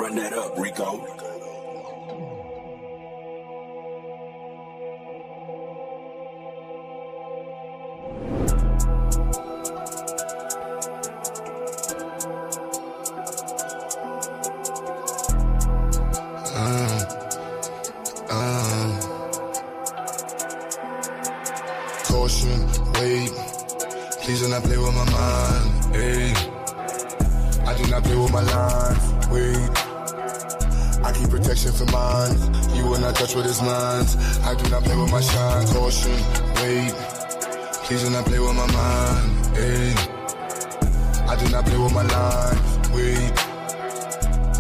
Run that up, Rico. Caution, wait, please do not play with my mind, ayy. I do not play with my lines, wait. I keep protection for mine, you will not touch what is mine. I do not play with my shine, caution, wait, please do not play with my mind, ayy. I do not play with my lines, wait.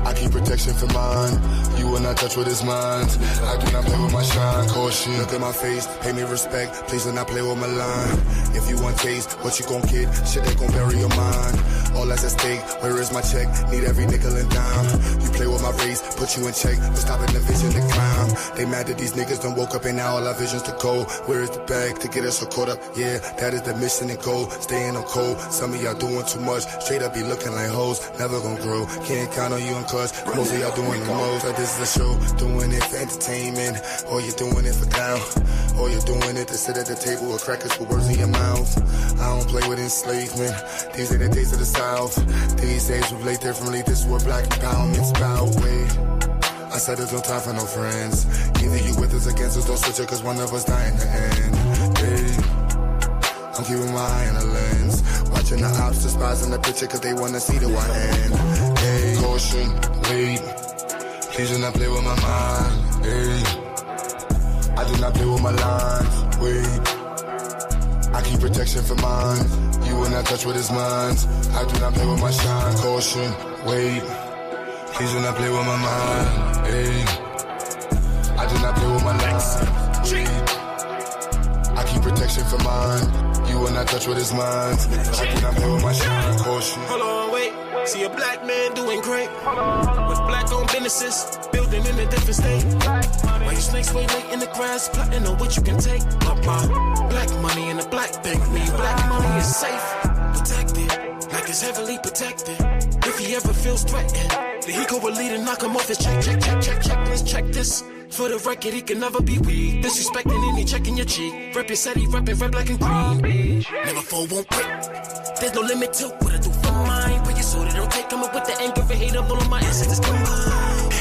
I keep protection for mine, you will not touch what is mine. I do not play with my shine, caution. Look at my face, pay me respect, please do not play with my line. If you want taste, what you gon' get? Shit that gon' bury your mind. All that's at stake, where is my check? Need every nickel and dime. You play with my race, put you in check, but stopping the vision to climb. They mad that these niggas done woke up and now all our visions to go. Where is the bag to get us so caught up? Yeah, that is the mission and goal. Staying on cold, some of y'all doing too much. Straight up be looking like hoes, never gon' grow. Can't count on you and cuz, most of y'all doing the most. Like this is a show, doing it for entertainment, or you're doing it for clout, or you're doing it to sit at the table with crackers with words in your mouth. I don't play with enslavement, these are the days of the South. These days we play differently, this is what black empowerment's about. Wait, I said there's no time for no friends. Either you with us, against us, don't switch it, cause one of us die in the end. Hey, I'm keeping my eye on the lens, watching the ops despising the picture cause they wanna see the one end. Hey, caution, wait, please do not play with my mind. Hey, I do not play with my lines, wait. I keep protection for mine, you will not touch what is mine. I do not play with my shine, caution, wait. Please do not play with my mind, ayy. I do not play with my lines, wait. I keep protection for mine, you will not touch what is mine. I do not play with my shine, caution. Hold on, wait, see a black man doing great with black-owned businesses, building in a different state. Why you snakes way late in the grass, plotting on what you can take? My black money in the black bank, mean black money is safe, protected, like it's heavily protected. If he ever feels threatened, then he go a lead and knock him off his check, check this. For the record, he can never be weak. Disrespecting any checking your cheek. Rep your city, reppin' red, black, and green. Never fall, won't quit. There's no limit to what I do for mine. But you so they don't take, coming with the anger and hate of all of my ancestors combined.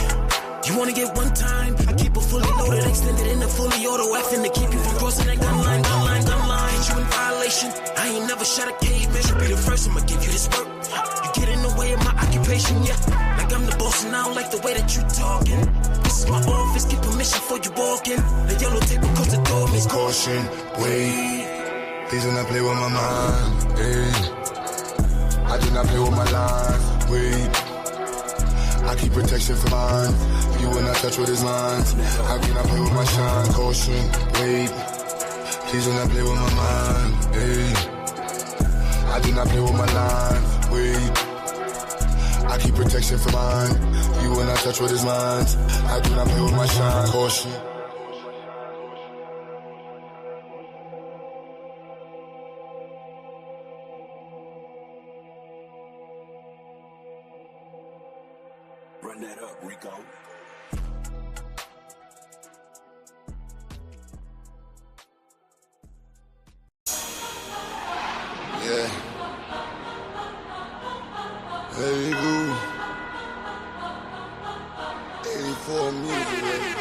You wanna get one time? I keep it fully loaded, extended in the fully auto, acting to keep you from crossing that gun line. Hit you in violation. I ain't never shot a caveman. Should be the first, I'ma give you this work. You get in the way of my occupation, yeah. Like I'm the boss and I don't like the way that you talking. This is my office, get permission before you walk in. The yellow tape across the door means caution, wait. Please do not play with my mind, ayy. I do not play with my lines, wait. I keep protection for mine, you will not touch what is mine. I do not play with my shine, caution, wait. Please do not play with my mind, ayy. I do not play with my lines, wait. I keep protection for mine, you will not touch what is mine. I do not play with my shine, caution. Run that up, Rico. Yeah. There you go. 84 music, baby.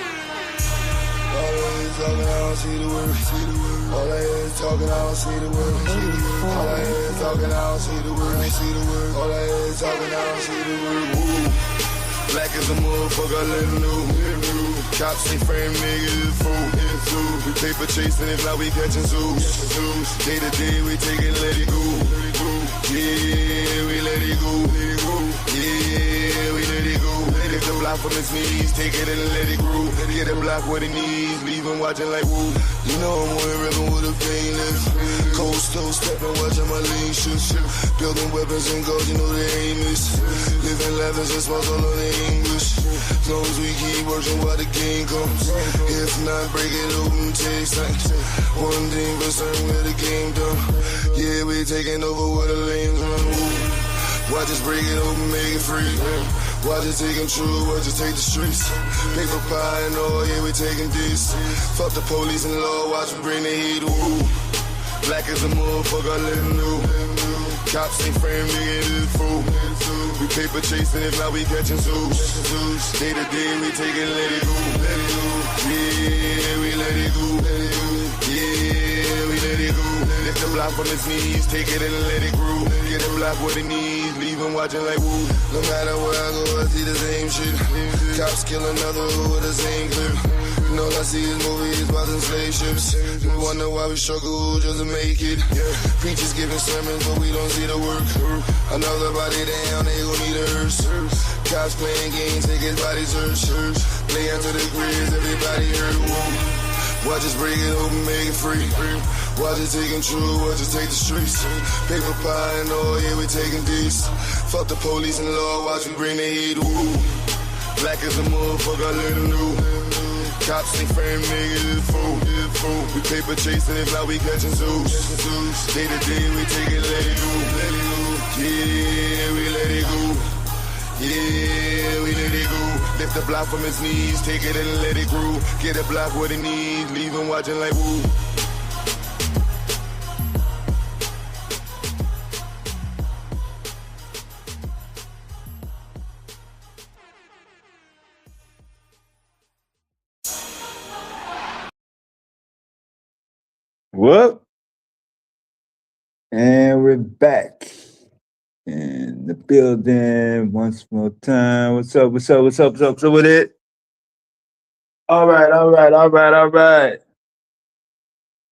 All I hear is talking, I don't see the word. All I hear is talking, I don't see the word. All I hear is talking, I don't see the word. All I hear is talking, I don't see the word. Woo. Black as a motherfucker, let him know. Cops ain't frame niggas, it's fool. We paper chasing, if not we catching zoos. Day to day, we take it, let it go. Yeah, we let it go. Yeah, we let it go. If the block from his knees, take it and let it grow. Get the block what it needs, leave him watching like woo. You know I'm on the rhythm with a painless. Cold stove stepping, watching my lean shit. Building weapons and gold, you know they aim is. Living levels and smells all on the English. As long as we keep working while the game comes. If not, break it open, takes like one thing for certain, where the game done. Yeah, we taking over where the lanes run. Woo. Watch us break it open, make it free. Watch it take true, watch it take the streets. Paper pie and all, yeah, we taking this. Fuck the police and law, watch me bring the heat, woo. Black as a motherfucker, let him know. Cops ain't frame, nigga, it is fool. We paper chasing, if not, we catching zoos. Day to day, we take it, let it go. Yeah, we let it go. Yeah, we let it go. Lift the block from his knees, take it and let it grow. Get the block what it needs, leave him watching like woo. No matter where I go, I see the same shit. Cops kill another with the same clip. And all I see is movies, bots and slave ships. We wonder why we struggle just to make it. Preachers giving sermons, but we don't see the work. Another body down, they gon' need a hearse. Cops playing games, take his body search. Play into the grids, everybody hurt. Whoa. Watch us break it open, make it free. Watch it take true, watch it take the streets. Paper pie and all, yeah, we taking this. Fuck the police and law, watch me bring the heat, woo. Black as a motherfucker, let him know. Cops ain't frame, nigga, it's fool. We paper chasing, if not, we catching zoos. Day to day, we take it, let it go. Yeah, we let it go. Yeah, we let it go. Lift the block from his knees, take it and let it grow. Get a block what it needs, leave him watching like woo. What? And we're back in the building once more time. What's up? What's up with it? All right.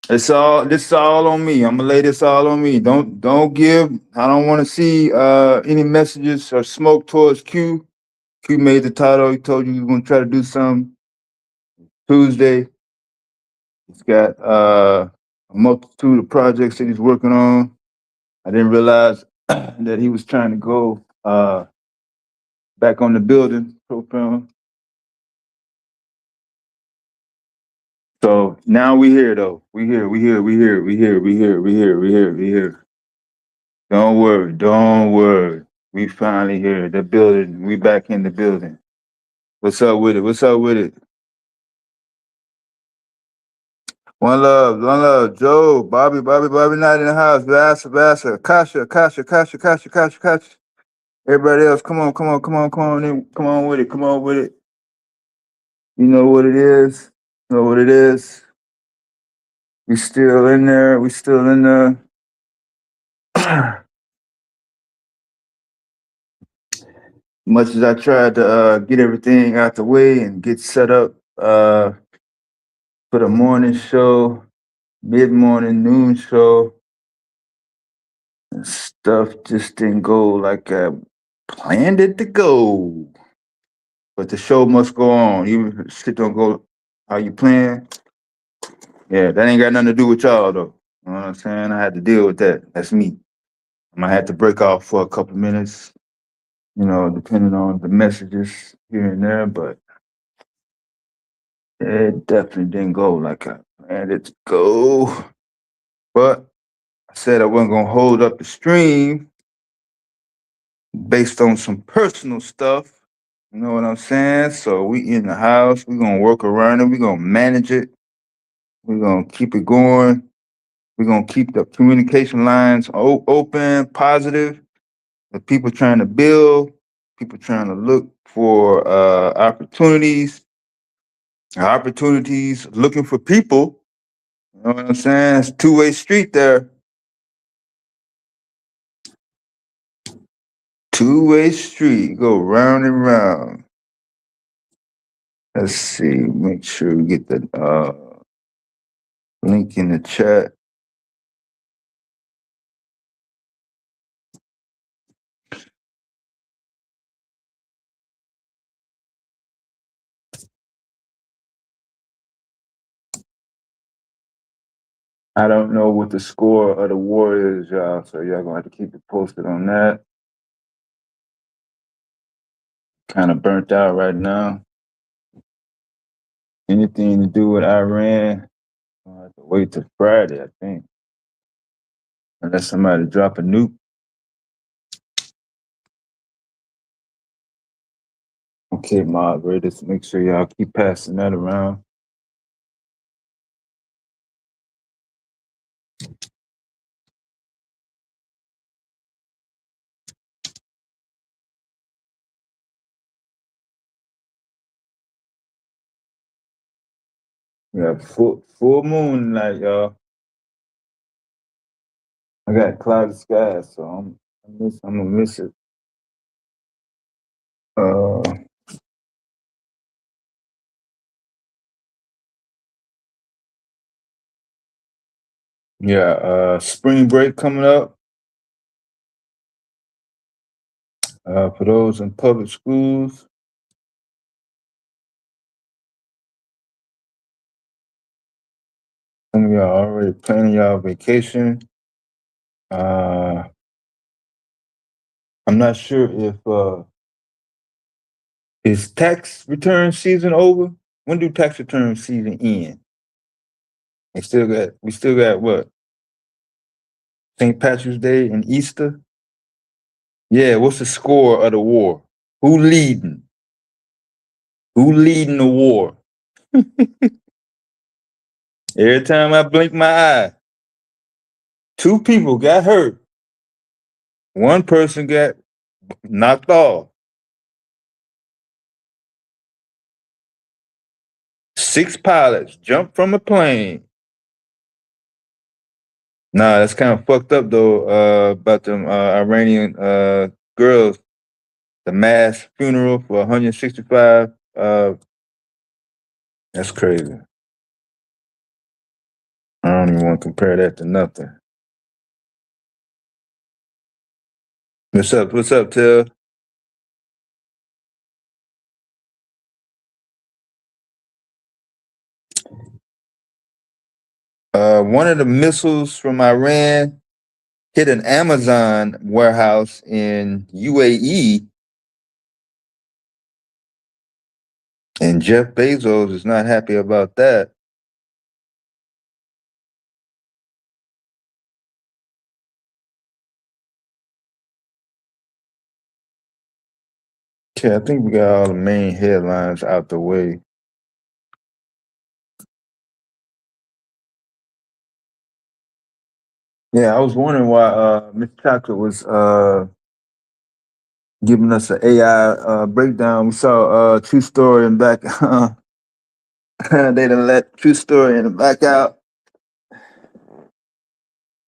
This is all on me. I'm gonna lay this all on me. Don't give. I don't want to see any messages or smoke towards Q. Q made the title. He told you he was gonna try to do something Tuesday. He's got a multitude of projects that he's working on. I didn't realize that he was trying to go back on the building program. So now we here though. We here. Don't worry. We finally here. The building. We back in the building. What's up with it? One love. Joe, Bobby not in the house. Vasa, Kasha. Everybody else, come on in. Come on with it. You know what it is. We still in there. Much as I tried to get everything out the way and get set up for the morning show, mid-morning, noon show, stuff just didn't go like I planned it to go. But the show must go on. Even if shit don't go how you plan, yeah, that ain't got nothing to do with y'all though. You know what I'm saying? I had to deal with that. That's me. I might have to break off for a couple minutes, depending on the messages here and there, but it definitely didn't go like I planned it to go. But I said I wasn't gonna hold up the stream based on some personal stuff. You know what I'm saying? So we in the house, we're gonna work around it, we're gonna manage it, we're gonna keep it going, we're gonna keep the communication lines open, positive. The people trying to build, people trying to look for opportunities, looking for people. You know what I'm saying? It's a two-way street there. Two-way street, go round and round. Let's see, make sure we get the link in the chat. I don't know what the score of the war is, y'all, so y'all gonna have to keep it posted on that. Kind of burnt out right now. Anything to do with Iran, I'll have to wait till Friday, I think. Unless somebody drop a nuke. Okay, moderators, make sure y'all keep passing that around. Yeah, full moon tonight, y'all. I got cloudy skies, so I'm gonna miss it. Uh, yeah, spring break coming up. For those in public schools, some of y'all already planning y'all vacation. I'm not sure if is tax return season over? When do tax return season end? We still got what? St. Patrick's Day and Easter? Yeah, what's the score of the war? Who leading? Who leading the war? Every time I blink my eye, two people got hurt. One person got knocked off. 6 pilots jumped from a plane. Nah, that's kind of fucked up though. About them Iranian girls, the mass funeral for 165. That's crazy. I don't even want to compare that to nothing. What's up? What's up, Till? One of the missiles from Iran hit an Amazon warehouse in UAE, and Jeff Bezos is not happy about that. Okay, I think we got all the main headlines out the way. Yeah, I was wondering why Mr. Chocolate was giving us an AI breakdown. We saw True Story and back. They done let True Story and back out.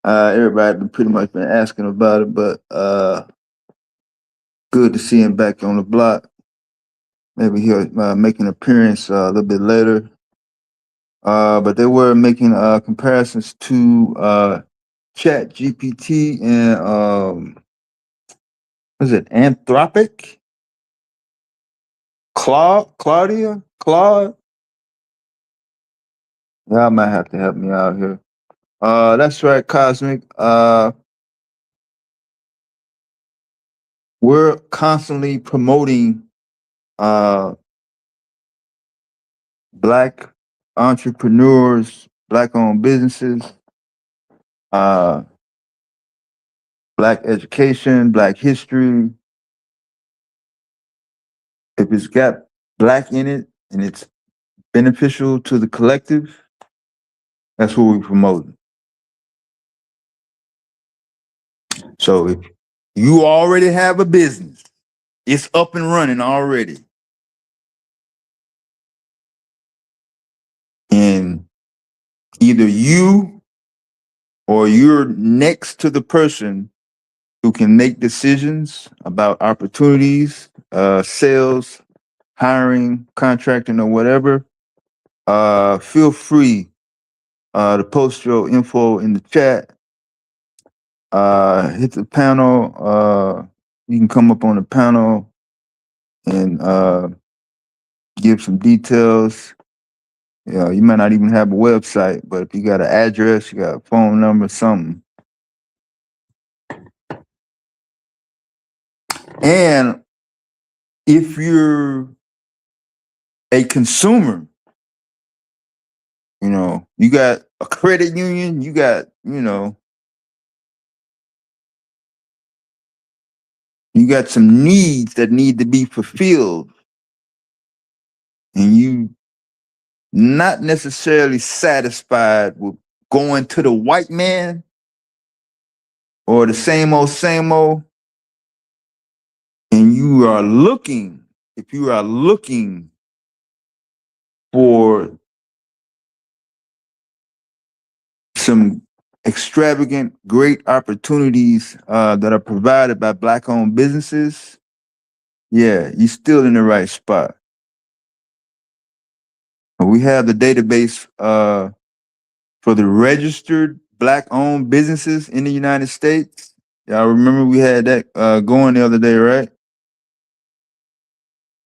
Everybody pretty much been asking about it, but good to see him back on the block. Maybe he'll make an appearance a little bit later. But they were making comparisons to Chat GPT and was it Anthropic? Claude? Y'all might have to help me out here. That's right, Cosmic. We're constantly promoting Black entrepreneurs, Black-owned businesses, Black education, Black history. If it's got Black in it and it's beneficial to the collective, that's what we're promoting. So if you already have a business, it's up and running already, and either you or you're next to the person who can make decisions about opportunities, sales, hiring, contracting, or whatever, feel free to post your info in the chat. Hit the panel. You can come up on the panel and give some details. You might not even have a website, but if you got an address, you got a phone number, something. And if you're a consumer, you got a credit union, you got, you got some needs that need to be fulfilled. and you not necessarily satisfied with going to the white man or the same old, and you are looking, if you are looking for some extravagant, great opportunities that are provided by Black-owned businesses, yeah, you're still in the right spot. We have the database for the registered Black-owned businesses in the United States. Y'all remember we had that going the other day, right?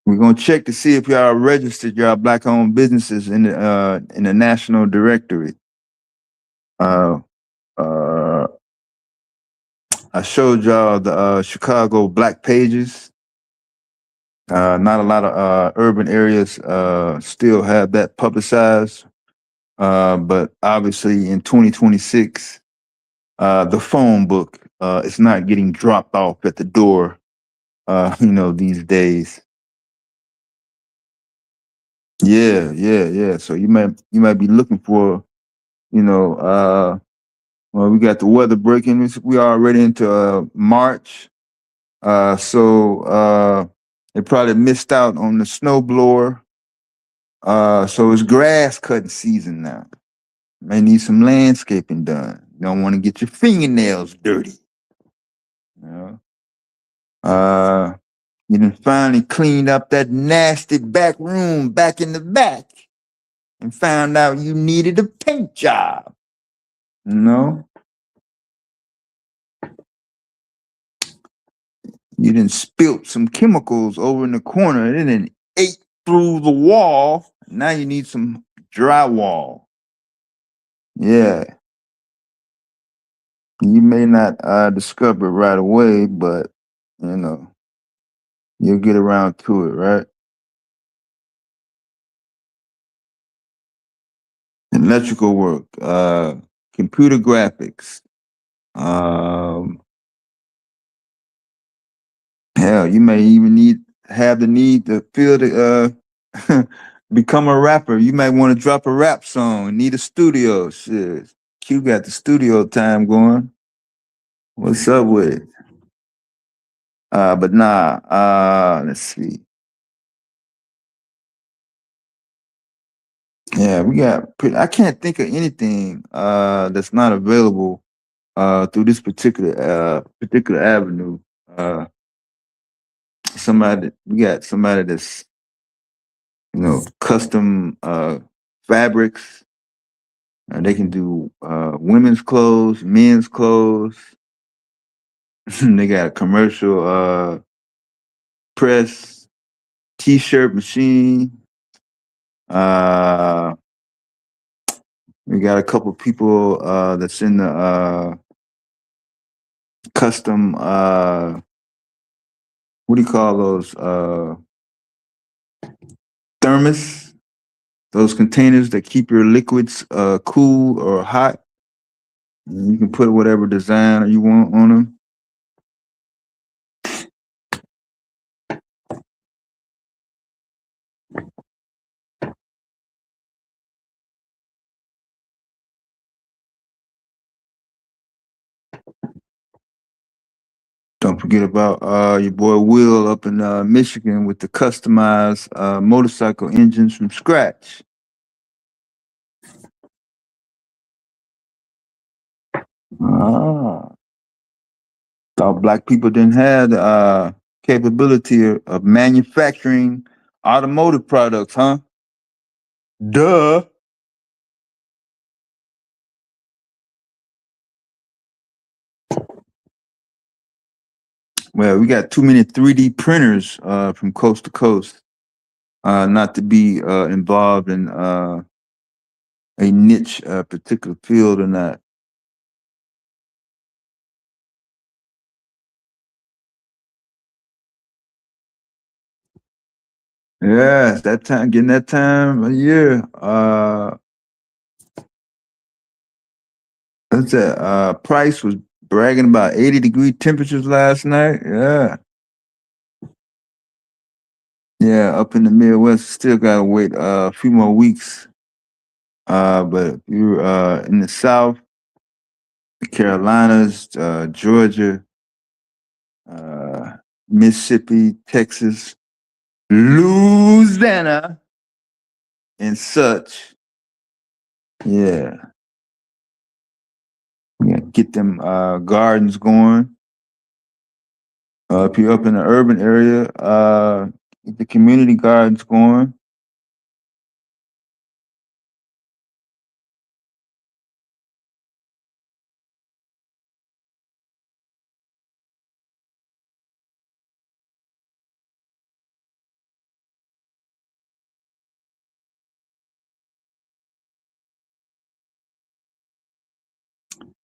We're gonna check to see if y'all registered y'all Black-owned businesses in the national directory. Uh, uh, I showed y'all the Chicago Black Pages. Not a lot of urban areas still have that publicized, but obviously in 2026, the phone book is not getting dropped off at the door, these days. Yeah. So you might be looking for, well, we got the weather breaking. We already into March, so they probably missed out on the snowblower. So it's grass cutting season now. May need some landscaping done. You don't want to get your fingernails dirty. You know? You done finally cleaned up that nasty back room back in the back and found out you needed a paint job. You know? You done spilt some chemicals over in the corner. It done ate through the wall. Now you need some drywall. Yeah. You may not discover it right away, but, you'll get around to it, right? Electrical work, computer graphics. Hell, you may even have the need to feel the become a rapper. You might want to drop a rap song, need a studio. Shit. Q got the studio time going. What's up with it? But nah, let's see. Yeah, I can't think of anything that's not available through this particular avenue. We got somebody that's custom fabrics. They can do women's clothes, men's clothes. They got a commercial press, t-shirt machine. We got a couple people that's in the custom what do you call those thermos, those containers that keep your liquids cool or hot. And you can put whatever design you want on them. Don't forget about your boy Will up in Michigan with the customized motorcycle engines from scratch. Ah, thought Black people didn't have the capability of manufacturing automotive products, huh? Duh. Well, we got too many 3D printers from coast to coast not to be involved in a niche particular field or not. Yes, that time, getting that time of year. That's that. Price was bragging about 80-degree temperatures last night. Yeah. Yeah, up in the Midwest, still gotta wait a few more weeks. But if you're in the South, the Carolinas, Georgia, uh, Mississippi, Texas, Louisiana, and such, yeah, yeah, get them gardens going. If you're up in the urban area, get the community gardens going.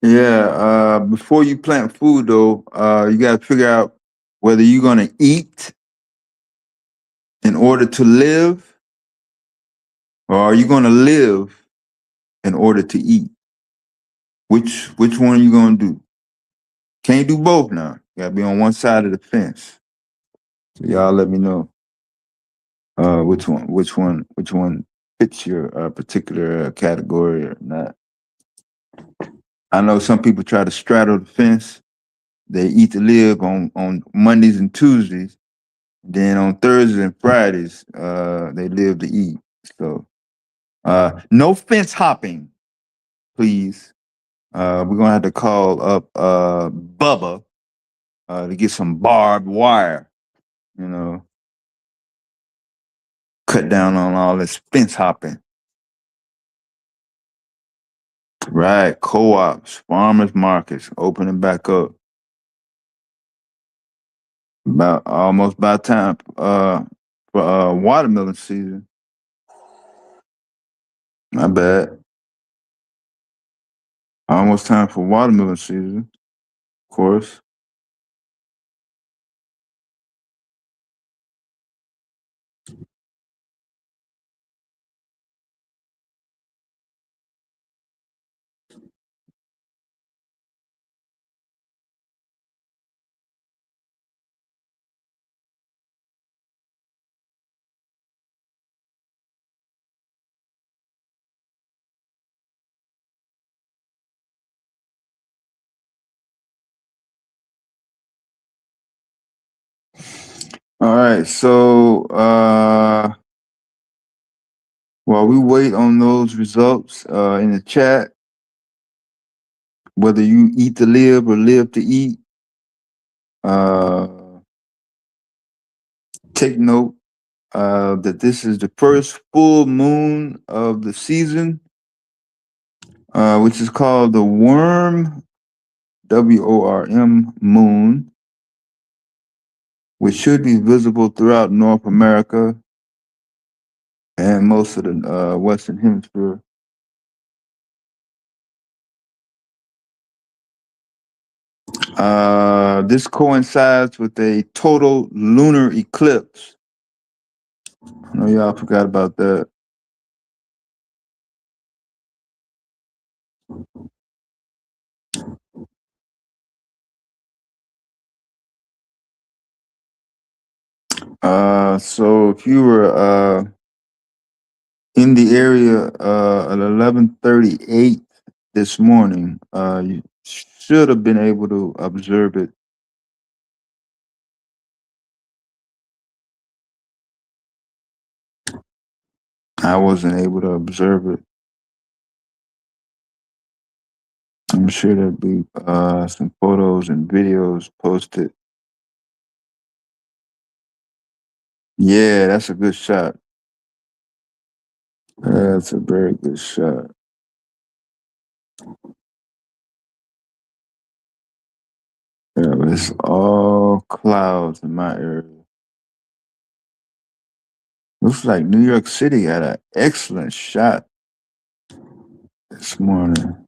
Yeah, before you plant food though, you gotta figure out whether you're gonna eat in order to live, or are you gonna live in order to eat? Which one are you gonna do? Can't do both now. You gotta be on one side of the fence. So y'all let me know which one fits your particular category or not. I know some people try to straddle the fence. They eat to live on Mondays and Tuesdays. Then on Thursdays and Fridays, they live to eat. So no fence hopping, please. We're gonna have to call up Bubba to get some barbed wire, you know, cut down on all this fence hopping. Right, co-ops, farmers markets, opening back up. About almost by time for watermelon season. My bad. Almost time for watermelon season, of course. All right, so while we wait on those results in the chat, whether you eat to live or live to eat, uh, take note that this is the first full moon of the season, which is called the Worm, WORM moon, which should be visible throughout North America and most of the Western Hemisphere. This coincides with a total lunar eclipse. I know y'all forgot about that. So if you were in the area at 11:38 this morning, you should have been able to observe it. I wasn't able to observe it. I'm sure there'll be some photos and videos posted. Yeah, that's a good shot. That's a very good shot. Yeah, but it's all clouds in my area. Looks like New York City had an excellent shot this morning.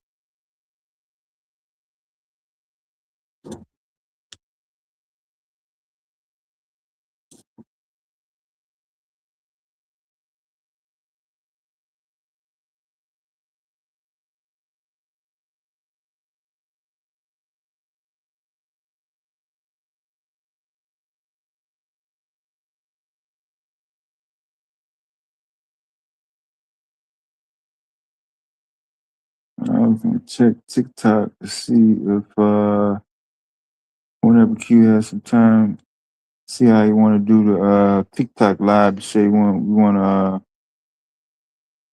I was gonna check TikTok to see if whenever Q has some time, see how you want to do the TikTok live. Say we want to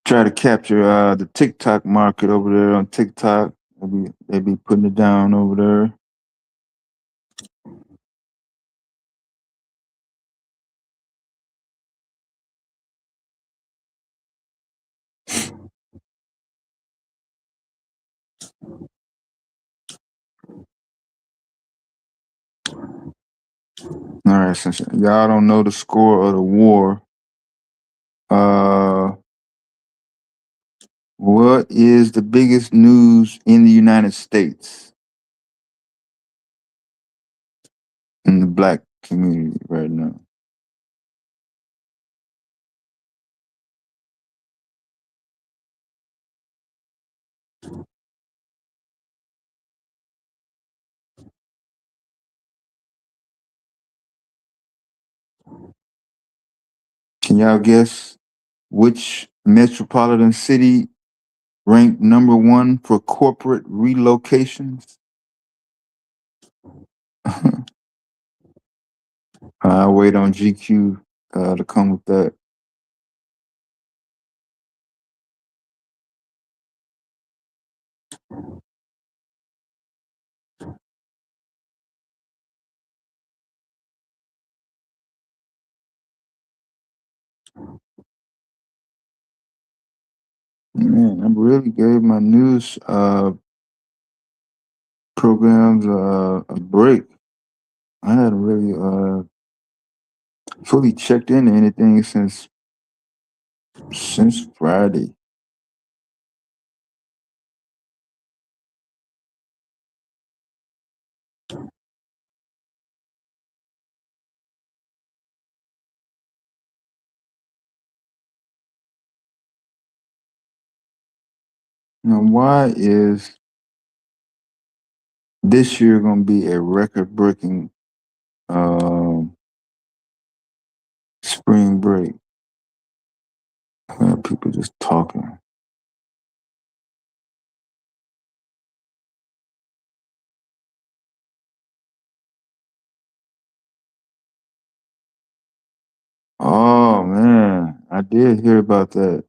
try to capture the TikTok market over there on TikTok. They be putting it down over there. All right, since y'all don't know the score of the war, what is the biggest news in the United States in the black community right now? Can y'all guess which metropolitan city ranked number one for corporate relocations? I'll wait on GQ to come with that. Man, I really gave my news programs a break. I hadn't really fully checked into anything since Friday. Now, why is this year going to be a record-breaking spring break? People just talking. Oh man, I did hear about that.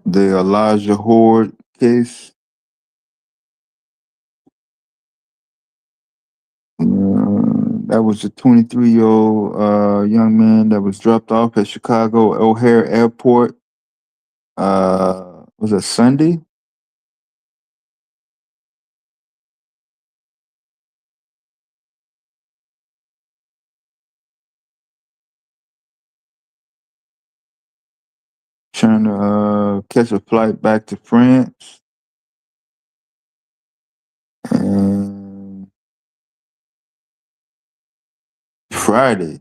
The Elijah Horde case. That was a 23-year-old young man that was dropped off at Chicago O'Hare Airport. Was it Sunday? Trying to catch a flight back to France. And Friday.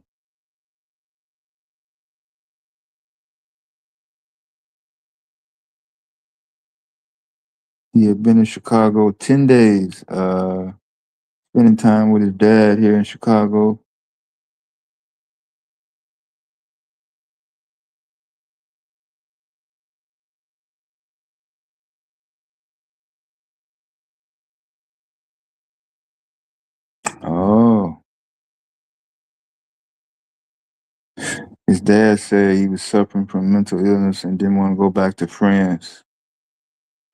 He had been in Chicago 10 days, spending time with his dad here in Chicago. Oh. His dad said he was suffering from mental illness and didn't want to go back to France.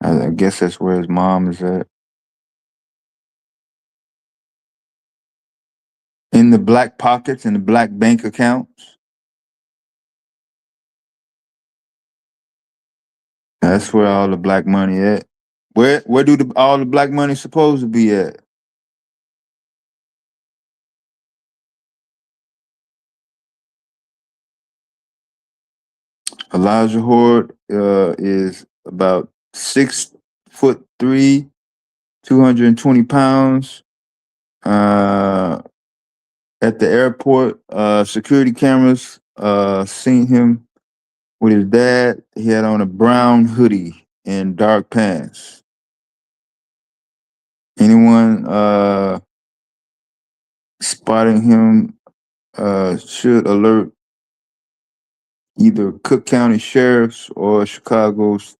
I guess that's where his mom is at. In the black pockets, in the black bank accounts. That's where all the black money at. Where do all the black money supposed to be at? Elijah Horde is about 6'3", 220 pounds. At the airport, security cameras seen him with his dad. He had on a brown hoodie and dark pants. Anyone spotting him should alert either Cook County Sheriff's or Chicago's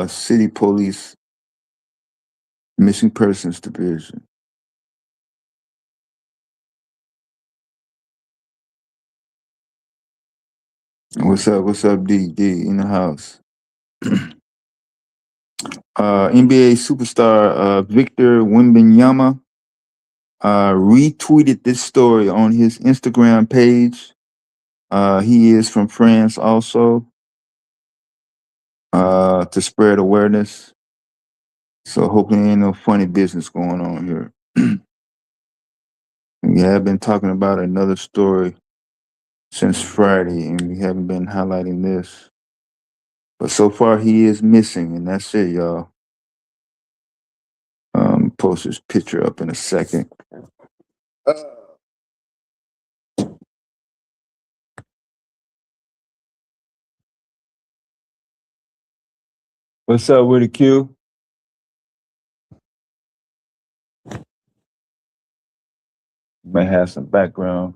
City Police Missing Persons Division. What's up? What's up, D? D in the house. NBA superstar Victor Wembanyama retweeted this story on his Instagram page. He is from France also, to spread awareness. So hopefully ain't no funny business going on here. We have been talking about another story since Friday, and we haven't been highlighting this. But so far he is missing, and that's it, y'all. Post his picture up in a second. What's up with the Q? Might have some background.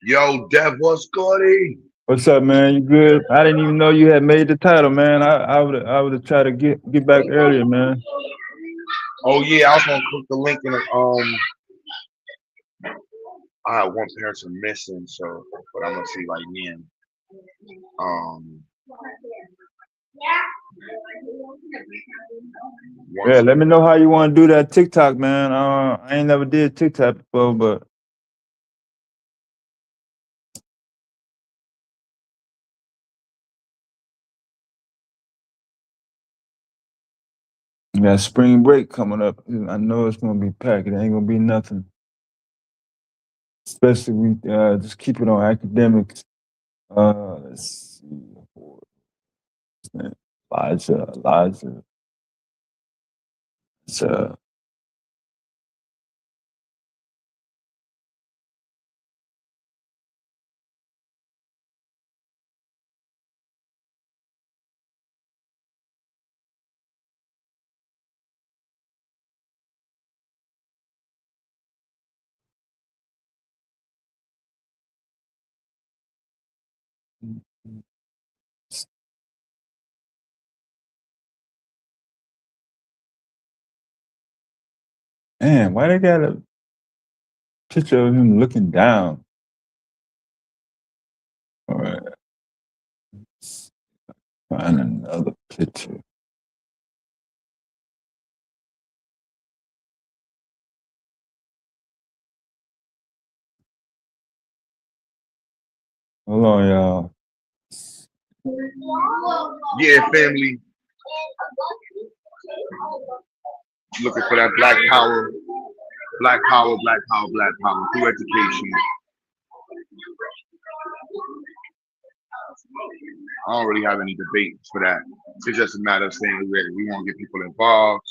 Yo, Dev, what's good? What's up, man? You good? I didn't even know you had made the title, man. I would have tried to get back earlier, man. Oh yeah, I was gonna click the link in the I had one person missing, so but I'm gonna see right now. Yeah, let me know how you want to do that TikTok, man. I ain't never did TikTok before, but we got spring break coming up. I know it's gonna be packed. It ain't gonna be nothing. Especially we just keep it on academics. Let's see. Elijah. It's man, why they got a picture of him looking down? All right. Let's find another picture. Hold on, y'all. Yeah, family. Looking for that Black Power through education. I don't really have any debates for that. It's just a matter of saying we want to get people involved,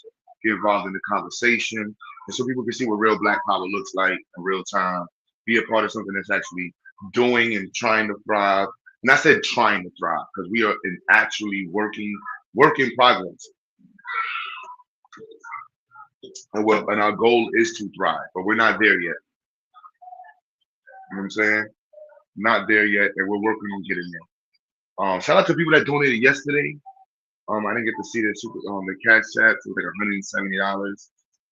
get involved in the conversation, and so people can see what real Black Power looks like in real time. Be a part of something that's actually doing and trying to thrive. And I said trying to thrive because we are in actually work in progress. And our goal is to thrive, but we're not there yet. You know what I'm saying? Not there yet, and we're working on getting there. Shout out to people that donated yesterday. I didn't get to see the cash chat. It was like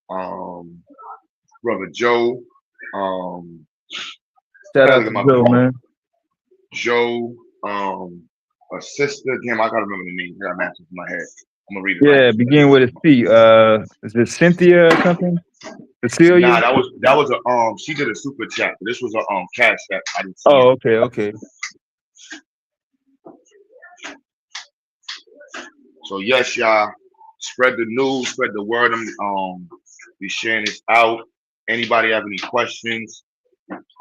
$170. Brother Joe. Shout out to Joe, man. Joe, a sister. Damn, I gotta remember the name. I got matches in my head. I'm gonna read it. Yeah, begin with a C. Is it Cynthia or something? Cecilia? Nah, that was a she did a super chat. This was a cash chat. I didn't see Oh, it. okay. So yes, y'all, spread the news, spread the word. I'm be sharing this out. Anybody have any questions?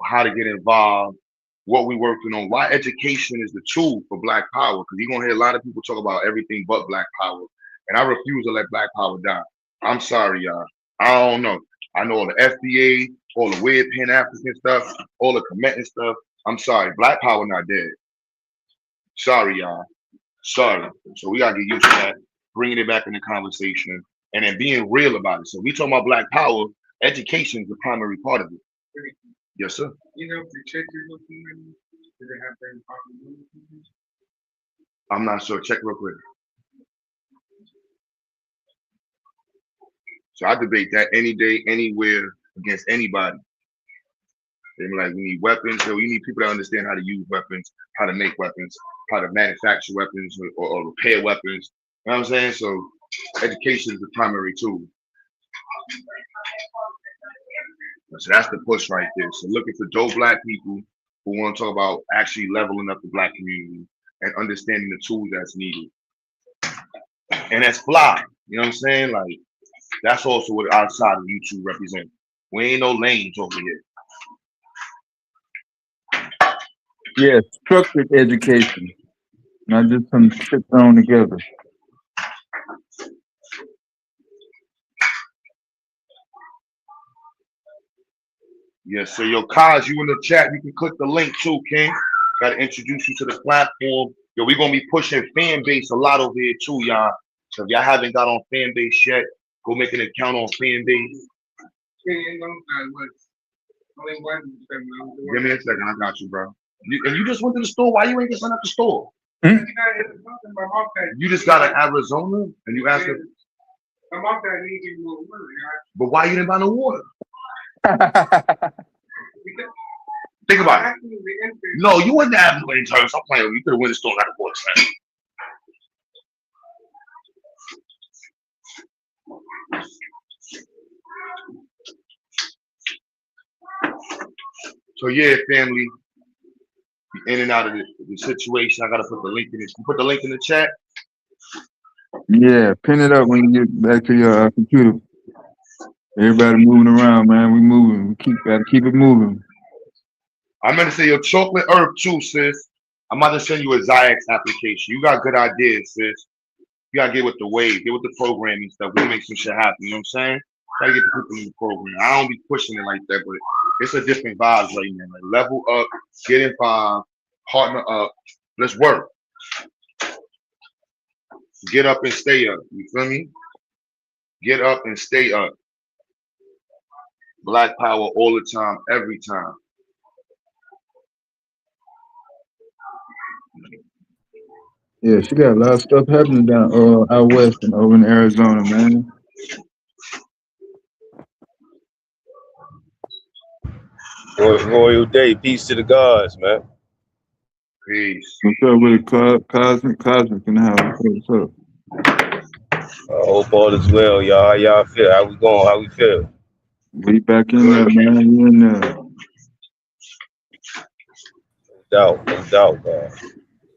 How to get involved? What we working on? Why education is the tool for Black Power? Because you're gonna hear a lot of people talk about everything but Black Power, and I refuse to let Black Power die. I'm sorry, y'all. I don't know. I know all the FDA, all the weird Pan African stuff, all the commitment stuff. I'm sorry, Black Power not dead. Sorry, y'all. Sorry. So we gotta get used to that, bringing it back in the conversation, and then being real about it. So we talking about Black Power. Education is the primary part of it. Yes, sir. You know, the check you're looking at, do they have that in I'm not sure. Check real quick. So I debate that any day, anywhere, against anybody. They're like, we need weapons. So we need people that understand how to use weapons, how to make weapons, how to manufacture weapons or repair weapons. You know what I'm saying? So education is the primary tool. So that's the push right there. So looking for dope Black people who want to talk about actually leveling up the Black community and understanding the tools that's needed. And that's fly. You know what I'm saying? Like, that's also what our side of YouTube represents. We ain't no lanes over here. Yeah, structured education, not just some shit thrown together. Yes, so yo, Kaz, you in the chat, you can click the link too, King. Gotta introduce you to the platform. Yo, we're gonna be pushing fan base a lot over here too, y'all. So if y'all haven't got on fan base yet, go make an account on fan base. Give me a second, I got you, bro. And you just went to the store. Why you ain't get something at the store? Hmm? You just got an Arizona and you asked him. But why you didn't buy no water? Think about it. No, you wouldn't have no interns. I'm playing. You could have went to the store and got a water. So yeah, family. In and out of the situation. I gotta put the link in it. You put the link in the chat. Yeah, pin it up when you get back to your computer. Everybody moving around, man. We moving. We gotta keep it moving. I'm gonna say your chocolate herb too, sis. I'm about to send you a XyayX application. You got good ideas, sis. You gotta get with the wave, get with the programming stuff. We make some shit happen. You know what I'm saying? Try to get the people in the program. I don't be pushing it like that, but it's a different vibes right now. Like level up, get involved, partner up. Let's work. Get up and stay up. You feel me? Get up and stay up. Black power all the time, every time. Yeah, she got a lot of stuff happening down out west and over in Arizona, man. Royal Day, peace to the gods, man. Peace. What's up with it, Cosmic in the house? What's up? I hope all is well, y'all. How y'all feel? How we going? How we feel? We back in there, man. We in there. No doubt, man.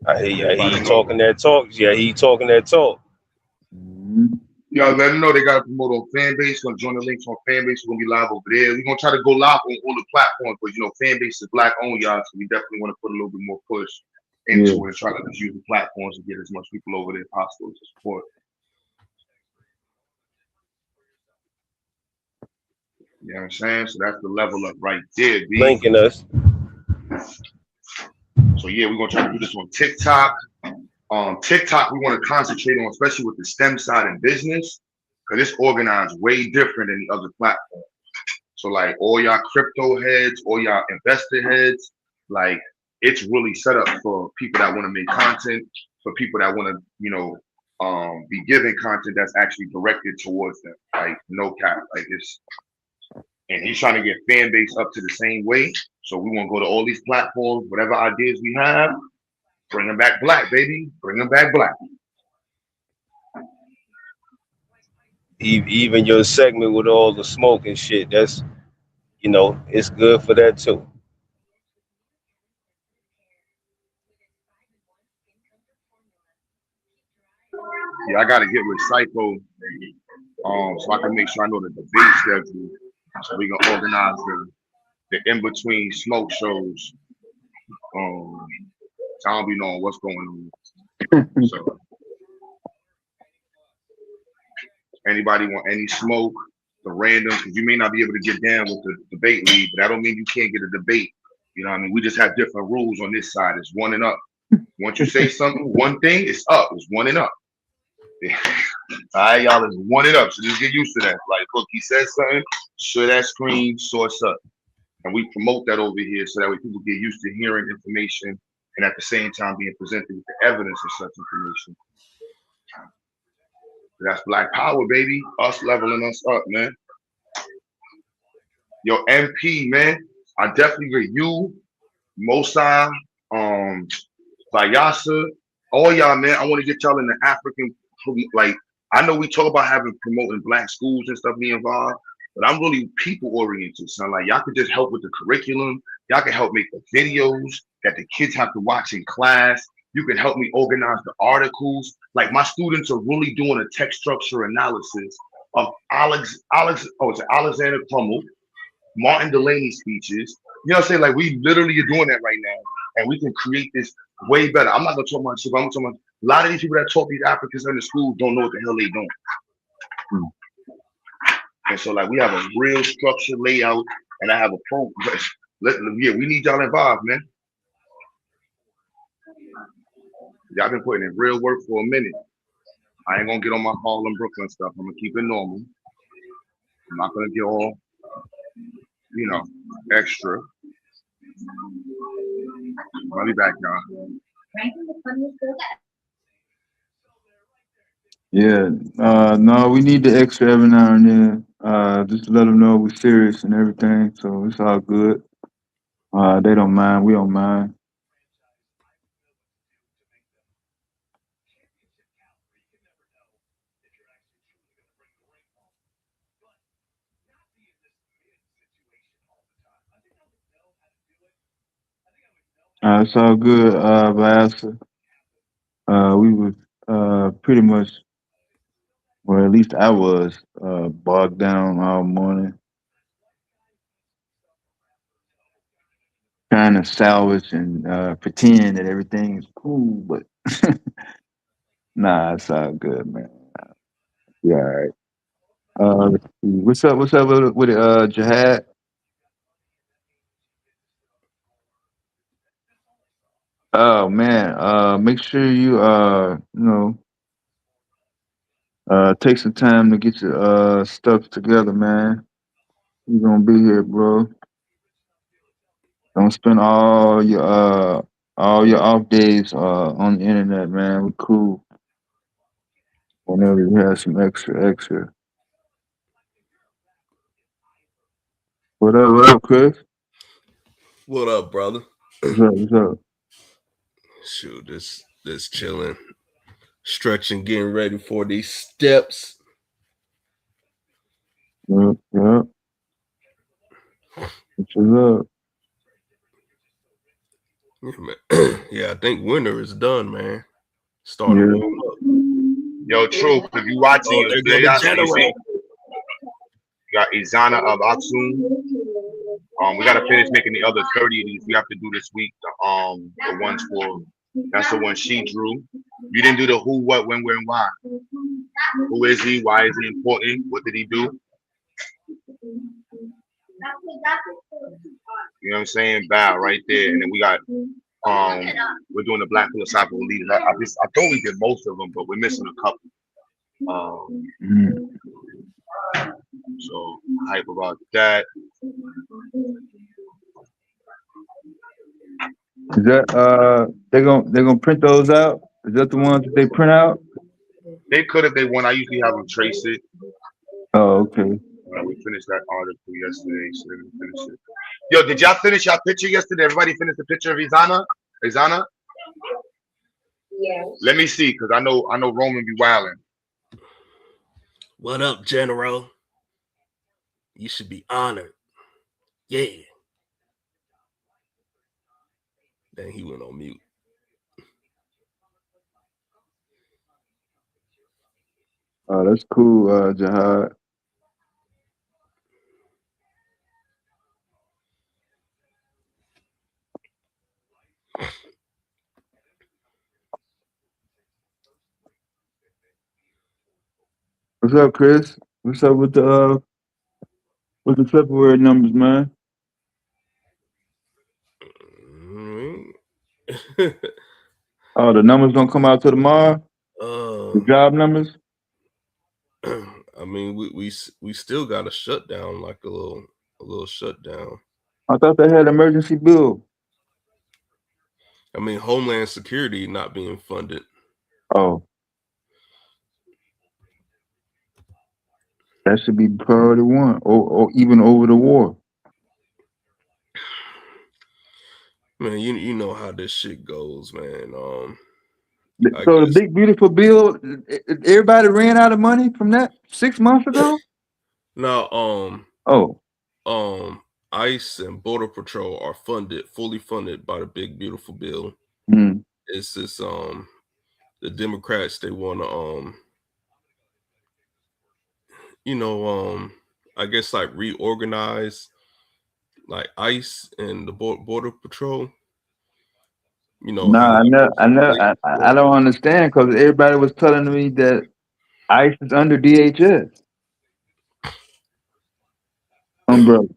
I hear you talking that talk. Yeah, he talking that talk. Mm-hmm. Y'all let them know they gotta promote on Fanbase. Gonna join the links on Fanbase. We're gonna be live over there. We're gonna try to go live on all the platforms, but you know, Fanbase is Black owned, y'all. So we definitely want to put a little bit more push into it and try to use the platforms and get as much people over there as possible to support. You know what I'm saying? So that's the level up right there, B. Linking us. So yeah, we're gonna try to do this on TikTok. TikTok, we want to concentrate on, especially with the STEM side in business, because it's organized way different than the other platforms. So like all y'all crypto heads, all y'all investor heads, like it's really set up for people that want to make content, for people that want to, you know, be given content that's actually directed towards them. Like no cap, like it's. And he's trying to get fan base up to the same way. So we want to go to all these platforms, whatever ideas we have, bring them back Black, baby. Bring them back Black. Even your segment with all the smoke and shit, that's, you know, it's good for that too. Yeah, I gotta get with Psycho, so I can make sure I know the debate schedule, so we can organize the in between smoke shows. So I don't be knowing what's going on. So anybody want any smoke, the random, because you may not be able to get down with the debate lead, but that don't mean you can't get a debate. You know what I mean? We just have different rules on this side. It's one and up. Once you say something, one thing, it's up. It's one and up. All right, y'all, it's one and up. So just get used to that. Like, look, he says something, share that screen, source up. And we promote that over here so that way people get used to hearing information and at the same time being presented with the evidence of such information. That's Black Power, baby. Us leveling us up, man. Yo, MP, man. I definitely agree. You, Mosai, Vayasa, all y'all, man. I want to get y'all in the African, like, I know we talk about having promoting black schools and stuff being involved, but I'm really people oriented, son. Like, y'all could just help with the curriculum. Y'all can help make the videos that the kids have to watch in class. You can help me organize the articles. Like, my students are really doing a text structure analysis of Alexander Crummell, Martin Delaney speeches. You know what I'm saying? Like, we literally are doing that right now. And we can create this way better. I'm not gonna talk about shit, but I'm talking about a lot of these people that taught these Africans in the school don't know what the hell they doing. And so, like, we have a real structured layout, and I have a program. Yeah, we need y'all involved, man. Y'all been putting in real work for a minute. I ain't gonna get on my Harlem, Brooklyn stuff. I'm gonna keep it normal. I'm not gonna get all, extra. I'll be back, y'all. Yeah, no, we need the extra every now and then. Just to let them know we're serious and everything, so it's all good. They don't mind, we don't mind. It's all good, Vyasa. We was pretty much, or at least I was, bogged down all morning, trying to salvage and pretend that everything is cool, but nah, it's all good, man. Yeah, all right. Let's see. What's up? What's up with Jihad? Oh man, make sure you take some time to get your stuff together, man. You're gonna be here, bro. Don't spend all your off days on the internet, man. We cool. Whenever you have some extra. What up, Chris? What up, brother? What's up? What's up? Shoot, this chilling, stretching, getting ready for these steps. Yep, yep. What's up? Yeah, man. Yeah, I think winter is done, man. Starting to Yeah. warm up. Yo, Truth, if you watching, Oh, there go the y'all general. see, you got Izana of Aksum. We gotta finish making the other 30 of these. We have to do this week. The ones for that's the one she drew. You didn't do the who, what, when, where, and why. Who is he? Why is he important? What did he do? You know what I'm saying? Bow right there. And then we got we're doing the Black philosophical leaders. I thought we did most of them, but we're missing a couple. So hype about that. Is that they're gonna print those out? Is that the ones that they print out? They could if they want. I usually have them trace it. Oh, okay. We finished that article yesterday, so we finish it. Yo, did y'all finish your picture yesterday? Everybody finished the picture of Izana? Izana? Yes. Let me see, because I know Roman be wilding. What up, General? You should be honored. Yeah. Then he went on mute. Oh, that's cool, Jihad. What's up, Chris? What's up with the February numbers, man? Oh, the numbers don't come out till tomorrow. The Uh, job numbers. I mean, we still got a shutdown, like a little shutdown. I thought they had emergency bill. I mean, Homeland Security not being funded. Oh, that should be priority one, or even over the war. Man, you know how this shit goes, man. I So the guess big beautiful bill, everybody ran out of money from that 6 months ago. now, Oh, um, ICE and Border Patrol are fully funded by the big beautiful bill. mm. It's this the Democrats, they want to you know I guess like reorganize like ICE and the Border Patrol. You know No, how I like know, most I know, places I work. don't understand because everybody was telling me that ICE is under DHS umbrella.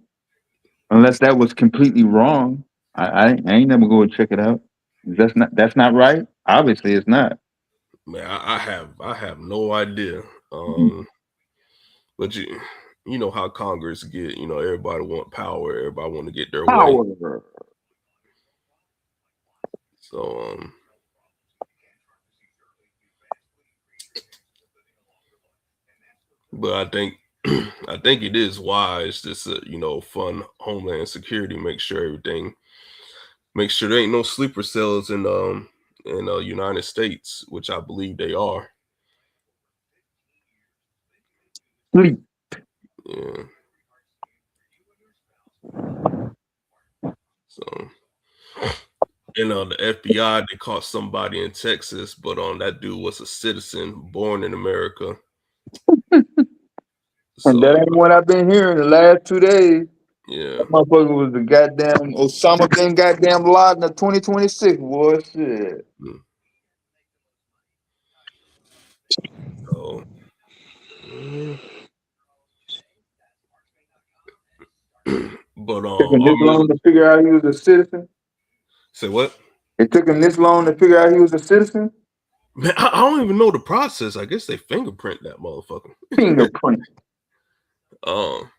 Unless that was completely wrong, I ain't never go check it out. That's not right. Obviously, it's not. Man, I have no idea. But you know how Congress get. You know, everybody want power. Everybody want to get their way. Power. So but I think I think it is wise just to fund Homeland Security, make sure there ain't no sleeper cells in United States, which I believe they are. Sleep. Yeah. So the FBI, they caught somebody in Texas, but that dude was a citizen born in America. And that So ain't what I've been hearing the last 2 days. yeah. That motherfucker was the goddamn Osama bin goddamn Laden of 2026, boy. Shit. Mm. So yeah. But Took him our this long to figure out he was a citizen. say what? It took him this long to figure out he was a citizen. Man, I don't even know the process. I guess they fingerprint that motherfucker. Fingerprint. um,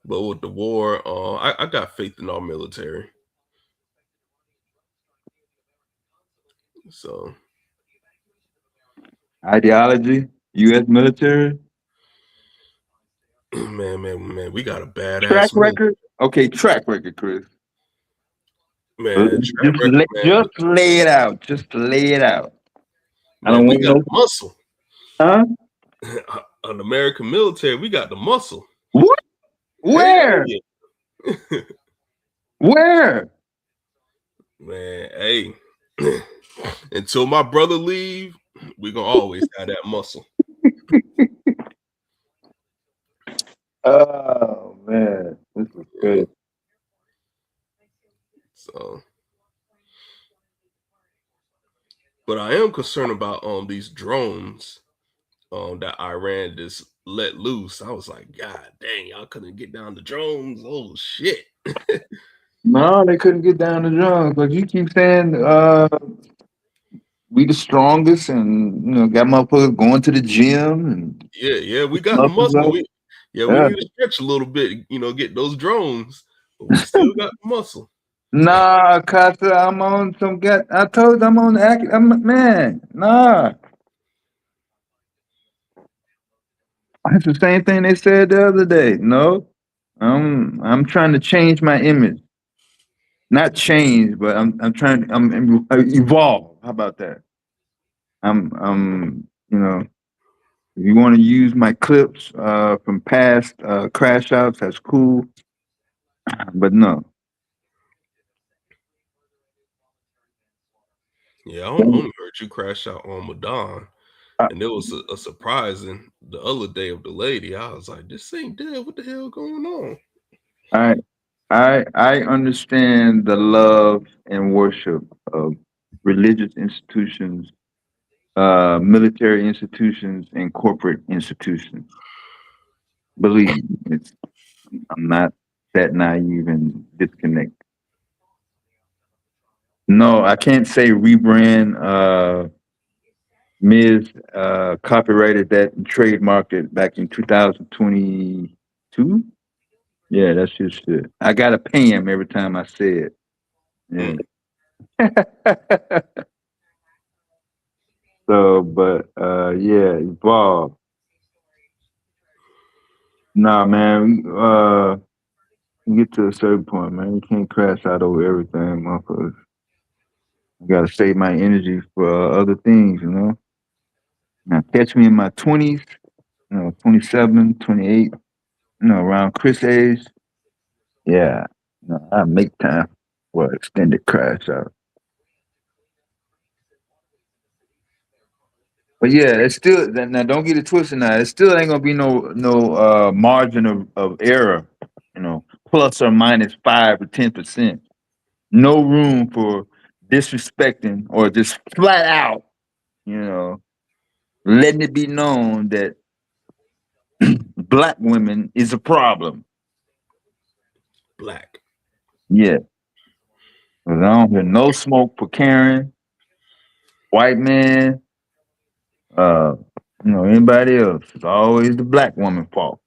but with the war, I got faith in our military. So Ideology. U.S. military. man, we got a Track badass military. record. Okay, track record, Chris. Man, track Just record, man. just lay it out. Just lay it out. I Man, don't we want got no. the muscle. Huh? An American military, we got the muscle. What? Hell Where? yeah. Where? Man, hey. Until my brother leave, we gonna always have that muscle. Oh man, this is Yeah. good. So, but I am concerned about these drones that Iran just let loose. I was like, God dang, y'all couldn't get down the drones. Oh shit. No, they couldn't get down the drums. But you keep saying we the strongest, and got motherfuckers going to the gym and Yeah, we got the muscles muscle. up. We Yeah. need to stretch a little bit, get those drones, but we still got the muscle. Nah, Casa, I'm on some get. I told you I'm on the act. Man, nah. It's the same thing they said the other day. No, I'm trying to change my image. Not change, but I'm trying. I'm evolve. How about that? I'm if you want to use my clips from past crash outs, that's cool. But no. Yeah, I only heard you crash out on Madon. I, And there was a surprising the other day of the lady. I was like, this ain't dead. What the hell going on? I I understand the love and worship of religious institutions, military institutions, and corporate institutions. Believe me, I'm not that naive and disconnected. No, I can't say rebrand. Miz copyrighted that and trademarked it back in 2022. Yeah, that's just shit. I gotta pay him every time I say it. Yeah. So, but yeah, evolve. Nah, man, we get to a certain point, man. You can't crash out over everything, motherfuckers. I gotta save my energy for other things, you know. Now, catch me in my 20s, 27, 28, around Chris age. Yeah, I make time for extended crash out. But yeah, it's still now. Don't get it twisted. Now, it still ain't gonna be no margin of error. Plus or minus 5 or 10%. No room for disrespecting or just flat out, letting it be known that black women is a problem. Black. Yeah. 'Cause I don't hear no smoke for Karen, white man, anybody else. It's always the black woman's fault.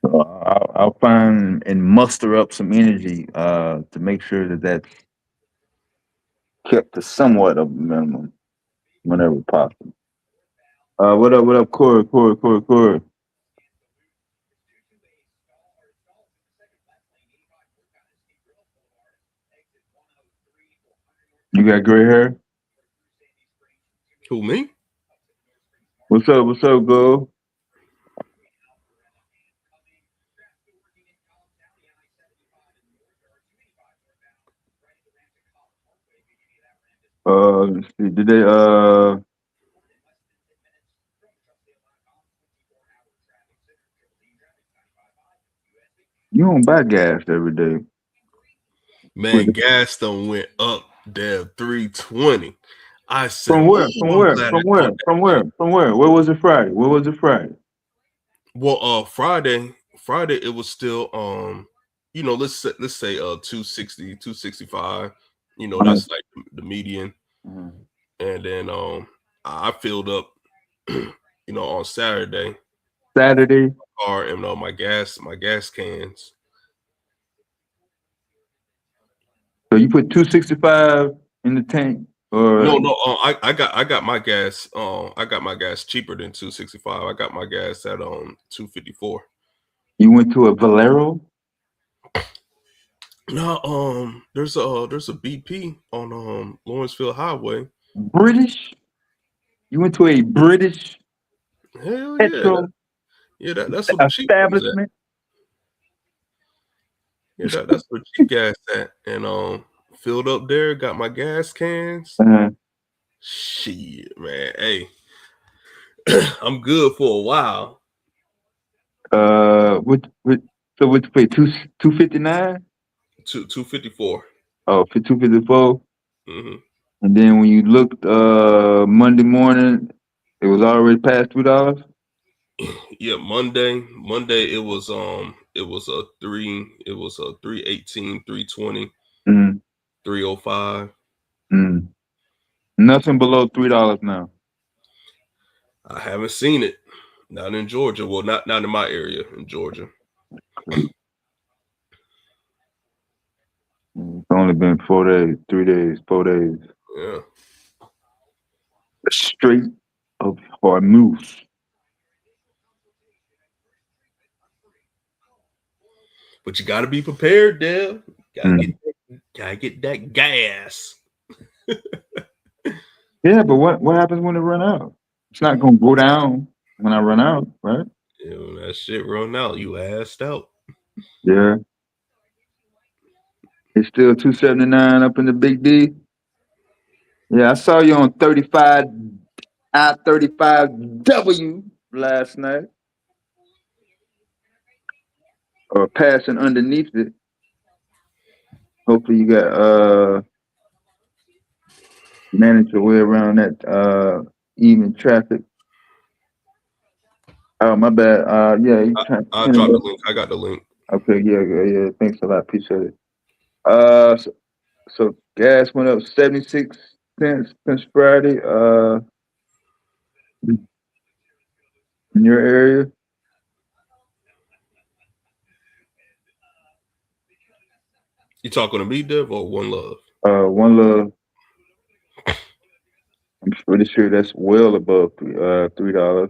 So I'll find and muster up some energy to make sure that that's kept to somewhat of a minimum whenever possible. What up, Corey? You got gray hair? Who, me? What's up, Go? Let's see. Did they you don't buy gas every day. Man, gas done went up there 320. I said, From where? I'm glad I caught that. From where? Where was it Friday? Well, Friday it was still let's say 260, 265. That's like the median. Mm-hmm. And then I filled up on Saturday car and my gas cans. So you put 265 in the tank, or No, I got my gas. I got my gas cheaper than 265. I got my gas at 254. you went to a Valero? No, there's a BP on Lawrenceville Highway. British? You went to a British Hell petrol that's what the cheap ones at. Yeah, that's where cheap gas at. And filled up there, got my gas cans. Uh-huh. Shit, man. Hey, I'm good for a while. So what you pay? 259? 254. Oh, for 254. Mm-hmm. And then when you looked Monday morning, it was already past $2. Yeah, Monday it was a 318, 320, 305. Nothing below $3 now. I haven't seen it. Not in Georgia. Well, not in my area in Georgia. It's only been 4 days, 3 days, 4 days. Yeah. Straight of Hormuz. But you got to be prepared, Dale. Gotta get that gas. Yeah, but what happens when it run out? It's not gonna go down when I run out, right? Yeah, when that shit run out, you assed out. Yeah. It's still 279 up in the Big D. Yeah, I saw you on 35 I-35W last night. Or passing underneath it. Hopefully you got managed your way around that even traffic. Oh, my bad. Yeah, I'll drop the link. I got the link. Okay, yeah. Thanks a lot. Appreciate it. So gas went up 76 cents since Friday. In your area, You talking to me, Dev, or One Love? one love. I'm pretty sure that's well above $3.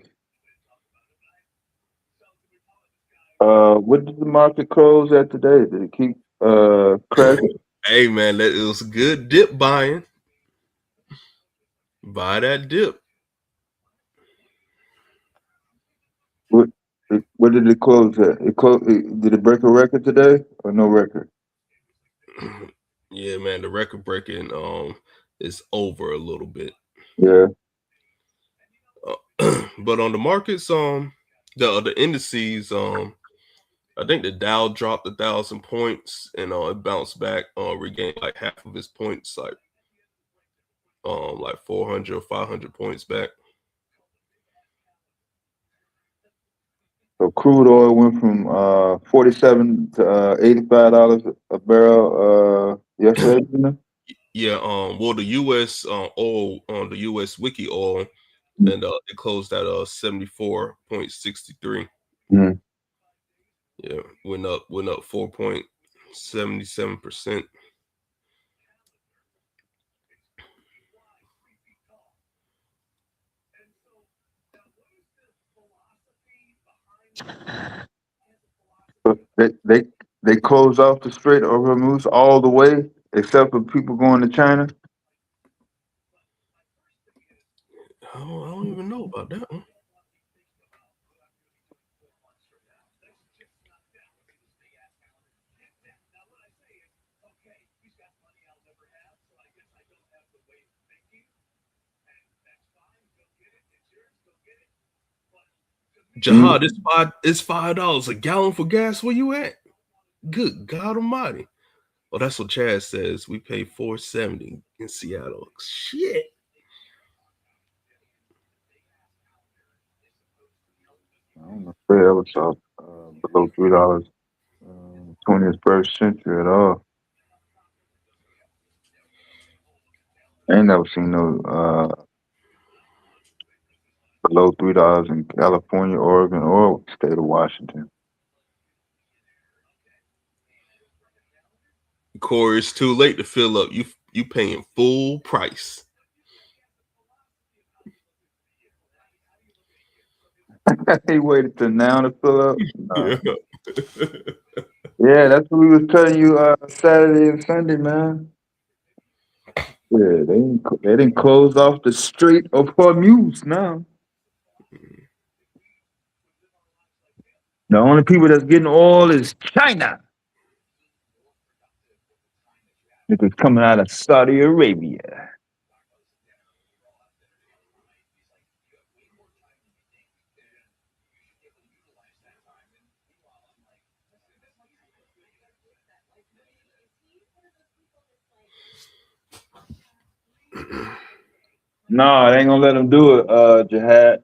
What did the market close at today? Did it keep crashing? Hey man, that it was good dip buying. Buy that dip. What did it close at? Did it break a record today or no record? Yeah, man, the record breaking is over a little bit. Yeah. But on the markets, the indices, I think the Dow dropped 1,000 points and it bounced back, regained like half of its points, like 400 or 500 points back. So crude oil went from 47 to $85 a barrel yesterday. Yeah, well, the U.S. Oil on the U.S. Wiki oil, and it closed at 74.63. Mm. Yeah, went up 4.77%. So they closed off the Strait of Hormuz all the way, except for people going to China. I don't even know about that one. Jihad, it's $5 a gallon for gas. Where you at? Good God Almighty! Well, that's what Chad says. We pay $4.70 in Seattle. Shit. I don't know if they ever saw below $3 21st century at all. I ain't never seen no below $3 in California, Oregon, or state of Washington. Corey, it's too late to fill up. You paying full price. He waited till now to fill up. Nah. Yeah. Yeah, that's what we was telling you Saturday and Sunday, man. Yeah, they didn't close off the Strait of Hormuz now. The only people that's getting oil is China. Niggas coming out of Saudi Arabia. No, they ain't gonna let them do it, Jihad.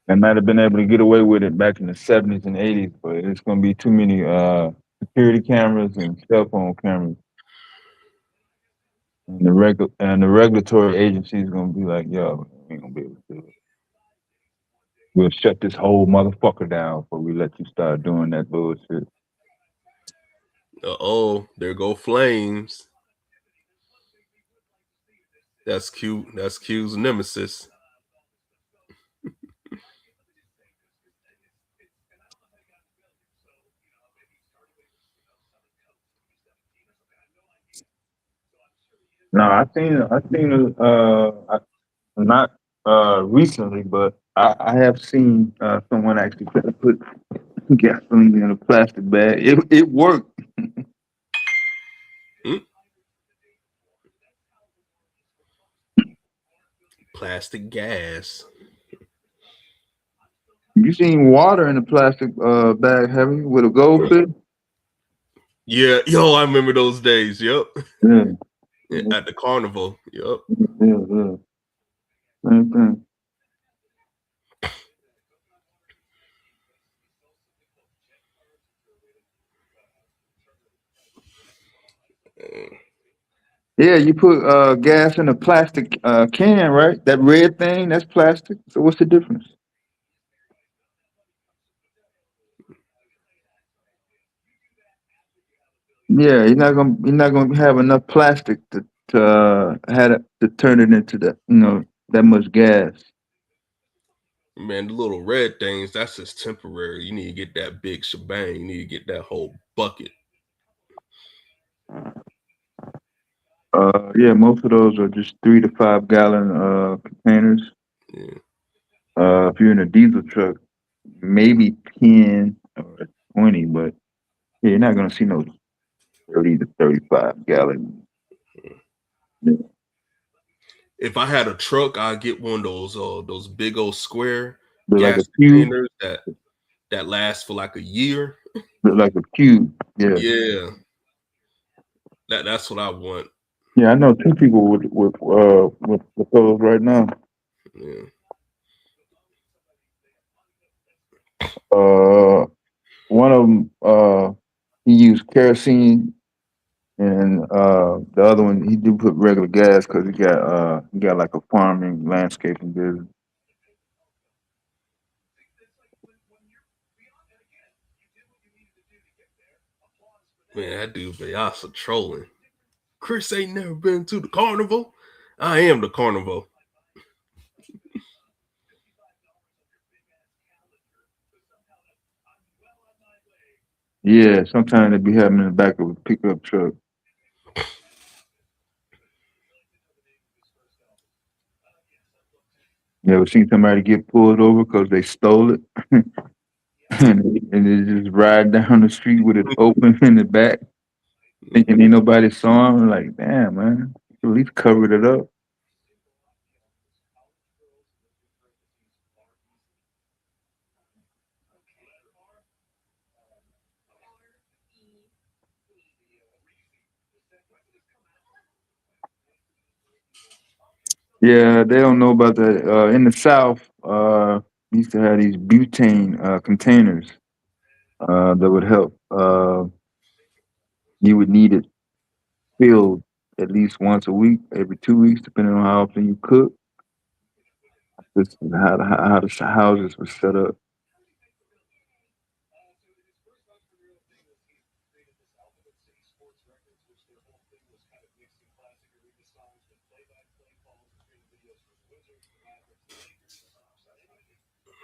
They might have been able to get away with it back in the 70s and 80s, but it's gonna be too many security cameras and cell phone cameras. And the regulatory agency is gonna be like, yo, we ain't gonna be able to do it. We'll shut this whole motherfucker down before we let you start doing that bullshit. There go flames. That's Q. That's Q's nemesis. No, I seen not recently, but I have seen someone actually try to put gasoline in a plastic bag. It worked. Plastic gas. You seen water in a plastic bag, have you, with a goldfish? Yeah, yo, I remember those days. Yep. Yeah. At the carnival. Yep. Yeah. Same thing. Yeah, you put gas in a plastic can, right? That red thing, that's plastic. So what's the difference? Yeah, you're not gonna have enough plastic to have it, to turn it into that much gas. Man, the little red things, that's just temporary. You need to get that big shebang. You need to get that whole bucket. Yeah, most of those are just 3 to 5 gallon containers. Yeah. If you're in a diesel truck, maybe 10 or 20, but yeah, you're not gonna see no 30 to 35 gallon. Yeah, If I had a truck, I'd get one of those big old square look like gas a cube. containers that last for like a year. Look like a cube. Yeah, Yeah, that's what I want. yeah. I know 2 people with those right now. Yeah. Uh, One of them, he used kerosene, and the other one he do put regular gas because he got like a farming landscaping business. Man, that dude Vyasa trolling. Chris ain't never been to the carnival. I am the carnival. Yeah, sometimes they be having in the back of a pickup truck. You ever seen somebody get pulled over because they stole it, and they just ride down the street with it open in the back, thinking ain't nobody saw him? Like, damn, man, at least covered it up. Yeah, they don't know about that. In the South, we used to have these butane containers that would help. You would need it filled at least once a week, every 2 weeks, depending on how often you cook. This is how the houses were set up.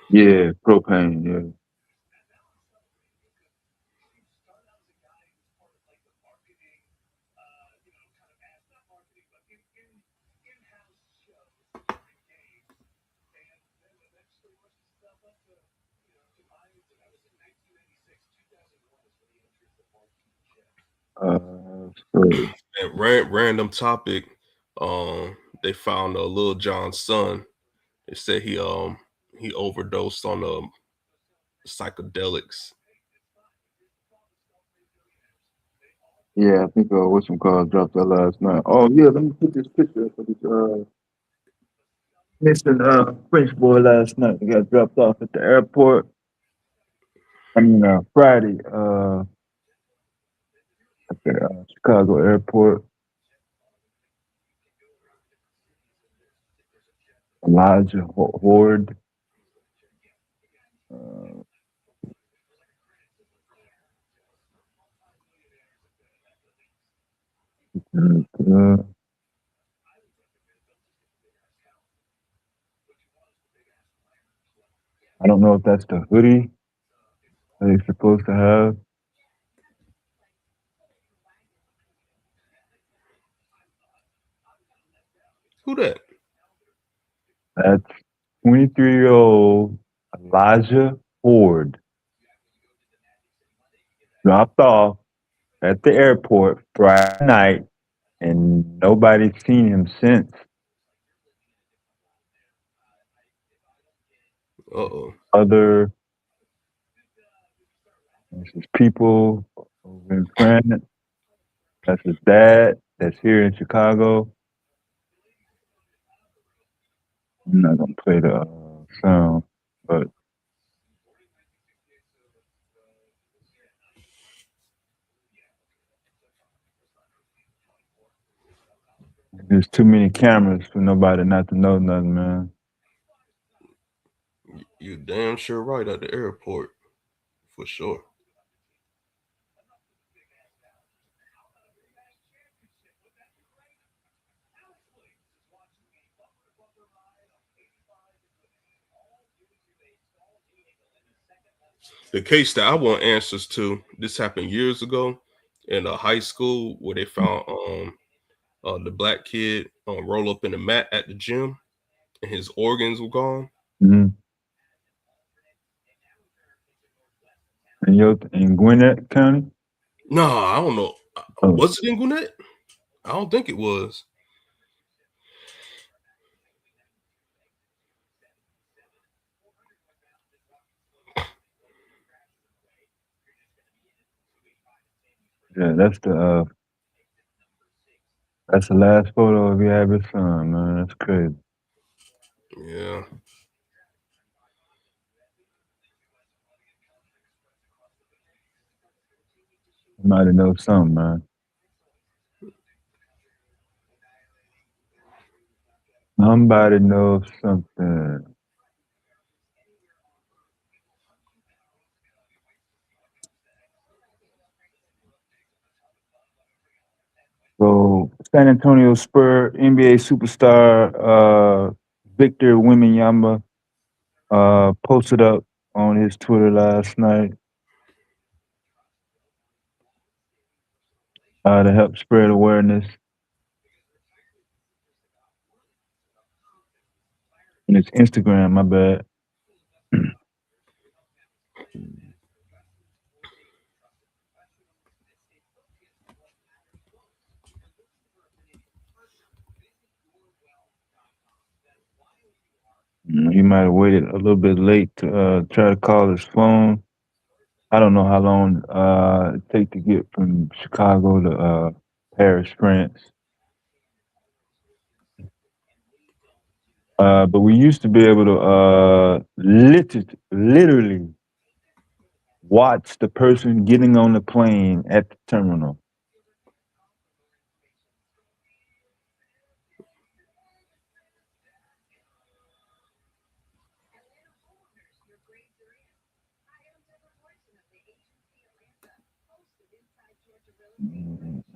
Yeah, propane. Yeah. So, And random topic. They found a Lil Jon's son. They said he overdosed on psychedelics. yeah, I think what's some called dropped that last night. Oh yeah, let me put this picture up of this missing French boy last night. He got dropped off at the airport. I mean Friday, at the Chicago airport. Elijah Horde. Uh, uh, I don't know if that's the hoodie that he's supposed to have. Who that? That's 23-year-old Elijah Ford dropped off at the airport Friday night, and nobody's seen him since. Uh-oh. Other This is people over in France. That's his dad. That's here in Chicago. I'm not gonna play the sound, but there's too many cameras for nobody not to know nothing, man. You damn sure right at the airport, for sure. The case that I want answers to, this happened years ago in a high school where they found the black kid roll up in a mat at the gym and his organs were gone. Mm-hmm. In Gwinnett County? No, I don't know. Oh, Was it in Gwinnett? I don't think it was. yeah, that's the last photo of your average son, man. That's crazy. Yeah. Somebody knows something, man. Somebody knows something. So San Antonio Spur NBA superstar Victor Wembanyama posted up on his Twitter last night to help spread awareness. And it's Instagram, my bad. He might have waited a little bit late to try to call his phone. I don't know how long it take to get from Chicago to Paris, France. But we used to be able to literally watch the person getting on the plane at the terminal.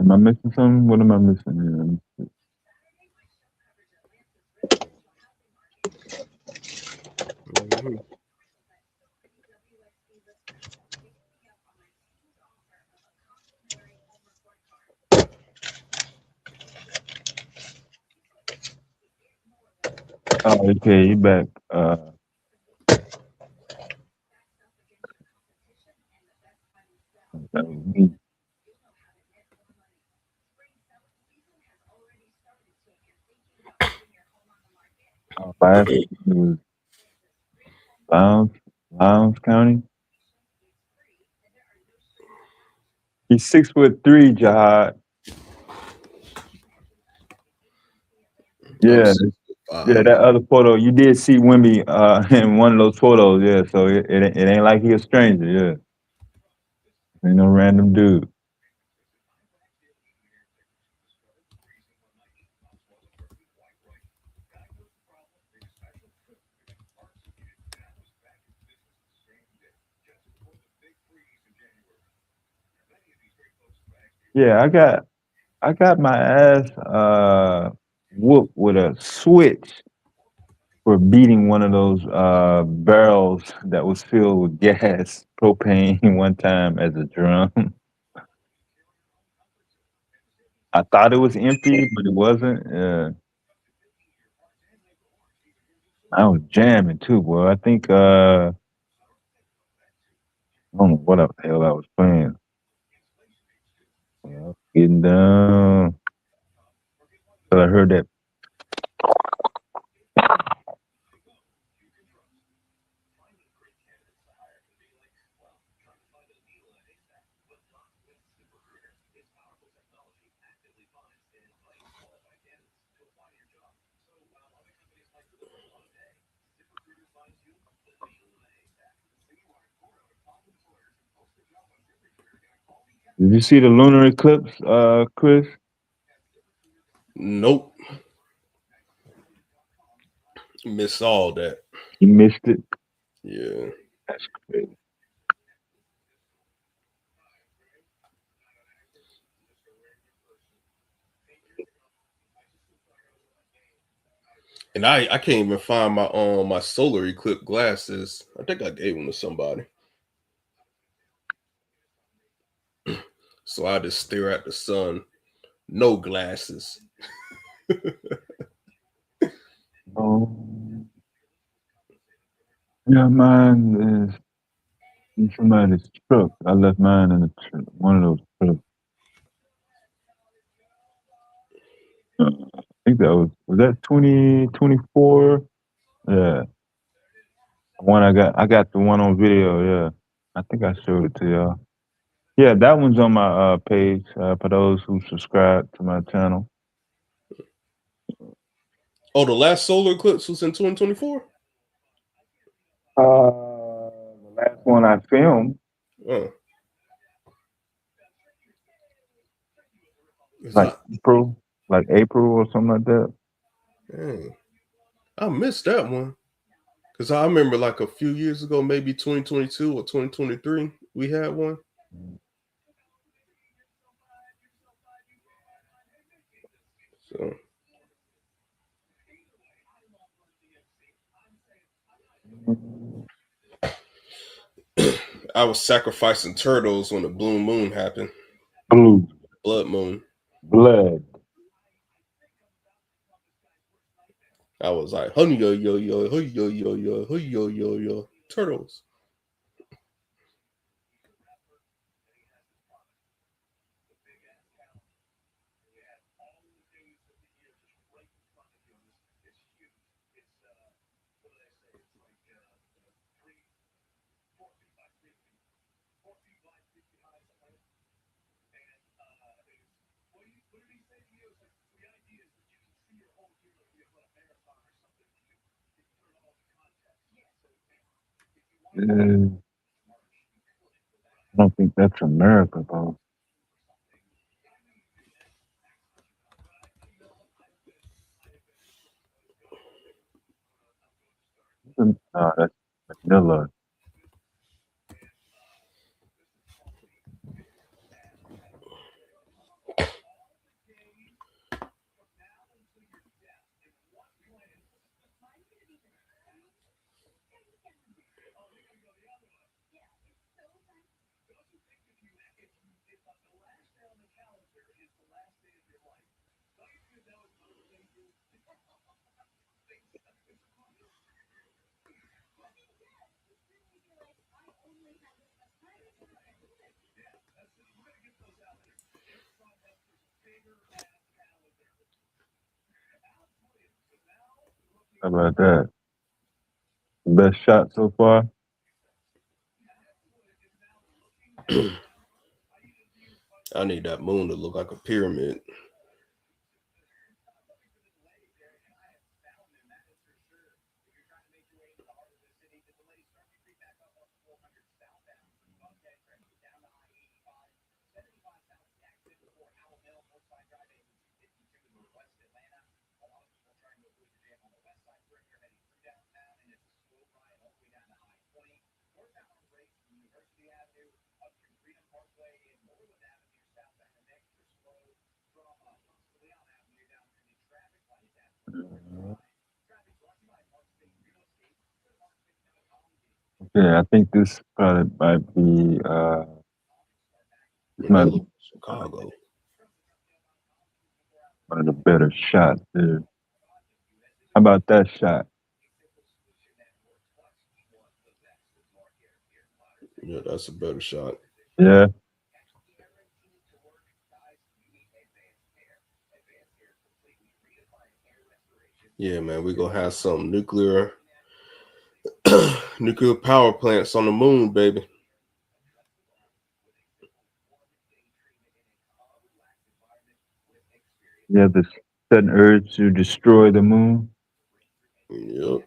Am I missing something? What am I missing here? Mhm. Oh, okay, you back. That was me. By accident, it was Lowndes County. He's 6'3", Jihad. I'm Yeah, yeah. 6'5". That other photo, you did see Wimby in one of those photos. Yeah, so it ain't like he a stranger. Yeah, ain't no random dude. Yeah, I got my ass whooped with a switch for beating one of those barrels that was filled with gas, propane, one time as a drum. I thought it was empty, but it wasn't. I was jamming too, boy. I think I don't know what the hell I was playing. I was getting down. But I heard that. Did you see the lunar eclipse, Chris? Nope. Miss all that. You missed it. Yeah. That's crazy. And I can't even find my solar eclipse glasses. I think I gave them to somebody. So I just stare at the sun. No glasses. Oh, yeah, mine is in somebody's truck. I left mine in the truck, one of those trucks. I think that was that 2024? Yeah, one I got the one on video. Yeah, I think I showed it to y'all. Yeah, that one's on my page for those who subscribe to my channel. Oh, the last solar eclipse was in 2024? The last one I filmed, Oh. It's like not. April or something like that. Dang. I missed that one. Because I remember like a few years ago, maybe 2022 or 2023, we had one. So I was sacrificing turtles when the blue moon happened. Blue Blood moon. blood. I was like, honey yo yo yo, hey yo yo yo, hey yo yo yo, turtles. I don't think that's America though. No, that's Manila. How about that? Best shot so far? I need that moon to look like a pyramid. Yeah, I think this probably might be this And that might looks be like Chicago. one of the better shots there. How about that shot? Yeah, that's a better shot. Yeah. Yeah, man, we gonna have some nuclear nuclear power plants on the moon, baby. You have this sudden urge to destroy the moon. Yep.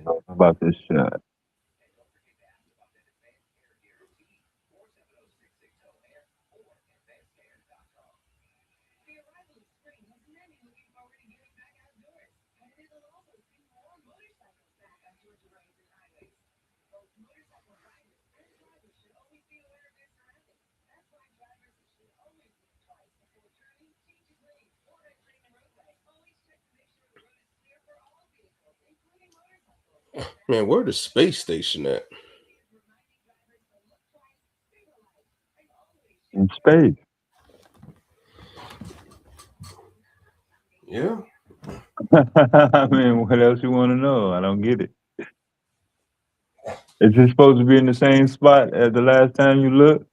How about this shot? Man, where the space station at? In space. Yeah. I mean, what else you want to know? I don't get it. Is it supposed to be in the same spot as the last time you looked?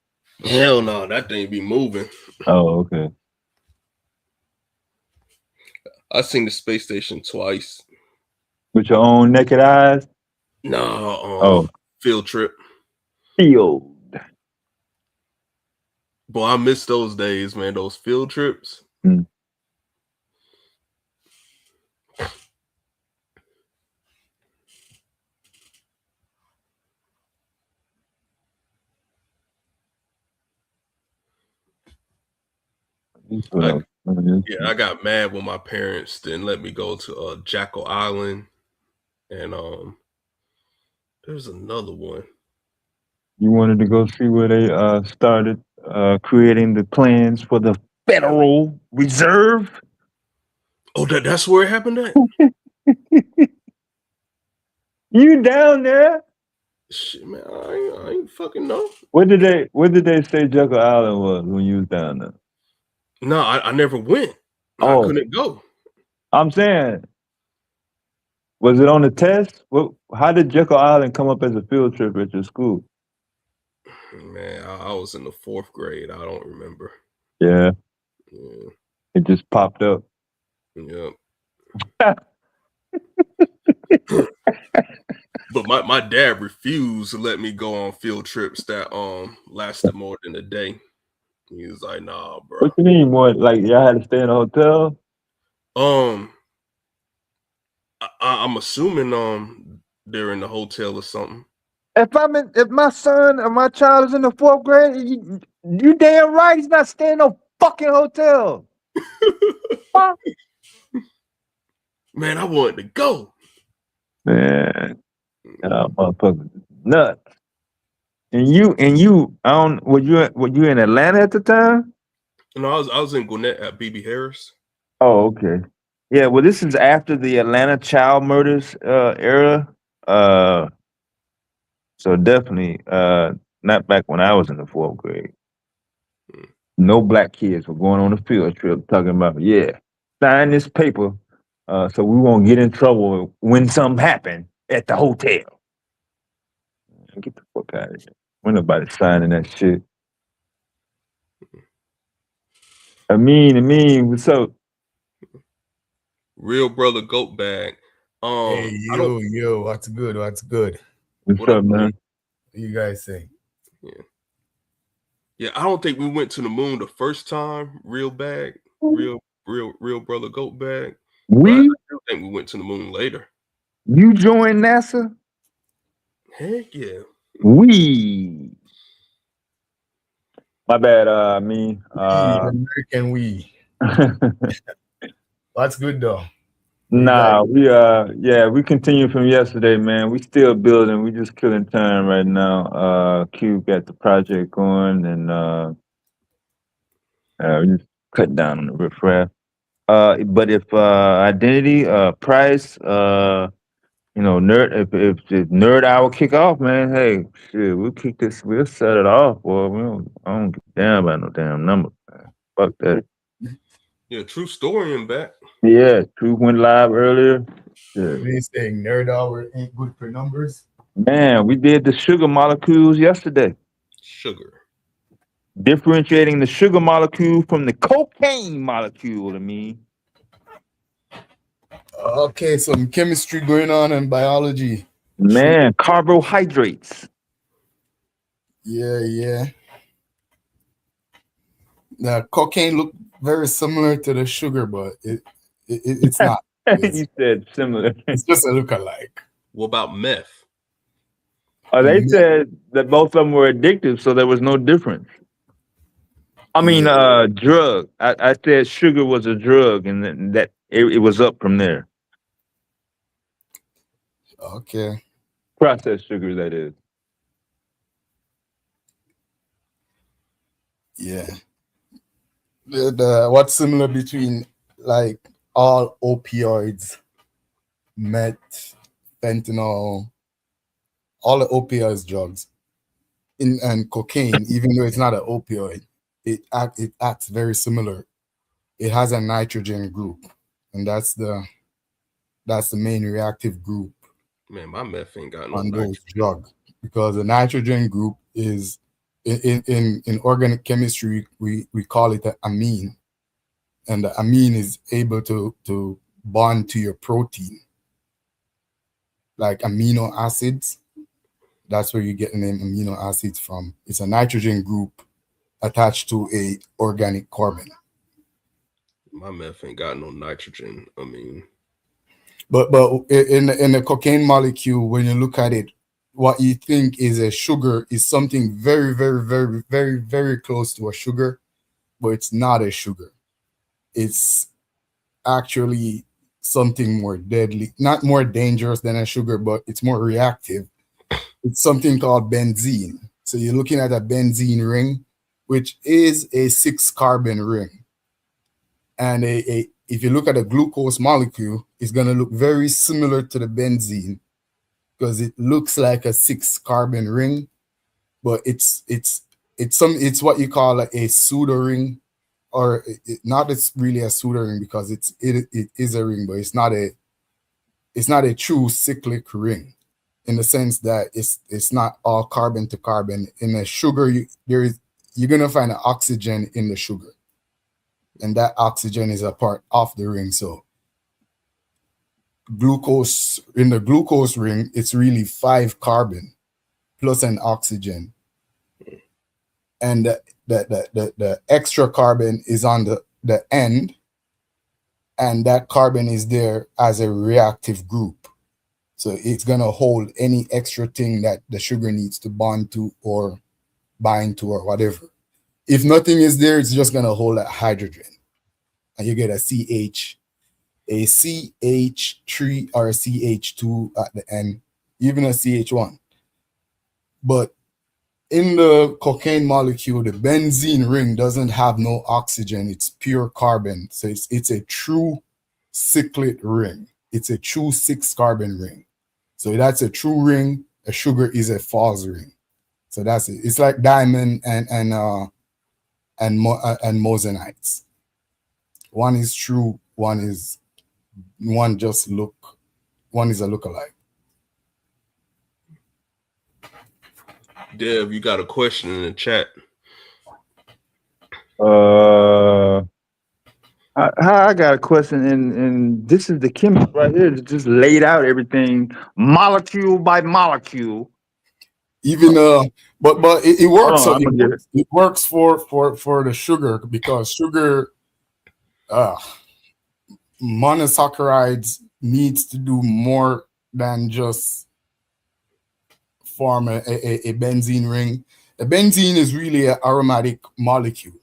Hell no, that thing be moving. Oh, okay. I seen the space station twice. With your own naked eyes? Nah, Oh, field trip. field. Boy, I miss those days, man. Those field trips. Mm. I got mad when my parents didn't let me go to Jackal Island, and there's another one. You wanted to go see where they started creating the plans for the Federal Reserve? Oh, that's where it happened at? You down there? Shit, man, I ain't fucking know. What did they say Jekyll Island was when you was down there? No, I never went. I couldn't go. I'm saying, was it on the test? How did Jekyll Island come up as a field trip at your school? Man, I was in the 4th grade. I don't remember. Yeah. Yeah. It just popped up. Yep. But my dad refused to let me go on field trips that lasted more than a day. He was like, "Nah, bro." What you mean? What? Like y'all had to stay in a hotel? I'm assuming they're in the hotel or something. If my son or my child is in the 4th grade, you damn right he's not staying in no fucking hotel. Man, I wanted to go. Man, motherfucker, nuts. And you, I don't. Were you in Atlanta at the time? No, I was in Gwinnett at BB Harris. Oh, okay. Yeah, well, this is after the Atlanta child murders era. So definitely not back when I was in the 4th grade. No black kids were going on a field trip talking about, yeah, sign this paper so we won't get in trouble when something happened at the hotel. Get the fuck out of here. When nobody signing that shit. I mean, what's up? Real brother goat bag. Hey, yo, what's good? What's good? What's up, man? What you guys say? Yeah, I don't think we went to the moon the first time. Real bag, real brother goat bag. But I do think we went to the moon later. You joined NASA? Heck yeah. My bad, American we. That's good though. Nah, we continue from yesterday, man. We still building. We just killing time right now. Q got the project going, and we just cut down on the riffraff. But if identity, price, nerd, if nerd hour kick off, man, hey, shit, we'll set it off, boy. I don't give a damn about no damn number, man. Fuck that. Yeah, true story in back. Yeah, True went live earlier. Yeah. They saying nerd hour ain't good for numbers. Man, we did the sugar molecules yesterday. Sugar. Differentiating the sugar molecule from the cocaine molecule, Okay, some chemistry going on and biology. Man, carbohydrates. Yeah. Now, cocaine look very similar to the sugar, but it's not. You said similar. It's just a look-alike. What about meth? They said that both of them were addictive, so there was no difference. I mean, Yeah. drug. I said sugar was a drug, and that it was up from there. Okay. Processed sugar, that is. Yeah. What's similar between like all opioids, meth, fentanyl, all the opioids drugs, and cocaine, even though it's not an opioid, it acts very similar. It has a nitrogen group, and that's the main reactive group Man, my meth ain't got no on those nitrogen. drugs, because the nitrogen group is in organic chemistry we call it an amine, and the amine is able to bond to your protein, like amino acids. That's where you get the name amino acids from. It's a nitrogen group attached to a organic carbon. My meth ain't got no nitrogen. I mean, But in the cocaine molecule, when you look at it, what you think is a sugar is something very, very, very, very, very close to a sugar, but it's not a sugar. It's actually something more deadly, not more dangerous than a sugar, but it's more reactive. It's something called benzene. So you're looking at a benzene ring, which is a 6-carbon ring. And if you look at a glucose molecule, it's going to look very similar to the benzene because it looks like a 6-carbon ring, but it's what you call a pseudo ring, or not. It's really a pseudo ring because it is a ring, but it's not a true cyclic ring, in the sense that it's not all carbon to carbon. In a sugar, you're gonna find an oxygen in the sugar, and that oxygen is a part of the ring. So glucose, in the glucose ring, it's really 5 carbon plus an oxygen, and the extra carbon is on the end, and that carbon is there as a reactive group. So it's going to hold any extra thing that the sugar needs to bond to or bind to or whatever. If nothing is there, it's just going to hold that hydrogen. And you get a CH3 or a CH2 at the end, even a CH1. But in the cocaine molecule, the benzene ring doesn't have no oxygen. It's pure carbon. So it's a true cyclic ring. It's a true 6-carbon ring. So that's a true ring. A sugar is a false ring. So that's it. It's like diamond and mosenites. One is true. One is a lookalike. Dev, you got a question in the chat. I got a question, and this is the chemist right here that just laid out everything molecule by molecule. Even but it works. Hold on, It works for the sugar, because sugar monosaccharides needs to do more than just form a benzene ring. A benzene is really an aromatic molecule.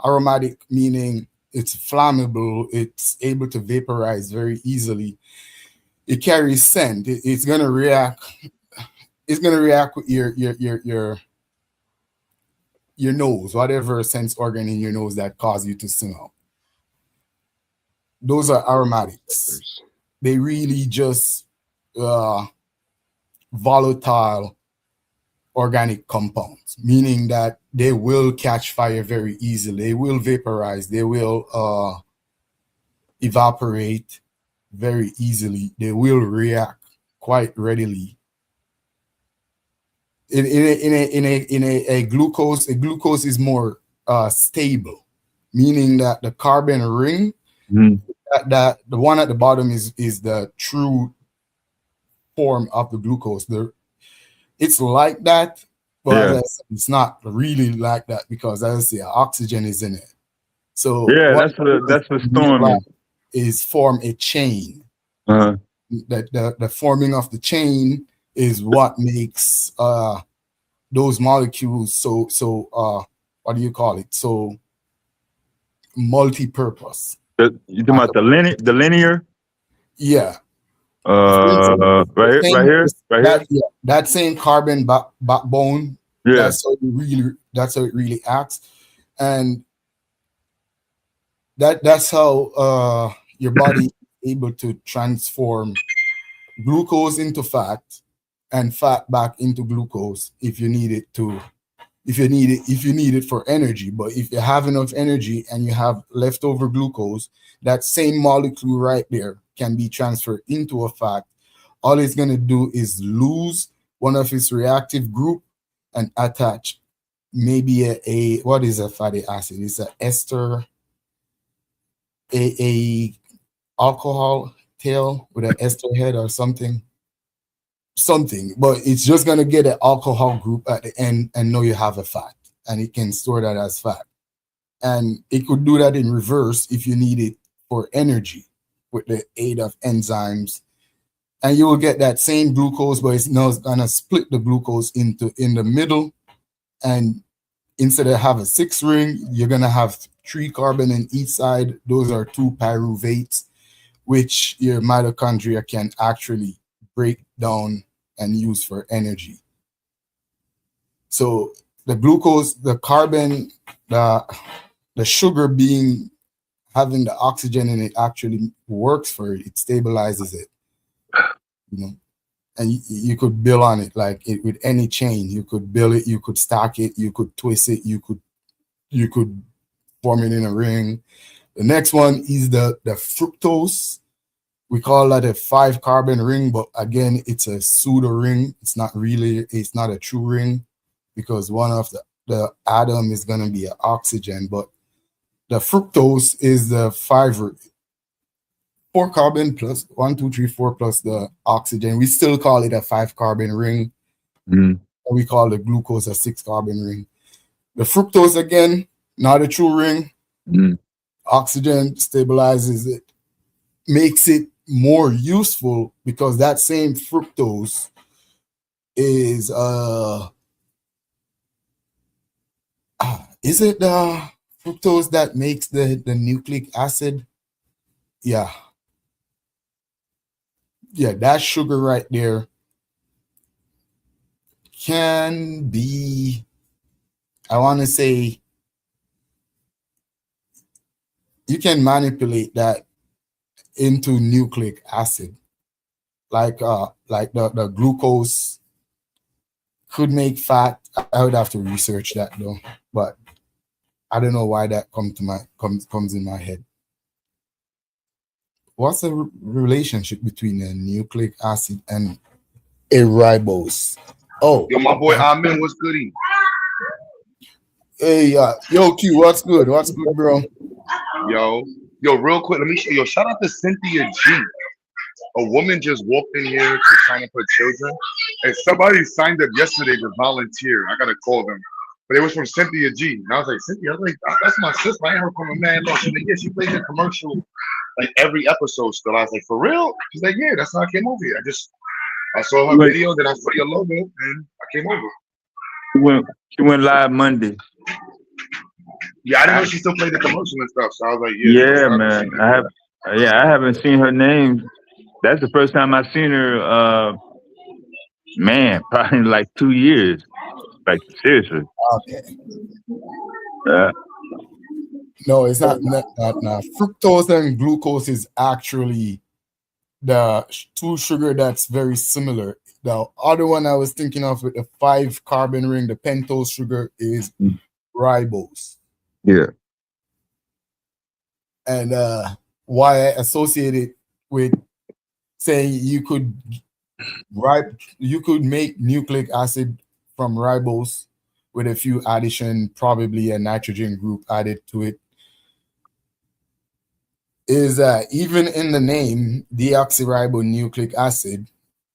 Aromatic meaning it's flammable, it's able to vaporize very easily. It carries scent. It's gonna react. It's gonna react with your nose, whatever sense organ in your nose that cause you to smell. Those are aromatics. They really just volatile organic compounds, meaning that they will catch fire very easily. They will vaporize. They will evaporate very easily. They will react quite readily. In a glucose is more stable, meaning that the carbon ring, that the one at the bottom is the true form of the glucose. It's like that, but as I said, it's not really like that, because, as I say, oxygen is in it. So yeah, that's what Storm is form a chain. Uh-huh. the forming of the chain is what makes those molecules so what do you call it? So multi-purpose. You talking about the linear? Yeah. Right here. That same carbon backbone. Yeah. That's how it really acts, and that's how your body is able to transform glucose into fat and fat back into glucose if you need it for energy. But if you have enough energy and you have leftover glucose, that same molecule right there can be transferred into a fat. All it's going to do is lose one of its reactive group and attach maybe a what is a fatty acid? It's an ester, a alcohol tail with an ester head or something, but it's just going to get an alcohol group at the end and know you have a fat, and it can store that as fat. And it could do that in reverse if you need it for energy with the aid of enzymes, and you will get that same glucose, but it's now going to split the glucose in the middle, and instead of have a 6 ring, you're going to have 3 carbon in each side. Those are 2 pyruvates, which your mitochondria can actually break down and use for energy. So the glucose, the carbon, the sugar having the oxygen in it actually works for it. It stabilizes it, and you could build on it like it with any chain. You could build it, you could stack it, you could twist it, you could form it in a ring. The next one is the fructose. We call that a 5 carbon ring, but again, it's a pseudo ring. It's not a true ring, because one of the atom is going to be an oxygen, but the fructose is the 4 carbon plus 1, 2, 3, 4 plus the oxygen. We still call it a 5 carbon ring. Mm. We call the glucose a 6 carbon ring. The fructose, again, not a true ring. Mm. Oxygen stabilizes it, makes it more useful, because that same fructose is is it the fructose that makes the nucleic acid? Yeah, that sugar right there can be, I want to say, you can manipulate that into nucleic acid, like the glucose could make fat. I would have to research that though, but I don't know why that comes in my head. What's the relationship between a nucleic acid and a ribose? Oh, Yo, my boy Amin, what's goody? Hey, yo, Q, what's good? What's good, bro? Yo, real quick, let me show you. Shout out to Cynthia G. A woman just walked in here to sign up for children, and somebody signed up yesterday to volunteer. I gotta call them, but it was from Cynthia G. And I was like, Cynthia, I was like, that's my sister. I ain't heard from a man. Look, she's like, yeah, she plays a commercial like every episode still. I was like, for real? She's like, yeah, that's how I came over here. I saw her video, then I saw your logo, and I came over. She went live Monday. Yeah, I didn't know she still played the commercial and stuff. So I was like, yeah, man. I haven't seen her name. That's the first time I've seen her. Man, probably in like 2 years. Like seriously. Okay. No, it's not. Fructose and glucose is actually the 2 sugar that's very similar. The other one I was thinking of with the 5 carbon ring, the pentose sugar, is ribose. Yeah. And why I associate it with saying you could make nucleic acid from ribose with a few addition, probably a nitrogen group added to it, is even in the name deoxyribonucleic acid,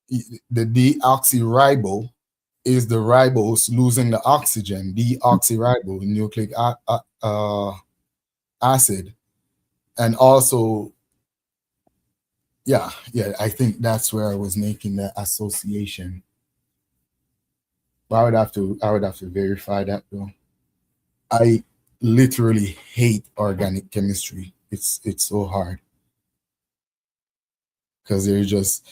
the deoxyribo is the ribose losing the oxygen, deoxyribonucleic acid. And also Yeah, I think that's where I was making the association. But I would have to verify that though. I literally hate organic chemistry. It's so hard because there's just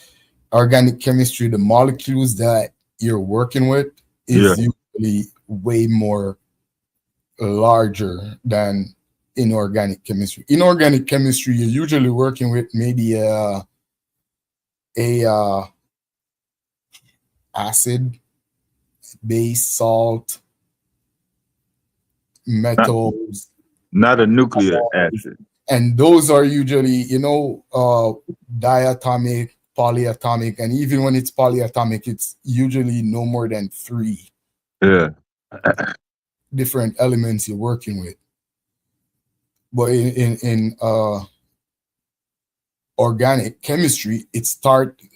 organic chemistry. The molecules that you're working with is usually way more larger than inorganic chemistry. Inorganic chemistry, you're usually working with maybe a acid, base, salt, metals, not a nuclear acid. and those are usually, diatomic, polyatomic, and even when it's polyatomic, it's usually no more than 3 different elements you're working with. But in organic chemistry,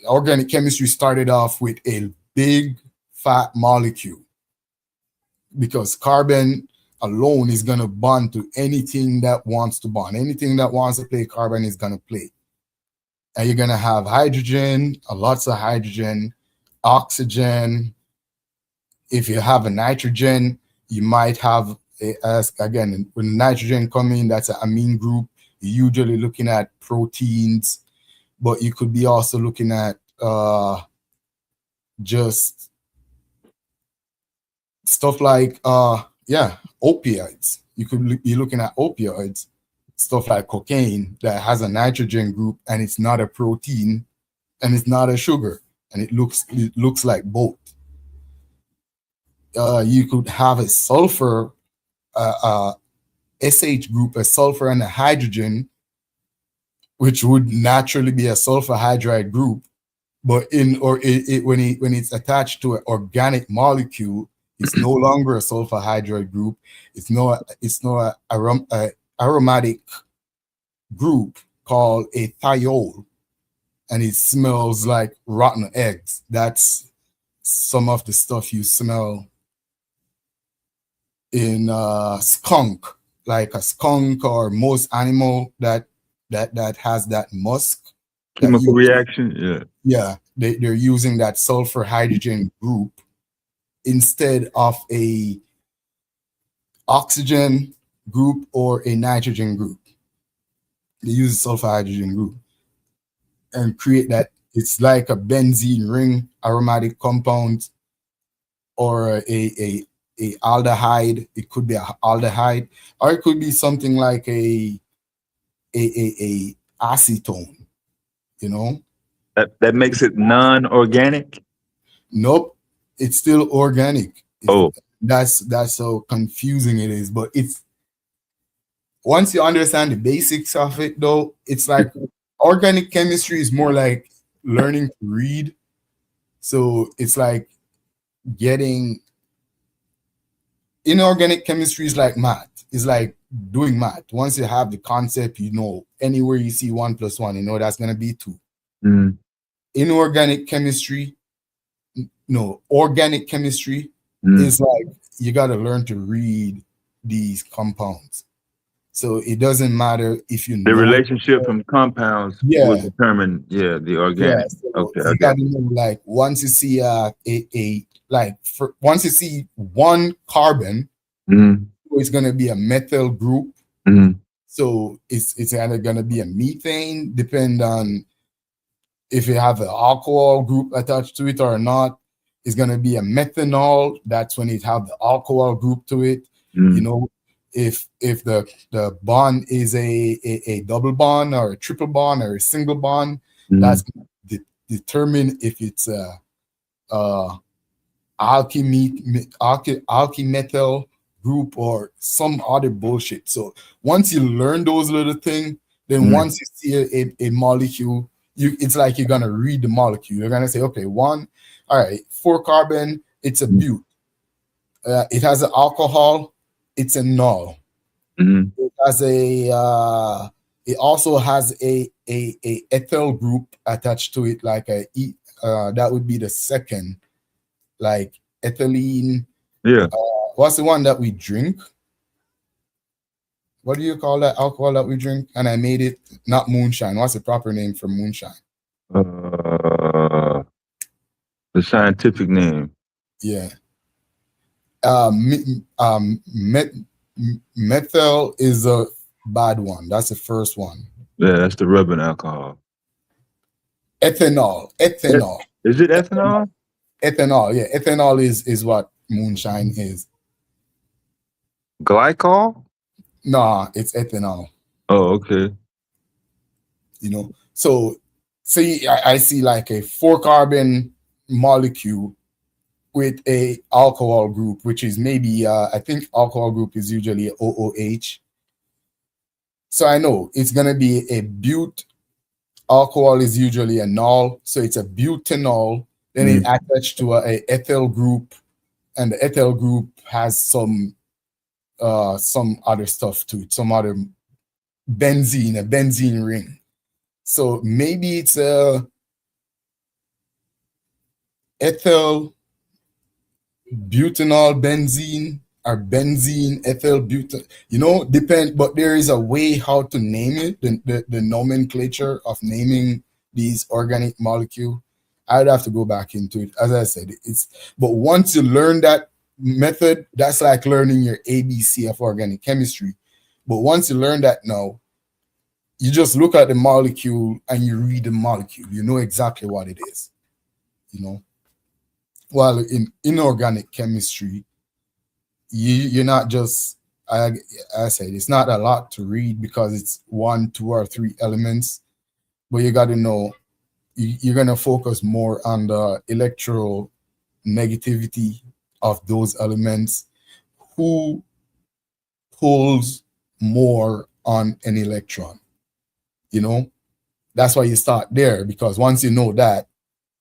organic chemistry started off with a big fat molecule, because carbon alone is going to bond to anything that wants to bond. Anything that wants to play carbon is going to play. And you're going to have hydrogen, lots of hydrogen, oxygen. If you have a nitrogen, you might have, again, when nitrogen comes in, that's an amine group. You're usually looking at proteins, but you could be also looking at just stuff like, opioids. You could be looking at opioids, stuff like cocaine that has a nitrogen group and it's not a protein and it's not a sugar, and it looks like both. You could have a sulfur, SH group, a sulfur and a hydrogen, which would naturally be a sulfur hydride group, but when it's attached to an organic molecule, it's no longer a sulfur hydride group. It's no aromatic group called a thiol, and it smells like rotten eggs. That's some of the stuff you smell in skunk, like a skunk or most animal that has that musk. Chemical reaction, they're using that sulfur hydrogen group instead of a oxygen group or a nitrogen group. They use a sulfur hydrogen group and create that. It's like a benzene ring aromatic compound, or a aldehyde. It could be an aldehyde, or it could be something like a acetone. That makes it non-organic. Nope, it's still organic. That's how confusing it is. But it's, once you understand the basics of it, though, it's like organic chemistry is more like learning to read. So it's like getting inorganic chemistry is like math. It's like doing math. Once you have the concept, anywhere you see 1 + 1, that's going to be 2. Inorganic chemistry, organic chemistry is like you got to learn to read these compounds. So it doesn't matter if you the relationship from compounds will determine the organic. So you got to know, like, once you see once you see one carbon, it's going to be a methyl group. So it's either going to be a methane, depend on if you have an alcohol group attached to it or not. It's going to be a methanol. That's when it have the alcohol group to it. If the bond is a double bond or a triple bond or a single bond, that's going to determine if it's a alkymethyl group or some other bullshit. So once you learn those little things, then once you see a molecule, it's like you're gonna read the molecule. You're gonna say, okay, 4 carbon, it's a but. It has an alcohol, it's a null. It has it also has a ethyl group attached to it, like that would be the second, like ethylene. What's the one that we drink? What do you call that alcohol that we drink? And I made it not moonshine. What's the proper name for moonshine? The scientific name. Yeah. Methyl is a bad one. That's the first one. Yeah, that's the rubbing alcohol. Ethanol. Is it ethanol? Ethanol. Yeah, ethanol is what moonshine is. Glycol? Nah, it's ethanol. Oh, okay. You know, so see, I see like a 4-carbon molecule with a alcohol group, which is maybe I think alcohol group is usually a OOH. So I know it's gonna be a but. Alcohol is usually a nol, so it's a butanol. Then it attached to a ethyl group, and the ethyl group has some other stuff to it, some other benzene, a benzene ring. So maybe it's a ethyl butanol benzene or benzene ethyl butanol. Depend, but there is a way how to name it, the nomenclature of naming these organic molecule. I'd have to go back into it. As I said, but once you learn that method, that's like learning your ABC of organic chemistry. But once you learn that now, you just look at the molecule and you read the molecule. You know exactly what it is. While in inorganic chemistry, you're not just, I said, it's not a lot to read because it's 1, 2, or 3 elements, but you got to know you're going to focus more on the electronegativity of those elements. Who pulls more on an electron? That's why you start there, because once you know that,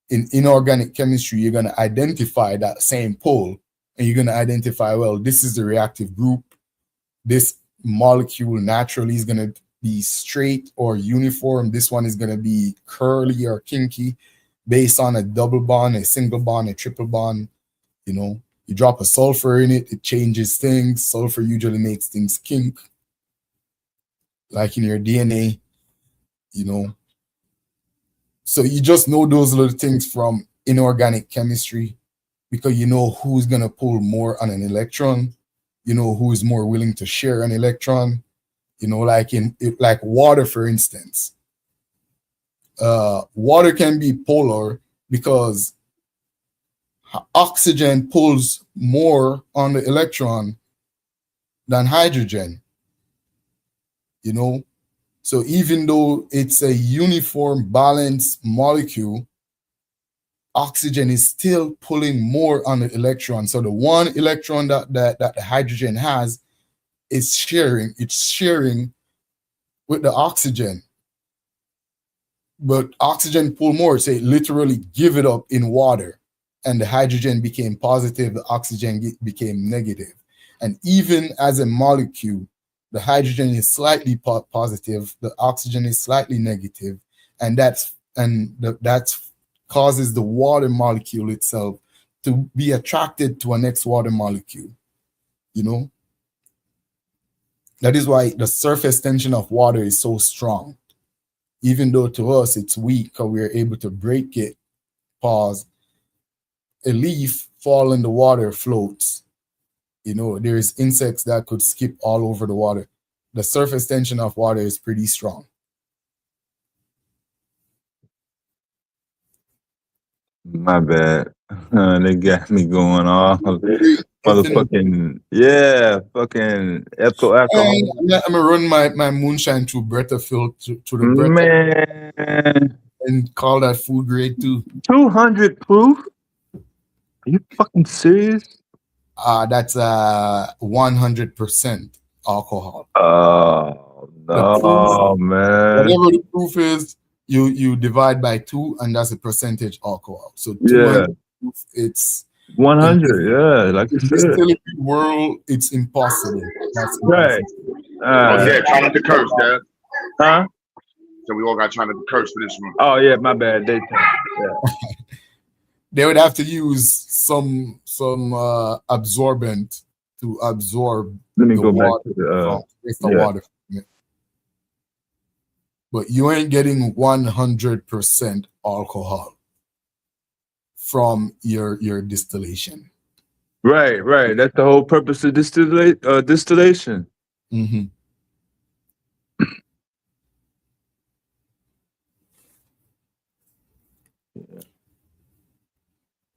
in inorganic chemistry, you're going to identify that same pull, and you're going to identify, well, this is the reactive group. This molecule naturally is going to be straight or uniform. This one is going to be curly or kinky based on a double bond, a single bond, a triple bond. You drop a sulfur in it, it changes things. Sulfur usually makes things kink, like in your DNA, So you just know those little things from inorganic chemistry, because you know who's going to pull more on an electron, who is more willing to share an electron, like water, for instance. Water can be polar because oxygen pulls more on the electron than hydrogen, So even though it's a uniform balanced molecule, oxygen is still pulling more on the electron. So the one electron that the hydrogen has is sharing. It's sharing with the oxygen. But oxygen pull more, so it literally give it up in water. And the hydrogen became positive, the oxygen became negative. And even as a molecule, the hydrogen is slightly positive, the oxygen is slightly negative, and that's causes the water molecule itself to be attracted to a next water molecule. That is why the surface tension of water is so strong. Even though to us it's weak, because we're able to break it. Pause. A leaf fall in the water, floats. There's insects that could skip all over the water. The surface tension of water is pretty strong. My bad. They got me going off. Motherfucking, yeah, fucking ethyl alcohol. I'm gonna run my moonshine through Bretta filter to the Bretta, man, and call that food grade too. 200 proof? Are you fucking serious? That's 100% alcohol. Oh no, man. Whatever the proof is, you divide by 2, and that's a percentage alcohol. So 200 proof, it's 100. Yeah, like you said. In the world, it's impossible. That's right. Yeah, try not to curse, Dad. Huh? So we all got trying to curse for this one. Oh yeah, my bad. They They would have to use some absorbent to absorb. Let me go back to the water. but you ain't getting 100% alcohol from your distillation. Right, right. That's the whole purpose of distillation. Mm-hmm.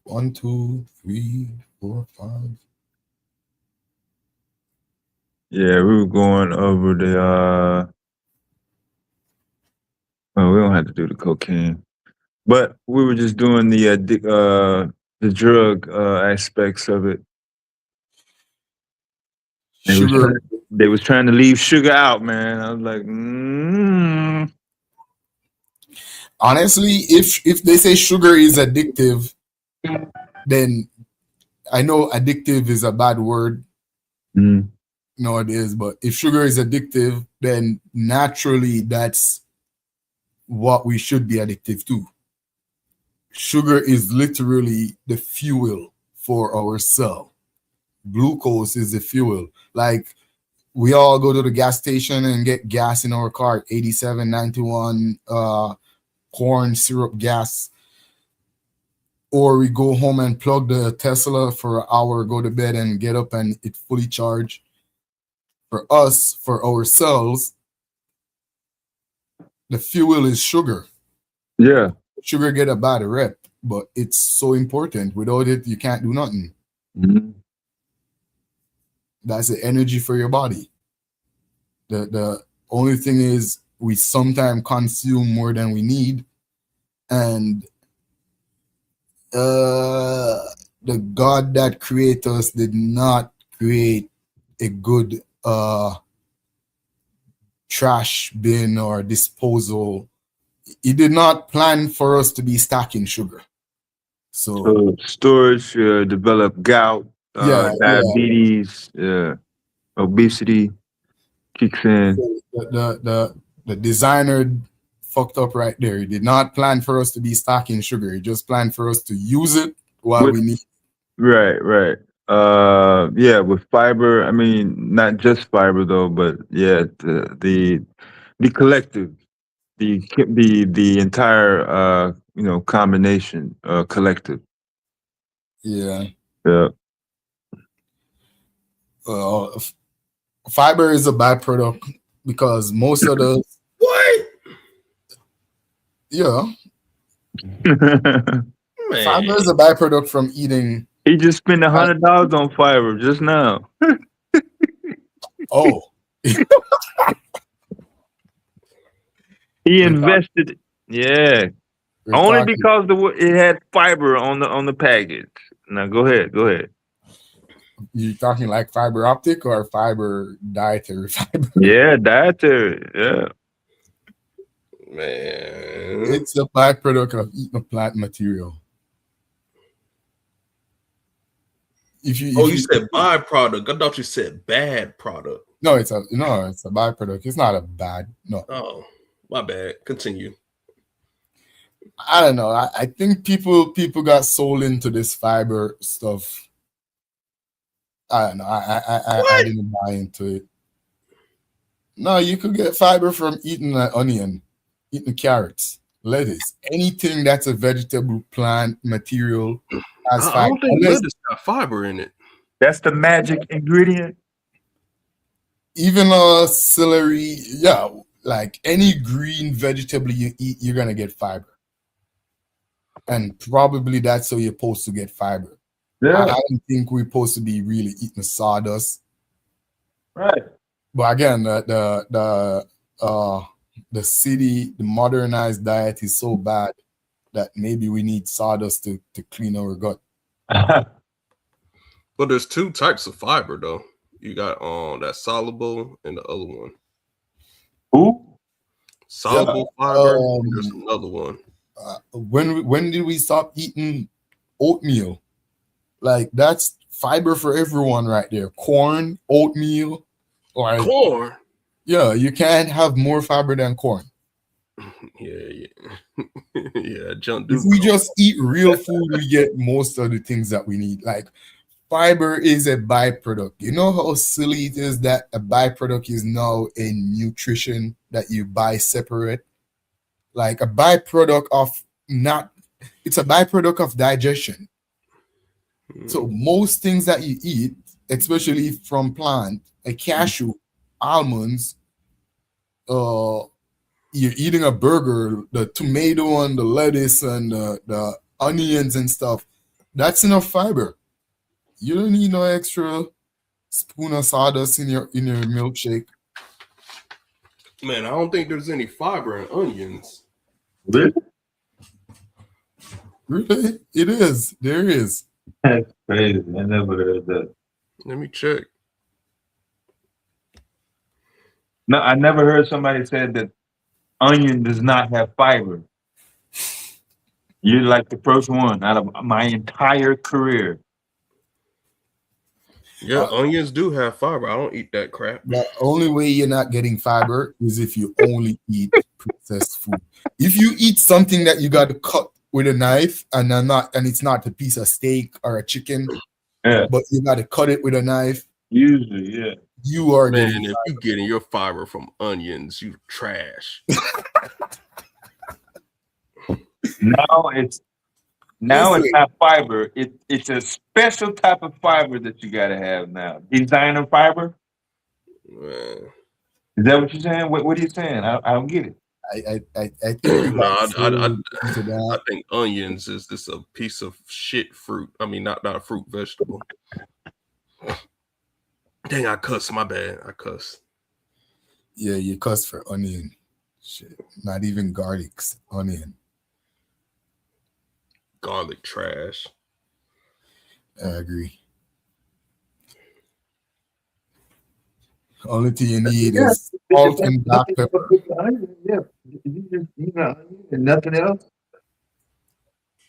One, two, three, 4, 5. Yeah, we were going over the we don't have to do the cocaine. But we were just doing the drug aspects of it. Sugar. They was trying to leave sugar out, man. I was like, Honestly, if they say sugar is addictive, then I know addictive is a bad word nowadays, but if sugar is addictive, then naturally that's what we should be addictive to. Sugar is literally the fuel for our cell. Glucose is the fuel. Like, we all go to the gas station and get gas in our car, 87, 91, corn syrup gas. Or we go home and plug the Tesla for an hour, go to bed and get up and it fully charged. For us, for our cells, the fuel is sugar. Yeah. Sugar get a bad rep, but it's so important. Without it, you can't do nothing. Mm-hmm. That's the energy for your body. The only thing is we sometimes consume more than we need, and the God that created us did not create a good trash bin or disposal. He did not plan for us to be stacking sugar. So storage, develop gout, diabetes, obesity kicks in. The designer fucked up right there. He did not plan for us to be stacking sugar. He just planned for us to use it while we need. Right, right. With fiber. I mean, not just fiber though, but yeah, the collective, the entire combination, collective. Yeah. Yeah. Fiber is a byproduct because most of the what? Yeah. Fiber is a byproduct from eating. He just spent $100 on fiber just now. Oh. He invested. Yeah. Only because it had fiber on the package. Now go ahead. You talking like fiber optic or fiber dietary fiber? Yeah, dietary. Yeah. Man. It's a byproduct of eating a plant material. If you said byproduct. I thought you said bad product. No, it's a byproduct. It's not a bad. No. Oh, my bad. Continue. I don't know. I think people got sold into this fiber stuff. I don't know. I didn't buy into it. No, you could get fiber from eating an onion, eating carrots, lettuce, anything that's a vegetable plant material has fiber. I don't think lettuce got fiber in it. That's the magic ingredient. Even celery, yeah, like any green vegetable you eat, you're gonna get fiber. And probably that's how you're supposed to get fiber. Yeah. I don't think we're supposed to be really eating sawdust. Right. But again, the modernized diet is so bad that maybe we need sawdust to clean our gut. But there's two types of fiber though. You got that soluble and the other one. Who? Soluble fiber. There's another one. When did we stop eating oatmeal? Like, that's fiber for everyone right there. Corn, oatmeal, or corn. Yeah, you can't have more fiber than corn. Yeah. Yeah, junk. If we just eat real food, we get most of the things that we need. Like, fiber is a byproduct. You know how silly it is that a byproduct is now a nutrition that you buy separate, like a byproduct of it's a byproduct of digestion. So most things that you eat, especially from plant, a cashew, almonds, you're eating a burger, the tomato and the lettuce and the onions and stuff, that's enough fiber. You don't need no extra spoon of sawdust in your milkshake. Man, I don't think there's any fiber in onions. Really? Really? It is. There is. That's crazy. I never heard that. Let me check. No, I never heard somebody say that onion does not have fiber. You're like the first one out of my entire career. Yeah, onions do have fiber. I don't eat that crap. The only way you're not getting fiber is if you only eat processed food. If you eat something that you got to cut with a knife and it's not a piece of steak or a chicken, but you got to cut it with a knife. Usually, yeah. You are getting if you're getting your fiber from onions, you trash. Now it's not fiber. It's a special type of fiber that you gotta have now. Designer fiber. Is that what you're saying? What are you saying? I don't get it. I think I think onions is just a piece of shit fruit. I mean, not a fruit, vegetable. Dang, I cuss. My bad. I cuss. Yeah, you cuss for onion. Shit, not even garlics. Onion. Garlic trash. I agree. Only thing you need is salt and black pepper. Yeah, you got onion and nothing else.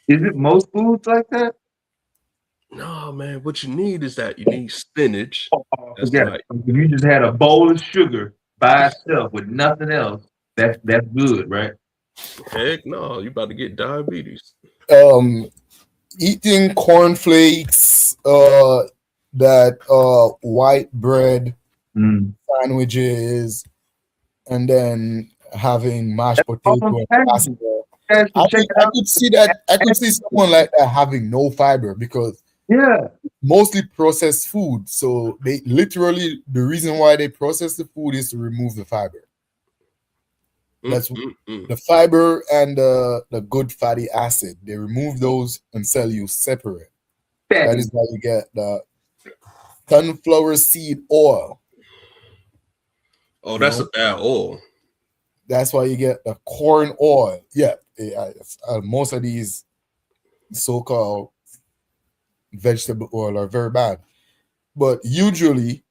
Is it most foods like that? No, man. What you need is that you need spinach. If you just had a bowl of sugar by itself with nothing else, that's good, right? Heck no, you about to get diabetes. Eating cornflakes, that white bread sandwiches, and then having mashed potato and pasta. I could see that. I could see someone like that having no fiber because mostly processed food. So they literally, the reason why they process the food is to remove the fiber. That's the fiber and the good fatty acid. They remove those and sell you separate. That is why you get the sunflower seed oil. Oh, that's a bad oil. That's why you get the corn oil. Yeah, most of these so-called vegetable oil are very bad. But usually,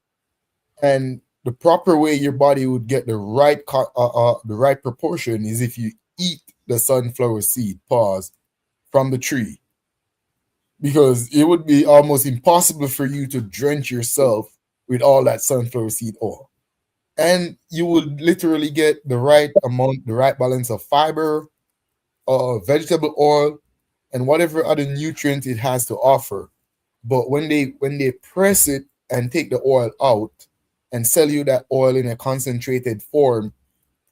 and the proper way your body would get the right proportion is if you eat the sunflower seed from the tree, because it would be almost impossible for you to drench yourself with all that sunflower seed oil, and you would literally get the right amount, the right balance of fiber, vegetable oil, and whatever other nutrients it has to offer. But when they press it and take the oil out and sell you that oil in a concentrated form,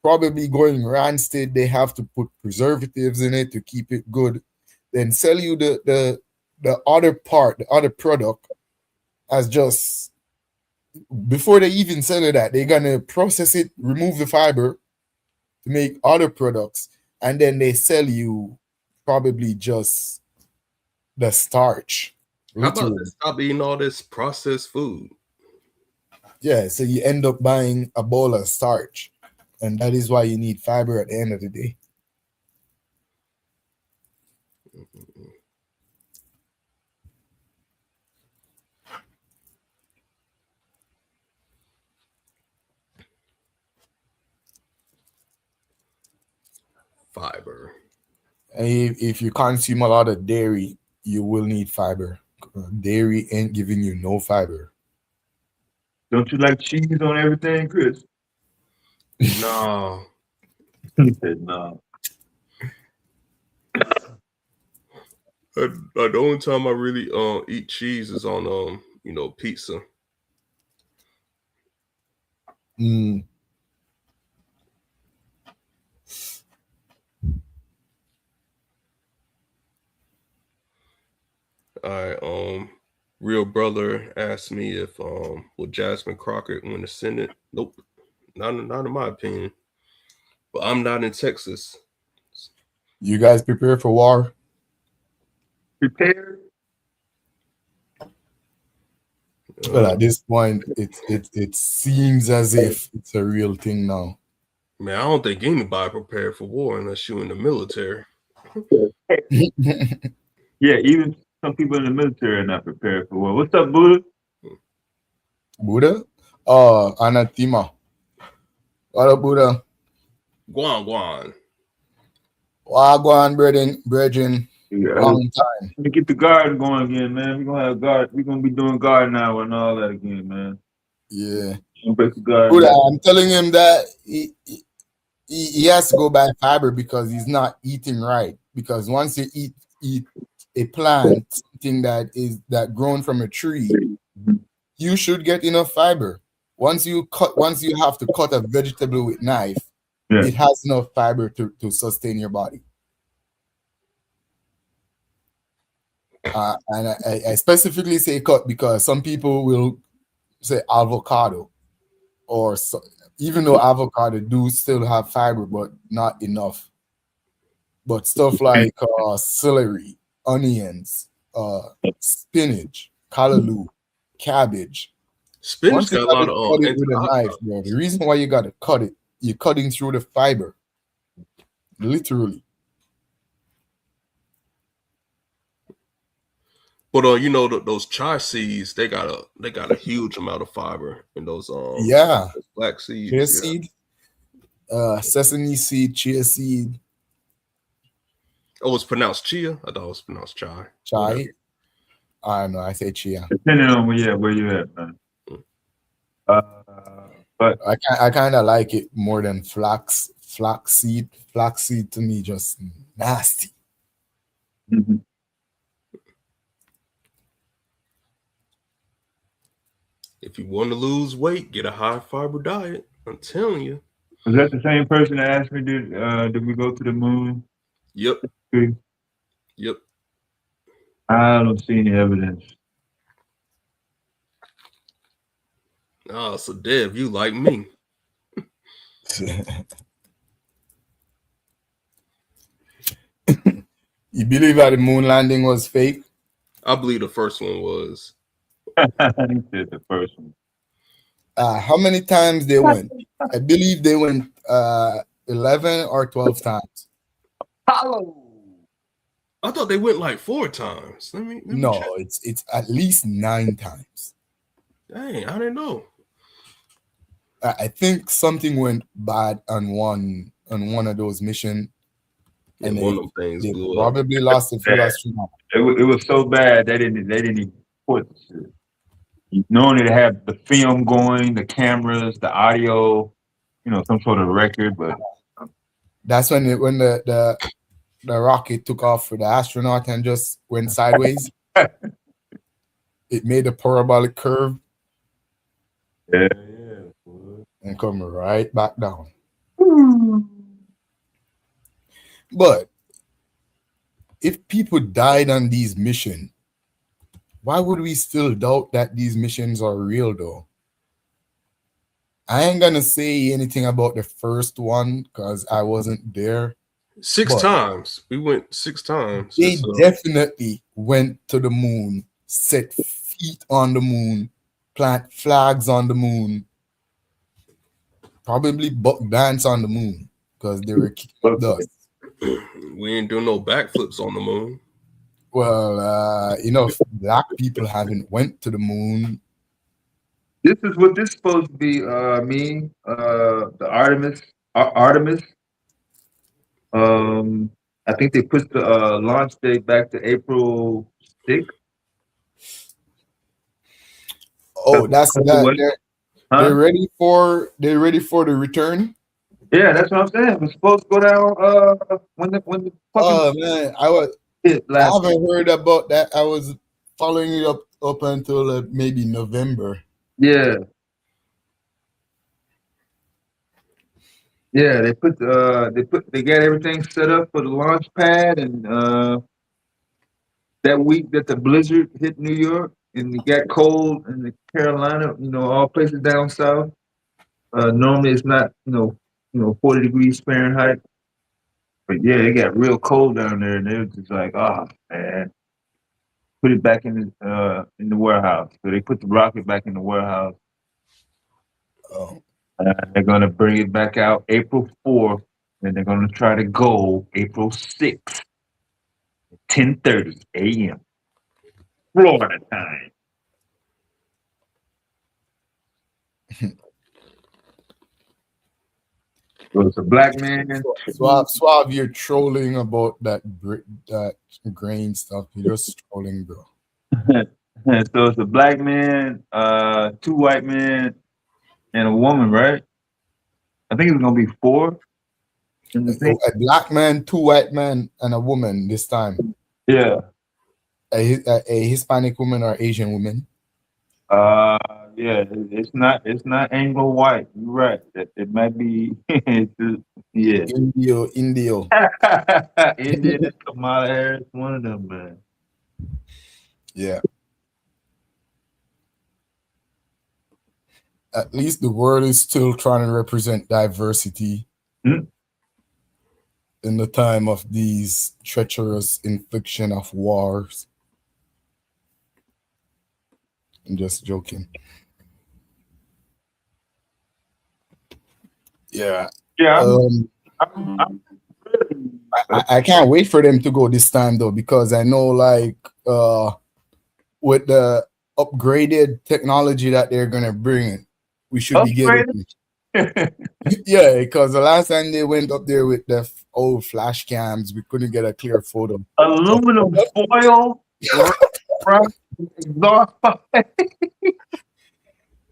probably going rancid, they have to put preservatives in it to keep it good, then sell you the other part, the other product, as just, before they even sell you that, they're gonna process it, remove the fiber to make other products, and then they sell you probably just the starch. How about stop eating all this processed food? Yeah, so you end up buying a bowl of starch, and that is why you need fiber at the end of the day. Fiber. And if you consume a lot of dairy, you will need fiber. Dairy ain't giving you no fiber. Don't you like cheese on everything, Chris? No. He said no. The only time I really eat cheese is on pizza. All right. Real brother asked me if will Jasmine Crockett win the Senate? Nope, not in my opinion. But I'm not in Texas. You guys prepare for war? Prepared? Well, at this point, it seems as if it's a real thing now. Man, I don't think anybody prepared for war unless you're in the military. Yeah, even some people in the military are not prepared for war. What's up, Buddha? Buddha? Anathema. What up, Buddha? Guan. Wagwan, brethren. Yeah, Long time. let me get the garden going again, man. We're gonna have garden. We're gonna be doing garden hour and all that again, man. Yeah. Break the garden. Buddha, I'm telling him that he has to go buy fiber because he's not eating right. Because once you eat a plant, something that grown from a tree, you should get enough fiber. Once you have to cut a vegetable with knife, it has enough fiber to sustain your body. And I specifically say cut because some people will say avocado, or even though avocado do still have fiber, but not enough. But stuff like celery, onions, spinach, callaloo, cabbage. Spinach got a lot of cut it with a knife, bro. The reason why you gotta cut it, you're cutting through the fiber, literally. But those chai seeds, they got a huge amount of fiber in those black seeds. Chia seed, sesame seed, chia seed. Oh, it's pronounced chia? I thought it was pronounced chai. Chai. I don't know. I say chia. Depending on where you at, man. But I kind of like it more than flaxseed. Flaxseed to me just nasty. Mm-hmm. If you want to lose weight, get a high fiber diet. I'm telling you. Was that the same person that asked me, did we go to the moon? Yep. Yep. I don't see any evidence. Oh, so Dev, you like me. You believe that the moon landing was fake? I believe the first one was. He said the first one. How many times they went? I believe they went 11 or 12 times. Apollo. I thought they went like 4 times. Let me no, check. it's at least 9 times. Dang, I didn't know. I think something went bad on one of those missions. And one of them things they blew probably up. lost a few astronauts. It was so bad they didn't even report the shit. Knowing they have the film going, the cameras, the audio, some sort of record, but that's when the rocket took off for the astronaut and just went sideways. It made a parabolic curve. Yeah. And come right back down. But if people died on these missions, why would we still doubt that these missions are real, though? I ain't gonna say anything about the first one because I wasn't there. 6 times. We went 6 times. They definitely went to the moon, set feet on the moon, plant flags on the moon, probably buck dance on the moon because they were kicking up dust. We ain't doing no backflips on the moon. Well, black people haven't went to the moon. This is what this supposed to be. The Artemis. I think they pushed the launch date back to April 6th. Oh, that's that. They're ready for the return. Yeah, that's what I'm saying. We're supposed to go down when the fucking. Oh man, I haven't heard about that. I was following it up until maybe November. Yeah. Yeah, they got everything set up for the launch pad, and that week that the blizzard hit New York and it got cold in the Carolina, all places down south. Normally it's not, 40 degrees Fahrenheit. But yeah, it got real cold down there and they were just like, oh man, put it back in the warehouse. So they put the rocket back in the warehouse. Oh, They're gonna bring it back out April 4th, and they're gonna try to go April 6th, 10:30 a.m. Florida time. So it's a black man. Suave, you're trolling about that grain stuff. You're just trolling, bro. So it's a black man, two white men, and a woman, right? I think it's gonna be four in the thing. A black man, two white men, and a woman this time. Yeah. A Hispanic woman or Asian woman. Yeah, it's not Anglo white. You're right. It might be yeah. Indio. Indian and Kamala Harris, one of them, man. Yeah. At least the world is still trying to represent diversity in the time of these treacherous infliction of wars. I'm just joking. Yeah. Yeah. I can't wait for them to go this time though, because I know with the upgraded technology that they're gonna bring, we should be getting. Yeah, because the last time they went up there with the old flash cams, we couldn't get a clear photo. Aluminum foil, exhaust pipe.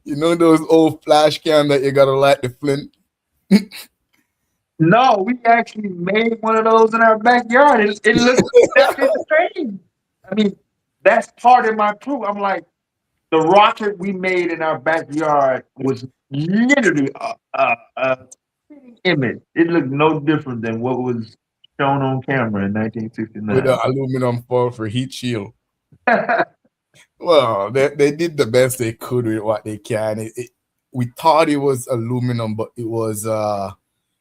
You know those old flash cam that you gotta light the flint? No, we actually made one of those in our backyard. It looks strange. I mean, that's part of my proof. I'm like, the rocket we made in our backyard was literally a image. It looked no different than what was shown on camera in 1969. With the aluminum foil for heat shield. Well, they did the best they could with what they can. We thought it was aluminum, but it was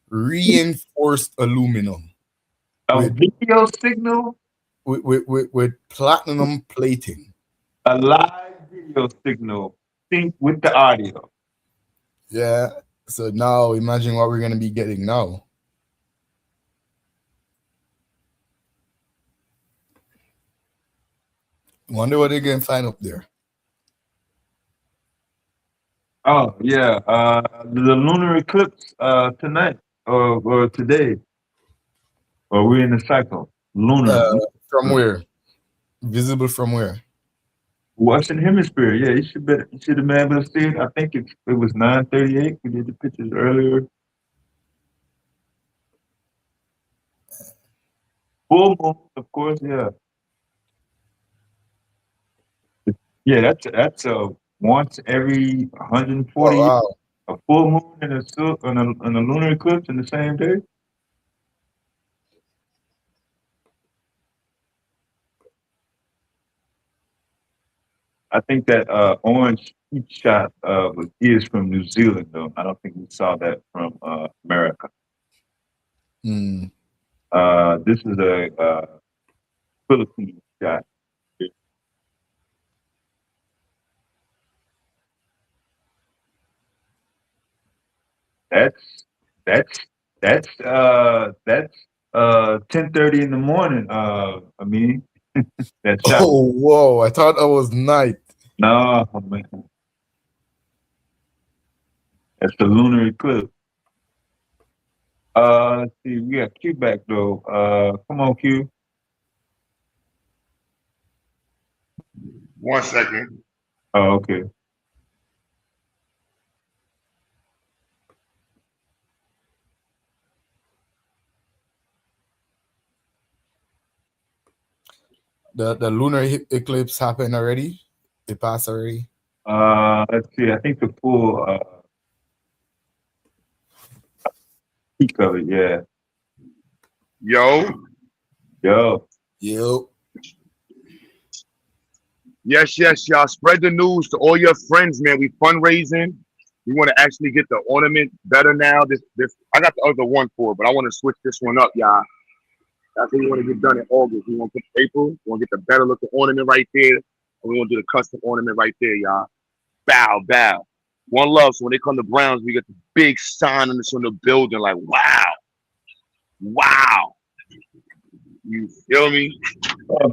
reinforced aluminum. A video signal? With platinum plating. A live video signal sync with the audio. Yeah. So now imagine what we're going to be getting now. Wonder what they're going to find up there. Oh, yeah. The lunar eclipse tonight or today. Or we're in the cycle. Lunar. From where? Visible from where? Western Hemisphere. Yeah, you should have been able to see it. I think it was 9:38. We did the pictures earlier. Full moon, of course. Yeah. Yeah, that's a once every 140 years. A full moon and a lunar eclipse in the same day. I think that orange heat shot is from New Zealand, though. I don't think we saw that from America. This is a Philippine shot. That's 10:30 in the morning. I mean, that shot. Oh, whoa! I thought that was night. No, man. That's the lunar eclipse. Let's see. We got Q back though. Come on, Q. 1 second. Oh, okay. The lunar eclipse happened already? It passed already? Let's see. I think the full peak of it, yeah. Yo. Yo. Yes, yes, y'all. Spread the news to all your friends, man. We fundraising. We want to actually get the ornament better now. This I got the other one for, but I want to switch this one up, y'all. That's what we want to get done in August. We want to put April. We want to get the better looking ornament right there. And we want to do the custom ornament right there, y'all. Bow, bow. One love. So when they come to Browns, we get the big sign on the building, like wow, wow. You feel me?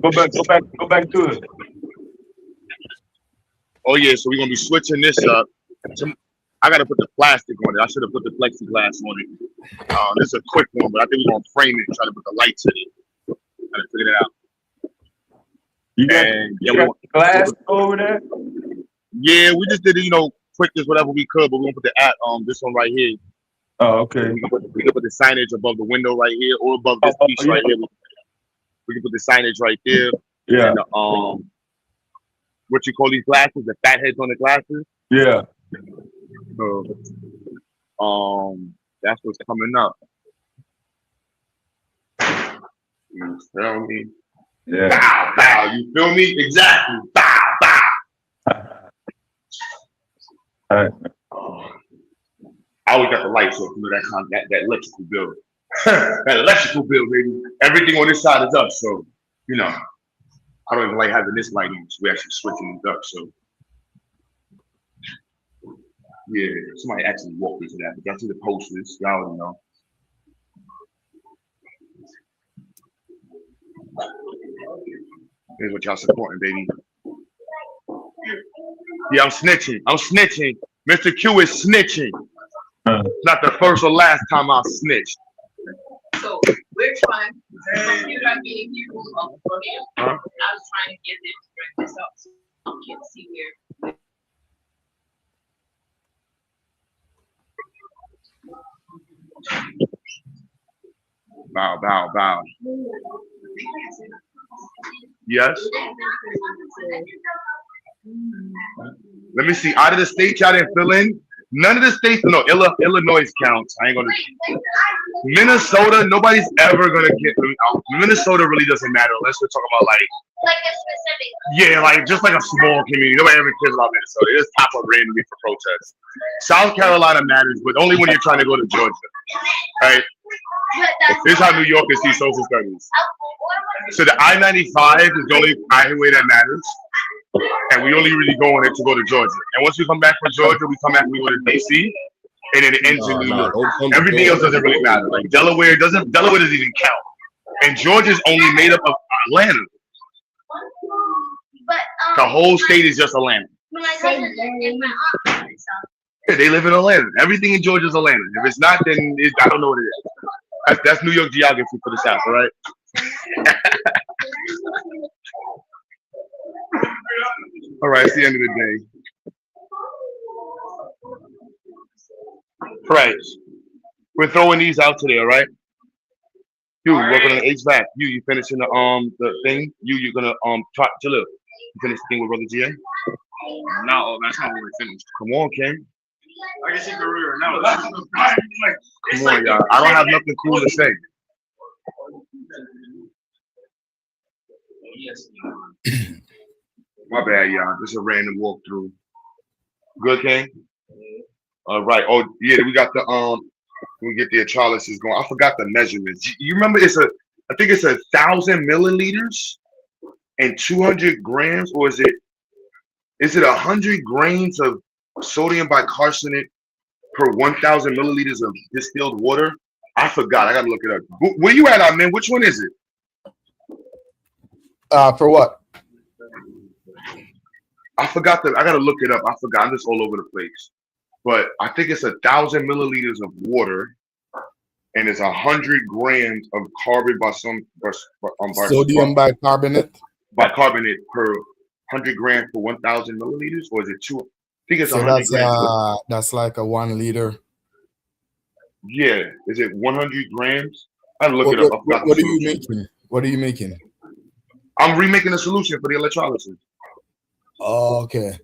Go back to it. Oh yeah, so we're gonna be switching this up. I gotta put the plastic on it. I should have put the plexiglass on it. This is a quick one, but I think we're gonna frame it and try to put the lights in it. Gotta figure it out. You got the glass over there? Yeah, we just did it, quick as whatever we could, but we're gonna put this one right here. Oh, okay. We can put the signage above the window right here, or above this piece right here. We can put the signage right there. Yeah. And what you call these glasses? The fat heads on the glasses. Yeah. So, that's what's coming up. You feel me? Yeah. Bow, bow. You feel me? Exactly. Bow, bow. All right. I always got the lights off, that electrical bill. That electrical bill, baby. Everything on this side is up, so I don't even like having this light on, so we actually switching it up. So yeah, somebody actually walked into that. But y'all see the posters, y'all already know. Here's what y'all supporting, baby. Yeah, I'm snitching. Mr. Q is snitching. It's not the first or last time I snitched. So we're trying. You're not getting people off the program. I was trying to get them to bring this up so I can see where. Bow, bow, bow. Yes. Let me see. Out of the states y'all didn't fill in. None of the states. No, Illinois counts. I ain't gonna. Minnesota. Nobody's ever gonna get. Minnesota really doesn't matter unless we're talking about like a specific. Yeah, like just like a small community. Nobody ever cares about Minnesota. They just pop up randomly for protests. South Carolina matters, but only when you're trying to go to Georgia. Right? This is how New Yorkers see social studies. So the I-95 is the only highway that matters. And we only really go on it to go to Georgia. And once we come back from Georgia, we go to DC, and then it ends in New York. Everything else doesn't really matter. Like Delaware doesn't even count. And Georgia's only made up of Atlanta. The whole state is just Atlanta. Yeah, they live in Atlanta. Everything in Georgia is Atlanta. If it's not, then I don't know what it is. That's New York geography for the South, all right? All right, it's the end of the day. All right, we're throwing these out today, all right? You working on the HVAC. You finishing the thing. You're gonna try Jalil. You finish the thing with Brother GA? No, that's not what we finished. Come on, King. I guess you can read it now. Come on, y'all. I don't have nothing cool to say. My bad, y'all. This is a random walkthrough. Good, King? All right. Oh, yeah, we got the we get the electrolysis going. I forgot the measurements. You remember I think it's 1,000 milliliters and 200 grams, or is it 100 grains of sodium bicarbonate per 1,000 milliliters of distilled water? I forgot. I gotta look it up. Where you at, man? Which one is it? For what? I forgot I gotta look it up. I forgot. I'm just all over the place. But I think it's 1,000 milliliters of water, and it's 100 grams of sodium bicarbonate. Bicarbonate per 100 grams per 1,000 milliliters, or is it two? I think it's so 100 grams. That's like a 1 liter. Yeah, is it 100 grams? I look it up. What are you making? What are you making? I'm remaking a solution for the electrolysis. Oh, okay.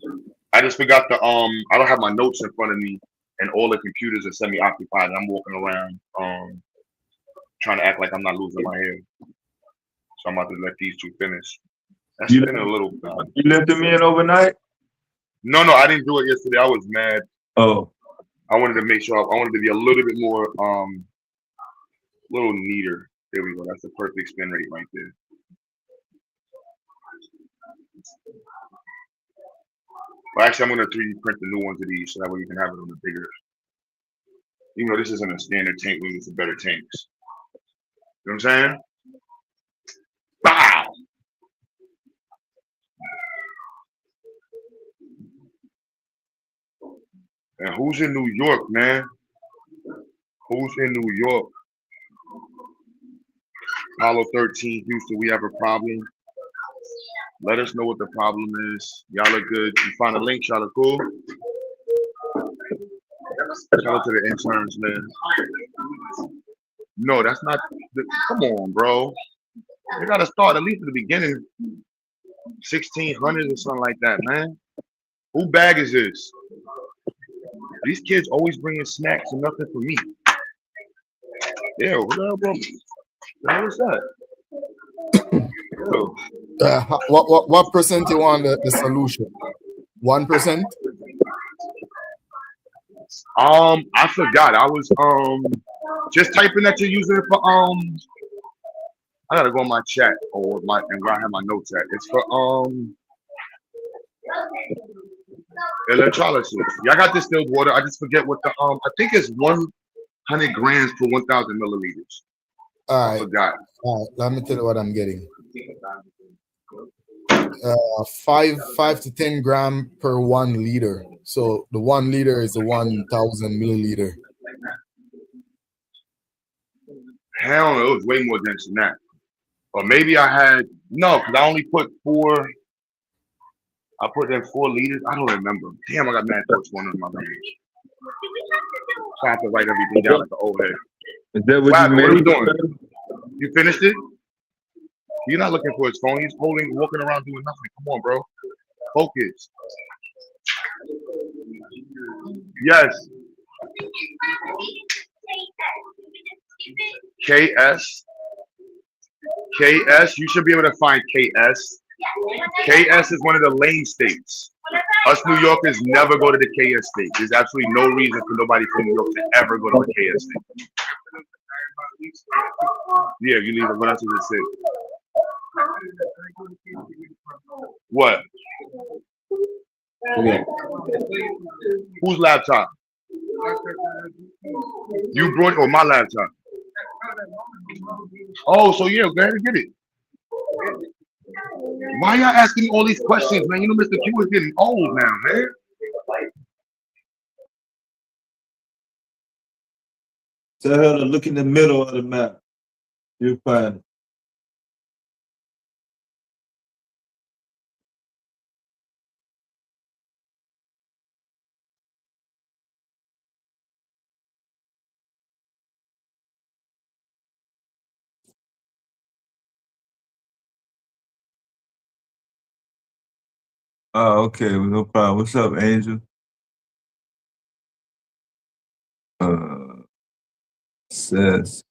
I just forgot I don't have my notes in front of me, and all the computers are semi-occupied, and I'm walking around trying to act like I'm not losing my hair. So I'm about to let these two finish. That's been a little. You lifted me in overnight? No, I didn't do it yesterday. I was mad. Oh. I wanted to make sure. I wanted to be a little bit more, little neater. There we go. That's the perfect spin rate right there. Well, actually, I'm going to 3D print the new ones of these so that way you can have it on the bigger. Even though this isn't a standard tank, we need some better tanks. You know what I'm saying? Bow! And who's in New York, man? Who's in New York? Apollo 13, Houston, we have a problem. Let us know what the problem is. Y'all are good. You find a link, y'all are cool. Shout out to the interns, man. No, that's not. Come on, bro. You gotta start at least at the beginning. 1600 or something like that, man. Who bag is this? These kids always bringing snacks and nothing for me. Ew, what the hell, bro? What was that? What percent you want the solution? 1%? I forgot. I was just typing that you're using it for I gotta go in my chat or and where I have my notes at. It's for electrolysis. Yeah, I got distilled water. I just forget what the I think it's 100 grams per 1,000 milliliters. All right. I forgot. All right. Let me tell you what I'm getting. 5 to 10 gram per 1 liter. So the 1 liter is the 1,000 milliliter. Hell no, it was way more dense than that. Or maybe I had because I only put 4. I put in 4 liters. I don't remember. Damn, I got mad thoughts going on in my brain. So I have to write everything down like the old head. Is that what What you are we made? doing? You finished it? You're not looking for his phone. He's walking around doing nothing. Come on, bro. Focus. Yes. KS. You should be able to find KS. KS is one of the lane states. Us New Yorkers never go to the KS state. There's absolutely no reason for nobody from New York to ever go to the KS state. Yeah, you leave it. What else does it say? What? Okay. Whose laptop? You brought or my laptop? Oh, so yeah, go ahead and get it. Why y'all asking me all these questions, man? You know Mr. Q is getting old now, man. Tell her to look in the middle of the map. You'll find it. Oh, okay, well, no problem. What's up, Angel? Says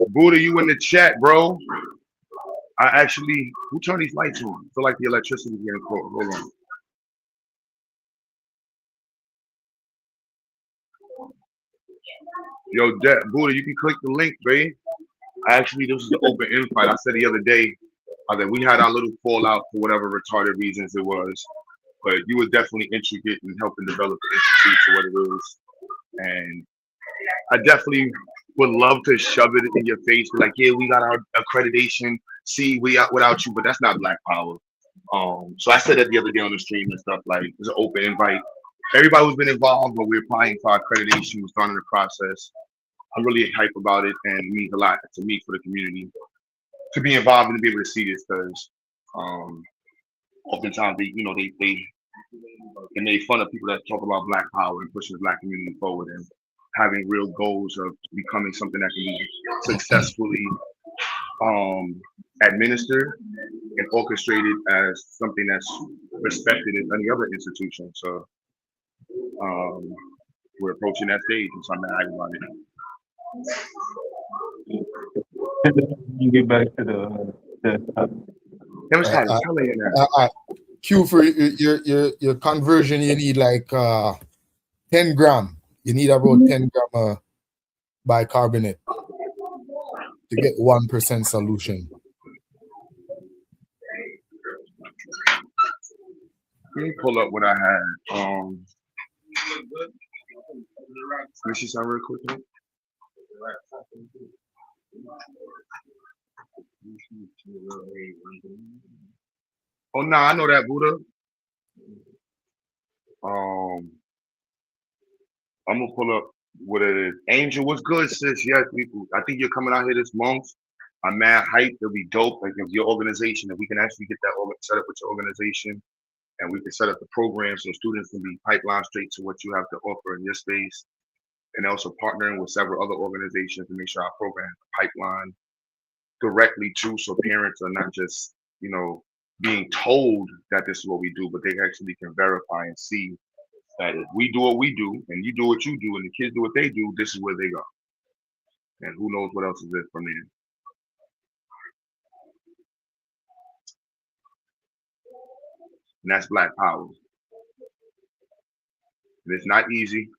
Buddha, you in the chat, bro. Who turned these lights on? I feel like the electricity is getting cold. Hold on. Yo, Buddha, you can click the link, babe. This is the open invite. I said the other day that we had our little fallout for whatever retarded reasons it was, but you were definitely intricate in helping develop the institute to what it is. And I definitely would love to shove it in your face, like, yeah, we got our accreditation. See, we out without you, but that's not Blackpower. So I said that the other day on the stream and stuff. Like, it's an open invite. Everybody who's been involved, but we're applying for our accreditation. We're starting the process. I'm really hype about it, and it means a lot to me for the community to be involved and to be able to see this, because oftentimes they make fun of people that talk about Black power and pushing the Black community forward and having real goals of becoming something that can be successfully administered and orchestrated as something that's respected in any other institution. So we're approaching that stage, and so I'm happy about it. You get back to the Never started telling you that. Q, for your conversion, you need like 10 gram. You need about 10 gram bicarbonate to get 1% solution. Let me pull up what I had. Let me see something real quick. Oh no, I know that, Buddha. I'm gonna pull up what it is. Angel, what's good, sis? Yes, I think you're coming out here this month. I'm mad hype. It'll be dope. Like if your organization, if we can actually get that set up with your organization, and we can set up the program so students can be pipelined straight to what you have to offer in your space, and also partnering with several other organizations to make sure our program is pipeline directly to, so parents are not just, you know, being told that this is what we do, but they actually can verify and see that if we do what we do and you do what you do and the kids do what they do, this is where they go. And who knows what else is it from there. And that's Blackpower. It's not easy.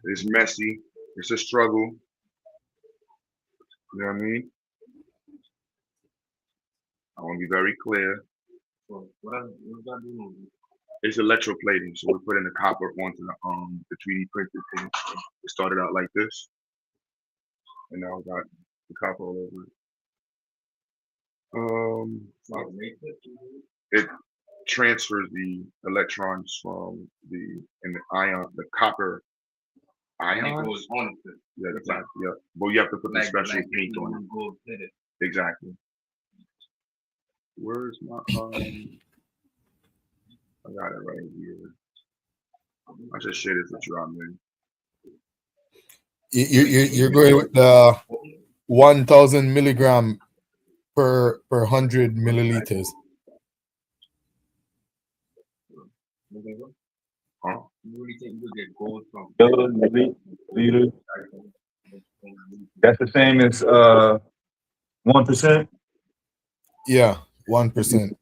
It's messy. It's a struggle. You know what I mean? I want to be very clear. It's electroplating. So we're putting the copper onto the 3D printed thing. It started out like this. And now we got the copper all over it. It transfers the electrons from the copper ion. It goes on it. Yeah, exactly. Yeah. But you have to put the special paint on it. Exactly. Where's my I got it right here. I just shared this with you, man. You're going with the 1,000 milligram per 100 milliliters. Huh? That's the same as 1%. Yeah, 1%.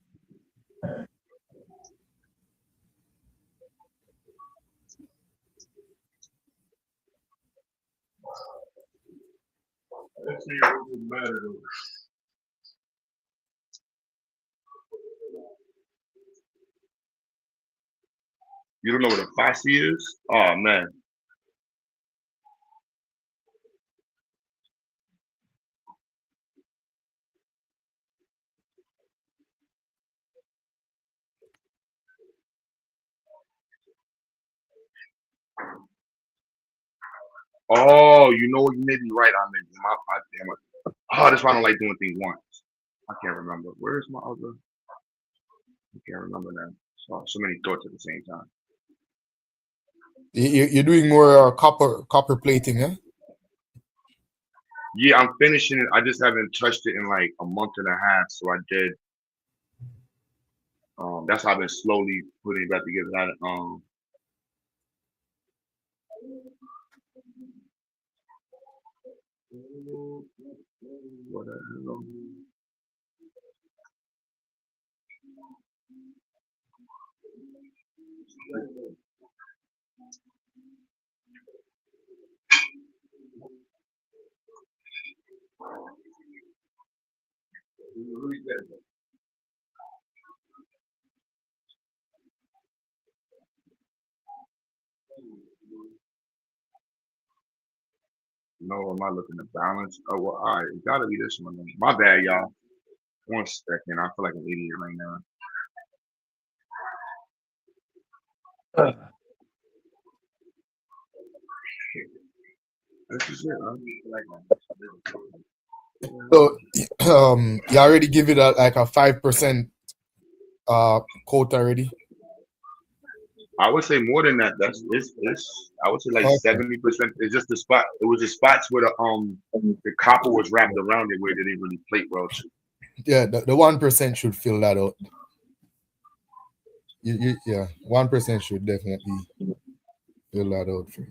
You don't know what a Fossey is? Oh man. Oh, you know what? You may be right. I'm in my damn it. Oh, that's why I don't like doing things once. I can't remember. Where's my other? I can't remember that. So many thoughts at the same time. You're doing more copper plating, huh? Yeah, I'm finishing it. I just haven't touched it in like a month and a half. So I did. That's how I've been slowly putting it back together. What the hell? No, am I looking at balance? Oh, well, all right. It gotta be this one. My bad, y'all. 1 second. I feel like an idiot right now. This is it, So you already give it like a 5% quote already. I would say more than that. That's I would say like 70%. It's just the spot. It was the spots where the copper was wrapped around it where they didn't really plate well. Yeah, the 1% should fill that out. Yeah, 1% should definitely fill that out for you.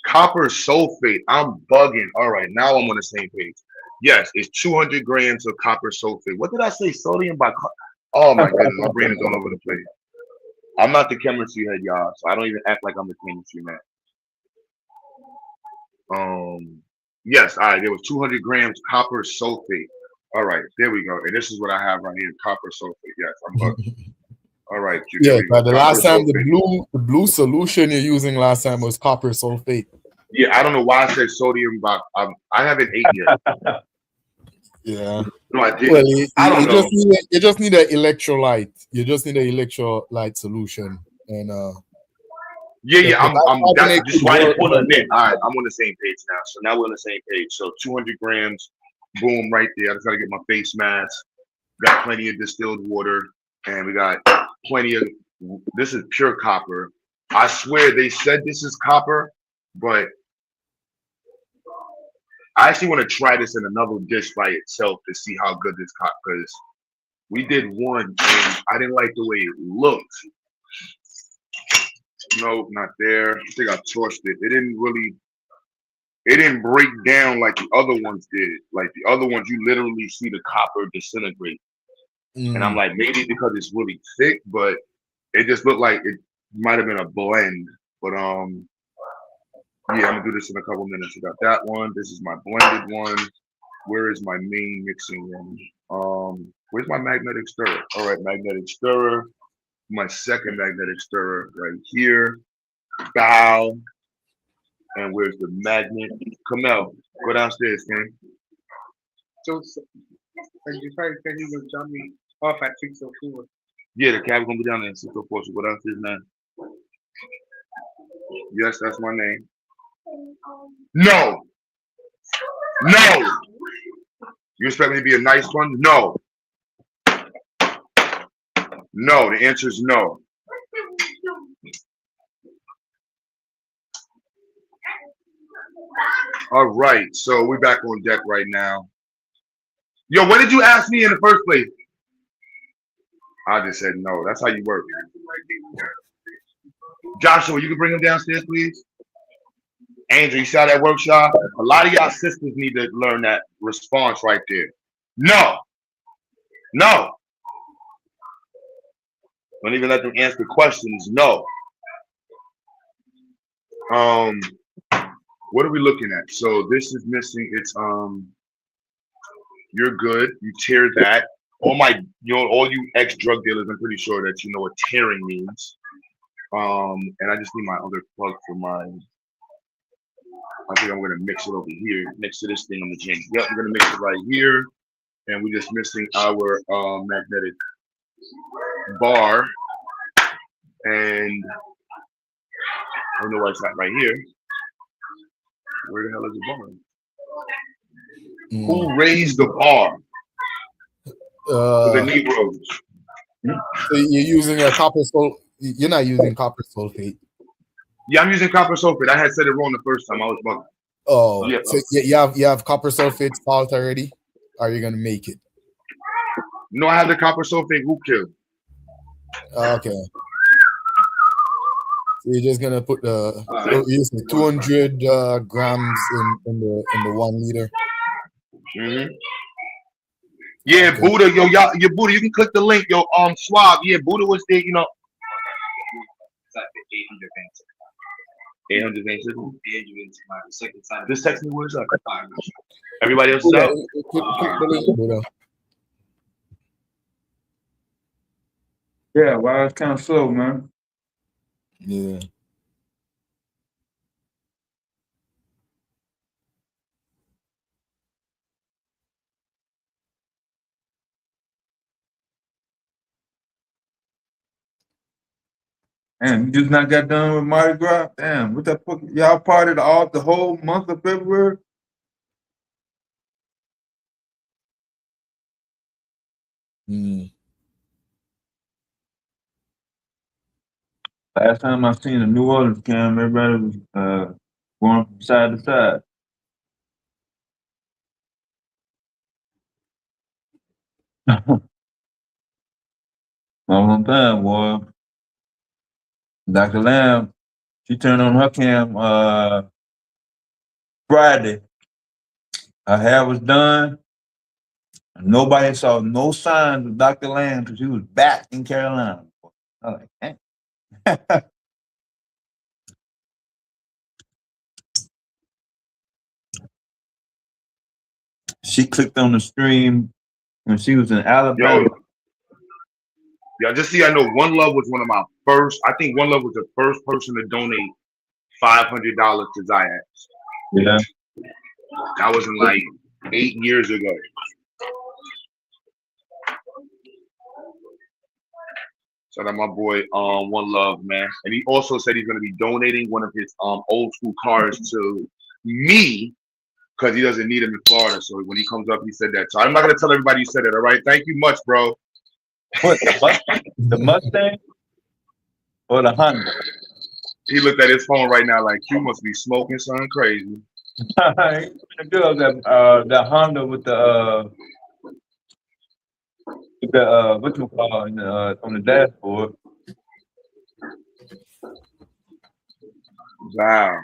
Copper sulfate. I'm bugging. All right, now I'm on the same page. Yes, it's 200 grams of copper sulfate. What did I say? Sodium Oh my goodness, my brain is all over the place. I'm not the chemistry head, y'all, so I don't even act like I'm the chemistry man. Yes, all right, there was 200 grams copper sulfate. All right, there we go. And this is what I have right here, copper sulfate. Yes, I'm bugging. All right, there Yeah, we go. but the last time Sulfate. the blue solution you're using last time was copper sulfate. Yeah, I don't know why I said sodium, but I haven't ate yet. Yeah. No, I didn't. Well, I don't know. You just need an electrolyte. You just need an electrolyte solution, and Yeah, I'm that's just why I didn't pull it it in. All right, I'm on the same page now. So now we're on the same page. So 200 grams, boom, right there. I just gotta get my face mask. Got plenty of distilled water, and we got plenty of. This is pure copper. I swear they said this is copper, but I actually want to try this in another dish by itself to see how good this copper. Because we did one, and I didn't like the way it looked. Nope, not there. I think I torched it. It didn't break down like the other ones did. Like the other ones, you literally see the copper disintegrate. And I'm like, maybe because it's really thick, but it just looked like it might have been a blend. But yeah, I'm gonna do this in a couple minutes. I got that one. This is my blended one. Where is my main mixing one? Where's my magnetic stirrer? All right, magnetic stirrer. My second magnetic stirrer right here. Bow. And where's the magnet? Kamel, go downstairs, King. So, you try to tell you to jump me off at 6:04. Yeah, the cab's gonna be down there at 6:04. So go downstairs, man. Yes, that's my name. No. No. You expect me to be a nice one? No. No, the answer is no. All right, so we're back on deck right now. Yo, what did you ask me in the first place? I just said no. That's how you work. Joshua, you can bring him downstairs, please. Angel, you saw that workshop? A lot of y'all sisters need to learn that response right there. No. No. Don't even let them answer questions. No. What are we looking at? So this is missing. It's you're good. You tear that. All you ex-drug dealers, I'm pretty sure that you know what tearing means. And I just need my other plug for my. I think I'm gonna mix it over here next to this thing on the gym. Yep, I'm gonna mix it right here, and we're just missing our magnetic bar, and I don't know why it's not right here. Where the hell is the bar? Who raised the bar? The Negroes. So you're using a copper sulfate. You're not using copper sulfate. Yeah, I'm using copper sulfate. I had said it wrong the first time. I was bugging. Oh, yeah. So you have copper sulfate salt already? Or are you gonna make it? No, I have the copper sulfate root kill. Okay. So you're just gonna put the 200 grams in the 1 liter. Mm-hmm. Yeah, okay. Buddha, yo, y'all, your Buddha, you can click the link, yo, Swab. Yeah, Buddha was there, you know. It's like 800 vans. 800 vans. 800 vans. Second time. Just text me what is up. Everybody else is out. Click the link, Buddha. Yeah, wow, it's kind of slow, man. Yeah. Damn, you just not got done with Mardi Gras? Damn, what the fuck? Y'all partied all the whole month of February? Last time I seen a New Orleans cam, everybody was going from side to side. All on time, boy. Dr. Lamb, she turned on her cam Friday. Her hair was done. Nobody saw no signs of Dr. Lamb because she was back in Carolina. I was like, dang. She clicked on the stream when she was in Alabama. Yo, just see, I know One Love was one of my first. I think One Love was the first person to donate $500 to XyayX. Yeah. That was in like 8 years ago. So that my boy One Love, man. And he also said he's gonna be donating one of his old school cars to me because he doesn't need them in Florida. So when he comes up, he said that. So I'm not gonna tell everybody you said it, all right? Thank you much, bro. What, the Mustang or the Honda? He looked at his phone right now like you must be smoking something crazy. The girl that Honda with the what you call on the dashboard. Wow.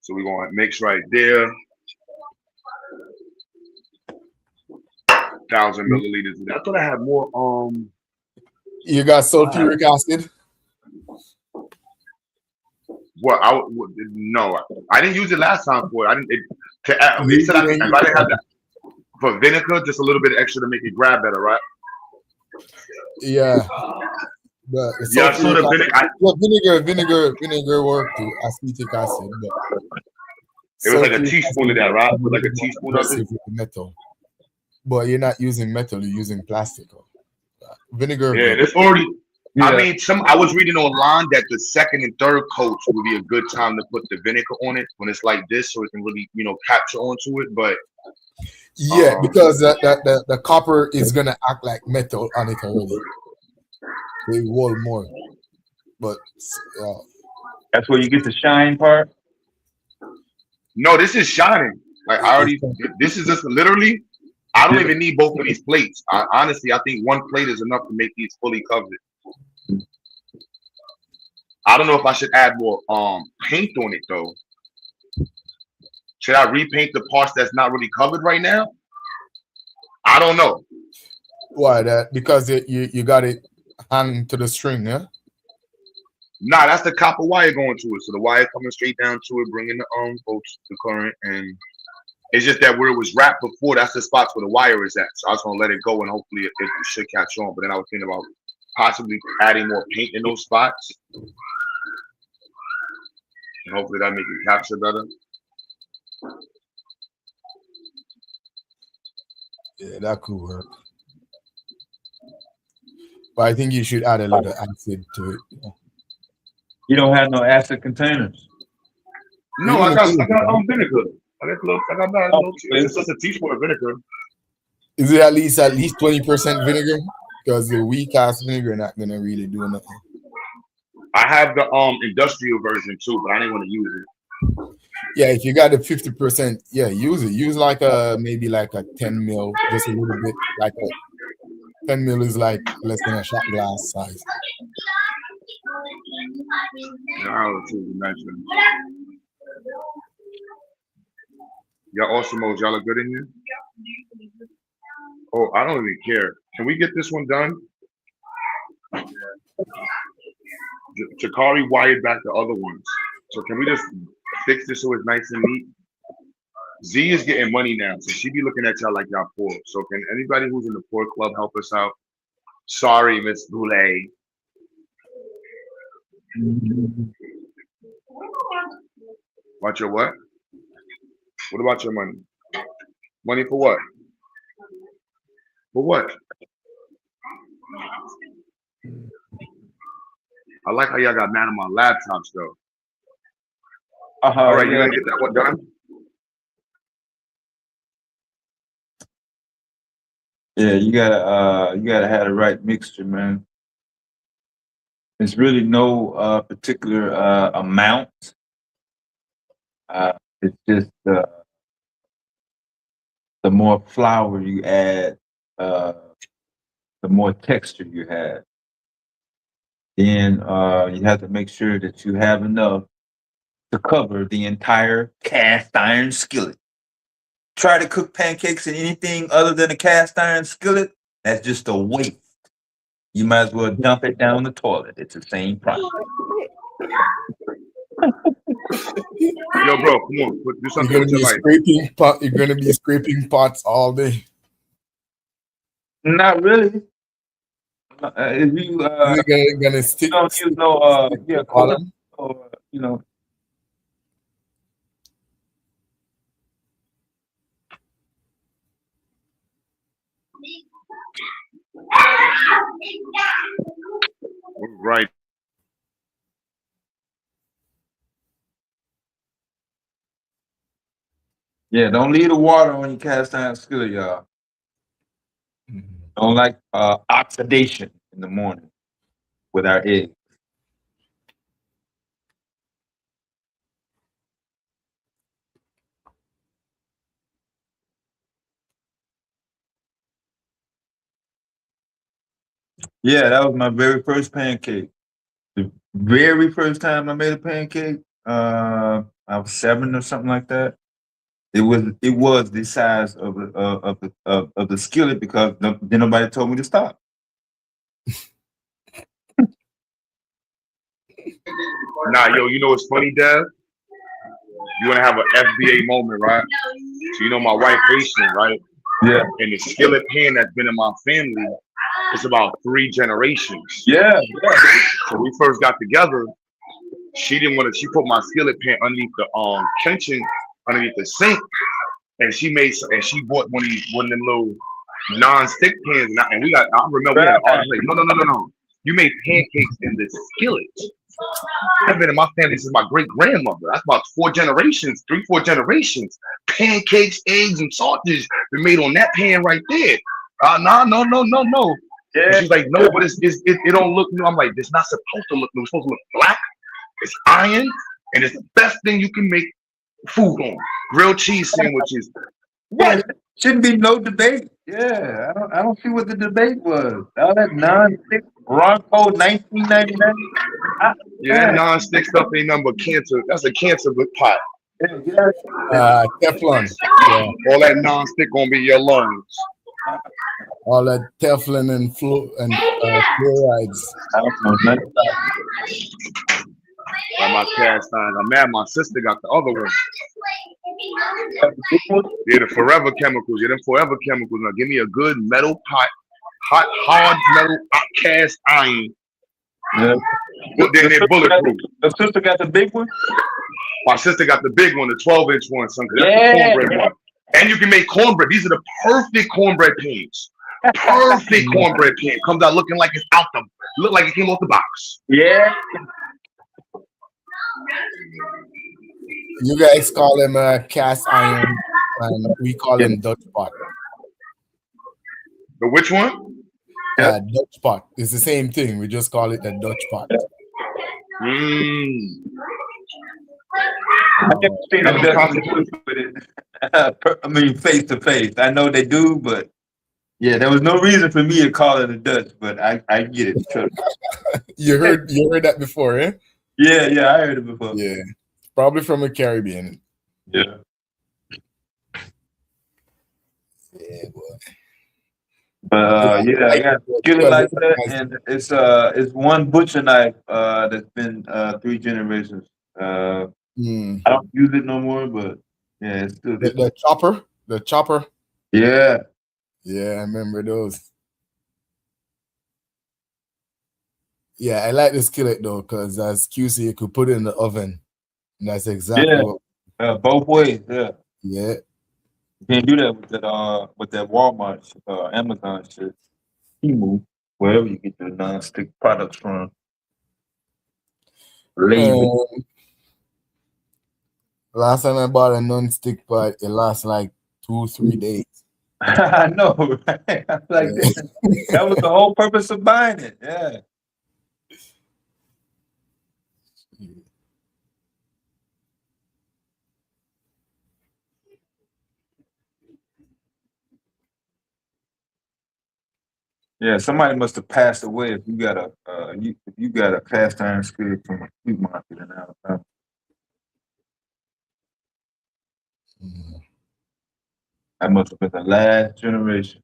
So we're gonna mix right there. 1,000 milliliters. I thought I had more. You got sulfuric acid? Well, no, I didn't use it last time for it. I didn't. It said I didn't have that for vinegar, just a little bit extra to make it grab better, right? Yeah. But Yeah, I saw the vinegar work too, acetic acid. But it was like a teaspoon of that, right? Like a teaspoon of it. Metal. But you're not using metal, you're using plastic. Vinegar. Yeah, it's already. Yeah. I mean, I was reading online that the second and third coats would be a good time to put the vinegar on it when it's like this, so it can really, capture onto it. But yeah, because the copper is gonna act like metal on it already. They will more, but that's where you get the shine part. No, this is shining. Like this is just literally. I don't even need both of these plates. Honestly, I think one plate is enough to make these fully covered. I don't know if I should add more paint on it though. Should I repaint the parts that's not really covered right now? I don't know. Why that? Because you got it hung to the string, yeah? Nah, that's the copper wire going to it. So the wire coming straight down to it, bringing the current, and it's just that where it was wrapped before, that's the spots where the wire is at. So I was gonna let it go and hopefully it should catch on. But then I was thinking about possibly adding more paint in those spots. And hopefully that make it capture better. Yeah, that could work. But I think you should add a little acid to it. You don't have no acid containers. No, I got vinegar. It's just a teaspoon of vinegar. Is it at least 20% vinegar? Because the weak ass vinegar not gonna really do nothing. I have the industrial version too, but I didn't want to use it. Yeah, if you got the 50%, yeah, use it. Use like maybe like a 10 mil, just a little bit. Like 10 mil is like less than a shot glass size. Y'all awesome modes. Y'all are good in here? Oh, I don't even care. Can we get this one done? Takari wired back the other ones. So can we just fix this so it's nice and neat? Z is getting money now, so she be looking at y'all like y'all poor. So can anybody who's in the poor club help us out? Sorry, Miss Boulay. Watch your what? What about your money? Money for what? For what? I like how y'all got mad on my laptops though. All right, you gonna get that one done? Yeah, you gotta have the right mixture, man. It's really no particular amount. It's just the more flour you add, the more texture you have. Then you have to make sure that you have enough to cover the entire cast iron skillet. Try to cook pancakes in anything other than a cast iron skillet, that's just a waste. You might as well dump it down the toilet. It's the same process. Yo, bro, come on, do You're something gonna with your be life. scraping pot. You're gonna be scraping pots all day. Not really. If you You're gonna stick. don't use no yeah, cooler bottom. or you know. Right. Yeah, don't leave the water on your cast iron skillet, y'all. Don't like oxidation in the morning with our eggs. Yeah, that was my very first pancake. The very first time I made a pancake, I was 7 or something like that. It was the size of the skillet because then nobody told me to stop. Nah, yo, you know what's funny, Dev? You want to have an FBA moment, right? So you know my wife Haitian, right? Yeah. And the skillet pan that's been in my family, it's about 3 generations. Yeah. So we first got together. She didn't want to. She put my skillet pan underneath the kitchen, underneath the sink, and she bought one of them little non-stick pans, and we got. I remember we had an argument. No. You made pancakes in this skillet. I've been in my family since my great grandmother. That's about 4 generations, 4 generations. Pancakes, eggs, and sausage been made on that pan right there. No. Yeah. She's like, no, but it don't look new. I'm like, it's not supposed to look new. It's supposed to look black. It's iron, and it's the best thing you can make food on. Grilled cheese sandwiches. Yeah, shouldn't be no debate. Yeah, I don't see what the debate was. All that non-stick Bronco 1999. Yeah, non-stick stuff ain't nothing but cancer. That's a cancer pot. Teflon. Yeah. All that non-stick gonna be your lungs. All that Teflon and fluorides. I don't know nothing about Got my cast iron. I'm mad my sister got the other one. Yeah, the forever chemicals. Yeah, them forever chemicals. Now give me a good metal pot, hard metal cast iron. Yeah. But then they're bulletproof. The sister got the big one? My sister got the big one, the 12-inch one, son. That's Yeah. the cornbread one. And you can make cornbread. These are the perfect cornbread pans. Perfect cornbread pan. Comes out looking like it's look like it came off the box. Yeah. You guys call them cast iron, and we call them Dutch pot. The which one? Dutch pot. It's the same thing. We just call it a Dutch pot. I never seen them with it. I mean, face to face. I know they do, but yeah, there was no reason for me to call it a Dutch, but I get it. You heard that before, eh? Yeah, I heard it before. Yeah, probably from the Caribbean. Yeah. Yeah, boy. Yeah, I got skillet like that, and it's one butcher knife that's been 3 generations. I don't use it no more, but yeah, it's still the chopper. Yeah, I remember those. Yeah, I like the skillet though, because as QC, you could put it in the oven. And that's exactly what both ways. Yeah. Yeah. You can't do that with that Walmart, Amazon shit, Temu, wherever you get your non-stick products from. Last time I bought a non-stick pot, it lasts like 2-3 days. I know, right? I'm like, that was the whole purpose of buying it. Yeah. Yeah, somebody must have passed away if you got a if you got a cast iron skillet from a meat market in Alabama. That must have been the last generation.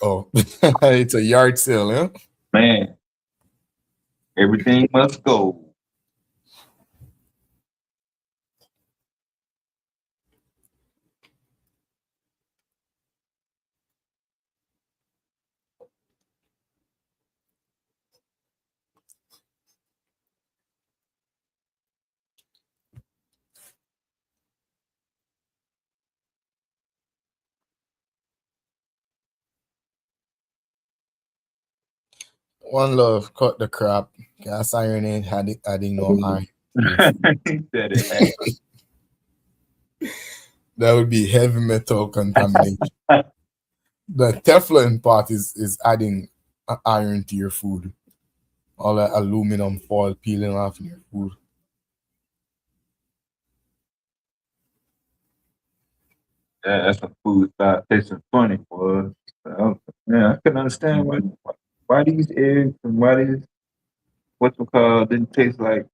Oh, it's a yard sale, huh? Man, everything must go. One love, cut the crap. Cast iron ain't adding no iron. He said it had. That would be heavy metal contamination. The Teflon part is adding iron to your food. All that aluminum foil peeling off your food. Yeah, that's a food start tasting funny, boy. Yeah, I can understand why these eggs and why these what's it called didn't taste like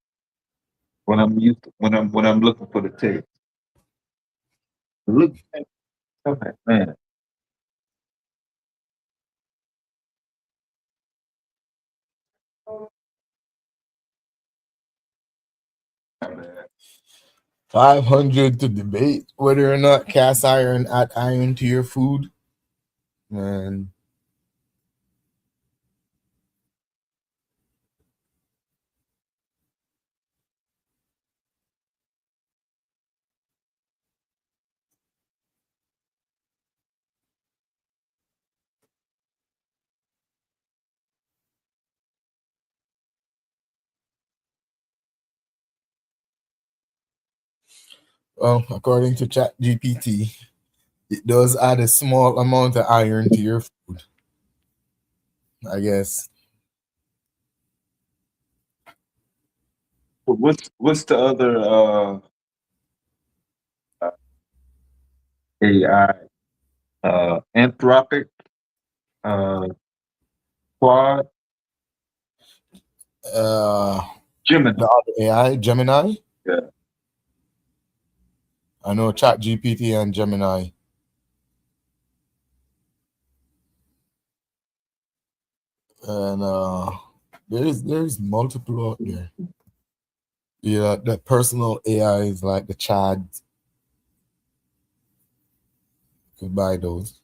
when I'm used to, when I'm looking for the taste. Look at okay, man. 500 to debate whether or not cast iron add iron to your food. Man. Well, according to ChatGPT, it does add a small amount of iron to your food. I guess. But what's the other AI Anthropic Quad Gemini? The other AI, Gemini. Yeah. I know ChatGPT and Gemini. And there's multiple out there. Yeah, the personal AI is like the Chad. You could buy those.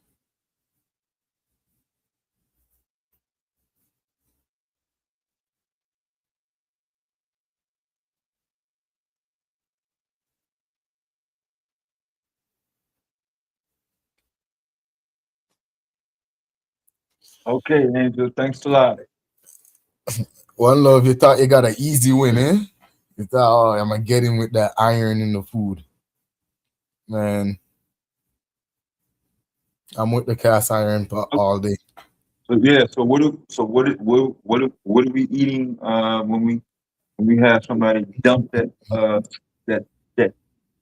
Okay, Angel. Thanks a lot. One love, you thought you got an easy win, eh? You thought, oh, I'm gonna get him with that iron in the food. Man, I'm with the cast iron all day. So yeah, so what are we eating when we have somebody dump that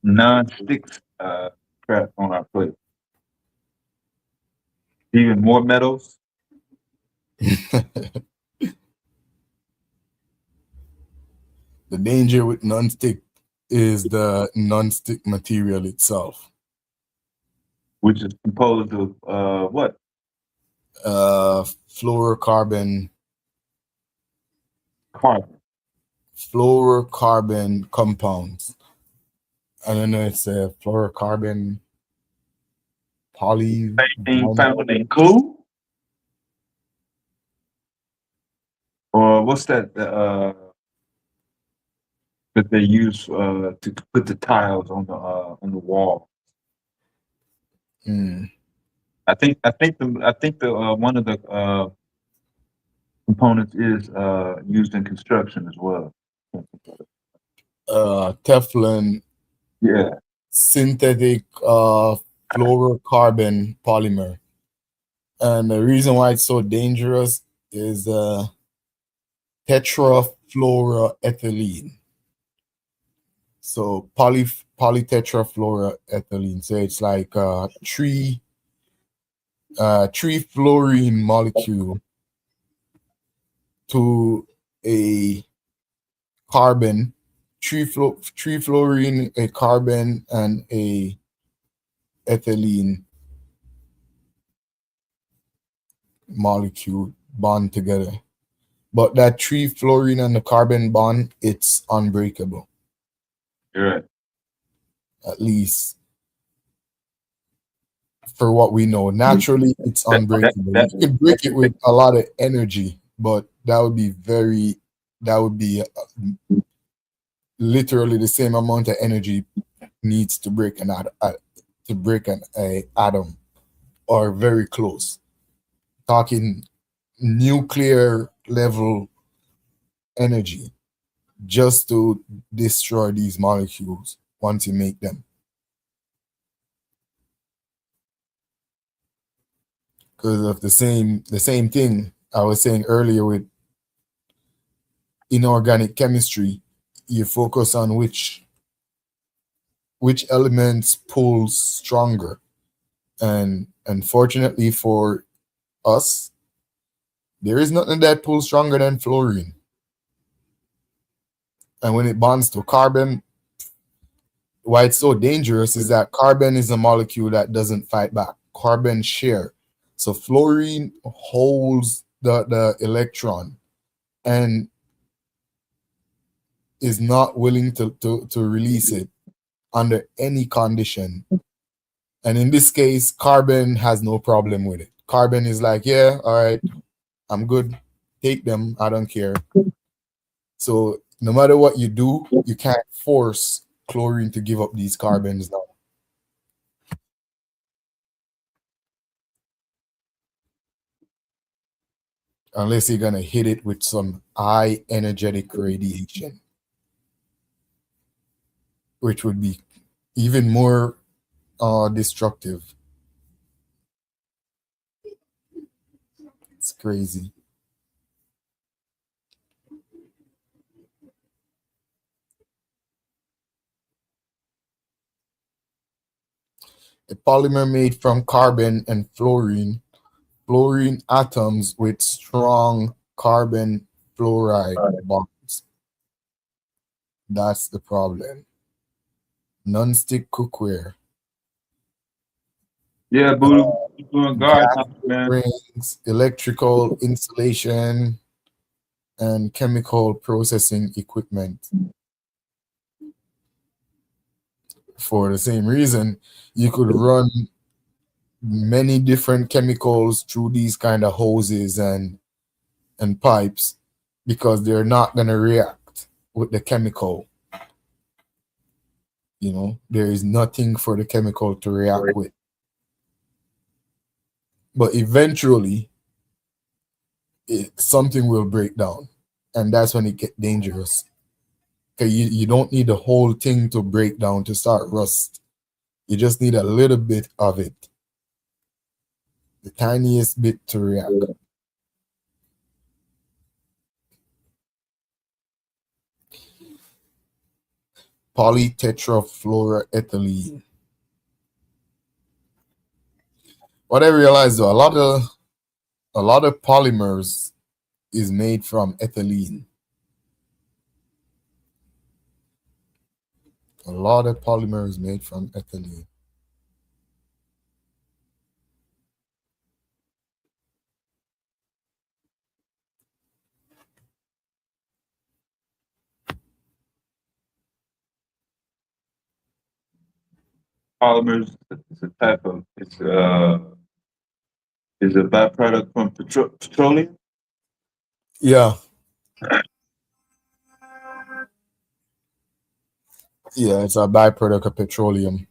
non-stick crap on our plate? Even more metals? The danger with non-stick is the non-stick material itself, which is composed of what? Fluorocarbon. Carbon. Fluorocarbon compounds. I don't know. It's a fluorocarbon poly. Anything found in glue? Or what's that? That they use to put the tiles on the wall. I think the one of the components is used in construction as well. Teflon. Yeah. Synthetic fluorocarbon polymer. And the reason why it's so dangerous is tetrafluoroethylene. So polytetrafluoroethylene. So it's like three 3-fluorine molecule to a carbon, 3-fluorine, a carbon, and a ethylene molecule bond together. But that 3-fluorine and the carbon bond, it's unbreakable. You're right. At least for what we know. Naturally, it's unbreakable. You can break it with a lot of energy, but that would be literally the same amount of energy needs to break an atom, or very close. Talking nuclear level energy just to destroy these molecules once you make them. Because of the same thing I was saying earlier with inorganic chemistry, you focus on which elements pull stronger, and unfortunately for us, there is nothing that pulls stronger than fluorine. And when it bonds to carbon, why it's so dangerous is that carbon is a molecule that doesn't fight back. Carbon share. So fluorine holds the electron and is not willing to release it under any condition. And in this case, carbon has no problem with it. Carbon is like, yeah, all right, I'm good. Take them. I don't care. So no matter what you do, you can't force chlorine to give up these carbons now. Unless you're going to hit it with some high energetic radiation, which would be even more destructive. It's crazy. A polymer made from carbon and fluorine atoms with strong carbon fluoride bonds. That's the problem. Non-stick cookware. Yeah, Buddha, doing guard time, man. Rings, electrical installation, and chemical processing equipment. For the same reason, you could run many different chemicals through these kind of hoses and pipes, because they're not going to react with the chemical. You know, there is nothing for the chemical to react with. But eventually, something will break down, and that's when it gets dangerous. Okay, you don't need the whole thing to break down to start rust. You just need a little bit of it, the tiniest bit to react. Polytetrafluoroethylene. What I realized though, a lot of polymers is made from ethylene. A lot of polymers made from ethylene. Polymers is a type of is a byproduct from petroleum. Yeah. Yeah, it's a byproduct of petroleum.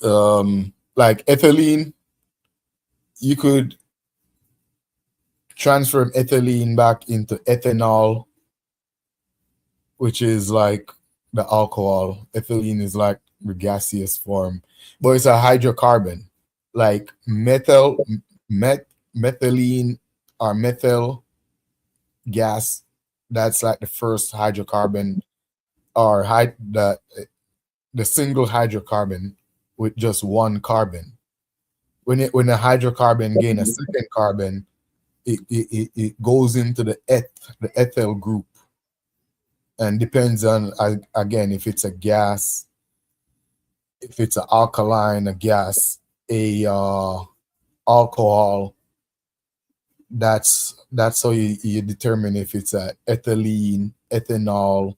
Like ethylene, you could transfer ethylene back into ethanol, which is like the alcohol. Ethylene is like the gaseous form, but it's a hydrocarbon, like methylene or methyl gas That's like the first hydrocarbon or the single hydrocarbon with just one carbon. When a hydrocarbon gain a second carbon, it goes into the ethyl group, and depends on again if it's a gas, if it's an alkaline, a gas, a alcohol. That's how you determine if it's a ethylene, ethanol,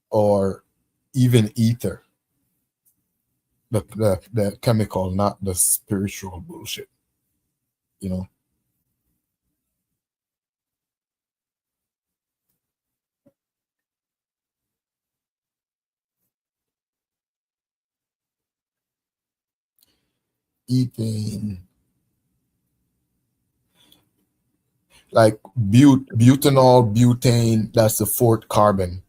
or even ether. The chemical, not the spiritual bullshit. You know. Ethane. Like butanol, butane, that's the fourth carbon.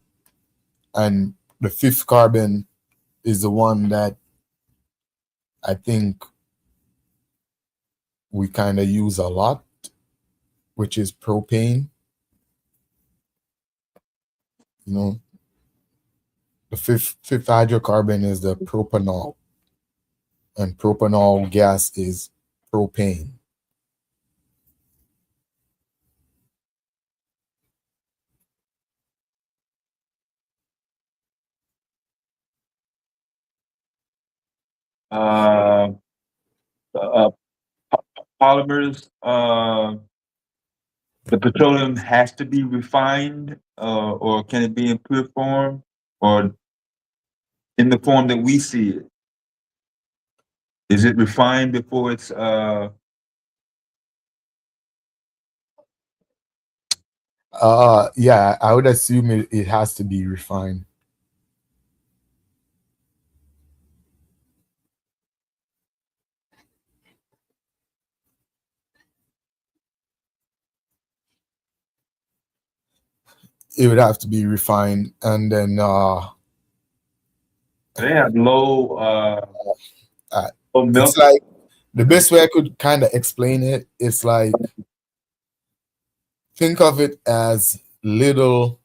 And the fifth carbon is the one that I think we kind of use a lot, which is propane. You know, the fifth hydrocarbon is the propanol, and propanol gas is propane. Uh, Polymers. The petroleum has to be refined, or can it be in pure form, or in the form that we see it? Is it refined before it's Yeah, I would assume it has to be refined. It would have to be refined, and then they have low low it's melt? like the best way I could kind of explain it. It's like, think of it as little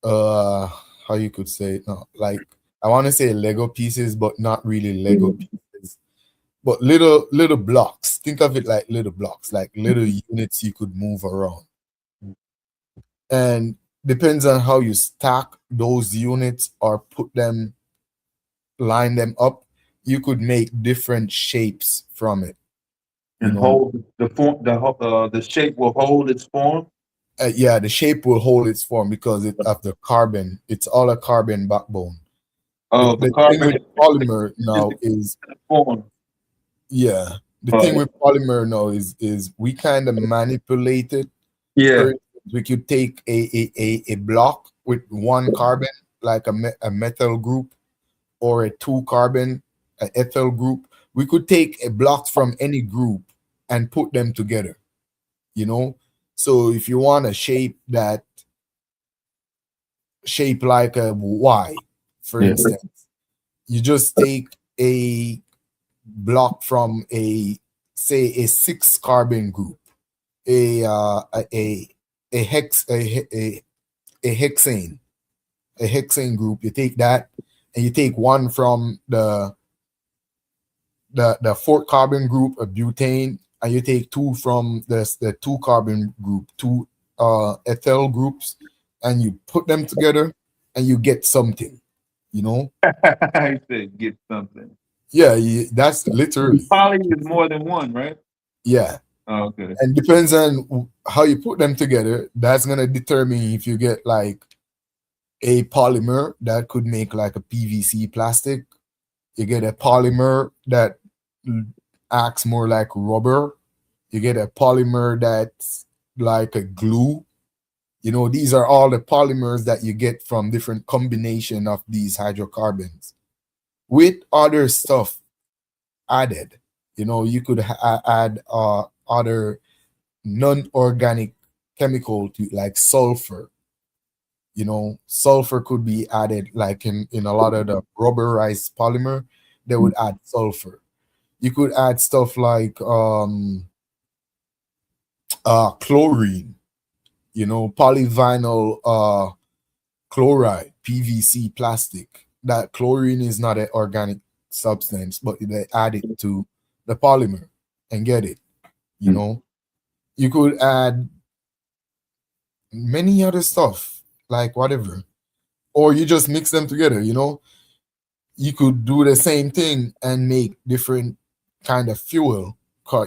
how you could say it now, like I want to say Lego pieces, but not really Lego pieces, but little blocks. Think of it like little blocks, like little units you could move around. And depends on how you stack those units or put them, line them up, you could make different shapes from it. And hold the form. The shape will hold its form. Yeah, the shape will hold its form because of the carbon. It's all a carbon backbone. Oh, The the thing carbon with polymer now is, form. yeah, the thing with polymer now is we kind of manipulate it. Yeah. For instance, we could take a block with one carbon, like a methyl group, or a two carbon, an ethyl group. We could take a blocks from any group and put them together. You know, so if you want a shape that shape like a Y, for instance, you just take a block from say a six carbon group, a a hex a hexane, a hexane group. You take that, and you take one from the fourth carbon group of butane, and you take two from the two carbon group, two ethyl groups, and you put them together, and you get something. You know? I said get something. Yeah, that's literally. Poly is more than one, right? Yeah. Oh, okay. And depends on how you put them together. That's gonna determine if you get like a polymer that could make like a PVC plastic. You get a polymer that acts more like rubber. You get a polymer that's like a glue. You know, these are all the polymers that you get from different combination of these hydrocarbons with other stuff added. You know, you could add other non-organic chemical to, like sulfur. You know, sulfur could be added, like in a lot of the rubberized polymer, they would add sulfur. You could add stuff like chlorine. You know, polyvinyl chloride, PVC plastic. That chlorine is not an organic substance, but they add it to the polymer and get it. You know, you could add many other stuff, like whatever, or you just mix them together. You know, you could do the same thing and make different kind of fuel,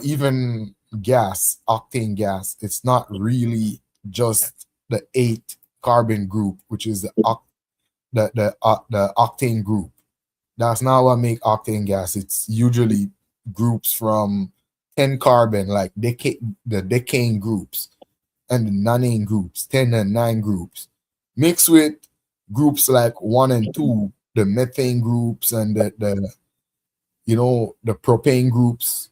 even gas, octane gas. It's not really just the 8 carbon group, which is the octane group. That's not what make octane gas. It's usually groups from 10 carbon, like the decane groups, and the nonane groups, 10 and 9 groups, mixed with groups like 1 and 2, the methane groups, and the the propane groups,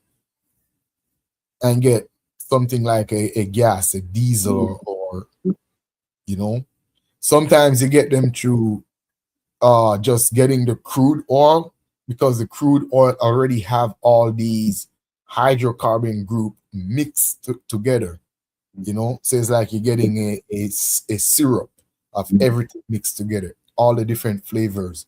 and get something like a gas, a diesel, or sometimes you get them through just getting the crude oil, because the crude oil already have all these hydrocarbon group mixed together. So it's like you're getting a syrup of everything mixed together, all the different flavors.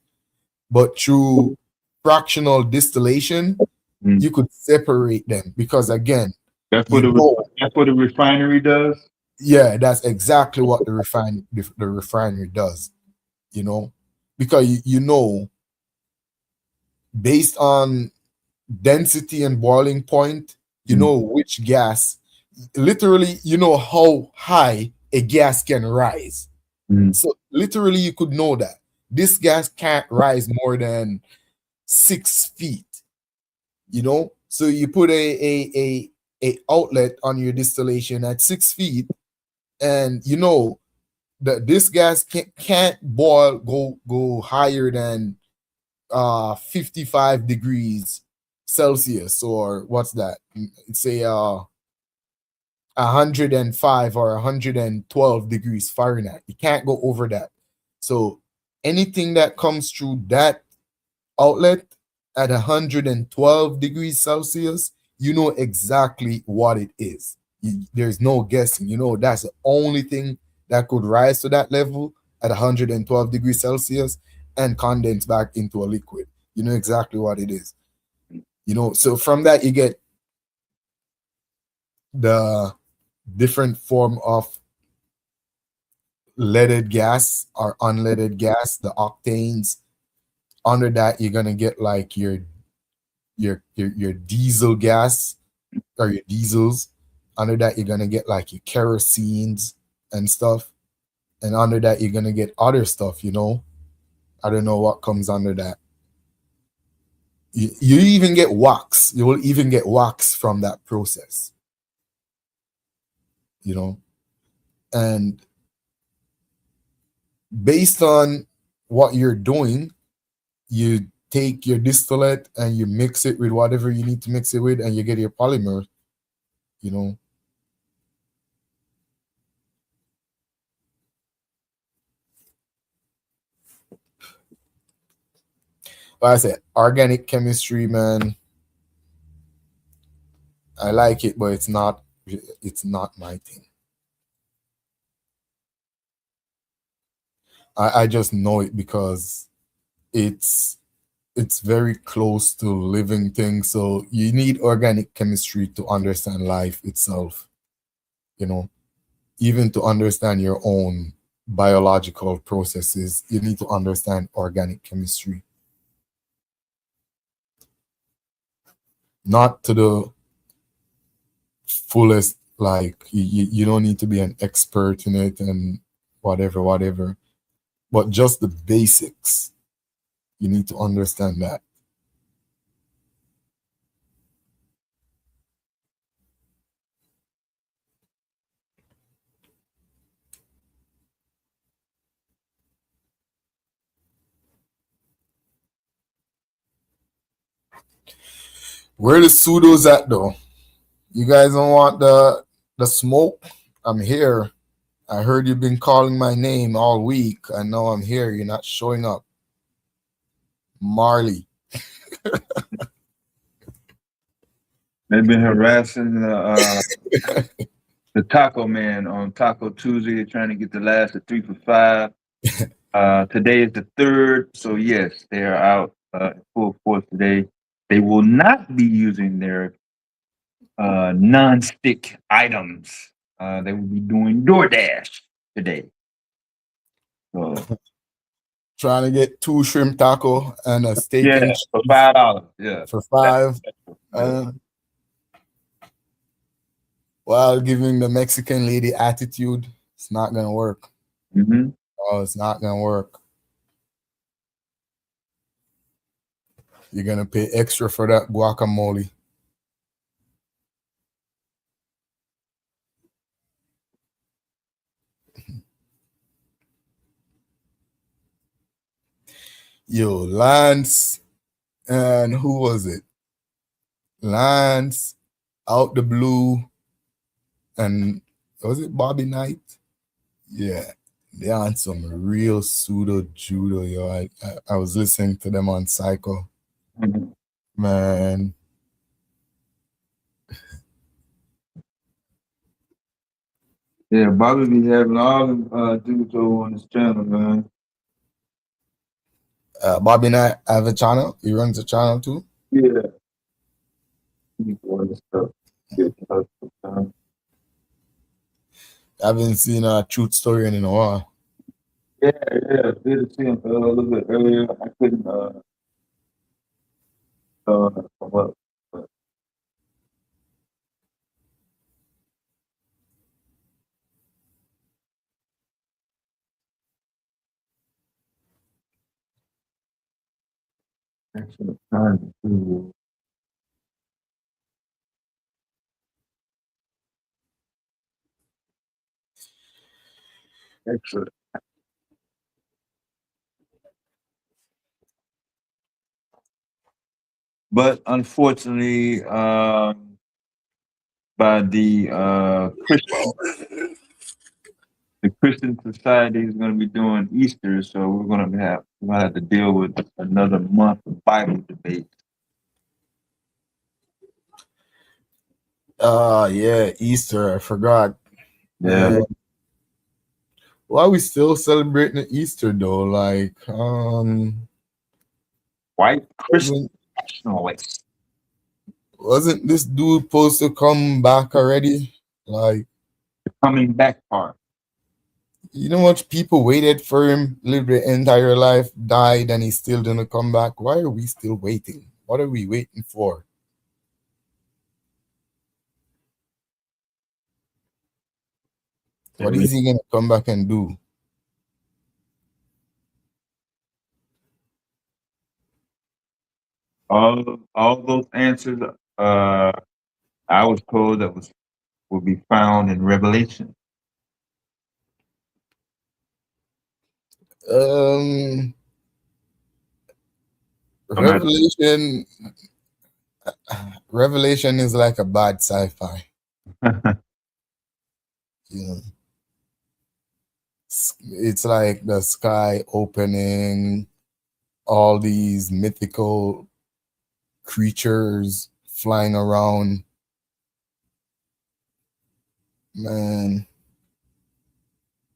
But through fractional distillation, you could separate them, because again, that's what the refinery does. Yeah, that's exactly what the refinery does. Because based on density and boiling point, which gas, literally, how high a gas can rise. So literally, you could know that this gas can't rise more than 6 feet. So you put a outlet on your distillation at 6 feet, and that this gas can't go higher than 55 degrees Celsius, or what's that? Say 105 or 112 degrees Fahrenheit. You can't go over that. So anything that comes through that outlet at 112 degrees Celsius, you know exactly what it is. There's no guessing. That's the only thing that could rise to that level at 112 degrees Celsius and condense back into a liquid. You know exactly what it is. So from that, you get the different form of leaded gas or unleaded gas, the octanes. Under that, you're gonna get like your diesel gas or your diesels. Under that, you're gonna get like your kerosenes and stuff. And under that, you're gonna get other stuff. I don't know what comes under that. You even get wax. You will even get wax from that process. And based on what you're doing, you take your distillate and you mix it with whatever you need to mix it with, and you get your polymer. Like I said, organic chemistry, man, I like it, but it's not my thing. I just know it because it's very close to living things. So you need organic chemistry to understand life itself. Even to understand your own biological processes, you need to understand organic chemistry. Not to the fullest, like you don't need to be an expert in it and whatever, but just the basics. You need to understand that. Where the pseudos at though? You guys don't want the smoke? I'm here. I heard you've been calling my name all week. I know I'm here. You're not showing up. Marley. They've been harassing The Taco Man on Taco Tuesday. They're trying to get the last of 3 for $5. Today is the 3rd, so yes, they are out full force today. They will not be using their non-stick items. They will be doing DoorDash today. So, Trying to get 2 shrimp taco and a steak yeah, and for cheese $5. Yeah, for 5. While giving the Mexican lady attitude, it's not gonna work. Mm-hmm. Oh, it's not gonna work. You're gonna pay extra for that guacamole. Yo, Lance, and who was it? Lance, out the blue, and was it Bobby Knight? Yeah, they on some real pseudo judo, yo. I was listening to them on Psycho. Mm-hmm. Man. Yeah, Bobby be having all the dudes over on his channel, man. Bobby Knight have a channel. He runs a channel too. Yeah. He's doing this stuff. I haven't seen a truth story in a while. Yeah, good to see him a little bit earlier. I couldn't come up. But excellent time to excellent. But unfortunately, by the Christian Society is going to be doing Easter, so we're going to have to deal with another month of Bible debate. Yeah, Easter. I forgot. Yeah. Why are we still celebrating Easter though? Like, white Christian nationalists. Wasn't this dude supposed to come back already? Like, the coming back part. You know how much people waited for him, lived their entire life, died, and he still didn't come back? Why are we still waiting? What are we waiting for? What is he gonna come back and do? All those answers I was told will be found in Revelation. Revelation Revelation is like a bad sci-fi. Yeah. It's like the sky opening, all these mythical creatures flying around. Man,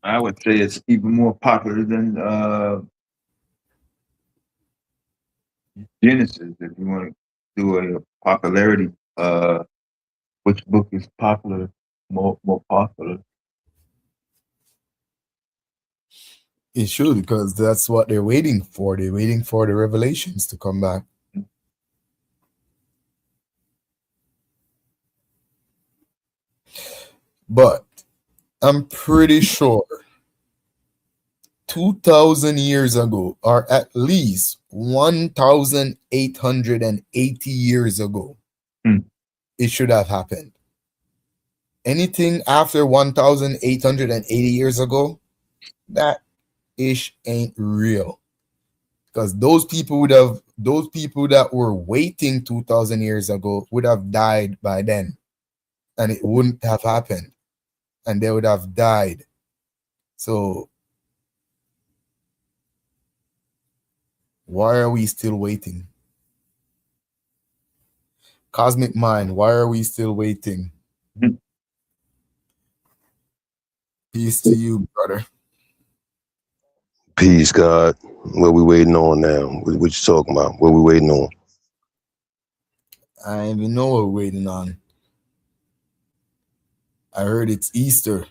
I would say it's even more popular than Genesis. If you want to do a popularity, which book is more popular? it should, because that's what they're waiting for. They're waiting for the revelations to come back. But I'm pretty sure 2,000 years ago, or at least 1,880 years ago, it should have happened. Anything after 1,880 years ago, that ish ain't real. Because those people that were waiting 2,000 years ago would have died by then, and it wouldn't have happened, and they would have died. So why are we still waiting? Cosmic Mind, why are we still waiting? Peace to you, brother. Peace, God. What we waiting on now? What you talking about? What we waiting on? I don't even know what we're waiting on. I heard it's Easter.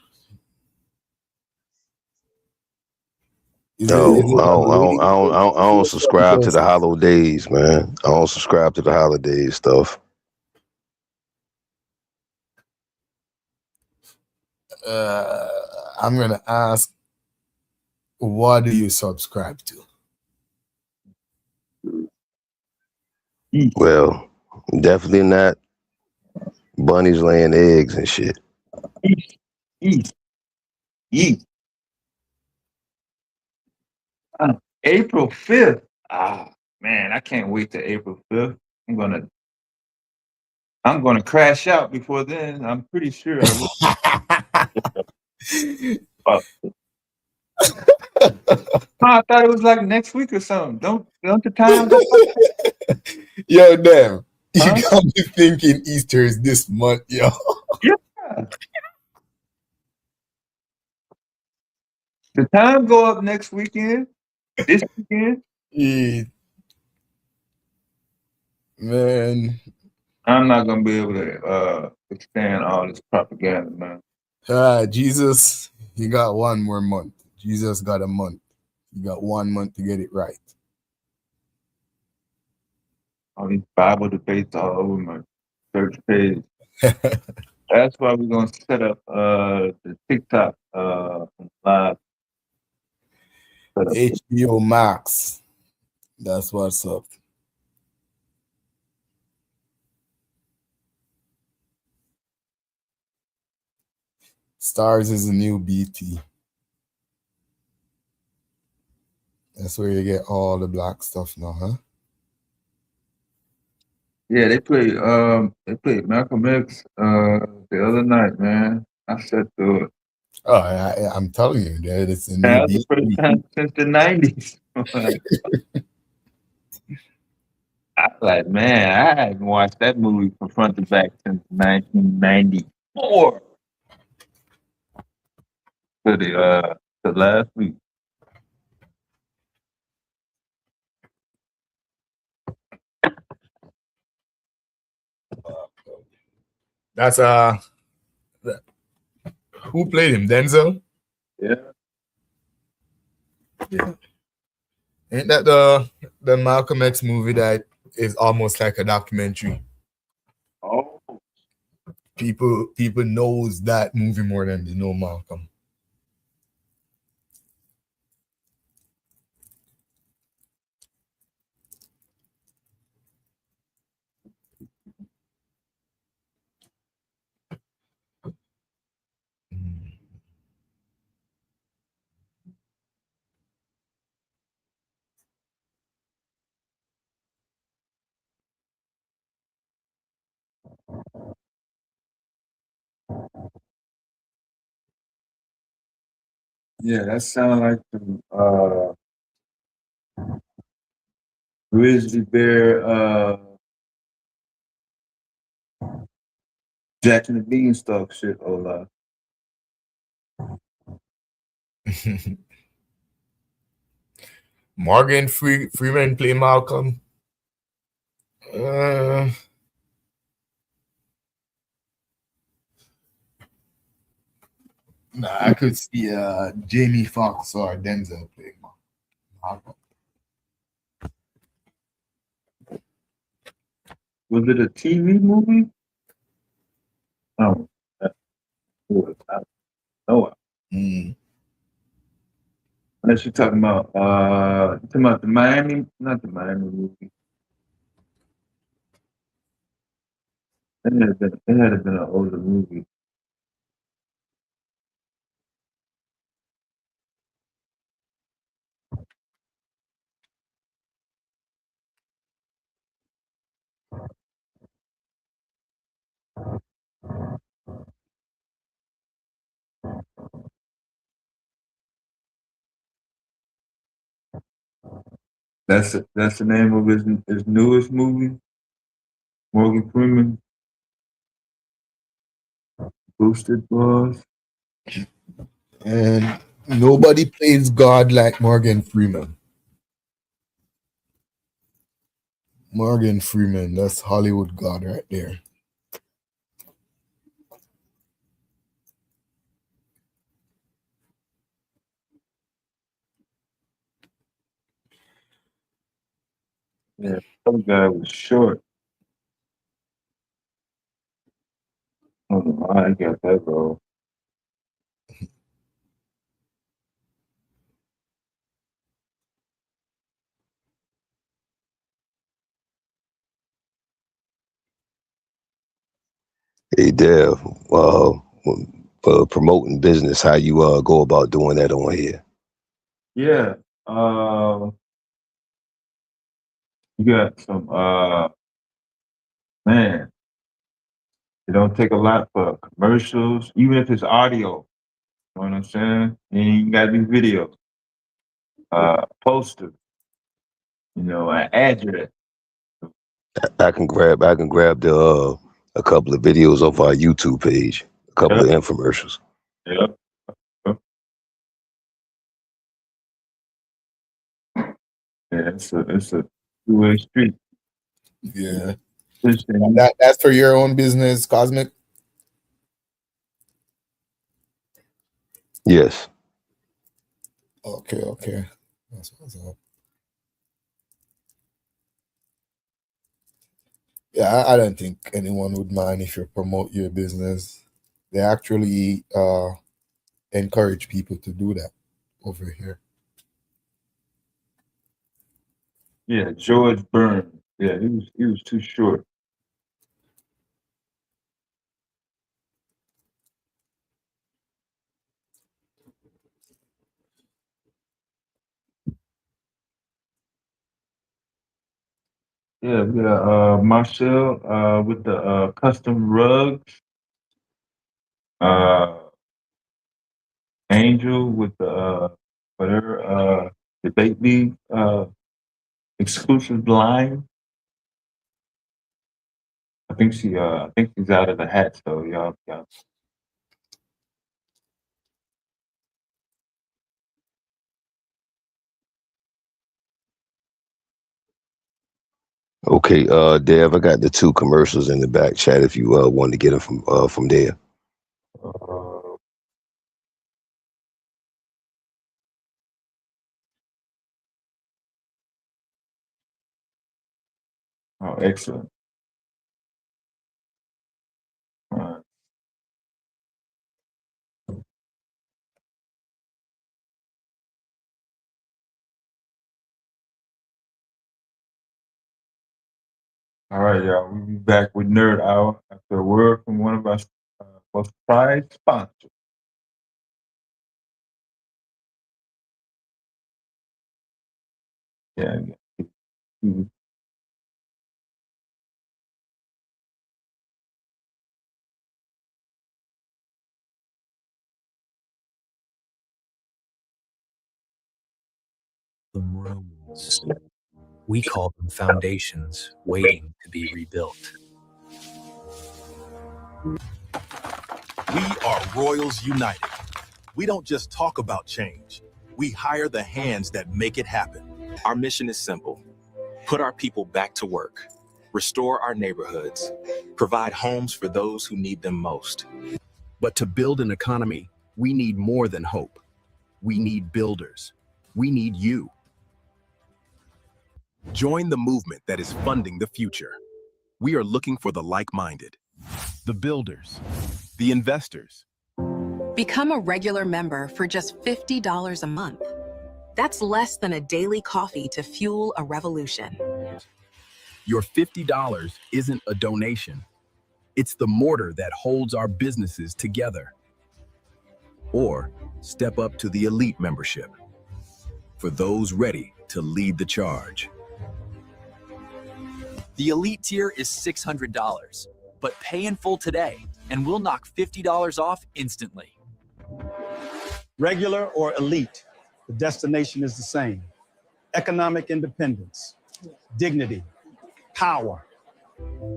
No, I don't subscribe to the holidays, man. I don't subscribe to the holidays stuff. I'm gonna ask, what do you subscribe to? Well, definitely not bunnies laying eggs and shit. April 5th. Ah, man, I can't wait till April 5th. I'm gonna crash out before then. I'm pretty sure I will. I thought it was like next week or something. Don't the time go? Yo, damn. You got me thinking Easter is this month, yo. Yeah. The time go up next weekend. This weekend. Yeah. Man. I'm not gonna be able to withstand all this propaganda, man. Jesus, he got one more month. Jesus got a month. You got 1 month to get it right. All these Bible debates all over my church page. That's why we're gonna set up the TikTok live. HBO Max. That's what's up. Stars is the new BT. That's where you get all the black stuff now, huh? Yeah, they played Malcolm X the other night, man. I sat through it. Oh, I'm telling you, that it's a new That's the first time since the 90s. I like, man, I haven't watched that movie from front to back since 1994. To last week. That's who played him? Denzel? Yeah. Yeah. Ain't that the Malcolm X movie that is almost like a documentary? Oh. People knows that movie more than they know Malcolm. Yeah, that sounds like the grizzly bear Jack and the Beanstalk shit, Ola. Morgan Freeman play Malcolm. Nah, I could see Jamie Foxx or Denzel playing Malcolm. Was it a TV movie? Oh, no. Unless you're talking about the Miami, not the Miami movie. It had been an older movie. That's the name of his newest movie. Morgan Freeman. Boosted Boss. And nobody plays God like Morgan Freeman. Morgan Freeman, that's Hollywood God right there. Yeah, some guy was short. I don't know how I got that role. Hey, Dev, for promoting business, how you go about doing that on here? Yeah. You got some man, it don't take a lot for commercials, even if it's audio. You know what I'm saying? And you gotta do video, poster, an address. I can grab the a couple of videos off our YouTube page, a couple of Yep. infomercials. Yep. Yeah, it's a two-way street. Yeah. Listen, That's for your own business, Cosmic? Yes. Okay. That's what's up. Yeah, I don't think anyone would mind if you promote your business. They actually encourage people to do that over here. yeah, George Burns. Yeah, he was too short. Yeah, we got Marcel with the custom rugs. Angel with the whatever debate league exclusive line. I think she's out of the hat, so y'all. Okay, Dev, I got the two commercials in the back chat if you want to get them from there. Oh, excellent. All right, y'all. We'll be back with Nerd Hour after a word from one of our most prized sponsors. Yeah. Mhm. Them ruins. We call them foundations waiting to be rebuilt. We are Royals United. We don't just talk about change. We hire the hands that make it happen. Our mission is simple. Put our people back to work. Restore our neighborhoods. Provide homes for those who need them most. But to build an economy, we need more than hope. We need builders. We need you. Join the movement that is funding the future. We are looking for the like-minded, the builders, the investors. Become a regular member for just $50 a month. That's less than a daily coffee to fuel a revolution. Your $50 isn't a donation. It's the mortar that holds our businesses together. Or step up to the elite membership for those ready to lead the charge. The elite tier is $600, but pay in full today and we'll knock $50 off instantly. Regular or elite, the destination is the same. Economic independence, dignity, power.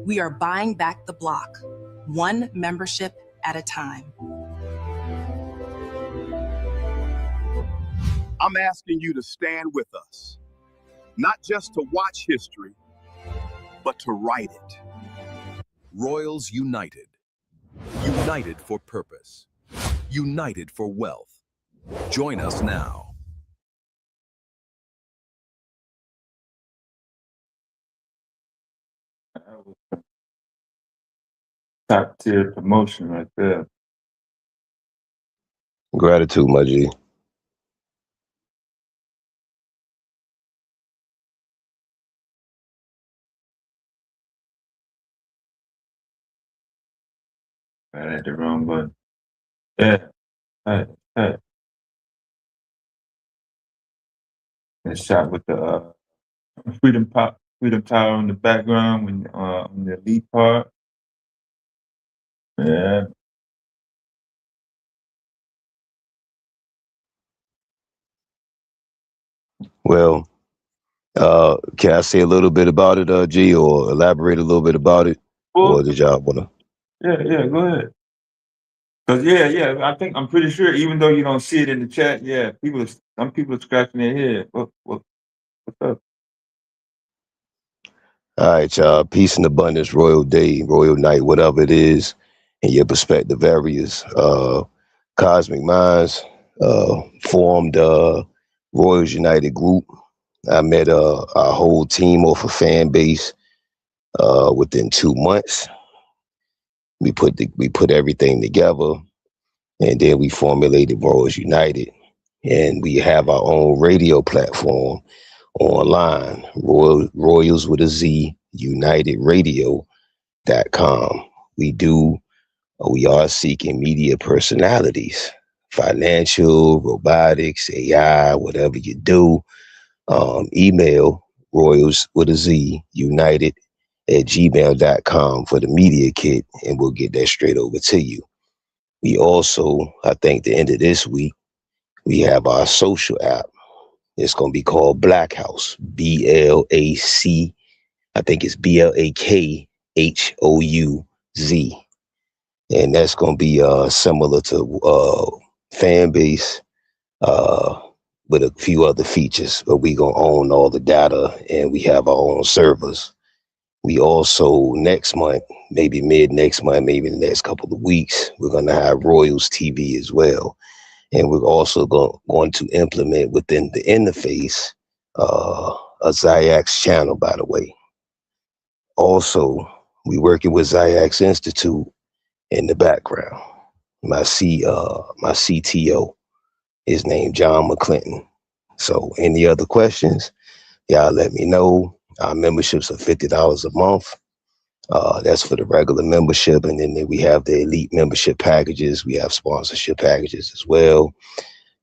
We are buying back the block, one membership at a time. I'm asking you to stand with us, not just to watch history, but to write it. Royals United. United for purpose. United for wealth. Join us now. Top tier promotion right there. Gratitude, my G. I had the wrong button. Yeah. Hey. And shot with the Freedom Tower in the background when on the lead part. Yeah. Well, can I say a little bit about it, G, or elaborate a little bit about it? Well, Or did y'all wanna? Yeah, go ahead. Cause I'm pretty sure even though you don't see it in the chat, some people are scratching their head. What's up? All right, y'all. Peace and abundance, royal day, royal night, whatever it is, in your perspective areas. Cosmic Minds formed Royals United group. I met our whole team off a fan base within 2 months. We put everything together, and then we formulated Royals United, and we have our own radio platform online, Royals with a Z, United Radio.com. We are seeking media personalities, financial, robotics, AI, whatever you do. Email Royals with a Z, United at gmail.com for the media kit, and we'll get that straight over to you. We also, I think the end of this week, we have our social app. It's going to be called Black House, BLAC. I think it's BLAKHOUZ. And that's going to be similar to fan base with a few other features, but we going to own all the data and we have our own servers. We also next month, maybe mid next month, maybe the next couple of weeks, we're going to have Royals TV as well. And we're also going to implement within the interface a XyayX channel, by the way. Also, we working with XyayX Institute in the background. My CTO is named John McClinton. So any other questions, y'all let me know. Our memberships are $50 a month. That's for the regular membership. And then we have the elite membership packages. We have sponsorship packages as well.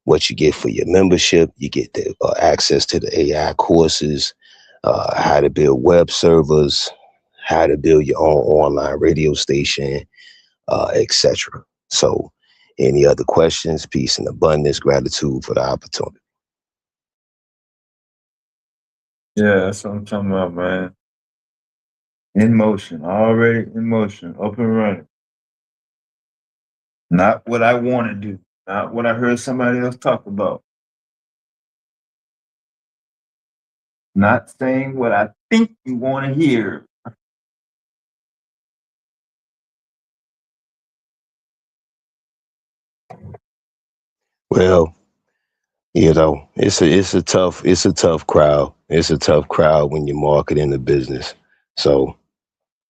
What you get for your membership, you get the access to the AI courses, how to build web servers, how to build your own online radio station, etc. So any other questions, peace and abundance, gratitude for the opportunity. Yeah, that's what I'm talking about, man. In motion, already in motion, up and running. Not what I want to do, not what I heard somebody else talk about. Not saying what I think you want to hear. Well, you know, it's a tough crowd. It's a tough crowd when you're marketing the business. So,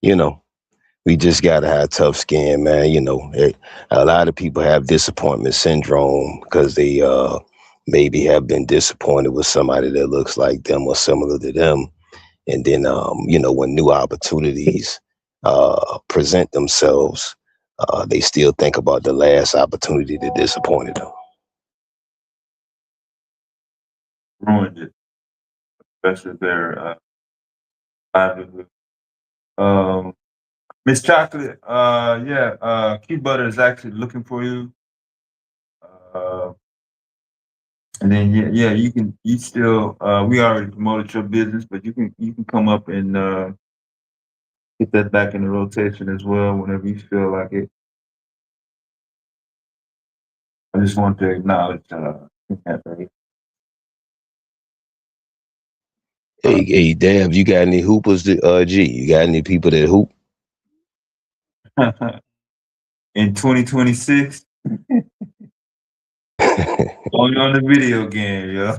you know, we just gotta have tough skin, man. You know, a lot of people have disappointment syndrome because they maybe have been disappointed with somebody that looks like them or similar to them. And then, you know, when new opportunities present themselves, they still think about the last opportunity that disappointed them. Ruined it, especially their livelihood. Miss Chocolate, QueButter is actually looking for you. And then you still we already promoted your business, but you can come up and get that back in the rotation as well whenever you feel like it. I just want to acknowledge that, right? Hey, Dab, you got any hoopers that G? You got any people that hoop? In 2026, only on the video game, yo.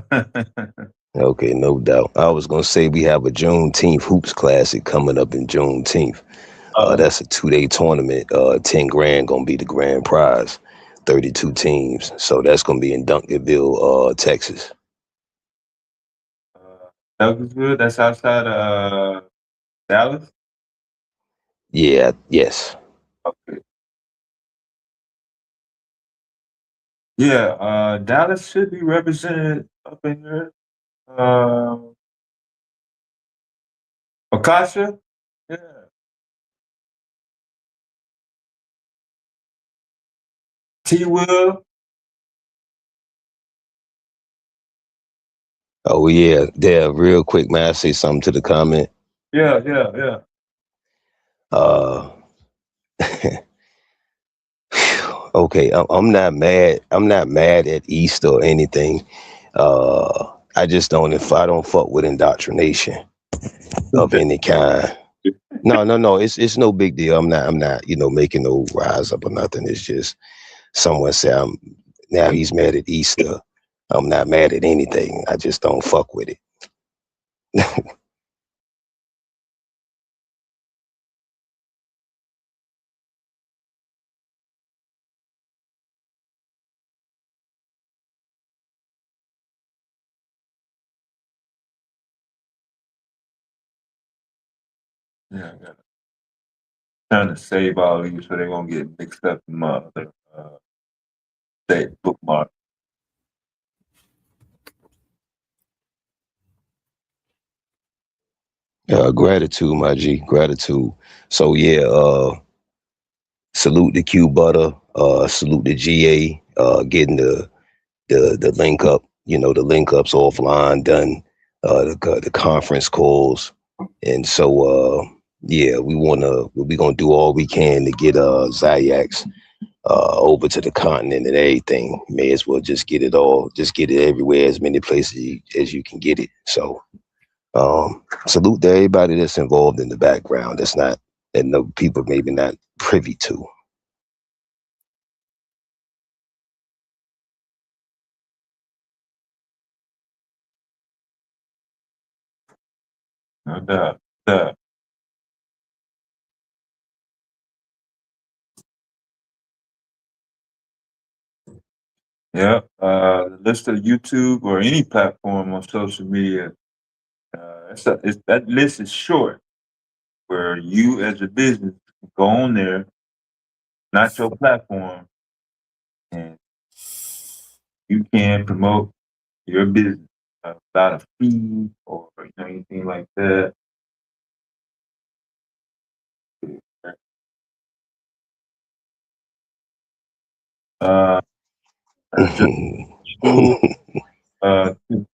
Okay, no doubt. I was gonna say we have a Juneteenth hoops classic coming up in Juneteenth. That's a 2-day tournament. 10 grand gonna be the grand prize. 32 teams. So that's gonna be in Duncanville, Texas. Douglasville, that's outside Dallas. Yeah, yes. Okay. Yeah, Dallas should be represented up in there. Akasha, yeah. T Will, Oh yeah, Dab, real quick, man. I say something to the comment. yeah. Uh okay, I'm not mad. I'm not mad at East or anything. I just don't if I don't fuck with indoctrination of any kind. No. It's no big deal. I'm not, making no rise up or nothing. It's just someone say now he's mad at Easter. I'm not mad at anything. I just don't fuck with it. Yeah, yeah. Trying to save all these so they won't get mixed up in my other state bookmark. Gratitude, my G. Gratitude. So yeah, salute to QueButter, salute to GA, getting the link up, the link ups offline done, the conference calls. And so yeah, we're gonna do all we can to get XyayX over to the continent and everything. May as well just get it everywhere, as many places as you can get it. So salute to everybody that's involved in the background that no people maybe not privy to. No doubt. Yeah, list of YouTube or any platform on social media. That list is short, where you as a business can go on there, not your platform, and you can promote your business without a fee or anything like that. Uh, just cool.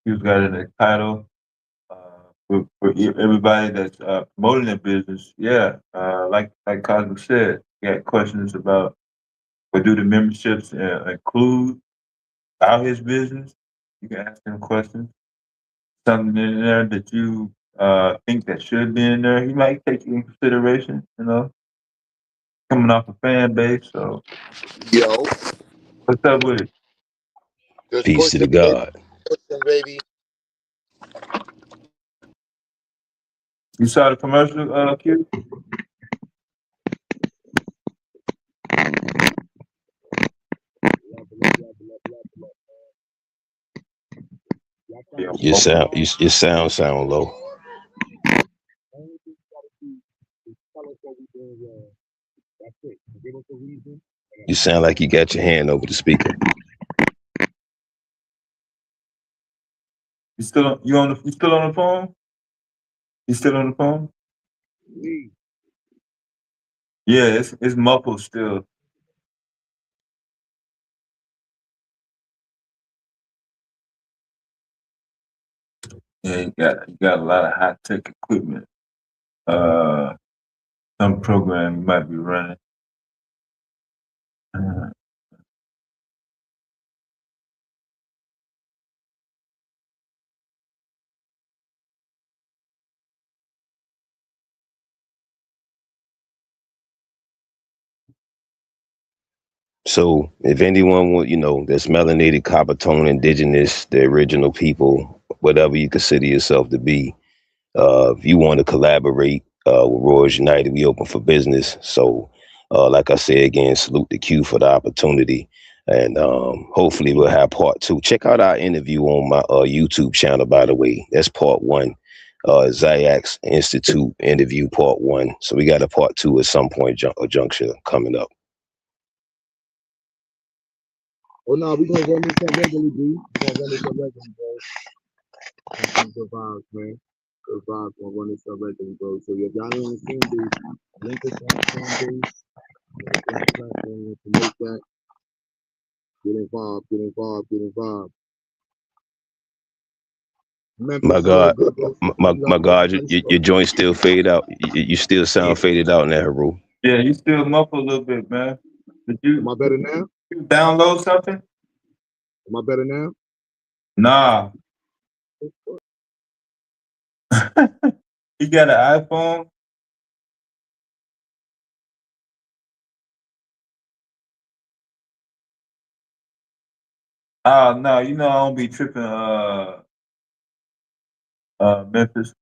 You got in the title. For everybody that's promoting their business, yeah, like Cosmo said, you got questions about what do the memberships include about his business. You can ask him questions. Something in there that you think that should be in there, he might take you in consideration. Coming off a fan base. So Yo, what's up with it? just Peace to the pushing, baby. God. Pushing, baby. You saw the commercial, Q? Yeah, Your sound low. You sound like you got your hand over the speaker. You still on the phone? You still on the phone? Yeah, it's muffled still. Yeah, you got a lot of high tech equipment. Some program you might be running. Uh, So if anyone want, that's melanated, copper tone, indigenous, the original people, whatever you consider yourself to be, if you want to collaborate with Royals United, we open for business. So, like I said again, salute the Q for the opportunity, and hopefully we'll have part 2. Check out our interview on my YouTube channel. By the way, that's part 1. XyayX Institute interview part 1. So we got a part 2 at some point juncture coming up. Oh no, we gonna run this up regularly, B. We gonna run this up regularly, bro. Good vibes, man. Good vibes. Gonna run this up regularly, bro. So if y'all don't understand this, link us on Fanbase, the Black platform, and promote that. Get involved, get involved, get involved. Memphis, My God, good, bro. my God, your joint still fade out. You still sound faded out in that, Haru. Yeah, you still muffled a little bit, man. Did you? Am I better now? You download something? Am I better now? Nah. You got an iPhone? Oh no, I don't be tripping Memphis.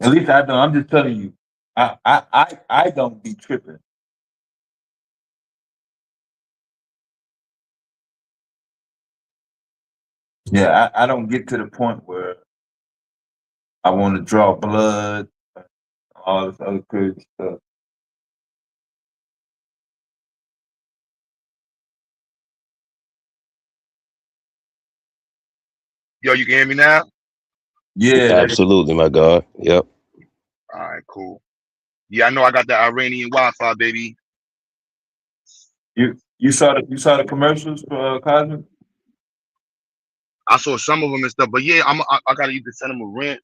At least I don't. I'm just telling you. I don't be tripping. Yeah, I don't get to the point where I want to draw blood, all this other crazy stuff. Yo, you can hear me now? Yeah, absolutely, my God. Yep. All right, cool. Yeah, I know I got the Iranian Wi-Fi, baby. You saw the commercials for Cosmic? I saw some of them and stuff, but yeah, I gotta either send him a rent.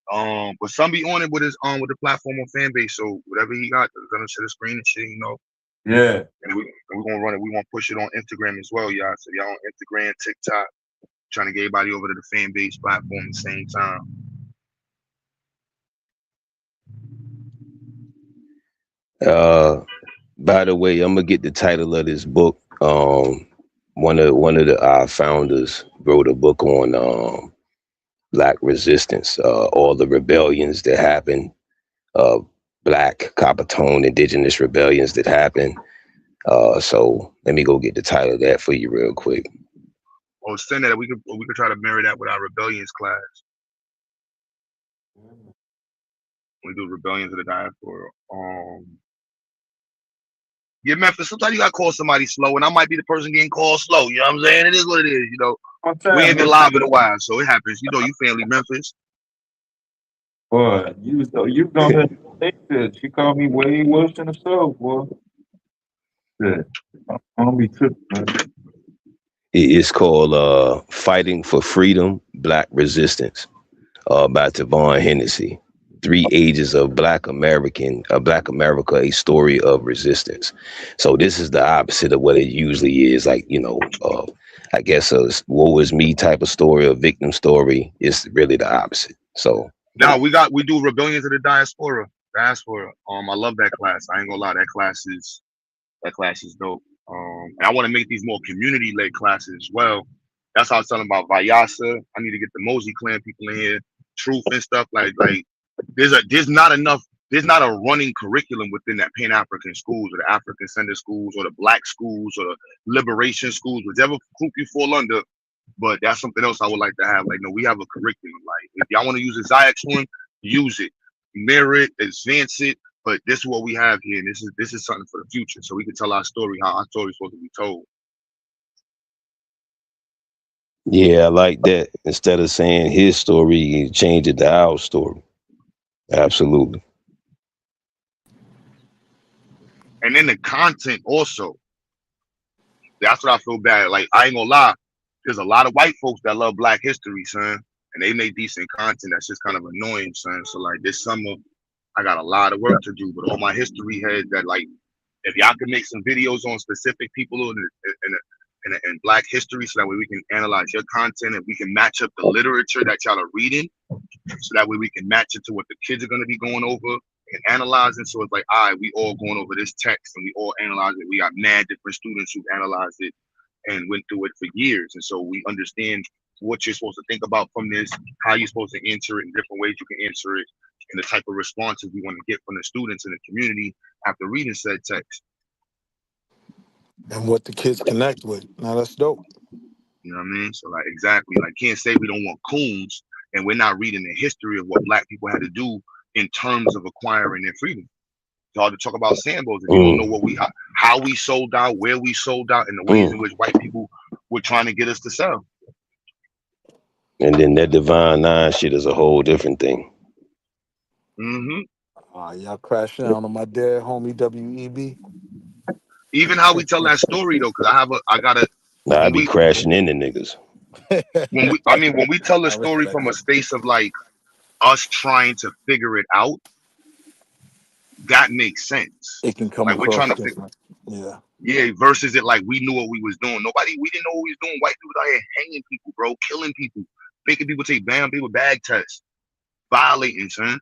But some be on it with his with the platform on Fanbase. So whatever he got, gonna share the screen and shit, Yeah. And we're gonna run it. We gonna push it on Instagram as well, y'all. So y'all on Instagram, TikTok, trying to get everybody over to the Fanbase platform at the same time. By the way, I'm gonna get the title of this book. One of our founders wrote a book on Black resistance, all the rebellions that happened, Black, copper tone, indigenous rebellions that happened. So let me go get the title of that for you real quick. Or send that we could try to marry that with our rebellions class. We do rebellions of the diaspora. Yeah, Memphis, sometimes you gotta call somebody slow, and I might be the person getting called slow. You know what I'm saying? It is what it is, We ain't been live in a while, so it happens. You family Memphis. Boy, you gonna take this. You call me way worse than a stove, boy. Yeah. I don't be tripping, man. It's called Fighting for Freedom, Black Resistance, by Tavon Hennessy. 3 Ages of Black America, a story of resistance. So this is the opposite of what it usually is. Like, I guess a woe is me type of story, a victim story. Is really the opposite. So now we do rebellions of the diaspora. I love that class. I ain't gonna lie, that class is dope. And I want to make these more community-led classes as well. That's how I was telling about Vyasa. I need to get the Mosey clan people in here, Truth and stuff like there's not a running curriculum within that Pan-African schools or the African Center schools or the Black schools or the Liberation schools, whichever group you fall under. But that's something else I would like to have. Like, no, we have a curriculum. Like, if y'all want to use the XyayX one, use it, mirror it, advance it. But this is what we have here, and this is something for the future, so we can tell our story, how our story is supposed to be told. yeah, I like that. Instead of saying his story, you change it to our story. Absolutely. And then the content also. That's what I feel bad. Like, I ain't gonna lie, there's a lot of white folks that love Black history, son, and they make decent content that's just kind of annoying, son. So like this summer, I got a lot of work to do, but all my history heads that like, if y'all can make some videos on specific people in Black history, so that way we can analyze your content and we can match up the literature that y'all are reading, so that way we can match it to what the kids are gonna be going over. and analyzing. So it's like, all right, we all going over this text and we all analyze it. We got mad different students who analyzed it and went through it for years. And so we understand what you're supposed to think about from this, how you're supposed to answer it in different ways you can answer it, and the type of responses we want to get from the students in the community after reading said text. And what the kids connect with. Now that's dope. You know what I mean? So like, exactly, like can't say we don't want coons and we're not reading the history of what Black people had to do in terms of acquiring their freedom. It's hard to talk about sandals if you don't know what how we sold out, where we sold out, and the ways in which white people were trying to get us to sell. And then that Divine Nine shit is a whole different thing. Y'all crashing out on my dead homie WEB. Even how we tell that story though, because I gotta. Nah, I be crashing into niggas. When we tell a story from a space of like us trying to figure it out, that makes sense. It can come like we're trying to different. Yeah, versus it like we knew what we was doing. We didn't know what we was doing. White people out here hanging people, bro, killing people, making people take people bag tests, violating, son.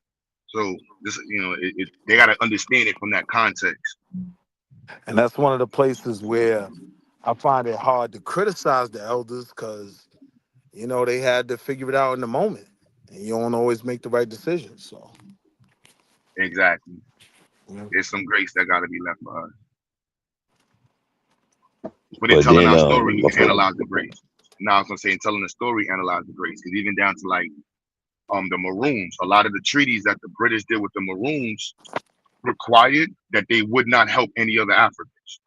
So this, they gotta understand it from that context. And that's one of the places where I find it hard to criticize the elders because, they had to figure it out in the moment. And you don't always make the right decisions. So exactly. There's some grace that gotta be left for us. But in telling our story, you can analyze the grace. Now I was gonna say in telling the story, analyze the grace. Because even down to like the Maroons, a lot of the treaties that the British did with the Maroons required that they would not help any other Africans.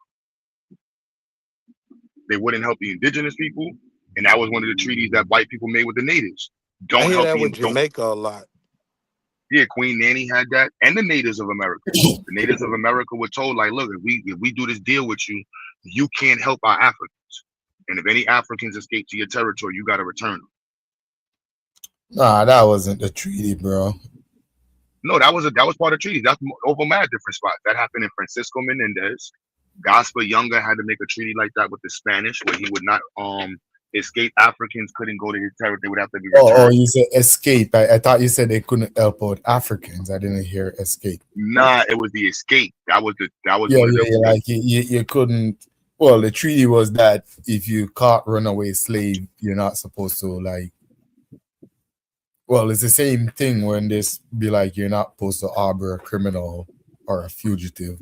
They wouldn't help the indigenous people, and that was one of the treaties that white people made with the natives. I hear that with Jamaica a lot. Yeah, Queen Nanny had that, and the natives of America. The natives of America were told, like, look, if we do this deal with you, you can't help our Africans, and if any Africans escape to your territory, you got to return them. Nah, that wasn't the treaty, bro. No, that was part of the treaty. That's over mad different spots. That happened in Francisco Menendez. Gaspar Younger had to make a treaty like that with the Spanish, where he would not escape Africans couldn't go to his territory. They would have to be returned. Oh, you said escape. I thought you said they couldn't help out Africans. I didn't hear escape. Nah, it was the escape. That was like you couldn't. Well, the treaty was that if you caught runaway slave, you're not supposed to like. Well, it's the same thing when this be like you're not supposed to harbor a criminal or a fugitive.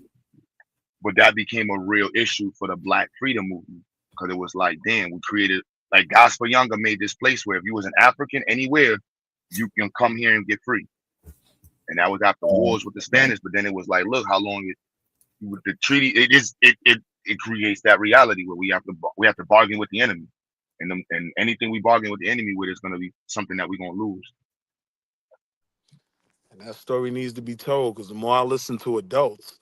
But that became a real issue for the Black freedom movement because it was like, damn, we created like Gaspar Younger made this place where if you was an African anywhere, you can come here and get free. And that was after wars with the Spanish. But then it was like, look how long with the treaty it creates that reality where we have to bargain with the enemy. And anything we bargain with the enemy with is going to be something that we're going to lose. And that story needs to be told because the more I listen to adults,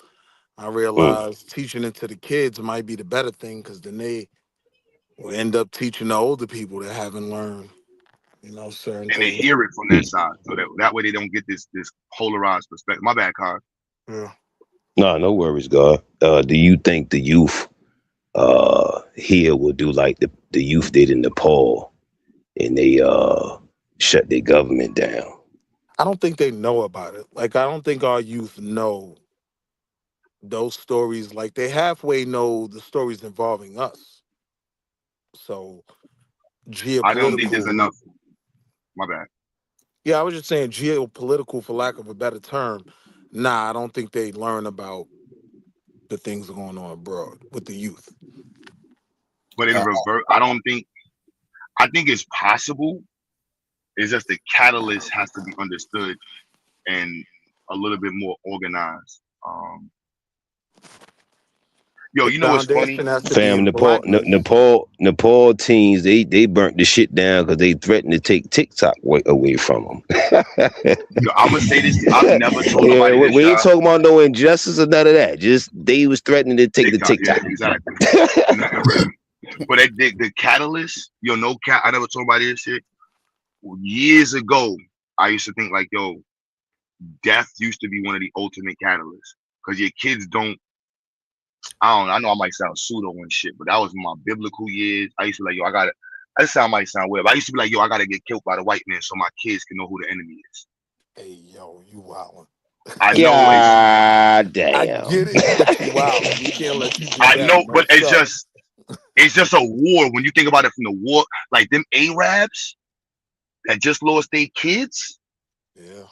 I realize teaching it to the kids might be the better thing because then they will end up teaching the older people that haven't learned, certain things. And they hear it from their side. So that way they don't get this polarized perspective. My bad, Carl. Yeah. No worries, God. Do you think the youth here will do like the youth did in Nepal and they shut their government down? I don't think they know about it. Like, I don't think our youth know those stories. Like, they halfway know the stories involving us. So, geopolitical. I don't think there's enough. My bad. Yeah, I was just saying geopolitical, for lack of a better term. Nah, I don't think they learn about the things going on abroad with the youth. But in reverse, I think it's possible. It's just the catalyst has to be understood and a little bit more organized. Yo, you know what's funny? Fam, Nepal teens, they burnt the shit down because they threatened to take TikTok away from them. Yo, I'm gonna say this. I've never told nobody this. We ain't talking about no injustice or none of that. Just they was threatening to take the TikTok. Yeah, exactly. But the catalyst, no cat. I never told nobody this shit. Years ago, I used to think like, yo, death used to be one of the ultimate catalysts because your kids don't. I know I might sound pseudo and shit, but that was my biblical years. I used to be like, yo, that might sound weird, but I used to be like, yo, I gotta get killed by the white man so my kids can know who the enemy is. Hey, yo, you wildin'. I know, God I damn. get it, but you wildin'. We can't let you do I that. know, but No sir. it's just a war. When you think about it from the war, like them Arabs that just lost their kids. Yeah.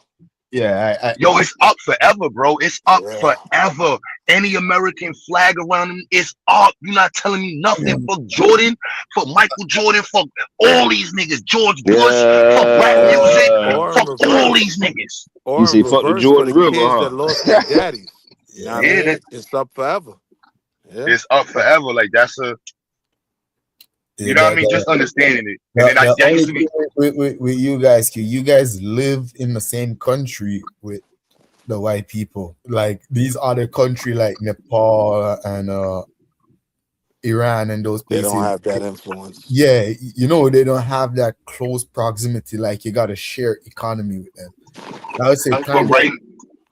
Yeah, Yo, it's up forever, bro. It's up Yeah. forever. Any American flag around them is up. You're not telling me nothing. I Fuck Jordan, fuck Michael Jordan, fuck all these niggas. George Bush, fuck rap music, Or in fuck all reverse. these niggas. You Or in say fuck the reverse for Jordan the River, kids that huh? lost their daddies. You know what I Yeah, mean? It's up forever. Yeah. it's up forever. Like that's a, you know what I mean? Just understanding it, and then the that only used to thing be. with you guys, you guys live in the same country with the white people. Like these other country like Nepal and Iran and those They don't places. have that influence. Yeah, you know, they don't have that close proximity. Like you got to share economy with them. I would say But kind of. right,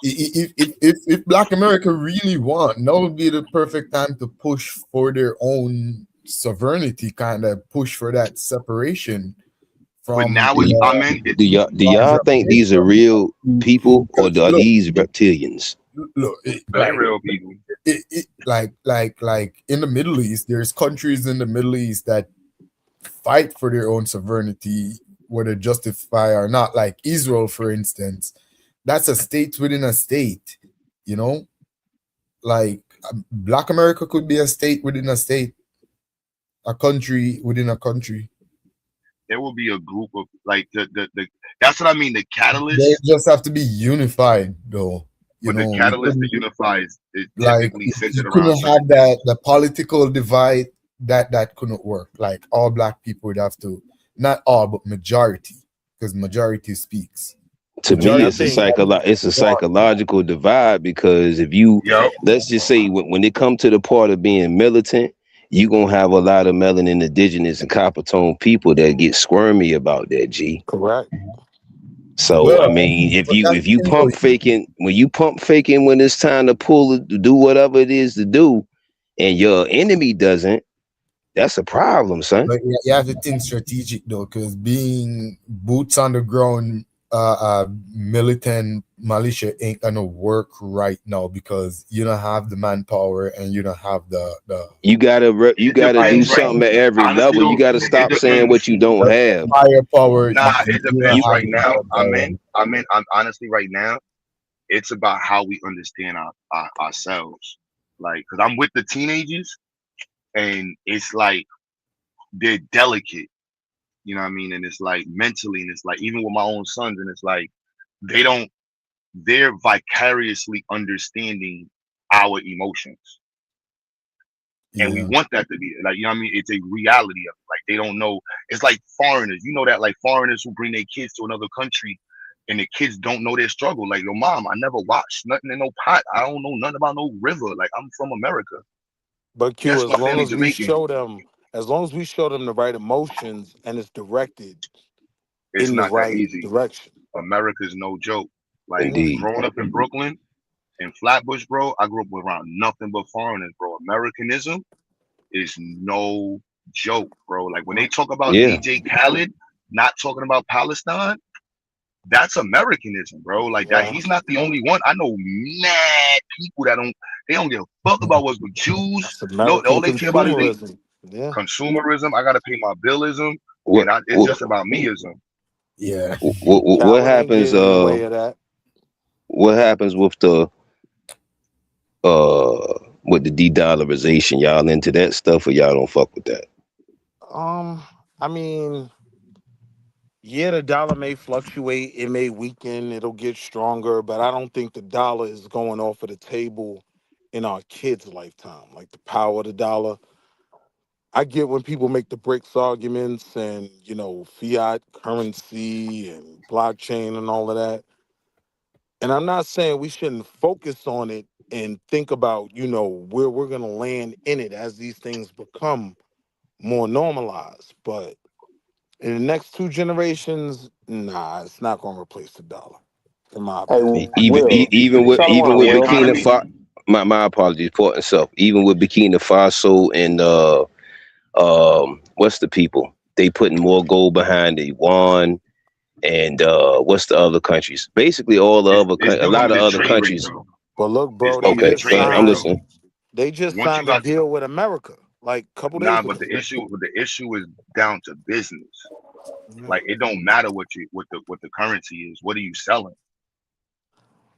If Black America really want, now would be the perfect time to push for their own sovereignty, kind of push for that separation but from. now it's, I mean, Do y'all think these are real people or are these reptilians? Look, they real people. like in the Middle East, there's countries in the Middle East that fight for their own sovereignty, whether justify or not. Like Israel, for instance, that's a state within a state. You know, like Black America could be a state within a state, a country within a country. There will be a group of like the. That's what I mean. The They catalyst, just have to be unified, though. You but the know, catalyst to unify is like typically you centered around couldn't certain have that the political divide that couldn't work. Like all Black people would have to, not all, but majority, because majority speaks. To me, I Majority think it's a psychological divide because if you let's just say when it comes to the part of being militant, you gonna have a lot of melanin indigenous and copper tone people that get squirmy about that, G. correct. So I mean, if you pump faking when it's time to do whatever it is to do, and your enemy doesn't, that's a problem, son. But you have to think strategic though, because being boots on the ground, militant militia ain't gonna work right now because you don't have the manpower and you don't have the You gotta do something at every level. You gotta stop saying what you don't have. firepower. Nah, it depends right have now. the I'm honestly right now. It's about how we understand ourselves. Like, cause I'm with the teenagers, and it's like they're delicate. You know what I mean? And it's like mentally, and it's like even with my own sons, and it's like they're vicariously understanding our emotions. And we want that to be like, you know what I mean? It's a reality of it. Like they don't know. It's like foreigners. You know that like foreigners who bring their kids to another country and the kids don't know their struggle. Like, your mom, I never watched nothing in no pot. I don't know nothing about no river. Like, I'm from America. But Q, Yes, as my long family's as we Jamaican. show them, the right emotions and it's directed It's in the not that right easy. direction. America's no joke. Like, Indeed. growing up in Brooklyn and Flatbush, bro, I grew up around nothing but foreigners, bro. Americanism is no joke, bro. Like, when they talk about Yeah. DJ Khaled not talking about Palestine, that's Americanism, bro. Like that, he's not the only one. I know mad people that don't give a fuck about what's with Jews. No, all American they care about is consumerism. Yeah. consumerism. I gotta pay my billism, What and it's just about meism. Yeah. What happens? Getting in the way of that. What happens with the de-dollarization? Y'all into that stuff, or y'all don't fuck with that? I mean, yeah, the dollar may fluctuate, it may weaken, it'll get stronger, but I don't think the dollar is going off of the table in our kids' lifetime. Like the power of the dollar. I get when people make the BRICS arguments and, you know, fiat currency and blockchain and all of that. And I'm not saying we shouldn't focus on it and think about, you know, where we're going to land in it as these things become more normalized. But in the next 2 generations, nah, it's not going to replace the dollar. In my opinion. Even with Burkina Faso, my apologies for itself. Even with Burkina Faso and what's the people? They putting more gold behind the yuan. and what's the other countries? Basically, all the other It's a still lot gonna of be the other trade rate countries. though. But look, It's bro, still they gonna be the Okay, just trade I'm rate signed. though. listening. They just Once you signed a got deal with America like a couple days nah, ago. but the issue is down to business. Yeah. Like it don't matter what the currency is. What are you selling?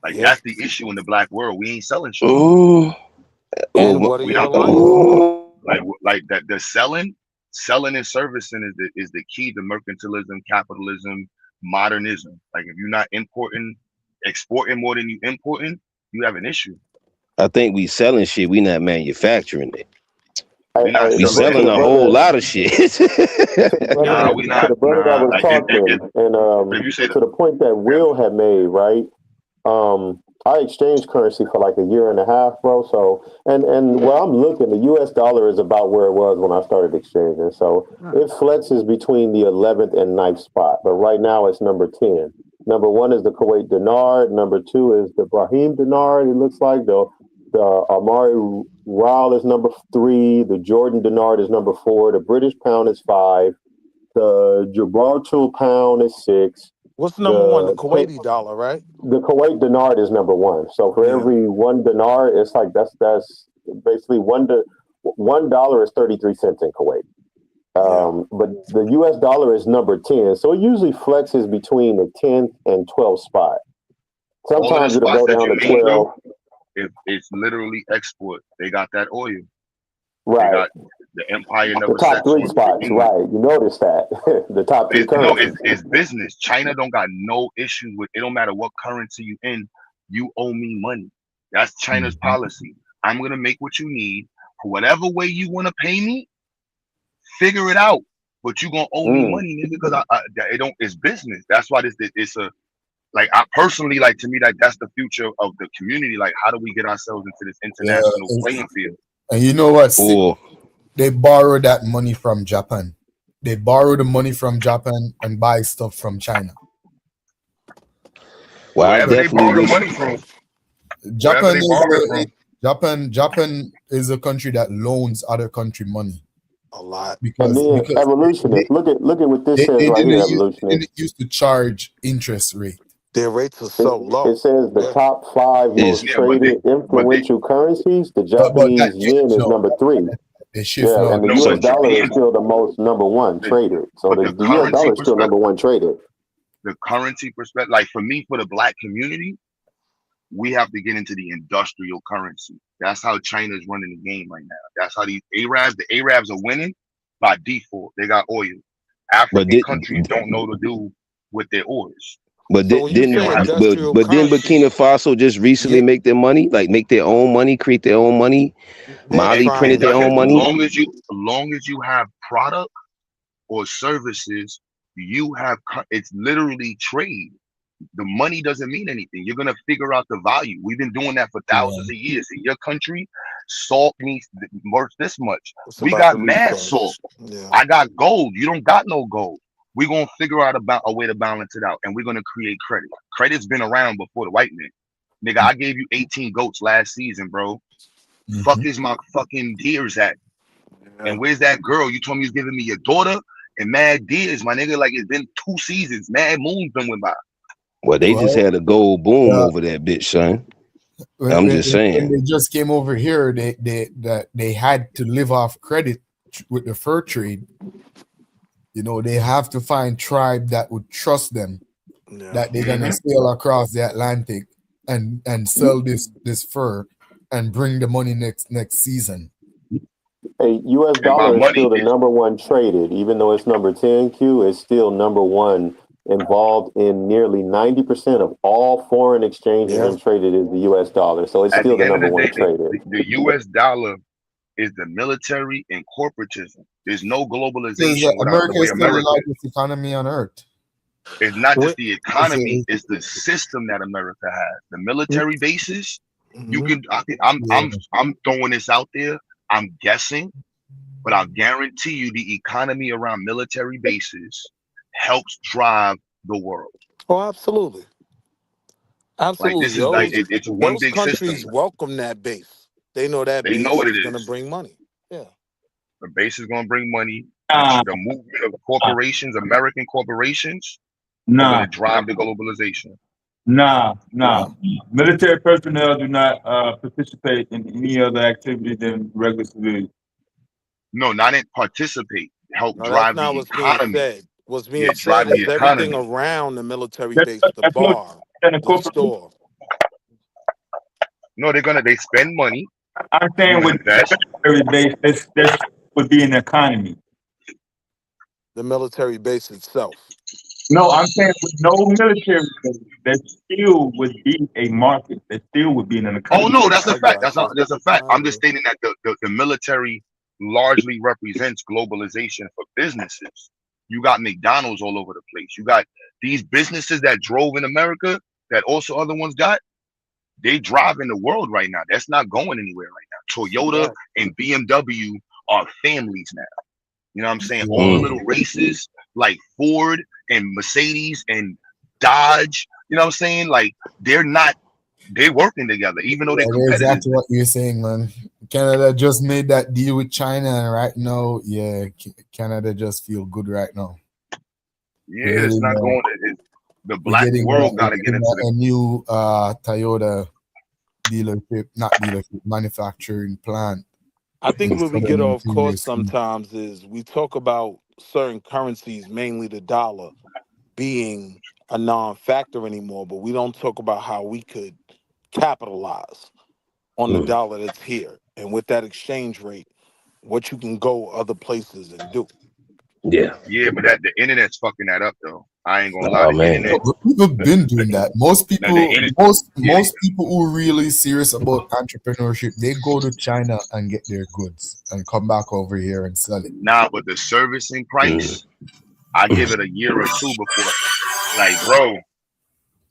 Like Yeah. that's the issue in the black world. We ain't selling shit. Ooh, And ooh, what are We your not alliances? like that. The selling and servicing is the key to mercantilism, capitalism, modernism. Like if you're not exporting more than you importing, you have an issue. I think we selling shit. We not manufacturing it. We not We selling selling a anything. whole lot of shit. Nah, we To not. the brother that Nah, was like talking, and if you say that, to the point that Will had made, right? I exchanged currency for like a year and a half, bro. So, and where I'm looking, the U.S. dollar is about where it was when I started exchanging. So it flexes between the 11th and 9th spot, but right now it's number 10. Number one is the Kuwait dinar. Number two is the Brahim dinar. It looks like the Amari Rial is number three. The Jordan dinar is number four. The British pound is five. The Gibraltar pound is six. What's number one? The Kuwaiti dollar, right? The Kuwait dinar is number one. So for Yeah. every one dinar, it's like that's basically $1 is 33 cents in Kuwait. But the U.S. dollar is number 10. So it usually flexes between the 10th and 12th spot. all of the Sometimes it'll spots go that down you to named 12. though, it's literally export. They got that oil. They Right. got the empire The never top sets three on spots, England. right. You notice that. The top three currencies. It's business. China don't got no issues with it. Don't matter what currency you in, you owe me money. That's China's policy. I'm gonna make what you need for whatever way you want to pay me. Figure it out, but you gonna owe me money, nigga, because it don't. It's business. That's why it's a like I personally like to me that's the future of the community. Like, how do we get ourselves into this Yeah. international playing field? And you know what? Or They borrow that money from Japan. They borrow the money from Japan and buy stuff from China. well, I Wherever they definitely borrow the wish. money from, wherever Japan they is borrow it from. Japan is a country that loans other country money a lot. And then evolutionist. Look at what this says right here, evolutionist. used to charge interest rate. Their rates are so low. It says the top five most traded influential currencies. The Japanese yen is number three. They shift Yeah, now. and the No, U.S. but dollar is Japan, still the most number one traded. So but the U.S. dollar is still number one traded. the currency perspective, like for me, for the black community, we have to get into the industrial currency. That's how China's running the game right now. That's how the Arabs are winning by default. They got oil. African countries don't know to do with their oils. But So when you didn't say industrial but didn't currency, Burkina Faso just recently make their money, like make their own money, create their own money? Mali printed their own money. As long as you have product or services, you have it's literally trade. The money doesn't mean anything. You're gonna figure out the value. We've been doing that for thousands of years. In your country, salt means worth this much. We about got the mad resource. salt. Yeah. I got gold. You don't got no gold. We're gonna figure out about a way to balance it out, and we're gonna create credit. Credit's been around before the white man. Nigga, I gave you 18 goats last season, bro. Fuck is my fucking deers at? And where's that girl? You told me you was giving me your daughter and mad deers, my nigga. Like it's been 2 seasons. Mad moons been went by. Well, they just had a gold boom over that bitch, son. I'm just When saying. they just came over here, they had to live off credit with the fur trade. You know, they have to find tribe that would trust them, that they're gonna sail across the Atlantic and sell this fur and bring the money next season. Hey, U.S. dollar is still the number one traded, even though it's number 10. Q is still number one, involved in nearly 90% of all foreign exchanges and traded is the U.S. dollar. So it's At still the the end of number the one day, traded. the U.S. dollar is the military and corporatism. There's no globalization without the America way is still the America is. largest economy on earth. It's not just the economy; it's the system that America has. The military bases. You can. I'm throwing this out there. I'm guessing, but I guarantee you, the economy around military bases helps drive the world. Oh, absolutely. Absolutely. Like this is like it's one those big countries system. welcome that base. They know that They know base what it is going to is. bring money. Yeah. The base is going to bring money. The movement of corporations, American corporations, going Nah, to drive the globalization? nah. Military personnel do not participate in any other activity than regular civilians. No, not in participate. Help No, that's drive not the what's being economy. said. What's Yeah, being said drive the is everything economy. around the military That's base, the what bar, an the incorporation. store. No, they spend money. I'm They're saying gonna with invest. military base, that's would be an economy. The military base itself. No, I'm saying with no military base, there still would be a market. There still would be an Oh economy. no, that's a I fact. got you. That's a fact. I I'm just agree. stating that the military largely represents globalization for businesses. You got McDonald's all over the place. You got these businesses that drove in America that also other ones got. They drive in the world right now. That's not going anywhere right now. Toyota Right. and BMW are families now. You know what I'm saying? Yeah. All the little races like Ford and Mercedes and Dodge. You know what I'm saying? Like they're working together, even though they're I know competitors. exactly what you're saying, man. Canada just made that deal with China, and right now, yeah, Canada just feel good right now. Yeah, it's not going. The We're black getting, world got to get into a new Toyota manufacturing plant. I think where we get off course Continuously. sometimes is we talk about certain currencies, mainly the dollar, being a non-factor anymore, but we don't talk about how we could capitalize on the dollar that's here. And with that exchange rate, what you can go other places and do. Yeah. Yeah, but the internet's fucking that up though. I ain't gonna lie. Oh The man. internet. People been doing that. Most people, internet- most people who are really serious about entrepreneurship, they go to China and get their goods and come back over here and sell it. Nah, but the servicing price, I give it a year or two before. Like, bro,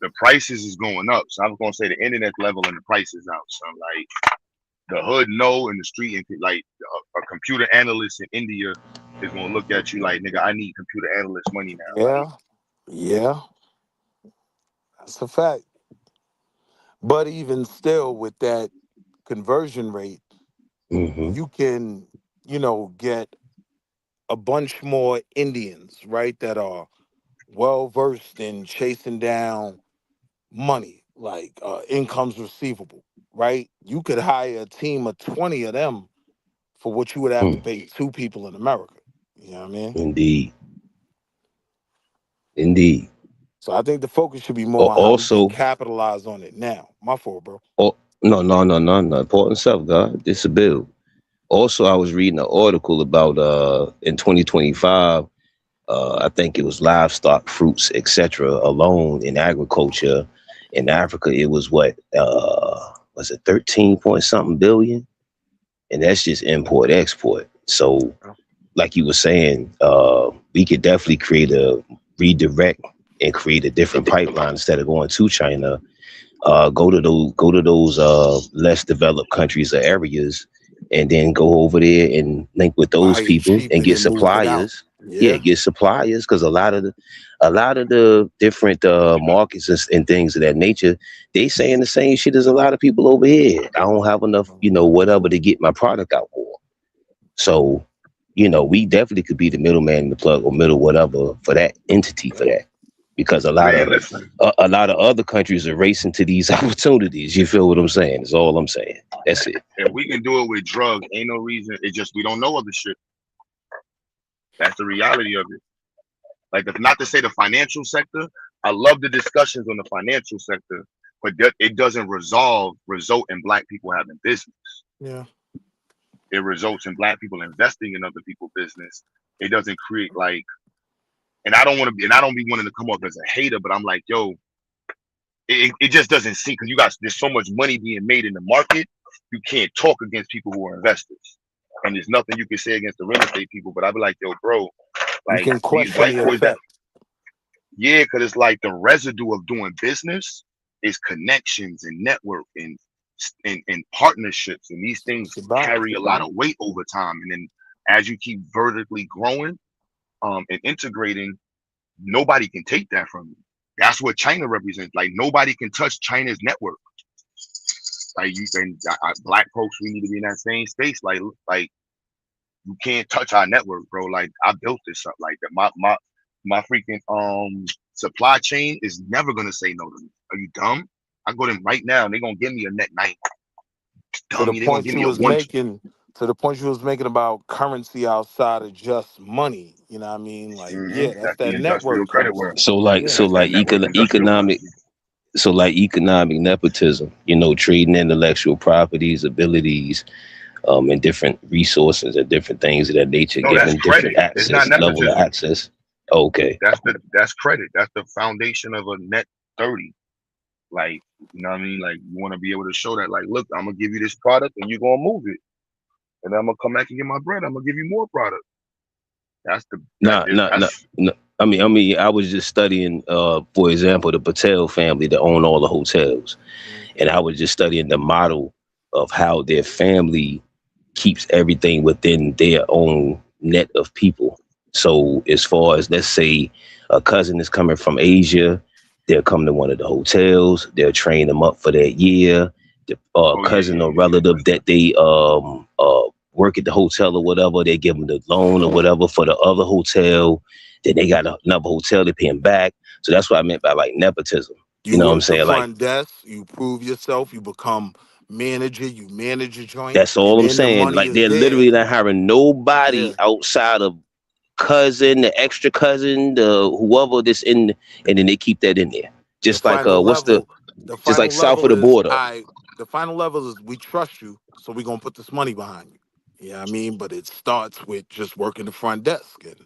the prices is going up. So I'm gonna say the internet level and the prices out. So like the hood no and the street and like a computer analyst in India is gonna look at you like, nigga, I need computer analyst money now. Yeah, yeah, that's a fact. But even still, with that conversion rate, you can, get a bunch more Indians, right, that are well versed in chasing down money, like incomes receivable, right? You could hire a team of 20 of them for what you would have to pay two people in America. You know what I mean? Indeed. So I think the focus should be more on how we can Also, capitalize on it now. My fault, bro. no. Important stuff, God. This a bill. Also, I was reading an article about in 2025. I think it was livestock, fruits, etc. alone in agriculture in Africa. It was what was it 13 point something billion, and that's just import export. So, like you were saying, we could definitely create a redirect and create a different pipeline instead of going to China. Go to those less developed countries or areas, and then go over there and link with those Buy it people cheap and and get then move it out. suppliers. Yeah, Yeah. get suppliers because a lot of the different markets and things of that nature, they saying the same shit as a lot of people over here. I don't have enough, whatever to get my product out for. So, we definitely could be the middleman in the plug or middle whatever for that entity for that. Because a lot of other countries are racing to these opportunities. You feel what I'm saying? That's all I'm saying. That's it. If we can do it with drugs, ain't no reason. It's just we don't know other shit. That's the reality of it. Like, if not to say the financial sector, I love the discussions on the financial sector, but it doesn't result in black people having business. Yeah. It results in black people investing in other people's business. It doesn't create like, and I don't be wanting to come off as a hater, but I'm like, yo, it just doesn't seem because there's so much money being made in the market, you can't talk against people who are investors. And there's nothing you can say against the real estate people, but I'd be like, yo, bro, like You can these question white the boys that, effect. yeah, because it's like the residue of doing business is connections and network and partnerships, and these things carry a lot of weight over time. And then as you keep vertically growing and integrating, nobody can take that from you. That's what China represents. Like nobody can touch China's network. Like you and black folks, we need to be in that same space. Like you can't touch our network, bro. Like I built this up. Like my freaking supply chain is never gonna say no to me. Are you dumb? I go to them right now and they're gonna give me a net 90. To the Dummy, they're gonna point give you me a was one. making, to the point you was making about currency outside of just money. You know what I mean? Like, yeah, that's That's the that industrial network credit currency. world. So like Yeah. so That's that like network industrial economic currency. so like economic nepotism, trading intellectual properties, abilities, and different resources and different things of that nature, No, that's given different credit. It's not level of nepotism. access. Okay. That's credit. That's the foundation of a net 30. Like, you know what I mean? Like you want to be able to show that, like, look, I'm gonna give you this product and you're gonna move it. And then I'm gonna come back and get my bread. I'm gonna give you more product. That's the that Nah, is nah, nah, that's nah. I mean, I was just studying, for example, the Patel family that own all the hotels, and I was just studying the model of how their family keeps everything within their own net of people. So, as far as let's say a cousin is coming from Asia, they'll come to one of the hotels. They'll train them up for that year. The oh yeah, cousin yeah, or yeah, yeah. relative that they work at the hotel or whatever, they give them the loan or whatever for the other hotel. Then they got another hotel to pay them back. So that's what I meant by like nepotism. You You know what I'm work the saying? Like front desk, you prove yourself, you become manager, you manage a joint, that's all and I'm then the saying. money Like is they're there. literally not hiring nobody Yeah. outside of cousin, the extra cousin, the whoever that's in, and then they keep that in there. The Just like final what's the level, the just like final south of level the is border. the final level is we trust you, so we're gonna put this money behind you. You know what I mean? But it starts with just working the front desk, and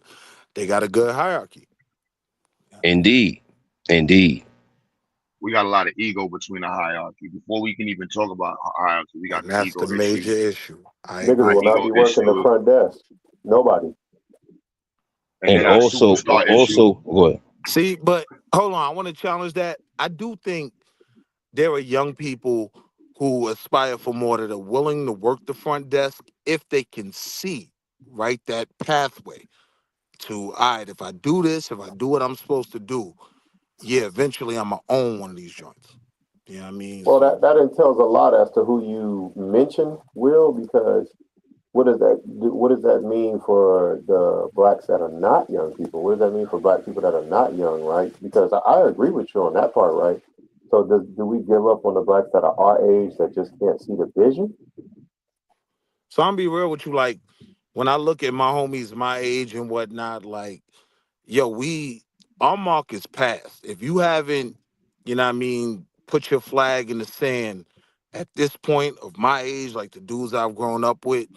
they got a good hierarchy. Indeed. Indeed. We got a lot of ego between the hierarchy. Before we can even talk about hierarchy, we got And the that's ego the major issues. issue. I Niggas agree. will not Ego be working the issue, front desk. Nobody. and And then our superstar issue. also what? See, but hold on, I want to challenge that. I do think there are young people who aspire for more that are willing to work the front desk if they can see right that pathway to, all right, if I do this, if I do what I'm supposed to do, yeah, eventually I'm gonna own one of these joints. You know what I mean? Well, So that entails a lot as to who you mention, Will, because what does that mean for the blacks that are not young people? What does that mean for black people that are not young, right? Because I agree with you on that part, right? So do we give up on the blacks that are our age that just can't see the vision? I'm be real with you, like when I look at my homies my age and whatnot, like, yo, our mark is past. If you haven't, you know what I mean, put your flag in the sand at this point of my age, like the dudes I've grown up with,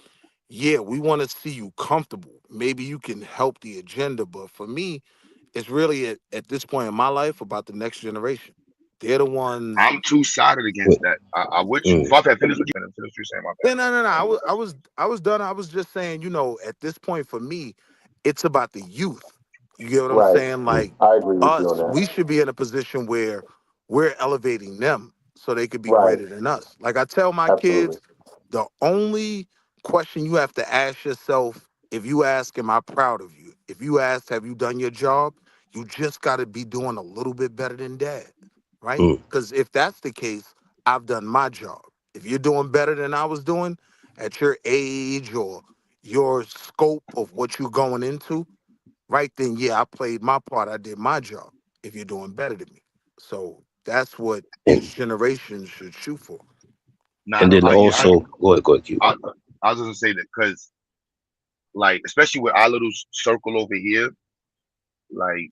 yeah, we want to see you comfortable. Maybe you can help the agenda, but for me, it's really at this point in my life about the next generation. They're the ones. I'm two-sided against that. I would you. Mm. Fuck that. Finish what you saying, my Yeah, no. I was done. I was just saying, at this point for me, it's about the youth. You get what I'm Right. saying? Like I agree with you on us, that. we should be in a position where we're elevating them so they could be Right. greater than us. Like I tell my Absolutely. kids, the only question you have to ask yourself, if you ask, am I proud of you? If you ask, have you done your job? You just got to be doing a little bit better than dad, right? Mm. Because if that's the case, I've done my job. If you're doing better than I was doing at your age or your scope of what you're going into, right then, yeah, I played my part. I did my job. If you're doing better than me. So that's what And each generation should shoot for. Nah, and no, then also go ahead, Q. I was gonna say that because, like, especially with our little circle over here, like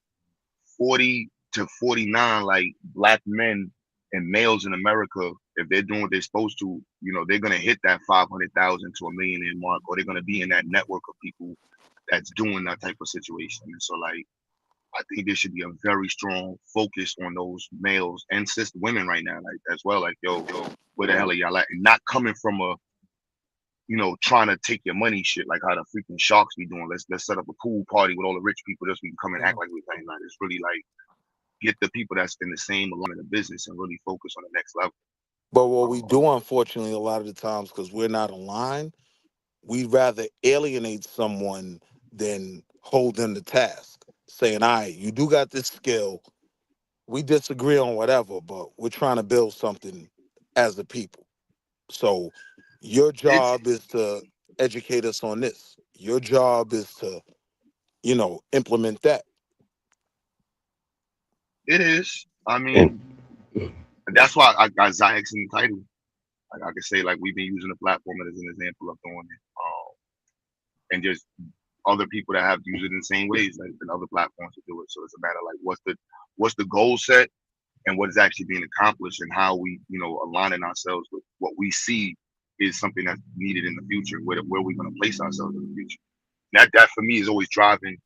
40 to 49, like black men and males in America, if they're doing what they're supposed to, they're gonna hit that 500,000 to a millionaire mark, or they're gonna be in that network of people that's doing that type of situation. And so, like, I think there should be a very strong focus on those males and sister women right now, like as well. Like, yo, where the hell are y'all at? And not coming from a, trying to take your money shit like how the freaking sharks be doing. Let's set up a pool party with all the rich people just so we can come and act like we're paying. Like, it's really like get the people that's in the same line of the business and really focus on the next level. But what we do, unfortunately, a lot of the times, because we're not aligned, we'd rather alienate someone than hold them to task. Saying, all right, you do got this skill. We disagree on whatever, but we're trying to build something as a people. So your It's job is to educate us on this. Your job is to, implement that. It is. I mean, that's why I got XyayX in the title. Like I could say, like we've been using the platform as an example of doing it, and just other people that have used it in the same ways, like in other platforms to do it. So it's a matter of like what's the goal set and what is actually being accomplished, and how we, aligning ourselves with what we see is something that's needed in the future, where we're going to place ourselves in the future. That for me is always driving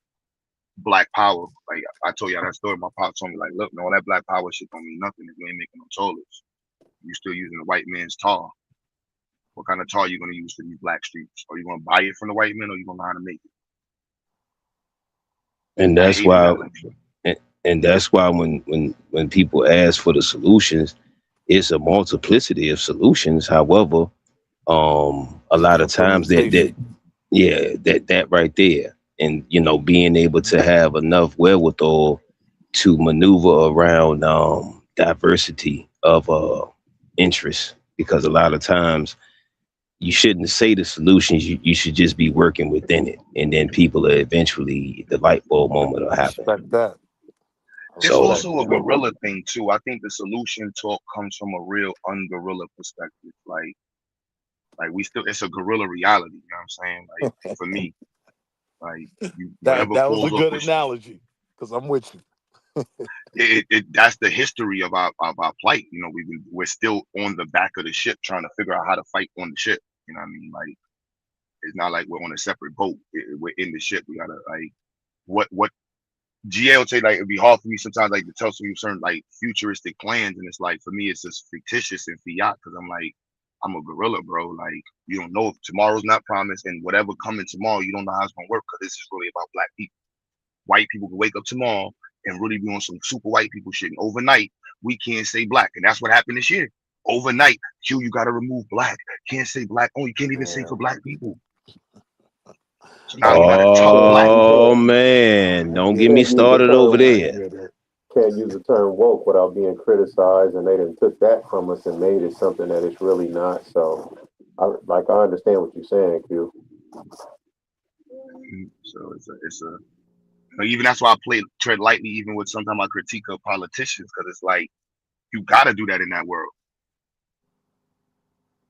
Black Power. Like I told y'all that story. My pop told me, like, look, no, that Black Power shit don't mean nothing if you ain't making no toilets. You still using the white man's tar. What kind of tar you gonna use for these black streets? Are you gonna buy it from the white man, or you gonna know how to make it? And that's why, and that's why when people ask for the solutions, it's a multiplicity of solutions. However, a lot of times that right there, and being able to have enough wherewithal to maneuver around diversity of interests, because a lot of times you shouldn't say the solutions, you should just be working within it, and then people are eventually, the light bulb moment will happen. It's also a guerrilla thing too. I think the solution talk comes from a real un-guerrilla perspective. Like we still, it's a guerrilla reality. You know what I'm saying? Like for me, like that was a good analogy, because I'm with you. That's the history of our plight. We're still on the back of the ship trying to figure out how to fight on the ship. You know what I mean? Like it's not like we're on a separate boat. We're in the ship. We gotta what GL say, like it'd be hard for me sometimes, like to tell some certain like futuristic plans, and it's like for me it's just fictitious and fiat, because I'm a gorilla, bro. Like you don't know if tomorrow's not promised, and whatever coming tomorrow, you don't know how it's gonna work, because this is really about black people. White people can wake up tomorrow and really be on some super white people shit, and overnight we can't say black, and that's what happened this year. Overnight, you gotta remove black. Can't say black. Oh, you can't even say for black people. So now we gotta talk black. Oh man, don't get me started over there. Can't use the term woke without being criticized, and they done took that from us and made it something that it's really not. So, I understand what you're saying, Q. So it's a even that's why I tread lightly, even with sometimes I critique of politicians, because it's like you gotta do that in that world.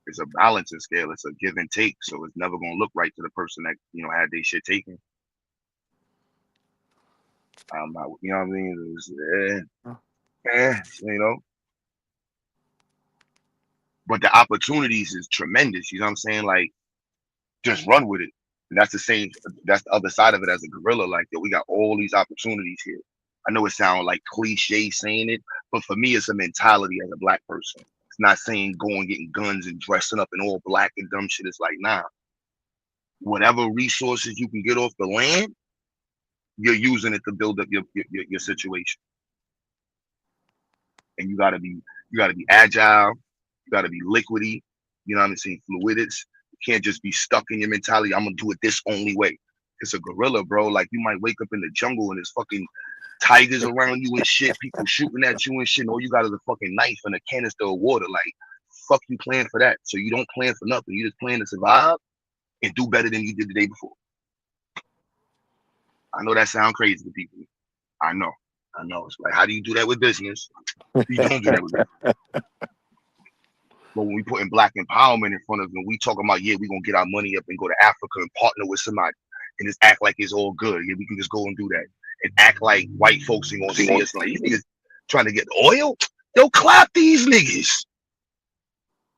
It's a balancing scale. It's a give and take. So it's never gonna look right to the person that had their shit taken. I'm not, you know what I mean? But the opportunities is tremendous. You know what I'm saying? Like, just run with it. And that's the other side of it as a gorilla. Like, yo, we got all these opportunities here. I know it sounds like cliche saying it, but for me, it's a mentality as a black person. It's not saying go and getting guns and dressing up in all black and dumb shit. It's like, nah. Whatever resources you can get off the land, you're using it to build up your situation. And you gotta be agile, you gotta be liquidy, you know what I'm saying, fluidics. You can't just be stuck in your mentality, I'm gonna do it this only way. It's a gorilla, bro. Like you might wake up in the jungle and there's fucking tigers around you and shit, people shooting at you and shit, and all you got is a fucking knife and a canister of water. Like, fuck you plan for that. So you don't plan for nothing. You just plan to survive and do better than you did the day before. I know that sounds crazy to people. I know. It's like, how do you do that with business? You don't do that with business. But when we put in black empowerment in front of them, we talking about, yeah, we're going to get our money up and go to Africa and partner with somebody and just act like it's all good. Yeah, we can just go and do that. And act like white folks ain't going to see us. Like, these niggas trying to get oil? Yo, clap these niggas.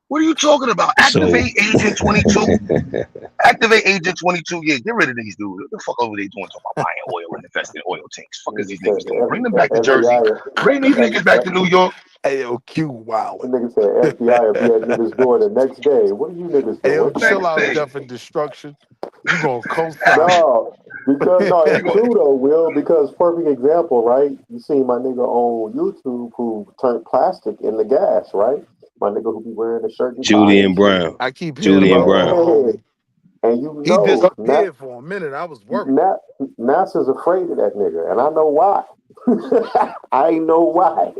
What are you talking about? Activate Agent 22. Activate Agent 22. Yeah, get rid of these dudes. What the fuck over there doing? Talking about buying oil and investing in oil tanks. Fuck is these niggas doing? Bring them back to Jersey. Bring these niggas back to New York. AOQ, wow. The nigga said FBI will be at niggas' door the next day. What are you niggas doing? Chill out, Death and Destruction. You gonna co-sign? No, because it's true though, Will. Because perfect example, right? You seen my nigga on YouTube who turned plastic into gas, right? My nigga who be wearing the shirt. Julian Brown. I keep hearing about Brown. And you know, he disappeared for a minute. I was worried. NASA's afraid of that nigga, and I know why. I know why.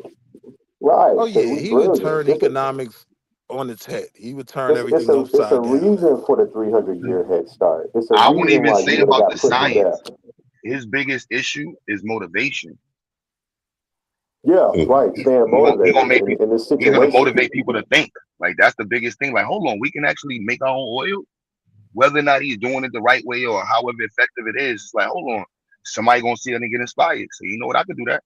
Right. Oh yeah, he would turn economics on its head. He would turn everything upside down. It's a reason for the 300-year head start. It's a I reason wouldn't even why say you about got the put to death. science. His biggest issue is motivation. Yeah, right. Staying We gonna motivated make in this he's gonna situation. motivate people to think. Like that's the biggest thing. Like, hold on, we can actually make our own oil, whether or not he's doing it the right way or however effective it is. It's like, hold on, somebody gonna see that and get inspired. So you know what, I could do that.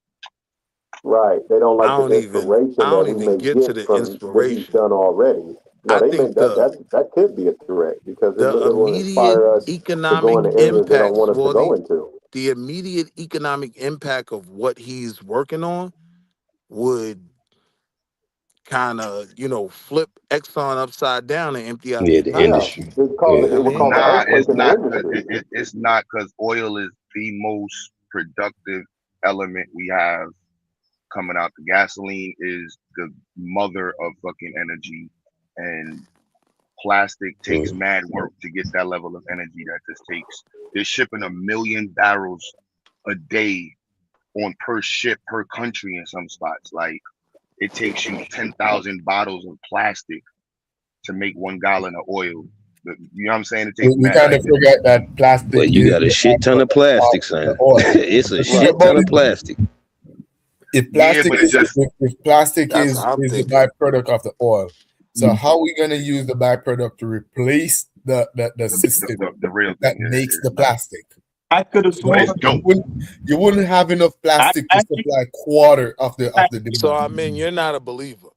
Right. They don't I like the don't even inspiration I that don't we even may get to get the from what he's inspiration. done already. No, I they may think that could be a threat because the it will immediate inspire us to go economic into areas they don't impact, want us to go Swarty, into. the immediate economic impact of what he's working on would kind of, flip Exxon upside down and empty out the Yeah, the Yeah, economy. industry. You know it what I would mean? cause an Nah, earthquake it's in the not. industry. It's not because oil is the most productive element we have coming out. The gasoline is the mother of fucking energy, and plastic takes Mm. mad work to get that level of energy that this takes. They're shipping 1 million barrels a day on per ship per country in some spots. Like it takes you 10,000 bottles of plastic to make 1 gallon of oil. You know what I'm saying? It takes We mad. kind of Like forget that plastic But you is got a the shit ton of byproduct plastic, of the son. oil. It's a Think shit about ton of it. plastic. If yeah, plastic but it is just if plastic That's what I'm is the thinking. byproduct of the oil, so how are we gonna use the byproduct to replace the system the real that thing. makes the plastic? I could have But sworn. it's dope. You wouldn't have enough I plastic to actually, supply quarter of the So I demand. mean, you're not a believer.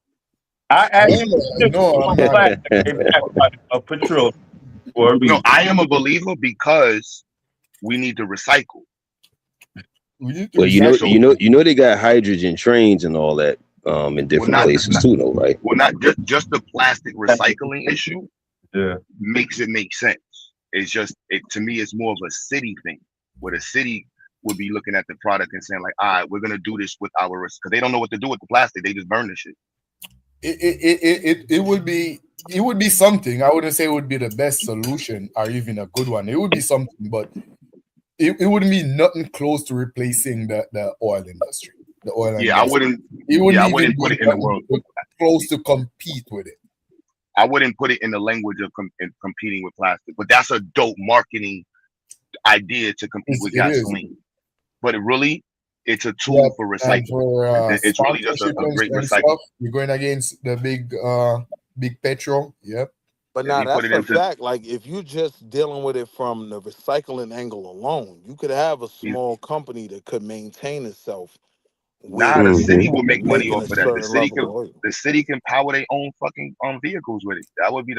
I actually took No, I'm one not. plastic a byproduct of petroleum for a No, reason. I am a believer because we need to recycle. We need to Well, recycle. So they got hydrogen trains and all that in we're different not, places too, though, right? we're not just the plastic recycling issue Yeah. makes it make sense. It's just it to me. It's more of a city thing, where the city would be looking at the product and saying like, all right, we're gonna do this with our because they don't know what to do with the plastic. They just burn the shit. It would be something. I wouldn't say it would be the best solution or even a good one. It would be something, but it wouldn't be nothing close to replacing the oil industry, the oil and Yeah, I gas. wouldn't. It wouldn't Yeah, I even wouldn't put be it in the nothing world. close to compete with it. I wouldn't put it in the language of competing with plastic, but that's a dope marketing idea to compete with It is. gasoline. But it's a tool Yep. for And recycling. for It's really just sponsorship a great and recycle. stuff, you're going against the big petrol. Yep. But If now you put that's it a into, fact. Like if you're just dealing with it from the recycling angle alone, you could have a small company that could maintain itself with nah, the city will make money making off a of that. certain level of oil. The city can power their own fucking vehicles with it. That would be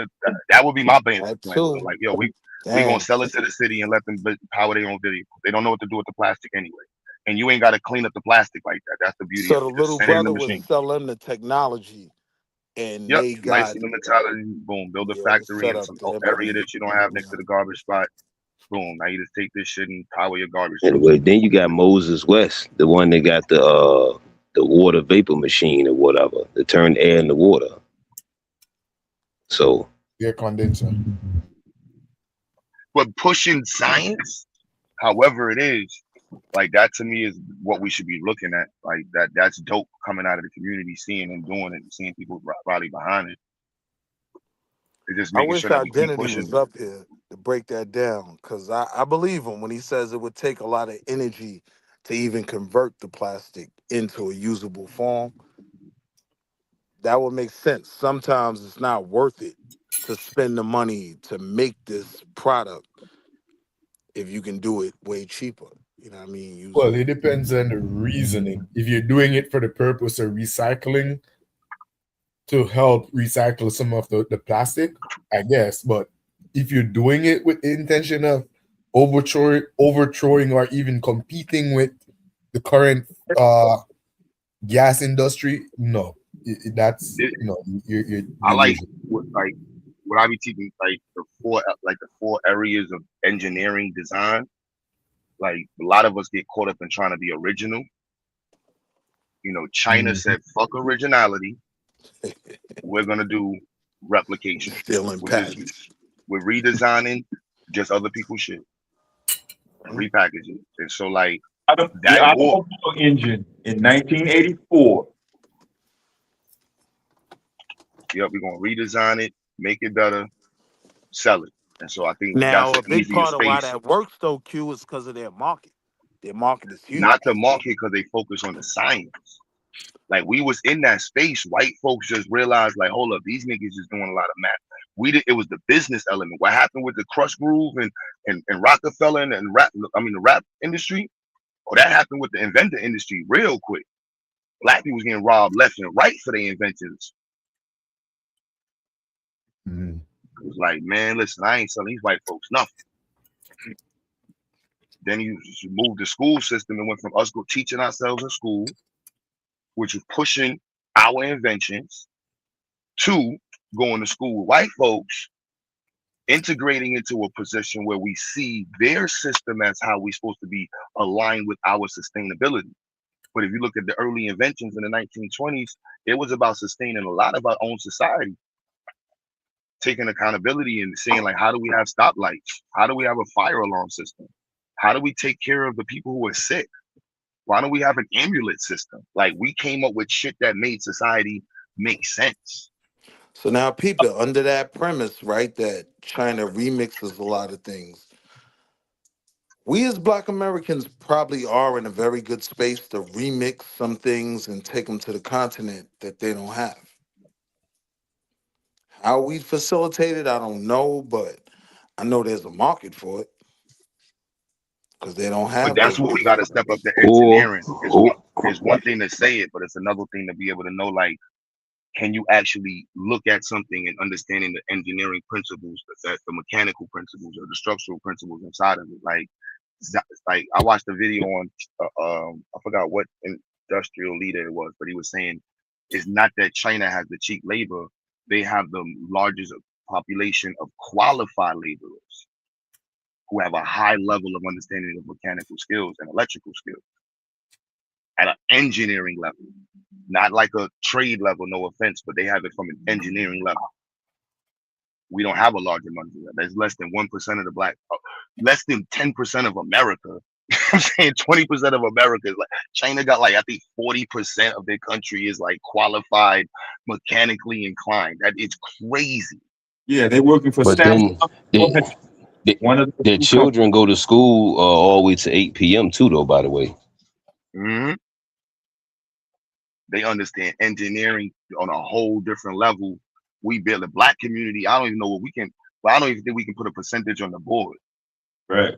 my plan That with them. too. Like, yo, we gonna Damn. sell it to the city and let them power their own vehicles. They don't know what to do with the plastic anyway, and you ain't got to clean up the plastic like that. That's the beauty So of the it. Just little send it in the brother would machine. sell them the technology, and Yep, they got license the mentality. Boom, build a the factory in setup some to area implement. that you don't have next to the garbage spot. Boom, now you just take this shit and power your garbage truck. Anyway, then you got Moses West, the one that got the water vapor machine or whatever to turn air into water. So Air condenser. But pushing science, however it is, like that to me is what we should be looking at. Like that's dope coming out of the community, seeing and doing it, and seeing people rally behind it. It's just I making wish sure that we keep Identity pushing was it. up here to break that down, because I believe him when he says it would take a lot of energy to even convert the plastic into a usable form. That would make sense. Sometimes it's not worth it to spend the money to make this product if you can do it way cheaper. You know what I mean? Well, it depends on the reasoning. If you're doing it for the purpose of recycling to help recycle some of the plastic, I guess. But if you're doing it with the intention of overthrowing or even competing with the current gas industry, no. That's no. You're I like losing. what I be teaching like the four areas of engineering design. Like a lot of us get caught up in trying to be original. You know, China said fuck originality. We're gonna do replication. Stealing patents. We're redesigning just other people's shit and repackage it. And so like The that war. automobile engine in 1984. Yep, we're gonna redesign it, make it better, sell it. And so I think that's Now, an a big easier part of why space. that works, though, Q, is because of their market. Their market is huge. Not the market because they focus on the science. Like we was in that space. White folks just realized, like, hold up, these niggas is doing a lot of math. It was the business element. What happened with the Crush Groove and Rockefeller and rap, the rap industry? Oh, that happened with the inventor industry real quick. Black people was getting robbed left and right for their inventions. Mm-hmm. It was like, man, listen, I ain't selling these white folks nothing. Then you moved the school system and went from us teaching ourselves in school, which was pushing our inventions, to going to school with white folks, integrating into a position where we see their system as how we're supposed to be aligned with our sustainability. But if you look at the early inventions in the 1920s, it was about sustaining a lot of our own society, taking accountability and saying, like, how do we have stoplights? How do we have a fire alarm system? How do we take care of the people who are sick? Why don't we have an ambulance system? Like, we came up with shit that made society make sense. So now, people, under that premise, right, that China remixes a lot of things, we as Black Americans probably are in a very good space to remix some things and take them to the continent that they don't have. How we facilitate it, I don't know, but I know there's a market for it because they don't have. But that's what we got to step up the engineering. It's one thing to say it, but it's another thing to be able to know, like, can you actually look at something and understanding the engineering principles, the mechanical principles or the structural principles inside of it? Like I watched a video on, I forgot what industrial leader it was, but he was saying it's not that China has the cheap labor. They have the largest population of qualified laborers who have a high level of understanding of mechanical skills and electrical skills at an engineering level, not like a trade level, no offense, but they have it from an engineering level. We don't have a large amount of that. There's less than 1% of the black, less than 10% of America. I'm saying 20% of America is like, China got like, I think 40% of their country is like qualified, mechanically inclined. That it's crazy. Yeah, they're working for But then their children go to school all the way to 8 p.m. too, though, by the way. Mm-hmm. They understand engineering on a whole different level. We build a black community. I don't even know what we can, but I don't even think we can put a percentage on the board. Right.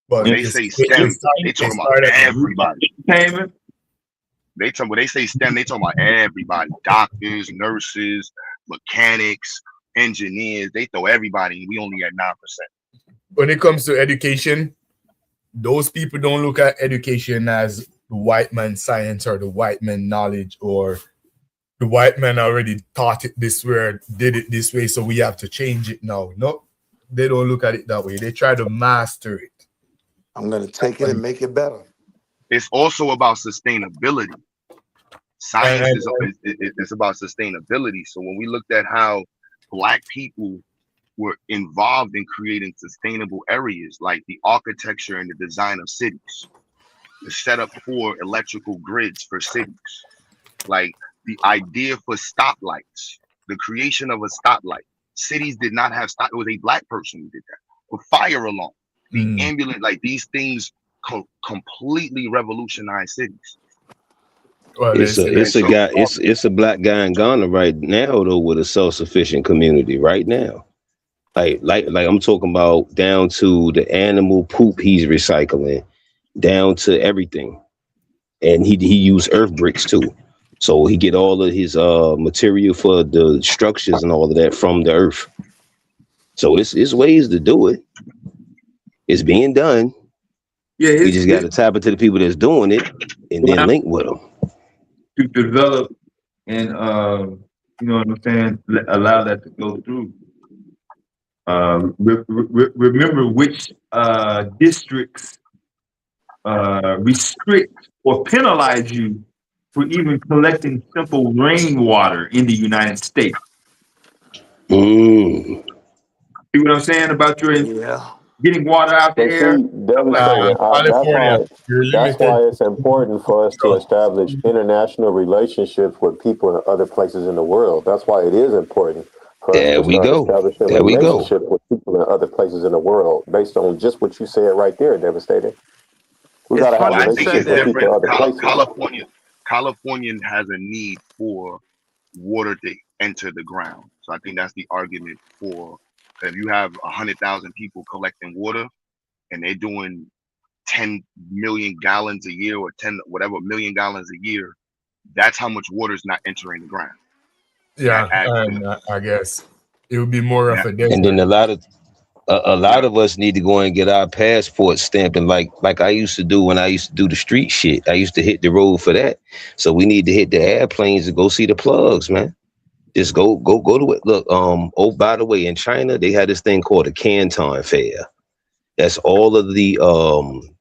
When they say STEM, they talking about everybody. When they say STEM, they talking about everybody. Doctors, nurses, mechanics, engineers. They throw everybody. We only at 9%. When it comes to education, those people don't look at education as the white man science or the white man knowledge, or the white man already taught it this way, did it this way, so we have to change it now. No, they don't look at it that way. They try to master it. I'm going to take it and make it better. It's also about sustainability. Science is about sustainability. So when we looked at how black people were involved in creating sustainable areas, like the architecture and the design of cities, the setup for electrical grids for cities, like the idea for stoplights, the creation of a stoplight. Cities did not have stop. It was a black person who did that. For fire alarm, the ambulance, like these things completely revolutionized cities. Well, it's a black guy in Ghana right now though with a self-sufficient community right now. Like I'm talking about down to the animal poop he's recycling, down to everything, and he used earth bricks too. So he get all of his material for the structures and all of that from the earth. So it's ways to do it. It's being done. Yeah, we just got to tap into the people that's doing it and then link with them. To develop and you know what I'm saying, allow that to go through. Remember which districts restrict or penalize you for even collecting simple rainwater in the United States. See what I'm saying about your getting water out the air? That's why it's important for us to establish international relationships with people in other places in the world. That's why it is important for us to start establishing a relationship with people in other places in the world, based on just what you said right there, Devastator. We gotta have relationships with people in other places. California has a need for water to enter the ground. So I think that's the argument for if you have 100,000 people collecting water and they're doing 10 million gallons a year or 10 whatever million gallons a year, that's how much water is not entering the ground. Yeah, and I guess it would be more of a And desert. then a lot of us need to go and get our passports stamped, and like I used to do when I used to do the street shit. I used to hit the road for that. So we need to hit the airplanes to go see the plugs, man. Just go to it. Look, oh, by the way, in China they had this thing called a Canton Fair. That's all of the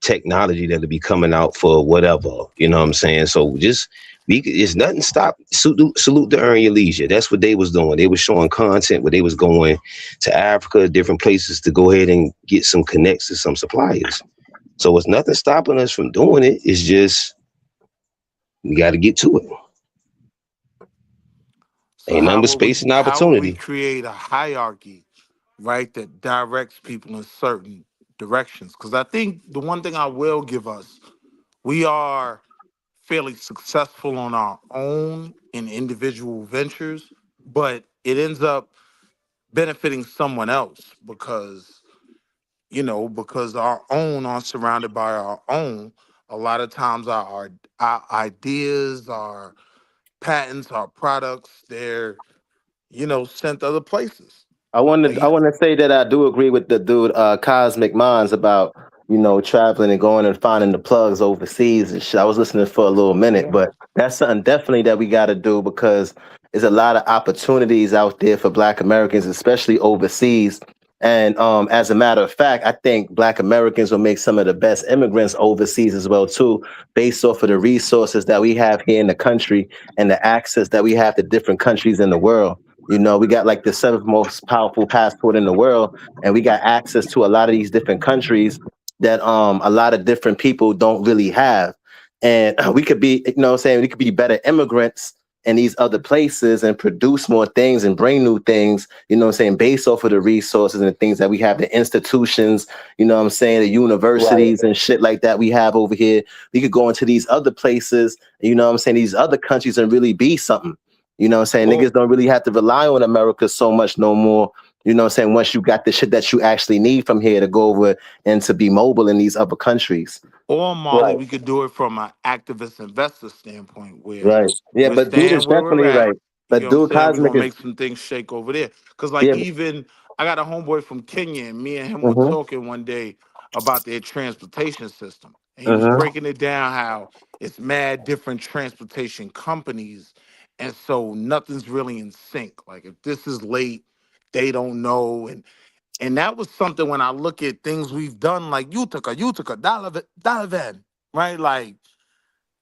technology that'll be coming out for whatever. You know what I'm saying? So it's nothing stop. Salute to earn your leisure. That's what they was doing. They was showing content where they was going to Africa, different places to go ahead and get some connects to some suppliers. So it's nothing stopping us from doing it. It's just we got to get to it. So Ain't nothing but space and how will we opportunity. create a hierarchy, right, that directs people in certain directions? Because I think the one thing I will give us, we are fairly successful on our own in individual ventures, but it ends up benefiting someone else because, because our own are surrounded by our own. A lot of times our ideas, our patents, our products, they're, sent other places. I Like, want to say that I do agree with the dude Cosmic Minds about traveling and going and finding the plugs overseas and shit. I was listening for a little minute, yeah. but that's something definitely that we got to do because there's a lot of opportunities out there for Black Americans, especially overseas. And as a matter of fact, I think Black Americans will make some of the best immigrants overseas as well too, based off of the resources that we have here in the country and the access that we have to different countries in the world. We got like the seventh most powerful passport in the world, and we got access to a lot of these different countries that a lot of different people don't really have. And we could be, what I'm saying, we could be better immigrants in these other places and produce more things and bring new things, what I'm saying, based off of the resources and the things that we have, the institutions, what I'm saying, the universities and shit like that we have over here. We could go into these other places, what I'm saying, these other countries and really be something. What I'm saying? Niggas don't really have to rely on America so much no more. What I'm saying? Once you got the shit that you actually need from here to go over and to be mobile in these other countries. Or Molly, we could do it from an activist investor standpoint where Right. Yeah, we're but dude is staying where we're definitely at. right. You But know what I'm dude saying? We're Cosmic gonna is make some things shake over there. Cause like yeah. even I got a homeboy from Kenya and me and him were Mm-hmm. talking one day about their transportation system. And he was Mm-hmm. breaking it down how it's mad different transportation companies. And so nothing's really in sync. Like if this is late, they don't know. And that was something when I look at things we've done, like Utica, Dalavan, right? Like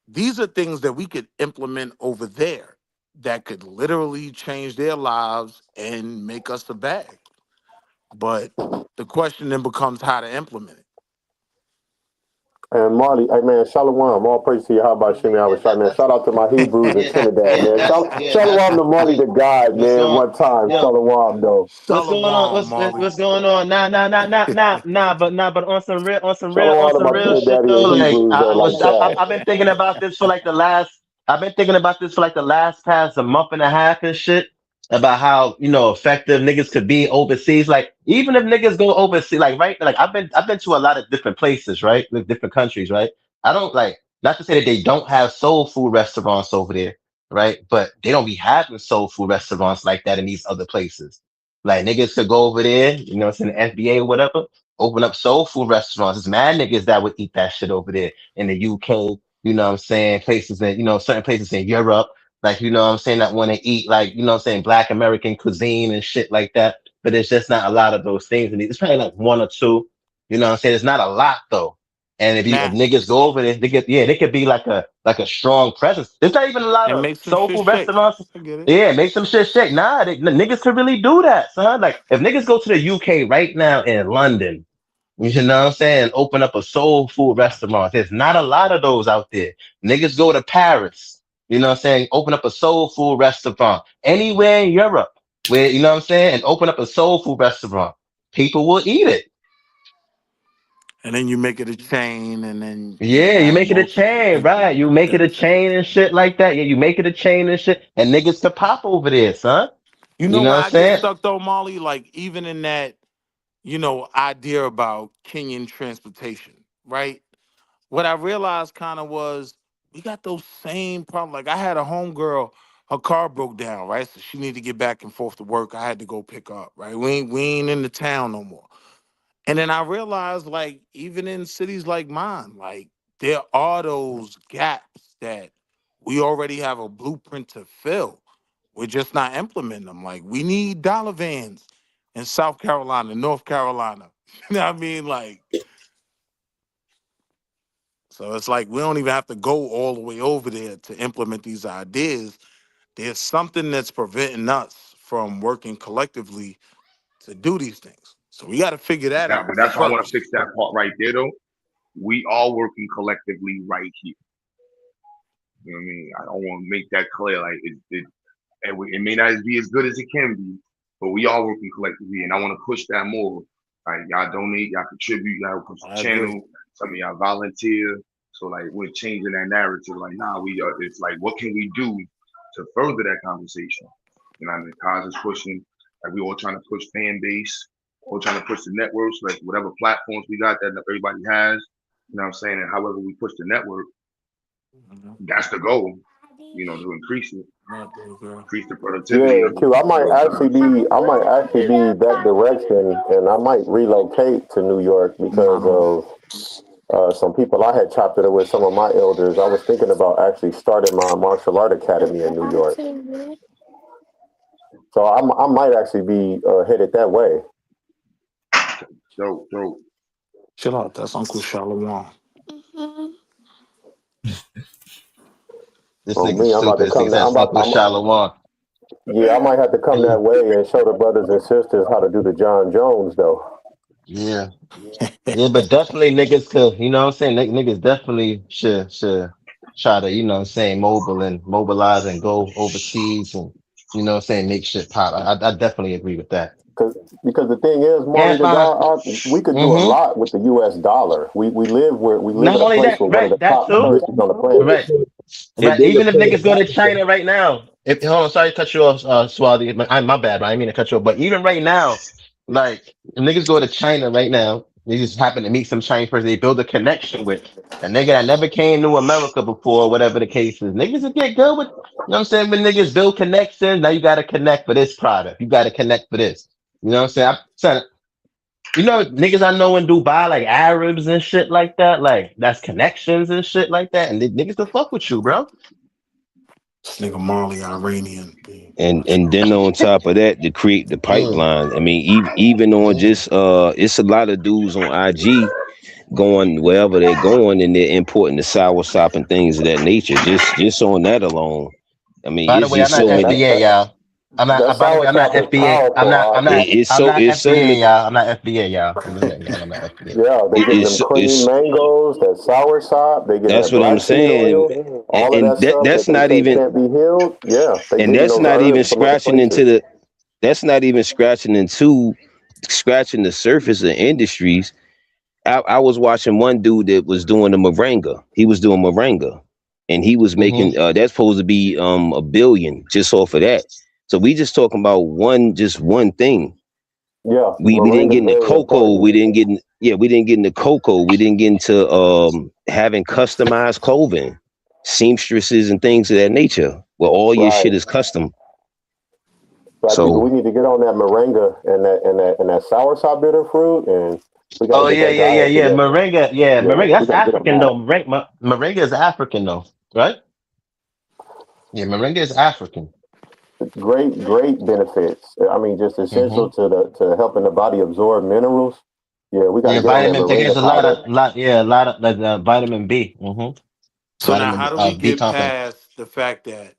these are things that we could implement over there that could literally change their lives and make us a bag. But the question then becomes how to implement it. And Marley, hey man, Shalom, all praise to you. How about Shimmy? I was shot, man. Shout out to my Hebrews in Trinidad, man. Shalom to Marley the God, man. One time, Shalom though. What's going on? What's going on? But on some Shalom to my real shit Trinidadian though. Like Hebrews though, like that. I've been thinking about this for like the last. I've been thinking about this for like the last past a month and a half and shit. About how effective niggas could be overseas. Like even if niggas go overseas, like right, like I've been to a lot of different places, right, with different countries, right. I don't like not to say that they don't have soul food restaurants over there, right, but they don't be having soul food restaurants like that in these other places. Like niggas could go over there, it's in the FBA or whatever, open up soul food restaurants. It's mad niggas that would eat that shit over there in the UK, places in, certain places in Europe, like, what I'm saying, that want to eat, like, what I'm saying, Black American cuisine and shit like that. But there's just not a lot of those things. And it's probably like one or two, what I'm saying? It's not a lot though. And if niggas go over there, they could be like a strong presence. There's not even a lot And of make some soul shit food shake. restaurants. I get it. Yeah, make some shit shake. Nah, niggas could really do that, son. Like if niggas go to the UK right now in London, you know what I'm saying, open up a soul food restaurant. There's not a lot of those out there. Niggas go to Paris, what I'm saying, open up a soul food restaurant. Anywhere in Europe where, and open up a soul food restaurant. People will eat it. And then you make it a chain, and then you Yeah, you have make it a multiple chain, people. right? You make it Yeah. a chain and shit like that. Yeah, you make it a chain and shit, and niggas to pop over there, son. You You know know where what I'm I get saying? stuck though, Molly? Like even in that, idea about Kenyan transportation, right? What I realized kind of was we got those same problems. Like I had a homegirl, her car broke down, right? So she needed to get back and forth to work. I had to go pick her up, right? We ain't in the town no more. And then I realized, like, even in cities like mine, like there are those gaps that we already have a blueprint to fill. We're just not implementing them. Like we need dollar vans in South Carolina, North Carolina. You know what I mean? Like, so it's like we don't even have to go all the way over there to implement these ideas. There's something that's preventing us from working collectively to do these things. So we got to figure that That, out but that's why I want to first. fix that part right there, though. We are working collectively right here. You know what I mean? I don't want to make that clear. Like it may not be as good as it can be, but we are working collectively, and I want to push that more. Like y'all donate, y'all contribute, y'all push the I agree. channel. Some of y'all volunteer. So like we're changing that narrative. Like nah, we are. It's like what can we do to further that conversation? You know, what I mean, Kaz is pushing. Like we all trying to push fan base. All trying to push the networks, like whatever platforms we got that everybody has. You know what I'm saying? And however we push the network, that's the goal. You know, to increase the productivity Yeah, of Q. I might actually it. be that direction, and I might relocate to New York because of some people I had chopped it up with. Some of my elders. I was thinking about actually starting my martial art academy in New York. So I might actually be headed that way. Dope. Chill out. That's Uncle Shalom. This Oh nigga me, I'm about stupid. to This nigga come. says Uncle Shalom. Yeah, I might have to come that way and show the brothers and sisters how to do the John Jones though. Yeah. Yeah, but definitely niggas could, you know what I'm saying? Niggas definitely should try to, you know what I'm saying, mobilize and go overseas and, you know what I'm saying, make shit pop. I definitely agree with that. Because the thing is, Marley Can't the find, God, we could do a mm-hmm. lot with the U.S. dollar. We live Not in a only place that, with one of right, the that top too. currencies on the planet. Right. Right. Even if niggas go to China right now, if hold on, sorry to cut you off, Swadi. My bad, but I didn't mean to cut you off. But even right now, like if niggas go to China right now, they just happen to meet some Chinese person they build a connection with. A nigga that never came to America before, whatever the case is. Niggas will get good with, you know what I'm saying? When niggas build connections, now you gotta connect for this product. You gotta connect for this. You know what I'm saying? Son, you know niggas I know in Dubai, like Arabs and shit like that, like that's connections and shit like that. And niggas will fuck with you, bro. This nigga Marley Iranian. And then on top of that, to create the Mm. pipeline. I mean, even on just it's a lot of dudes on IG going wherever they're going, and they're importing the sour sop and things of that nature. Just on that alone, I mean, By the it's way, I'm just not so many. FBA, y'all. I'm not. That By the way, I'm not soursop is FBA. powerful, It's I'm so not it's so FBA, many. y'all. I'm not FBA, y'all. I'm just letting y'all know I'm not FBA. Yeah, they getting them cream It's mangoes, that soursop, they getting that's that what I'm black seed saying, oil, all of and that stuff that that's they not say even can't be healed. Yeah, they and getting that's those not even herbs from other scratching into places. the that's not even scratching the surface of industries. I was watching one dude that was doing the moringa. He was doing moringa, and he was Mm-hmm. making that's supposed to be a billion just off of that. So we just talking about one thing. Yeah, We didn't moringa get is into very cocoa. important. We didn't get into cocoa. We didn't get into having customized clothing, seamstresses and things of that nature, where all your Right. shit is custom. Black people, So we need to get on that moringa and that soursop bitter fruit, and we got to Oh get yeah, that yeah, yeah, diet yeah. together. Moringa, yeah, Yeah, moringa. we That's got to get on African that. though. Moringa is African though, right? Yeah, moringa is African. Great benefits. I mean, just Mm-hmm. essential to helping the body absorb minerals. Yeah, we got to Yeah, get on that vitamin. There's moringa a powder. lot of like vitamin B. Mm-hmm. So now, Vitamin how do we B get complex. past the fact that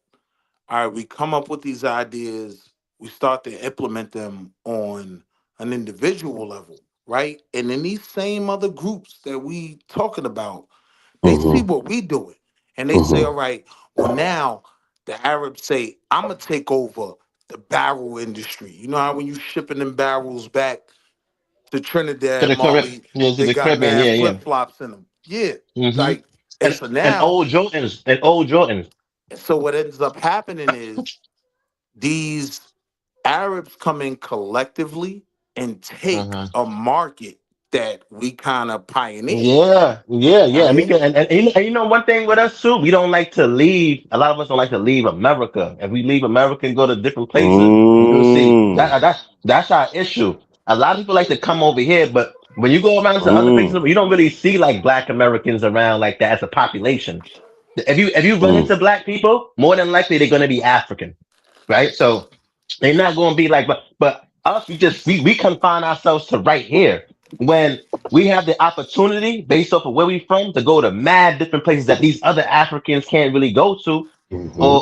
all right, we come up with these ideas, we start to implement them on an individual level, right? And then these same other groups that we talking about, they see mhm, what we doing, and they say, mhm. all right, well now the Arabs say, I'm gonna take over the barrel industry. You know how when you shipping them barrels back to To Trinidad, the Caribbean, Marley. yeah, to They the got Caribbean, mad yeah, yeah. flip flops in them. Yeah, Mm-hmm. like and so And now, old Jordans, and old Jordans. so what ends up happening is these Arabs come in collectively and take Uh-huh. a market that we kind of pioneered. Yeah, yeah, I yeah. And we mean, can, and you know one thing with us too, we don't like to leave. A lot of us don't like to leave America. If we leave America and go to different places, you'll see Mm, that's our issue. A lot of people like to come over here, but when you go around to other places, mm, you don't really see like Black Americans around like that as a population. If you run mm. into Black people, more than likely they're gonna be African, right? So they're not going to be like, but us, we confine ourselves to right here when we have the opportunity based off of where we from to go to mad different places that these other Africans can't really go to, Mm-hmm.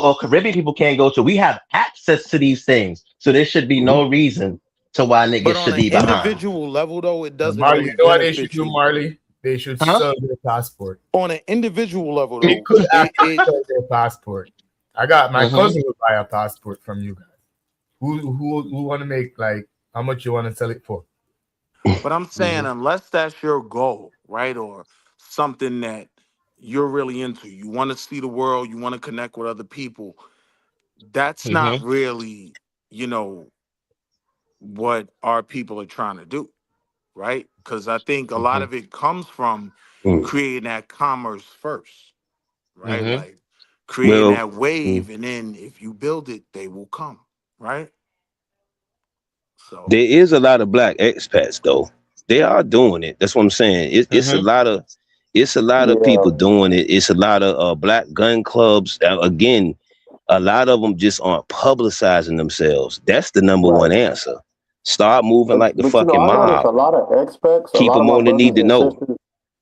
or Caribbean people can't go to. We have access to these things, so there should be no reason to why but niggas on should an be behind. individual level, though, it doesn't Marley, really you know what they should benefit do, you. Marley? They should Huh? sell their passport. On an individual level, They though, could it, actually it sell their passport. I got my Mm-hmm. cousin would buy a passport from you guys. Who want to make like how much you want to sell it for? but I'm saying unless that's your goal, right, or something that you're really into, you want to see the world, you want to connect with other people. That's not Mm-hmm. really, what our people are trying to do, right? Because I think a lot Mm-hmm. of it comes from Mm. creating that commerce first, right? Mm-hmm. Like creating Well, that wave, and then if you build it, they will come, right? So there is a lot of black expats though. They are doing it. That's what I'm saying. It's a Mm-hmm. lot of Yeah, people doing it. It's a lot of black gun clubs. Again, a lot of them just aren't publicizing themselves. That's the number right. one answer. Start moving like the But fucking I noticed mob. a lot of expats, a Keep lot of them my on the need brothers to and know. sisters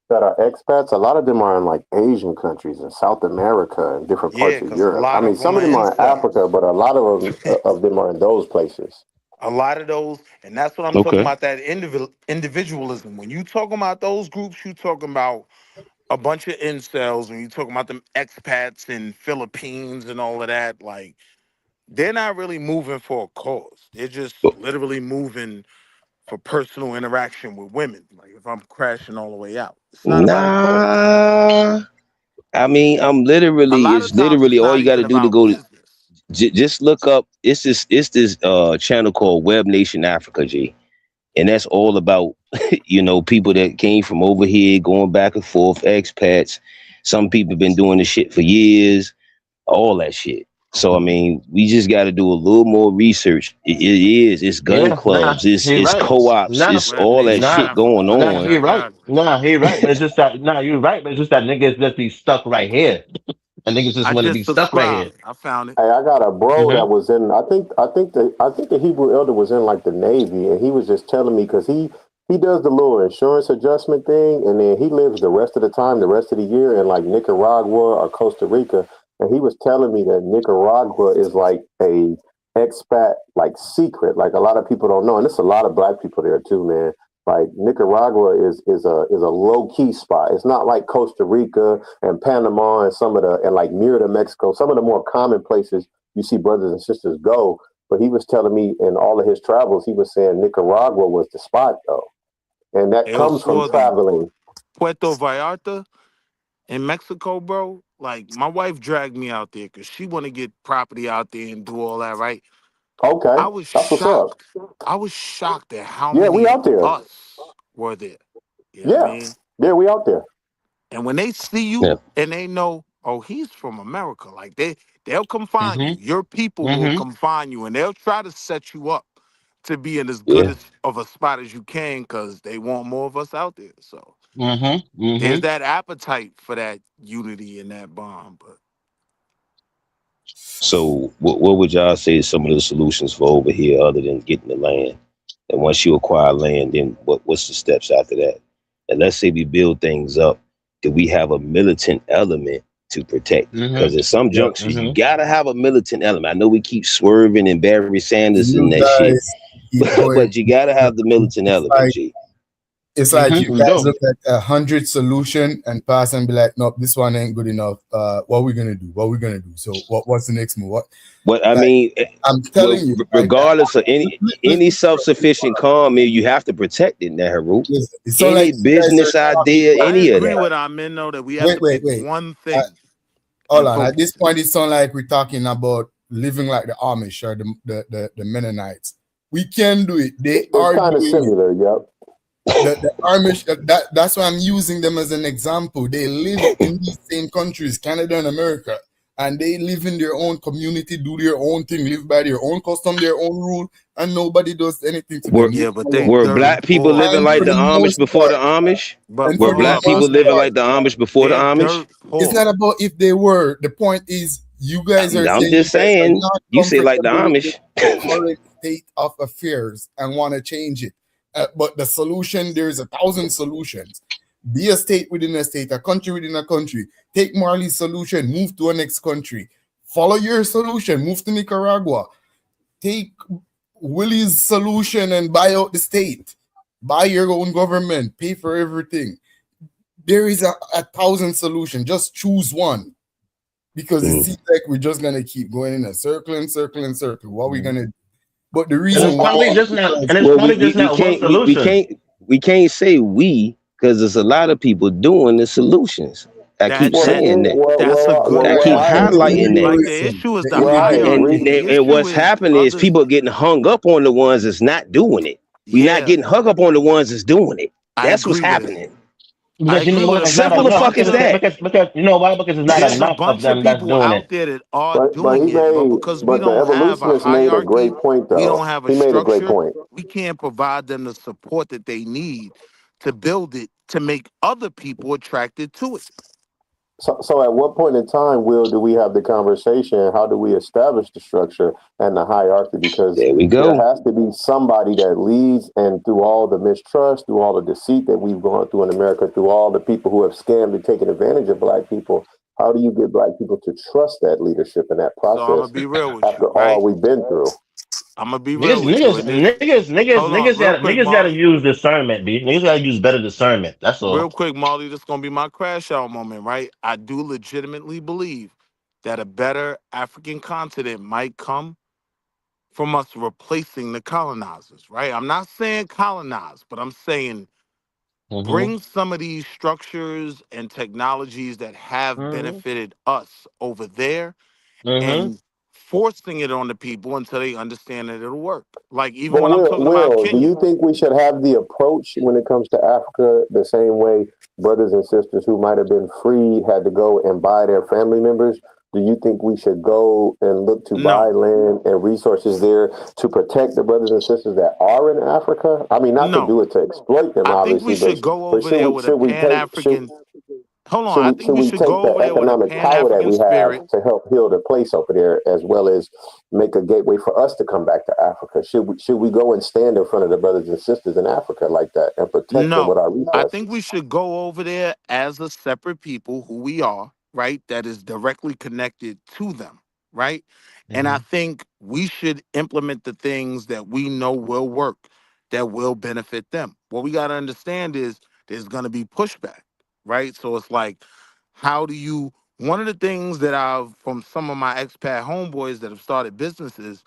that are expats, a lot of them are in like Asian countries and South America and different yeah, parts of because a Europe. I lot mean, of them some are of them are in incels. Africa, but a lot of them are in those places. A lot of those, and that's what I'm talking Okay. about. That individualism. When you talking about those groups, you talking about a bunch of incels. When you talking about them expats in Philippines and all of that, like they're not really moving for a cause. They're just literally moving for personal interaction with women. Like if I'm crashing all the way out, it's not about a cause. Nah. I mean, A lot it's of times literally it's all not you got even to do to about go to business. just look up. It's this channel called Web Nation Africa, G, and that's all about people that came from over here, going back and forth, expats. Some people been doing this shit for years, all that shit. So I mean, we just got to do a little more research. It's gun Yeah, nah, clubs, it's he it's right. co-ops, Nah, it's Web all that Nation nah, shit Africa. going nah, on. he I right. got it. Nah, he right. But it's just that, nah, you're right. But it's just that niggas just be stuck right here. And niggas just I want to be just stuck right here. subscribed. I found it. Hey, I got a bro that Mm-hmm. was in. I think the Hebrew elder was in like the Navy, and he was just telling me because he does the little insurance adjustment thing, and then he lives the rest of the time, the rest of the year in like Nicaragua or Costa Rica, and he was telling me that Nicaragua is like a expat like secret, like a lot of people don't know, and there's a lot of black people there too, man. Like Nicaragua is a low key spot. It's not like Costa Rica and Panama and some of the and like near to Mexico, some of the more common places you see brothers and sisters go. But he was telling me in all of his travels, he was saying Nicaragua was the spot though, and that El comes from Swarthy, traveling. Puerto Vallarta in Mexico, bro. Like my wife dragged me out there because she want to get property out there and do all that, right? Okay, I was that's what's up. shocked. I was shocked at how Yeah, we many of out there. us were there. You know what I Yeah, mean? yeah, we out there. And when they see Yeah. you and they know, oh, he's from America, like they'll come find you. Mm-hmm. Your people will Mm-hmm. come find you, and they'll try to set you up to be in as good Yeah. as of a spot as you can because they want more of us out there. So Mm-hmm. there's Mm-hmm. that appetite for that unity and that bond. But So what would y'all say is some of the solutions for over here other than getting the land? And once you acquire land, then what's the steps after that? And let's say we build things up, do we have a militant element to protect it? Because Mm-hmm. at some Yo, junctures, you gotta have a militant element. I know we keep swerving and Barry Sanders and you that shit, guys keep going. but you gotta have the militant It's element, like G. It's like you We guys do. look at 100 solution and pass and be like, nope, this one ain't good enough. What are we gonna do? What are we gonna do? So what's the next move? What I Like, mean, I'm telling you, right? regardless of any self-sufficient economy, you have to protect it, Nehru. It's so Any like you guys business are talking idea, about, I any of agree that. with Amin though that we have to wait, pick wait. one thing Hold and on. At this focus. point, it sounds like we're talking about living like the Amish or the Mennonites. We can do it. They They're are kind of doing it. similar. Yep. The Amish, that's why I'm using them as an example. They live in these same countries, Canada and America, and they live in their own community, do their own thing, live by their own custom, their own rule, and nobody does anything to them. Yeah, but they Were dirt black people poor. living And like for the the Amish most before the part, Amish? and Were for the black people most living part, like the Amish before the They're Amish? dirt poor. it's not about if they were. The point is, you guys are I'm saying you just guys are saying. not You say like the comfortable with Amish. the current state of affairs and want to change it. But the solution, there's 1,000 solutions. Be a state within a state, a country within a country. Take Marley's solution, move to a next country. Follow your solution, move to Nicaragua. Take Willie's solution and buy out the state. Buy your own government, pay for everything. There is a 1,000 solutions. Just choose one. Because it seems like we're just gonna keep going in a circle and circle and circle. What are we gonna do? But the And reason it's why probably just not. And it's Well, probably just not one solution. we can't say we because there's a lot of people doing the solutions. I keep saying that. That's a good I keep point. highlighting that. Like the issue is the And, hierarchy. The and issue what's is happening is others. people getting hung up on the ones that's not doing it. We're not Yeah, getting hung up on the ones that's doing it. I That's what's agree with it. happening. I Because you agree know with what? it. It's not Simple the There's a enough. fuck bunch is of that. Because you know why? Because it's not there's a enough of bunch of them that's people doing out it. there that are But doing he it, but made, because we but the don't have a evolutionist made a hierarchy, great point we though. don't have a He made a great structure, point. we can't provide them the support that they need to build it to make other people attracted to it. So at what point in time, Will, do we have the conversation? How do we establish the structure and the hierarchy? Because There we there go. has to be somebody that leads, and through all the mistrust, through all the deceit that we've gone through in America, through all the people who have scammed and taken advantage of Black people, how do you get Black people to trust that leadership and that So I'm gonna process be real with after you, right? all we've been through? I'm gonna be real Niggas, with you. niggas, And this, hold on, real quick, niggas gotta Marley. use discernment, B. Niggas gotta use better discernment. That's Real all. quick, Marley, this is gonna be my crash out moment, right? I do legitimately believe that a better African continent might come from us replacing the colonizers, right? I'm not saying colonize, but I'm saying Mm-hmm. bring some of these structures and technologies that have Mm-hmm. benefited us over there Mm-hmm. and forcing it on the people until they understand that it'll work. Like even But when I'm talking about Will, do Kenya. you think we should have the approach when it comes to Africa the same way brothers and sisters who might have been freed had to go and buy their family members? Do you think we should go and look to buy No, land and resources there to protect the brothers and sisters that are in Africa? I mean, not to no. do it to exploit them, I think we obviously, should go but over there with a Pan African. Hold on, I think should we we should take go the over there with a economic Pan power that African we have spirit. to help heal the place over there, as well as make a gateway for us to come back to Africa? Should we go and stand in front of the brothers and sisters in Africa like that and protect them with No, our I think we resources? should go over there as a separate people who we are, right? That is directly connected to them, right? And I think we should implement the things that we know will work, that will benefit them. What we got to understand is there's going to be pushback, right? So it's like, how do you, one of the things that I've, from some of my expat homeboys that have started businesses,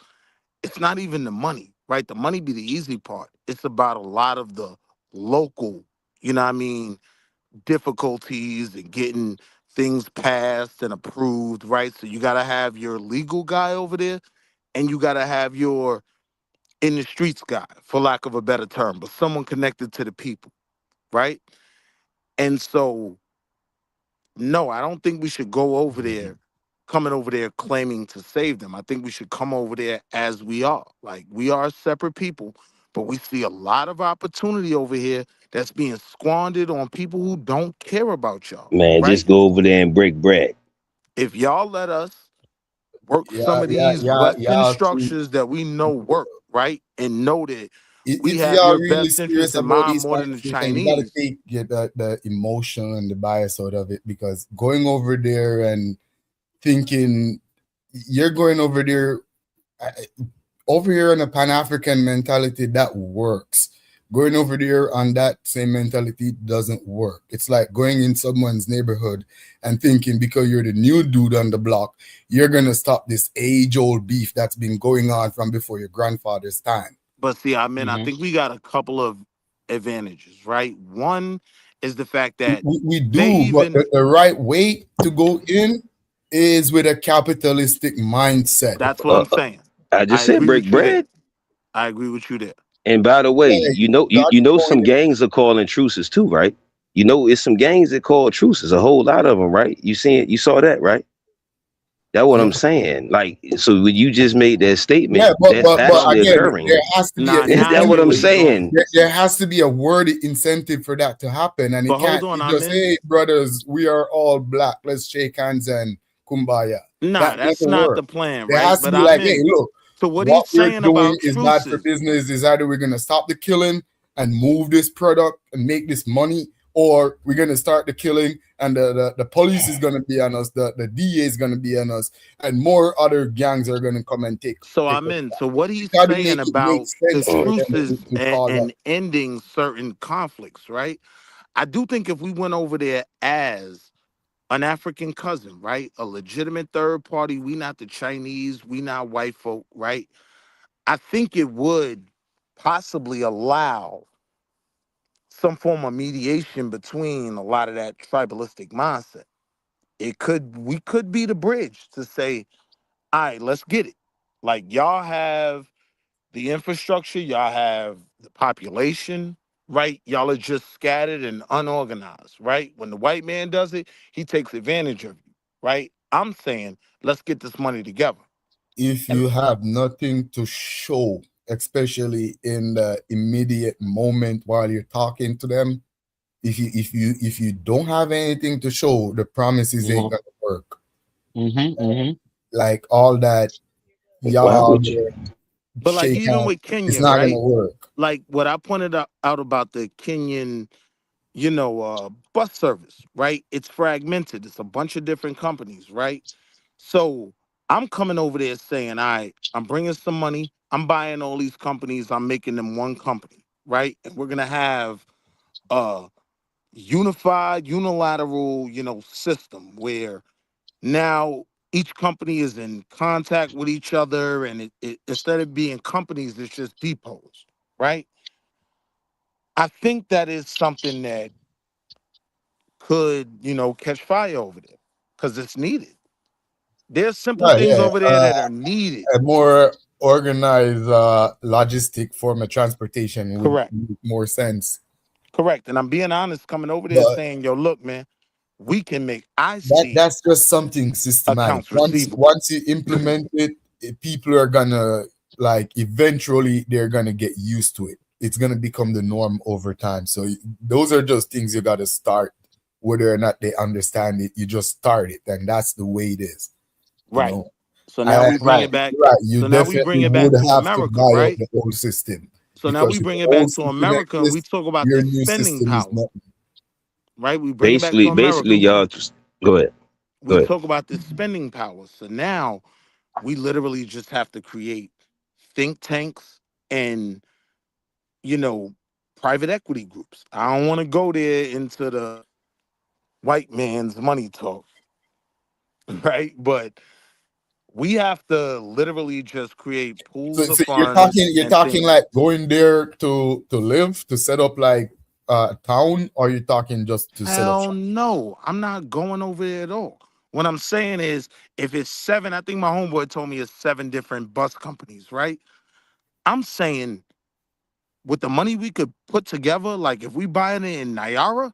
it's not even the money, right? The money be the easy part. It's about a lot of the local, you know what I mean, difficulties and getting things passed and approved, right? So you got to have your legal guy over there and you got to have your in the streets guy, for lack of a better term, but someone connected to the people, right? And so, no, I don't think we should go over there, coming over there claiming to save them. I think we should come over there as we are. Like, we are separate people, but we see a lot of opportunity over here that's being squandered on people who don't care about y'all, Man, right? just go over there and break bread. If y'all let us work Yeah, some of these Western y'all see, structures that we know work, right? And know that we if have y'all your really best interest serious in about mind these more kind than the of things, then you gotta Chinese. get the emotion and the bias out of it, because going over there and thinking you're going over there over here in a Pan-African mentality that works. Going over there on that same mentality doesn't work. It's like going in someone's neighborhood and thinking because you're the new dude on the block, you're going to stop this age-old beef that's been going on from before your grandfather's time. But see, I think we got a couple of advantages, right? One is the fact that We they do, but even the right way to go in is with a capitalistic mindset. that's what I'm saying. I I just said agree break with you there. bread. I agree with you there. And by the way, Yeah, you know, God's you know point some gangs are calling truces too, right? You know, it's some gangs that call truces, a whole lot of them, right? You saw that, right? That's what yeah, I'm saying. Like, so when you just made that statement, yeah, but that's but actually again, occurring. there has to be an That's what get I'm where you're incentive. going. saying. There has to be a worded incentive for that to happen, and it But hold can't on, be just, Amen. hey, brothers, we are all black. Let's shake hands and kumbaya. Nah, That that's doesn't not work. the plan, There right? has to But be like, hey, look, so what what he's we're saying doing about is bad for truces. business. Is either we're gonna stop the killing and move this product and make this money, or we're gonna start the killing and the police is gonna be on us, the DA is gonna be on us, and more other gangs are gonna come and take So over. So what he's You gotta saying make it make about the sense for them truces to call that. and ending certain conflicts, right? I do think if we went over there as an African cousin, right? A legitimate third party, we not the Chinese, we not white folk, right? I think it would possibly allow some form of mediation between a lot of that tribalistic mindset. We could be the bridge to say, all right, let's get it. Like y'all have the infrastructure, y'all have the population, right? Y'all are just scattered and unorganized, right? When the white man does it, he takes advantage of you, right? I'm saying, let's get this money together. If you have nothing to show, especially in the immediate moment while you're talking to them, if you don't have anything to show, the promises ain't gonna work. Like all that y'all Why out would you? there But like shake even hands, with it's Kenya, not right? gonna work. Like what I pointed out about the Kenyan, bus service, right? It's fragmented. It's a bunch of different companies, right? So I'm coming over there saying, all right, I'm bringing some money. I'm buying all these companies. I'm making them one company, right? And we're gonna have a unified, unilateral, system where now each company is in contact with each other, and it instead of being companies, it's just depots, right? I think that is something that could, catch fire over there because it's needed. There's simple Right, things yeah. over there that are needed. A more organized logistic form of transportation would Correct. make more sense. Correct. And I'm being honest, coming over there But saying, yo, look, man, we can make, I see that's just something systematic. accounts receivable. Once you implement it, people are gonna, like, eventually they're gonna get used to it. It's gonna become the norm over time. So those are just things you gotta start, whether or not they understand it. You just start it, and that's the way it is. You Right. know, So now we bring right, it back. right. You So now we definitely bring it would back to have to America, buy out right? the old system, So now we because if bring the it back old to system America and we exists, talk about your this new spending system is power, nothing. right? We bring it back to Basically, America. y'all just go ahead. Go We ahead. talk about this spending power. So now we literally just have to create think tanks and, private equity groups. I don't want to go there into the white man's money talk, right? But we have to literally just create pools of So funds you're and talking things. like going there to live, to set up like a town, or you're talking just to set up Hell shop? no, I'm not going over there at all. What I'm saying is, if it's 7, I think my homeboy told me it's 7 different bus companies, right? I'm saying with the money we could put together, like if we buying it in Naira,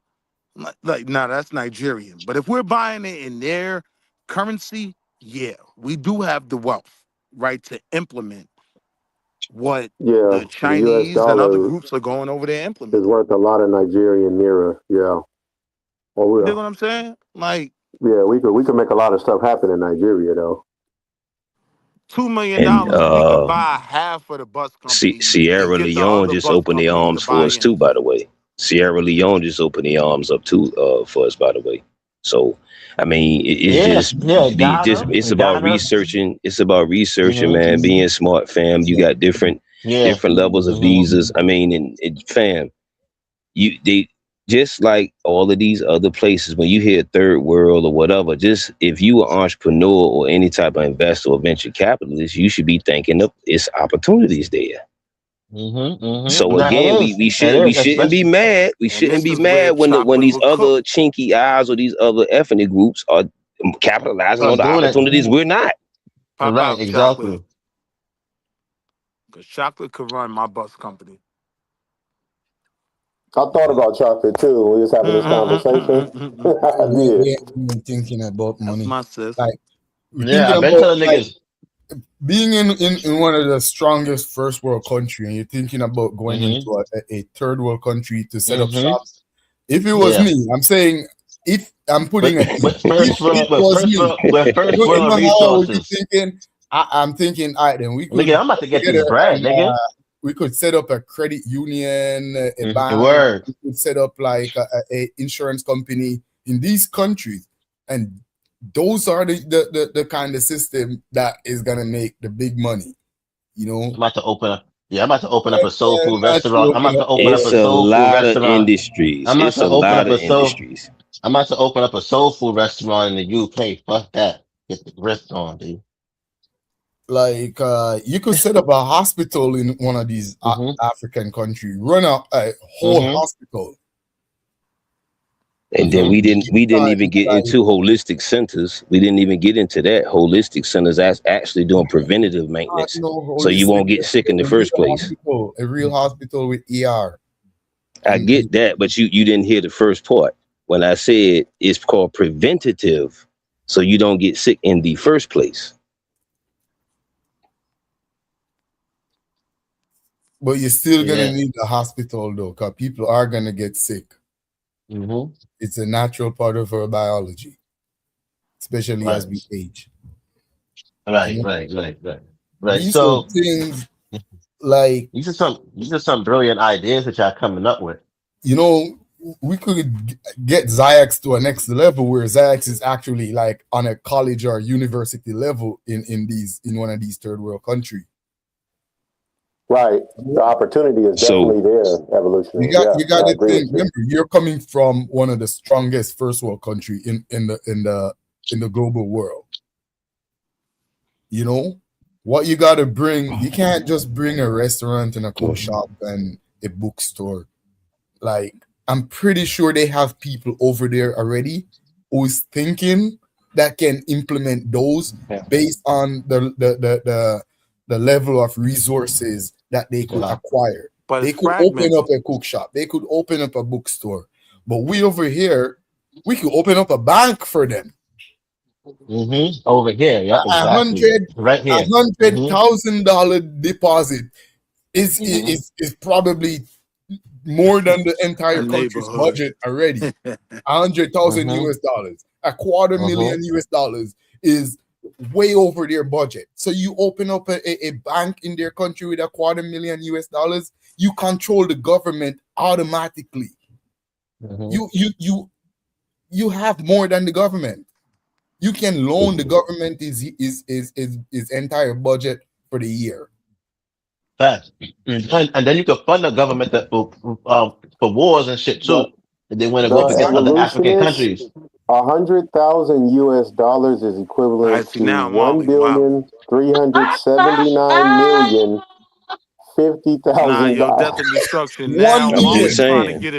nah, that's Nigerian. But if we're buying it in their currency, yeah, we do have the wealth, right, to implement what Yeah, the the U.S. Chinese and other dollar groups are going over there is implementing. worth a lot of Nigerian lira. Yeah. Oh You dig yeah. what I'm saying? Like Yeah, we could make a lot of stuff happen in Nigeria though. $2 million, And we could buy half of the bus companies and Sierra get the Leone other just bus opened their companies to arms for buy us too, into by it. the way. Sierra Leone just opened their arms up too for us, by the way. So I mean, it's just it's about researching. It's about researching, man. Being smart, fam. You got different Yeah. levels of visas. I mean, and fam, they just like all of these other places. When you hear third world or whatever, just if you are entrepreneur or any type of investor or venture capitalist, you should be thinking of its opportunities there. So Nah, again, it is. we It is, shouldn't be especially. mad. We And shouldn't this be is where mad when chocolate these will other cook. chinky eyes or these other ethnic groups are capitalizing So on the doing it. opportunities we're not. Pop Right, out chocolate. exactly. Because chocolate could run my bus company. I thought about chocolate too when we was having this conversation. I did. We ain't even thinking about That's money. my sis. Like we're Yeah, thinking I've been about telling like niggas. being in one of the strongest first world country, and you're thinking about going into a third world country to set up shop. If it was Yeah. me, I'm saying if I'm putting a With if first world, it was me, you know how I would be resources. thinking. I'm thinking, all right, then we could Nigga, I'm about to get get this together bread, and nigga. we could set up a credit union, a bank. Word. We could set up like a insurance company in these countries, and those are the kind of system that is gonna make the big money. You know, I'm about to open up. Yeah, I'm about to open up a soul food not to restaurant. I'm open about to up open up It's a a soul food lot of restaurant. industries. I'm about It's to a open up lot of a soul. industries. I'm about to open up a soul food restaurant in the UK. Fuck that. Get the grip on, dude. like you could set up a hospital in one of these African countries, run a whole hospital. And then we didn't even get into holistic centers. We didn't even get into that. Holistic centers actually doing preventative maintenance, so you won't get sick in the first place. A real hospital with ER. I get that, but you didn't hear the first part when I said it's called preventative, so you don't get sick in the first place. But you're still gonna need a hospital though, because people are gonna get sick. It's a natural part of our biology, especially as we age. Right. These So are things like these are some brilliant ideas that y'all coming up with. You know, we could get XyayX to a next level where XyayX is actually like on a college or university level in one of these third world countries. Right. The opportunity is definitely there, evolution. You got to think. Remember, you're coming from one of the strongest first world country in the global world. You know what you got to bring. You can't just bring a restaurant and a co-shop and a bookstore. Like, I'm pretty sure they have people over there already who's thinking that can implement those based on the level of resources that they could acquire. But they could open up a cook shop. They could open up a bookstore. But we over here, we could open up a bank for them. Over here, yeah, exactly. Right here. $100,000 deposit is probably more than the entire country's budget already. $100,000 US dollars, $250,000 US dollars is way over their budget. So you open up a bank in their country with $250,000 US dollars, you control the government automatically. You have more than the government. You can loan the government his entire budget for the year. Facts. And then you can fund the government for wars and shit too. And they want to go up against other African countries. $100,000 US dollars is equivalent to $1,379,050,000. Death and destruction. Now I'm just saying. You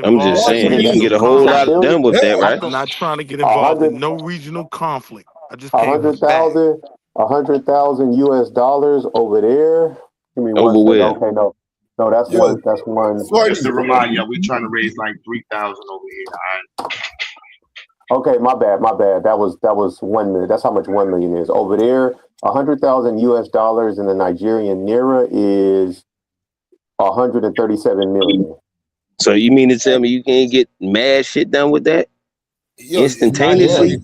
can get a whole lot done with that, right? I'm not trying to get involved in no regional conflict. I just came back. $100,000 US dollars over there. Give me over where? Okay, no, that's one. That's one. Just to remind you, we're trying to raise like 3,000 over here. All right. Okay, my bad. That was 1 million. That's how much 1 million is over there. $100,000 US dollars in the Nigerian naira is 137 million. So you mean to tell me you can't get mad shit done with that instantaneously?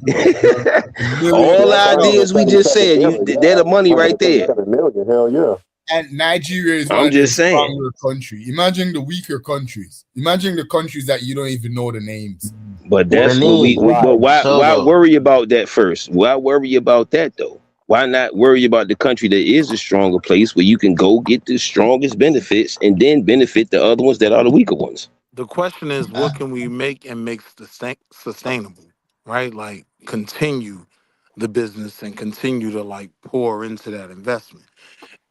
All the ideas we just said, they're the money right there. 137 million, hell yeah. And Nigeria is one of the stronger countries. Imagine the weaker countries. Imagine the countries that you don't even know the names. But that's what we. But why worry about that first? Why worry about that though? Why not worry about the country that is the stronger place where you can go get the strongest benefits and then benefit the other ones that are the weaker ones? The question is, what can we make and make sustainable, right? Like continue the business and continue to like pour into that investment.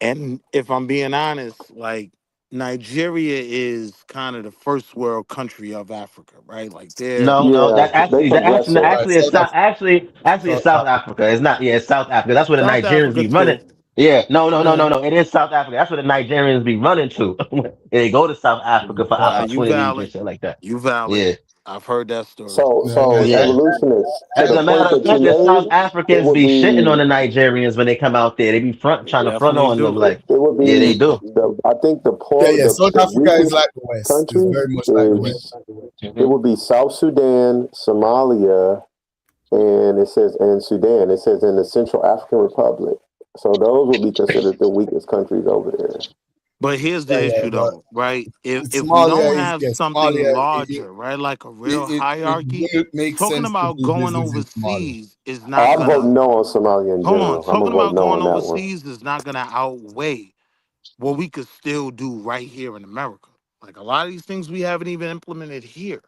And if I'm being honest, like Nigeria is kind of the first world country of Africa, right? Like they're No, Yeah, they progressive. actually it's South South Africa. actually it's South South Africa. Africa. It's not, yeah, it's South Africa. That's where the South Nigerians Africa be running. too. Yeah, no, Yeah. no. It is South Africa. That's where the Nigerians be running to. And they go to South Africa for You opportunities and valid. shit like that. You valid. Yeah. I've heard that story. So Yeah. evolutionist, to As the a point matter of that you fact, the South made, it Africans would be shitting on be the Nigerians when they come out there. They be trying to front Definitely on them do. like, it would yeah, they be do. I think the Yeah, poor yeah. South the Africa is weakest like the West. It's countries very much like the West. is it would be South Sudan, Somalia, and it says and Sudan. It says in the Central African Republic. So those would be considered the weakest countries over there. But here's Yeah, the yeah. issue But though, right? If we don't Somalia is, have yeah, something Somalia. larger, right, like a real It hierarchy, will make talking sense to about do going business in Somalia. overseas is Oh, not I'm gonna, voting no on Somalia in hold on, general. I'm gonna talking vote about no going on that one. overseas is not gonna outweigh what we could still do right here in America. Like a lot of these things we haven't even implemented here.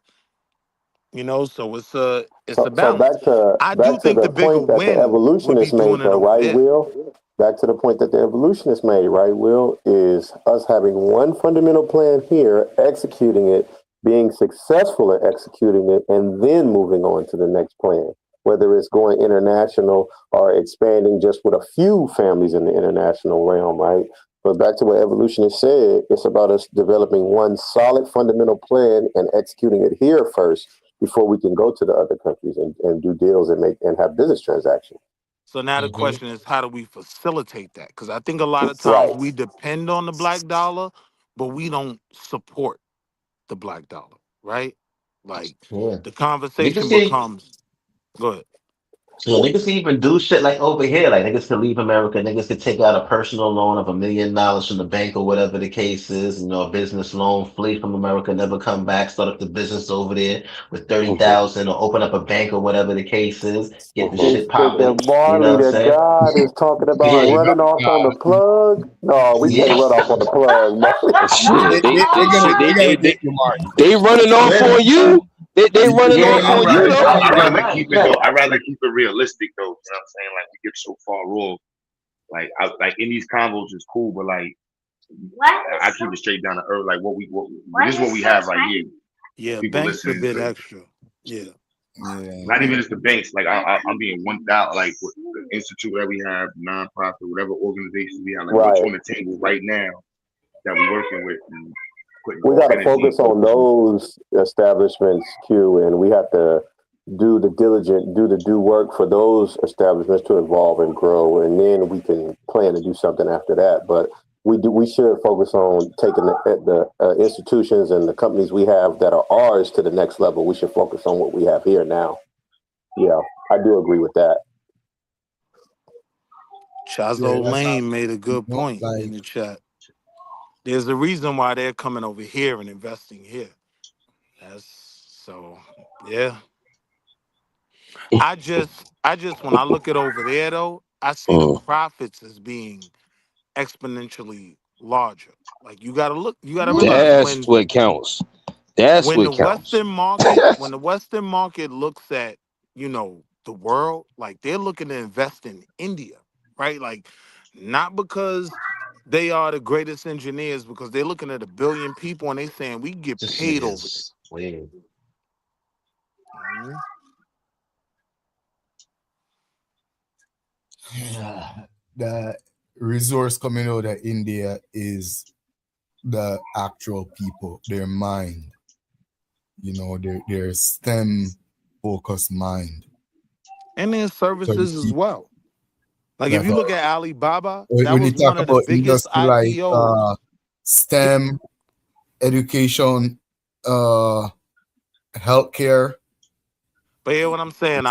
So it's a So balance. I do back to think the the bigger point that the win would be evolutionist doing made, it though, over right, there. Will? Back to the point that the evolutionist made, right, Will, is us having one fundamental plan here, executing it, being successful at executing it, and then moving on to the next plan. Whether it's going international or expanding just with a few families in the international realm, right? But back to what evolutionists said, it's about us developing one solid fundamental plan and executing it here first before we can go to the other countries and do deals and make and have business transactions. So now the question is, how do we facilitate that? Because I think a lot of times Right. we depend on the black dollar, but we don't support the black dollar, right? Like Yeah. the Niggas conversation can becomes, go ahead. niggas can even do shit like over here. Like niggas could leave America. Niggas could take out a personal loan of $1 million from the bank or whatever the case is. A business loan, flee from America, never come back, start up the business over there with 30,000, or open up a bank or whatever the case is. Get the shit The popping. You know barley what I'm that saying? God is talking about Yeah. running off on the plug. No, we can't Yeah. run off on the plug, Shit, They're gonna get you, Mark. they running off on you. They running Yeah, off I'd on yeah, you rather, though. I'd rather right, keep it right. though. I'd rather keep it realistic though. You know what I'm saying? Like we get so far off. Like in these combos is cool, but like I keep it straight down to earth. Like this is what we have right here. Yeah, people banks a bit extra. Yeah. Not even just the banks. Like I'm being 1,000. Like what the institute that we have, nonprofit, whatever organizations we have. Like what's Right. on the table right now that we're working with and putting We more got to energy and focus on focus on. those establishments, Q, and we have to do the due work for those establishments to evolve and grow, and then we can plan to do something after that. But we should focus on taking the institutions and the companies we have that are ours to the next level. We should focus on what we have here now. Yeah, I do agree with that. Chazo that's how, Lane made a good point like, in the chat. There's a reason why they're coming over here and investing here. Yeah. I just when I look at over there though, I see the profits as being exponentially larger. Like you gotta realize That's what counts. That's when what counts. the Western market looks at, the world, like they're looking to invest in India, right? Like not because they are the greatest engineers, because they're looking at 1 billion people and they saying we get This paid over nigga's weird. there. the resource coming out of India is the actual people, their mind. Their STEM focused mind. And their services as well. Like if you look at Alibaba, that when you was one talk of the about biggest industry like IPOs. STEM, education, healthcare, But hear what I'm saying,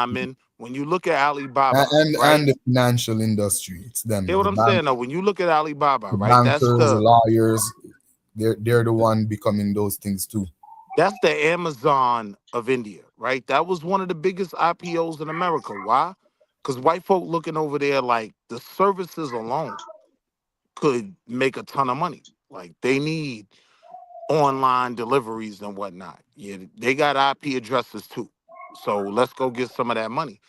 when you look at Alibaba, right? and the financial industry, it's them. Hear what I'm saying though, when you look at Alibaba, The right? That's bankers, the the lawyers, they're the one becoming those things too. That's the Amazon of India, right? That was one of the biggest IPOs in America. Why? because white folk looking over there like the services alone could make a ton of money. Like they need online deliveries and whatnot. Yeah, they got IP addresses too. So let's go get some of that money.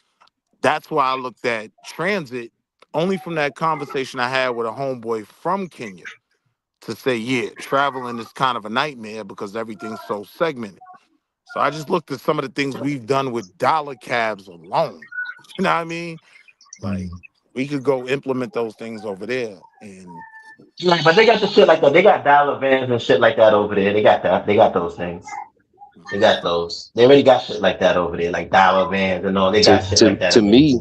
That's why I looked at transit only from that conversation I had with a homeboy from Kenya to say, yeah, traveling is kind of a nightmare because everything's so segmented. So I just looked at some of the things we've done with dollar cabs alone. You know what I mean? Like we could go implement those things over there. And Like, but they got the shit like that. They got dollar vans and shit like that over there. They got that. They got those things. They got those. They already got shit like that over there, like dollar vans and all. They To got shit to like that to over there. me,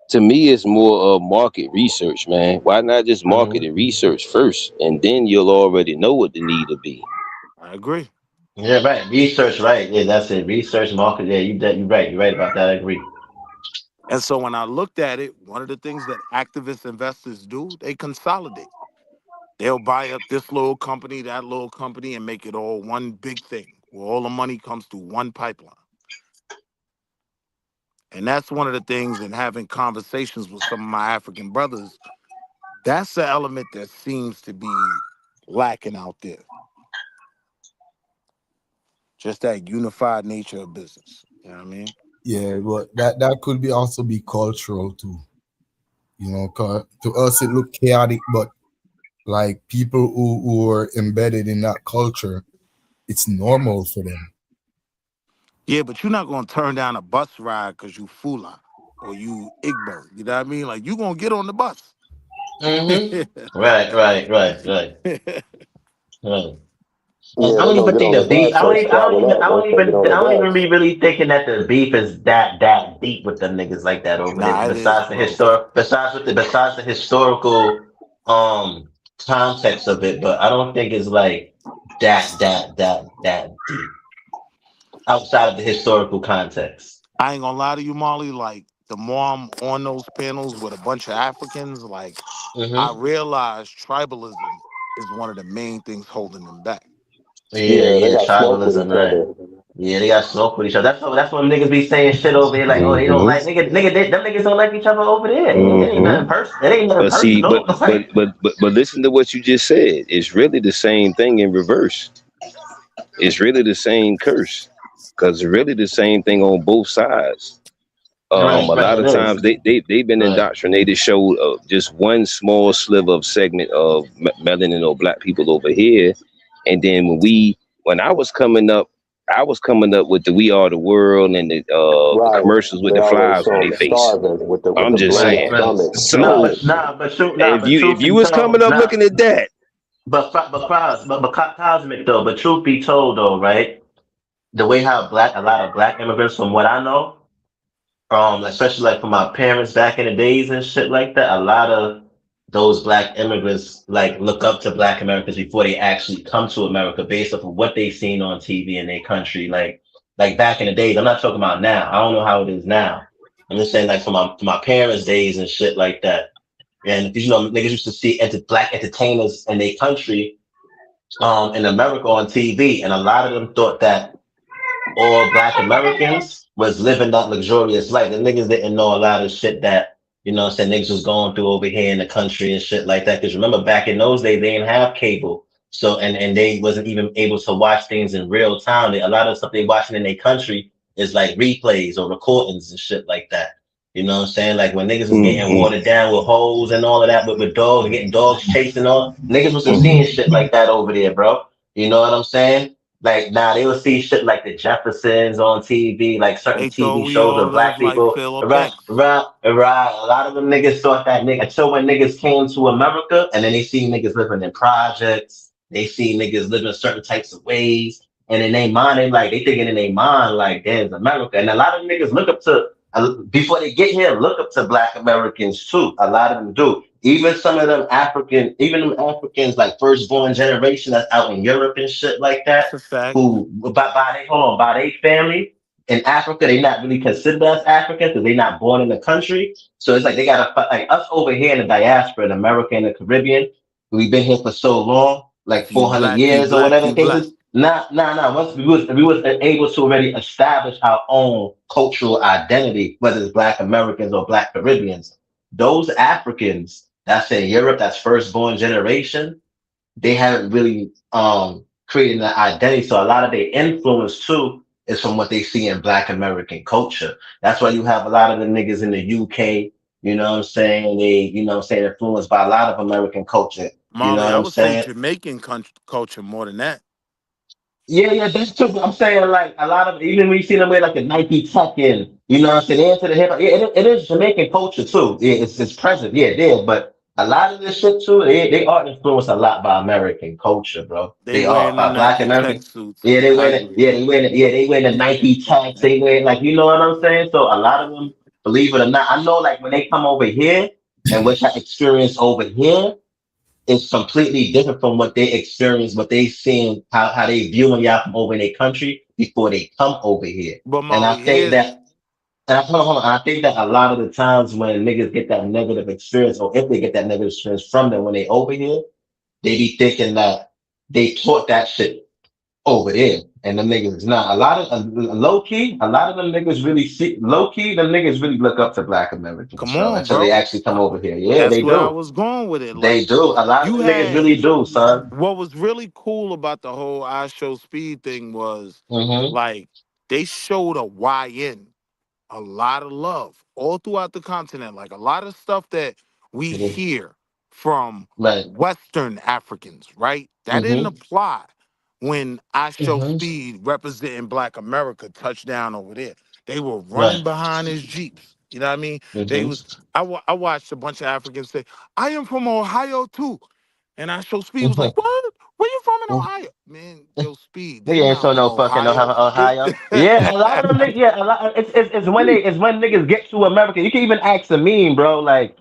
to me, it's more of market research, man. Why not just market and research first, and then you'll already know what the need to be. I agree. Yeah, right. Research, right? Yeah, that's it. Research, market. Yeah, you right. You're right about that. I agree. And so when I looked at it, one of the things that activist investors do, they consolidate. They'll buy up this little company, that little company, and make it all one big thing where all the money comes through one pipeline. And that's one of the things in having conversations with some of my African brothers. That's the element that seems to be lacking out there. Just that unified nature of business. You know what I mean? Yeah, but that could be also be cultural too. You know, 'cause to us it look chaotic, but like people who are embedded in that culture, it's normal for them. Yeah, but you're not gonna turn down a bus ride because you Fula or you Igbo. You know what I mean? Like you gonna get on the bus. Right. And Yeah, I they're don't gonna even get think on the the beef. bus. So start with that. Once they get on I the don't even bus. be really thinking that the beef is that deep with them niggas like that over there. Nah, it is, bro. Besides the historical context of it, but I don't think it's like that deep outside of the historical context. I ain't gonna lie to you, Molly. Like the more I'm on those panels with a bunch of Africans, like I realize tribalism is one of the main things holding them back. Yeah, tribalism, right? Yeah, they got smoke with each other. That's what niggas be saying shit over here. Like, oh, they don't like them niggas don't like each other over there. It ain't nothing personal. It ain't nothing But see, personal. but listen to what you just said. It's really the same thing in reverse. It's really the same curse, because it's really the same thing on both sides. A lot It of is. times they've been indoctrinated to show just one small sliver of segment of melanin or black people over here, and then when I was coming up with the "We Are the World" and the Right. commercials with They the always flies on show their them face. starving with the I'm just bloated saying. stomachs. So But if truth you be was coming told, up looking at that, but cosmic though. But truth be told though, right? The way how a lot of black immigrants, from what I know, especially like from my parents back in the days and shit like that, a lot of those black immigrants like look up to black Americans before they actually come to America based off of what they've seen on TV in their country. Like back in the days, I'm not talking about now. I don't know how it is now. I'm just saying like from my parents' days and shit like that. And because niggas used to see black entertainers in their country, in America on TV, and a lot of them thought that all black Americans was living that luxurious life. The niggas didn't know a lot of shit that, what I'm saying, niggas was going through over here in the country and shit like that. Because remember, back in those days, they didn't have cable. So, and they wasn't even able to watch things in real time. A lot of stuff they watching in their country is like replays or recordings and shit like that. You know what I'm saying? Like when niggas was getting watered down with hoes and all of that, but with dogs and getting dogs chasing on, niggas wasn't seeing shit like that over there, bro. You know what I'm saying? Like now they will see shit like the Jeffersons on TV, like certain They thought TV we shows all of black lived like people. Philip Right. Banks. A lot of them niggas thought that nigga until when niggas came to America and then they see niggas living in projects, they see niggas living certain types of ways, and in their mind, they thinking in their mind like there's America. And a lot of niggas look up to before they get here, look up to black Americans too. A lot of them do. Even some of them Africans like firstborn generation that's out in Europe and shit like That's that, a fact. who by their family in Africa, they not really considered as African because they not born in the country. So it's like they gotta like us over here in the diaspora in America and the Caribbean. We've been here for so long, like If you 400 black, you years or black, whatever the you case black. is. Nah. Once we was able to already establish our own cultural identity, whether it's Black Americans or Black Caribbeans, those Africans that's in Europe, that's firstborn generation, they haven't really created an identity. So a lot of their influence too is from what they see in Black American culture. That's why you have a lot of the niggas in the UK, you know what I'm saying? They, you know what I'm saying, influenced by a lot of American culture. You know Molly, what I I'm would say saying? Jamaican culture more than that. Yeah, that's true. But I'm saying like a lot of even when you see them wear like a Nike tuck in, you know what I'm saying, they into the hip hop. Yeah, it is Jamaican culture too. Yeah, it's present. Yeah, it is. But a lot of this shit too, they are influenced a lot by American culture, bro. They They are wearing the by Black Nike tech American. suits. Yeah, they I wear it. agree. Yeah, they wear the Nike tags. They wear like you know what I'm saying. So a lot of them, believe it or not, I know like when they come over here and what I experience over here is completely different from what they experience, what they seeing, how they viewing y'all from over in their country before they come over here. But And I Molly, think here's that, and hold on, I think that a lot of the times when niggas get that negative experience, or if they get that negative experience from them when they over here, they be thinking that they taught that shit over there, and them niggas is not. A lot of low key, a lot of them niggas really see low key. Them niggas really look up to Black Americans, come bro, on, until they bro. actually come over here. Yeah, That's they where I do. was going with it. They Like do. A lot of you them niggas had really do, son. what was really cool about the whole I Show Speed thing was Mm-hmm. like they showed a YN a lot of love all throughout the continent. Like a lot of stuff that we hear from Right. Western Africans, right? That didn't Mm-hmm. apply when I Show Mm-hmm. Speed representing Black America touched down over there. They were Right. running behind his Jeeps. You know what I mean? They Mm-hmm. was I watched a bunch of Africans say, I am from Ohio too. And I Show Speed was like, what? Where you from in Ohio? Man, yo, Speed, they Nigga ain't not show from no fucking Ohio. Ohio. Yeah, a lot of them niggas. Yeah, a lot. It's when niggas get to America. You can even ask a meme, bro. Like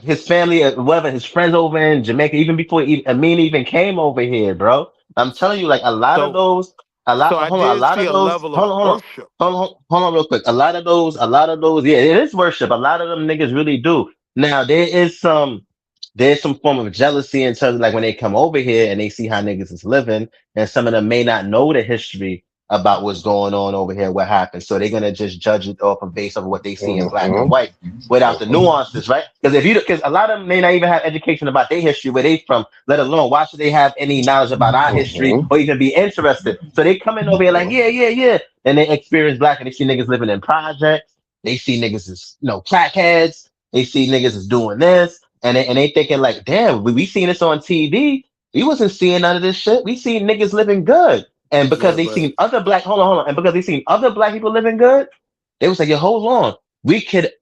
his family, whatever, his friends over in Jamaica, even before Amin even came over here, bro. I'm telling you, like a lot of So those, a lot. so I Hold on, a did lot see of a those. level of worship. Hold on, real quick. A lot of those. Yeah, it is worship. A lot of them niggas really do. Now there's some form of jealousy in terms of like when they come over here and they see how niggas is living, and some of them may not know the history about what's going on over here, what happened. So they're gonna just judge it off of based on what they see in black and white without the nuances, right? Because a lot of them may not even have education about their history, where they from, let alone why should they have any knowledge about our history or even be interested. So they come in over here like, yeah. And they experience black and they see niggas living in projects, they see niggas as crackheads, they see niggas is doing this, and they thinking like, damn, we seen this on TV. We wasn't seeing none of this shit. We seen niggas living good. And because Yeah, they but seen other black, hold on. And because they seen other black people living good, they was like, yo, hold on. We could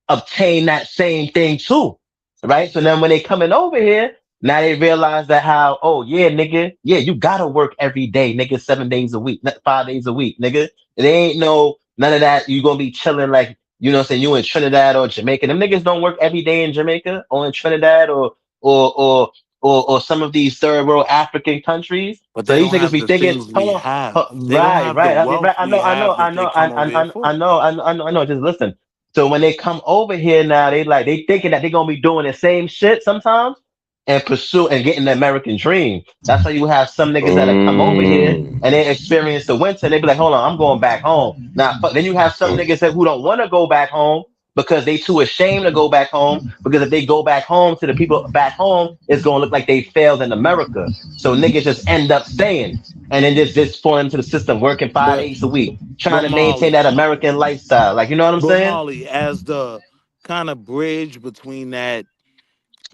obtain that same thing too. Right? So then when they coming over here, now they realize that how, oh yeah, nigga, yeah, you gotta work every day, nigga, 7 days a week, not 5 days a week, nigga. It ain't no none of that. You gonna be chilling like, you know what I'm saying, you in Trinidad or Jamaica. Them niggas don't work every day in Jamaica or in Trinidad or or or some of these third world African countries. but So they these don't niggas have be the thinking, things we have. They don't right, have the right. I mean, right. wealth we have that they come over here for. I know. Just listen. So when they come over here now, they thinking that they're gonna be doing the same shit sometimes and pursue and getting the American dream. That's why you have some niggas that come over here and they experience the winter and they be like, hold on, I'm going back home. Now, then you have some niggas who don't want to go back home because they too ashamed to go back home. Because if they go back home to the people back home, it's gonna look like they failed in America. So niggas just end up staying and then just fall into the system, working five But days a week, trying but to maintain Molly, that American lifestyle. Like, you know what I'm but saying? Molly, as the kind of bridge between that,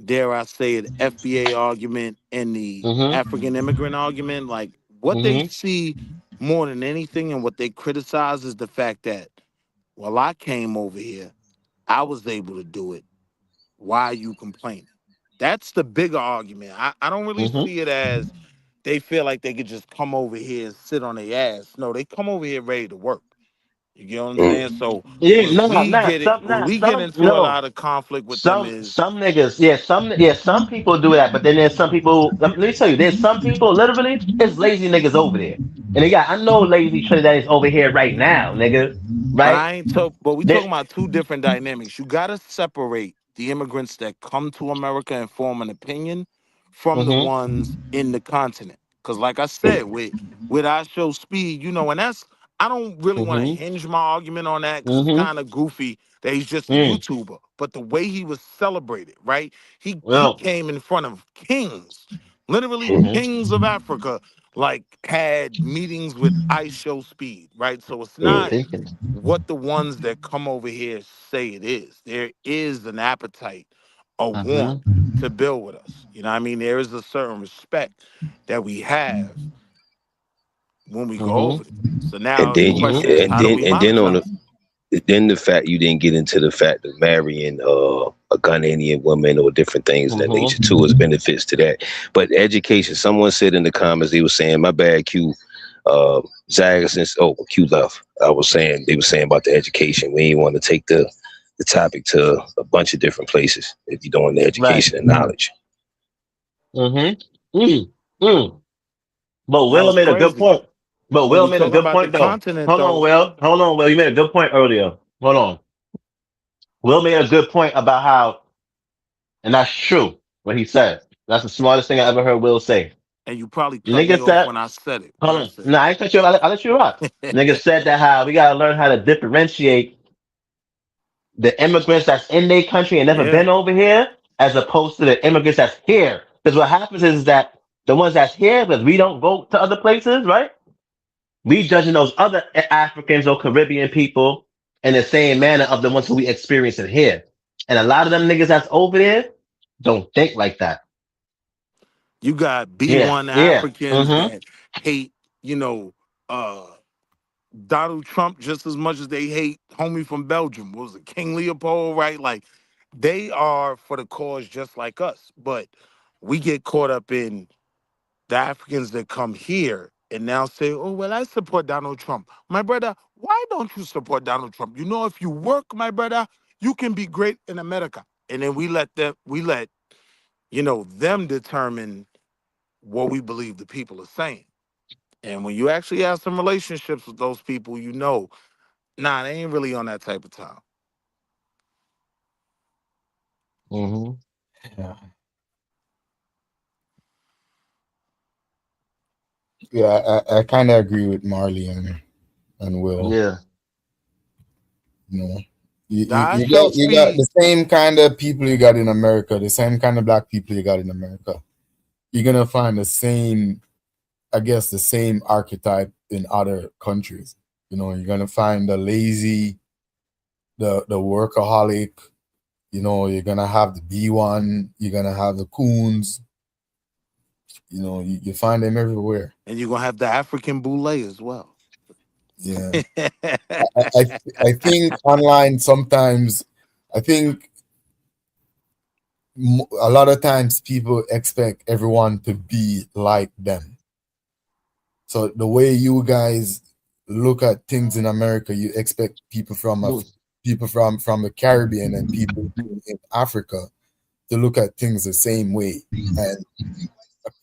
dare I say it, FBA argument and the Mm-hmm. African immigrant argument, like what they Mm-hmm. see more than anything and what they criticize is the fact that, well, I came over here, I was able to do it. Why are you complaining? That's the bigger argument. I don't really Mm-hmm. see it as they feel like they could just come over here and sit on their ass. No, they come over here ready to work. You get what I'm saying? So Yeah, when nah, we nah, get it, some, when nah, we get some, into a no. lot of conflict with them is Some niggas, some people do that, but then there's some people. Let me tell you, there's some people. Literally, there's lazy niggas over there, and they got. I know lazy Trinidadians over here right now, nigga. but Right? I ain't talk but we They, talking about two different dynamics. You gotta separate the immigrants that come to America and form an opinion from the mm-hmm. ones in the continent. Because like I said, with I Show Speed, you know, and that's I don't really want to hinge my argument on that because it's kind of goofy that he's just a YouTuber. But the way he was celebrated, right? He came in front of kings, literally kings of Africa, like had meetings with I Show Speed, right? So it's not what the ones that come over here say it is. There is an appetite, a want to build with us. You know what I mean? There is a certain respect that we have when we go over there. So And now the then question is, how do we and then on monetize? the fact you didn't get into the fact of marrying a Ghanaian woman or different things of that nature too as benefits to that. But education, someone said in the comments, they were saying, my bad, Q, Zag, since Q left. I was saying they were saying about the education. We ain't want to take the topic to a bunch of different places if you're doing the education and knowledge. But That Will was made a good crazy. point. But When Will you made a talk good about the point though. continent, Hold on, though, Will. Hold on, Will. You made a good point earlier. Hold on. Will made a good point about how, and that's true, what he said. That's the smartest thing I ever heard Will say. and you probably cut me Nigga off said, when I said it. But hold that's on. No, I ain't cut you off. I'll let you rock. Nigga said that how we gotta learn how to differentiate the immigrants that's in their country and never yeah. been over here, as opposed to the immigrants that's here. Because what happens is that the ones that's here, because we don't go to other places, right? We judging those other Africans or Caribbean people in the same manner of the ones who we experience it here. And a lot of them niggas that's over there don't think like that. You got Yeah, B1 yeah. Africans that hate, you know, Donald Trump just as much as they hate homie from Belgium. What was it, King Leopold, right? Like, they are for the cause just like us. But we get caught up in the Africans that come here and now say, oh, well, I support Donald Trump. My brother, why don't you support Donald Trump? You know, if you work, my brother, you can be great in America. And then we let, you know, them determine what we believe the people are saying. And when you actually have some relationships with those people, you know, nah, they ain't really on that type of time. Yeah. Yeah, I kind of agree with Marley and Will. Yeah. You know, I Show you got Speed. the same kind of people you got in America, the same kind of black people you got in America. You're gonna find the same, I guess, the same archetype in other countries. You know, you're gonna find the lazy, the workaholic. You know, you're gonna have the B1. You're gonna have the coons. You know, you find them everywhere. And you're going to have the African boule as well. Yeah. I think online sometimes, I think a lot of times people expect everyone to be like them. So the way you guys look at things in America, you expect people from the Caribbean and people in Africa to look at things the same way and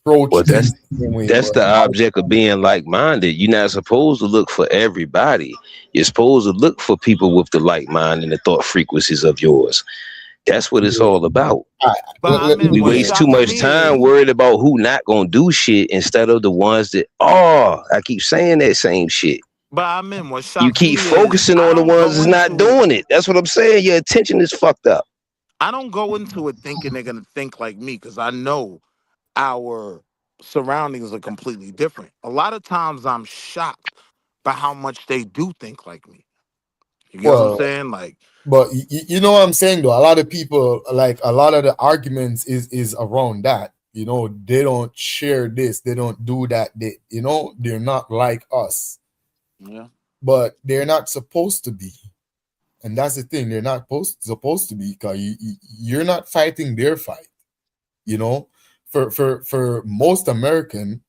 approach Well, things the same way. that's the object of being like-minded. You're not supposed to look for everybody. You're supposed to look for people with the like mind and the thought frequencies of yours. That's what it's all about. We waste too much time worried about who not gonna do shit instead of the ones that are. I keep saying that same shit. But I mean, what shocks You keep me focusing is I on the don't ones go that's not into it. doing it. That's what I'm saying. Your attention is fucked up. I don't go into it thinking they're going to think like me because I know our surroundings are completely different. A lot of times I'm shocked by how much they do think like me. You get what I'm saying? Like, but you know what I'm saying though. A lot of people, like a lot of the arguments is around that. You know, they don't share this, they don't do that. You know, they're not like us. yeah. But they're not supposed to be, and that's the thing. They're not supposed to be because you're not fighting their fight. You know, for most American,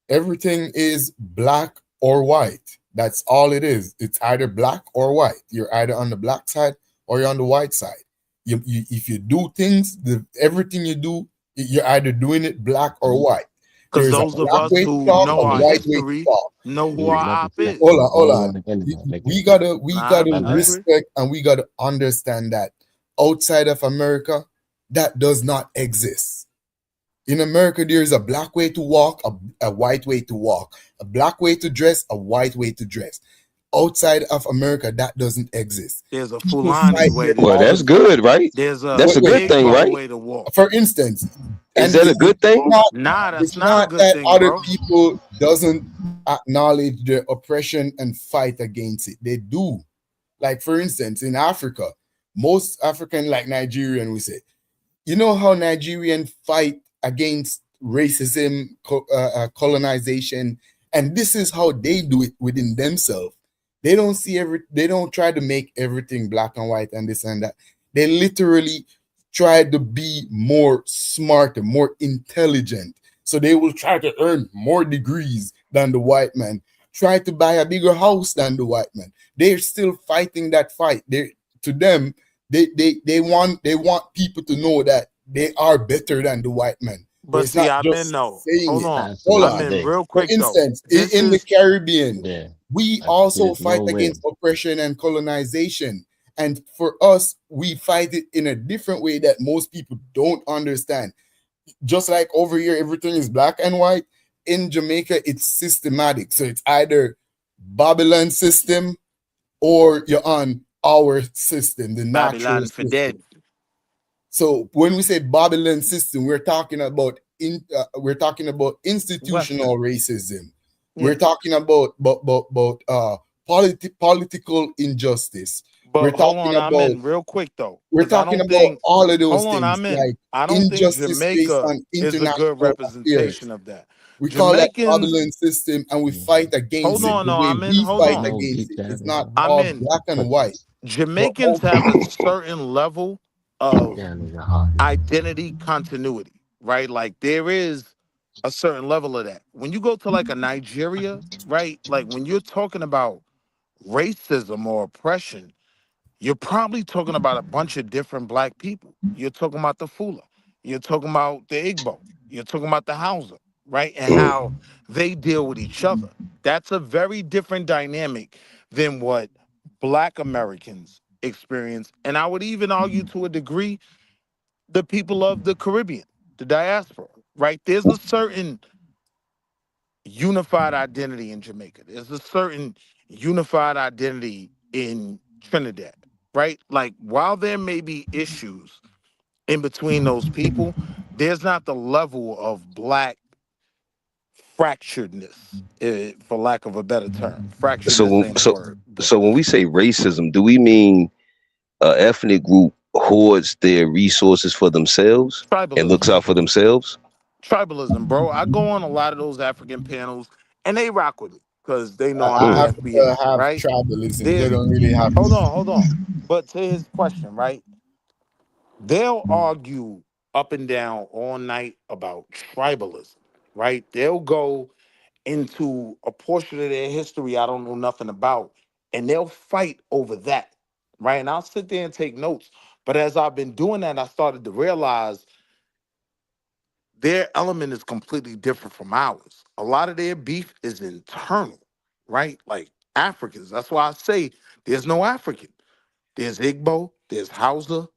everything is black or white. That's all it is. It's either black or white. You're either on the black side or you're on the white side. You if you do things, everything you do, you're either doing it black or white. Because There's a those of black us way to who talk, know a our white way to history talk. know who our op is. Hold on. We gotta I agree. respect and we gotta understand that outside of America, that does not exist. In America, there is a black way to walk, a white way to walk, a black way to dress, a white way to dress. Outside of America, that doesn't exist. There's a People Fulani fight way there to Well, all the that's dress. time. good, right? There's a That's a good thing, Igbo right? way to walk. For instance, Is and that a good thing? Nah, that's it's not a not good that thing, other bro. people doesn't acknowledge the oppression and fight against it. They do. Like for instance, in Africa, most African, like Nigerian, we say, you know how Nigerian fight against racism, colonization, and this is how they do it within themselves. They don't they don't try to make everything black and white and this and that. They literally try to be more smarter, more intelligent. So they will try to earn more degrees than the white man, try to buy a bigger house than the white man. They're still fighting that fight. They to them, they want people to know that they are better than the white man. But But it's see, not I'm in just though. saying Hold it. on. Hold I'm on. in real For quick though. instance, This in the is Caribbean, we also fight against oppression and colonization. And for us, we fight it in a different way that most people don't understand. Just like over here, everything is black and white. In Jamaica, it's systematic. So it's either Babylon system or you're on our system, the natural Babylon for system. dead. So when we say Babylon system, we're talking about institutional Western. racism. We're Yeah. talking about political injustice. We're But hold talking on, I'm about in real quick though. we're Because I talking don't about think all of those hold on, things I'm in. like I don't think injustice based Jamaica on is a good international affairs. representation of that. We call that Jamaicans, Babylon system and we fight hold against it. on, The no, way I'm in. we Hold fight on. against it is not I'm all in. black and white. But Jamaicans have a certain level of identity continuity, right? Like there is a certain level of that. When you go to like a Nigeria, right? Like when you're talking about racism or oppression, you're probably talking about a bunch of different black people. You're talking about the Fula. You're talking about the Igbo. You're talking about the Hausa, right? And how they deal with each other. That's a very different dynamic than what black Americans experience. And I would even argue to a degree, the people of the Caribbean, the diaspora, right? There's a certain unified identity in Jamaica. There's a certain unified identity in Trinidad, right? Like while there may be issues in between those people, there's not the level of black fracturedness, for lack of a better term. Fracturedness So, ain't a so, word, but so when we say racism, do we mean ethnic group hoards their resources for themselves and tribalism. looks out for themselves? Tribalism, bro. I go on a lot of those African panels and they rock with it because they know I'm Mm. Africa IFBA, have right? tribalism. They There's don't really have. hold on. But to his question, right? They'll argue up and down all night about tribalism, right? They'll go into a portion of their history I don't know nothing about, and they'll fight over that, right? And I'll sit there and take notes. But as I've been doing that, I started to realize their element is completely different from ours. A lot of their beef is internal, right? Like Africans. That's why I say there's no African. There's Igbo, there's Hausa,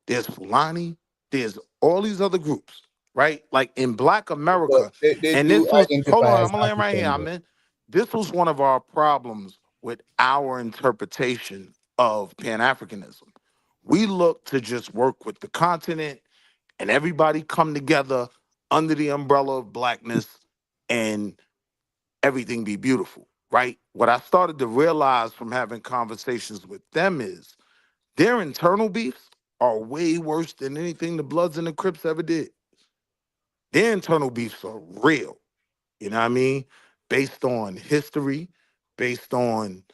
there's Fulani, there's all these other groups, right? Like in Black But America, they and do this was, hold identify on, as I'm gonna land right here, African I though. mean, this was one of our problems with our interpretation of Pan-Africanism. We look to just work with the continent and everybody come together under the umbrella of blackness and everything be beautiful, right? What I started to realize from having conversations with them is their internal beefs are way worse than anything the Bloods and the Crips ever did. Their internal beefs are real, you know what I mean? Based on history, based on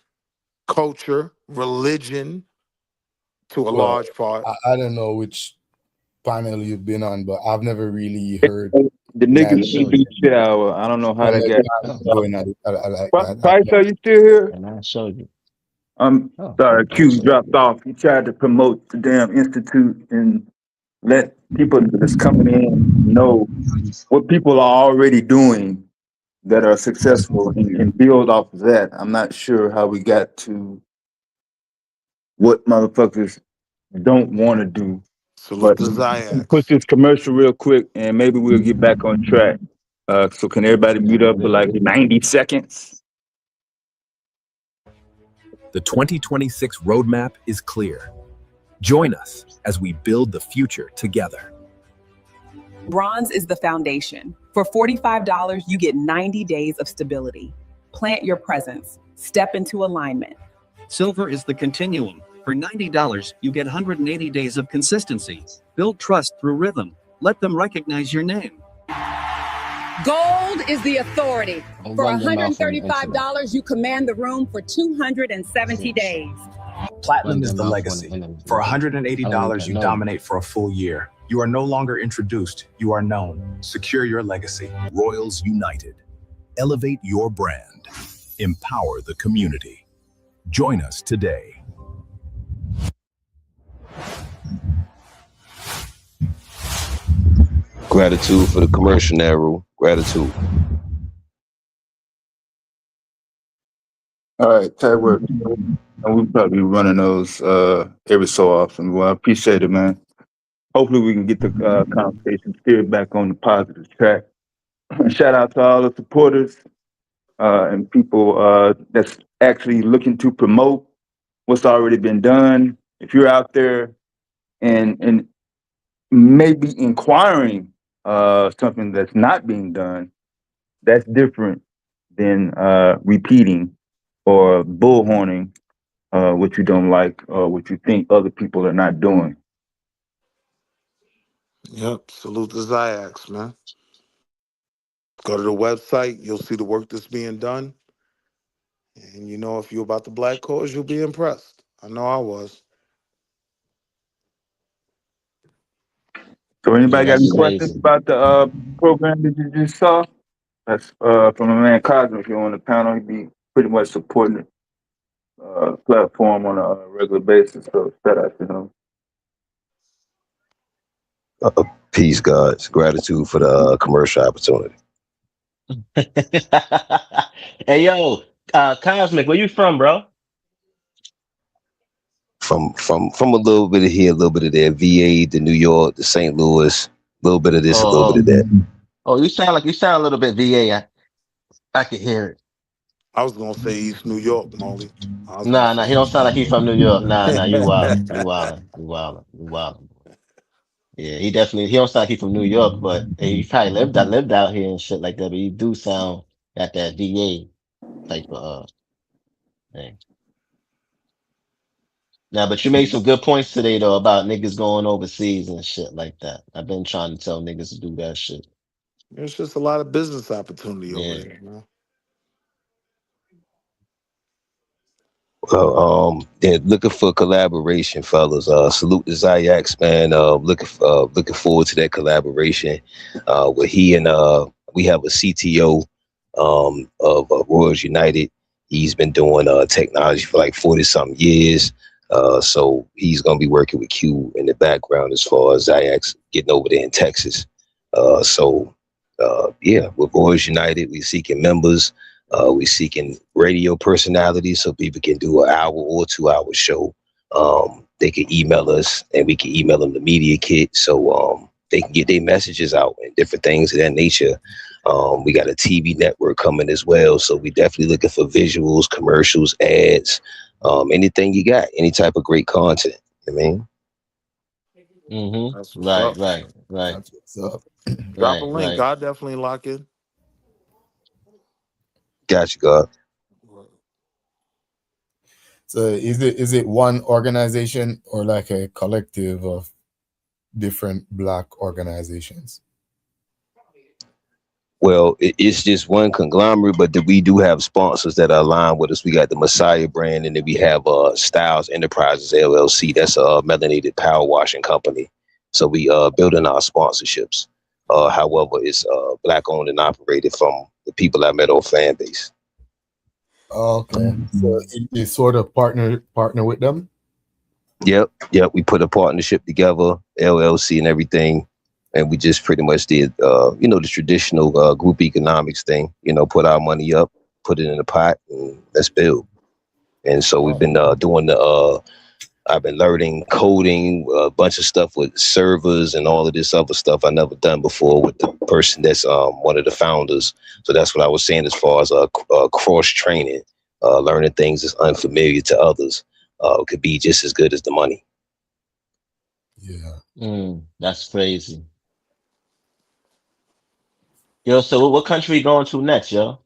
culture, religion, to a Well, large part. I don't know which panel you've been on, but I've never really heard The niggas Nigerian should do shit hour. I don't know how they got. going at it like that. Price, are you still here? I'm sorry, Q dropped off. He tried to promote the damn institute and let people that's coming in know what people are already doing that are successful and build off of that. I'm not sure how we got to what motherfuckers don't want to do. Salute But to push XyayX. this commercial real quick, and maybe we'll get back on track. So can everybody mute up for like 90 seconds? The 2026 roadmap is clear. Join us as we build the future together. Bronze is the foundation. For $45, you get 90 days of stability. Plant your presence. Step into alignment. Silver is the continuum. For $90, you get 180 days of consistency. Build trust through rhythm. Let them recognize your name. Gold is the authority. I'll For run them out from $135, you command the room for 270 days. Platinum is the legacy. For $180, you dominate for a full year. You are no longer introduced, you are known. Secure your legacy. Royals United. Elevate your brand. Empower the community. Join us today. Gratitude for the commercial narrow. Gratitude. All right, Tad work. We'll probably be running those every so often. Well, I appreciate it, man. Hopefully we can get the conversation steered back on the positive track. Shout out to all the supporters and people that's actually looking to promote what's already been done. If you're out there and maybe inquiring something that's not being done, that's different than repeating or bullhorning what you don't like or what you think other people are not doing. Yep. Salute to XyayX, man. Go to the website. You'll see the work that's being done. And you know, if you're about the black cause, you'll be impressed. I know I was. So anybody got any That's questions amazing. about the program that you just saw? That's from a man Cosmic here on the panel. He'd be pretty much supporting the platform on a regular basis. So shout out to him. Peace, gods. Gratitude for the commercial opportunity. Hey, yo, Cosmic, where you from, bro? From a little bit of here, a little bit of there. VA, to New York, to St. Louis, a little bit of this, a little bit of that. Oh, you sound a little bit VA. I can hear it. I was gonna say East New York, Molly. Nah, he don't sound like he's from New York. Nah, you wildin'. Yeah, he don't sound like he's from New York, but he probably lived out here and shit like that. But he do sound got that VA type of thing. Now, but you made some good points today though about niggas going overseas and shit like that. I've been trying to tell niggas to do that shit. There's just a lot of business opportunity over there, man. Well, yeah, looking for collaboration, fellas. Salute to XyayX, man. Looking forward to that collaboration. With he and we have a CTO of Royals United. He's been doing technology for like 40-something years. So he's gonna be working with Q in the background as far as XyayX getting over there in Texas. Yeah, with Royals United, we're seeking members. We're seeking radio personalities so people can do an hour or 2-hour show. They can email us and we can email them the media kit so they can get their messages out and different things of that nature. We got a TV network coming as well. So we definitely looking for visuals, commercials, ads, anything you got, any type of great content. I mean, That's what's up. Right. That's what's up. Drop a link. I'll definitely lock in. Got you, God. So is it one organization or like a collective of different Black organizations? Well, it's just one conglomerate, but we do have sponsors that are aligned with us. We got the Messiah brand, and then we have Styles Enterprises LLC. That's a melanated power washing company. So we building our sponsorships. However, it's Black owned and operated from the people I met on fan base. Okay, so you sort of partner with them. Yep. We put a partnership together, LLC and everything, and we just pretty much did, the traditional group economics thing. Put our money up, put it in a pot, and let's build. And so we've been doing I've been learning coding, a bunch of stuff with servers and all of this other stuff I never done before with the person that's one of the founders. So that's what I was saying as far as cross training, learning things that's unfamiliar to others could be just as good as the money. Yeah. That's crazy. Yo, so what country you going to next, yo?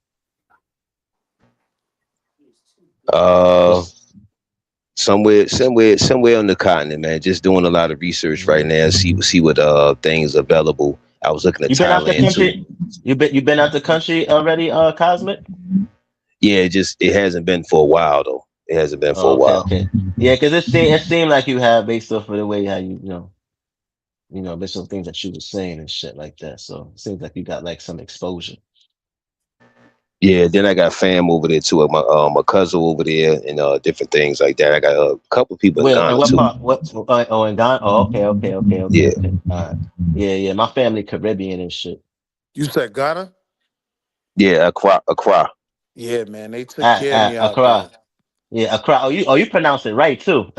Somewhere on the continent, man. Just doing a lot of research right now. See what things available. I was looking at You been out the Thailand too. country? You been out the country already, Cosmic? Yeah, it hasn't been for a while though. It hasn't been for a while. Okay. Yeah, because it seemed like you have based off of the way how based on things that you were saying and shit like that. So it seems like you got like some exposure. Yeah, then I got fam over there too. My cousin over there and different things like that. I got a couple people in Well, Ghana what too. part? In Ghana? Oh, okay. Yeah. All right. Yeah. My family Caribbean and shit. You said Ghana? Yeah, Accra. Yeah, man, they took care of me out Accra. there. Yeah, Accra. You pronounce it right too.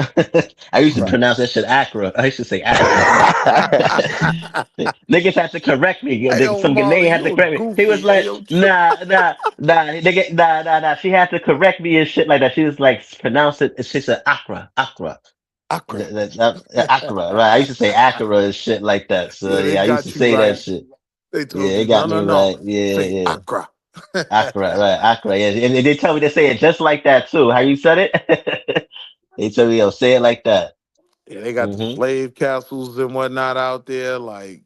I used to pronounce that shit Accra. I used to say Accra. Niggas had to correct me. Hey, yo, Some Marley, Ghanaian had to you a correct me. He was goofy. Hey, like, yo, nah. She had to correct me and shit like that. She was like, pronounce it. She said Accra. Accra. Accra, right? I used to say Accra and shit like that. So Yeah, they yeah, I used to got you say that right. shit. They Yeah, told it you, got me no. right. Yeah, Say yeah. Accra. Accra, right? Accra, yeah. And they tell me to say it just like that too. How you said it? They tell me, yo, say it like that. Yeah, they got the slave castles and whatnot out there. Like,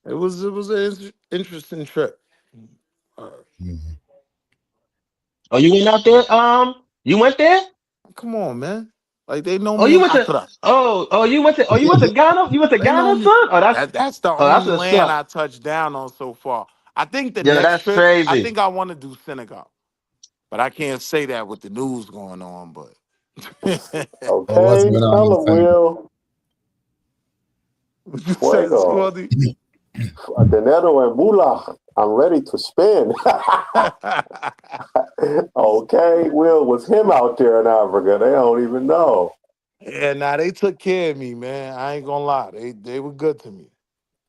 it was an interesting trip. Oh, you went out there? You went there? Come on, man. Like they know Oh, me you in went to? Accra. You went to Ghana? You went to They know Ghana, me. son? Oh, That's the that's only what's land up. I touched down on so far. I think the Yeah, next that's trip, I crazy. think I want to do Senegal. But I can't say that with the news going on, but What's Okay, going on tell in him, Senegal? Will. you said, Fuego. Squaddy? Dinero and moolah. I'm ready to spin. Okay, Will was him out there in Africa. They don't even know. Yeah, they took care of me, man. I ain't gonna lie. They were good to me.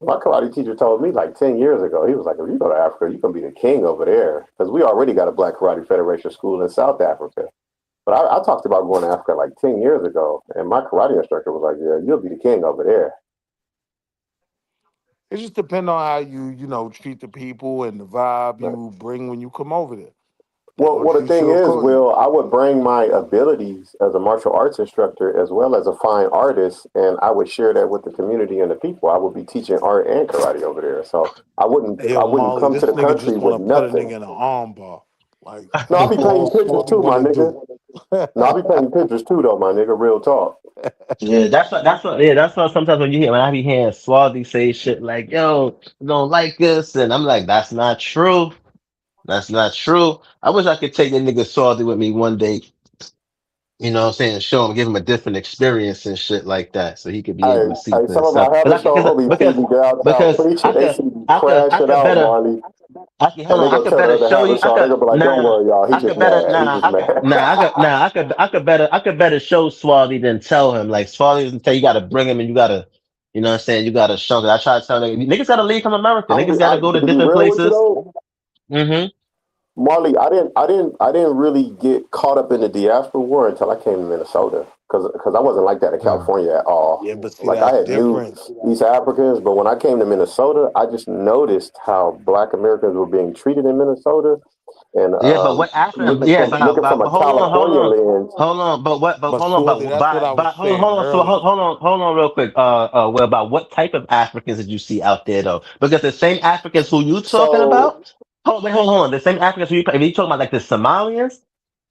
My karate teacher told me like 10 years ago, he was like, if you go to Africa, you're going to be the king over there. Because we already got a Black Karate Federation school in South Africa. But I talked about going to Africa like 10 years ago. And my karate instructor was like, yeah, you'll be the king over there. It just depends on how you treat the people and the vibe you bring when you come over there. Well, the treat thing you is, accordingly. Will, I would bring my abilities as a martial arts instructor as well as a fine artist, and I would share that with the community and the people. I would be teaching art and karate over there, so I wouldn't Hey, yo, Molly, come this to the nigga country just with want to put a nigga nothing. in an arm bar. Like, No, I'll be that's painting all pictures Squaddy too, my want to nigga. do. No, I'll be painting pictures too, though, my nigga. Real talk. Yeah, that's what sometimes when I be hearing Swarthy say shit like, yo, I don't like this, and I'm like, that's not true. That's not true. I wish I could take that nigga Swarthy with me one day. You know what I'm saying? Show him, give him a different experience and shit like that, so he could be able to see for Some of my himself. habit show homie be downtown preaching. They see me I crashing could out, better. Marley. Hold And they on, I gonna could tell the better other show habit you. show. They gonna be like, don't worry, y'all. He just mad. He just mad. I could better show Swarthy than tell him. Like Swarthy doesn't tell you gotta bring him and you gotta, you know what I'm saying? You gotta show him. I try to tell niggas gotta leave from America. Niggas gotta go to To be different real with you places. though, Marley, I didn't really get caught up in the diaspora war until I came to Minnesota, because I wasn't like that in California at all. Yeah, but see, Like I that's had new different. East Africans, but when I came to Minnesota, I just noticed how Black Americans were being treated in Minnesota, and Yeah, but what African? looking Yeah, from a but hold California lens. but hold on, Squaddy, that's what I was saying earlier. hold on, real quick. Well, about what type of Africans did you see out there though? Because the same Africans who you talking So about, hold on, the same Africans who if you talking about like the Somalians,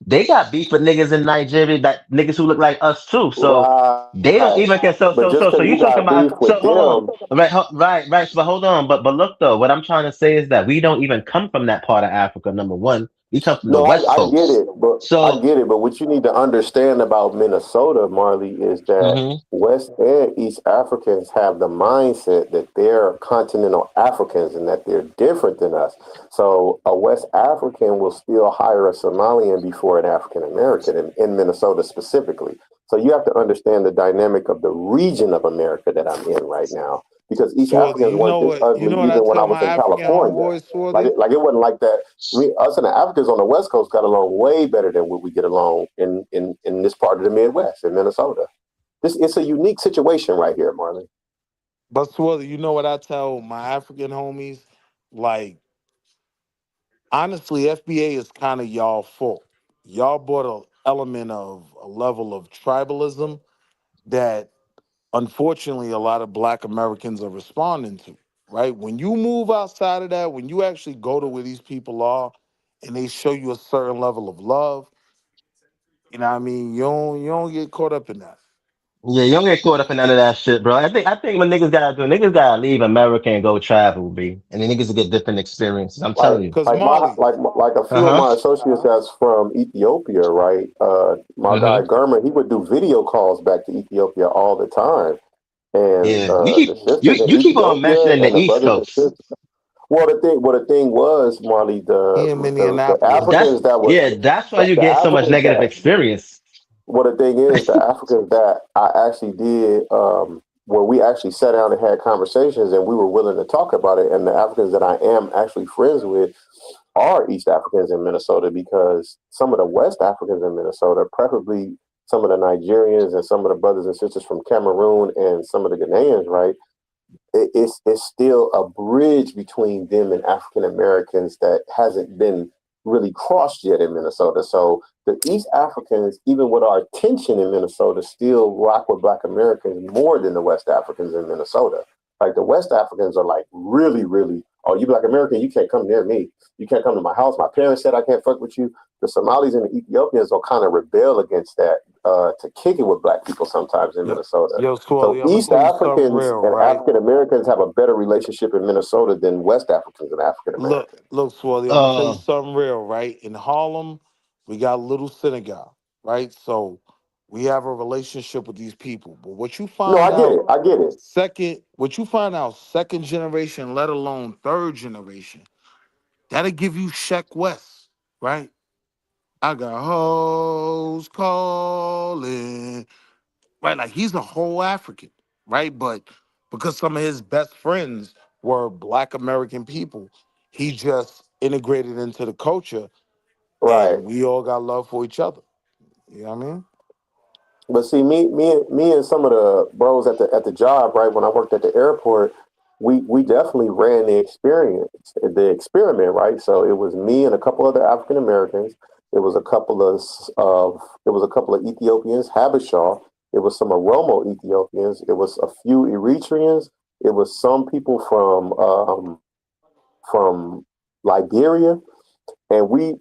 they got beef with niggas in Nigeria, that niggas who look like us too. So they don't even care. But just So because you you talking got beef about? So with hold on, them, right. But hold on, but look though, what I'm trying to say is that we don't even come from that part of Africa. Number one, we come from the no, West I get Coast. it, but So. what you need to understand about Minnesota, Marley, is that West and East Africans have the mindset that they're continental Africans and that they're different than us. So a West African will still hire a Somalian before an African American in Minnesota specifically. So you have to understand the dynamic of the region of America that I'm in right now. Because East Swarthy, Africans weren't this you ugly know what I even when I tell was my in African California. homeboys, Swarthy? Like it wasn't like that. Us and the Africans on the West Coast got along way better than what we get along in this part of the Midwest, in Minnesota. It's a unique situation right here, Marlon. But Swarthy, you know what I tell my African homies? Like, honestly, FBA is kind of y'all fault. Y'all brought an element of a level of tribalism that unfortunately a lot of Black Americans are responding to, right? When you move outside of that, when you actually go to where these people are and they show you a certain level of love, you know what I mean? You don't get caught up in that. Yeah, you don't get caught up in none of that shit, bro. I think what niggas gotta do, niggas gotta leave America and go travel, B. And then niggas will get different experiences. I'm telling you. Cause Marley, Like a few of my associates that's from Ethiopia, right? My guy Gurman, he would do video calls back to Ethiopia all the time. And Yeah, the sisters in you keep on Ethiopia mentioning and the the East brothers and Coast. sisters. Well, the thing was, Marley, he in the Minneapolis. Africans that were That's why you the get so much Africans negative that experience. well, the thing is, the Africans that I actually did, where we actually sat down and had conversations, and we were willing to talk about it. And the Africans that I am actually friends with are East Africans in Minnesota, because some of the West Africans in Minnesota, preferably some of the Nigerians and some of the brothers and sisters from Cameroon and some of the Ghanaians, right? It's still a bridge between them and African Americans that hasn't been really crossed yet in Minnesota. So the East Africans, even with our tension in Minnesota, still rock with Black Americans more than the West Africans in Minnesota. Like the West Africans are like really, really, oh, you Black American, you can't come near me. You can't come to my house. My parents said I can't fuck with you. The Somalis and the Ethiopians will kind of rebel against that to kick it with Black people sometimes in Minnesota. Yo, So Swarthy, I'm gonna East tell you something Africans real, and right? African Americans have a better relationship in Minnesota than West Africans and African Americans. Look, Swarthy, I'm gonna tell you something real, right? In Harlem, we got Little Synagogue, right? So we have a relationship with these people. But what you No, find out I get it. second generation, let alone third generation, that'll give you Sheck West, right? I got hoes calling, right? Like he's a whole African, right? But because some of his best friends were Black American people, he just integrated into the culture, Right. and we all got love for each other. You know what I mean? But see, me and some of the bros at the job, right, when I worked at the airport, we definitely ran the experiment, right? So it was me and a couple other African Americans. It was a couple of Ethiopians, Habesha. It was some Oromo Ethiopians. It was a few Eritreans. It was some people from Liberia. And we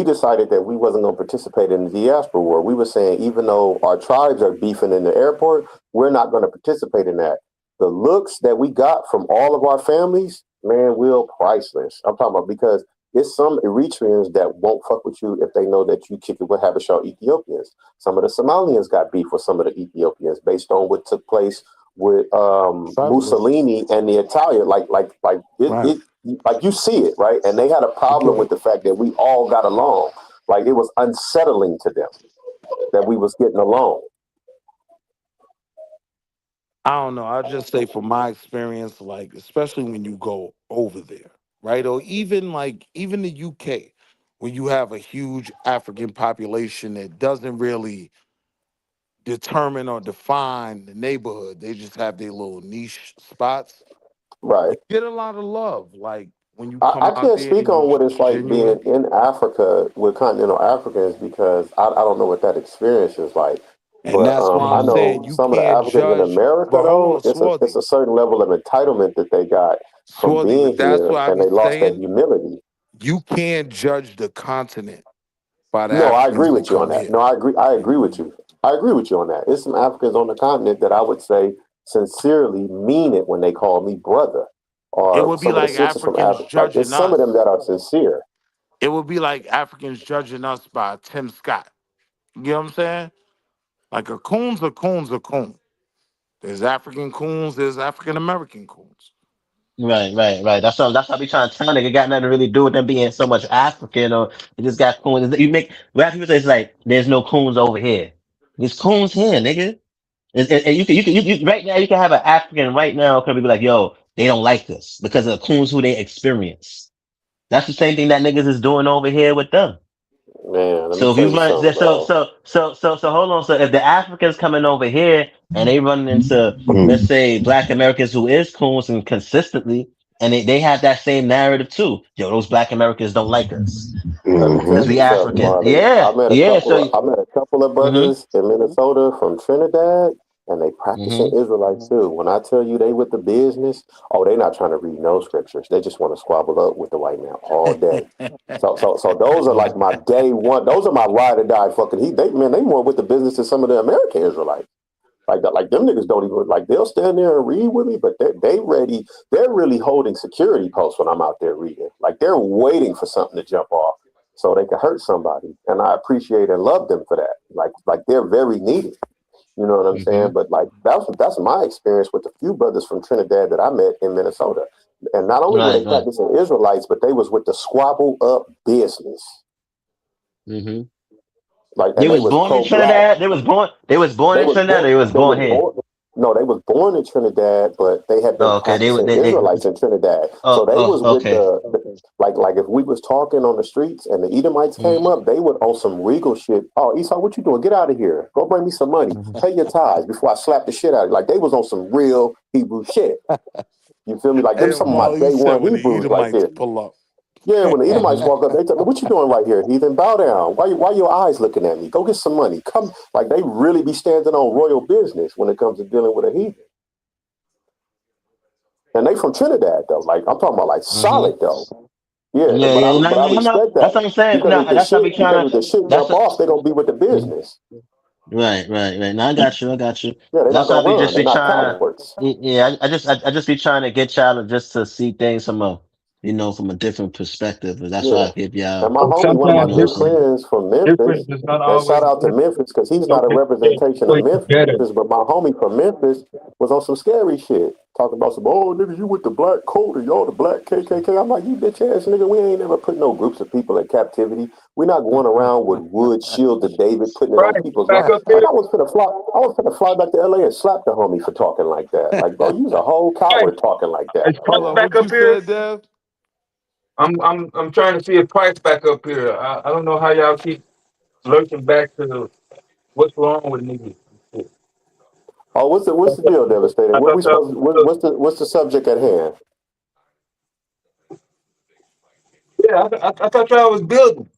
decided that we wasn't going to participate in the diaspora war. We were saying, even though our tribes are beefing in the airport, we're not going to participate in that. The looks that we got from all of our families, man, we're priceless. I'm talking about, because there's some Eritreans that won't fuck with you if they know that you kick it with Habesha Ethiopians. Some of the Somalians got beef with some of the Ethiopians based on what took place with Mussolini and the Italian. Like you see it, right? And they had a problem with the fact that we all got along. Like it was unsettling to them that we was getting along. I don't know. I'll just say from my experience, like, especially when you go over there, right? Or even the UK, when you have a huge African population that doesn't really determine or define the neighborhood. They just have their little niche spots. Right. You get a lot of love. Like when you I come out can't there speak and you on what it's like genuine. being in Africa with continental Africans, because I don't know what that experience is like. And But that's why I I'm know saying you some of the can't Africans in judge. America, But hold though, on, it's Swarthy. a certain level of entitlement that they got from Swarthy, being but that's here, why I and be they lost that saying humility. you can't judge the continent by the No, I agree Africans that with you on come that. here. No, I agree. I agree with you. I agree with you on that. There's some Africans on the continent that I would say sincerely mean it when they call me brother, It or would be some of the like sisters from Africans Africa. Like, judging there's some of them us. that are sincere. It would be like Africans judging us by Tim Scott. You know what I'm saying? Like a coon's a coon's a coon. There's African coons, there's African American coons. Right. That's what I be trying to tell nigga. It got nothing to really do with them being so much African or it just got coons. You make rap people say it's like there's no coons over here. There's coons here, nigga. And you right now you can have an African right now could be like, yo, they don't like us because of the coons who they experience. That's the same thing that niggas is doing over here with them. Man, let me So if tell you you run, something, bro. so hold on. So if the Africans coming over here and they running into, let's say, Black Americans who is coons and consistently, and they have that same narrative too. Yo, those Black Americans don't like us Let me tell because you we something, African. Marley. Yeah, yeah. So, I met a couple of mhm, brothers in Minnesota from Trinidad, and they practicing mhm. Israelites too. When I tell you they with the business, oh, they not trying to read no scriptures. They just want to squabble up with the white man all day. So those are like my day one. Those are my ride or die fucking. They more with the business than some of the American Israelites. Like them niggas don't even like they'll stand there and read with me, but they ready. They're really holding security posts when I'm out there reading. Like they're waiting for something to jump off so they can hurt somebody, and I appreciate and love them for that. Like they're very needed. You know what I'm saying? But like that's my experience with the few brothers from Trinidad that I met in Minnesota. And not only were they Right, right. practicing Israelites, but they was with the squabble up business. Mm-hmm. Like, They and they was was born in pro-black. Trinidad. They was born They in was Trinidad. Or born. they was They born was here. born. No, they was born in Trinidad, but they had been Oh, okay. practicing They. Israelites in Trinidad. So they was with Okay. like if we was talking on the streets and the Edomites came up, they would on some regal shit. Oh, Esau, what you doing? Get out of here. Go bring me some money. Pay your tithes before I slap the shit out of you. Like they was on some real Hebrew shit. You feel me? Like them Hey, some of my Marley, you day said one when the Hebrews right Edomites there. pull up. Yeah, when the Edomites walk up, they tell me, "What you doing right here, heathen? Bow down. Why your eyes looking at me? Go get some money. Come." Like they really be standing on royal business when it comes to dealing with a heathen. And they from Trinidad though. Like I'm talking about like solid though. Yeah, Yeah, but yeah. I No, but I no, no. respect That's that what I'm saying. because No, that's what we trying if the shit That's jump a, off, they gonna be with the Mhm. business. Right. No, I got you. Yeah, they're not That's why gonna we run. just They're be not trying to. cowards. Yeah, I just be trying to get y'all just to see things from a, from a different perspective. And that's why I Yeah. give And y'all, my homie, one of my you know what I'm good saying. friends from Difference Memphis, is not and shout always out to Memphis because he's not a representation of Memphis, but my homie from Memphis was on some scary shit. Talking about some, oh, nigga, you with the black code or y'all the black KKK. I'm like, you bitch ass nigga, we ain't never put no groups of people in captivity. We're not going around with wood shield to David, putting it on right. people's Back lives. up Like, here. I was finna fly back to LA and slap the homie for talking like that. Like, bro, you's a whole Right. coward talking like that. Is Price Hold on, back what you up here? said, Dev? I'm trying to see if Price back up here. I don't know how y'all keep lurking back to what's wrong with niggas. Oh, what's the deal, Devastator? I What thought we supposed? What's the subject at hand? I thought y'all was building.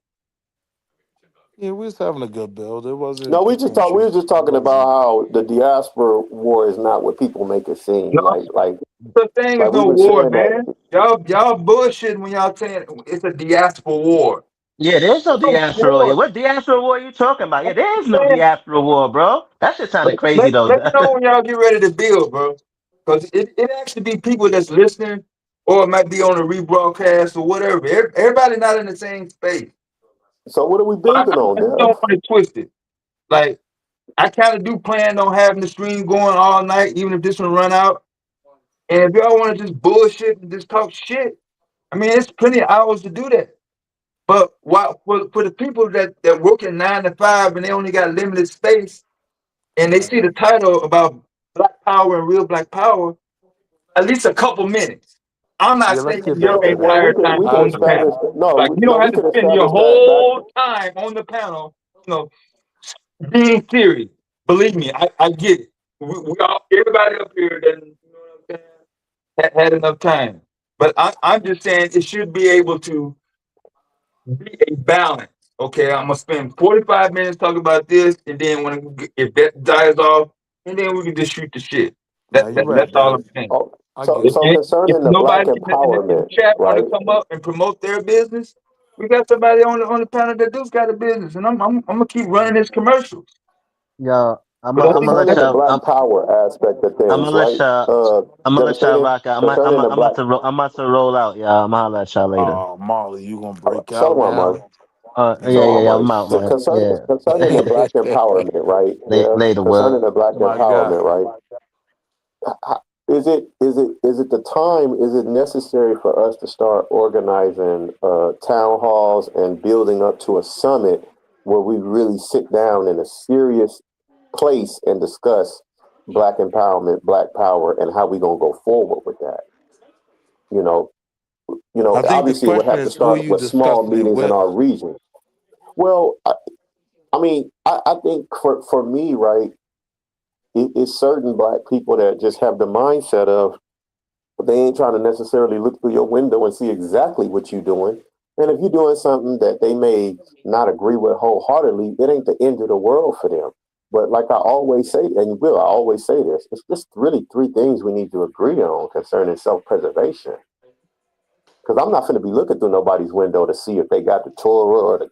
Yeah, we was having a good build. It No, wasn't we crucial. were just talking about how the diaspora war is not what people make it seem. No such thing as We no were war, saying man. that. Y'all bullshitting when y'all saying it's a diaspora war. Yeah, there's no No diaspora war. war. What diaspora war are you talking about? Yeah, there is no Man, diaspora war, bro. That shit sounded crazy though. let me know when y'all get ready to build, bro. Because it actually be people that's listening, or it might be on a rebroadcast or whatever. Everybody not in the same space. So what are we I building on, just Dev? don't want it twisted. Like I kind of do plan on having the stream going all night, even if this one run out. And if y'all want to just bullshit and just talk shit, I mean, it's plenty of hours to do that. But for the people that working 9 to 5 and they only got limited space, and they see the title about Black Power and real Black Power, at least a couple minutes. I'm not Yeah, let's saying get your back to No, that. entire time we can on the establish. panel. Like you don't We have to can spend your establish that back. whole time on the panel, being serious. Believe me, I get it. We all, everybody up here doesn't, had enough time. But I'm just saying it should be able to be a balance. Okay, I'm gonna spend 45 minutes talking about this, and then if that dies off, and then we can just shoot the shit. Nah, you right, That's all Dev. I'm saying. Oh, I so get If, it. so if concerning the black nobody in the empowerment, chat want to right? come up and promote their business, we got somebody on the panel that does got a business, and I'm gonna keep running his commercials. Yo, But don't I'm be gonna let Concerning the y'all. black power aspect of I'm things, gonna let right? y'all. I'm gonna let y'all Devastator. rock out. Concerning the black. I'm about to roll out, y'all. I'm gonna holler at y'all later. Oh, Marley, you gonna All right, break out Shalom, Mark. now? Yeah, He's Shalom, I'm Mark. out, man. Yeah. Concerning the black empowerment, right? Dev? Later, Concerning world. the black My guy. empowerment, right? Is it the time? Is it necessary for us to start organizing town halls and building up to a summit where we really sit down in a serious place and discuss black empowerment, black power, and how we gonna go forward with that. You know, I think the obviously it would question have to is who are start you with small discussing it meetings in with? our region. Well, I think for me, right, it's certain black people that just have the mindset of they ain't trying to necessarily look through your window and see exactly what you're doing. And if you're doing something that they may not agree with wholeheartedly, it ain't the end of the world for them. But like I always say, and I always say this, it's just really three things we need to agree on concerning self-preservation. Because I'm not going to be looking through nobody's window to see if they got the Torah or the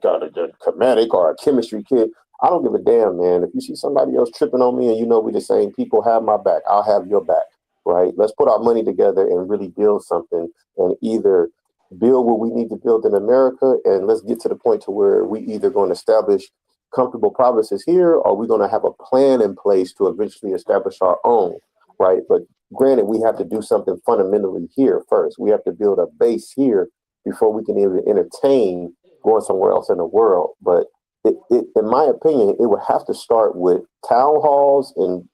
Kemetic or a chemistry kit. I don't give a damn, man. If you see somebody else tripping on me and you know we the same people, have my back. I'll have your back, right? Let's put our money together and really build something and either build what we need to build in America and let's get to the point to where we either going to establish comfortable provinces here or we're going to have a plan in place to eventually establish our own, right? But granted, we have to do something fundamentally here first. We have to build a base here before we can even entertain going somewhere else in the world. But in my opinion, it would have to start with town halls in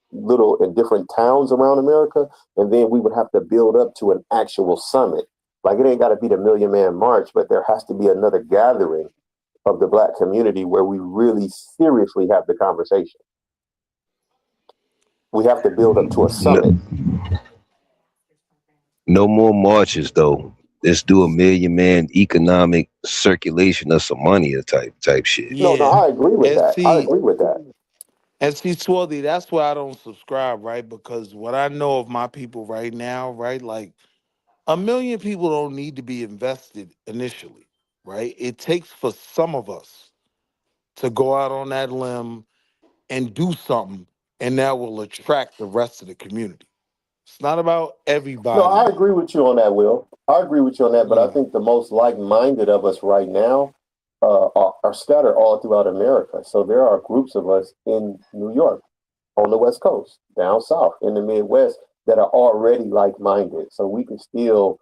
different towns around America, and then we would have to build up to an actual summit. Like it ain't got to be the Million Man March, but there has to be another gathering of the black community where we really seriously have the conversation. We have to build up to a summit. No more marches though. Let's do a million man economic circulation of some money type shit. No, Yeah. I agree with And that. I see, agree with that. Swarthy, that's why I don't subscribe, right? Because what I know of my people right now, right? Like 1 million people don't need to be invested initially, right? It takes for some of us to go out on that limb and do something, and that will attract the rest of the community. It's not about No, I everybody. agree with you on that, Will. I agree with you on that, but I Yeah. think the most like-minded of us right now are scattered all throughout America. So there are groups of us in New York, on the West Coast, down south, in the Midwest that are already like-minded. So we can still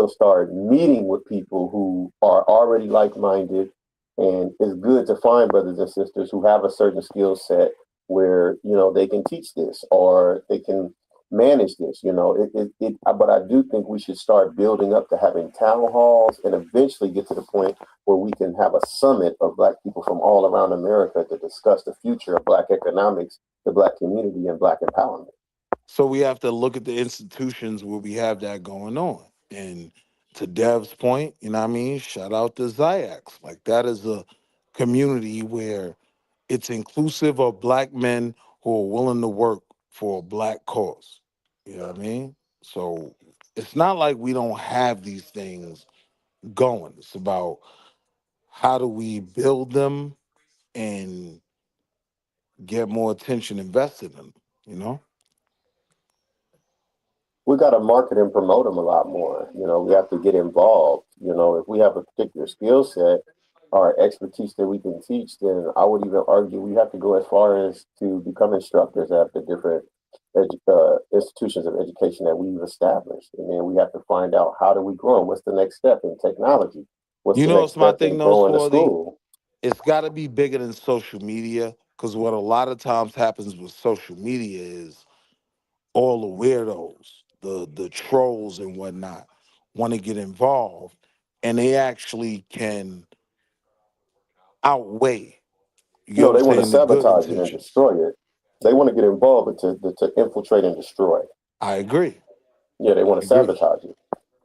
start meeting with people who are already like-minded, and it's good to find brothers and sisters who have a certain skill set where they can teach this or they can manage this. But I do think we should start building up to having town halls and eventually get to the point where we can have a summit of black people from all around America to discuss the future of black economics, the black community, and black empowerment. So we have to look at the institutions where we have that going on. And to Dev's point, you know what I mean? Shout out to XyayX. Like that is a community where it's inclusive of black men who are willing to work for a black cause. You know what I mean? So it's not like we don't have these things going. It's about how do we build them and get more attention invested in them, you know? We got to market and promote them a lot more. We have to get involved. If we have a particular skill set or expertise that we can teach, then I would even argue we have to go as far as to become instructors at the different institutions of education that we've established. And then we have to find out how do we grow? What's the next step in technology? What's You the know next what's my step thing in though, growing the Swarthy? school? It's got to be bigger than social media, because what a lot of times happens with social media is all the weirdos, the trolls and whatnot, want to get involved, and they actually can outweigh. You get No, what I'm they want to saying? The good sabotage it and intentions. destroy it. They want to get involved, but to infiltrate and destroy. I agree. Yeah, they want I to agree. sabotage it.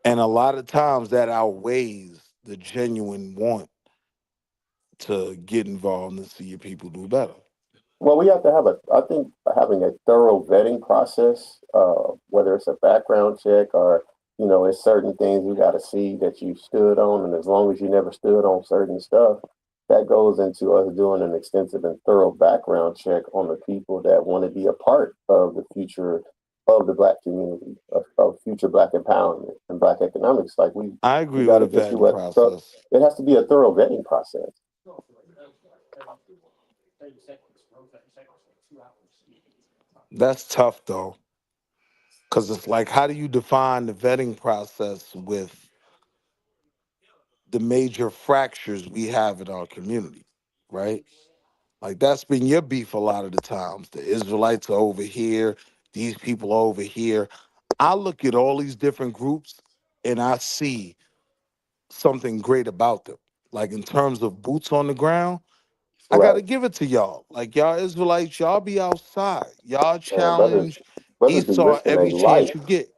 And a lot of times that outweighs the genuine want to get involved and see your people do better. Well, we have to I think having a thorough vetting process, whether it's a background check or, it's certain things you got to see that you stood on. And as long as you never stood on certain stuff, that goes into us doing an extensive and thorough background check on the people that want to be a part of the future of the black community, of future black empowerment and black economics. Like I we agree got with to the just vetting do process. it has to be a thorough vetting process. That's tough though, because it's like, how do you define the vetting process with the major fractures we have in our community, right? Like that's been your beef a lot of the times. The Israelites are over here, these people are over here. I look at all these different groups and I see something great about them. Like in terms of boots on the ground, I gotta give it to y'all. Like y'all Israelites, y'all be outside. Y'all Man, challenge brothers be Esau risking their every chance life. you get.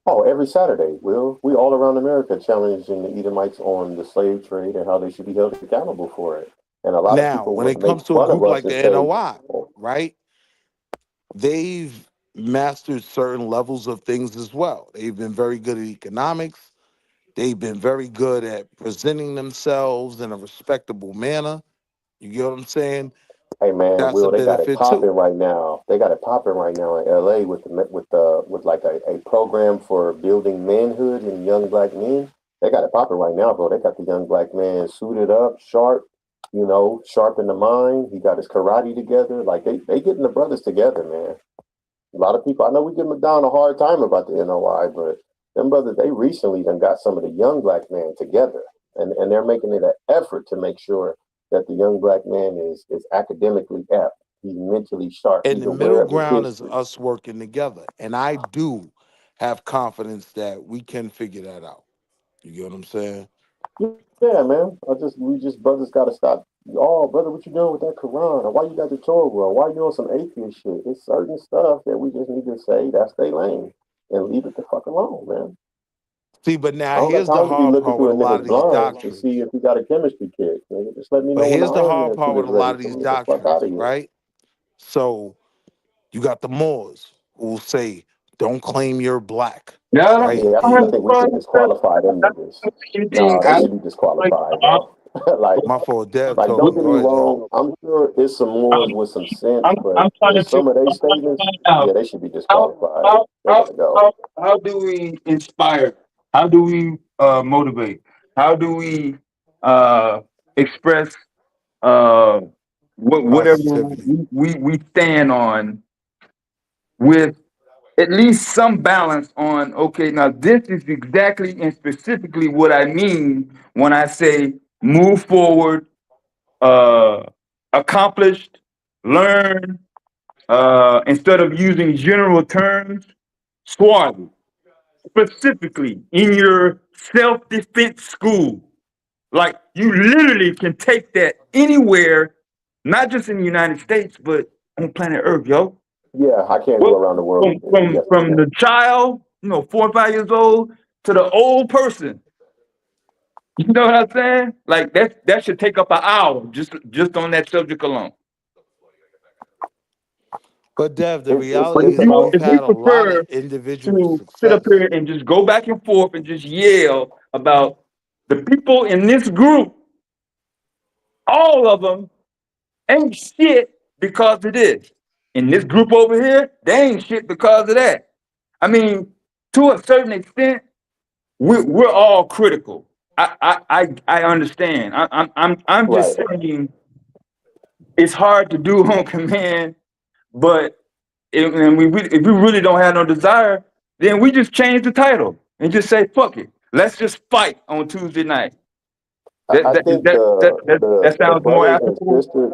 Oh, every Saturday, we all around America challenging the Edomites on the slave trade and how they should be held accountable for it. And a lot of Now, people when would it make comes to a fun of group us like and the say, NOI, right? They've mastered certain levels of things as well. They've been very good at economics. They've been very good at presenting themselves in a respectable manner. You get what I'm saying? "Hey man, That's a Will, they got it benefit too. popping right now. They got it popping right now in LA with like a program for building manhood in young black men. They got it popping right now, bro. They got the young black man suited up, sharp, sharp in the mind. He got his karate together. Like they getting the brothers together, man. A lot of people, I know we give them down a hard time about the NOI, but them brothers, they recently done got some of the young black men together, and they're making it an effort to make sure that the young black man is academically apt. He's mentally sharp. And He's the middle aware of his ground is history. us working together. And I do have confidence that we can figure that out. You get what I'm saying? Yeah, man. We just brothers got to stop. Oh, brother, what you doing with that Quran? Or why you got the Torah? Or why you doing some atheist shit? It's certain stuff that we just need to say that's their lane and leave it the fuck alone, man. See, but I now don't got here's the time to be hard looking part with through a a lot nigga's of these blinds to doctrines. see if he got a chemistry kit. Nigga. Just let me But know when the here's the Iron hard Man part suit with is a lot ready of for these me. Get the fuck out of doctrines, here. right? So you got the Moors who will say, don't claim you're black, Yeah, right? Yeah, I And think we should disqualify them niggas. No, they should be disqualified, bro. like, my fault, Dev like, don't talking. get Go me ahead, John. wrong. I'm sure it's some Moors with some sense, but trying in to some of their statements, out yeah, they should be how disqualified. how They gotta go. how do we inspire? How do we motivate? How do we express uh whatever Positivity. we stand on with at least some balance on, okay, now this is exactly and specifically what I mean when I say move forward, accomplished, learn, instead of using general terms, squad specifically in your self-defense school. Like you literally can take that anywhere, not just in the United States, but on planet Earth, yo. Yeah, I can't go Well, around the world from with this. from Yes, we from can. the child, 4 or 5 years old, to the old person. You know what I'm saying? Like that should take up an hour just on that subject alone. But Dev, the But reality if is you we've if you had a lot of prefer individual to sit up success. here and just go back and forth and just yell about the people in this group, all of them ain't shit because of this. In this group over here, they ain't shit because of that. I mean, to a certain extent, we're all critical. I understand. I'm Right. just saying it's hard to do on command, but if we really don't have no desire, then we just change the title and just say fuck it. Let's just fight on Tuesday night. I think That the sounds more brothers and applicable. sisters.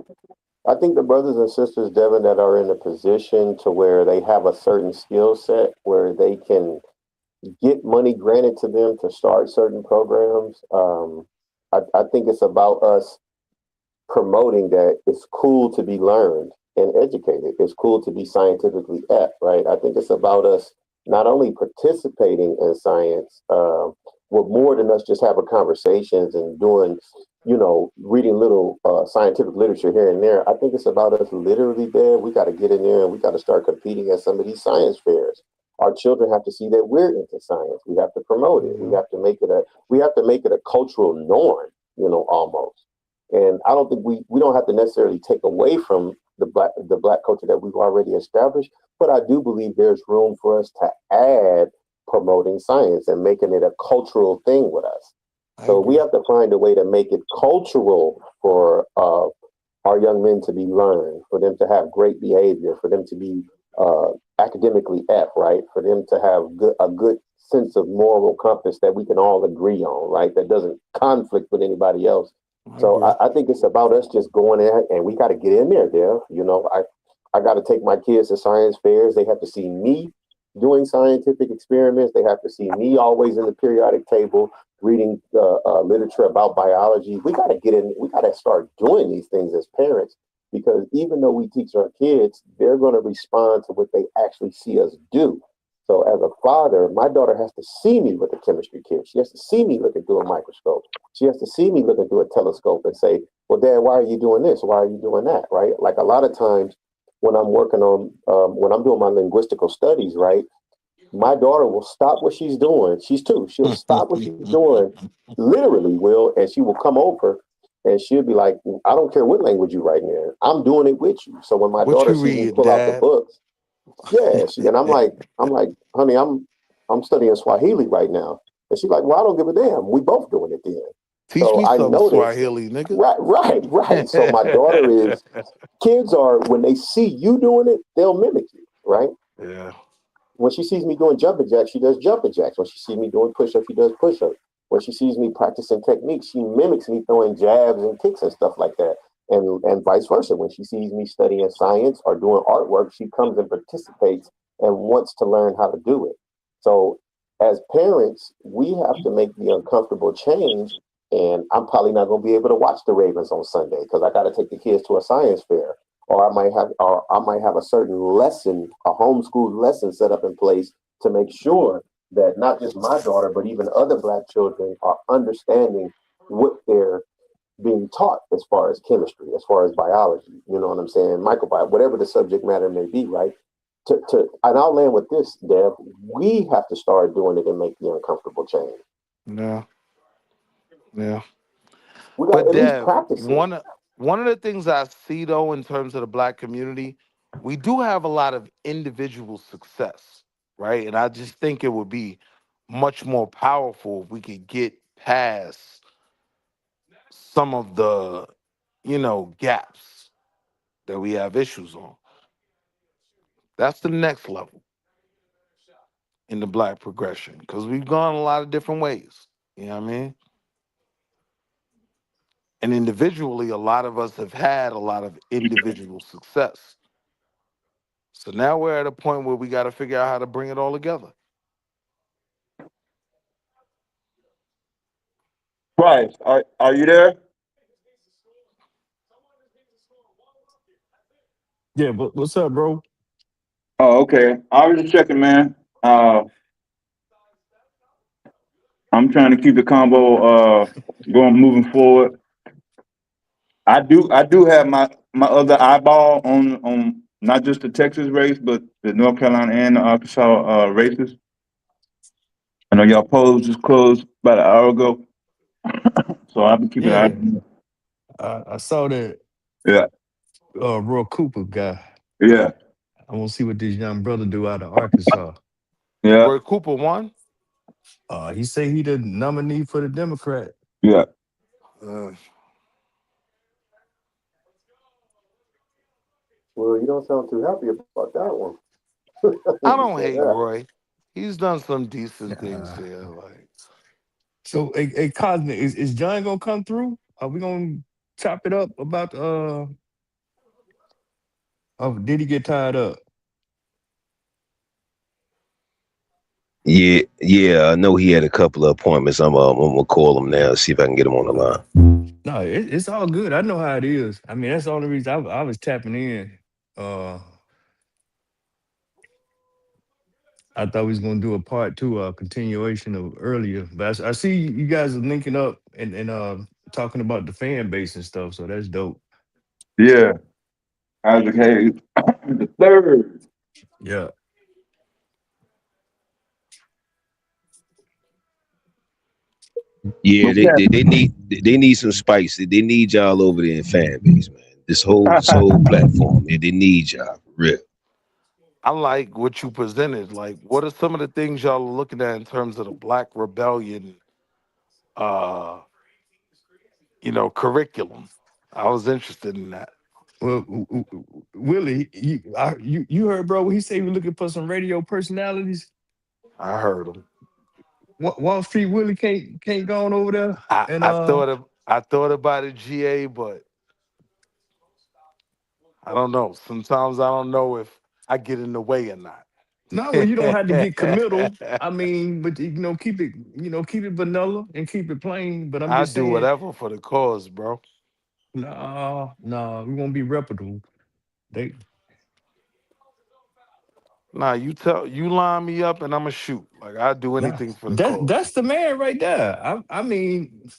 I think the brothers and sisters, Devin, that are in a position to where they have a certain skill set where they can get money granted to them to start certain programs. I think it's about us promoting that it's cool to be learned and educated. It's cool to be scientifically apt, right? I think it's about us not only participating in science, with more than us just having conversations and doing, reading little scientific literature here and there. I think it's about us literally there. We got to get in there and we got to start competing at some of these science fairs. Our children have to see that we're into science. We have to promote it. We have to make it a cultural norm, almost. And I don't think we don't have to necessarily take away from the black culture that we've already established, but I do believe there's room for us to add promoting science and making it a cultural thing with us. So we have to find a way to make it cultural for our young men to be learned, for them to have great behavior, for them to be academically apt, right? For them to have a good sense of moral compass that we can all agree on, right? That doesn't conflict with anybody else, So I think it's about us just going in, and we got to get in there, Dev. I got to take my kids to science fairs. They have to see me doing scientific experiments. They have to see me always in the periodic table reading literature about biology. We got to get in. We got to start doing these things as parents, because even though we teach our kids, they're going to respond to what they actually see us do. So as a father, my daughter has to see me with a chemistry kit. She has to see me looking through a microscope. She has to see me looking through a telescope and say, well, Dad, why are you doing this? Why are you doing that? Right? Like a lot of times when I'm working on, when I'm doing my linguistical studies, right? My daughter will stop what she's doing. She's two. She'll stop what she's doing, literally will, and she will come over and she'll be like, I don't care what language you writing in. I'm doing it with you. So when my What daughter you sees me read, pull out the Dad? books, yeah, and I'm like, honey, I'm studying Swahili right now. And she's like, well, I don't give a damn. We both doing it then. Teach So me I some noticed, Swahili, nigga. right. So my daughter is, kids are, when they see you doing it, they'll mimic you, right? Yeah. When she sees me doing jumping jacks, she does jumping jacks. When she sees me doing push-ups, she does push-ups. When she sees me practicing techniques, she mimics me throwing jabs and kicks and stuff like that. And vice versa. When she sees me studying science or doing artwork, she comes and participates and wants to learn how to do it. So as parents, we have to make the uncomfortable change. And I'm probably not going to be able to watch the Ravens on Sunday because I got to take the kids to a science fair, or I might have a certain lesson, a homeschool lesson set up in place to make sure that not just my daughter, but even other Black children are understanding what they're being taught as far as chemistry, as far as biology. You know what I'm saying? Microbiome, whatever the subject matter may be, right? And I'll land with this, Dev. We have to start doing it and make the uncomfortable change. Yeah. Yeah. We got to But at least Dev, practice it. one of the things I see though in terms of the Black community, we do have a lot of individual success, right? And I just think it would be much more powerful if we could get past some of the, gaps that we have issues on. That's the next level in the Black progression because we've gone a lot of different ways. You know what I mean? And individually, a lot of us have had a lot of individual success. So now we're at a point where we got to figure out how to bring it all together. Price, are you there? Yeah, but what's up, bro? Oh, okay. I was just checking, man. I'm trying to keep the combo going, moving forward. I do have my other eyeball on not just the Texas race, but the North Carolina and the Arkansas races. I know y'all polls just closed about an hour ago, so I've been keeping an eye Yeah, on it. I saw that Yeah, Roy Cooper guy. yeah, I want to see what this young brother do out of Arkansas. yeah, Roy Cooper won? He say he the nominee for the Democrat. yeah. Well, you don't sound too happy about that one. I You don't said hate that. Roy. He's done some decent things there. Like, So, hey, Cosmic, is John gonna come through? Are we gonna chop it up about did he get tied up? Yeah. I know he had a couple of appointments. I'm gonna call him now, see if I can get him on the line. No, it's all good. I know how it is. I mean, that's the only reason I was tapping in. I thought we was gonna do a part two, continuation of earlier, but I see you guys are linking up and talking about the fan base and stuff. So that's dope. Yeah. Isaac Hayes, the third. Yeah. Yeah, Okay. they need some spice. They need y'all over there in fan base, man. This whole platform, they need y'all, real. I like what you presented. Like, what are some of the things y'all are looking at in terms of the Black rebellion, curriculum? I was interested in that. Well, Willie, you heard, bro? He said he was looking for some radio personalities. I heard him. Wall Street Willie can't go on over there and I thought of I thought about it, GA, but I don't know. Sometimes I don't know if I get in the way or not. No, well, you don't have to get committal. I mean, but keep it, keep it vanilla and keep it plain. But I'm I just do saying, whatever for the cause, bro. no, we won't be reputable. Nah, you line me up and I'ma shoot. Like I do anything for the cause. That's the man right there. I mean,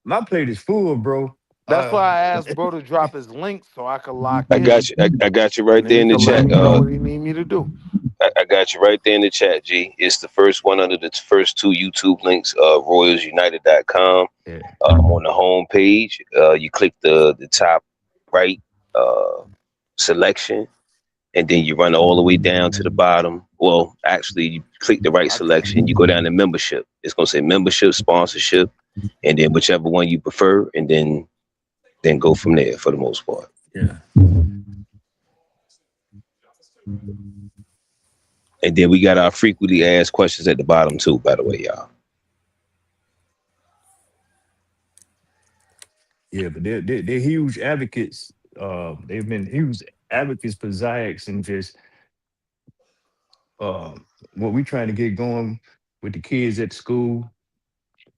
my plate is full, bro. That's why I asked bro to drop his link so I could lock I in. got you. I got you right And then there he in the can let chat. me know what he need me to do. I got you right there in the chat, G. It's the first one under the first two YouTube links, royalsunited.com. Yeah. On the home page, you click the top right selection, and then you run all the way down to the bottom. Well, actually, you click the right selection, you go down to membership. It's gonna say membership, sponsorship, and then whichever one you prefer, and then go from there for the most part. Yeah. And then we got our frequently asked questions at the bottom too, by the way, y'all. Yeah, but they're huge advocates. They've been huge advocates for XyayX and just what we trying to get going with the kids at school.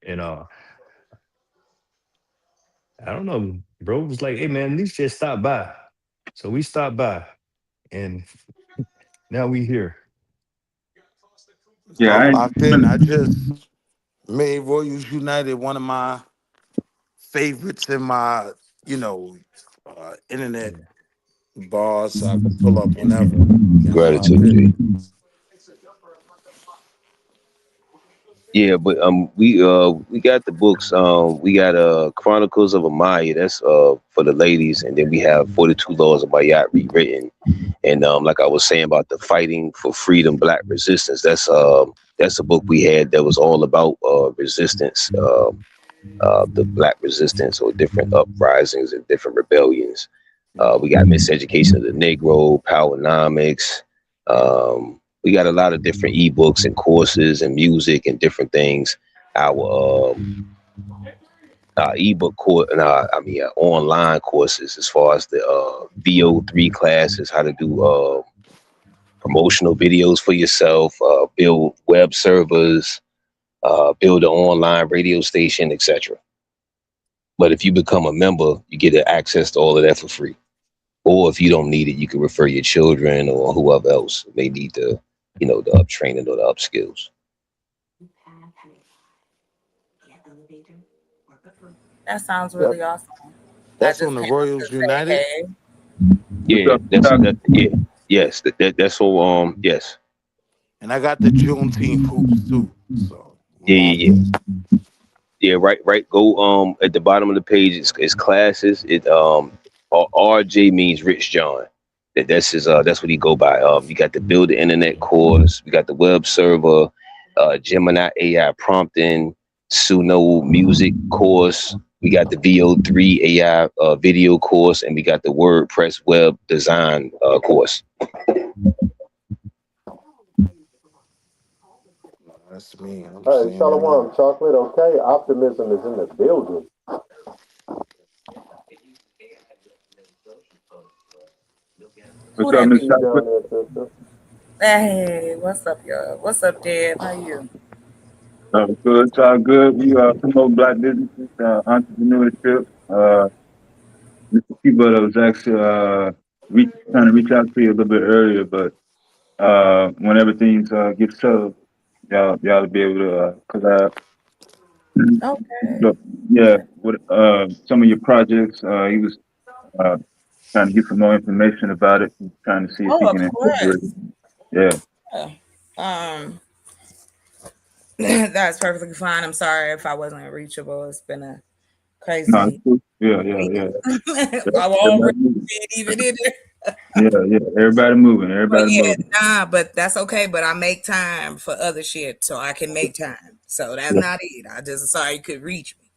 And I don't know, bro was like, hey man, at least just stop by. So we stopped by, and now we here. Yeah, I'm locked in. I just made Royals United one of my favorites in my, internet bars, so I can pull up whenever. Gratitude, G. Yeah, but we got the books. We got Chronicles of Amaya. That's for the ladies, and then we have 42 Laws of Bayat rewritten. And like I was saying about the Fighting for Freedom, Black Resistance. That's a book we had that was all about resistance, the Black resistance or different uprisings and different rebellions. We got Miseducation of the Negro, Powernomics. We got a lot of different ebooks and courses and music and different things. Our ebook course and online courses as far as the VO3 classes, how to do promotional videos for yourself, build web servers, build an online radio station, etc. But if you become a member, you get access to all of that for free. Or if you don't need it, you can refer your children or whoever else may need the up training or the up skills. That sounds really awesome. That's on the Royals United. Yeah, yes, that's all. Yes. And I got the Juneteenth hoops too. So Yeah. Right. Go at the bottom of the page. It's classes. RJ means Rich John. That's his. That's what he go by. You got the Build the Internet course. We got the web server, Gemini AI prompting, Suno music course. We got the VO3 AI video course, and we got the WordPress web design course. That's me. Hey, Shalom, Chocolate. Okay, optimism is in the building. Who that be? Hey, what's up, y'all? What's up, Deb? How you? Good. It's all good. We promote Black businesses, entrepreneurship. Mr. QueButter was actually trying to reach out to you a little bit earlier, but whenever things get settled, y'all will be able to collab. Okay. So, yeah, with some of your projects, he was trying to get some more information about it. He's trying to see if he can incorporate it. Yeah. That's perfectly fine. I'm sorry if I wasn't reachable. It's been a crazy. Yeah. I won't even in there. Yeah. Everybody moving. But that's okay. But I make time for other shit, so I can make time. So that's not it. I just sorry you could reach me.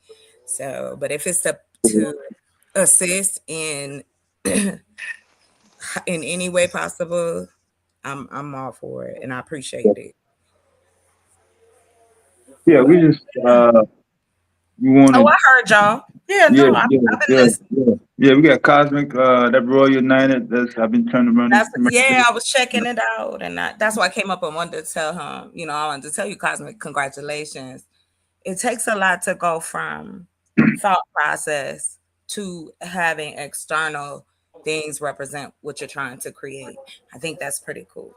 So, but if it's to assist in any way possible, I'm all for it, and I appreciate it. Yeah, we just You want Oh, to? I heard y'all. Yeah, no, I've been listening. Yeah. We got Cosmic, that Royal United. I've been trying to run That's it. yeah, I was checking it out, and that's why I came up and wanted to tell him. You know, I wanted to tell you, Cosmic, congratulations. It takes a lot to go from thought process to having external things represent what you're trying to create. I think that's pretty cool.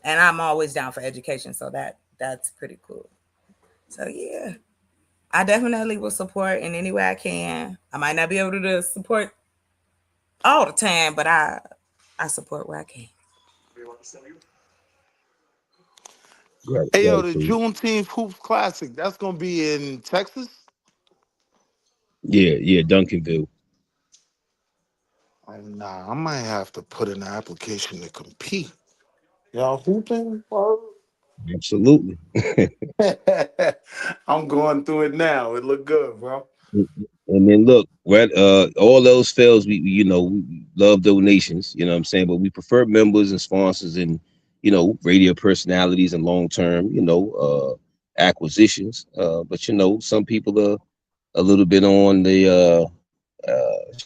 And I'm always down for education, so that's pretty cool. So yeah, I definitely will support in any way I can. I might not be able to support all the time, but I support where I can. Right, Hey, yo, right. the So, Juneteenth Hoops Classic, that's going to be in Texas? yeah, Duncanville. Oh, nah, I might have to put in an application to compete. Y'all hooping? Absolutely. I'm going through it now. It look good, bro. And then look, all those fails, we love donations, you know what I'm saying? But we prefer members and sponsors and, radio personalities and long-term, acquisitions. But, some people are a little bit on the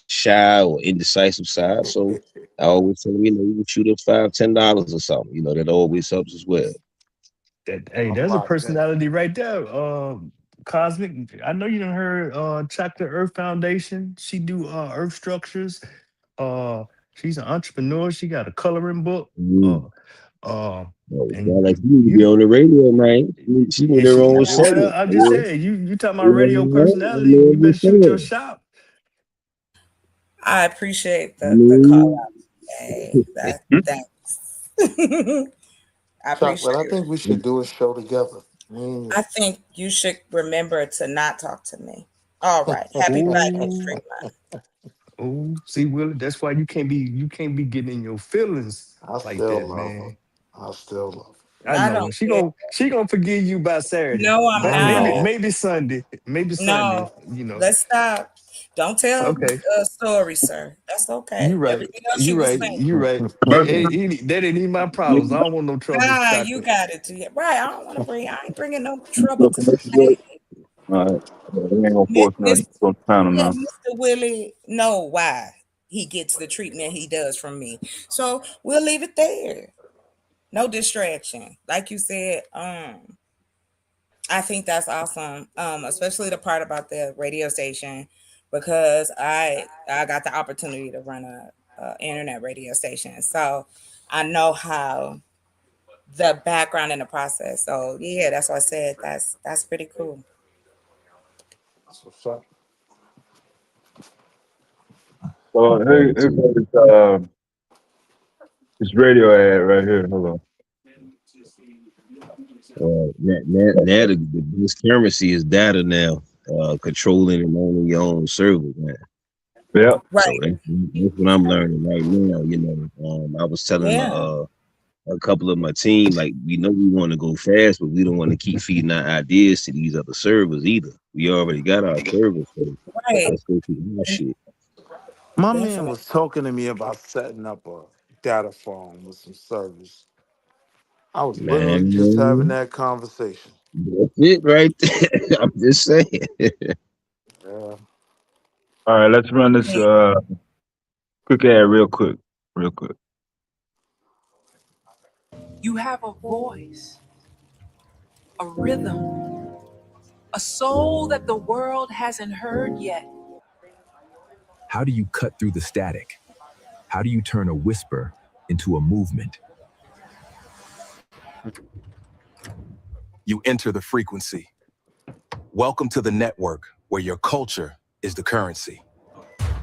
shy or indecisive side. So I always tell them, you can shoot up $5-10 or something, that always helps as well. Hey, there's a personality right there. Cosmic. I know you done heard Chocolate Earth Foundation. She do earth structures. She's an entrepreneur. She got a coloring book. And Like you need to be on the radio, man. She need her own segment. I'm just saying, you talking about radio personality, you better shoot your shot. I appreciate the call out. Hey, thanks. I appreciate Chocolate, I it. think we should do a show together. I think you should remember to not talk to me. All right. Happy Black History Month. Oh, see, Willie, that's why you can't be getting in your feelings I like still that, love man. her. I still love her. I I know don't she care. gonna forgive you by Saturday. No, I'm But not. maybe Sunday. Maybe Sunday, No, let's stop. Don't tell Okay. a story, sir. That's okay. You right. Everything else You you was right. saying. You right. That ain't even my problems. I don't want no trouble, Nah, you Chocolate. got it. Right. I ain't bringing no trouble to the table. All right. We ain't gonna force nothing. Go pound Let now. Mr. Willie know why he gets the treatment he does from me. So we'll leave it there. No distraction. Like you said, I think that's awesome. Especially the part about the radio station, because I got the opportunity to run a internet radio station. So I know how the background and the process. So yeah, that's what I said. That's pretty cool. That's what's up. So here goes this radio ad right here. Hold on. Now the biggest currency is data now. Controlling and owning your own server, man. Yeah. Right. So that's what I'm learning right now. I was telling a couple of my team, like, we want to go fast, but we don't want to keep feeding our ideas to these other servers either. We already got our servers, so let's go through our shit. My man was talking to me about setting up a data farm with some service. I was literally just having that conversation. That's it right there. I'm just saying. Yeah. All right, let's run this quick ad real quick. You have a voice, a rhythm, a soul that the world hasn't heard yet. How do you cut through the static? How do you turn a whisper into a movement? You enter the frequency. Welcome to the network where your culture is the currency.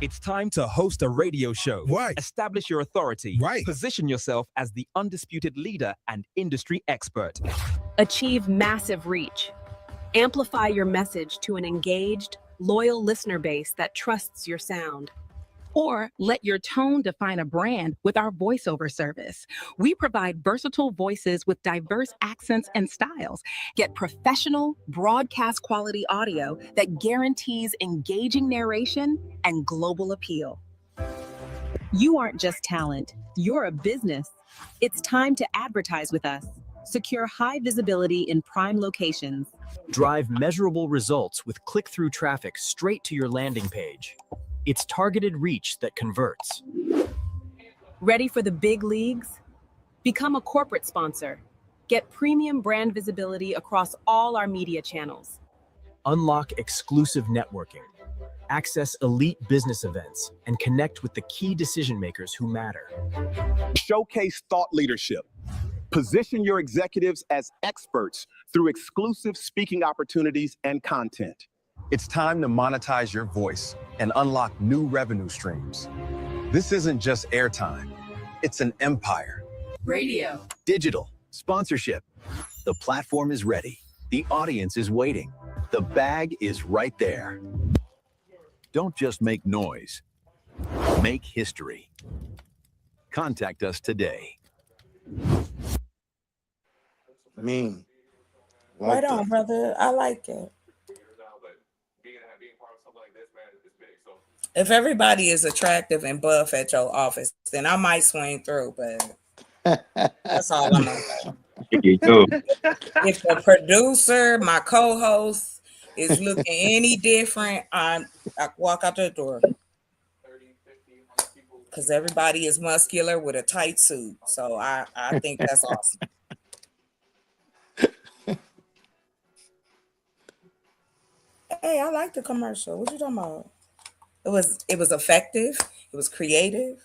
It's time to host a radio show. Right. Establish your authority. Right. Position yourself as the undisputed leader and industry expert. Achieve massive reach. Amplify your message to an engaged, loyal listener base that trusts your sound. Or let your tone define a brand with our voiceover service. We provide versatile voices with diverse accents and styles. Get professional, broadcast quality audio that guarantees engaging narration and global appeal. You aren't just talent, you're a business. It's time to advertise with us. Secure high visibility in prime locations. Drive measurable results with click-through traffic straight to your landing page. It's targeted reach that converts. Ready for the big leagues? Become a corporate sponsor. Get premium brand visibility across all our media channels. Unlock exclusive networking. Access elite business events and connect with the key decision makers who matter. Showcase thought leadership. Position your executives as experts through exclusive speaking opportunities and content. It's time to monetize your voice and unlock new revenue streams. This isn't just airtime, it's an empire. Radio. Digital. Sponsorship. The platform is ready. The audience is waiting. The bag is right there. Don't just make noise, make history. Contact us today. Mean. Right on, brother. I like it. If everybody is attractive and buff at your office, then I might swing through, but that's all I'm gonna say. If the producer, my co-host, is looking any different, I walk out the door. Because everybody is muscular with a tight suit. So I think that's awesome. Hey, I like the commercial. What you talking about? It was effective. It was creative.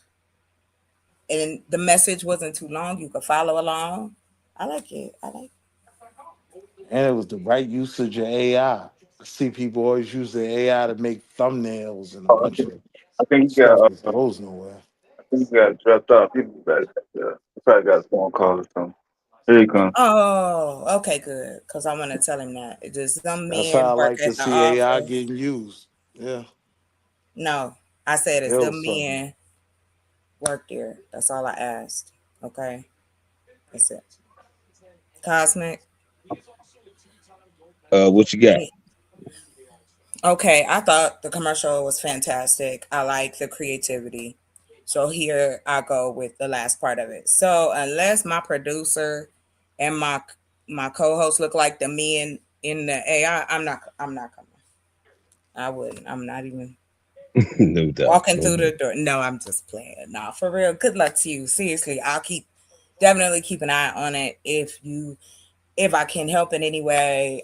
And the message wasn't too long. You could follow along. I like it. And it was the right usage of AI. I see people always use the AI to make thumbnails and a bunch of I think he stuff got. that goes nowhere. I think he got dropped off. He probably got a phone call or something. Here he comes. Oh, okay, good. Because I want to tell him that. There's some That's how I men work like to at the see AI office. getting used. Yeah. No, I said it's Hell, them men work there. That's all I asked. Okay. That's it. Cosmic. What you got? Okay, I thought the commercial was fantastic. I like the creativity. So here I go with the last part of it. So unless my producer and my co-host look like the men in the AI, I'm not coming. I wouldn't. I'm not even No doubt. walking through the door. No, I'm just playing. No, for real. Good luck to you. Seriously, I'll definitely keep an eye on it. If I can help in any way,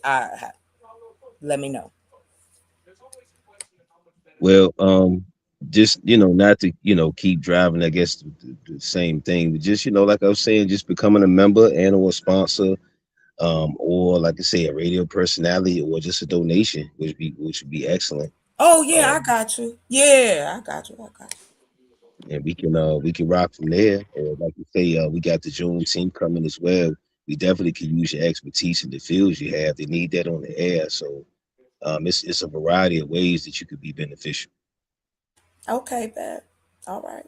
let me know. Well, just not to keep driving. I guess the same thing, but just like I was saying, just becoming a member and or a sponsor, or like I say, a radio personality, or just a donation, which would be excellent. Oh yeah, I got you. Yeah, I got you. And we can rock from there. Or like you say, we got the Juneteenth coming as well. We definitely can use your expertise in the fields you have. They need that on the air. So it's a variety of ways that you could be beneficial. Okay, bet. All right.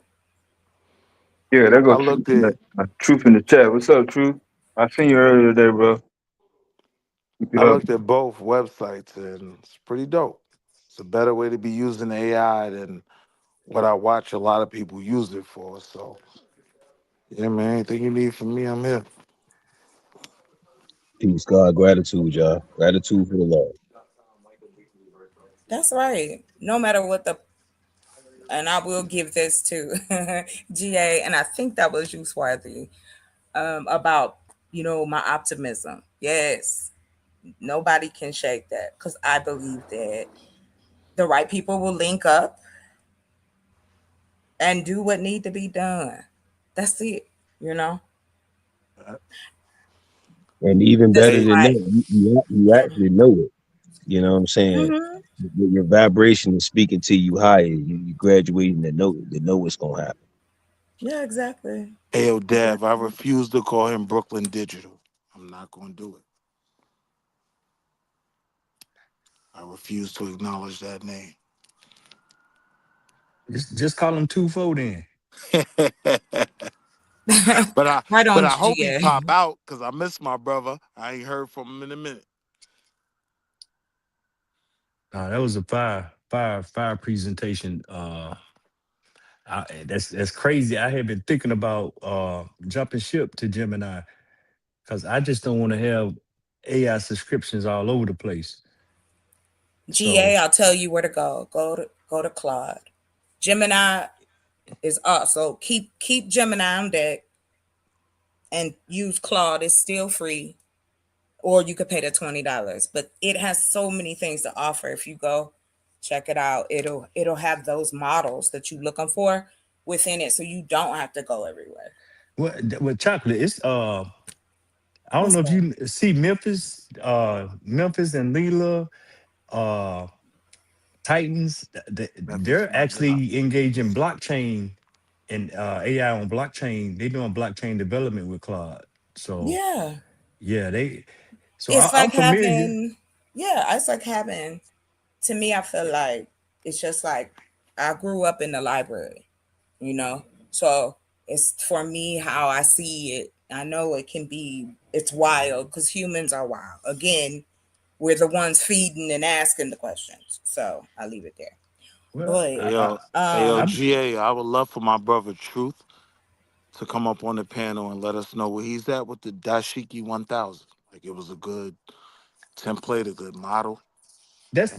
Yeah, there I goes looked at Truth in the chat. What's up, Truth? I seen you earlier today, bro. I looked at both websites and it's pretty dope. It's a better way to be using AI than what I watch a lot of people use it for. So yeah, man, anything you need from me, I'm here. Peace, God, gratitude, y'all. Gratitude for the Lord. That's right. No matter what and I will give this to GA, and I think that was you, Swarthy, about my optimism. Yes, nobody can shake that because I believe that the right people will link up and do what need to be done. That's it. And even This better is than like, that, you actually know it. You know what I'm saying? mhm. Your vibration is speaking to you higher. You graduating to know what's gonna happen. Yeah, exactly. Hey, yo, Dev, I refuse to call him Brooklyn Digital. I'm not going to do it. I refuse to acknowledge that name. Just call him 2-4 then. But I Right on, hope he GA. pop out because I miss my brother. I ain't heard from him in a minute. That was a fire presentation. That's crazy. I had been thinking about jumping ship to Gemini because I just don't want to have AI subscriptions all over the place. GA, I'll tell you where to go. Go to Claude. Gemini is also keep Gemini on deck and use Claude. It's still free. Or you could pay the $20. But it has so many things to offer. If you go check it out, it'll have those models that you're looking for within it, so you don't have to go everywhere. What chocolate? It's I don't What's know if that? you see Memphis and Leela, uh, Titans. Memphis They're might not. actually engaged in blockchain and AI on blockchain. They're doing blockchain development with Claude. So Yeah. yeah, It's I'm like familiar. it's like having, to me, I feel like it's just like I grew up in the library, you know? So it's for me how I see it. I know it's wild because humans are wild. Again, we're the ones feeding and asking the questions. So I leave it there. Well, But Hey yo, I'm GA, I would love for my brother Truth to come up on the panel and let us know where he's at with the Dashiki 1000. Like it was a good template, a good model.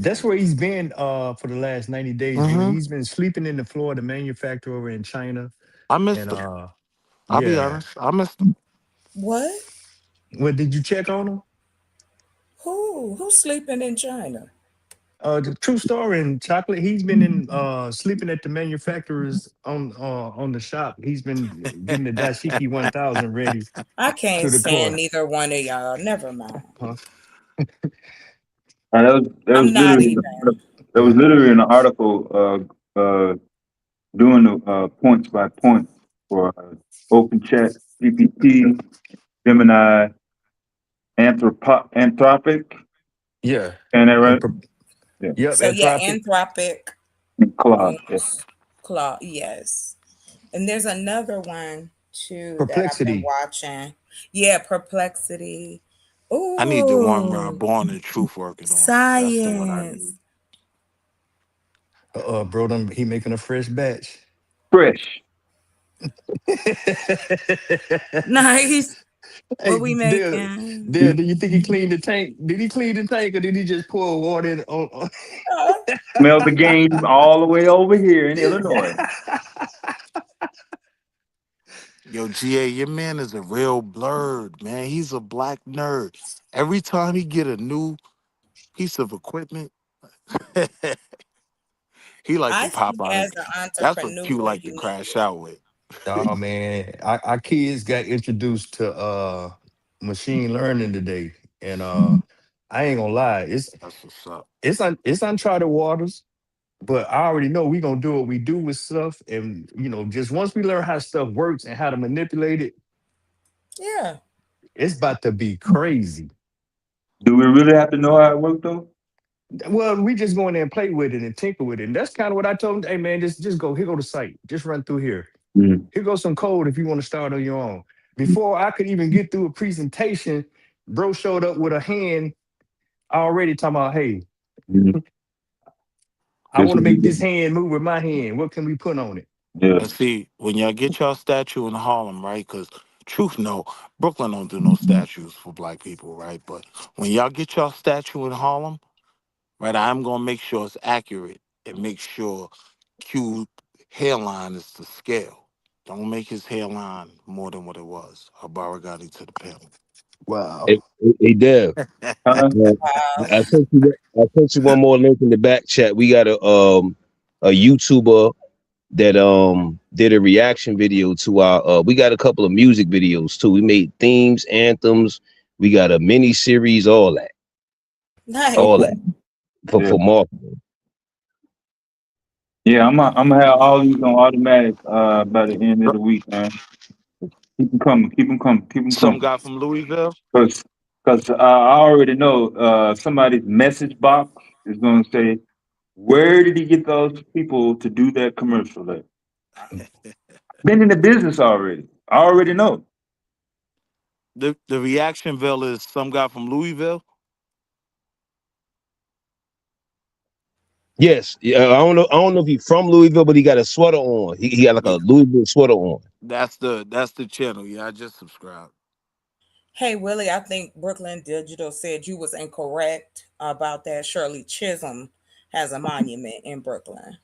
that's where he's been for the last 90 days, brother. Mm-hmm. He's been sleeping in the Florida manufacturer over in China. I And missed him. I'll be yeah. honest. I missed him. what? Well, did you check on him? Who's sleeping in China? The true story in chocolate. He's been in sleeping at the manufacturers on the shop. He's been getting the Dashiki 1000 ready I can't to stand deploy. neither one of y'all. Never mind. Huh? I'm not even. There was literally an article doing the points by point for Open Chat, GPT, Gemini, Anthropic, Yeah. and that And right? Yeah. yep, So yeah, Anthropic. Anthropic Claude. Yeah. owns Claude. Yes, and there's another one too that I've been Perplexity. watching. Yeah, Perplexity. I need the one where Ooh, Born and Truth working on. That's the one I science. need. Bro, he making a fresh batch. Fresh. Nice. Hey, What we making? do you think he cleaned the tank? Did he clean the tank or did he just pour water in on? Smell the game all the way over here in Illinois. Yo, GA, your man is a real blurred, man. He's a black nerd. Every time he get a new piece of equipment, he like to I pop think out. as an That's what Q entrepreneur, like to you need crash it. out with. Oh man, our kids got introduced to machine learning today, and I ain't gonna lie, That's what's up. it's uncharted waters. But I already know we gonna do what we do with stuff, and just once we learn how stuff works and how to manipulate it, Yeah. it's about to be crazy. Do we really have to know how it works though? Well, we just go in there and play with it and tinker with it, and that's kind of what I told them. Hey man, just go here, go to site, just run through here. Mm-hmm. Here goes some code if you want to start on your own. Before I could even get through a presentation, bro showed up with a hand already talking about, hey, I want to make this hand move with my hand. What can we put on it? Yeah. And see, when y'all get y'all statue in Harlem, right? Because truth, no, Brooklyn don't do no statues for black people, right? But when y'all get y'all statue in Harlem, right, I'm gonna make sure it's accurate and make sure Q hairline is to scale. Don't make his hairline more than what it was. Abaragani to the panel. Wow. Hey, Dev. I sent you one more link in the back chat. We got a YouTuber that did a reaction video to our we got a couple of music videos too. We made themes, anthems, we got a mini series, all that. Nice. All that for marketing. Yeah, I'm gonna have all these on automatic by the end of the week, man. Keep them coming, keep them coming, keep them Some coming. guy from Louisville. Because I already know somebody's message box is gonna say, where did he get those people to do that commercial at? Been in the business already. I already know. The reactionville is some guy from Louisville. Yes, yeah. I don't know if he's from Louisville, but he got a sweater on. He got like a Louisville sweater on. That's the channel. Yeah, I just subscribed. Hey Willie, I think Brooklyn Digital said you was incorrect about that. Shirley Chisholm has a monument in Brooklyn.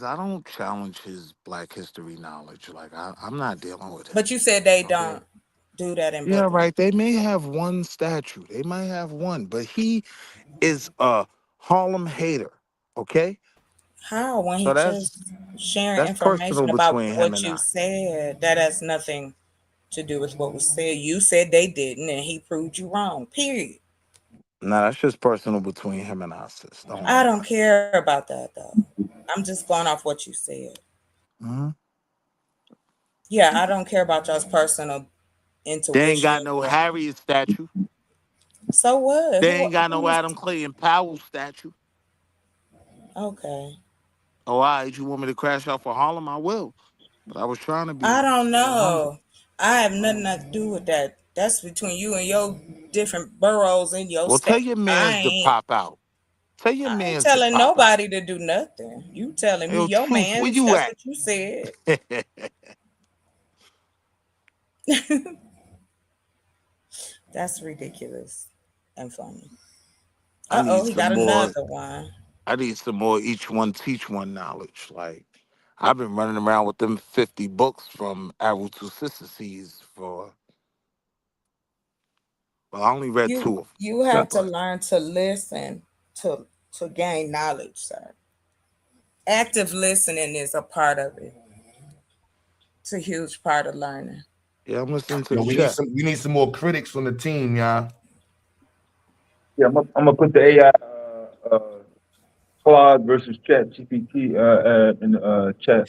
I don't challenge his Black history knowledge. Like I'm not dealing with him. But you said they Okay. don't do that in Yeah, Brooklyn. right. They may have one statue. They might have one, but he is a Harlem hater. Okay. How? When he So just sharing that's personal information about between him what and you I. said, that has nothing to do with what was said. You said they didn't, and he proved you wrong. Period. Nah, that's just personal between him and I, sis. Don't I worry don't about care about that though. I'm just going off what you said. it. Hmm. Yeah, I don't care about y'all's personal They ain't intuition. got no Harriet statue. So what? They Who ain't got no is Adam Clayton Powell statue. okay? Oh, all right. You want me to crash out for Harlem? I will. But I was trying to I be don't 100. know. I have nothing to do with that. That's between you and your different boroughs in your Well, tell state. your mans to pop out. Tell your I ain't mans to telling pop out. nobody to do nothing. You telling me Yo, your truth, where man's, you that's at? what you said. That's ridiculous and funny. I need He some got more. another one. I need some more each one teach one knowledge. Like I've been running around with them 50 books from Arrow to Sissies for. Well, I only read two of them. You have to learn to listen to gain knowledge, sir. Active listening is a part of it. It's a huge part of learning. Yeah, I'm listening to Yo, the we need chat. some more critics on the team, y'all. Yeah, I'm gonna put the AI Claude versus Chat GPT in the chat.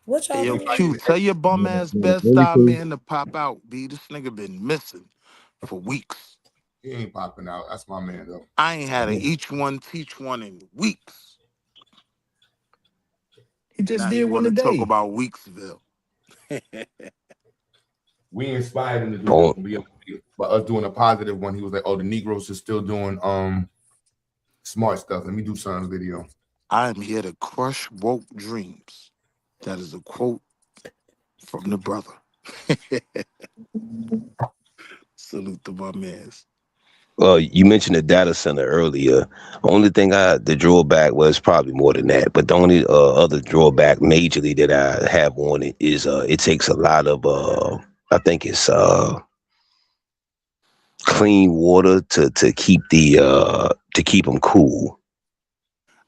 What Hey, y'all yo, doing? Q, tell your bum ass best style man to pop out. B, this nigga been missing for weeks. He ain't popping out. That's my man though. I ain't had a each one teach one in weeks. He just Now did he one want to talk today. about Weeksville. We inspired him to do Oh, this. By us doing a positive one, he was like, "Oh, the Negroes are still doing smart stuff. Let me do Son's video." I am here to crush woke dreams. That is a quote from the brother. Salute to my mans. well, you mentioned the data center earlier. Only thing the drawback was probably more than that, but the only other drawback majorly that I have on it is it takes a lot of I think it's clean water to keep to keep them cool.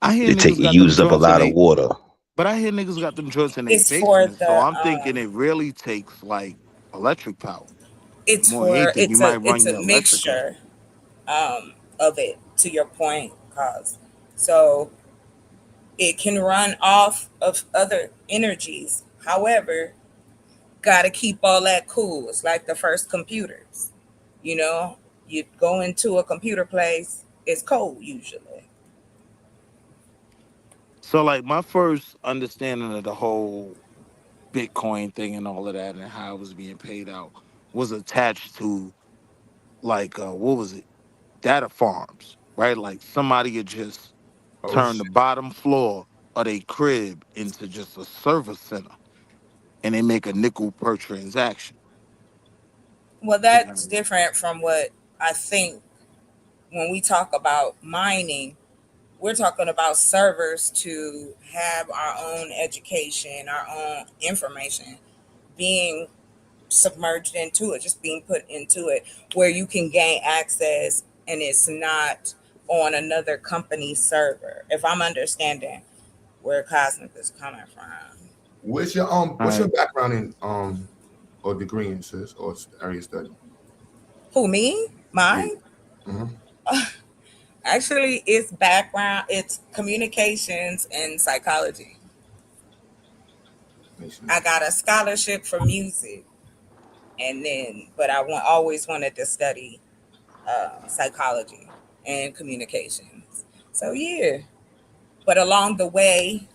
I hear It niggas got them uses up a joints in lot of they, water. but I hear niggas got them joints in their It's for basement. So the I'm thinking it really takes like electric power. it's More than for anything, you might run it's a your electric off. mixture of it, to your point, cause so it can run off of other energies. However, gotta keep all that cool. It's like the first computers. You know, you go into a computer place, it's cold usually. So like my first understanding of the whole Bitcoin thing and all of that and how it was being paid out was attached to like what was it? Data farms, right? Like somebody had just Oh turned the shit! bottom floor of their crib into just a service center and they make a nickel per transaction. Well, You know what I that's mean? different from what I think when we talk about mining. We're talking about servers to have our own education, our own information being submerged into it, just being put into it, where you can gain access and it's not on another company's server. If I'm understanding where Cosmic is coming from. What's your All right. background in or degree in, sis, or area study? Who, me? Yeah. Mine? Mm-hmm. Actually, it's background, it's communications and psychology. I got a scholarship for music, and then, but always wanted to study psychology and communications. So yeah, but along the way,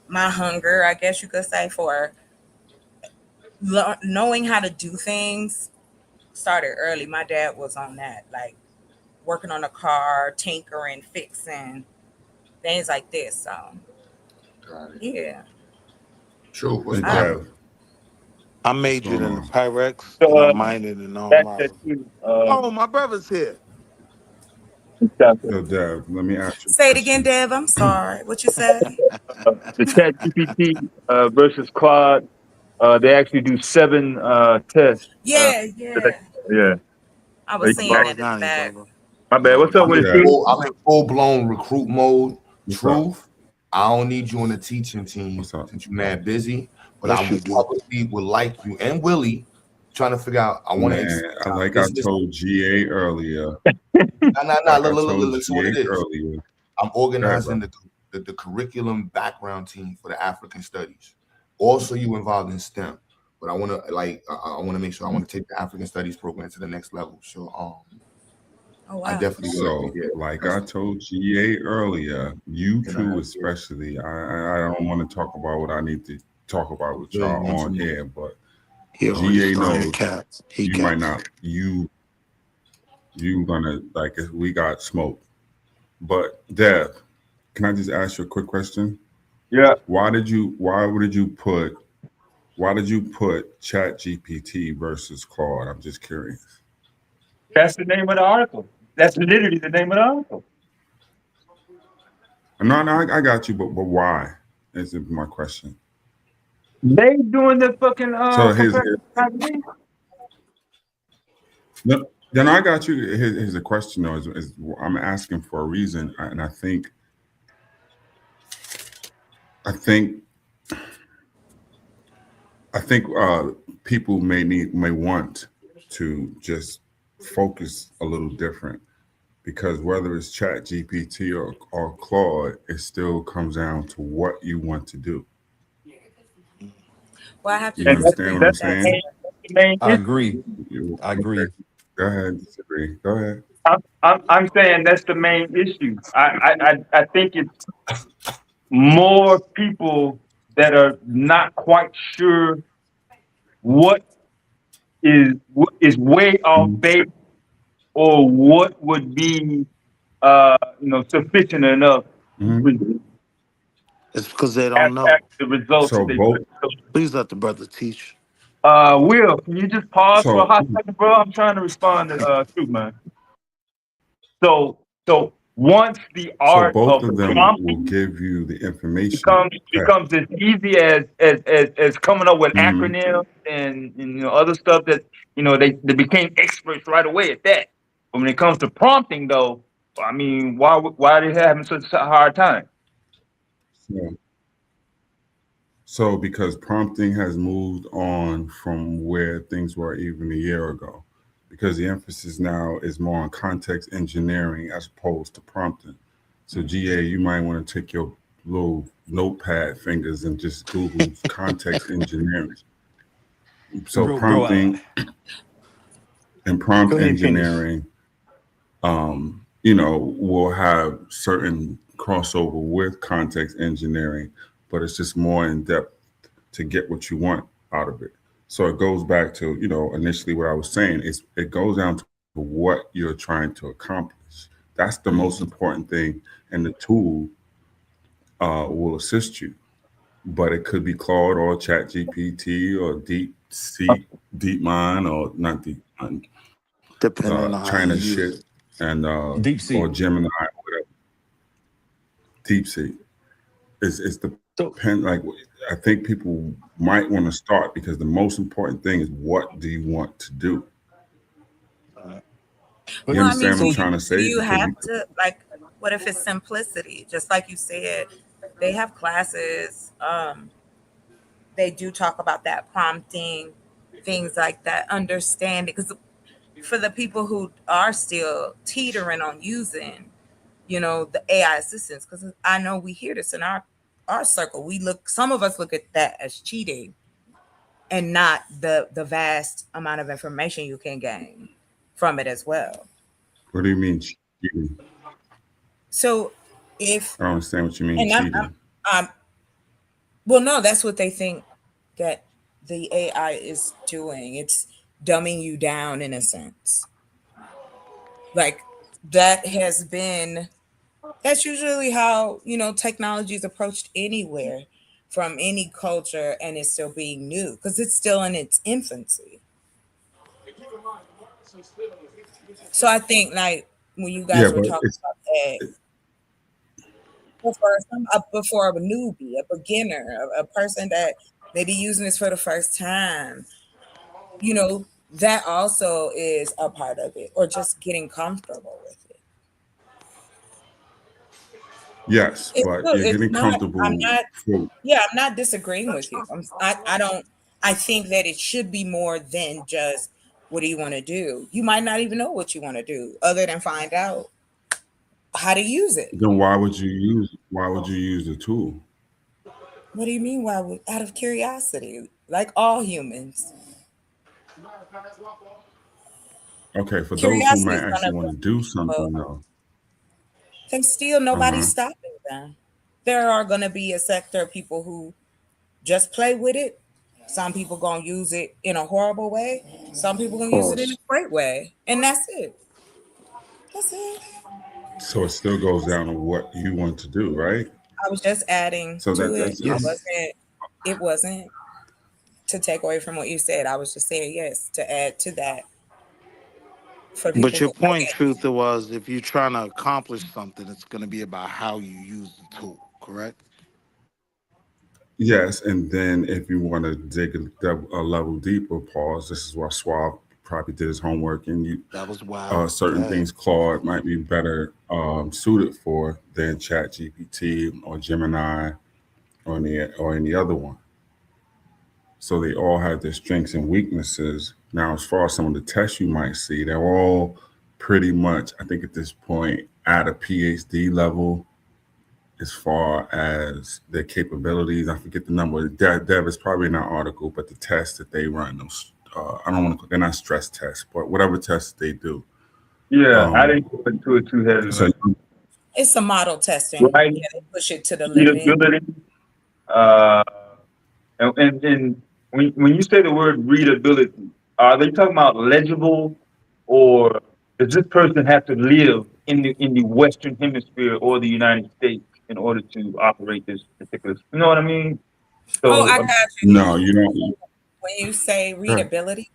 my hunger, I guess you could say, for knowing how to do things started early. My dad was on that, like working on a car, tinkering, fixing things like this. So Yeah. True. What's Hey, poppin'? Dev. I majored in the Pyrex and I So minored in that's models. you. Oh, my brother's here. Yo, Dev, let me ask you a Say it again, question. Dev. I'm sorry. What you say? The Chat GPT versus Claude. They actually do 7 tests. Yeah, yeah. Yeah. I was seeing Ball that in the Johnny, back. brother. My bad. What's up I'm with in it, Steve? full. I'm in full blown recruit mode. What's up? Truth. I don't need you on the teaching team What's up? since you're mad busy. But Yes, I you would do. probably would like you and Willie trying to figure out. I want to Man, expand our like I business. told GA earlier. Nah. Like Look, I told listen what GA it is. earlier. I'm Go ahead, organizing bro. the curriculum background team for the African studies. Also, you involved in STEM, but I want to I want to make sure I want to take the African studies program to the next level. So Oh, I wow. definitely So, will. Yeah, like I told GA earlier, you Can I two have especially, I don't want to talk about what I need to talk about with Willie, y'all want on to know. air, but He already GA started knows cap. He you might caps. not, you gonna, like, if we got smoke. But Dev, can I just ask you a quick question? Yeah. Why did you put Chat GPT versus Claude? I'm just curious. That's the name of the article. That's literally the name of the article. No, I got you, but why? Is my question. They doing the fucking So comparison. no, then I got you. Here's a question though. Is I'm asking for a reason, and I think people may want to just focus a little different, because whether it's Chat GPT or Claude, it still comes down to what you want to do. Well, I have to You understand what I'm saying? I agree. I agree. Go ahead. Disagree. Go ahead. I'm saying that's the main issue. I think it's more people that are not quite sure what is way off base, or what would be sufficient enough. It's because they don't know. The results So that they both. Please let the brother teach. Will, can you just pause for a So hot second, bro? I'm trying to respond to Truth, man. So once the art both of of them will prompting give you the information. becomes as easy as coming up with Mhm. acronyms and other stuff that they became experts right away at that. But when it comes to prompting, though, I mean, why are they having such a hard time? So because prompting has moved on from where things were even a year ago, because the emphasis now is more on context engineering as opposed to prompting. So GA, you might want to take your little notepad fingers and just Google context engineering. So prompting and prompt engineering, will have certain crossover with context engineering, but it's just more in depth to get what you want out of it. So it goes back to, initially what I was saying is it goes down to what you're trying to accomplish. That's the most important thing. And the tool will assist you, but it could be Claude or Chat GPT or DeepMind, or not DeepMind, Depending on how China you use shit, it. and DeepSeek or Gemini, whatever. DeepSeek. It's the like, I think people might want to start, because the most important thing is, what do you want to do? You understand what I'm trying to say? Do you Because have to, like, what if it's simplicity? Just like you said, they have classes. They do talk about that prompting, things like that, understanding. Because for the people who are still teetering on using, the AI assistants, because I know we hear this in our circle. Some of us look at that as cheating, and not the vast amount of information you can gain from it as well. What do you mean cheating? So if I don't understand what you mean and cheating. well, no, that's what they think that the AI is doing. It's dumbing you down in a sense. Like, that has been That's usually how, technology is approached anywhere from any culture, and it's still being new because it's still in its infancy. So I think like when you Yeah, guys were but talking it's about that, before a newbie, a beginner, a person that may be using this for the first time, that also is a part of it, or just getting comfortable with it. yes, It's but good. you're It's getting not. I'm comfortable. not. For, Yeah, I'm not disagreeing with you. I don't. I think that it should be more than just what do you want to do. You might not even know what you want to do, other than find out how to use it. then why would you use? Why would you use the tool? What do you mean? Why would out of curiosity, like all humans? Okay, for those who Curiosity might is gonna actually want to bring do people. something though. They still Uh nobody's huh. stopping them. There are gonna be a sector of people who just play with it. Some people gonna use it in a horrible way. Some people gonna use it in a Pause. great way, and that's it. That's it. So it still goes down to what you want to do, right? I was just adding So to it. that's yes. It wasn't to take away from what you said. I was just saying yes to add to that for But people your who point, truth, was if you're trying to accomplish something, it's going to be about how you use the tool, correct? Yes, and then if you want to dig a level deeper, pause. This is why Suave probably did his homework, and you That was wild. Go certain ahead. things Claude might be better suited for than ChatGPT or Gemini or any other one. So they all have their strengths and weaknesses. Now, as far as some of the tests you might see, they're all pretty much, I think, at this point, at a PhD level as far as their capabilities. I forget the number. Dev is probably in our article, but the tests that they run, those I don't want to. They're not stress tests, but whatever tests they do. Yeah, I Um, didn't go into it too heavy, so man. it's a model testing. Right? Yeah, they push it to the limit. Readability. Uh, and when you say the word readability, are they talking about legible, or does this person have to live in the Western Hemisphere or the United States in order to operate this particular? You know what I mean? Oh, So I got you. no, you don't. When you say right. readability,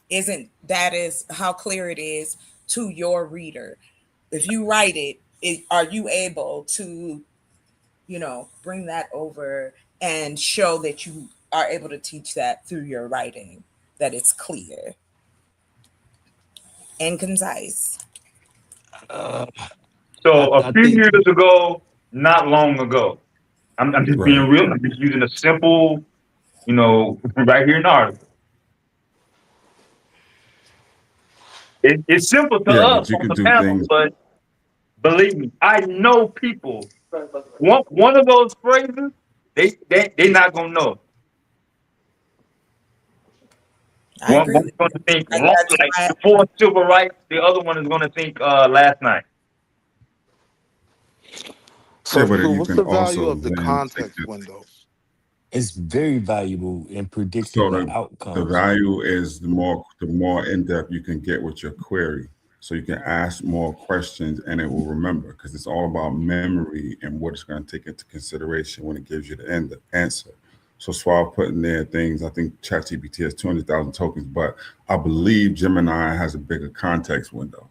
isn't that is how clear it is to your reader? If you write it, are you able to, bring that over and show that you are able to teach that through your writing, that it's clear and concise? So I a few think years ago, not long ago, I'm just being Right. real. I'm just using a simple, right here in the article. It's simple to Yeah, us but you on could the do panel, things. but believe me, I know people. One of those phrases, they not gonna know. I agree One's with you. gonna think I got you. like before civil rights. The other one is gonna think last night. Yeah, So, but True, you what's can the value also of the then take context it. windows? It's very valuable in predicting So the the outcomes. value is the more in depth you can get with your query. So you can ask more questions and it will remember because it's all about memory and what it's going to take into consideration when it gives you the answer. So Swab put in there things. I think ChatGPT has 200,000 tokens, but I believe Gemini has a bigger context window.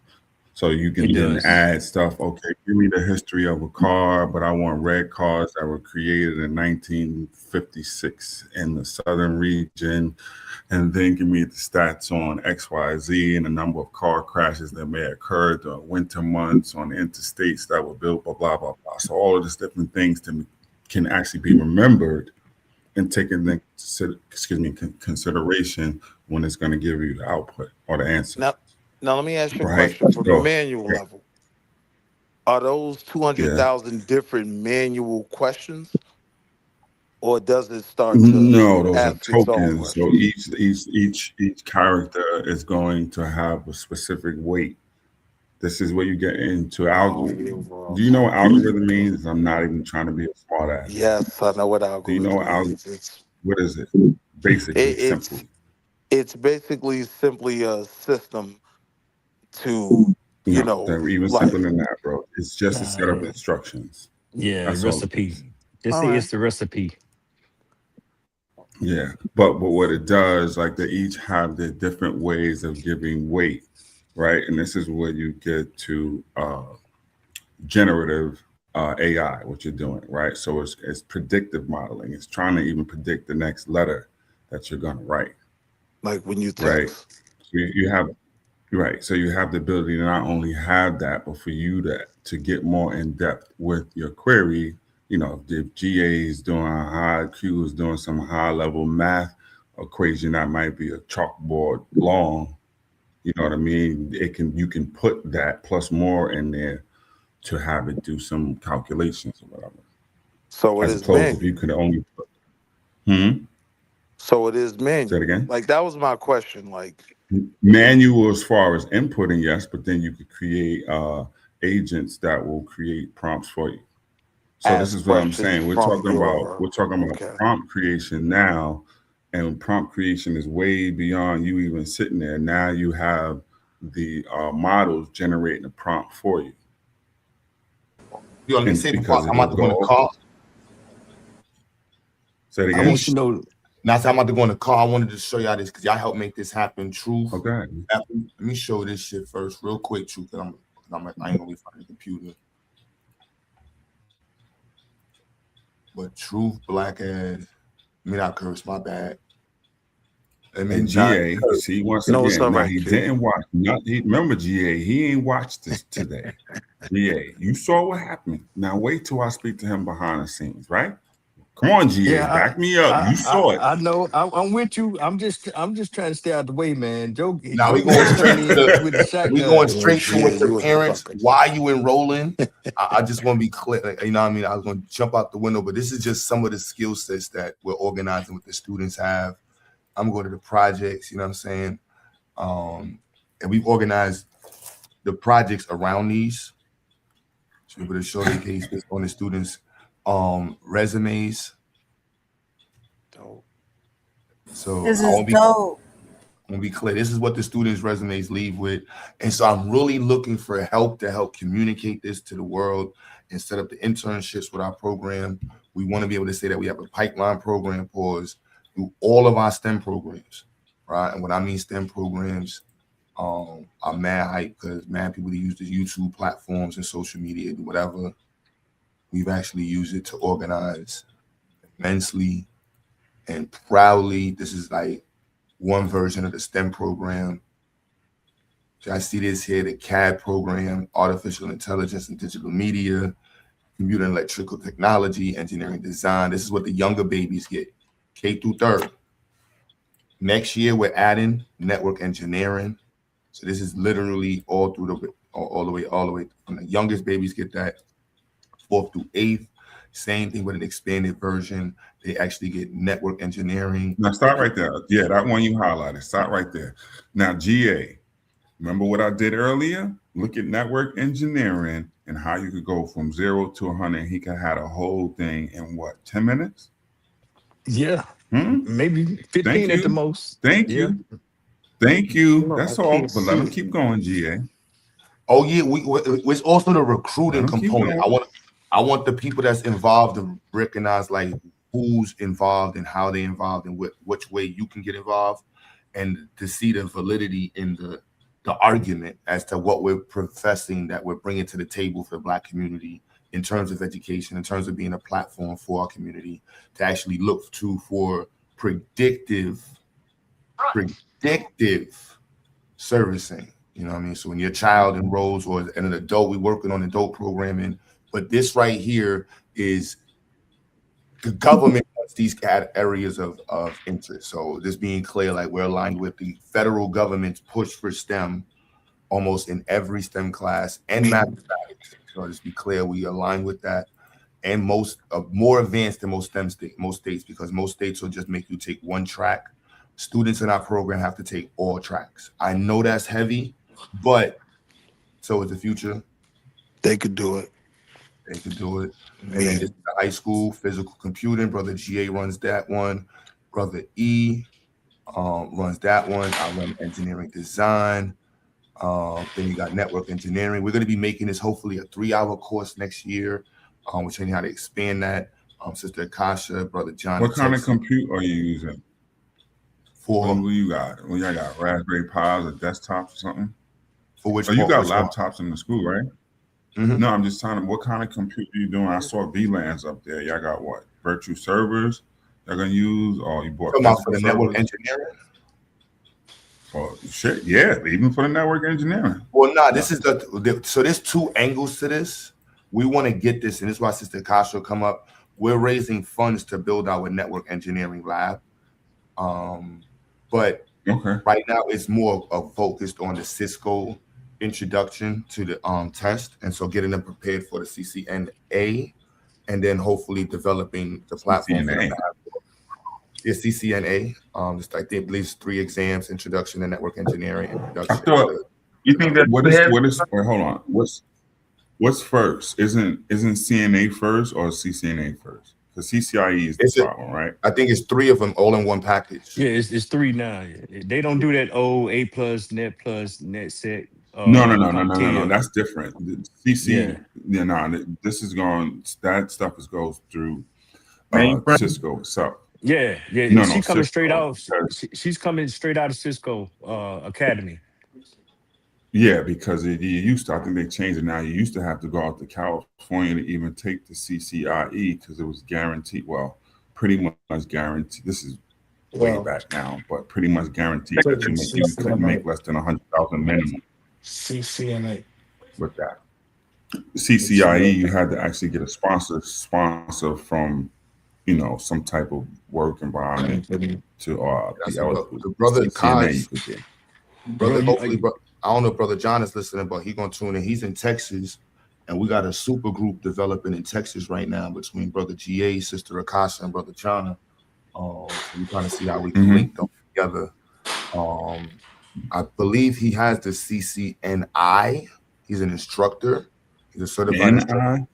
So you It can then does. add stuff. Okay, give me the history of a car, but I want red cars that were created in 1956 in the southern region, and then give me the stats on XYZ and the number of car crashes that may occur during winter months on the interstates that were built, blah blah blah blah. So all of these different things can actually be remembered and taken into consideration when it's going to give you the output or the answer, Now, let me ask you a right? question. From the So manual level, are those yeah. 200,000 different manual questions, or does it start to No, those are ask its own tokens. So questions? each character is going to have a specific weight. This is where you get into Oh, algorithm. yeah, bro. Do you know what algorithm means? I'm not even trying to be a smart ass. Yes, I know what Do you know algorithm means. what is it? Basically, It's simply. it's basically simply a system to, No, they're even simpler like than that, bro. It's just a set of instructions. Yeah, That's all. recipe. Just All say right. it's the recipe. Yeah, but what it does, like they each have their different ways of giving weight, right? And this is where you get to generative AI, what you're doing, right? So it's predictive modeling. It's trying to even predict the next letter that you're going to write, Like when you right? text. So you have right. So you have the ability to not only have that, but for you to get more in depth with your query. You know, if GA is doing a high, Q is doing some high level math equation that might be a chalkboard long. You know what I mean? You can put that plus more in there to have it do some calculations or whatever. So it As is opposed if manual. you could only put, So it is manual. say it again. Like that was my question. Like Manual as far as inputting, yes, but then you could create agents that will create prompts for you. So this ask is what I'm questions saying. We're from talking your about okay. prompt creation now, and prompt creation is way beyond you even sitting there. Now you have the models generating a prompt for you. Yo, let me And say before because I'm about to go in the car. Say it I again. want you to know. Now, I'm about to go in the car. I wanted to show y'all this because y'all helped make this happen. Truth. Okay. Let me show this shit first, real quick, Truth. Cause I ain't gonna be finding the computer. But Truth, black ass. I mean, I curse. My bad. And then GA, see, once No, it's again, all now right, he Q. didn't watch. Remember, GA, he ain't watched this today. GA, you saw what happened. Now wait till I speak to him behind the scenes, right? Come on, GA, back me up. You saw it. I know. I'm with you. I'm just trying to stay out the way, man. Joe. Now we going straight to shotgun. going straight to with you the was parents. fucking- Why you enrolling? I just want to be clear. Like, you know what I mean? I was going to jump out the window, but this is just some of the skill sets that we're organizing with the students have. I'm going to the projects, you know what I'm saying? And we've organized the projects around these. So we're able to show the case based on the students' resumes. Dope. So This I is won't be dope. I'm gonna be clear. This is what the students' resumes leave with. And so I'm really looking for help to help communicate this to the world and set up the internships with our program. We want to be able to say that we have a pipeline program pause through all of our STEM programs, right? And when I mean STEM programs, are mad hype because mad people that use the YouTube platforms and social media, whatever. We've actually used it to organize immensely and proudly. This is like one version of the STEM program. So I see this here, the CAD program, artificial intelligence and digital media, computer and electrical technology, engineering design. This is what the younger babies get, K through third. Next year, we're adding network engineering. So this is literally all the way from the youngest babies get that, 4th through 8th. Same thing with an expanded version. They actually get network engineering. Now start right there. Yeah, that one you highlighted. Start right there. Now, GA, remember what I did earlier? Look at network engineering and how you could go from 0 to 100. He could have a whole thing in what, 10 minutes? Yeah, maybe 15 at the most. Thank you. Thank you. That's all. But let him keep going, GA. Oh yeah, it's also the recruiting component. I want the people that's involved to recognize like who's involved and how they involved and which way you can get involved, and to see the validity in the argument as to what we're professing that we're bringing to the table for the Black community in terms of education, in terms of being a platform for our community to actually look to for predictive servicing. You know what I mean? So when your child enrolls or an adult, we're working on adult programming, but this right here is the government wants these areas of interest. So just being clear, like we're aligned with the federal government's push for STEM almost in every STEM class and mathematics. So just be clear, we align with that. And more advanced than most states, because most states will just make you take one track. Students in our program have to take all tracks. I know that's heavy, but so is the future. They could do it. They could do it. And then just the high school, physical computing, brother GA runs that one. Brother E runs that one. I run engineering design. Then you got network engineering. We're going to be making this hopefully a 3-hour course next year. We're training how to expand that. Sister Akasha, Brother John. What kind of compute are you using? For what you got? Well, you got Raspberry Pis or desktops or something? For which? Oh, you got which laptops in the school, right? Mm-hmm. No, I'm just telling them what kind of compute are you doing? I saw VLANs up there. Y'all got what? Virtual servers y'all gonna use, or you bought for the network engineering? Oh shit, yeah, even for the network engineering. Well, no, this is so there's 2 angles to this. We want to get this, and this is why Sister Akasha will come up. We're raising funds to build our network engineering lab. But right now it's more focused on the Cisco introduction to the test, and so getting them prepared for the CCNA, and then hopefully developing the platform for them to have. Yeah, CCNA. Just I think at least 3 exams: introduction to network engineering, introduction. You think that what is? Wait, hold on. What's first? Isn't CNA first or CCNA first? Because CCIE is the problem, right? I think it's 3 of them all in one package. Yeah, it's 3 now. They don't do that A plus, net set. No. That's different. CC, this is going. That stuff goes through Cisco itself. Yeah. No, she's coming Cisco, straight out. She's coming straight out of Cisco Academy. Yeah, because it used to. I think they changed it now. You used to have to go out to California to even take the CCIE because it was guaranteed. Well, pretty much guaranteed. This is way back now, but pretty much guaranteed that you couldn't make less than 100,000 minimum. CCNA. With that CCIE, you had to actually get a sponsor from, some type of work environment to be eligible. The brother CCNA, Kaj, brother, hopefully, I don't know if Brother John is listening, but he's gonna tune in. He's in Texas, and we got a super group developing in Texas right now between Brother GA, Sister Akasha, and Brother Chana. So we're trying to see how we can link them together. I believe he has the CCNI. He's an instructor. He's a certified instructor.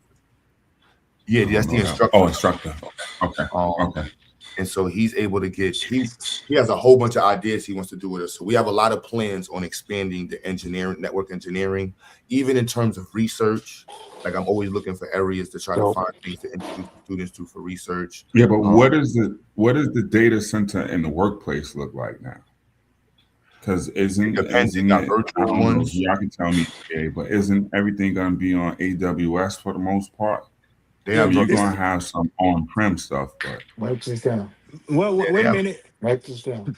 Yeah, that's the instructor. Oh, instructor. Okay. Okay. And so he's able to get, he has a whole bunch of ideas he wants to do with us. So we have a lot of plans on expanding the engineering, network engineering, even in terms of research. Like I'm always looking for areas to try to find things to introduce students to for research. Yeah, but what does the data center in the workplace look like now? Because isn't virtual ones? Y'all can tell me, but isn't everything going to be on AWS for the most part? You're going to have some on-prem stuff, but write this down. Well, wait a minute. Write this down.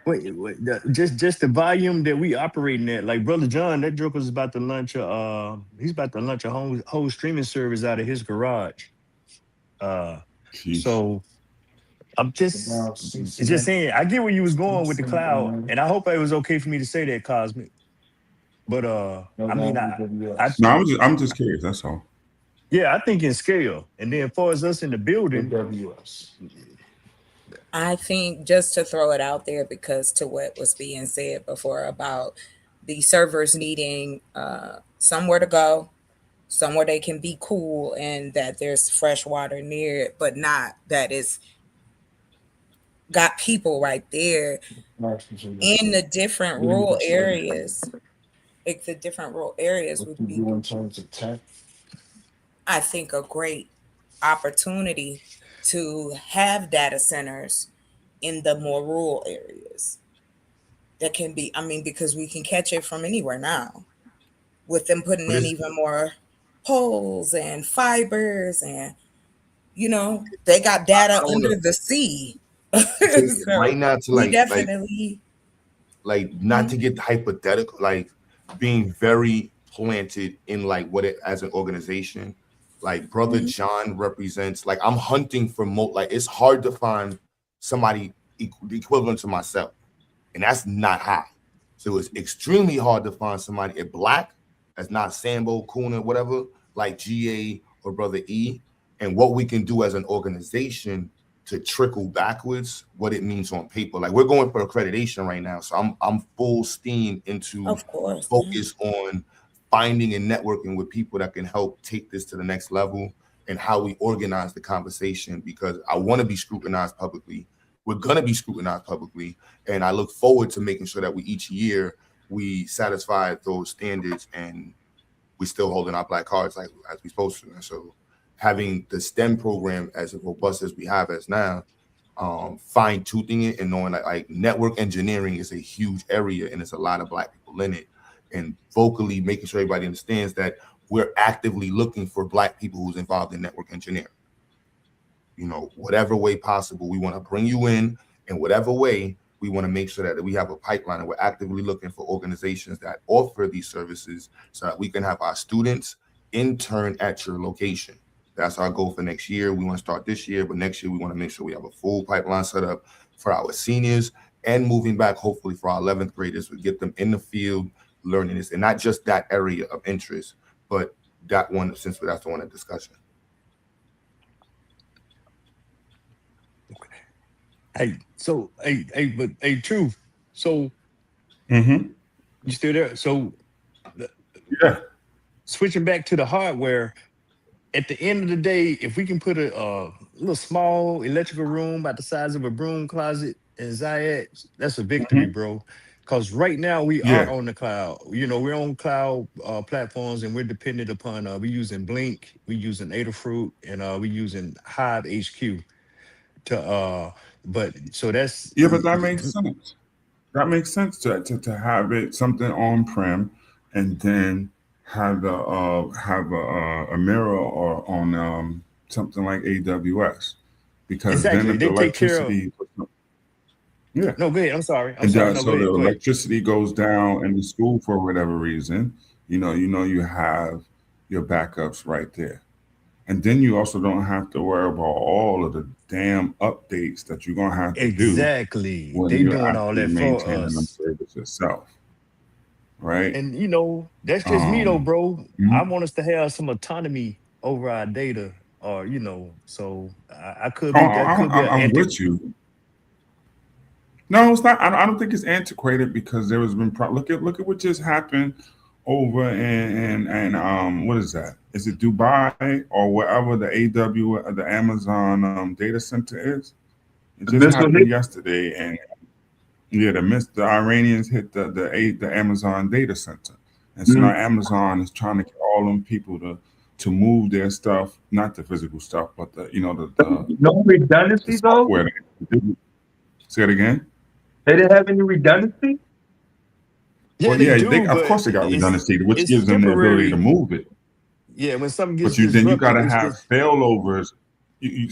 Wait, just the volume that we operating at. Like Brother John, that joker's about to launch he's about to launch a whole streaming service out of his garage. So I'm just saying, I get where you was going with the cloud, and I hope it was okay for me to say that, Cosmic. But I'm just curious. That's all. Yeah, I think in scale, and then as far as us in the building, I think just to throw it out there, because to what was being said before about the servers needing somewhere to go, somewhere they can be cool, and that there's fresh water near it, but not that it's got people right there in the different rural areas. Like the different rural areas would be, in terms of tech, I think, a great opportunity to have data centers in the more rural areas that can be, because we can catch it from anywhere now with them putting in even more poles and fibers, and they got data under the sea. So right now, to we definitely not to get hypothetical, like being very planted in like what it as an organization. Like Brother John represents, like I'm hunting for it's hard to find somebody equivalent to myself, and that's not high. So it's extremely hard to find somebody at Black that's not Sambo, Kuna, whatever, like GA or Brother E, and what we can do as an organization to trickle backwards what it means on paper. Like we're going for accreditation right now, so I'm full steam into focus on finding and networking with people that can help take this to the next level, and how we organize the conversation, because I want to be scrutinized publicly. We're going to be scrutinized publicly, and I look forward to making sure that we each year we satisfy those standards and we still holding our black cards like as we supposed to. And so having the STEM program as robust as we have as now, fine toothing it and knowing that like network engineering is a huge area and there's a lot of black people in it, and vocally making sure everybody understands that we're actively looking for black people who's involved in network engineering. You know, whatever way possible, we want to bring you in whatever way. We want to make sure that we have a pipeline and we're actively looking for organizations that offer these services so that we can have our students intern at your location. That's our goal for next year. We want to start this year, but next year we want to make sure we have a full pipeline set up for our seniors and moving back, hopefully for our 11th graders, we get them in the field learning this, and not just that area of interest, but that one, since that's the one of discussion. Hey, so but Truth. So Mm-hmm. you still there? So Yeah. switching back to the hardware, at the end of the day, if we can put a little small electrical room about the size of a broom closet in XyayX, that's a victory, bro. Because right now we are on the cloud. You know, we're on cloud platforms, and we're dependent upon we're using Blink, we're using Adafruit, and we're using Hive HQ to but so that's Yeah, but that makes sense. That makes sense to have it something on prem, and then have a mirror or on something like AWS, because then exactly if the they take care of. electricity, yeah, No, go ahead. I'm sorry. and No, so go the ahead. Go ahead. electricity goes down in the school for whatever reason, you you have your backups right there. And then you also don't have to worry about all of the damn updates that you're gonna have to do Exactly. when They you're doing all actually that for maintaining them us. service yourself, right? And you know, that's just me though, bro. I Mhm. want us to have some autonomy over our data, or so I could Oh, be that could be an I'm anti. with you. No, it's not. I don't think it's antiquated, because there has been look at what just happened over in what is that? Is it Dubai or wherever the the Amazon data center is? It just happened yesterday, and yeah, the Iranians hit the Amazon data center, and so now Amazon is trying to get all them people to move their stuff, not the physical stuff, but No redundancy the though. software. Say it again. They didn't have any redundancy. Yeah, Well, they yeah, do, of but course they got it's redundancy, which it's gives them the ability to temporary. move it. Yeah, when something gets But then you got disrupted, to it's have just failovers.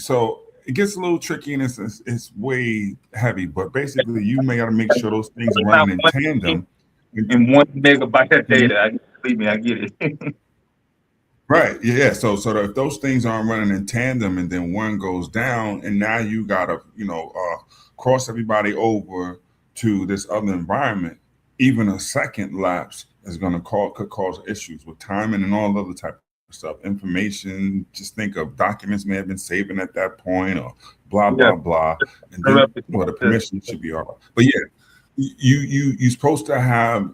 So it gets a little tricky, and it's way heavy. But basically, you may got to make sure those things are running in tandem. And 1 megabyte of Mhm. data. Believe me, I get it. Right. Yeah. So that if those things aren't running in tandem, and then one goes down, and now you gotta, cross everybody over to this other environment, even a second lapse is gonna could cause issues with timing and all other type of stuff. Information, just think of documents may have been saving at that point, or blah blah blah. And then the permission should be all right. But yeah, you're supposed to have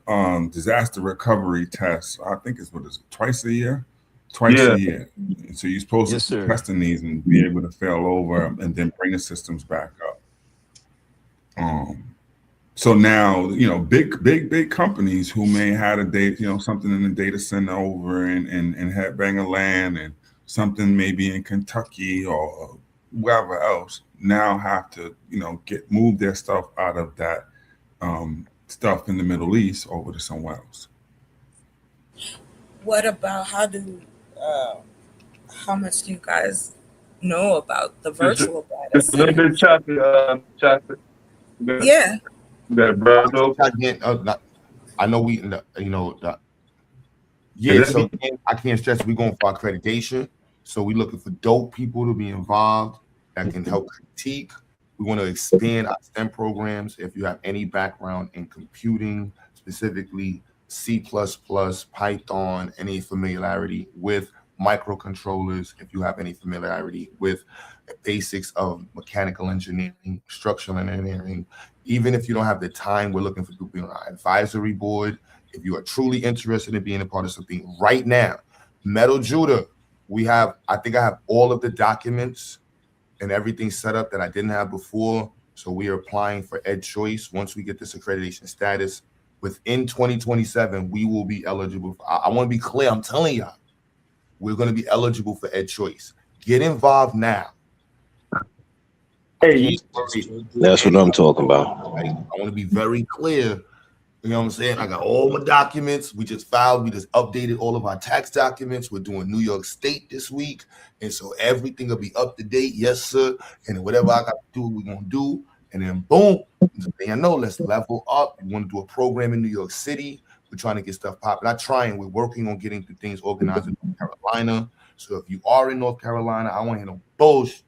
disaster recovery tests. I think it's twice a year. Twice a year. And so you're supposed yes, to be sir. testing these and be able to fail over and then bring the systems back up. So now, big companies who may have a data, something in the data center over in Headbanger Land, and something maybe in Kentucky or wherever else, now have to, move their stuff out of that stuff in the Middle East over to somewhere else. What about how much do you guys know about the virtual data Just a little bit of chocolate. Yeah. You got a browser. I know yeah. So again, I can't stress we're going for accreditation. So we're looking for dope people to be involved that can help critique. We want to expand our STEM programs. If you have any background in computing, specifically C++, Python, any familiarity with microcontrollers, if you have any familiarity with basics of mechanical engineering, structural engineering, even if you don't have the time, we're looking for people on our advisory board. If you are truly interested in being a part of something right now, Metal Judah, I think I have all of the documents and everything set up that I didn't have before. So we are applying for Ed Choice. Once we get this accreditation status, within 2027, we will be eligible. I want to be clear. I'm telling y'all, we're going to be eligible for Ed Choice. Get involved now. That's what I'm talking about. I want to be very clear. You know what I'm saying? I got all my documents. We just updated all of our tax documents. We're doing New York State this week. And so everything will be up to date. Yes, sir. And then whatever I got to do, we're going to do. And then boom, I know, let's level up. We want to do a program in New York City. We're trying to get stuff popping. We're working on getting the things organized in North Carolina. So if you are in North Carolina, I don't want to hear no bullshit.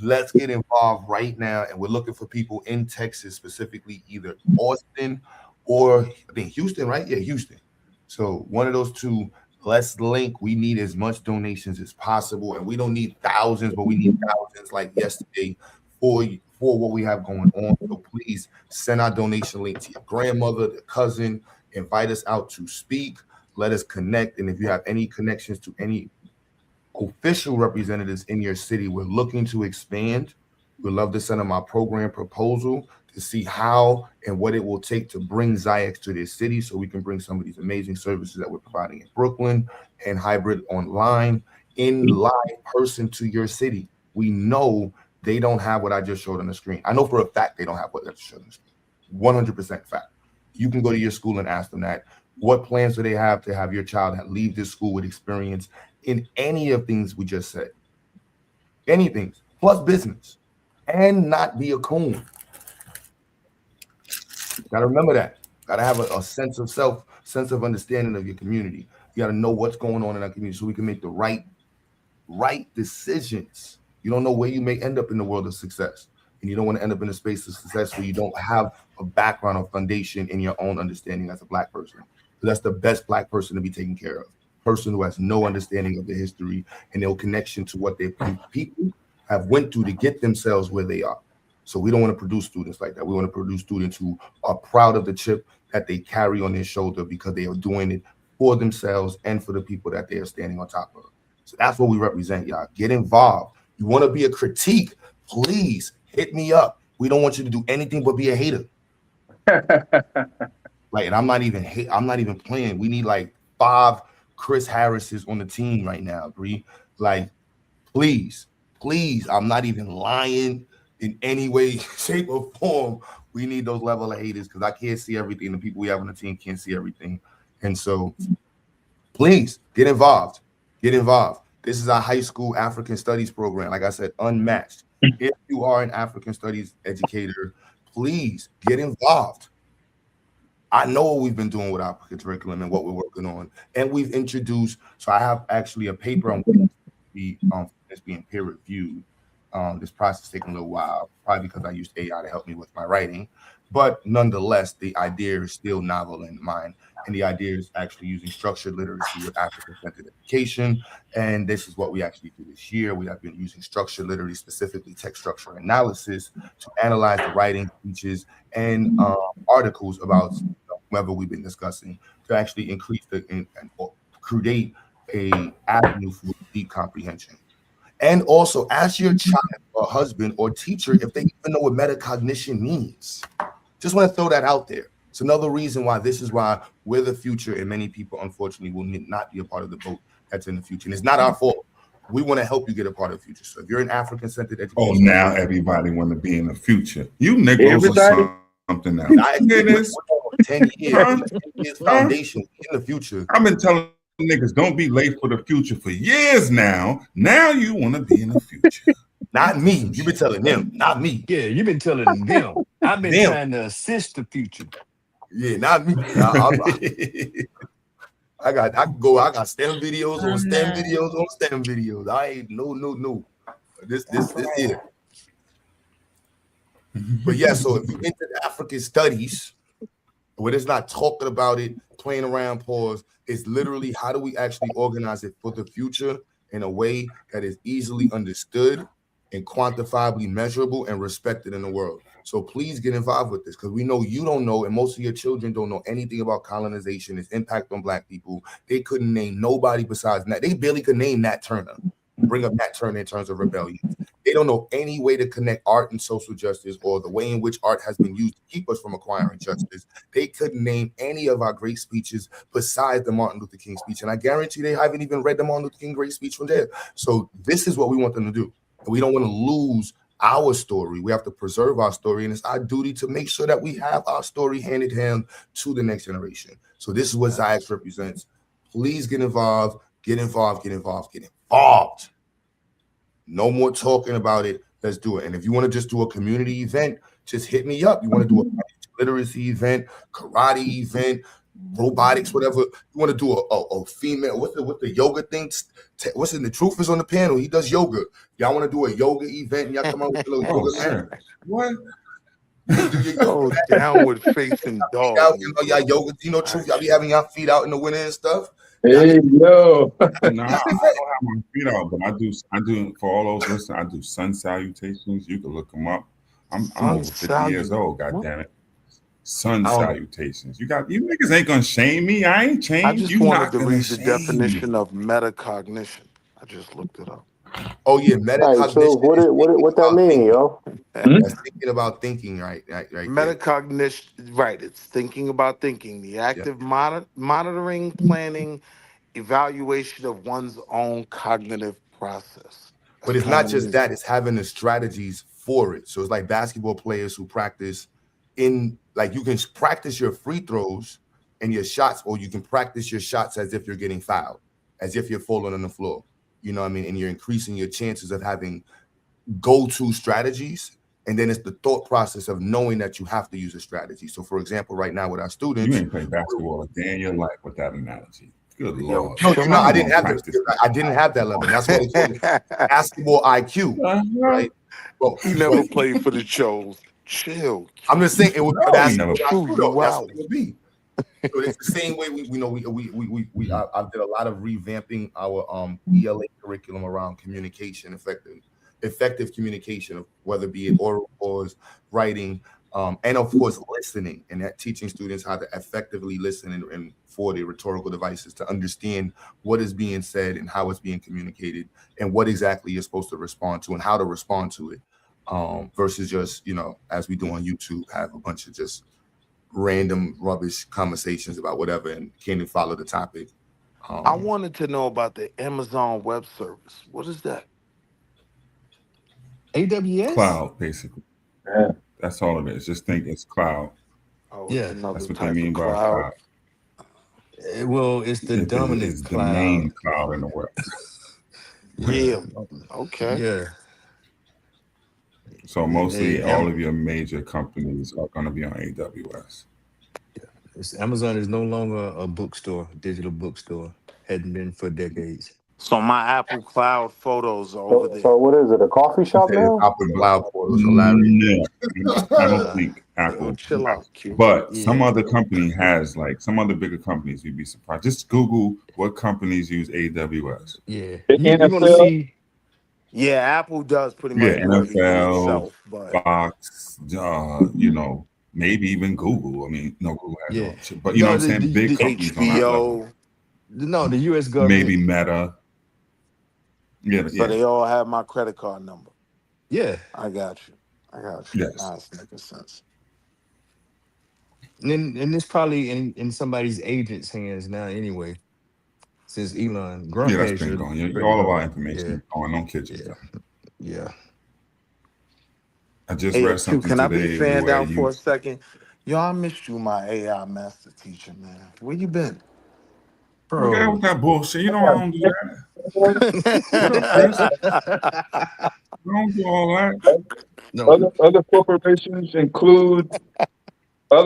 Let's get involved right now. And we're looking for people in Texas, specifically either Austin or I think Houston, right? Yeah, Houston. So one of those two, let's link. We need as much donations as possible. And we don't need thousands, but we need thousands like yesterday for what we have going on. So please send our donation link to your grandmother, the cousin, invite us out to speak. Let us connect. And if you have any connections to any official representatives in your city, we're looking to expand. We'd love to send them our program proposal to see how and what it will take to bring XyayX to this city so we can bring some of these amazing services that we're providing in Brooklyn and hybrid online in live person to your city. We know they don't have what I just showed on the screen. I know for a fact they don't have what I just showed on the screen. 100% fact. You can go to your school and ask them that. What plans do they have to have your child leave this school with experience in any of things we just said? Anything, plus business, and not be a coon. Got to remember that. Got to have a sense of self, sense of understanding of your community. You got to know what's going on in our community so we can make the right decisions. You don't know where you may end up in the world of success. And you don't want to end up in a space of success where you don't have a background or foundation in your own understanding as a Black person. So that's the best Black person to be taken care of. Person who has no understanding of the history and no connection to what their people have went through to get themselves where they are. So we don't want to produce students like that. We want to produce students who are proud of the chip that they carry on their shoulder because they are doing it for themselves and for the people that they are standing on top of. So that's what we represent, y'all. Get involved. You want to be a critique, please hit me up. We don't want you to do anything but be a hater. Like, and I'm not even playing. We need like 5 Chris Harris's on the team right now, Bree. Like, please, I'm not even lying in any way, shape, or form. We need those level of haters because I can't see everything. The people we have on the team can't see everything. And so please get involved. Get involved. This is our high school African studies program. Like I said, unmatched. If you are an African studies educator, please get involved. I know what we've been doing with our curriculum and what we're working on. And we've introduced, so I have actually a paper on that's being peer reviewed. This process is taking a little while, probably because I used AI to help me with my writing. But nonetheless, the idea is still novel in mind. And the idea is actually using structured literacy with African-centered education. And this is what we actually do this year. We have been using structured literacy, specifically text structure analysis, to analyze the writing, speeches, and articles about whoever we've been discussing to actually increase and create a avenue for deep comprehension. And also ask your child or husband or teacher if they even know what metacognition means. Just want to throw that out there. It's another reason why this is why we're the future, and many people, unfortunately, will not be a part of the vote that's in the future. And it's not our fault. We want to help you get a part of the future. So if you're an African-centered education, oh, now everybody want to be in the future. You niggas are something else. 10 years, 10 years foundation in the future. I've been telling niggas don't be late for the future for years now. Now you want to be in the future. Not me. You've been telling them, not me. Yeah, you've been telling them. I've been trying to assist the future. Yeah, not me. I got STEM videos on STEM videos on STEM videos. I ain't no. This here. But yeah, so if you're into the African studies, where it's not talking about it, playing around, pause, it's literally how do we actually organize it for the future in a way that is easily understood and quantifiably measurable and respected in the world. So please get involved with this because we know you don't know, and most of your children don't know anything about colonization, its impact on Black people. They couldn't name nobody besides Nat. They barely could name Nat Turner. Bring up Nat Turner in terms of rebellion. They don't know any way to connect art and social justice or the way in which art has been used to keep us from acquiring justice. They couldn't name any of our great speeches besides the Martin Luther King speech. And I guarantee they haven't even read the Martin Luther King great speech from there. So this is what we want them to do. And we don't want to lose our story. We have to preserve our story. And it's our duty to make sure that we have our story handed down to the next generation. So this is what XyayX represents. Please get involved, get involved, get involved, get involved. No more talking about it. Let's do it. And if you want to just do a community event, just hit me up. You want to do a literacy event, karate event, robotics, whatever. You want to do a female, what's the yoga thing? What's in the truth is on the panel. He does yoga. Y'all want to do a yoga event and y'all come out with a little yoga mat? What? Go down with face and dog. Y'all yoga, truth. Y'all be having y'all feet out in the winter and stuff. Hey, yo. No, I don't have my feet out, but I do for all those listeners, I do sun salutations. You can look them up. I'm over 50 years old, God damn it. Sun salutations. You niggas ain't gonna shame me. I ain't changed. I just wanted to read the definition of metacognition. I just looked it up. Oh yeah, metacognition. What that mean, yo? That's thinking about thinking, right? Metacognition, right? It's thinking about thinking. The active monitoring, planning, evaluation of one's own cognitive process. But it's not just that; it's having the strategies for it. So it's like basketball players who practice you can practice your free throws and your shots, or you can practice your shots as if you're getting fouled, as if you're falling on the floor. You know what I mean? And you're increasing your chances of having go-to strategies. And then it's the thought process of knowing that you have to use a strategy. So for example, right now with our students, you ain't played basketball a day in your life with that analogy. Good Lord. No, I didn't have that. I didn't have that level. That's what they call it. Basketball IQ, right? Well, he never played for the shows. Chill. I'm just saying it would be basketball IQ. Wow. That's what it would be. So it's the same way I did a lot of revamping our ELA curriculum around communication, effective communication, whether it be oral or writing, and of course listening, and that teaching students how to effectively listen and for the rhetorical devices to understand what is being said and how it's being communicated and what exactly you're supposed to respond to and how to respond to it, versus just as we do on YouTube, have a bunch of just random rubbish conversations about whatever and can't even follow the topic. I wanted to know about the Amazon Web Service. What is that? AWS? Cloud, basically. Yeah. That's all it is. Just think it's cloud. Oh, yeah, that's what they mean by cloud. Well, it's the dominant cloud. The main cloud in the world. Really? Okay. Yeah. So mostly all of your major companies are going to be on AWS. Yeah. Amazon is no longer a bookstore, digital bookstore. Hadn't been for decades. So my Apple Cloud photos are over there. So what is it? A coffee shop now? Apple Cloud photos hilarious. I don't think Apple. Chill out, Q. But some other company has, like some other bigger companies, you'd be surprised. Just Google what companies use AWS. Yeah. You're going to see. Yeah, Apple does pretty much NFL, itself, but Fox, maybe even Google. I mean, no, Google has no shit, but you know what I'm saying? Big companies HBO. No, the U.S. government. Maybe Meta. Yeah, So they all have my credit card number. Yeah. I got you. Yes. That's making sense. And it's probably in somebody's agent's hands now anyway. Since Elon Grump that's been going. All of our information is going. Don't kid yourself. Yeah. I just read something Can I today. be fanned out for a second? Yo, I missed you, my AI master teacher, man. Where you been? Bro, get out with that bullshit. You know I don't do that. Don't do all that. No. Other corporations include for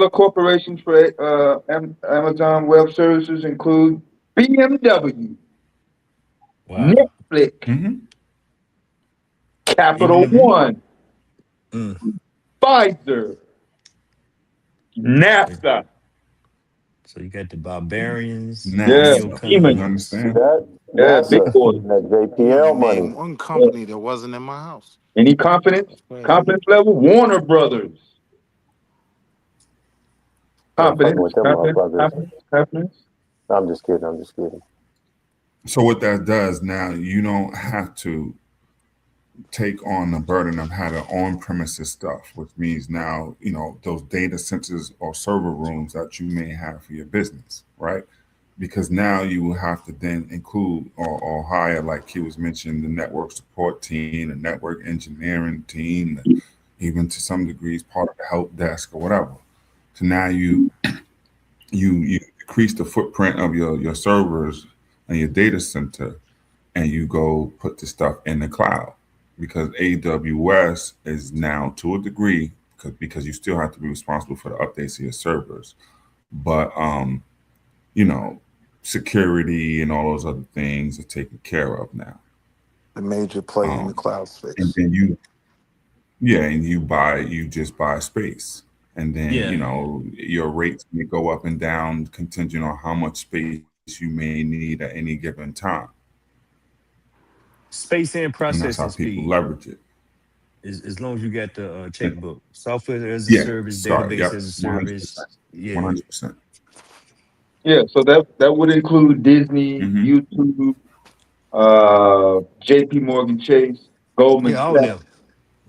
Amazon Web Services include BMW, Netflix, Capital One, Pfizer, NASA. So you got the barbarians. Understand? Big boy. That JPL money. Name one company that wasn't in my house. Any confidence level? Warner Brothers. Confidence. I'm just kidding. So what that does now, you don't have to take on the burden of having on-premises stuff, which means now, those data centers or server rooms that you may have for your business, right? Because now you will have to then include or hire, like he was mentioning, the network support team, the network engineering team, even to some degrees part of the help desk or whatever. So now you decrease the footprint of your servers and your data center, and you go put the stuff in the cloud, because AWS is now, to a degree, because you still have to be responsible for the updates of your servers, but security and all those other things are taken care of now. The major play in the cloud space. And then you just buy space, and then your rates may go up and down contingent on how much space you may need at any given time. Space and And that's processing how people speed. leverage it. As long as you got the checkbook, software as a service, database Yep, as a service. 100%. Yeah, so that would include Disney, YouTube, JP Morgan Chase, Goldman Yeah, all Sachs. them.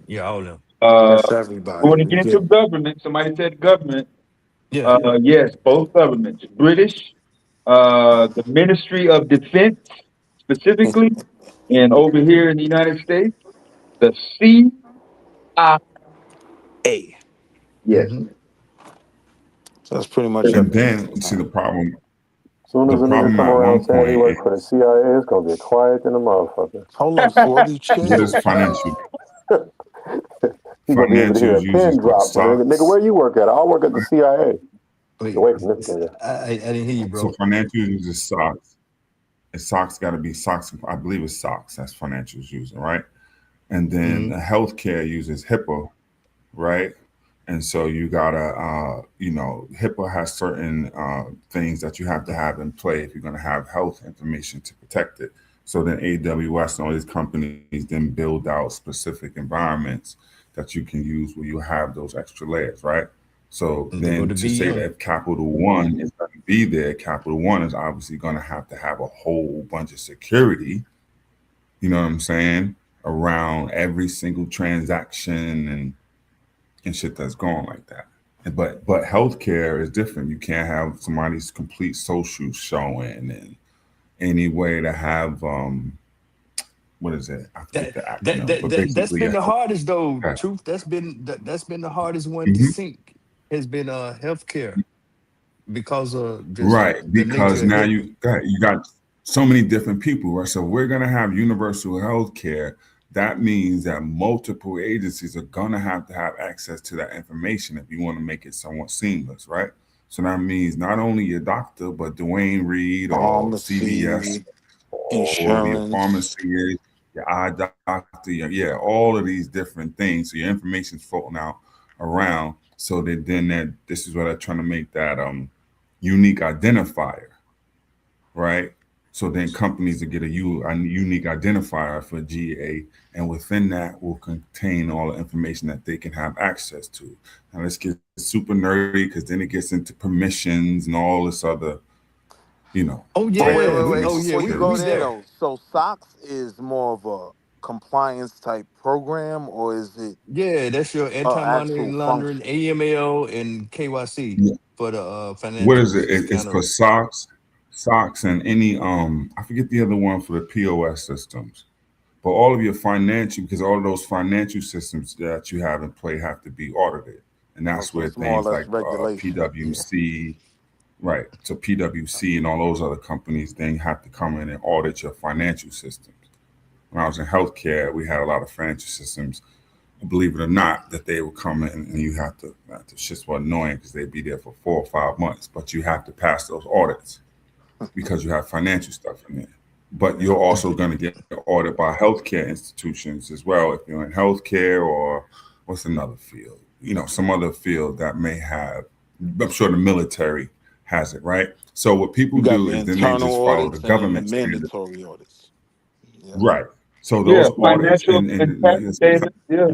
Yeah, all them. That's everybody. Going against the government, somebody said government. Yeah. Yes, both governments. British, the Ministry of Defense specifically, and over here in the United States, the CIA. Yes. So that's pretty much And everything. then see the problem. As soon as The a nigga problem come at around one saying he point work for the CIA, it's gonna get quiet in a motherfucker. Hold up, Swarty, what is financial. You gonna be able to hear a Financials pin uses drop. Nigga, where you work at? I'll work at the CIA. Wait, Away from this nigga. I didn't hear you, bro. So financials uses SOX. And SOX got to be SOX. I believe it's SOX. That's financials using, right? And then the healthcare uses HIPAA, right? And so you gotta, HIPAA has certain things that you have to have in play if you're going to have health information to protect it. So then AWS and all these companies then build out specific environments that you can use where you have those extra layers, right? So then to say that if Capital One is going to be there, Capital One is obviously going to have a whole bunch of security, you know what I'm saying, around every single transaction and shit that's going like that. But healthcare is different. You can't have somebody's complete social showing and any way to have what is it? I forget the acronym. But That's basically, been the health- hardest though. yeah. Truth. That's been the hardest one to sync. Has been healthcare because of just Right, the because nature of now HIPAA. you got so many different people, right? So we're gonna have universal health care. That means that multiple agencies are gonna have to have access to that information if you want to make it somewhat seamless, right? So that means not only your doctor, but Dwayne Reed or CVS Pharmacy, or your insurance. pharmacy, your eye doctor, all of these different things. So your information's floating out around. So that this is what I'm trying to make that unique identifier, right? So then companies will get a unique identifier for GA, and within that will contain all the information that they can have access to. Now let's get super nerdy because then it gets into permissions and all this other, Oh So yeah. wait. Oh yeah. Before you We go there there. though, so SOX is more of a compliance type program, or is it Yeah, that's your anti-money actual laundering, function? AML, and KYC Yeah. for the What is financials. it? It's for SOX, and any I forget the other one for the POS systems. But all of your financial, because all of those financial systems that you have in play have to be audited, and that's So where it's more or things less like regulation. PwC, right? So PwC and all those other companies then have to come in and audit your financial systems. When I was in healthcare, we had a lot of financial systems. Believe it or not, that they would come in and you have to. It's just so annoying because they'd be there for 4 or 5 months, but you have to pass those audits because you have financial stuff in there. But you're also going to get audited by healthcare institutions as well if you're in healthcare or what's another field, some other field that may have. I'm sure the military has it, right? So what people You got do the is then they internal just follow the audits and then the government standard, mandatory audits. Yeah. right? So Yeah, those audits financial and tax data. Yeah.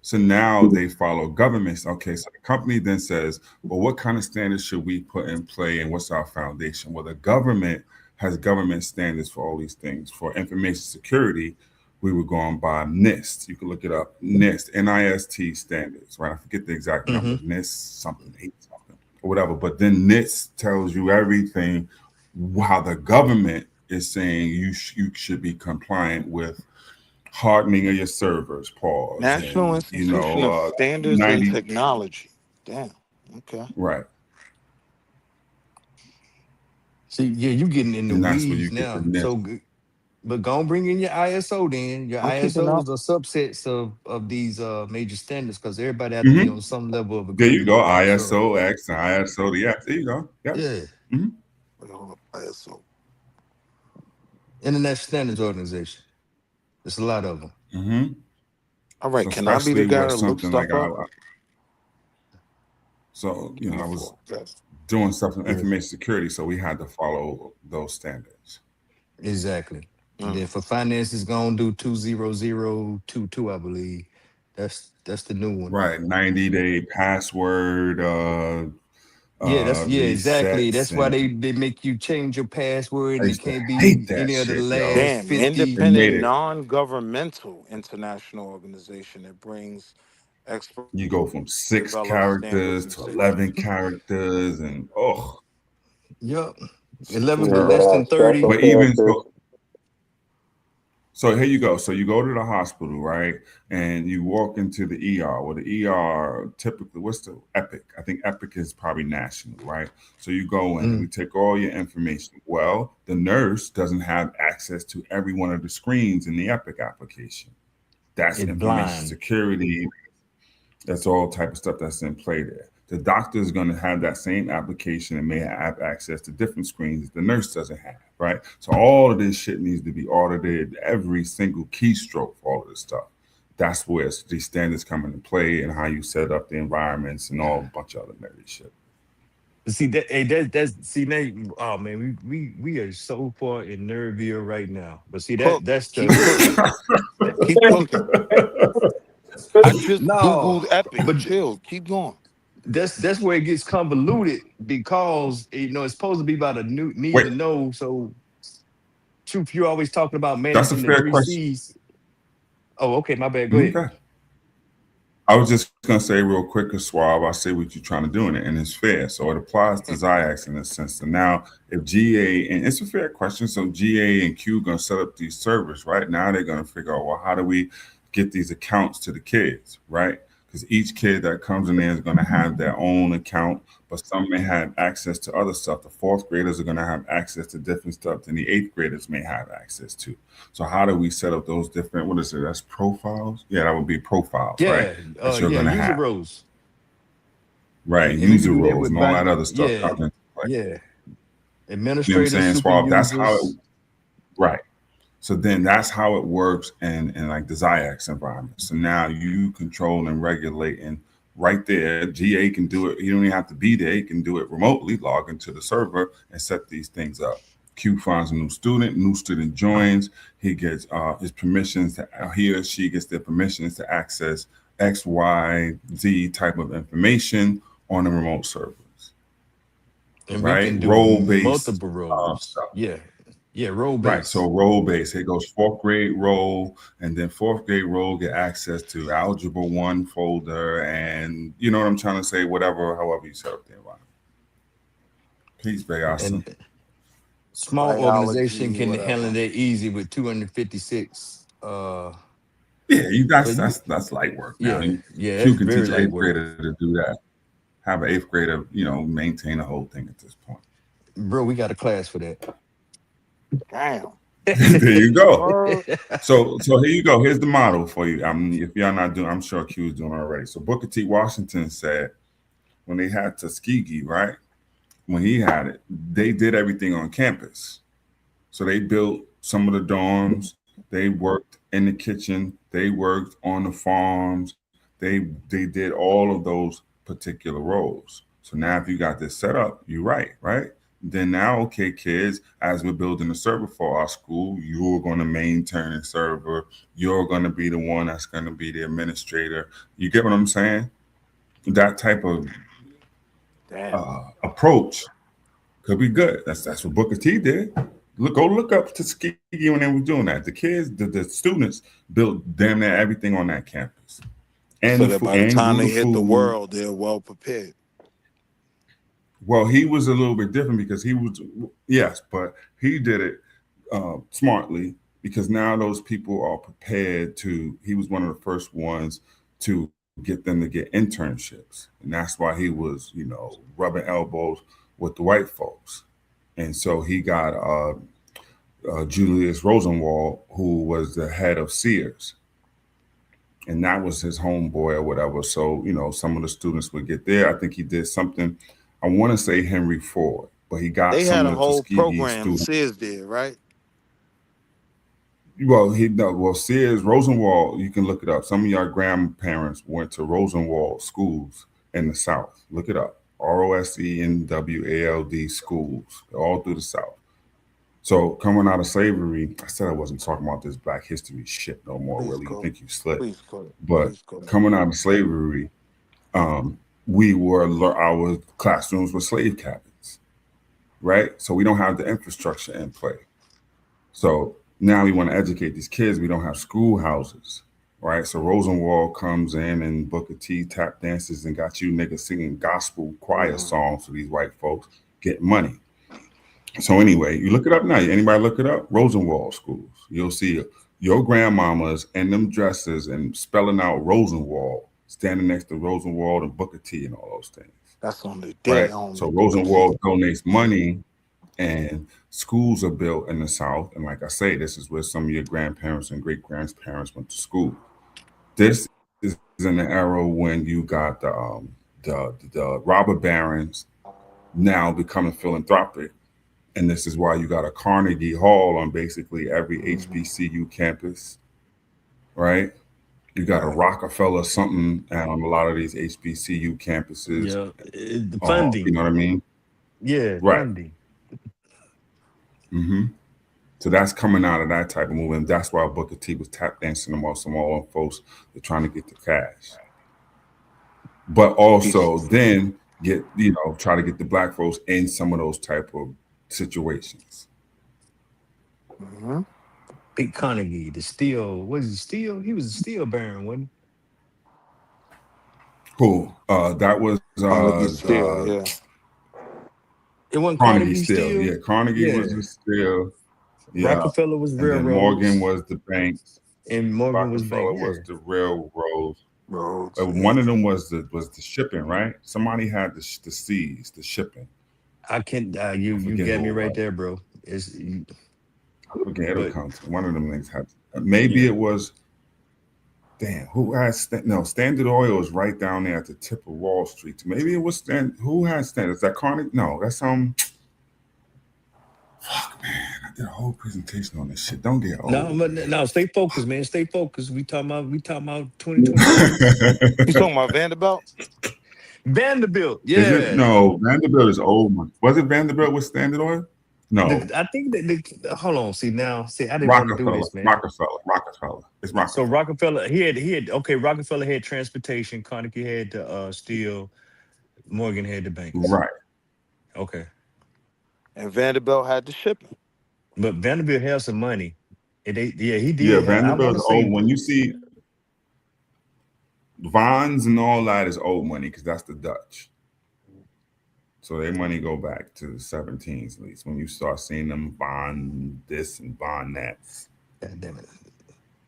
So now they follow governments. Okay, so the company then says, well, what kind of standards should we put in play and what's our foundation? Well, the government has government standards for all these things. For information security, we were going by NIST. You can look it up. NIST, NIST standards, right? I forget the exact number. NIST something, 8 something, or whatever. But then NIST tells you everything, how the government is saying you should be compliant with hardening of your servers, pause, National and Institution of Standards and 90, Technology. Damn. Okay. right. See, yeah, you getting in the And that's where you weeds get the now. NIST. So, but go and bring in your ISO then. Your I'm keeping up. ISOs are subsets of these major standards because everybody have to be on some level of There you go, agreement. So, ISO X and ISO the X. There you go. Yep. yeah, ISO. International Standards Organization. There's a lot of them. All right. So Can I be the especially guy with that looks something like stuff up? I was doing stuff in information security, so we had to follow those standards. Exactly. And then for finance, it's gonna do 20022, I believe. That's the new one. Right, 90-day password Exactly. resets, That's why and they make you change your password I and it used to can't be hate that any of the shit, yo. last Damn, 50. They made independent, it. non-governmental international organization that brings experts You go from 6 develop standards characters and to safety. 11 characters, and Yup. 11 but Yeah, they less have than 30. special but even characters. so here you go. So you go to the hospital, right? And you walk into the ER. Well, the ER typically, what's the Epic? I think Epic is probably national, right? So you go in and we take all your information. Well, the nurse doesn't have access to every one of the screens in the Epic application. That's It's information blind. security. That's all type of stuff that's in play there. The doctor is going to have that same application and may have access to different screens that the nurse doesn't have, right? So all of this shit needs to be audited, every single keystroke for all of this stuff. That's where these standards come into play and how you set up the environments and all a bunch of other merry shit. See that's see now. Oh man, we are so far in Nerdville right now. But see Cook, that's keep cooking. Keep cooking. I just no, Googled Epic. but Chill. Keep going. that's where it gets convoluted because it's supposed to be about a new need Wait. to know. So, Truth, you're always talking about That's a managing the fair 3 question. C's. Oh, okay, my bad. Go ahead. Okay. I was just going to say real quick, Suave, I see what you're trying to do in it, and it's fair. So it applies to XyayX in a sense. So now if GA, and it's a fair question, so GA and Q going to set up these servers, right? Now they're going to figure out, well, how do we get these accounts to the kids, right? Because each kid that comes in there is going to have their own account, but some may have access to other stuff. The 4th graders are going to have access to different stuff than the 8th graders may have access to. So how do we set up those different, what is it? That's profiles? Yeah, that would be profiles, right? That you're going to user have. roles. Right, And we user can do that roles with and all that other stuff. yeah, comes into play. yeah. You know what I'm Administrators, saying, super Swab? That's how it, users. right. So then that's how it works in like the XyayX environment. So now you control and regulate, and right there, GA can do it. He don't even have to be there. He can do it remotely, log into the server and set these things up. Q finds a new student joins, he gets his permissions, he or she gets their permissions to access X, Y, Z type of information on the remote servers. And right? we can do Role-based multiple roles. stuff. Yeah, role based. Right, so role-based, it goes 4th grade role, and then 4th grade role get access to Algebra 1 folder, and you know what I'm trying to say, however you set up the environment. Peace, Bay Awesome. And small organization can handle that easy with 256. That's light work now. Yeah, You it's can very teach an light 8th work. grader to do that. Have an 8th grader, maintain the whole thing at this point. Bro, we got a class for that. Damn. There you go. So here you go. Here's the model for you. If y'all not doing, I'm sure Q is doing already. So Booker T. Washington said when they had Tuskegee, right? When he had it, they did everything on campus. So they built some of the dorms. They worked in the kitchen. They worked on the farms. They did all of those particular roles. So now if you got this set up, you're right? Then now, okay, kids, as we're building a server for our school, you're going to maintain a server. You're going to be the one that's going to be the administrator. You get what I'm saying? That type of approach could be good. That's what Booker T did. Go look up Tuskegee when they were doing that. The kids, the students built damn near everything on that campus. And So that by the and time grew they the hit the food. world, they're well prepared. Well, he was a little bit different because he was, yes, but he did it smartly because now those people are prepared to, he was one of the first ones to get them to get internships. And that's why he was, rubbing elbows with the white folks. And so he got Julius Rosenwald, who was the head of Sears. And that was his homeboy or whatever. So, some of the students would get there. I think he did something, I want to say Henry Ford, but he got They some had of a the whole Tuskegee program, students. Sears did, right? Well, Sears, Rosenwald, you can look it up. Some of your grandparents went to Rosenwald schools in the South. Look it up. ROSENWALD schools, all through the South. So coming out of slavery, I said I wasn't talking about this Black history shit no more, Please really. You go. think you slick. Please go. But Please go. coming out of slavery, our classrooms were slave cabins, right? So we don't have the infrastructure in play. So now we want to educate these kids. We don't have schoolhouses, right? So Rosenwald comes in and Booker T tap dances and got you niggas singing gospel choir songs for these white folks, get money. So anyway, you look it up now. Anybody look it up? Rosenwald schools. You'll see your grandmamas in them dresses and spelling out Rosenwald, standing next to Rosenwald and Booker T and all those things. That's on the day, Right? homie. So Rosenwald donates money and schools are built in the South. And like I say, this is where some of your grandparents and great grandparents went to school. This is in the era when you got the robber barons now becoming philanthropic. And this is why you got a Carnegie Hall on basically every HBCU campus, right? You got a Rockefeller something on a lot of these HBCU campuses. The funding. You know what I mean? Yeah, Right. funding. Mm-hmm. So that's coming out of that type of movement. That's why Booker T was tap dancing among some all folks. They're trying to get the cash. But also then try to get the Black folks in some of those type of situations. Mm-hmm. Big Carnegie, the steel, was he steel? He was a steel baron, wasn't Who? That was Carnegie Steel, yeah. It wasn't Carnegie Steel. Yeah, Carnegie was the steel. Yeah. Rockefeller was and then railroads. Morgan was the banks. And Morgan was bank. Rockefeller was the railroads. Roads. One of them was the shipping, right? Somebody had the seas, the shipping. I can't. You get me right there, bro. I forget it'll come to one of them things. Maybe it was. Damn, who has Standard Oil is right down there at the tip of Wall Street. Maybe it was who has Standard? Is that Carnegie? No, that's Fuck, man, I did a whole presentation on this shit. Don't get old. No, stay focused, man. Stay focused. We talking about 2020. You talking about Vanderbilt? Vanderbilt, yeah. No, Vanderbilt is old. Was it Vanderbilt with Standard Oil? No, I think that. Hold on. See, I didn't want to do this, man. Rockefeller. It's Rockefeller. So Rockefeller, he had. Okay, Rockefeller had transportation. Carnegie had the steel. Morgan had the banks. Right. Okay. And Vanderbilt had the shipping. But Vanderbilt had some money. He did. Yeah, Vanderbilt is old. When you see Vons and all that is old money because that's the Dutch. So their money go back to the 17s at least. When you start seeing them bond this and bond that. God damn it,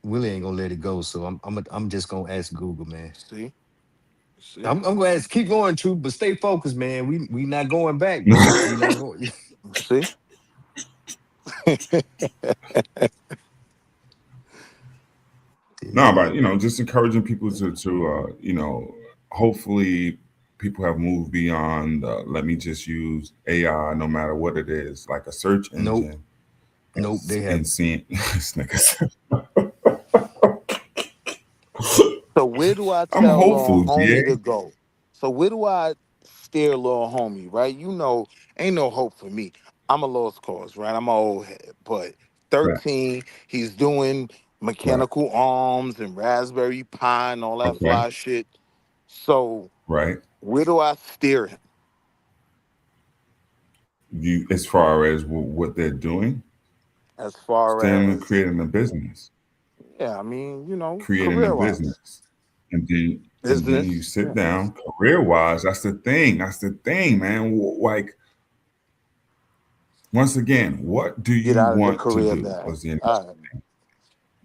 Willie ain't gonna let it go. So I'm just gonna ask Google, man. See? I'm gonna ask. Keep going, True, but stay focused, man. We not going back. We not going. See? No, but just encouraging people to hopefully people have moved beyond let me just use AI no matter what it is, like a search engine. Nope, they have. And seeing this nigga. So where do I tell little homie to go? So where do I steer little homie, right? Ain't no hope for me. I'm a lost cause, right? I'm an old head, but 13, he's doing mechanical arms and Raspberry Pi and all that fly shit. So where do I steer him? As far as what they're doing? as far Still as creating a business. yeah, I mean, you know, Creating a career wise. business. And then Business. you sit Yeah. down career wise. That's the thing. That's the thing, man. Like, once again, what do Get you out of the want to career do? bag. Was the All right.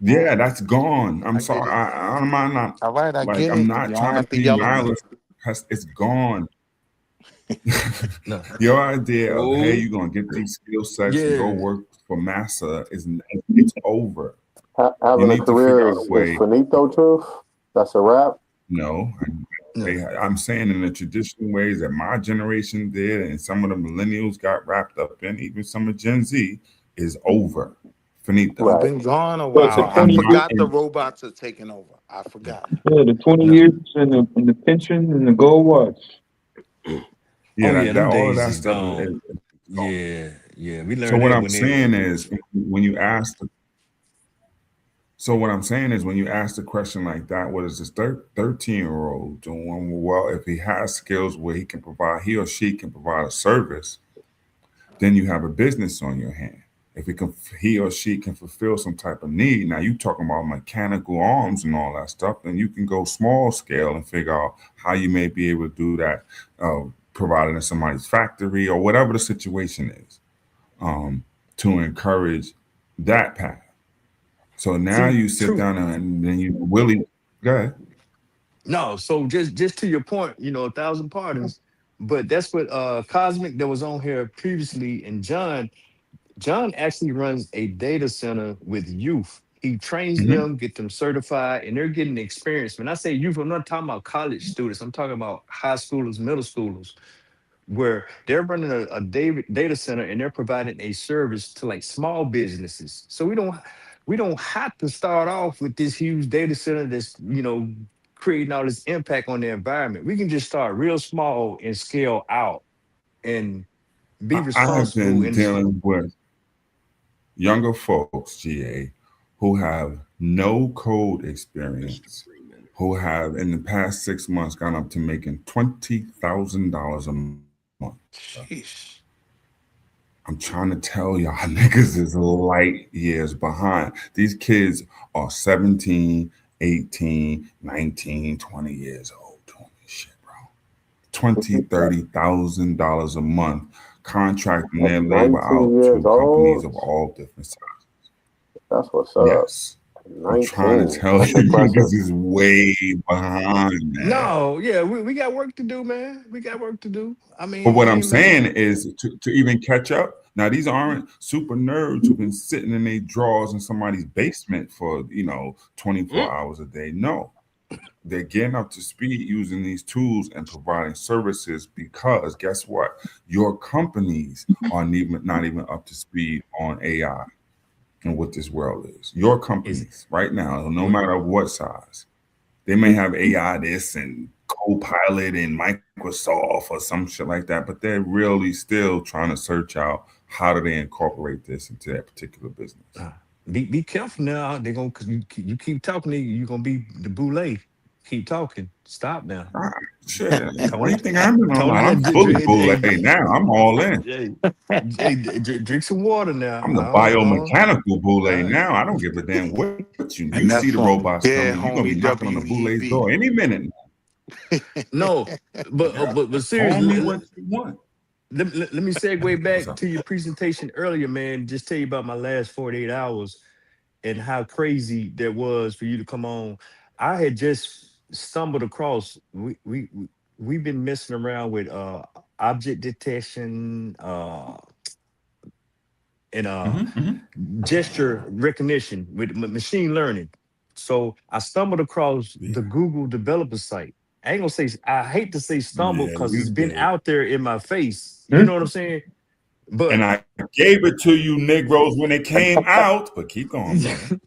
Yeah, that's gone. I'm I get sorry. it. I'm not All right, I like, get I'm it. not You don't trying to have to be yell at me. nihilist. It's gone. No. Your idea of, hey, Oh, you're gonna get these skill sets and go yeah. work for massa it's over. You Having a need to figure career out a is way. finito, truth. That's a wrap. No, I'm saying in the traditional ways that my generation did, and some of the millennials got wrapped up in, even some of Gen Z, is over. Finito. We've been gone a But the while. I 20 years, forgot the robots are taking over. I forgot. yeah, the 20 years and the pension and the gold watch. Yeah, Oh yeah, that them all of days that is stuff gone. is Yeah, yeah. We so learned what that I'm when it. saying is when you ask the question like that, what is this 13-year-old doing? Well, if he has skills where he or she can provide a service, then you have a business on your hand. If he or she can fulfill some type of need. Now you talking about mechanical arms and all that stuff, then you can go small scale and figure out how you may be able to do that, provided in somebody's factory or whatever the situation is, to encourage that path. So now See, you sit true. down and then you really go ahead. No, so just to your point, 1,000 pardons, but that's what Cosmic that was on here previously, and John actually runs a data center with youth. He trains Mhm. them, get them certified, and they're getting experience. When I say youth, I'm not talking about college students. I'm talking about high schoolers, middle schoolers, where they're running a data center and they're providing a service to like small businesses. So we don't have to start off with this huge data center that's creating all this impact on the environment. We can just start real small and scale out and be I have responsible been and dealing with younger folks, GA, who have no code experience, who have in the past 6 months gone up to making $20,000 a month. Sheesh. I'm trying to tell y'all, niggas is light years behind. These kids are 17, 18, 19, 20 years old doing this shit, bro. $20,000, $30,000 a month, contracting their labor 19 out years to companies old. of all different sizes. That's what's up. Yes. I'm trying to 19. tell That's you, impressive. niggas is way behind, man. no, yeah, we got work to do, man. We got work to do. I But mean, what we I'm ain't late. saying is to even catch up. Now, these aren't super nerds who've been sitting in their drawers in somebody's basement for 24 hours a day. No, they're getting up to speed using these tools and providing services, because guess what? Your companies are not even up to speed on AI and what this world is. Your companies right now, no matter what size, they may have AI this and Copilot and Microsoft or some shit like that, but they're really still trying to search out how do they incorporate this into that particular business. Be careful now. They're gonna, cause you keep talking, you're gonna be the boule. Keep talking. Stop now. Shit, what do you think I'm doing? Tony, I'm fully boule now. I'm all in. Drink some water now. I'm the biomechanical boule now. I don't give a damn what you. You see the robots coming. You're gonna be knocking on the boule's door any minute. No, but Call seriously, me what you want. let me segue back to your presentation earlier, man. Just tell you about my last 48 hours and how crazy that was for you to come on. I had just stumbled across. We've been messing around with object detection and gesture recognition with machine learning. So I stumbled across the Google developer site. I ain't gonna say, I hate to say stumble Yeah, because you it's been did. out there in my face. You know what I'm saying? But And I gave it to you, Negroes, when it came out. But keep going, brother.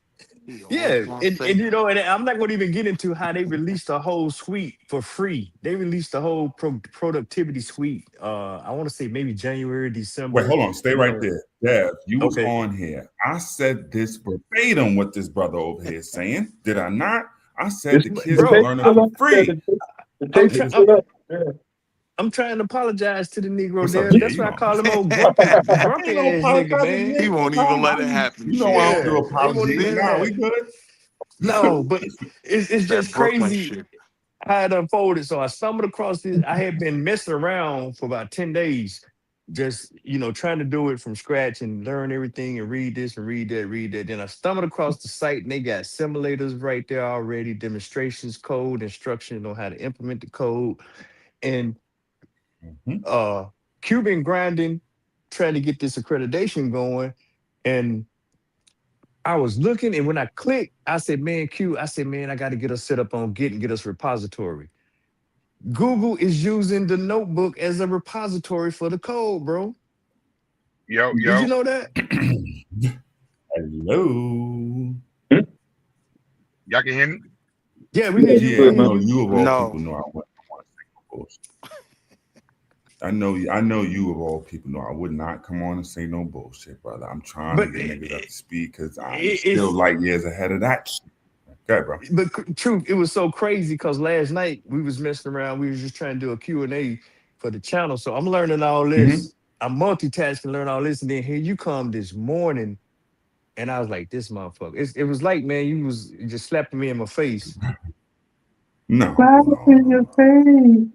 yeah, and and I'm not going to even get into how they released a whole suite for free. They released a whole productivity suite. I want to say maybe January, December. Wait, hold on. Stay right there. Dev, you was Okay. on here. I said this verbatim what this brother over here is saying. Did I not? I said the kids are learning for free. I'm trying to apologize to the Negro What's up, there. Jay? That's You why I know, call him old grumpy ain't no ass nigga, apologizing. man. He won't even let it happen. You know I don't do Yeah, he won't apologies. even let it Nah, we happen. good. No, but it's That just Brooklyn crazy shit. how it unfolded. So I stumbled across this. I had been messing around for about 10 days, just trying to do it from scratch and learn everything and read this and read that, read that. Then I stumbled across the site and they got simulators right there already, demonstrations, code, instructions on how to implement the code. And Cuban grinding, trying to get this accreditation going. And I was looking, and when I clicked, I said, man, I said, man, I got to get us set up on Git and get us repository. Google is using the notebook as a repository for the code, bro. Yo. Did you know that? Hello. Y'all can hear me? Yeah, we hear you. Yeah, We I hear know you. you of all No. people know I wouldn't want to say no bullshit. I know you of all people know I would not come on and say no bullshit, brother. I'm trying to get niggas up to speed because I'm still light years ahead of that shit. Okay, bro. But truth, it was so crazy because last night we was messing around. We was just trying to do a Q&A for the channel. So I'm learning all this. I'm multitasking, learn all this, and then here you come this morning, and I was like, "This motherfucker." It was like, man, you was just slapping me in my face. No. in your face.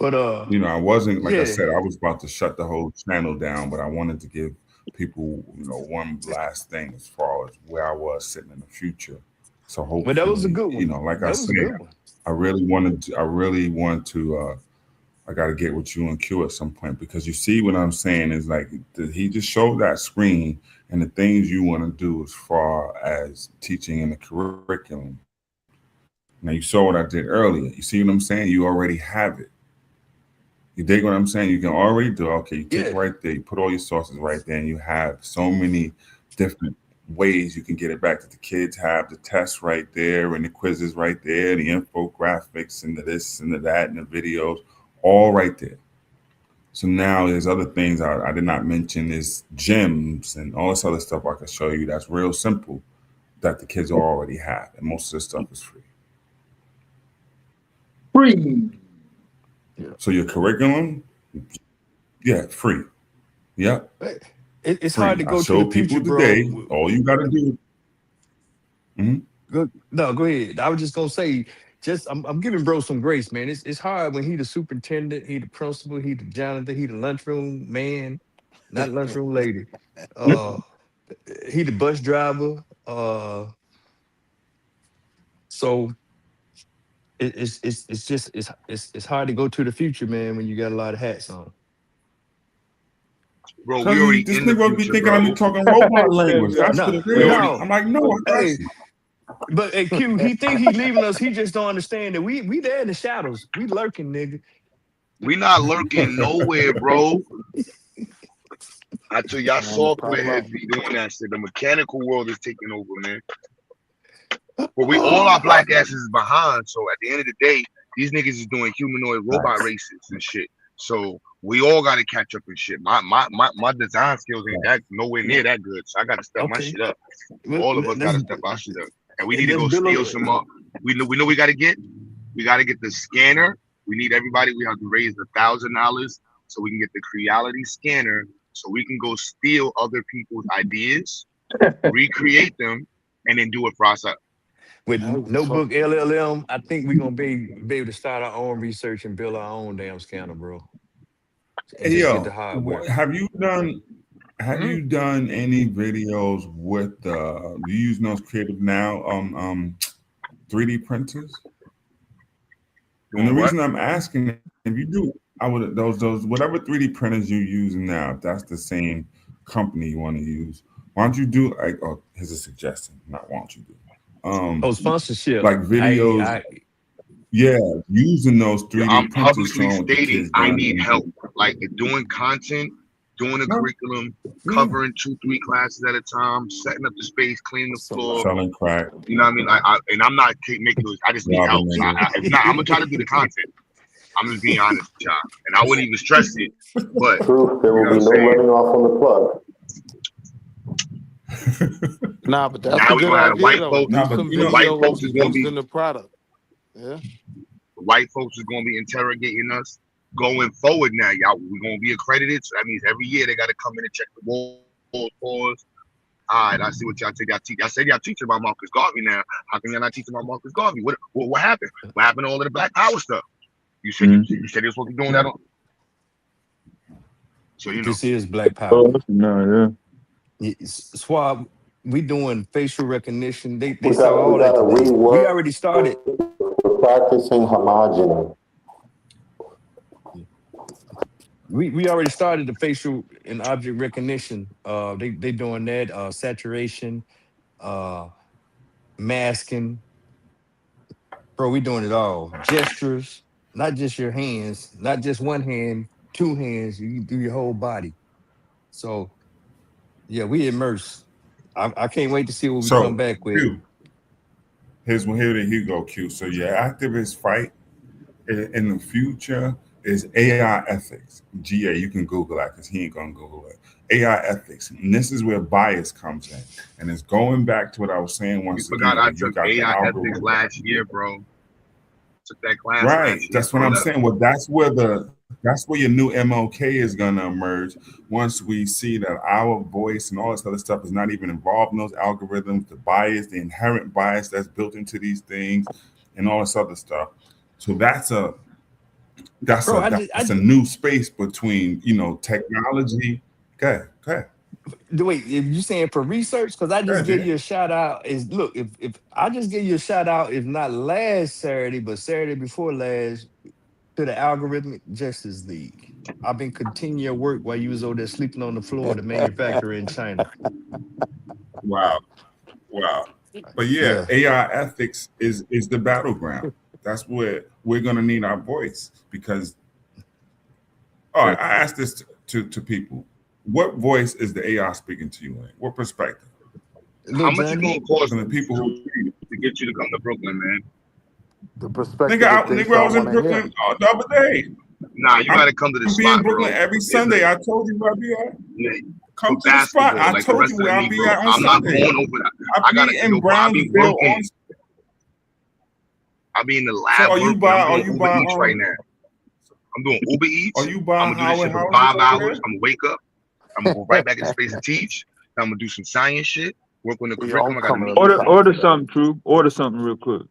But I wasn't, like I yeah. said, I was about to shut the whole channel down, but I wanted to give people, one last thing as far as where I was sitting in the future. So hopefully, But that was a good one. like That I was a said, good one. I really want to I got to get with you and Q at some point, because you see what I'm saying is like he just showed that screen and the things you want to do as far as teaching in the curriculum. Now you saw what I did earlier. You see what I'm saying? You already have it. You dig what I'm saying? You can already do it. Okay, you take right there, you put all your sources right there, and you have so many different ways you can get it back. That the kids have the tests right there and the quizzes right there, the infographics and the this and the that and the videos, all right there. So now there's other things I did not mention, is gyms and all this other stuff I can show you that's real simple that the kids already have. And most of this stuff is free. Free. So your curriculum, free. Yep. It's free. hard to go I to show the people future, bro. today, all you got to do. Go ahead. I was just gonna say, I'm giving bro some grace, man. It's hard when he the superintendent, he the principal, he the janitor, he the lunchroom man, not lunchroom lady. He the bus driver. So it's hard to go to the future, man, when you got a lot of hats on. Bro, Cause we already this in the nigga be future, thinking bro. I be talking robot language. That's what it is. I'm like, no, I got you. But hey, Q, he think he leaving us. He just don't understand that we there in the shadows. We lurking, nigga. We not lurking nowhere, bro. I tell y'all, software heads be doing that shit. The mechanical world is taking over, man. But we all our black asses is behind. So at the end of the day, these niggas is doing humanoid robot races and shit. So we all got to catch up and shit. My design skills ain't that nowhere near that good. So I got to step my shit up. All of us got to step our shit up, and we need to go steal some up. We know we got to get. We got to get the scanner. We need everybody. We have to raise $1,000 so we can get the Creality scanner, so we can go steal other people's ideas, recreate them, and then do it for ourselves. With Notebook LLM, I think we're gonna be able to start our own research and build our own damn scanner, bro. And Hey, just get the hardware. have you done any videos with you using those Creative Now 3D printers? And the reason I'm asking, if you do, I would those whatever 3D printers you're using now, if that's the same company you want to use, why don't you do like? Oh, here's a suggestion. Not why don't you do? Sponsorship. Like videos. Using those 3D I'm printers publicly showing the stating kids I need help, like doing content, doing a curriculum, covering 2-3 classes at a time, setting up the space, cleaning the floor, selling crack. You know what I mean? And I'm not making those. I just need help. So if not, I'm gonna try to do the content. I'm just being honest with y'all, and I wouldn't even stress it. But Truth, there will be no letting off on the plug. Nah, but that's now a we good gonna have idea white though. folks. Do some The white videos folks is gonna using be the product. Yeah. white folks is gonna be interrogating us going forward. Now, y'all, we're gonna be accredited. So that means every year they gotta come in and check the walls. All right, I see what y'all teach. Y'all said y'all teaching about Marcus Garvey now. How come y'all not teaching about Marcus Garvey? What happened? What happened to all of the Blackpower stuff? You said you said you were supposed to be doing that on. So you know. This is Blackpower. No, yeah. Swab, we doing facial recognition. They We saw all that gotta today. rework. We already started. We're practicing homogeny. We already started the facial and object recognition. They doing that, saturation, masking. Bro, we doing it all. Gestures, not just your hands, not just one hand, two hands. You do your whole body. So yeah, we immerse. I can't wait to see what we come So back with. Q, here you go, Q. So your activist fight in the future is AI ethics. GA, you can Google that because he ain't gonna Google it. AI ethics, and this is where bias comes in, and it's going back to what I was saying You once forgot again. I You took got the AI ethics algorithm. last year, bro. Took that class Right, last year. that's what I'm saying. Well, that's where your new MLK is gonna emerge once we see that our voice and all this other stuff is not even involved in those algorithms, the bias, the inherent bias that's built into these things, and all this other stuff. So that's a new space between technology. Okay. Wait, if you saying for research, because I just gave you a shout out. If I just gave you a shout out, if not last Saturday, but Saturday before last, to the Algorithmic Justice League. I've been continuing your work while you was over there sleeping on the floor of the manufacturer in China. Wow. But yeah, AI ethics is the battleground. That's where we're gonna need our voice because. All right, I asked this to people. What voice is the AI speaking to you in? What perspective? How much it gonna cost from the people to get you to come to Brooklyn, man? The perspective. Nigga, I was in Brooklyn the other day. Nah, you gotta come to the spot, in Brooklyn bro. every Sunday. I told you where I be at. Yeah. Come to the spot. I told you where I'll be at on Sunday. I'm not going over that. I gotta in Brownsville. I'll be in the lab. So are you buying Uber right now? I'm doing Uber Eats. Are you buying I'm gonna do this shit for 5 hours. I'm gonna wake up. I'm gonna go right back in space and teach. I'm gonna do some science shit. Work on the curriculum. I gotta meet Order something, True. Order something real quick.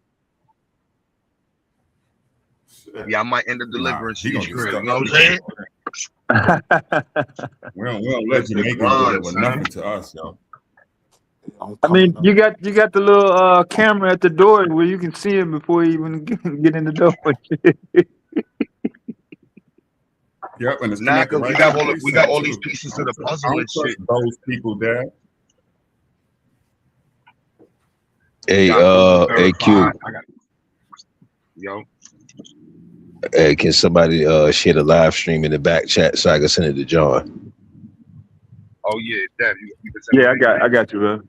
Yeah, I might end up delivering to you. You know what I'm saying? We don't let Jamaicans deliver nothing to us, yo. I mean, you got the little camera at the door where you can see him before you even get in the door. Yep, and it's nah, connected right we got all these pieces to the puzzle and shit. Those people there. Hey, Q. Yo. Hey, can somebody share the live stream in the back chat so I can send it to John? Oh yeah, Dad. Yeah, I got you, bro.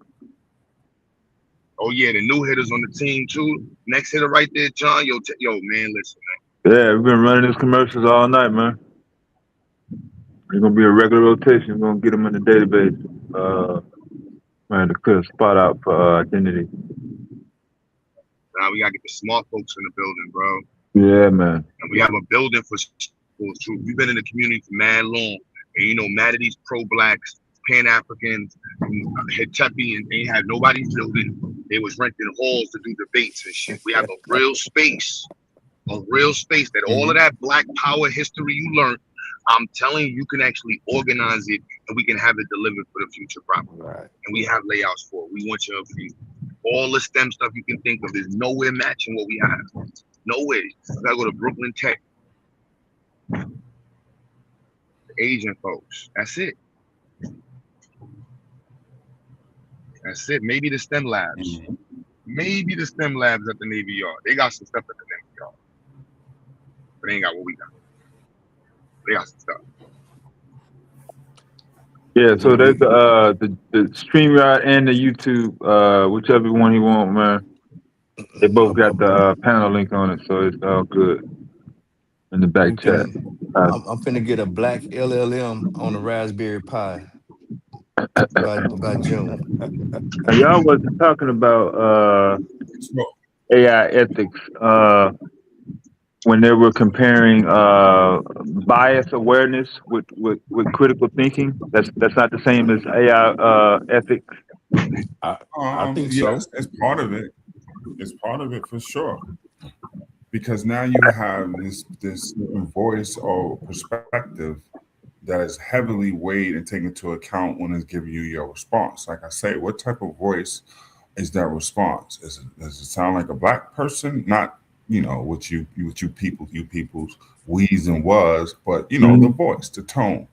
Oh yeah, the new hitters on the team too. Next hitter right there, John. Yo, man, listen, man. Yeah, we've been running these commercials all night, man. It's gonna be a regular rotation. We're gonna get them in the database. Man, to clear a spot out for identity. Now we gotta get the smart folks in the building, bro. Yeah, man. And we have a building for schools too. We've been in the community for mad long, and mad of these pro-blacks, Pan-Africans, Hitepi, and they had nobody's building. They was renting halls to do debates and shit. We have a real space that all of that Black Power history you learned, I'm telling you, you can actually organize it and we can have it delivered for the future properly. Right. And we have layouts for it. We want your view. All the STEM stuff you can think of is nowhere matching what we have. Nowhere. You gotta go to Brooklyn Tech. The Asian folks. That's it. That's it. Maybe the STEM labs. Maybe the STEM labs at the Navy Yard. They got some stuff at the Navy Yard. But they ain't got what we got. They got some stuff. Yeah, so there's the StreamYard and the YouTube, whichever one you want, man. They both got the panel link on it, so it's all good in the back chat. I'm finna get a black LLM on a Raspberry Pi by June. Now, y'all wasn't talking about AI ethics. when they were comparing bias awareness with critical thinking. That's not the same as AI ethics. I think so. Yes, it's part of it. It's part of it for sure. Because now you have this voice or perspective that is heavily weighed and taken into account when it's giving you your response. Like I say, what type of voice is that response? Does it sound like a black person? Not, what you people's wheeze and was, but the voice, the tone.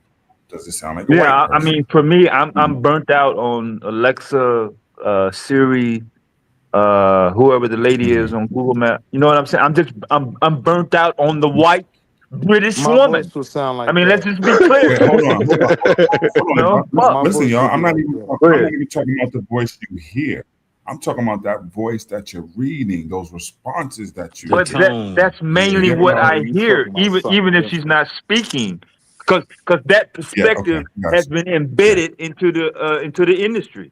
Does it sound like a white Yeah, I person? mean, for me, I'm burnt out on Alexa, Siri, whoever the lady is on Google Map. You know what I'm saying? I'm burnt out on the white British My woman. voice would sound I like mean, let's that. just be clear. Wait, hold on, Fuck. Listen, y'all. I'm not like even. that. I'm not even talking about the voice you hear. I'm talking about that voice that you're reading, those responses that you But get. that's mainly You get what what I I'm- You hear, talking about something even if she's different. not speaking, because that Yeah. Okay. perspective Gotcha. has been embedded into the industry.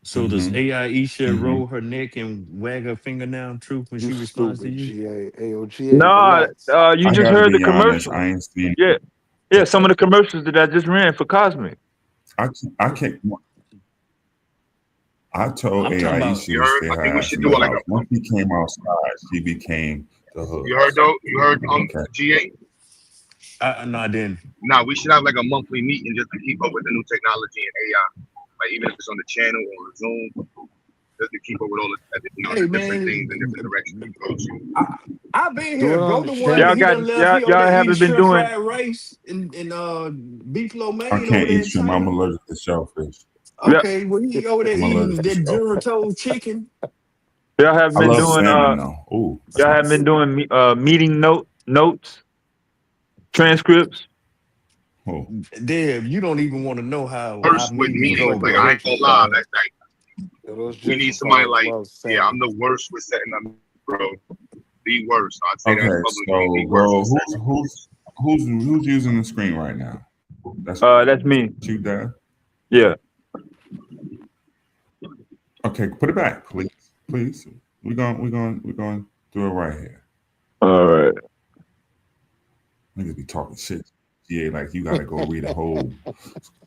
So does XyayX roll her neck and wag her finger now, Truth, when You she responds to stupid, you? GA. Ayo, GA, No, relax. you I just gotta heard the be honest. commercial. I ain't seen. Yeah, some of the commercials that I just ran for Cosmic. I can't. I told I'm talking AI about. she You would heard? stay I her think we ass should in do the it like house. a. Once she came outside, she became the hood. You heard though? You heard Okay. GA? No, I didn't. Nah, we should have like a monthly meeting just to keep up with the new technology and AI. Like even if it's on the channel or on Zoom, just to keep up with all Hey the different things and man, different directions we go to. I've been Do here, it on bro. the The one that Y'all he channel. got done left. He over y'all there eating haven't been shrimp doing. fried rice and beef lo I mein over can't there eat in shrimp. I'm China. allergic to shellfish. Yeah, Okay, well he over there I'm eating allergic to that shellfish. Durato chicken. y'all haven't I been love doing. salmon though. Ooh, that Y'all sounds haven't been good. doing meeting notes, transcripts. Oh. Deb, you don't even want to know how our Worst with meetings That's go, meetings, like a like I bro. ain't gonna gentrifier. lie, that's like Yeah, those we need somebody gentrifiers like, love yeah, I'm salmon. the worst with setting up, bro. The worst. I'd say that Okay, publicly. so The worst bro, with setting up. who's using the screen right now? That's me. You, Dad. Yeah. Okay, put it back, please. Please. We're going do it right here. All right. Niggas be talking shit. Yeah, like you gotta go read a whole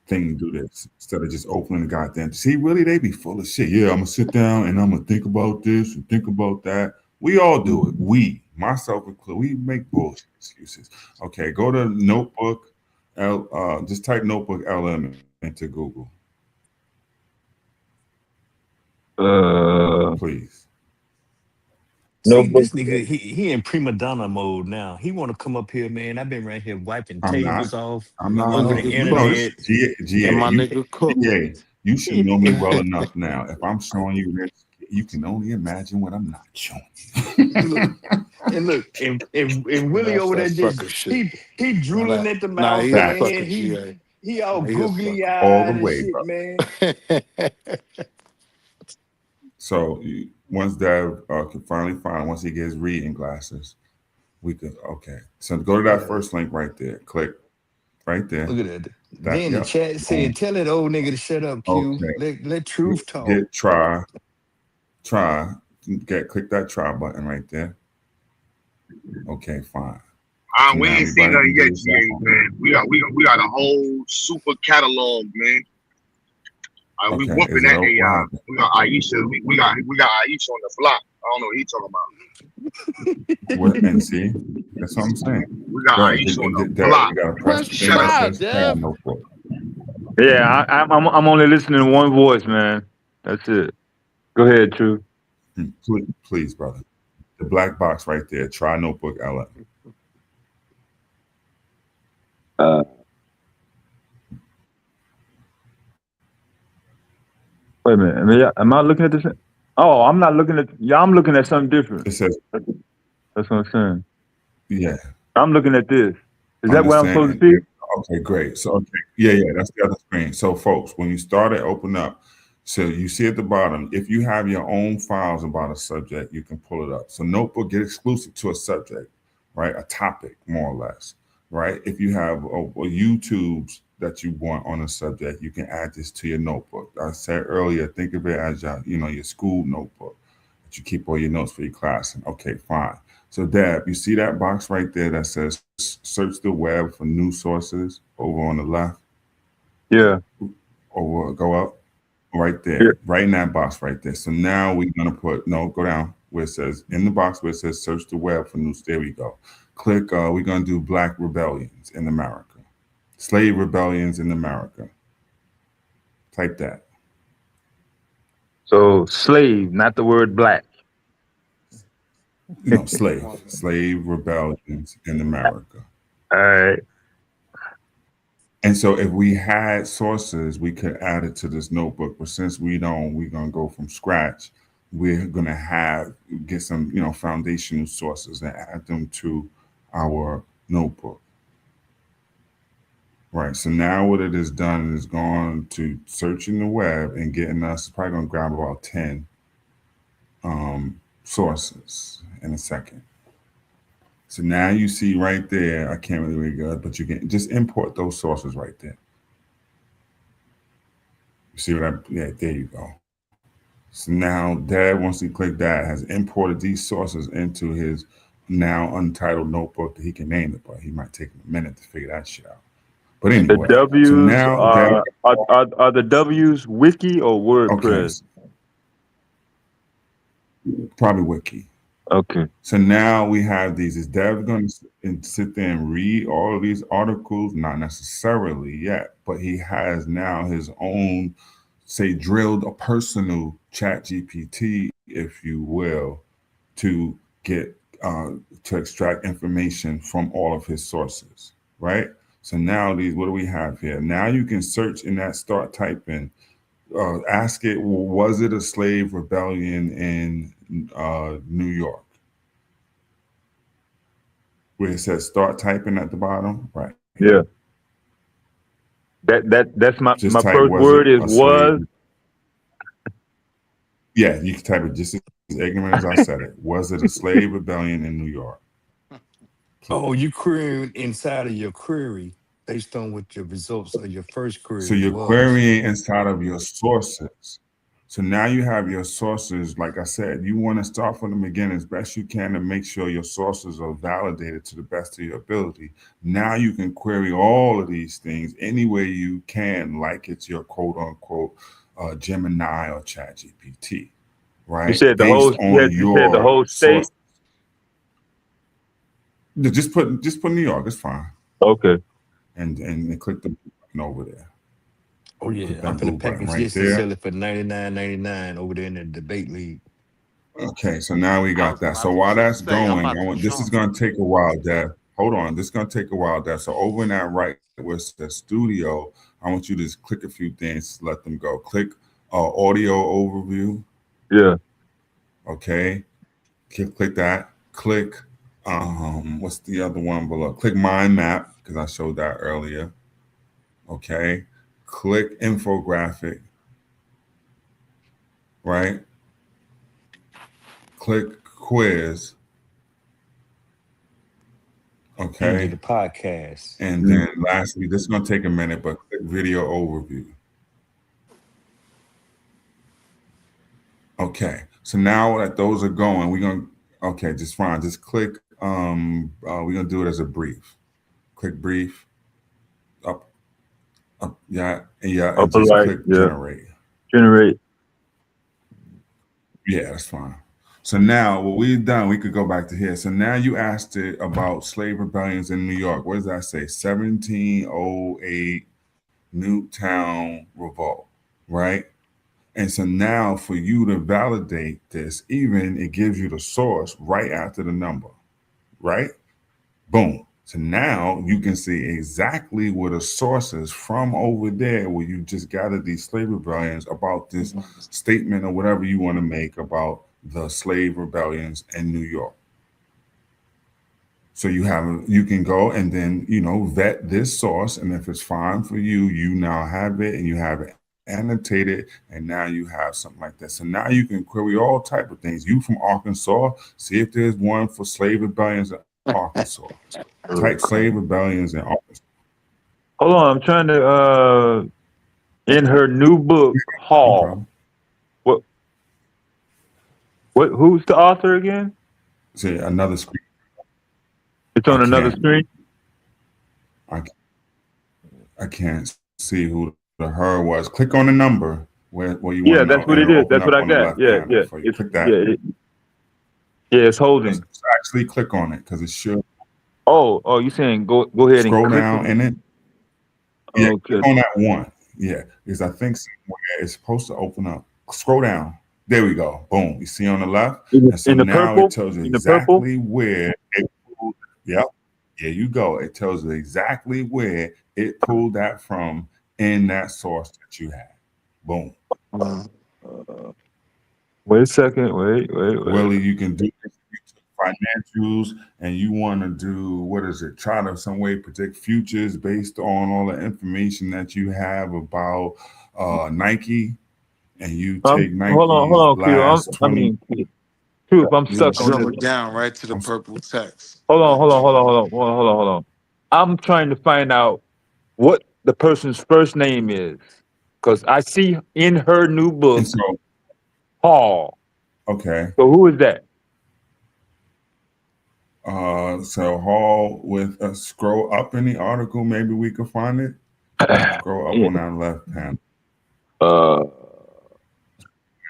thing and do this instead of just opening the goddamn. See, really, they be full of shit. Yeah, I'm gonna sit down and I'm gonna think about this and think about that. We all do it. We, myself included, we make bullshit excuses. Okay, go to Notebook. Just type Notebook LM into Google. Please. See, Notebook. this nigga, he in prima donna mode now. He want to come up here, man. I've been right here wiping I'm not. tables off I'm not. My over the nigga No, cook. this internet. GA. And my You nigga cook. GA. You should know me well enough now. If I'm showing you this, you can only imagine what I'm not showing you. And Willie That's over there that just sucker shit. he drooling at the mouth, He a Facts. sucker, man. GA. He all He a googly sucker. All the eyed and way, shit, bro. man. So once Dev can finally find, once he gets reading glasses, we could. Okay. So go to that Yeah. first link right there. Click right there. Look at that. Then the chat said, "Tell that old nigga to shut up, Q. Okay. Let truth talk." Hit try. Click that try button right there. Okay, fine. So We now ain't seen everybody nothing can do yet, this GA, at home. man. We got a whole super catalog, man. We Okay, whooping is that it AI. open? We got Aisha. We got Aisha on the block. I don't know what he talking about. What and see? That's what I'm saying. We got Go ahead. Aisha on the Derek, block. you gotta press the thing Shut that up. says tab notebook. Yeah, I'm only listening to one voice, man. That's it. Go ahead, True. Please, brother. The black box right there. Try notebook LM. Wait a minute. Am I looking at this? Oh, I'm not looking at. Yeah, I'm looking at something different. It says. That's what I'm saying. Yeah. I'm looking at this. Is that what I'm supposed to Understand. see? Okay, great. So okay, yeah, that's the other screen. So folks, when you start it, open up. So you see at the bottom, if you have your own files about a subject, you can pull it up. So notebook, get exclusive to a subject, right? A topic, more or less, right? If you have a YouTubes that you want on a subject, you can add this to your notebook. I said earlier, think of it as your school notebook that you keep all your notes for your class. And okay, fine. So Dab, you see that box right there that says search the web for new sources over on the left? Yeah. Over, go up, right there, Yeah. right in that box right there. So now we're gonna put, no, go down where it says, in the box where it says search the web for news, there we go. Click, we're gonna do Black rebellions in America. Slave rebellions in America. Type that. So slave, not the word black. No, slave rebellions in America. All right. And so if we had sources, we could add it to this notebook. But since we don't, we're gonna go from scratch. We're gonna get some, foundational sources and add them to our notebook. Right. So now what it has done is gone to searching the web and getting us, probably gonna grab about 10 sources in a second. So now you see right there, I can't really read good, but you can just import those sources right there. You see what yeah, there you go. So now Dad, once he clicked that, has imported these sources into his now untitled notebook that he can name it, but he might take a minute to figure that shit out. But anyway, the W's so now are the W's wiki or WordPress? Okay, probably wiki. Okay. So now we have these. Is Dev going to sit there and read all of these articles? Not necessarily yet, but he has now his own, say, drilled a personal chat GPT, if you will, to get to extract information from all of his sources, right? So now what do we have here? Now you can search in that, start typing, ask it, well, was it a slave rebellion in New York? Where it says start typing at the bottom, right? Yeah. That's my Just my type, first word is was. Yeah, you can type it just as ignorant as I said it. Was it a slave rebellion in New York? Oh, you querying inside of your query based on what your results of your first query So you're was. querying inside of your sources. So now you have your sources. Like I said, you want to start from the beginning as best you can to make sure your sources are validated to the best of your ability. Now you can query all of these things any way you can, like it's your quote unquote Gemini or ChatGPT, right? You said the whole state. Just put New York. It's fine. Okay. And click the button over there. Oh yeah, Click I'm that blue finna button package right this and there. sell it for $99.99 over there in the debate league. Okay, so now we got that. So while that's going, this is going to take a while, Dad. Hold on, this is going to take a while, Dad. So over in that right where it says studio, I want you to just click a few things, let them go. Click audio overview. Yeah. Okay. Click that. Click what's the other one below? Click mind map, because I showed that earlier. Okay. Click infographic. Right. Click quiz. Okay. The podcast. And then lastly, this is going to take a minute, but click video overview. Okay. So now that those are going, we're going to, okay, just fine. Just click, we're going to do it as a brief. Click brief. Up, yeah, and just click generate. Generate. Yeah, that's fine. So now what we've done, we could go back to here. So now you asked it about slave rebellions in New York. What does that say? 1708 Newtown Revolt, right? And so now for you to validate this, even it gives you the source right after the number, right? Boom. So now you can see exactly where the source is from over there where you just gathered these slave rebellions about this statement or whatever you want to make about the slave rebellions in New York. So you can go and then, vet this source. And if it's fine for you, you now have it and you have it annotated. And now you have something like that. So now you can query all type of things. You from Arkansas, see if there's one for slave rebellions in Arkansas. Type slave rebellions in Arkansas. Hold on, I'm trying to in her new book, Hall. Who's the author again? See another screen. It's on another screen. I can't see who the her was. Click on the number where you want to know. That's what it is. That's what I got. Yeah. It's, click that. It's holding. Just actually click on it because it should. Oh, you saying go ahead Scroll and click down in it. Yeah, click on that one. Yeah, because I think somewhere it's supposed to open up. Scroll down. There we go. Boom. You see on the left. And so now purple? It tells you exactly where it pulled. Yep. There you go. It tells you exactly where it pulled that from in that source that you had. Boom. Wait a second. Wait. Willie, you can do this. You took financials and you want to do, try to some way predict futures based on all the information that you have about Nike, and you take Nike's hold on, last 20. Truth, I'm stuck on Zoom this. it down right to the purple text. Hold on. I'm trying to find out what the person's first name is, because I see in her new book, Hall. Okay. So who is that? So Hall with scroll up in the article, maybe we could find it. Scroll up on that left panel.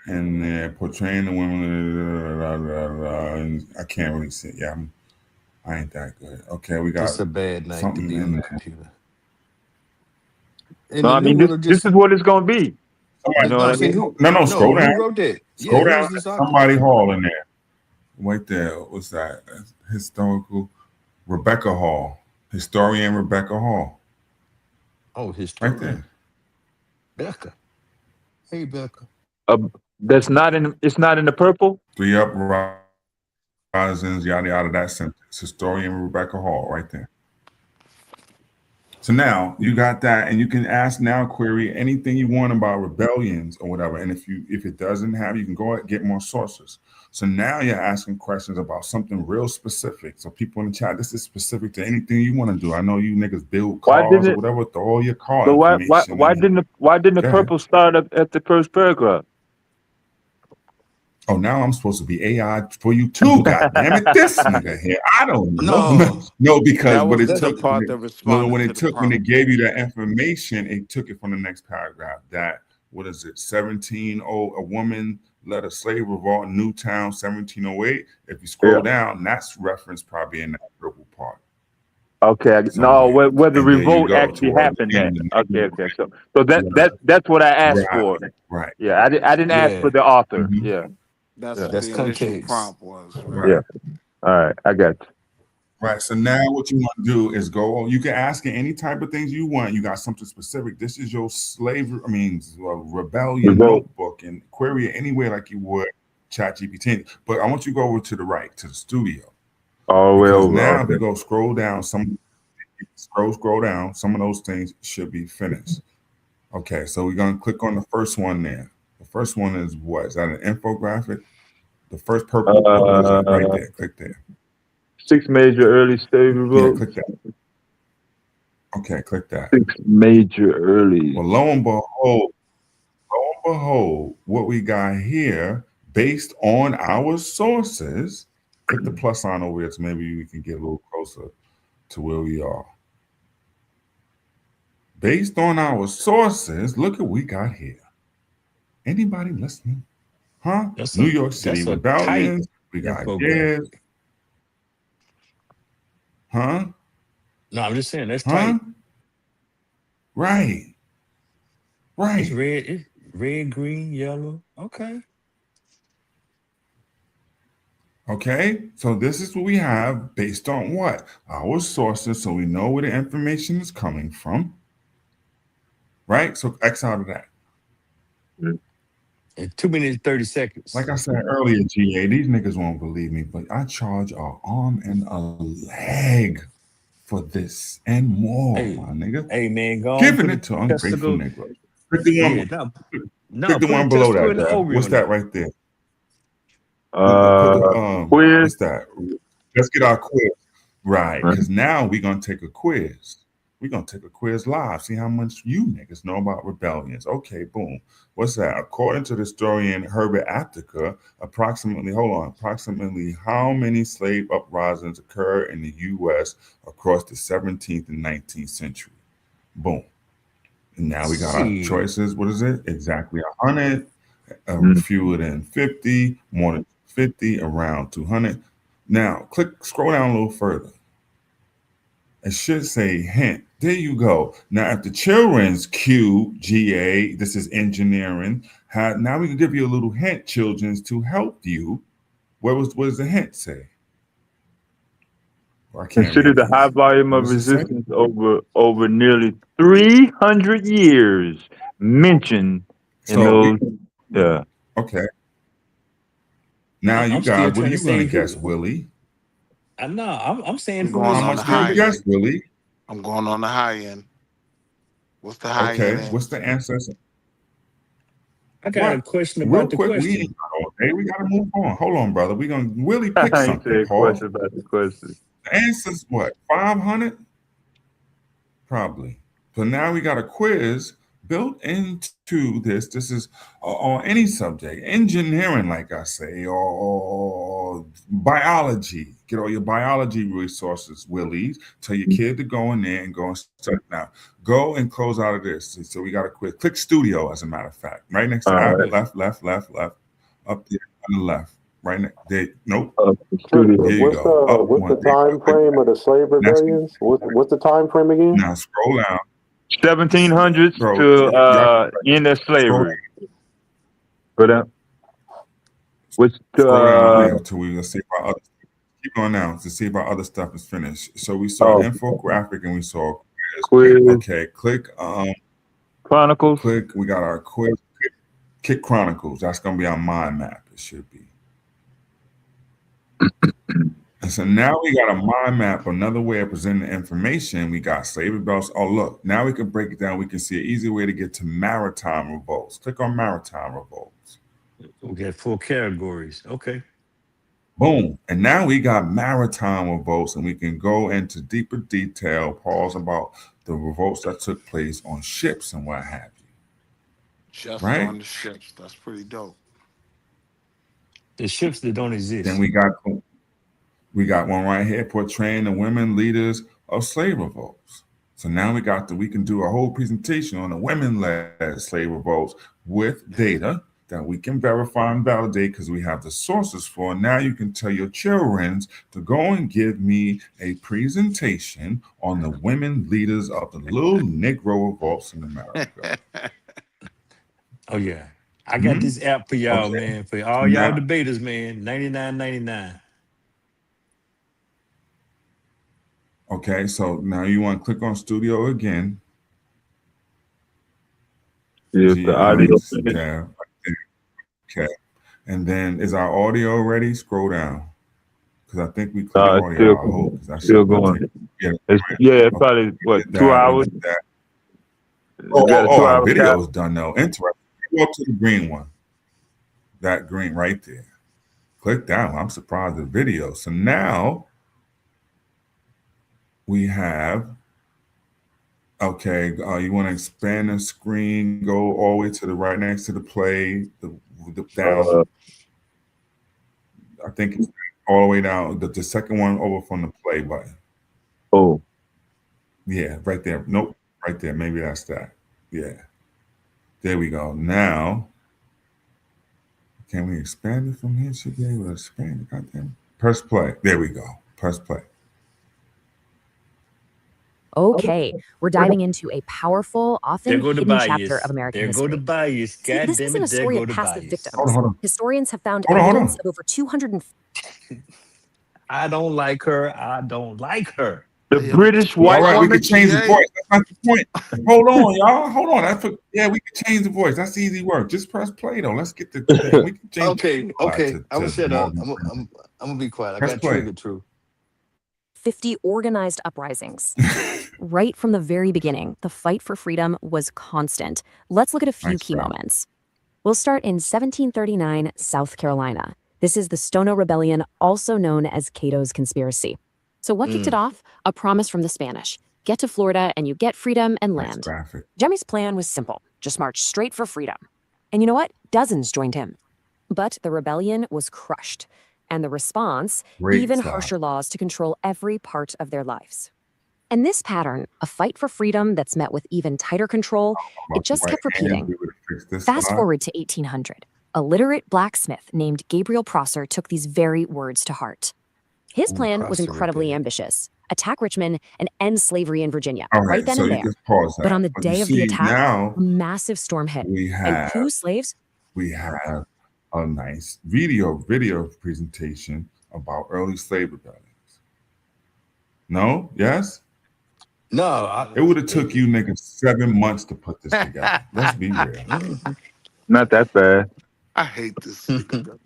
And they're portraying the women. I can't really see. Yeah, I ain't that good. Okay, we got. It's a bad night to be on the computer. No, I mean this is what it's gonna be. You know what I mean? No, scroll down. Who wrote that? Scroll down. Somebody Hall in there. Right there. What's that? Historical Rebecca Hall. Historian Rebecca Hall. Oh, historian. Right there. Becca. Hey, Becca. It's not in the purple? 3 uprisings, yada yada, that sentence. Historian Rebecca Hall, right there. So now you got that, and you can ask now query anything you want about rebellions or whatever. And if it doesn't have, you can go and get more sources. So now you're asking questions about something real specific. So people in the chat, this is specific to anything you want to do. I know you niggas build cars or whatever, throw all your car information. Why didn't the purple start up at the first paragraph? Oh, now I'm supposed to be AI for you too. God damn it, this nigga here. I don't know. No, because when it gave you that information, it took it from the next paragraph. That 17 a woman led a slave revolt in Newtown, 1708. If you scroll down, that's referenced probably in that purple part. Okay, where the revolt actually happened at. Okay. So that's what I asked for. Right. Yeah, I didn't ask for the author. Yeah. That's what the initial prompt was. Right. Yeah. All right, I got you. Right. So now what you want to do is go. You can ask it any type of things you want. You got something specific. This is your rebellion notebook, and query it anyway like you would ChatGPT. But I want you to go over to the right to the studio. Oh well. Now if you go scroll down, scroll down. Some of those things should be finished. Okay. So we're gonna click on the first one there. The first one is what? Is that an infographic? The first purple right there. Click there. 6 major early stage revolts. Yeah, click that. Okay, click that. 6 major early. Well, lo and behold, what we got here, based on our sources, click the plus sign over here so maybe we can get a little closer to where we are. Based on our sources, look at what we got here. Anybody listening? Huh? New York City rebellions. We got gas. Huh? No, I'm just saying that's tight. Right. It's red, green, yellow. Okay. Okay. So this is what we have based on what? Our sources, so we know where the information is coming from. Right? So X out of that. In 2 minutes, 30 seconds. Like I said earlier, GA, these niggas won't believe me, but I charge an arm and a leg for this and more, my nigga. Hey, man, go giving it to ungrateful niggas. Click the one below that. What's that right there? Quiz. What's that? Let's get our quiz. Right, because now we're going to take a quiz. We're going to take a quiz live, see how much you niggas know about rebellions. Okay, boom. What's that? According to the historian Herbert Aptheker, approximately how many slave uprisings occurred in the U.S. across the 17th and 19th century? Boom. And now we got our choices. What is it? Exactly 100, fewer than 50, more than 50, around 200. Now, scroll down a little further. It should say hint. There you go. Now, if the children's QGA, this is engineering, now we can give you a little hint, children's, to help you. What does the hint say? Consider the high volume of resistance over nearly 300 years mentioned in those. Yeah. Okay. Now you got, what are you going to guess, Willie? I'm saying I'm going on the high end. Guess, Willie? I'm going on the high end. What's the high end? Okay, what's the answer? I got a question about the question. We got to move on. Hold on, brother. We're going to Willie pick something, Paul. Question about the question. The answer's what? 500? Probably. So now we got a quiz built into this. This is on any subject, engineering, like I say, or biology. Get all your biology resources, Willie. Tell your kid to go in there and go and study. Now, go and close out of this. So we got a quiz. Click studio, as a matter of fact. Right next to that. Left. Up there on the left. Right next there. Nope. What's the time frame of the slave rebellions? What's the time frame again? Now scroll down. 1700s to end of slavery. Go down. What's till we will see about other. Keep going now to see if our other stuff is finished. So we saw infographic and we saw quiz. Okay, click Chronicles. Click. We got our quiz. Click Chronicles. That's gonna be our mind map. It should be. And so now we got a mind map, another way of presenting the information. We got slave revolts. Oh, look, now we can break it down. We can see an easy way to get to maritime revolts. Click on maritime revolts. We got 4 categories. Okay. Boom. And now we got maritime revolts, and we can go into deeper detail, pause about the revolts that took place on ships and what have you. Just on the ships. That's pretty dope. The ships that don't exist. Then we got one right here portraying the women leaders of slave revolts. So now we can do a whole presentation on the women-led slave revolts with data that we can verify and validate because we have the sources for. Now you can tell your children to go and give me a presentation on the women leaders of the little Negro revolts in America. Oh yeah. I got this app for y'all, man. For all y'all debaters, man. $99.99. Okay, so now you want to click on studio again. Yes, the audio. Okay. And then is our audio ready? Scroll down. Because I think we clicked audio. Still going. It's probably what, 2 hours? Our video is done though. Interesting. Go up to the green one. That green right there. Click that one. I'm surprised at the video. So now we have, you want to expand the screen, go all the way to the right next to the play, the down. I think it's all the way down, the second one over from the play button. Oh. Yeah, right there. Nope, right there. Maybe that's that. Yeah. There we go. Now, can we expand it from here? Should be able to expand it. Goddamn. Press play. There we go. Press play. Okay, we're diving into a powerful, often hidden chapter of American history. There go the bias. See, this isn't a story of passive victims. Hold on. Historians have found evidence of over 200. I don't like her. The British white woman. All right, we can change the voice. That's not the point. Hold on, y'all. Hold on. We can change the voice. That's easy work. Just press play, though. Let's get the thing. We can change Okay. I'm gonna shut up. I'm gonna be quiet. I got triggered, true. 50 organized uprisings. Right from the very beginning, the fight for freedom was constant. Let's look at a few key moments. We'll start in 1739, South Carolina. This is the Stono Rebellion, also known as Cato's Conspiracy. So what kicked it off? A promise from the Spanish. Get to Florida and you get freedom and land. Graphic. Jemmy's plan was simple. Just march straight for freedom. And you know what? Dozens joined him. But the rebellion was crushed. And the response, Great even slide. harsher laws to control every part of their lives. And this pattern, a fight for freedom that's met with even tighter control, it just kept repeating. Fast forward to 1800. A literate blacksmith named Gabriel Prosser took these very words to heart. His plan was incredibly ambitious. Attack Richmond and end slavery in Virginia, All right then so and you there. just pause that. But on the But day you of the see, attack, now a massive storm hit. we And have whose slaves? we have a nice video presentation about early slave rebellions. No? Yes? No, It would have took you niggas 7 months to put this together. Let's be real. Not that bad. I hate this nigga.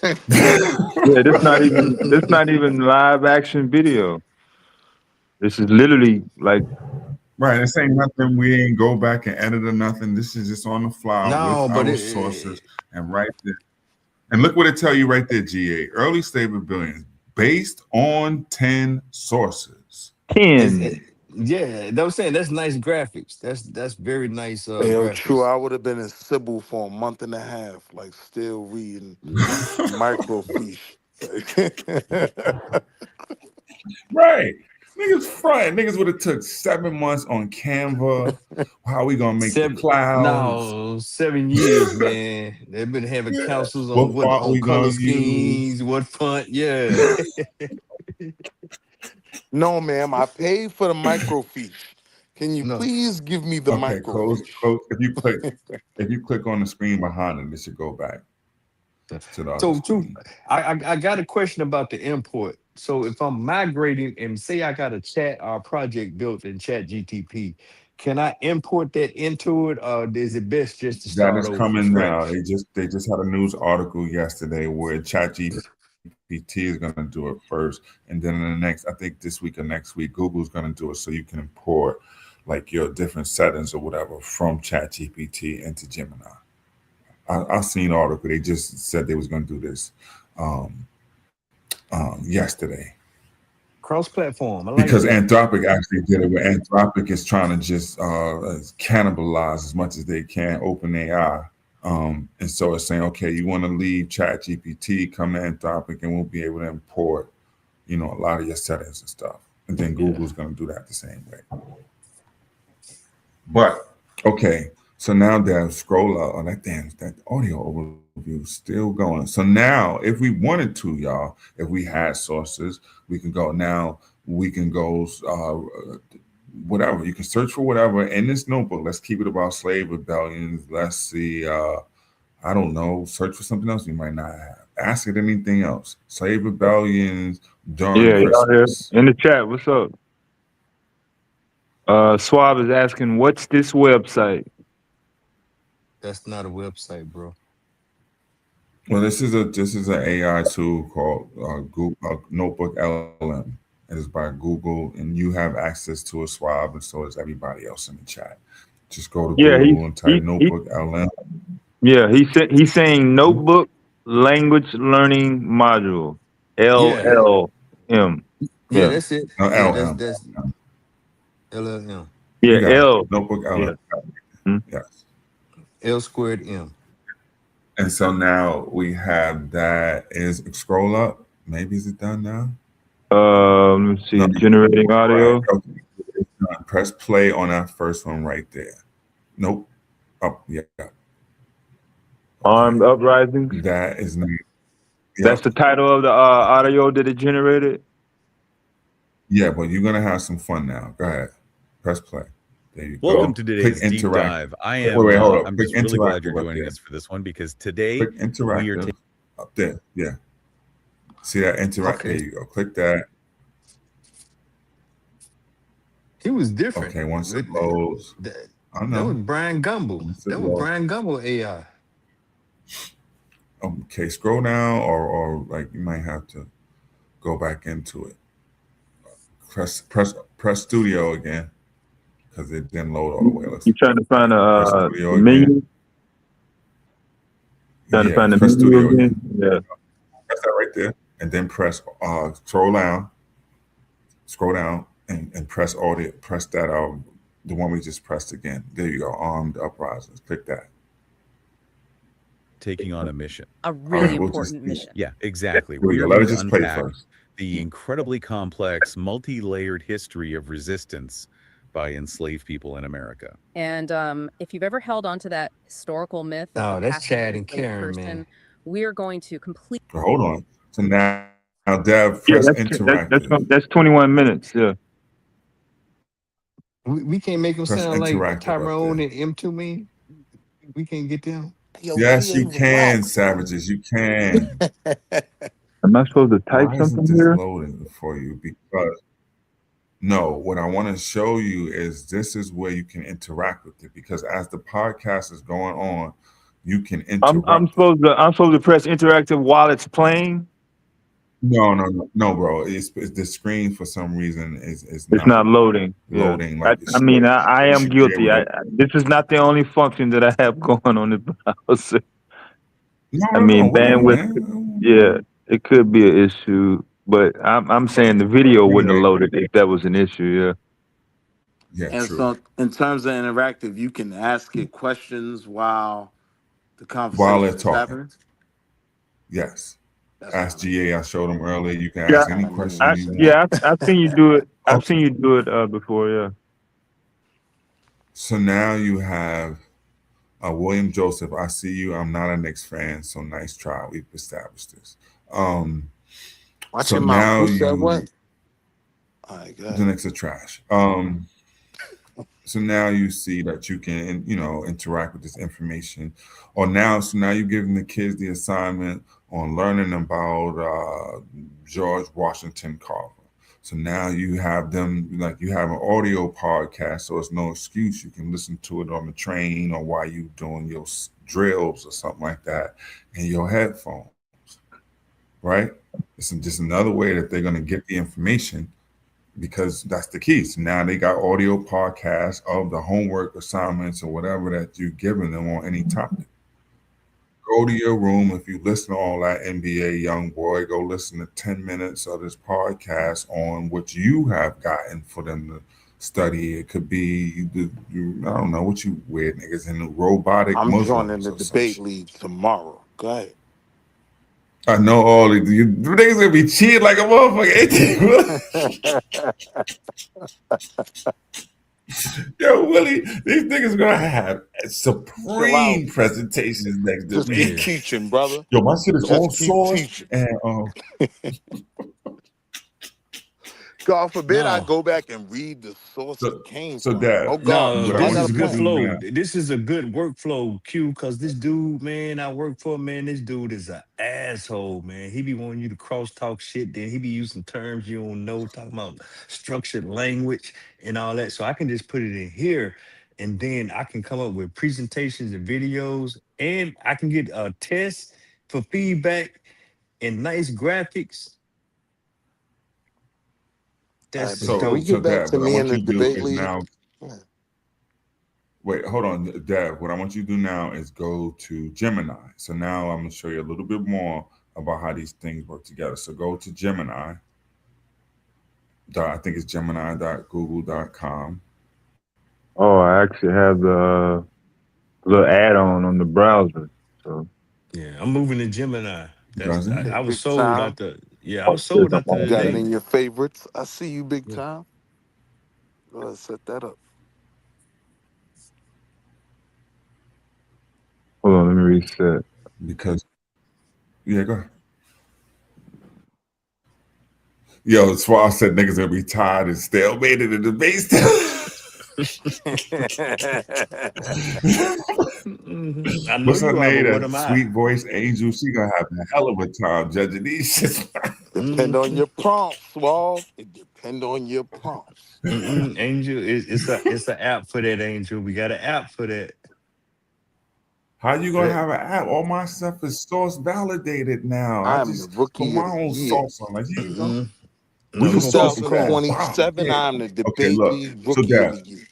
Yeah, this not even live action video. This is literally like Right, this ain't nothing. We ain't go back and edit or nothing. This is just on the fly No, with but our sources and right there. And look what it tell you right there, GA. Early slave rebellions based on 10 sources. 10. Yeah, that was saying that's nice graphics. That's very nice Yo, true. graphics. I would have been in Sybil for a month and a half, like still reading microfiche. Right. Niggas front. Niggas would have took 7 months on Canva. How we gonna make the clouds? 7 years, man. They've been having councils on What font we color gonna schemes, use? what font, yeah. No, ma'am, I paid for the microfiche. Can you No. please give me the Okay, close. microfiche? If you click on the screen behind it, it should go back to the other So, screen. I got a question about the import. So, if I'm migrating and say I got a chat or project built in Chat GTP, can I import that into it, or is it best just to That start is over from coming now. scratch? They just had a news article yesterday where ChatGPT is going to do it first, and then in the next, I think this week or next week, Google's going to do it so you can import like your different settings or whatever from ChatGPT into Gemini. I seen an article. They just said they was going to do this yesterday. Cross-platform. I like Because that. Anthropic actually did it. Where Anthropic is trying to just cannibalize as much as they can OpenAI. And so it's saying, okay, you want to leave ChatGPT, come to Anthropic, and we'll be able to import, a lot of your settings and stuff. And then Google's going to do that the same way. But okay, so now that scroll up, that audio overview is still going. So now, if we wanted to, y'all, if we had sources, we can go now. We can go whatever. You can search for whatever in this notebook. Let's keep it about slave rebellions. Let's see. I don't know. Search for something else you might not have. Ask it anything else. Slave rebellions during y'all here Christmas. in the chat. What's up? Swab is asking, what's this website? That's not a website, bro. Well, this is an AI tool called Google Notebook LM. It is by Google, and you have access to a Swab, and so does everybody else in the chat. Just go to Google and type Notebook LM. Yeah, he's saying Notebook Language Learning Module, LLM. Yeah, that's it. No, Yeah, LM. that's LLM. Yeah, L. Notebook LM. Yeah. Yes. L squared M. And so now we have that. Scroll up. Maybe is it done now? Let me see. Generating audio. Right. Okay. Press play on that first one right there. Nope. Up. Yeah. Armed Uprisings. That is not. That's the title of the audio that it generated. Yeah, but you're gonna have some fun now. Go ahead. Press play. There you go. Welcome to today's Click deep interact. dive. I am. Wait, hold up. I'm Click just really glad interactive you're up joining there. us for this one because today Click we are interactive up there. Yeah. See that interact? Okay. There you go. Click that. He was different. Okay. Once it loads, I That know. was Brian Gumble. That was Brian Gumble AI. Okay, scroll down, or like you might have to go back into it. Press Studio again because it didn't load all the way. You trying to find Press a Studio menu? again. Trying to find the press menu Studio again? Yeah. Press that right there, and then press scroll down. Scroll down, and press audio, press that the one we just pressed again. There you go, armed uprisings. Click that. Taking on a mission. A really we'll important mission. Yeah, exactly. Here we We go. are Let going it to just play unpack first. the incredibly complex, multi-layered history of resistance by enslaved people in America. And if you've ever held on to that historical myth of Oh, the that's passively Chad and enslaved Karen, person, man. we're going to complete. Hold on. So now Dev, Yeah, press that's interactive. that's 21 minutes. Yeah. We can't make them Press sound like interactive up Tyrone there. and M2 Man. We can't get them. Yo, Yes, you GA, can, relax, bro. savages. You can. Am I supposed to type Why isn't something this here? loading for you? Because no, what I want to show you is this is where you can interact with it. Because as the podcast is going on, you can I'm interrupt. supposed to press interactive while it's playing. No, bro. It's the screen for some reason is It's not not loading. Yeah. loading like it I should. mean, I You am should be guilty. able to. This is not the only function that I have going on the browser. I No, mean, whatever, bandwidth. man. Yeah, it could be an issue, but I'm saying the video wouldn't have loaded if that was an issue. Yeah, And true. so, in terms of interactive, you can ask it questions while the While conversation they're is talking. happening. Yes. That's Ask GA. I showed him earlier. You can Yeah. ask any question you want. I've seen you do it. I've Okay. seen you do it before. Yeah. So now you have William Joseph. I see you. I'm not a Knicks fan, so nice try. We've established this. Watch So your mouth. now Who said what? All right, the Knicks are trash. So now you see that you can, interact with this information. So now you're giving the kids the assignment on learning about George Washington Carver. So now you have them, like you have an audio podcast, so it's no excuse. You can listen to it on the train or while you doing your drills or something like that in your headphones, right? It's just another way that they're going to get the information, because that's the key. So now they got audio podcasts of the homework assignments or whatever that you're giving them on any topic. Go to your room. If you listen to all that NBA young boy, go listen to 10 minutes of this podcast on what you have gotten for them to study. It could be, I don't know, what you weird niggas in the robotic I'm Muslims joining the or some debate shit. league tomorrow. Go ahead. I know all of you niggas gonna be cheating like a motherfucker. Yo, Willie, these niggas gonna have supreme presentations next Just keep week. teaching, brother. Yo, my shit is all Just keep source teaching. and God forbid I No. go back and read the source it came so from. Dad, Oh God, No, what I this want is I got you a to good do plan. flow. now. This is a good workflow, Q, because this dude, man, I work for, man, this dude is an asshole, man. He be wanting you to cross talk shit, then he be using terms you don't know, talking about structured language and all that. So I can just put it in here, and then I can come up with presentations and videos, and I can get a test for feedback and nice graphics. All That's right, just but can we dope. So get back Dad, to what I me in want the you to do debate is league? now. Wait, hold on, Dad. What I want you to do now is go to Gemini. So now I'm gonna show you a little bit more about how these things work together. So go to Gemini. I think it's gemini.google.com. Oh, I actually have the little add-on on the browser. So Yeah, I'm moving to Gemini. Does it? I was Big sold time. after. Yeah, I was sold after You the got it day. in your favorites. I see you, big Yeah. time. Go ahead, set that up. hold on, let me reset. Because go ahead. Yo, that's why I said niggas gonna be tired and stalemated in the debate. I know What's her you are, name? but what That am I? sweet voice angel. She gonna have a hell of a time judging these shit. Depend on your prompts, Swall. It depend on your prompts. Angel, it's an app for that, Angel. We got an app for that. How you gonna have an app? All my stuff is source validated now. I I'm the just put rookie of my the own year. sauce on. Like, here you go. No, We we're can gonna put source some it all. code. Wow. 2027, Yeah. I'm the Okay, debate look. league So rookie of Dad, the year.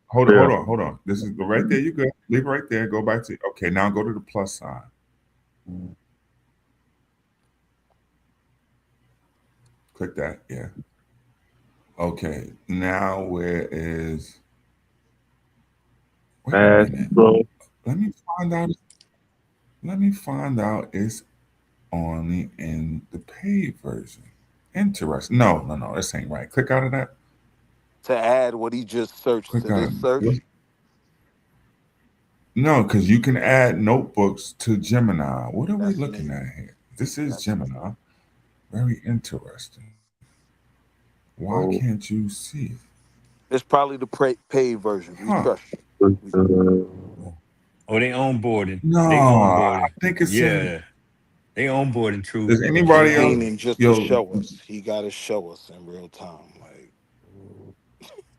hold Yeah. on. This is right there. You good. Leave it right there. Go back to okay, now go to the plus sign. Click that, yeah. Okay, now where is? Wait a minute. Let me find out. Let me find out. It's only in the paid version. Interesting. No. This ain't right. Click out of that. To add what he just searched Click to out this of search. No, because you can add notebooks to Gemini. What are we That's looking me. at here? This is Gemini. Very interesting. Why can't you see it? It's probably the paid version. We Huh. trust you. Oh, they onboarding. No, They I onboarding. think it's in. Yeah, they onboarding. Truth. Does anybody else? Meaning just to Yo, show us. He got to show us in real time. Like,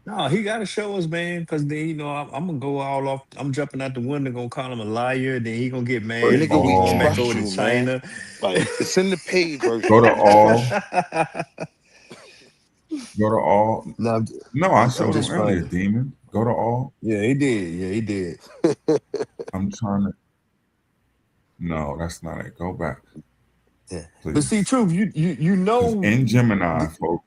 No, he got to show us, man. Because then I'm gonna go all off. I'm jumping out the window, gonna call him a liar. Then he gonna get mad and nigga, go we on back trust over to you, man. China. Like, it's in the paid version. go to We trust all. you. Go to all. No, No, I I'm showed him just earlier. playing. Demon. Go to all. Yeah, he did. Yeah, he did. I'm trying to. No, that's not it. Go back. Yeah. Please. But see, Truth, you know. In Gemini, folks.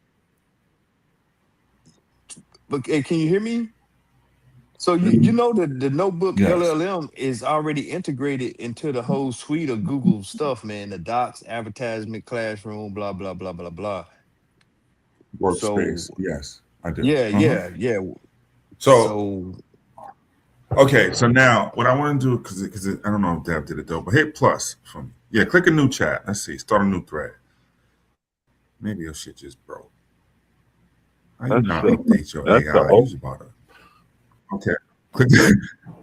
But hey, can you hear me? So you know that the notebook Yes. LLM is already integrated into the whole suite of Google stuff, man. The docs, advertisement, classroom, blah blah blah blah blah. Workspace. So Yes, I do. yeah. So okay, so now what I want to do because I don't know if Deb did it though, but hit plus for me. Yeah, click a new chat. Let's see. Start a new thread. Maybe your shit just broke. How you not update your AI? Use about it. Okay. Click.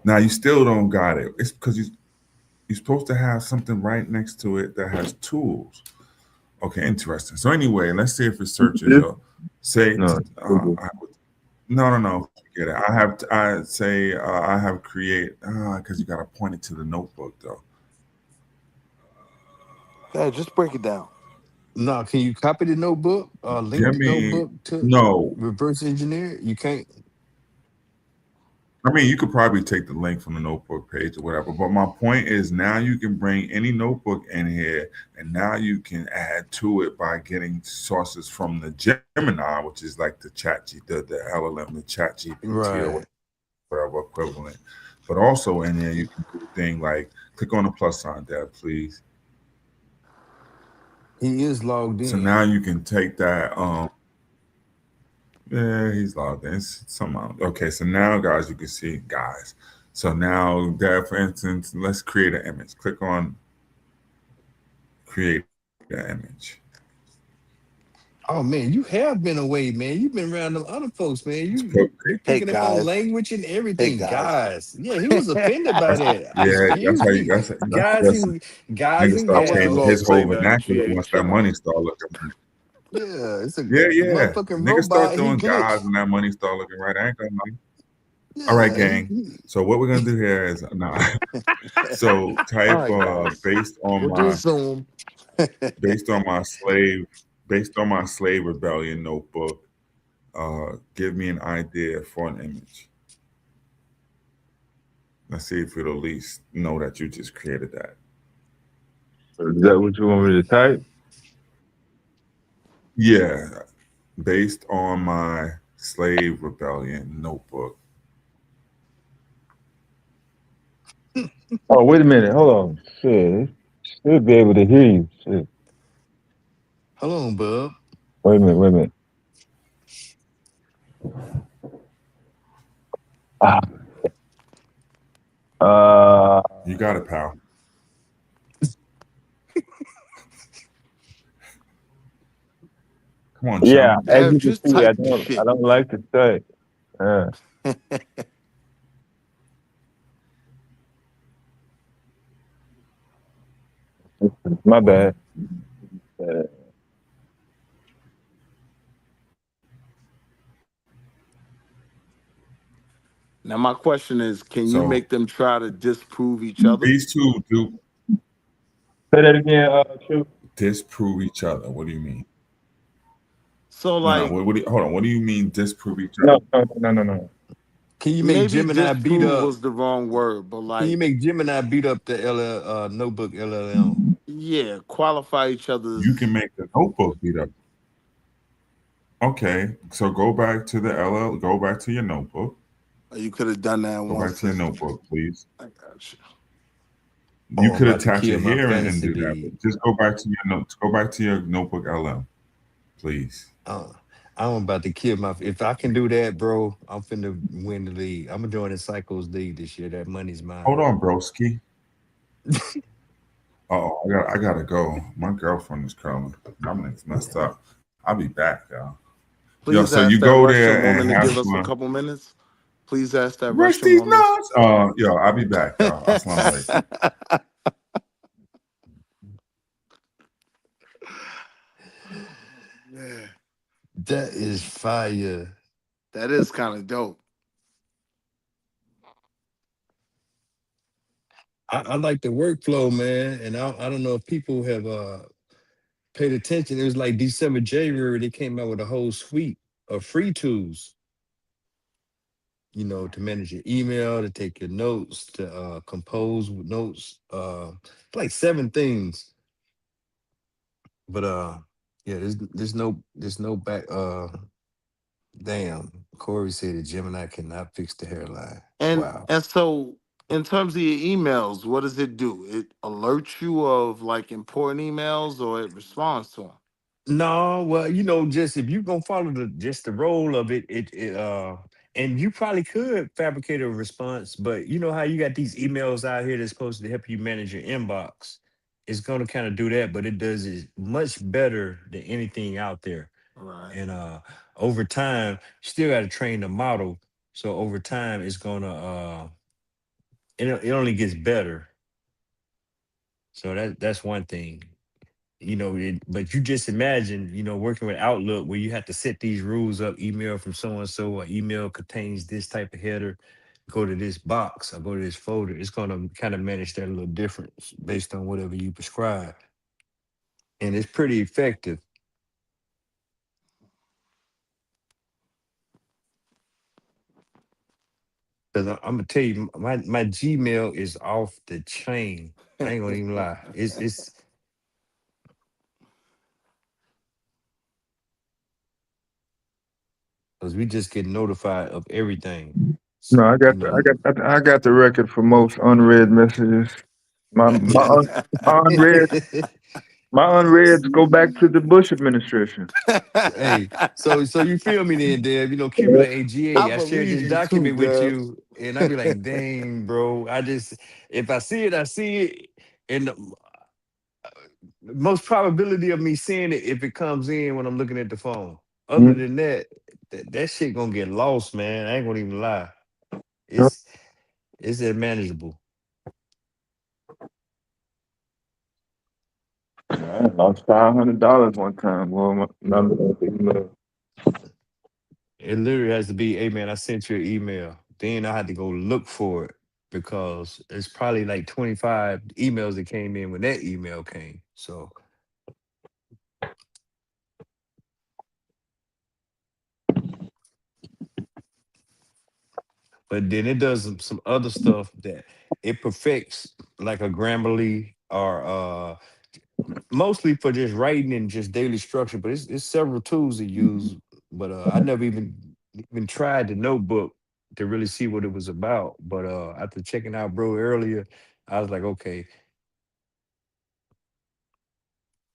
Now you still don't got it. It's because you're supposed to have something right next to it that has tools. Okay, interesting. So anyway, let's see if it searches your say. No, no. Forget it. I have create because you got to point it to the notebook though. Yeah, just break it down. No, can you copy the notebook? Link the notebook to reverse engineer? You can't. I mean, you could probably take the link from the notebook page or whatever, but my point is now you can bring any notebook in here and now you can add to it by getting sources from the Gemini, which is like the the LLM, the chat GPT or whatever equivalent. But also in there, you can do a thing like click on the plus sign, Deb, please. He is logged in. So now you can take that. Yeah, he's logged in. Somehow. Okay, so now, guys, you can see, guys. So now, Dad, for instance, let's create an image. Click on create the image. Oh man, you have been away, man. You've been around them other folks, man. You picking up on language and everything, guys. Yeah, he was offended by that. Yeah, that's how you. Guys niggas start changing his whole vernacular GA, once that money start looking. Yeah, it's a Yeah. motherfucking Niggas robot. start doing He guys glitched. when that money start looking right. I ain't gonna lie. All right, gang. So what we're gonna do here is So type based on my slave rebellion notebook. Give me an idea for an image. Let's see if it'll at least know that you just created that. Is that what you want me to type? Yeah, based on my slave rebellion notebook. Oh, wait a minute. Hold on. Shit. Should be able to hear you. Shit. Hold on, bub. Wait a minute. You got it, pal. Come on, yeah, chum. as you can see, I don't like to say. My bad. Now, my question is, can you make them try to disprove each other? These two do. Say that again, Truth. Disprove each other. What do you mean? So, like, hold on. What do you mean disprove each other? No. Can you make Gemini beat up? Was the wrong word, but like, can you make Gemini beat up the notebook LLM? Yeah, qualify each other's. You can make the notebook beat up. Okay, so go back to the LL. Go back to your notebook. You could have done that Go once. back to your notebook, please. I got you. You I'm could about to attach kill it my here and fantasy do that, league. but just go back to your notes. Go back to your notebook, LL, please. I'm about to kill my. If I can do that, bro, I'm finna win the league. I'm gonna join the Cycles League this year. That money's mine. Hold on, broski. Oh, I gotta go. My girlfriend is calling. My next messed up. I'll be back, y'all. Yo, Please so ask you that go Russian there woman and to have give us a fun. couple minutes. Please ask that Rest Russian these woman. nuts. Yo, I'll be back, y'all. Assalamu alaikum. Yeah, That is fire. that is kind of dope. I like the workflow, man, and I don't know if people have paid attention. It was like December, January. They came out with a whole suite of free tools. To manage your email, to take your notes, to compose notes, like 7 things. But yeah, there's no back. Damn, Corey said that Gemini cannot fix the hairline. And Wow. so in terms of your emails, what does it do? It alerts you of like important emails, or it responds to them? No, well, just if you gonna follow the role of it, and you probably could fabricate a response, but you know how you got these emails out here that's supposed to help you manage your inbox. It's gonna kind of do that, but it does it much better than anything out there. Right. And over time, you still got to train the model. So over time, it's gonna it only gets better. So that's one thing. But you just imagine, working with Outlook where you have to set these rules up, email from so and so, or email contains this type of header, go to this box or go to this folder. It's going to kind of manage that a little different based on whatever you prescribe. And it's pretty effective. Because I'm going to tell you, my Gmail is off the chain. I ain't going to even lie. It's because we just get notified of everything. No, You know, I got the record for most unread messages. My unread my unreads go back to the Bush administration. hey, so you feel me then, Deb? Cuba Yeah. like, hey, I GA, I shared believe this you too, document with Deb. you, and I be like, dang, bro, if I see it, I see it, and the most probability of me seeing it if it comes in when I'm looking at the phone. Other Mm. than that shit gonna get lost, man. I ain't gonna even lie. It's manageable. I lost $500 one time. Well, It literally has to be, hey man, I sent you an email. Then I had to go look for it because it's probably like 25 emails that came in when that email came. So but then it does some other stuff that it perfects like a Grammarly or mostly for just writing and just daily structure, but it's several tools to use. But I never even tried the notebook to really see what it was about. But after checking out bro earlier, I was like, okay,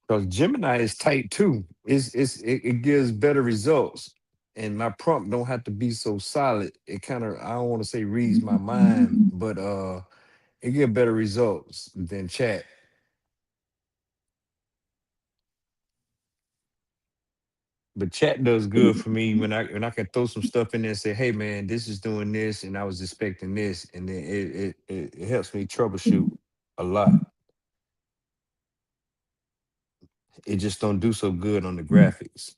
because Gemini is tight too. It gives better results. And my prompt don't have to be so solid. It kind of, I don't want to say reads my mind, but it get better results than chat. But chat does good for me when I can throw some stuff in there and say, hey man, this is doing this and I was expecting this. And then it helps me troubleshoot a lot. It just don't do so good on the graphics.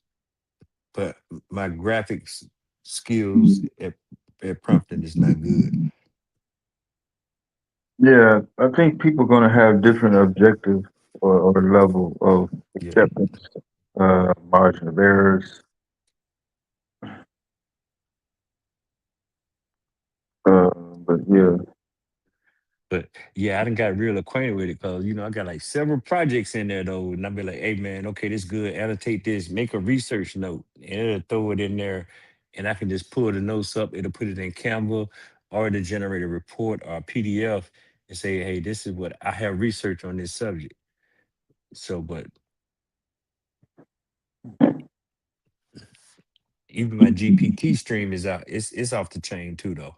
But my graphics skills at prompting is not good. Yeah, I think people are going to have different objectives or level of acceptance, margin of errors. But yeah. But yeah, I done got real acquainted with it because I got like several projects in there though. And I'll be like, hey man, okay, this good. Annotate this, make a research note. and it'll throw it in there, and I can just pull the notes up. It'll put it in Canva, or it'll generate a report or a PDF and say, "Hey, this is what I have research on this subject." So, but even my GPT stream is out. It's off the chain too, though.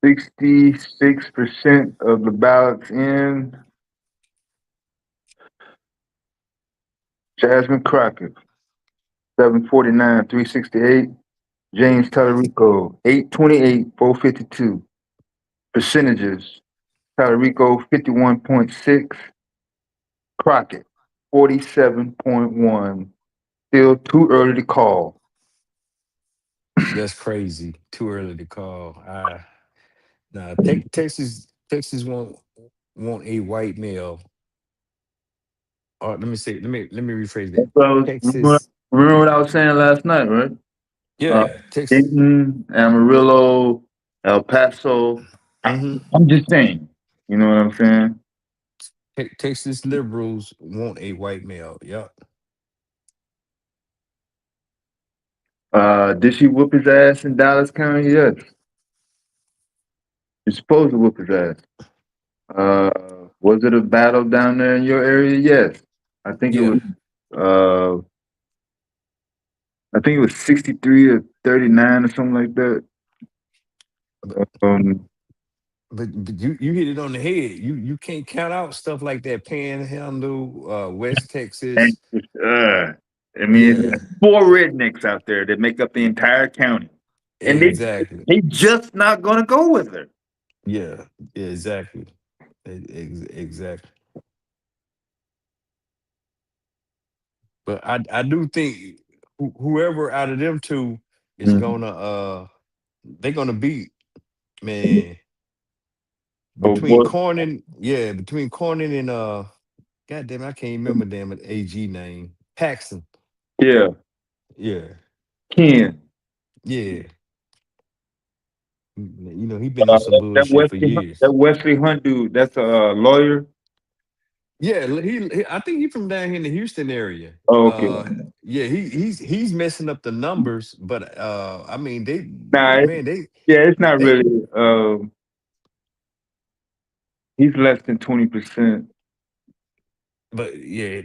66% of the ballots in. Jasmine Crockett, 749, 368. James Tallarico, 828, 452. Percentages: Tallarico, 51.6. Crockett, 47.1. Still too early to call. That's crazy. Too early to call. Nah, Texas want a white male. Or let me rephrase that. So, Texas, remember what I was saying last night, right? yeah, Texas. Dayton, Amarillo, El Paso. Mm-hmm. I'm just saying. You know what I'm saying? Texas liberals want a white male. Yep. Did she whoop his ass in Dallas County? Yes. You're supposed to whoop his ass. Was it a battle down there in your area? Yes. I think it Yeah. was. I think it was 63 to 39 or something like that. Um, But you hit it on the head. You can't count out stuff like that. Panhandle, West Texas. I mean, Yeah. there's 4 rednecks out there that make up the entire county, and Exactly. they just not gonna go with her. Yeah. Yeah. Exactly. Exactly. But I do think whoever out of them two is gonna they're gonna beat, man, Oh between boy, Cornyn and God damn, I can't remember damn it AG name. Paxton. yeah, Yeah. Ken. Yeah. You know, he been on some bullshit for That years. Wesley Hunt dude, that's a lawyer. Yeah, I think he from down here in the Houston area. Oh, okay. Yeah, he's messing up the numbers, but I mean Nah, man, it's not they really. He's less than 20%. but yeah,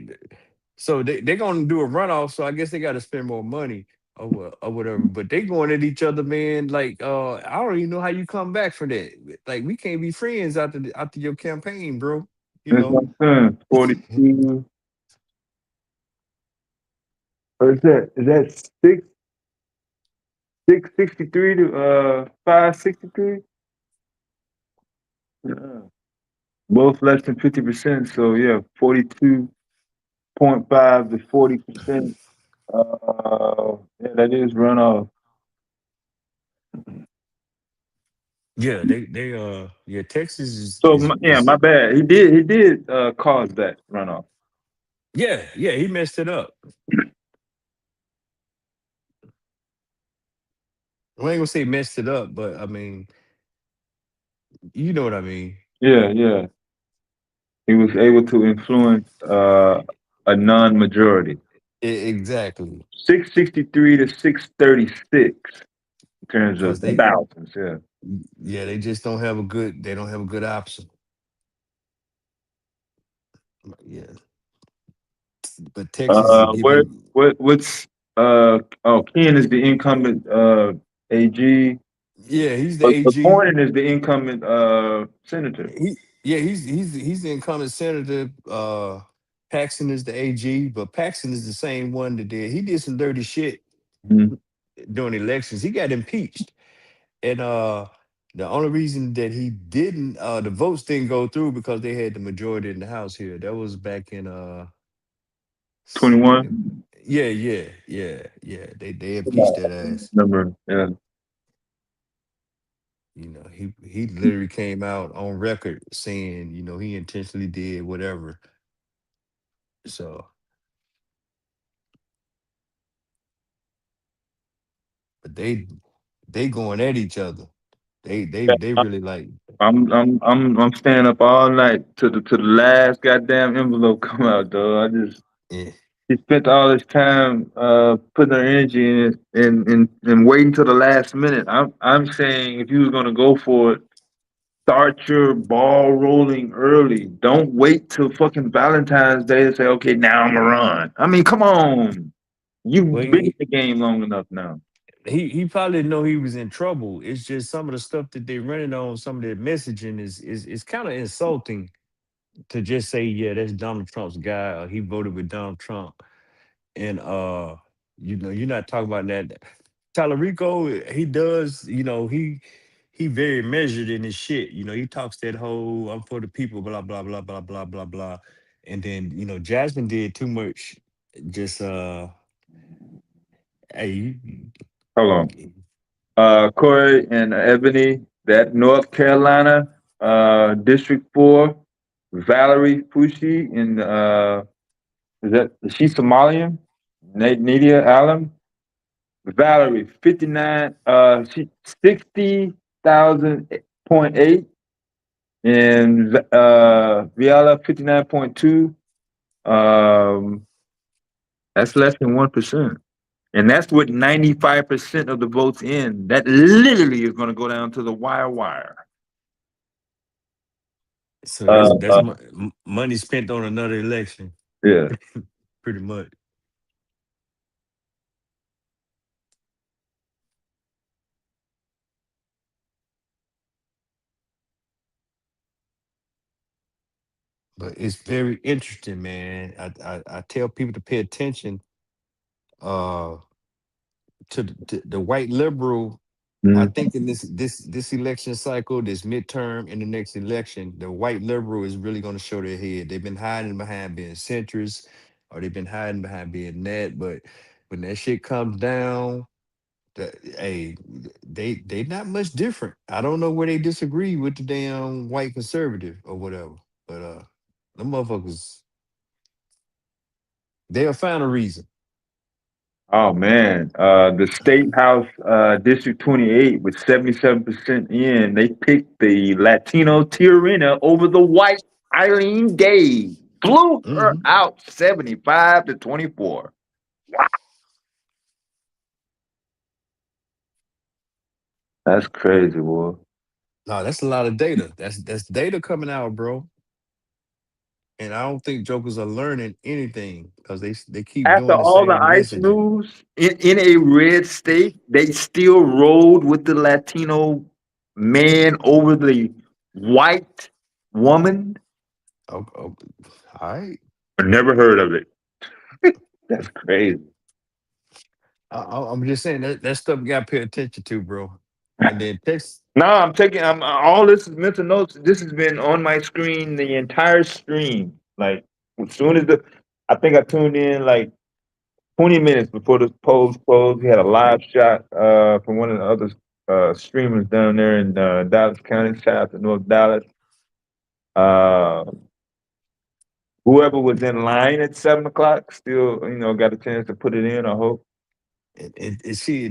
so they're gonna do a runoff, so I guess they gotta spend more money or whatever. But they going at each other, man. Like I don't even know how you come back from that. Like we can't be friends after your campaign, bro. You That's know. what I'm saying. 42. Or is that 663 to 563? Yeah. Both less than 50%. So yeah, 42.5 to 40%. Yeah, that is runoff. Yeah, they Texas So is my bad. He did cause that runoff. yeah, he messed it up. I ain't gonna say messed it up, but I mean, you know what I mean. Yeah. He was able to influence a non-majority. Exactly. 663 to 636 in terms Cause of they thousands, yeah. they just don't have a good option. Yeah. But Texas is giving What's Ken is the incumbent AG. yeah, he's the But AG. Cornyn is the incumbent senator. He's the incumbent senator. Paxton is the AG, but Paxton is the same one that he did some dirty shit Mhm. during elections. He got impeached. And the only reason that he didn't the votes didn't go through because they had the majority in the House here. That was back in 21. yeah. They impeached that ass. Number, yeah. You know, he literally came out on record saying, you know, he intentionally did whatever. So, but they going at each other. They really like. I'm staying up all night to the last goddamn envelope come out, dog. He spent all his time putting her energy in it and waiting till the last minute. I'm saying if you was gonna go for it, start your ball rolling early. Don't wait till fucking Valentine's Day to say, okay, now I'm gonna run. I mean, come on. You've Well, been in the game long enough now. he probably know he was in trouble. It's just some of the stuff that they running on, some of their messaging is kind of insulting to just say, yeah, that's Donald Trump's guy, or he voted with Donald Trump. And you're not talking about that. Talarico, he does, he very measured in his shit. He talks that whole I'm for the people, blah, blah, blah, blah, blah, blah, blah. And then, Jasmine did too much just hey, Hold on. Corey and Ebony, that North Carolina District 4, Valerie Fushi in is she Somalian? Nadia Allen? Valerie, 59, she 60,000.8, and Viala 59.2. That's less than 1%. And that's with 95% of the votes in. That literally is going to go down to the wire. so that's money spent on another election. Yeah. Pretty much. But it's very interesting, man. I tell people to pay attention to the white liberal. I think in this election cycle, this midterm, in the next election, the white liberal is really going to show their head. They've been hiding behind being centrist, or they've been hiding behind being that. But when that shit comes down, hey, they not much different. I don't know where they disagree with the damn white conservative or whatever. But them motherfuckers, they'll find a reason. Oh man, the State House District 28 with 77% in, they picked the Latino Tirina over the white Eileen Day. Blew her out 75-24. Wow. That's crazy, boy. No, that's a lot of data. That's data coming out, bro. And I don't think jokers are learning anything because they keep After doing the all the same ICE messaging. news in a red state, they still rolled with the Latino man over the white woman. Oh, all right. I never heard of it. That's crazy. I'm just saying that stuff you got to pay attention to, bro. And then text. No, I'm all this is mental notes. This has been on my screen the entire stream. Like as soon as I think I tuned in like 20 minutes before the polls closed. We had a live shot from one of the other streamers down there in Dallas County. Shout out to North Dallas. Whoever was in line at 7 o'clock still, got a chance to put it in. I hope. And see,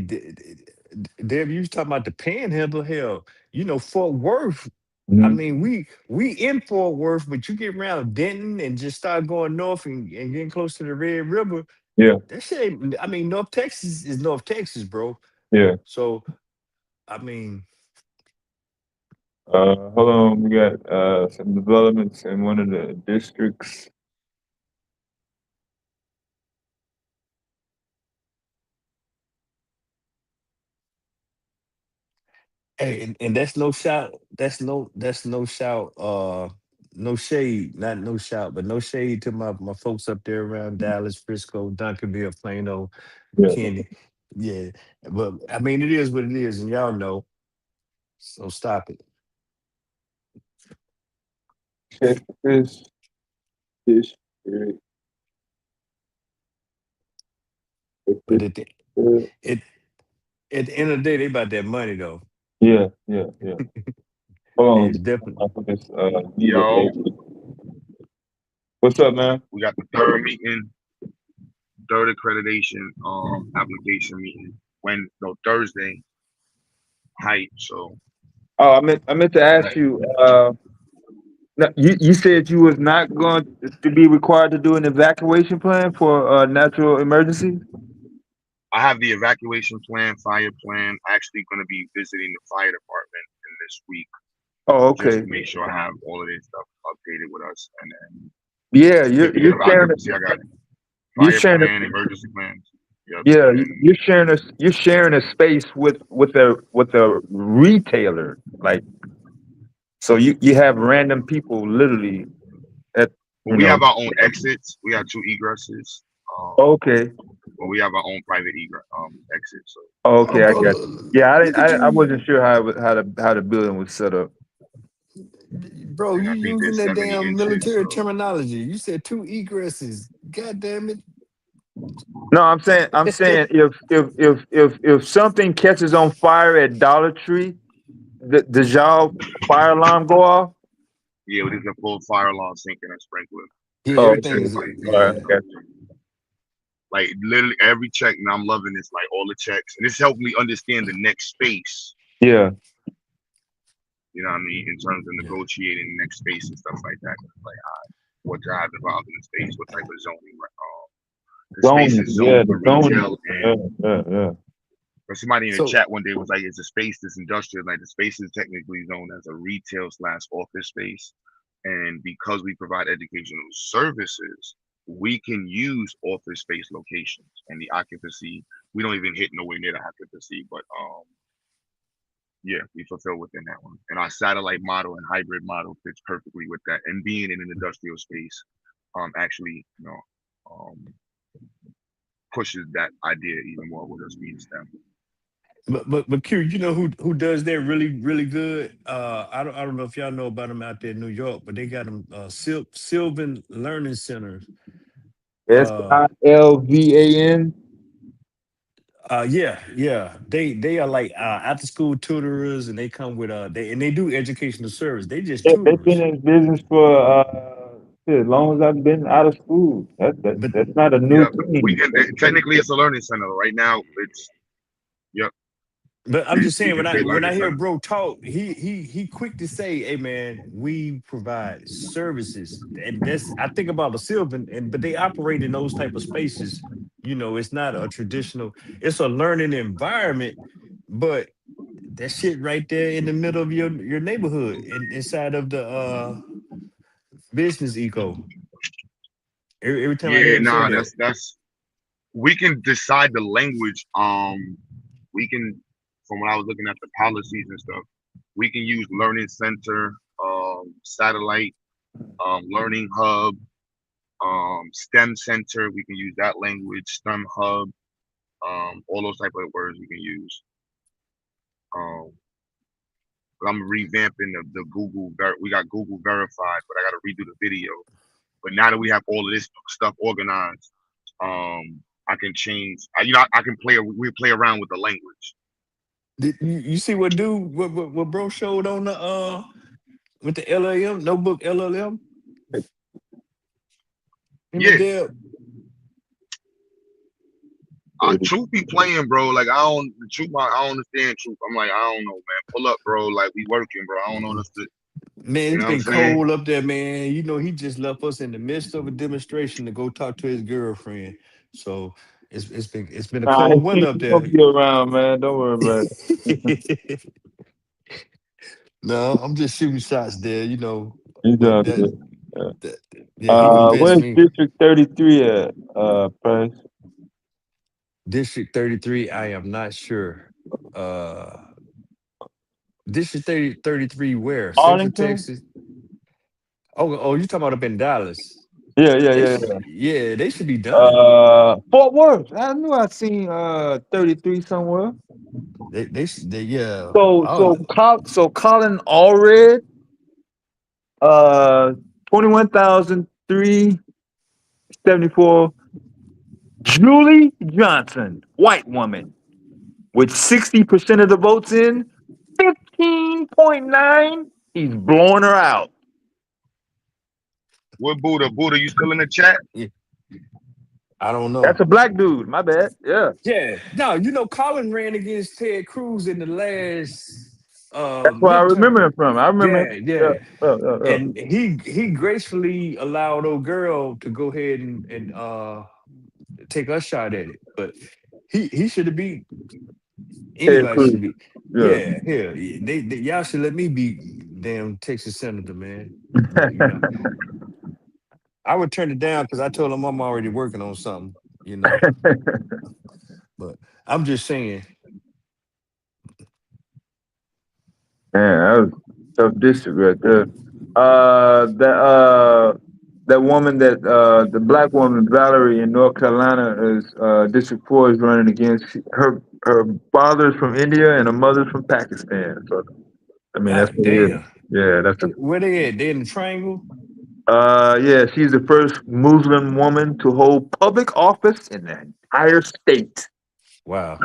Deb, you was talking about the panhandle. Hell, Fort Worth. I mean, we in Fort Worth, but you get around Denton and just start going north and getting close to the Red River. Yeah. That shit ain't, I mean, North Texas is North Texas, bro. Yeah. So, I mean, hold on, we got some developments in one of the districts. hey, and that's no shout. That's no shout. No shade, not no shout, but no shade to my folks up there around Dallas, Frisco, Duncanville, Plano, Yeah. Kenny. Yeah, but I mean, it is what it is, and y'all know. So stop it. Check this district. But at the end of the day, they about that money though. Yeah. Hold on. It's definitely. Yo. What's up, man? We got the third meeting, third accreditation application meeting. Thursday. Hype. So Oh, I meant to ask you. You said you was not going to be required to do an evacuation plan for natural emergencies. I have the evacuation plan, fire plan. Actually, going to be visiting the fire department in this week. Oh, Just okay. to make sure I have all of this stuff updated with us, and then Yeah, you're sharing. I got You're fire sharing. plan, emergency plans. Yep. Yeah, you're sharing a space with a retailer, like, so you have random people literally at, Well, we have our own exits. We have 2 egresses. Okay. But we have our own private exit. So. Okay, I got you. Yeah, look at I you. wasn't sure how the building was set up. Bro, you I think using there's that 70 damn entries, military so. terminology. You said 2 egresses. God damn it. No, I'm saying if something catches on fire at Dollar Tree, does y'all fire alarm go off? Yeah, it is a full fire alarm syncing and sprinkler. Yeah, everything is like literally every check, and I'm loving this, like all the checks, and this helped me understand the next space. Yeah. You know what I mean? In terms of negotiating the next space and stuff like that. Like what drives involved in the space, what type of zoning, the space is zoned for retail and But somebody in the chat one day was like, "It's a space that's industrial. Like the space is technically zoned as a retail/office space, and because we provide educational services, we can use office space locations and the occupancy. We don't even hit nowhere near the occupancy, but yeah, we fulfill within that one. And our satellite model and hybrid model fits perfectly with that. And being in an industrial space, actually, pushes that idea even more with us being STEM. But Q, you know who does that really good? I don't know if y'all know about them out there in New York, but they got them Sylvan Learning Centers. SILVAN. Yeah. They are like after school tutors, and they come with they do educational service. They just They've tutors. been in business for as long as I've been out of school. That's not a new thing. We can technically it's a learning center right now. It's But I'm just saying, when I hear bro talk, he quick to say, "Hey man, we provide services," and that's I think about the Sylvan, but they operate in those type of spaces. You know, it's not a traditional; it's a learning environment, but that shit right there in the middle of your neighborhood, inside of the business eco. Every time I hear him say that, that's we can decide the language. We can. From when I was looking at the policies and stuff, we can use learning center, satellite, learning hub, STEM center. We can use that language, STEM hub, all those type of words we can use. But I'm revamping the Google. We got Google verified, but I got to redo the video. But now that we have all of this stuff organized, I can change. I can we play around with the language. You see what bro showed on the with the LLM notebook LLM? Yeah. Truth be playing, bro. Like I don't understand truth. I'm like, I don't know, man. Pull up, bro. Like we working, bro. I don't know this. Man, it's been cold up there, man. You know, he just left us in the midst of a demonstration to go talk to his girlfriend. So it's been a cold winter up there. Be around, man. Don't worry about it. No, I'm just shooting shots there, you know. Where's Me. District 33 at, Price? District 33, I am not sure. District 33 where? Arlington? Central Texas? Oh, you talking about up in Dallas? Yeah. Yeah, they should be done. Fort Worth. I knew I'd seen 33 somewhere. They yeah. So Colin Allred, 21,374. Julie Johnson, white woman, with 60% of the votes in, 15.9. He's blowing her out. What Buddha? Buddha, you still in the chat? Yeah. I don't know. That's a black dude. My bad. Yeah. Yeah. No, you know, Colin ran against Ted Cruz in the last That's where I remember him from. I remember Yeah, him. Yeah, yeah. yeah. And he gracefully allowed old girl to go ahead and take a shot at it. But he should have beat Ted anybody Cruz. should be. Yeah. Yeah, yeah. They y'all should let me be damn Texas senator, man. But I would turn it down because I told him I'm already working on something, you know. But I'm just saying, Man, that was a tough district right there. That woman the black woman Valerie in North Carolina is District 4 is running against her father's from India and her mother's from Pakistan. So I mean that's God what it is. damn. Yeah, that's the Where they at? They in the triangle? yeah, she's the first Muslim woman to hold public office in the entire state. Wow.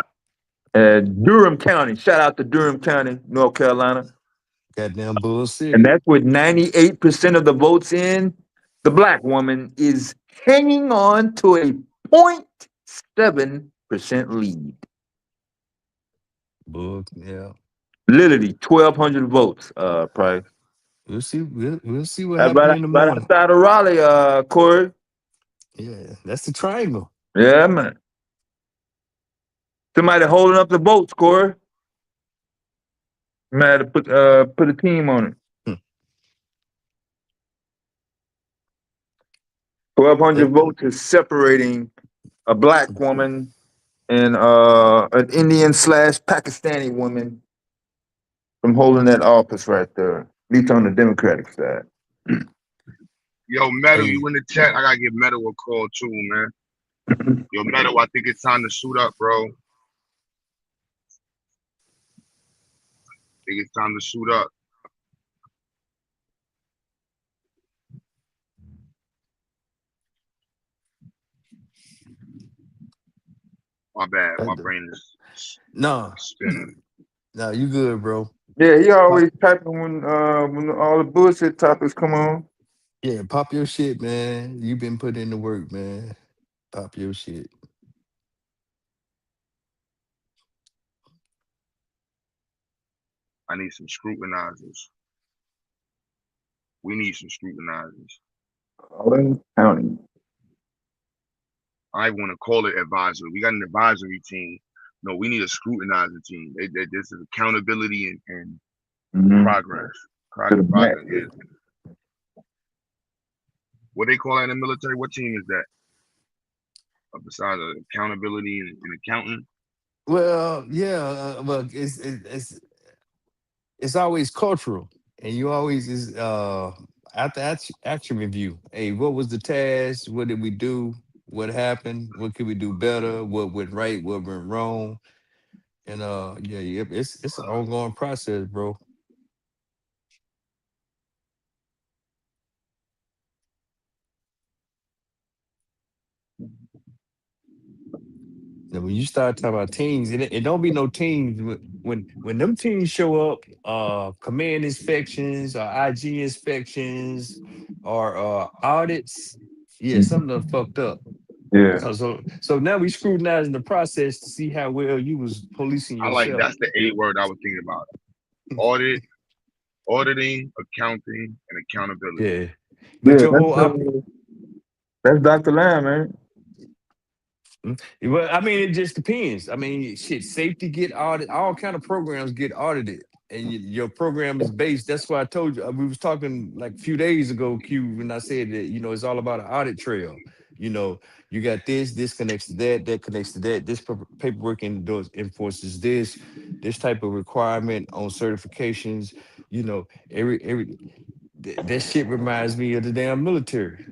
Durham County. Shout out to Durham County, North Carolina. Goddamn bullshit. And that's with 98% of the votes in. The black woman is hanging on to a 0.7% lead. Book, yeah. Literally 1,200 votes, Price. We'll see. We'll see what happens in the Right morning. outside of Raleigh, Corey. Yeah, that's the triangle. Yeah, man. Somebody holding up the votes, Corey. Might have to put a team on it. 1,200 votes is separating a black woman and an Indian / Pakistani woman from holding that office right there. At least on the Democratic side. Yo, Metal, you in the chat? I gotta give Metal a call too, man. Yo, Metal, I think it's time to suit up, bro. I think it's time to suit up. My bad. My brain is spinning. No, you good, bro. Yeah, he always typing when all the bullshit topics come on. Yeah, pop your shit, man. You been putting in the work, man. Pop your shit. I need some scrutinizers. We need some scrutinizers. Orange County. I want to call it advisory. We got an advisory team. No, we need a scrutinizer team. This is accountability and progress. Progress. Yeah. What they call that in the military? What team is that? Besides accountability and accounting? Well, yeah, well, it's always cultural, and you always is after action review. Hey, what was the task? What did we do? What happened? What could we do better? What went right? What went wrong? And yeah, it's an ongoing process, bro. Now, when you start talking about teams, it don't be no teams when them teams show up, command inspections or IG inspections or audits. Yeah, something done fucked up. Yeah. So now we scrutinizing the process to see how well you was policing I like yourself. that's the A word I was thinking about. Audit, auditing, accounting, and accountability. Yeah. But your whole that's Dr. Lamb, man. Well, I mean, it just depends. I mean, shit, safety get audited. All kind of programs get audited, and your program is based. That's why I told you we was talking like a few days ago, Q, when I said that it's all about an audit trail. You got this connects to that connects to that. This paperwork enforces this type of requirement on certifications. Every that shit reminds me of the damn military.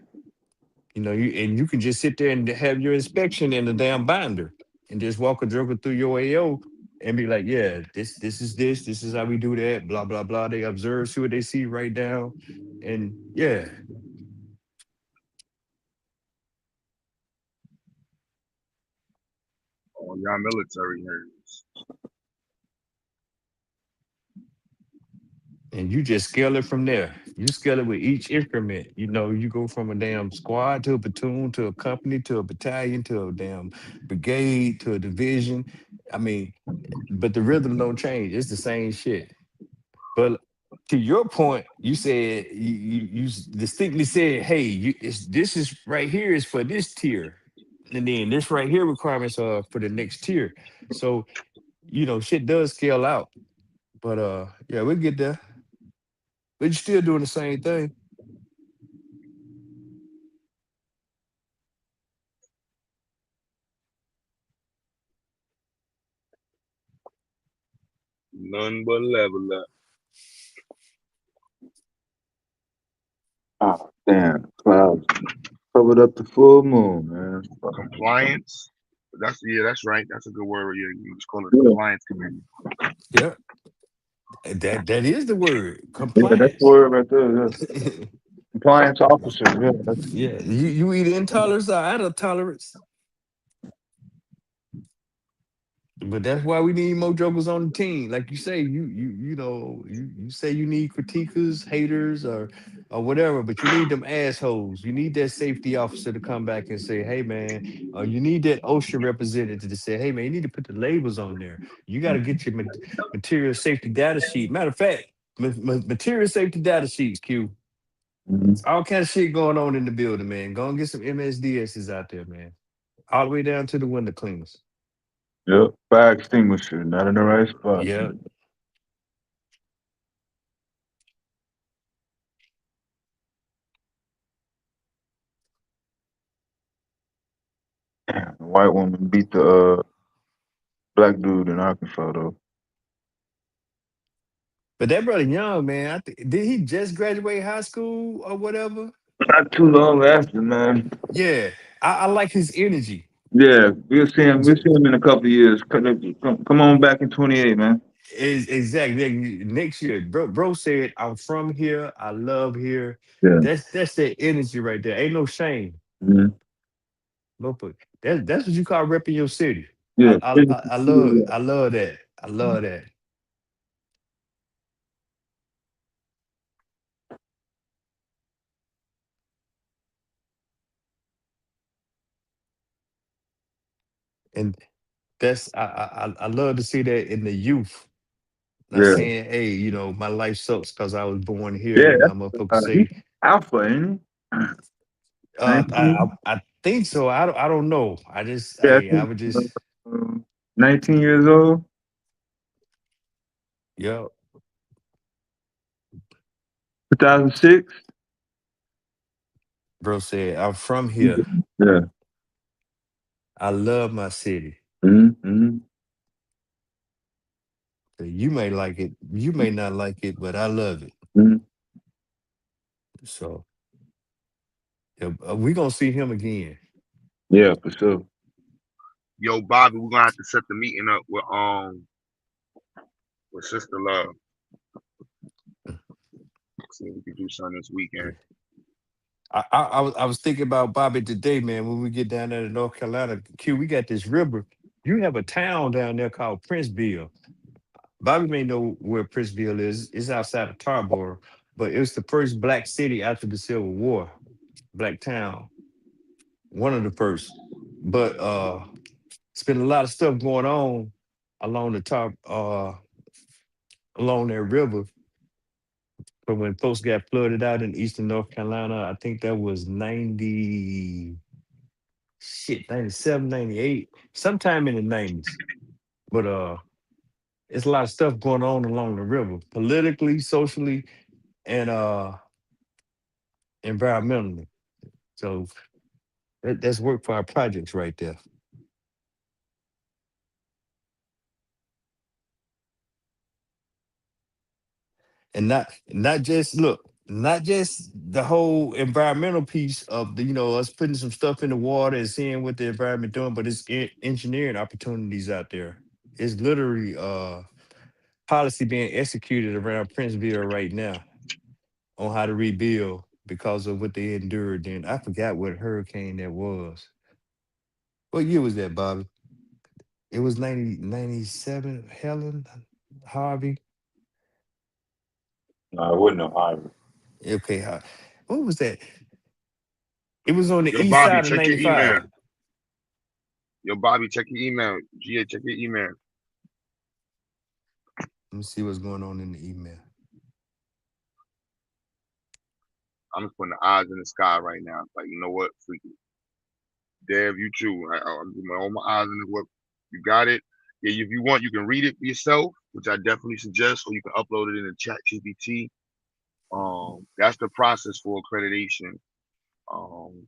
You can just sit there and have your inspection in the damn binder and just walk a joker through your AO and be like, yeah, this is how we do that, blah, blah, blah. They observe, see what they see, write down. And yeah. Oh, y'all military nerds. And you just scale it from there. You scale it with each increment. You go from a damn squad to a platoon to a company to a battalion to a damn brigade to a division. I mean, but the rhythm don't change. It's the same shit. But to your point, you said you distinctly said, "Hey, this is right here is for this tier, and then this right here requirements are for the next tier." So shit does scale out. But yeah, we'll get there. But you're still doing the same thing. None but level up. Oh, damn. Clouds covered up the full moon, man. Compliance. That's right. That's a good word. Yeah, you just call it Yeah. compliance committee. Yeah, that is the word Yeah, that's the compliance. word right there. Yeah. Compliance officer. Yeah. Yeah, you either intolerance or out of tolerance. But that's why we need more jokers on the team. Like you say, you say you need critiquers, haters, or whatever, but you need them assholes. You need that safety officer to come back and say, "Hey, man," you need that OSHA representative to say, "Hey, man, you need to put the labels on there. You got to get your material safety data sheet." Matter of fact, material safety data sheets, Q. Mm-hmm. All kind of shit going on in the building, man. Go and get some MSDSs out there, man. All the way down to the window cleaners. Yep. Fire extinguisher, not in the right spot. Yeah. Damn, the white woman beat the black dude in Arkansas though. But that brother Young, man, did he just graduate high school or whatever? Not too long after, man. Yeah, I like his energy. Yeah, we'll see him. We'll see him in a couple of years. Come on back in 28, man. Exactly. Next year, bro said, "I'm from here. I love here." Yeah. That's that energy right there. Ain't no shame. Mm-hmm. No, but that's what you call repping your city. Yeah. I love that. I love that. And that's I love to see that in the youth. Not Yeah. saying, "Hey, my life sucks because I was born here." Yeah. My motherfucker He's say, alpha, ain't he? 19? I think so. I don't know. I just Yeah, I I think would just 19 years old. yeah. 2006. Bro said, "I'm from here. Yeah. I love my city. Mm-hmm. So you may like it, you may not like it, but I love it." Mm-hmm. So yeah, we gonna see him again. Yeah, for sure. Yo, Bobby, we're gonna have to set the meeting up with Sister Love. See if we can do something this weekend. I was thinking about Bobby today, man. When we get down there to North Carolina, Q, we got this river. You have a town down there called Princeville. Bobby may know where Princeville is. It's outside of Tarboro, but it was the first black city after the Civil War. Black town, one of the first. But it's been a lot of stuff going on along the top, along that river. But when folks got flooded out in eastern North Carolina, I think that was 97, 98, sometime in the 90s. But it's a lot of stuff going on along the river, politically, socially, and environmentally. So that's work for our projects right there. And not just look, not just the whole environmental piece of the us putting some stuff in the water and seeing what the environment doing, but it's engineering opportunities out there. It's literally policy being executed around Princeville right now on how to rebuild because of what they endured. Then I forgot what hurricane that was. What year was that, Bobby? It was 97. Helen, Harvey. No, I wouldn't know Harvey. Okay, what was that? It was on the Yo, east Bobby, side of check your email. 95. Yo, Bobby, check your email. GA, check your email. Let me see what's going on in the email. I'm just putting the eyes in the sky right now. Like, you know what? Freak it. Dev, you too. I'm doing all my eyes in the what. You got it. Yeah, if you want, you can read it for yourself, which I definitely suggest, or you can upload it in the chat GPT. That's the process for accreditation.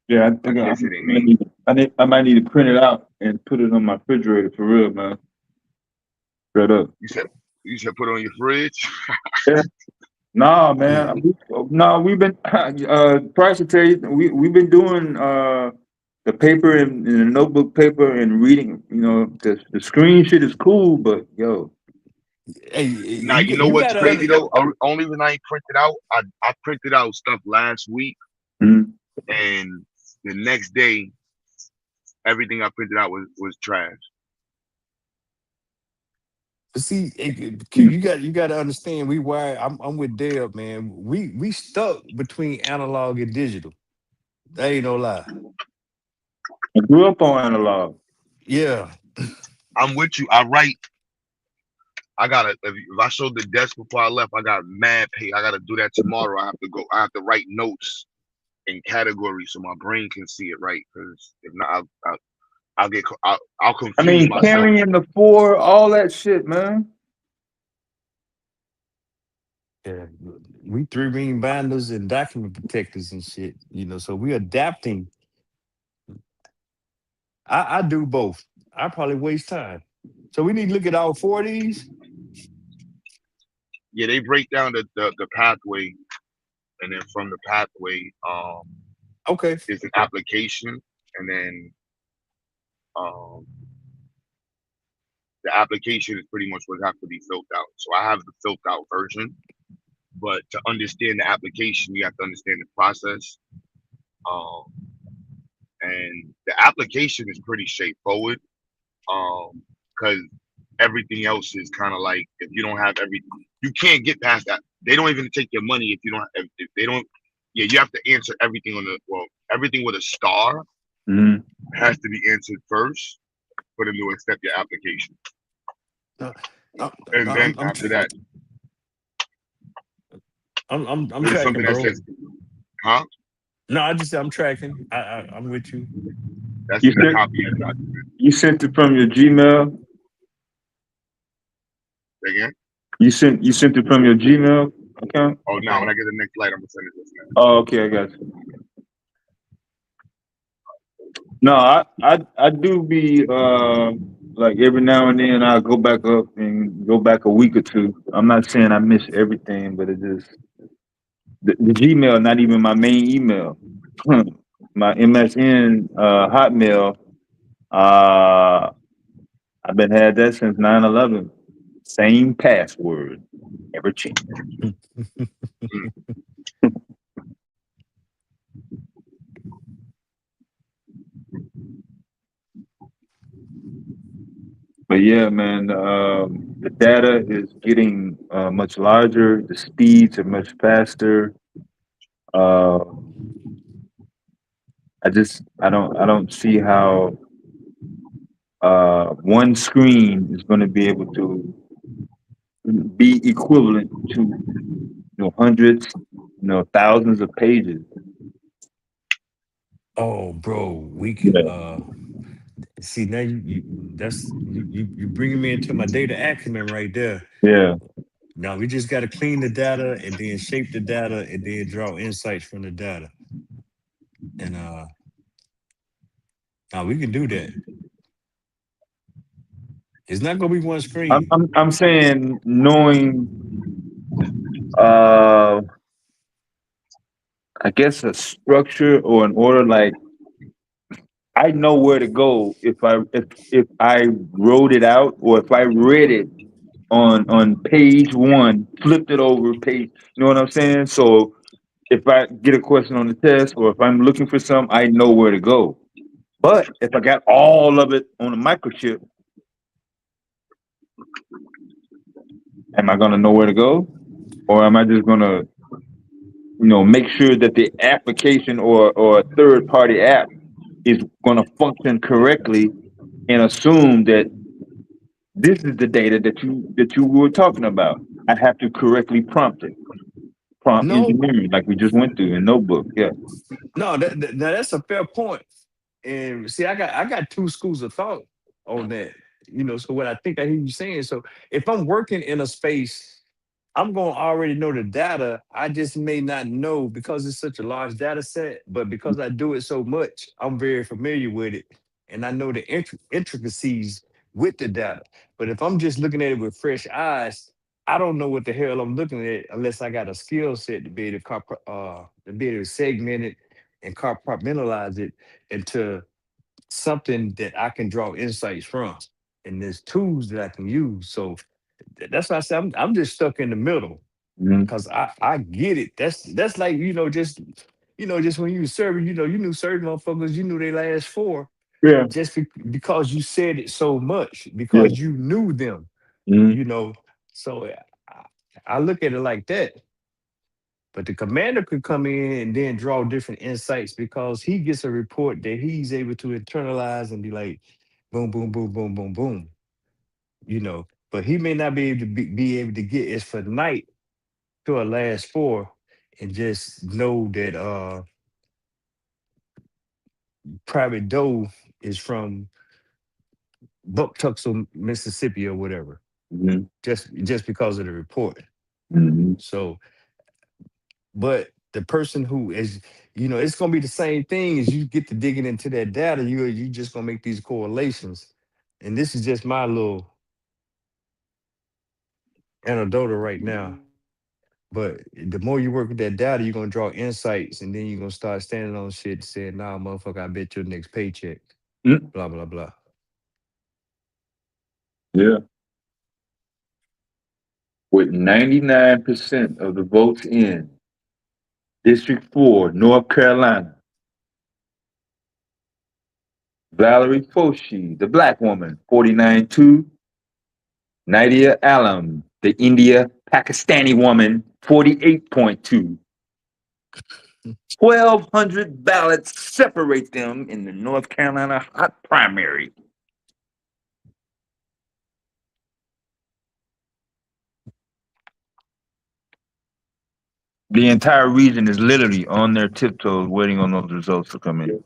Yeah, I think I might need to print it out and put it on my refrigerator for real, man. Straight up. You said put it on your fridge? Yeah. Nah, man. We've been price to tell you, we've been doing the paper and the notebook paper and reading. You know, the screen shit is cool, but yo. Hey, now you know what's crazy though? Only when I ain't printed out, I printed out stuff last week, and the next day, everything I printed out was trash. See, Q, you got to understand. We wired. I'm with Dale, man. We stuck between analog and digital. That ain't no lie. I grew up on analog. Yeah, I'm with you. I write. I gotta. If I showed the desk before I left, I got mad pay. I gotta do that tomorrow. I have to write notes in categories so my brain can see it right. Because if not, I'll confuse myself. Carrying the 4, all that shit, man. yeah. We 3-ring binders and document protectors and shit. You know, so we adapting. I do both. I probably waste time. So we need to look at all 4 of these. Yeah, they break down the pathway, and then from the pathway, okay, is an application, and then the application is pretty much what has to be filled out. So I have the filled out version, but to understand the application, you have to understand the process. And the application is pretty straightforward, because everything else is kind of like, if you don't have everything, you can't get past that. They don't even take your money if you don't. If they don't, yeah, you have to answer everything everything with a star has to be answered first for them to accept your application. And then after that, I'm there's tracking, something bro. that says, huh? No, I'm tracking. I'm with you. That's in the copy of the document. You sent it from your Gmail. Again? You sent it from your Gmail account. Oh no! When I get the next light, I'm gonna send it this now. Oh, okay, I got you. No, I do be like every now and then I go back up and go back a week or two. I'm not saying I miss everything, but it just the Gmail, not even my main email. My MSN Hotmail, I've been had that since 9/11. Same password, never changed. But yeah, man, the data is getting much larger. The speeds are much faster. I don't see how one screen is going to be able to be equivalent to hundreds, thousands of pages. Oh, bro, we can see now. You bringing me into my data acumen right there. Yeah. Now we just got to clean the data and then shape the data and then draw insights from the data. And now we can do that. It's not gonna be one screen. I'm saying knowing I guess a structure or an order, like I know where to go if I wrote it out, or if I read it on page 1, flipped it over page, you know what I'm saying? So if I get a question on the test, or if I'm looking for something, I know where to go. But if I got all of it on a microchip, am I gonna know where to go? Or am I just gonna, make sure that the application or a third party app is gonna function correctly and assume that this is the data that you were talking about? I have to correctly prompt it. prompt No, engineering, like we just went through in Notebook. Yeah. No, now that's a fair point. And see, I got two schools of thought on that. So what I think I hear you saying. So if I'm working in a space, I'm going to already know the data. I just may not know because it's such a large data set, but because I do it so much, I'm very familiar with it. And I know the intricacies with the data. But if I'm just looking at it with fresh eyes, I don't know what the hell I'm looking at unless I got a skill set to be able to segment it and compartmentalize it into something that I can draw insights from. And there's tools that I can use. So that's why I say I'm just stuck in the middle Mhm. because I get it. That's like just when you were serving, you knew certain motherfuckers, you knew they last four Yeah. just because you said it so much Yeah. because you knew them. Mhm. You know, so I look at it like that. But the commander could come in and then draw different insights because he gets a report that he's able to internalize and be like, boom, boom, boom, boom, boom, boom. But he may not be able to be able to get it for night to a last four and just know that Private Doe is from Bucktuxle, Mississippi or whatever, Mhm. just because of the report. Mhm. So, but the person who is, it's gonna be the same thing as you get to digging into that data, you just gonna make these correlations. And this is just my little anecdote right now. But the more you work with that data, you're gonna draw insights, and then you're gonna start standing on shit saying, "Nah, motherfucker, I bet your next paycheck." Mm. Blah blah blah. Yeah. With 99% of the votes in District 4, North Carolina, Valerie Foshi, the black woman, 49.2. Nadia Alam, the India Pakistani woman, 48.2. 1,200 ballots separate them in the North Carolina hot primary. The entire region is literally on their tiptoes waiting on those results to come in.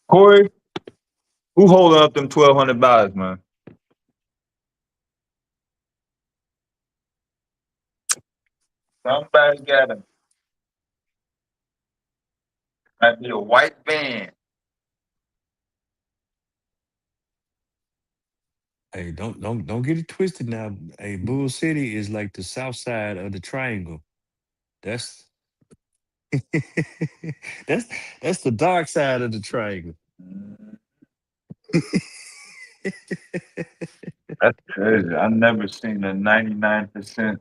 Corey, who holding up them 1,200 ballots, man? Somebody got them. Might be a white van. Hey, don't get it twisted now. Hey, Bull City is like the south side of the triangle. That's that's that's the dark side of the triangle. That's crazy. I've never seen a 99%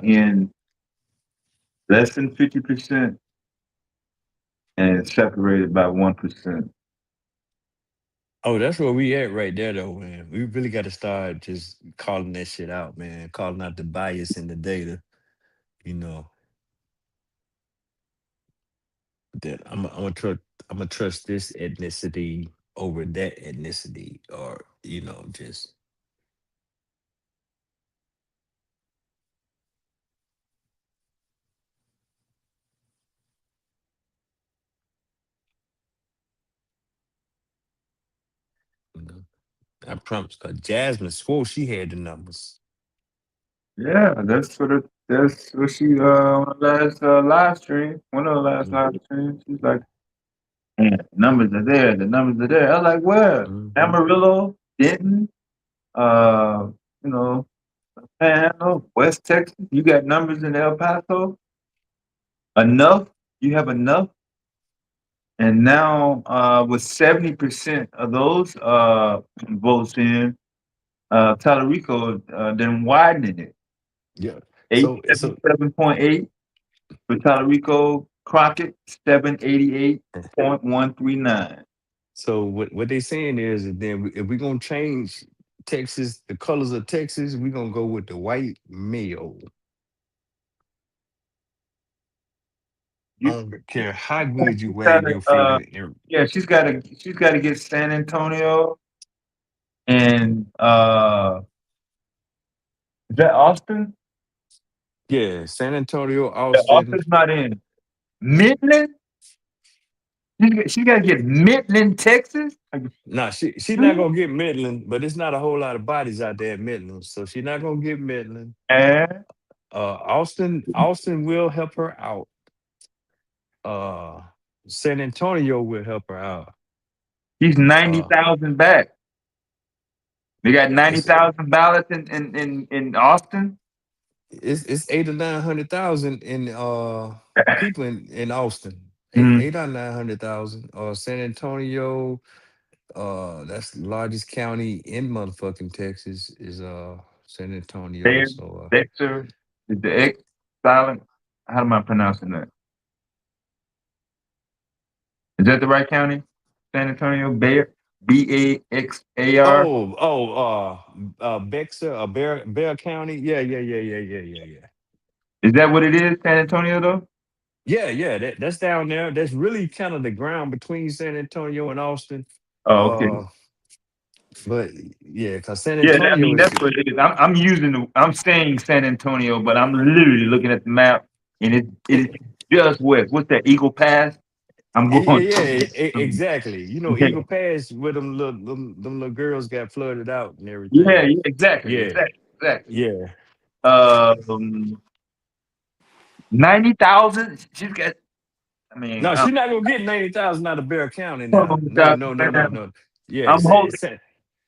in less than 50% and it's separated by 1%. Oh, that's where we at right there, though, man. We really got to start just calling that shit out, man. Calling out the bias in the data. You know that I'm gonna trust this ethnicity over that ethnicity, or just you know. I promise. Cause Jasmine swore she had the numbers. Yeah, that's what she on the last live stream. One of the last live streams. She's like, man, the numbers are there, the numbers are there. I was like, where? Mm-hmm. Amarillo, Denton, uh, you know, Panhandle, West Texas. You got numbers in El Paso? Enough? You have enough? And now with 70% of those votes in, Talarico then widening it. Yeah. So 877.8 for Talarico, Crockett 788.139. So what they saying is that then if we're gonna change Texas, the colors of Texas, we're gonna go with the white male. I You don't care how good you wag gotta, your finger. yeah, she's gotta get San Antonio and Is that Austin? Yeah, San Antonio, Yeah, Austin. Austin's not in. Midland? She got to get Midland, Texas? Nah, she's not gonna get Midland, but it's not a whole lot of bodies out there at Midland, so she's not gonna get Midland. And Austin will help her out. San Antonio will help her out. he's 90,000 back. They got It's 90,000 ballots in Austin? it's 8 or 900,000 in people in Austin. Mhm. 8 or 900,000. San Antonio, that's the largest county in motherfucking Texas is San Antonio. So Dexter, is the X silent? How am I pronouncing that? Is that the right county? San Antonio, Bayer, Baxar. Bexar, Bear County. Yeah. Is that what it is, San Antonio though? Yeah. That's down there. That's really kind of the ground between San Antonio and Austin. Oh, okay. But yeah, because San Yeah, I Antonio mean is that's what it is. I'm saying San Antonio, but I'm literally looking at the map and it is just west. What's that? Eagle Pass? I'm going. exactly. You know, Yeah, Eagle Pass where them little girls got flooded out and yeah, everything. exactly. Yeah, yeah. Um, 90,000. She's got. I mean, No, she's not gonna get 90,000 out of Bear County oh now. my No, God, no, no, no, man. no. Yeah, I'm holding.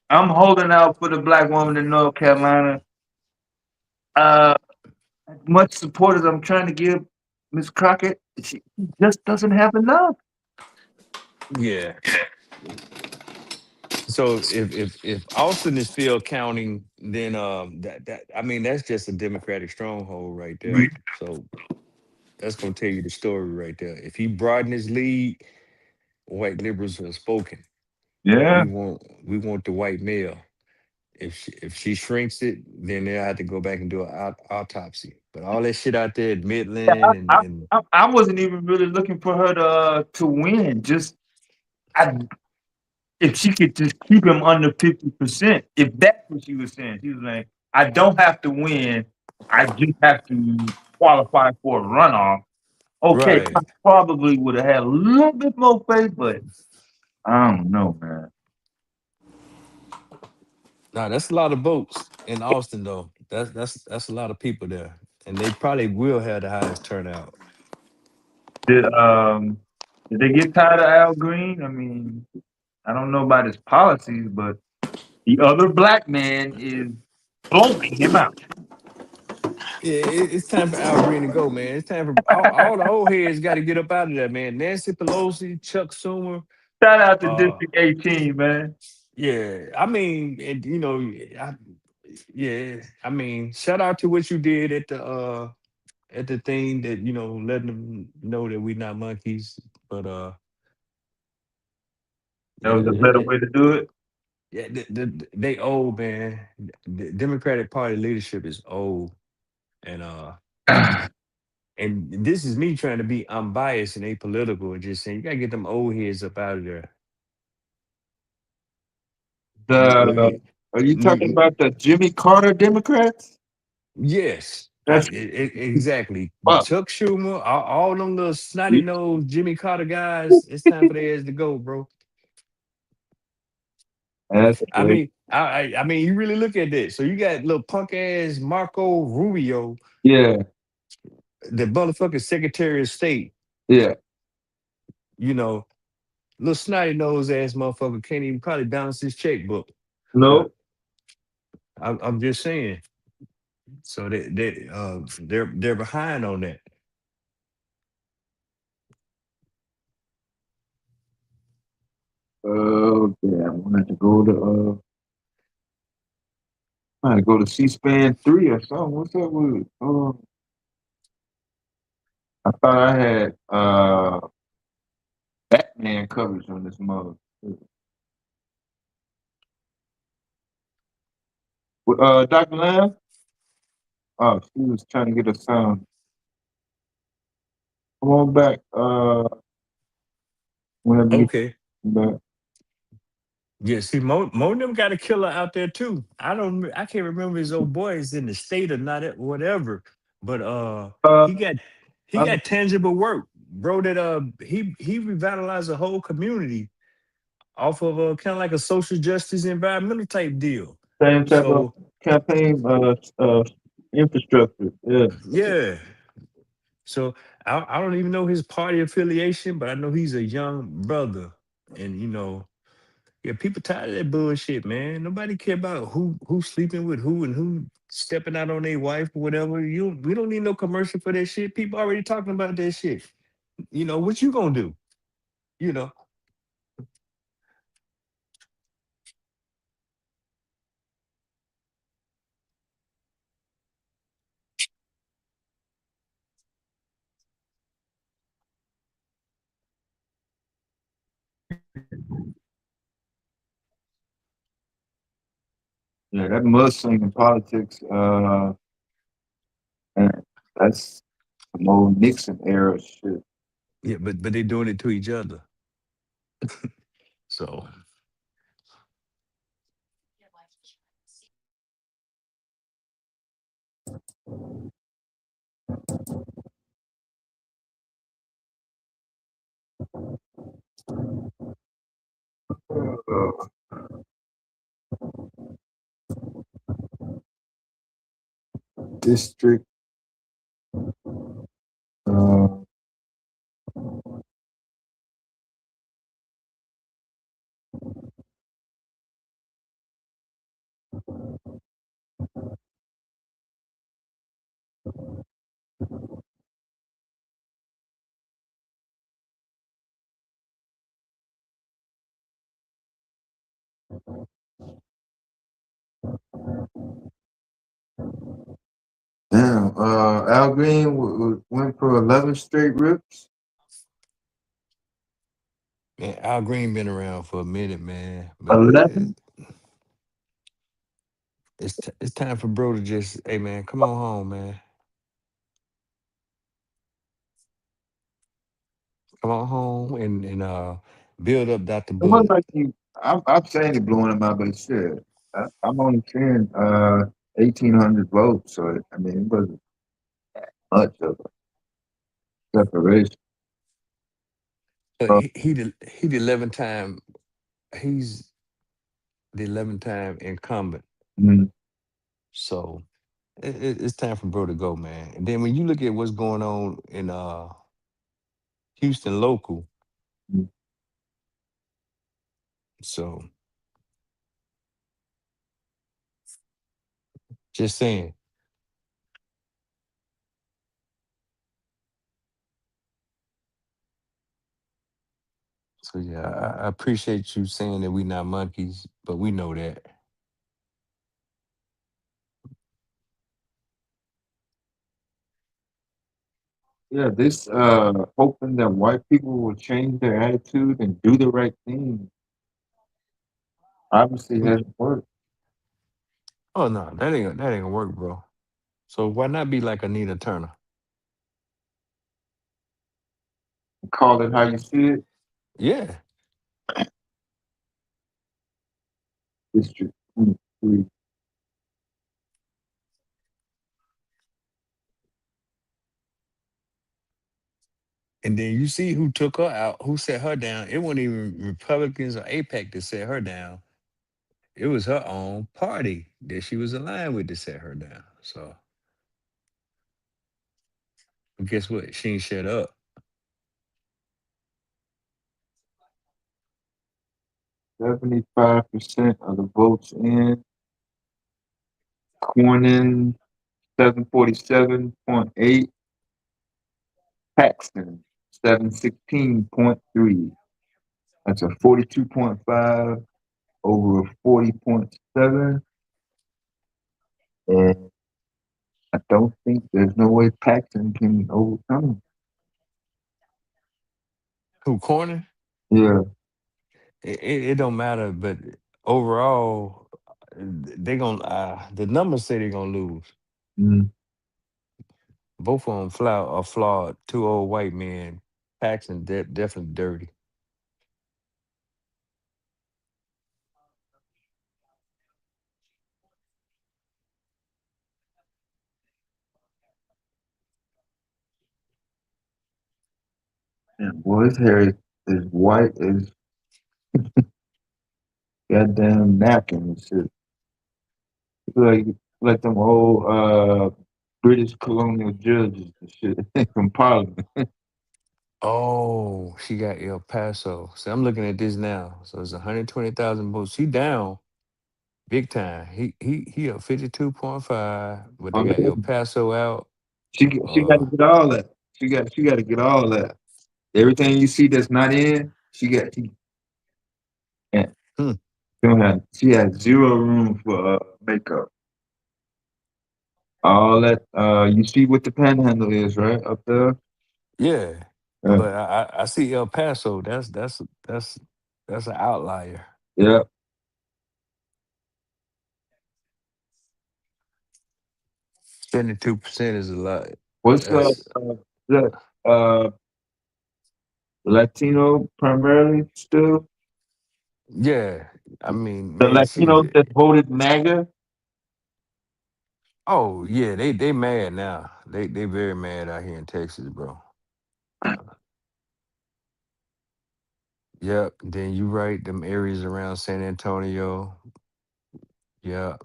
I'm holding out for the black woman in North Carolina. As much support as I'm trying to give Miss Crockett, she just doesn't have enough. yeah. So if Austin is still counting, then that I mean that's just a Democratic stronghold right there. So that's gonna tell you the story right there. If he broaden his lead, white liberals have spoken. Yeah. We want the white male. If she shrinks it, then they'll have to go back and do an autopsy. But all that shit out there at Midland and I wasn't even really looking for her to win. Just if she could just keep him under 50%, if that's what she was saying. She was like, I don't have to win. I just have to qualify for a runoff. Okay, I right. probably would have had a little bit more faith, but I don't know, man. Nah, that's a lot of votes in Austin though. That's a lot of people there. And they probably will have the highest turnout. Did they get tired of Al Green? I mean, I don't know about his policies, but the other black man is blowing him out. Yeah, it's time for Al Green to go, man. It's time for all the old heads got to get up out of there, man. Nancy Pelosi, Chuck Schumer. Shout out to District 18, man. Yeah, I mean, I mean, shout out to what you did at the thing that letting them know that we're not monkeys. But That was a better way to do it. yeah, they old, man. The Democratic Party leadership is old, and and this is me trying to be unbiased and apolitical and just saying you gotta get them old heads up out of there. Are you talking about the Jimmy Carter Democrats? Yes, That's exactly. fuck. Chuck Schumer, all them little snotty nosed Jimmy Carter guys. It's time for their ass to go, bro. That's I mean, I mean, you really look at this. So you got little punk ass Marco Rubio, yeah, the motherfucking Secretary of State. yeah. Little snotty nose ass motherfucker can't even probably balance his checkbook. No. I'm just saying. So they're behind on that. Yeah, I wanted to go to I had to go to C-SPAN 3 or something. What's up with it? I thought I had Batman coverage on this mother. Dr. Lamb? Oh, she was trying to get a sound. Come on back. Whenever you Okay. come back. Yeah, see, Mo them got a killer out there too. I can't remember his old boy is in the state or not, whatever. But Uh, he I, got tangible work, bro. That he revitalized a whole community off of kind of like a social justice environmental type deal. same type of So campaign infrastructure. Yeah. yeah, so I don't even know his party affiliation, but I know he's a young brother, and yeah, people tired of that bullshit, man. Nobody care about who's sleeping with who and who stepping out on their wife or whatever. We don't need no commercial for that shit. People already talking about that shit. What you gonna do? You know. Yeah, that Mustang in politics, man, that's some old Nixon era shit. Yeah, but they doing it to each other. So District. Uh, damn. Al Green went for 11 straight rips. man, Al Green been around for a minute, man. But 11. it's time for bro to just, hey man, come on home, man. Come on home and build up Dr. It wasn't Bud. like he. I'm saying he blowing him out, but shit. I'm only seeing 1,800 votes, so I mean it wasn't much of a separation. But he the 11th time. He's the 11th time incumbent. Mhm. So it's time for bro to go, man. And then when you look at what's going on in Houston local, Mhm. so just saying. So yeah, I appreciate you saying that we not monkeys, but we know that. Yeah, this hoping that white people will change their attitude and do the right thing obviously Mm. hasn't worked. Oh no, that ain't gonna work, bro. So why not be like Anita Turner? Call it how you see it. Yeah. District 23. And then you see who took her out, who set her down. It wasn't even Republicans or APAC that set her down. It was her own party that she was aligned with to set her down. So guess what? She ain't shut up. 75% of the votes in. Cornyn 747.8. Paxton 716.3. That's a 42.5 over a 40.7. And I don't think there's no way Paxton can overcome him. Who corner? Yeah. It don't matter, but overall, they gonna the numbers say they're gonna lose. Mm. Both of them are flawed. Two old white men. Paxton definitely dirty. And boy, his hair is white as goddamn napkin and shit. Like like them old British colonial judges and shit from Parliament. Oh, she got El Paso. So I'm looking at this now. So it's 120,000 votes. She down big time. He up 52.5, but they Oh, got yeah. El Paso out. She got to get all that. She got to get all that. Everything you see that's not in, she yeah. Hmm. She has zero room for makeup. All that you see what the panhandle is, right? Up there. Yeah. Yeah. But I see El Paso. That's an outlier. Yeah. 72% is a lot. What's That's that Latino primarily still? yeah. I mean, The man, Latinos that voted MAGA? oh yeah, they mad now. They very mad out here in Texas, bro. Yep. Then you right, them areas around San Antonio. Yeah.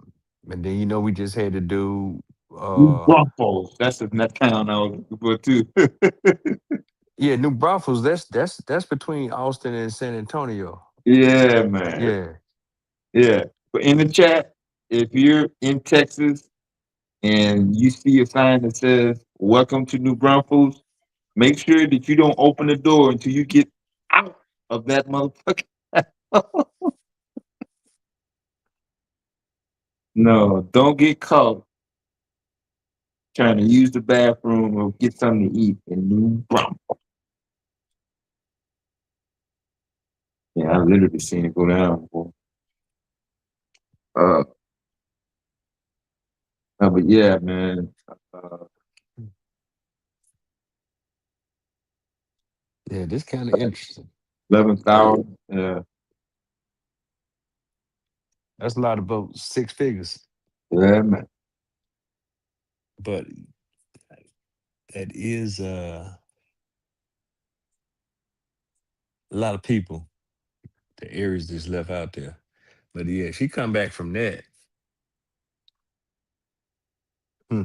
And then we just had to do New Braunfels. That's the town I was looking for too. yeah, New Braunfels, that's between Austin and San Antonio. Yeah, man. Yeah. Yeah. But in the chat, if you're in Texas and you see a sign that says "Welcome to New Braunfels," make sure that you don't open the door until you get out of that motherfucker. No, don't get caught trying to use the bathroom or get something to eat in New Braunfels. Yeah, I literally seen it go down before. No, but yeah, man. Yeah, this kind of interesting. 11th hour. Yeah. That's a lot of votes, 6 figures. Yeah, man. But that is a lot of people, the areas that's left out there. But yeah, she come back from that. Hmm.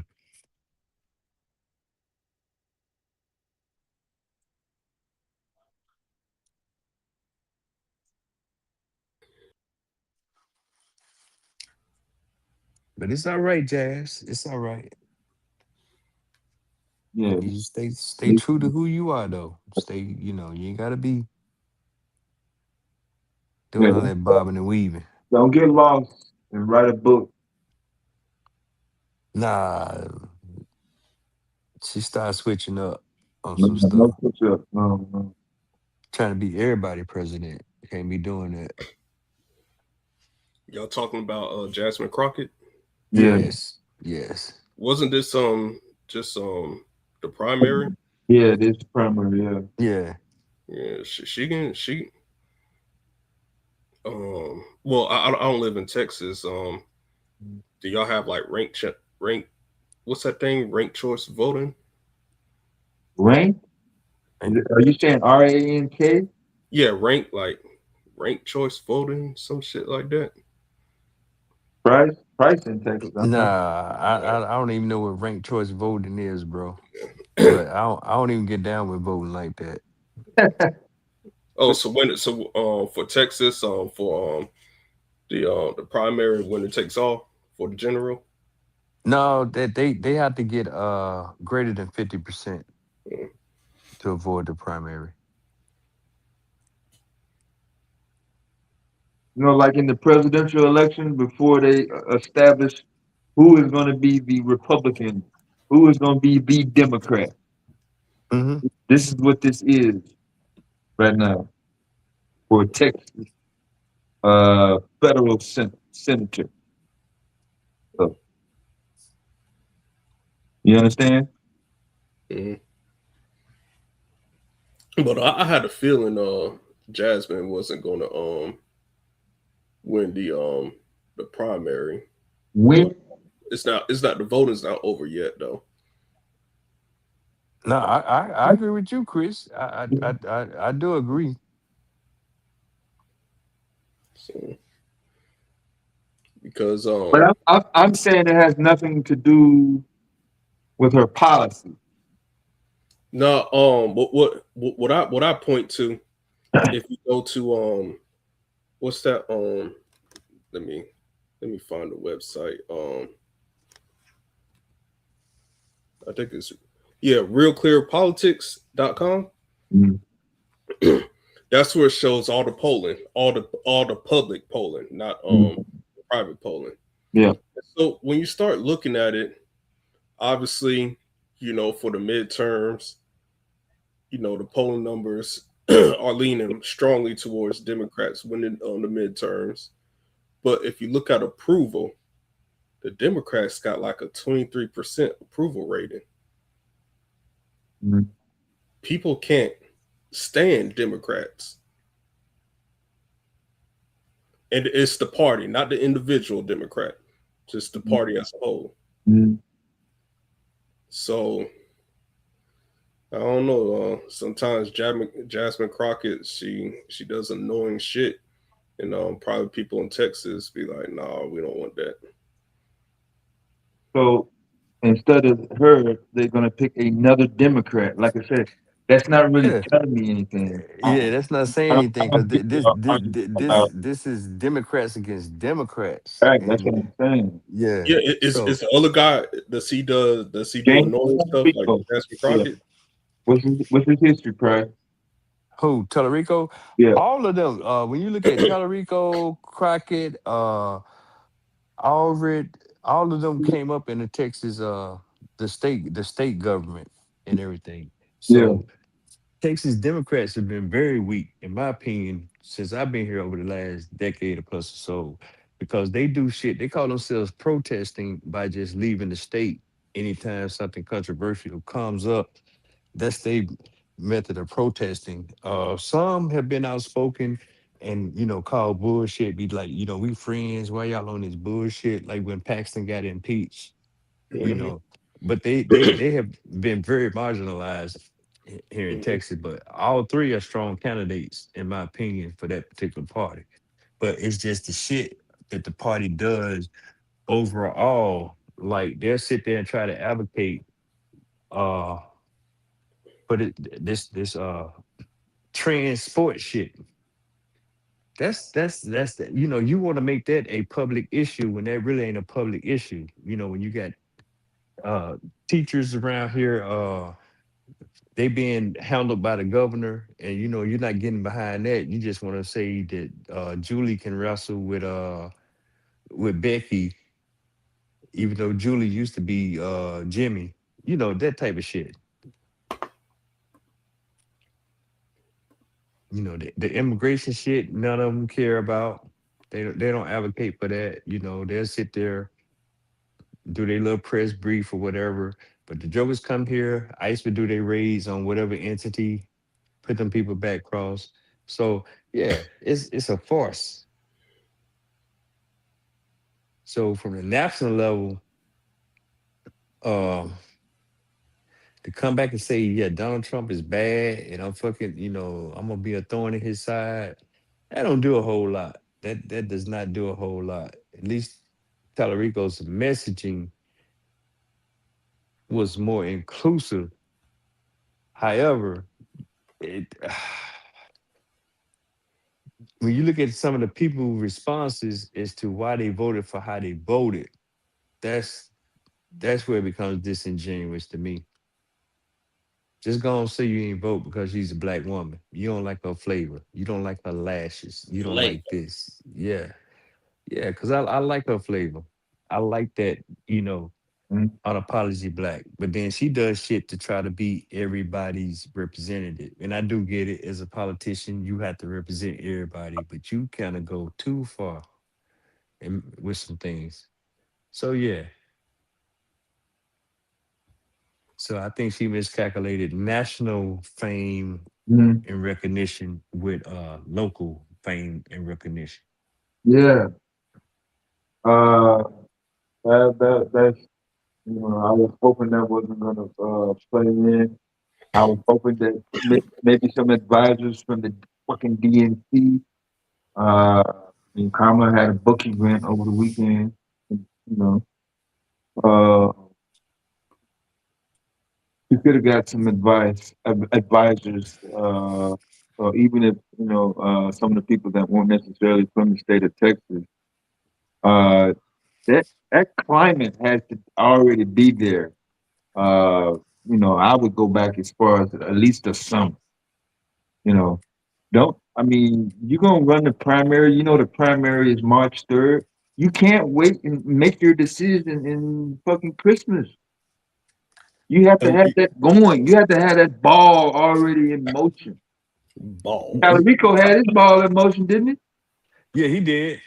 But it's all right, Jazz. It's all right. Yeah. You stay true to who you are, though. Stay, you ain't gotta be Yeah. doing all that bobbing and weaving. Don't get lost and write a book. Nah, she started switching up on No, some stuff. no switch up. No. Trying to be everybody president. Can't be doing that. Y'all talking about Jasmine Crockett? Yeah. Yes. Wasn't this just the primary? Yeah, it is the primary. Yeah. Yeah. Yeah, she well, I don't live in Texas. Do y'all have like rank? What's that thing? Ranked choice voting? Rank? Are you saying RANK? Yeah, ranked choice voting, some shit like that. Price in Texas. Nah, I don't even know what ranked choice voting is, bro. But I don't even get down with voting like that. Oh, for Texas, for the primary winner takes all for the general. No, that they have to get greater than 50% to avoid the primary. Like in the presidential election, before they establish who is going to be the Republican, who is going to be the Democrat. Mm-hmm. This is what this is right now for Texas federal senator. So, you understand? Mm-hmm. But I had a feeling Jasmine wasn't gonna win the primary. Win? It's not the voting's not over yet though. No, I agree with you, Chris. I do agree. So, because But I'm saying it has nothing to do with her policy. no, what I point to, if you go to what's that let me find the website. I think it's realclearpolitics.com. Mm-hmm. That's where it shows all the polling, all the public polling, not private polling. Yeah. So when you start looking at it, obviously, for the midterms, the polling numbers are leaning strongly towards Democrats winning on the midterms. But if you look at approval, the Democrats got like a 23% approval rating. Mm-hmm. People can't stand Democrats. And it's the party, not the individual Democrat, just the party as a whole. Mm-hmm. So I don't know. Sometimes Jasmine Crockett, she does annoying shit, and probably people in Texas be like, "Nah, we don't want that." So instead of her, they're gonna pick another Democrat. Like I said, that's not really Yeah, telling me anything. yeah, that's not saying I anything because don't get this is Democrats against Democrats, right. That's what and I'm saying. yeah, Yeah, so it's the other guy. Does he do James annoying stuff like Rico. Jasmine Yeah. Crockett? What's his history, Pride? who Tellerico, Yeah. all of them. When you look at Tellerico, Crockett, Allred, all of them came up in the Texas, the state government and everything. Yeah. So Texas Democrats have been very weak, in my opinion, since I've been here over the last decade or plus or so, because they do shit. They call themselves protesting by just leaving the state anytime something controversial comes up. That's their method of protesting. Some have been outspoken and called bullshit. Be like, we friends. Why y'all on this bullshit? Like when Paxton got impeached, you Mhm. know. But they have been very marginalized here in Texas. But all three are strong candidates, in my opinion, for that particular party. But it's just the shit that the party does overall. Like they'll sit there and try to advocate uh for this trans sport shit. That's the, you want to make that a public issue when that really ain't a public issue. When you got uh teachers around here, they being handled by the governor, and you're not getting behind that. You just want to say that Julie can wrestle with Becky, even though Julie used to be Jimmy. That type of shit. The immigration shit, none of them care about. They don't advocate for that. They'll sit there, do their little press brief or whatever. But the jokers come here, ICE would do their raids on whatever entity, put them people back across. So yeah, it's a farce. So from the national level, um, to come back and say, yeah, Donald Trump is bad and I'm fucking, I'm gonna be a thorn in his side, that don't do a whole lot. That does not do a whole lot. At least Tallarico's messaging was more inclusive. However, it when you look at some of the people responses as to why they voted for how they voted, that's that's where it becomes disingenuous to me. Just go and say you ain't vote because she's a black woman. You don't like her flavor. You don't like her lashes. You don't Flavor. like this. Yeah. Yeah, because I like her flavor. I like that, Mm-hmm. unapology black. But then she does shit to try to be everybody's representative. And I do get it. As a politician, you have to represent everybody, but you kind of go too far with some things. So yeah. So I think she miscalculated national fame Mm-hmm. and recognition with local fame and recognition. Yeah. Uh, that's I was hoping that wasn't gonna play in. I was hoping that maybe some advisors from the fucking DNC. I mean, Kamala had a book event over the weekend. You know, you could have got some advisors, or even if some of the people that weren't necessarily from the state of Texas. That climate has to already be there. I would go back as far as at least the summer. Don't I mean you're gonna run the primary? The primary is March 3rd. You can't wait and make your decision in fucking Christmas. You have to have that going. You have to have that ball already in motion. Ball. Rico had his ball in motion, didn't he? Yeah, he did.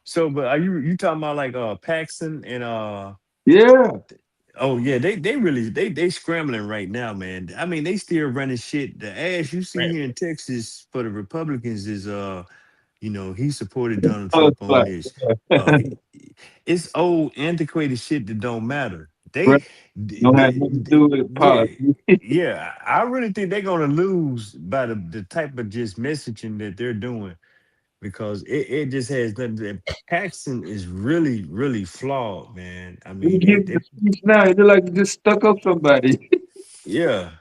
So, but are you talking about like Paxton and Yeah. Oh yeah, they really they scrambling right now, man. I mean, they still running shit. The ass you see here in Texas for the Republicans is he supported Donald Oh, Trump it's on black. this. It's old antiquated shit that don't matter. Right. Don't have nothing to do with politics. Yeah, I really think they're gonna lose by the type of just messaging that they're doing because it just has nothing. Paxton is really really flawed, man. I You mean, give the speech now, it look like you just stuck up somebody. yeah.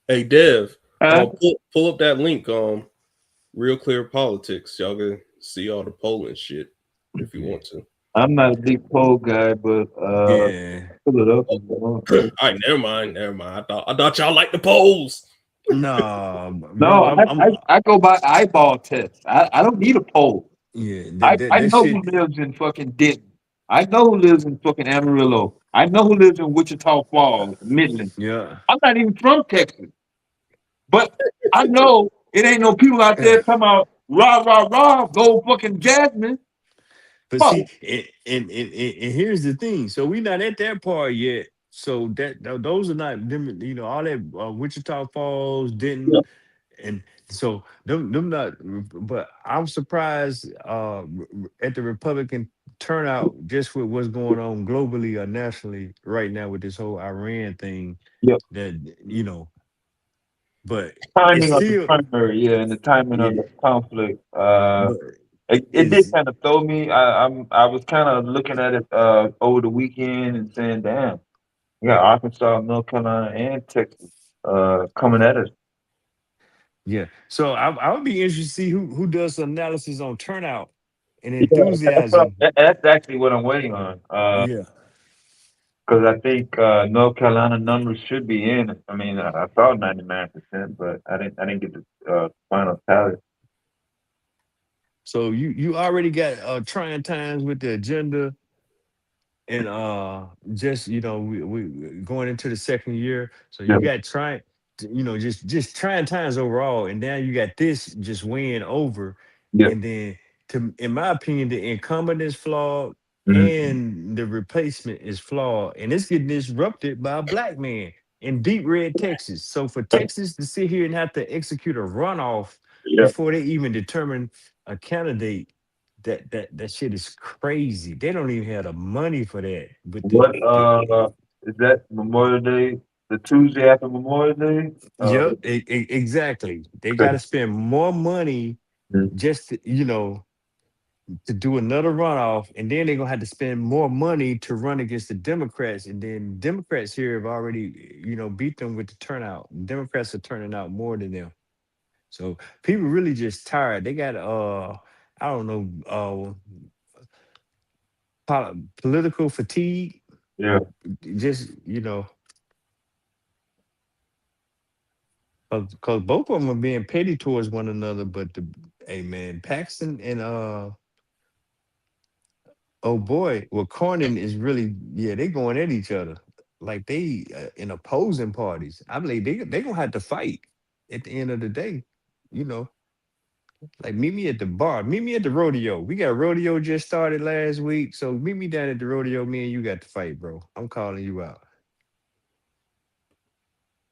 Hey Dev, Huh? pull up that link. Real Clear Politics. Y'all can see all the polling shit if you want to. I'm not a big poll guy, but Yeah. pull it up. All right, never mind. I thought y'all liked the polls. No, No, bro, I go by eyeball test. I don't need a poll. yeah, I that know shit. who lives in fucking Denton. I know who lives in fucking Amarillo. I know who lives in Wichita Falls, Midland. Yeah. I'm not even from Texas, but I know it ain't no people out there talking about rah rah rah, go fucking Jasmine. But Fuck. see, and here's the thing. So we're not at that part yet. So those are not them. All that Wichita Falls, Denton, and so them not. But I'm surprised at the Republican turnout just with what's going on globally or nationally right now with this whole Iran thing. Yep. That. But it's Timing of the still, primary, yeah, and the timing of yeah. the conflict. But It did kind of throw me. I was kind of looking at it over the weekend and saying, "Damn, we got Arkansas, North Carolina, and Texas coming at us." Yeah. So I would be interested to see who does the analysis on turnout and Yeah, enthusiasm. that's actually what I'm waiting on. Yeah. Because I think North Carolina numbers should be in. I mean, I saw 99%, but I didn't get the final tally. So you already got trying times with the agenda and just we going into the second year. So Yeah. you got trying just trying times overall, and now you got this just weighing over, Yeah. and then in my opinion, the incumbent is flawed Mhm. and the replacement is flawed, and it's getting disrupted by a black man in deep red Texas. So for Texas to sit here and have to execute a runoff Yeah. before they even determine a candidate, that shit is crazy. They don't even have the money for that. But What is that Memorial Day? The Tuesday after Memorial Day? yep, exactly. They got to spend more money just to do another runoff, and then they're gonna have to spend more money to run against the Democrats. And then Democrats here have already beat them with the turnout. Democrats are turning out more than them. So people really just tired. They got I don't know political fatigue. Yeah. Just because both of them are being petty towards one another. But hey man, Paxton and oh boy, well Cornyn is really, yeah, they going at each other like they in opposing parties. I believe they gonna have to fight at the end of the day. You know, like meet me at the bar, meet me at the rodeo. We got rodeo just started last week, so meet me down at the rodeo. Me and you got to fight, bro. I'm calling you out.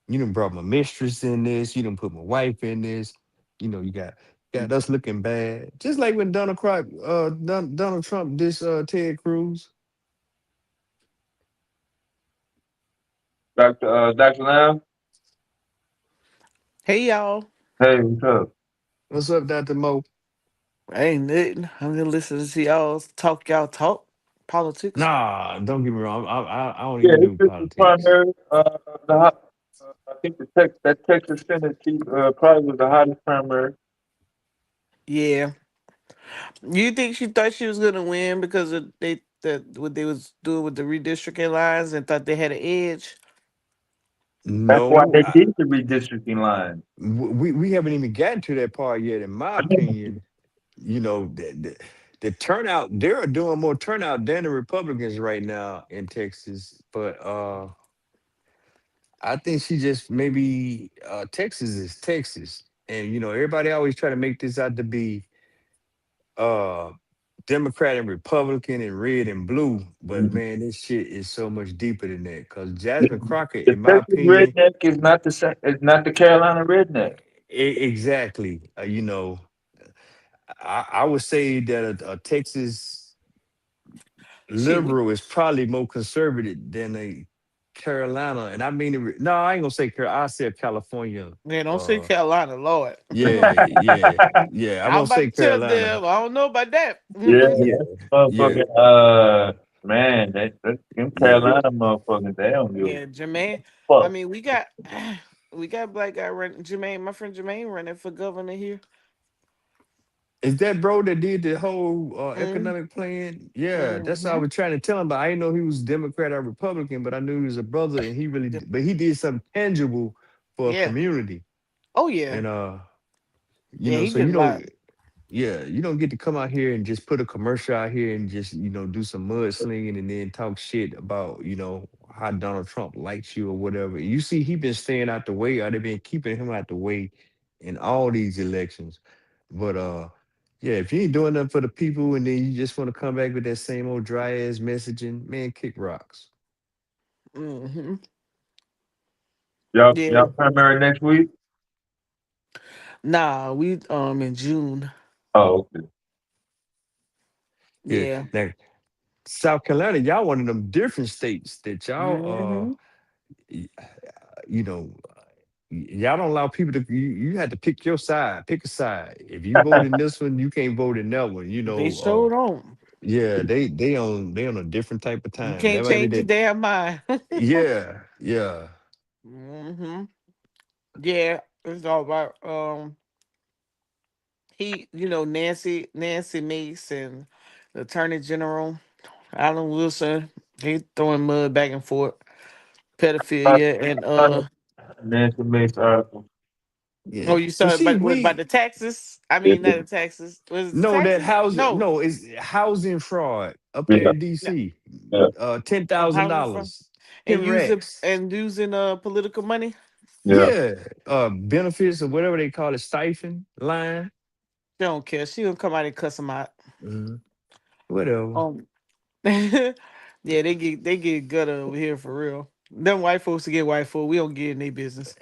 You done brought my mistress in this. You done put my wife in this. You got us looking bad. Just like when Donald Trump dissed Ted Cruz. Dr. Lamb. Hey y'all. Hey, what's up? What's up, Dr. Mo? Ain't nothing. I'm gonna listen to y'all talk politics. Nah, don't get me wrong. I don't Yeah, even it's do just the politics. primary. I think that Texas Senate seat probably was the hottest primary. Yeah. You think she thought she was gonna win because of what they was doing with the redistricting lines and thought they had an edge? That's why No, they did the redistricting line. we haven't even gotten to that part yet. In my opinion, the turnout, they're doing more turnout than the Republicans right now in Texas. But I think she just maybe Texas is Texas, and everybody always try to make this out to be uh Democrat and Republican and red and blue. But Mhm. man, this shit is so much deeper than that. Because Jasmine The Crockett, the in my Texas opinion, redneck is not is not the Carolina redneck. exactly. I would say that a Texas She liberal is probably more conservative than a Carolina, and I mean, no, I ain't gonna say Carolina. I said California. Man, don't say Uh, Carolina, Lord. yeah. I I'm won't say about to tell Carolina. them. I don't know about that. Yeah, Yeah, that's yeah, motherfucking man, that them yeah. Carolina motherfuckers, they don't give a Yeah, Jermaine. I fuck. mean, we got black guy running. Jermaine, my friend Jermaine running for governor here. Is that bro that did the whole Mm, economic plan? Yeah, that's what I mm-hmm. was trying to tell him. But I didn't know he was Democrat or Republican. But I knew he was a brother, and but he did something tangible for a Yeah. community. Oh yeah. And Yeah, he so did a lot. you don't get to come out here and just put a commercial out here and just do some mudslinging and then talk shit about how Donald Trump likes you or whatever. You see, he been staying out the way, or they been keeping him out the way in all these elections. But yeah, if you ain't doing nothing for the people and then you just want to come back with that same old dry ass messaging, man, kick rocks. Mm-hmm. Y'all Yeah. primary next week? Nah, we in June. Oh, okay. Yeah, Yeah. now South Carolina, y'all one of them different states that y'all Mm-hmm. y- you know y'all don't allow people to you had to pick your side, pick a side. If you vote in this one, you can't vote in that one. They showed on. Yeah, they on a different type of You time. can't Never change your that. damn mind. Yeah. hmm Yeah, it's all about Nancy Mace and the Attorney General Alan Wilson. He throwing mud back and forth, pedophilia and Nancy Mace article. Yeah. oh, you But saw it see, about the taxes? I Yeah, mean, not the taxes. Was it the no, that taxes? housing, No. no, it's housing fraud up there yeah, in No. DC. yeah, Ten Oh, thousand housing fund dollars, and 10 using racks. political money. yeah. Yeah, benefits or whatever they call it, stipend line. She don't care. She gonna come out and cuss them out. Mhm. Whatever. Um, yeah, they get gutter over here for real. Them white folks to get white folk. We don't get in their business.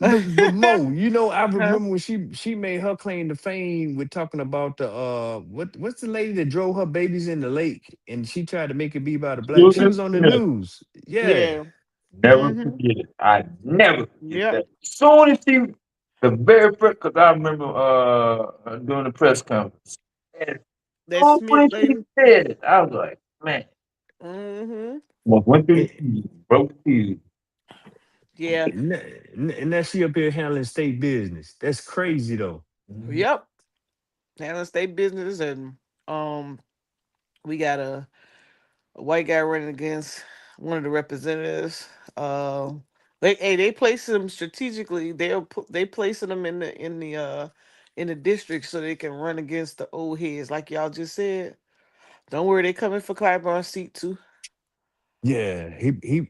But Mo, I Huh? remember when she made her claim to fame with talking about the what's the lady that drove her babies in the lake and she tried to make it be about a black. She was Susan on the Smith. news. Yeah. Yeah. Never Mm-hmm. forget it. I never forget Yep. that. Soon as the very first, because I remember doing the press conference. And That soon Smith as she lady. said it, I was like, man. Mm-hmm. Well, went through the And, TV, broke the TV. Yeah. and now she up here handling state business. That's crazy though. Yep. Handling state business and um we got a white guy running against one of the representatives. They place them strategically. They placing them in the district so they can run against the old heads, like y'all just said. Don't worry, they coming for Clyburn's seat too. Yeah,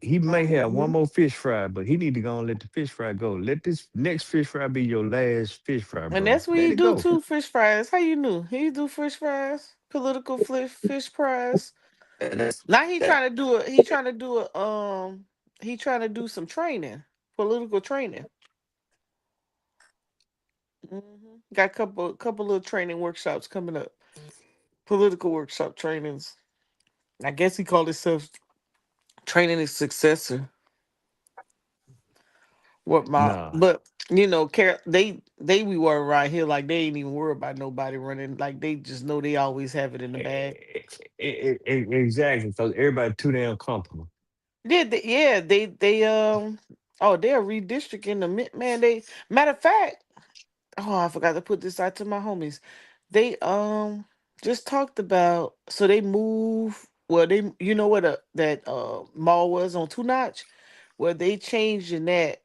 he may have one Mhm. more fish fry, but he need to go and let the fish fry go. Let this next fish fry be your last fish fry, And bro. that's what Let he it do go. too. Fish fries. How you knew he do fish fries? Political fish fries. That's Now he that. trying to do a. He trying to do a. He trying to do some training, political training. Got a couple little training workshops coming up. Political workshop trainings. I guess he called himself training his successor. What my Nah. but they we were around here like they ain't even worried about nobody running. Like they just know they always have it in the bag. Exactly. Because everybody too damn comfortable. Yeah, oh they're redistricting man. They matter of fact, oh I forgot to put this out to my homies. They just talked about so they move well they you know what that mall was on Two Notch, where they changing that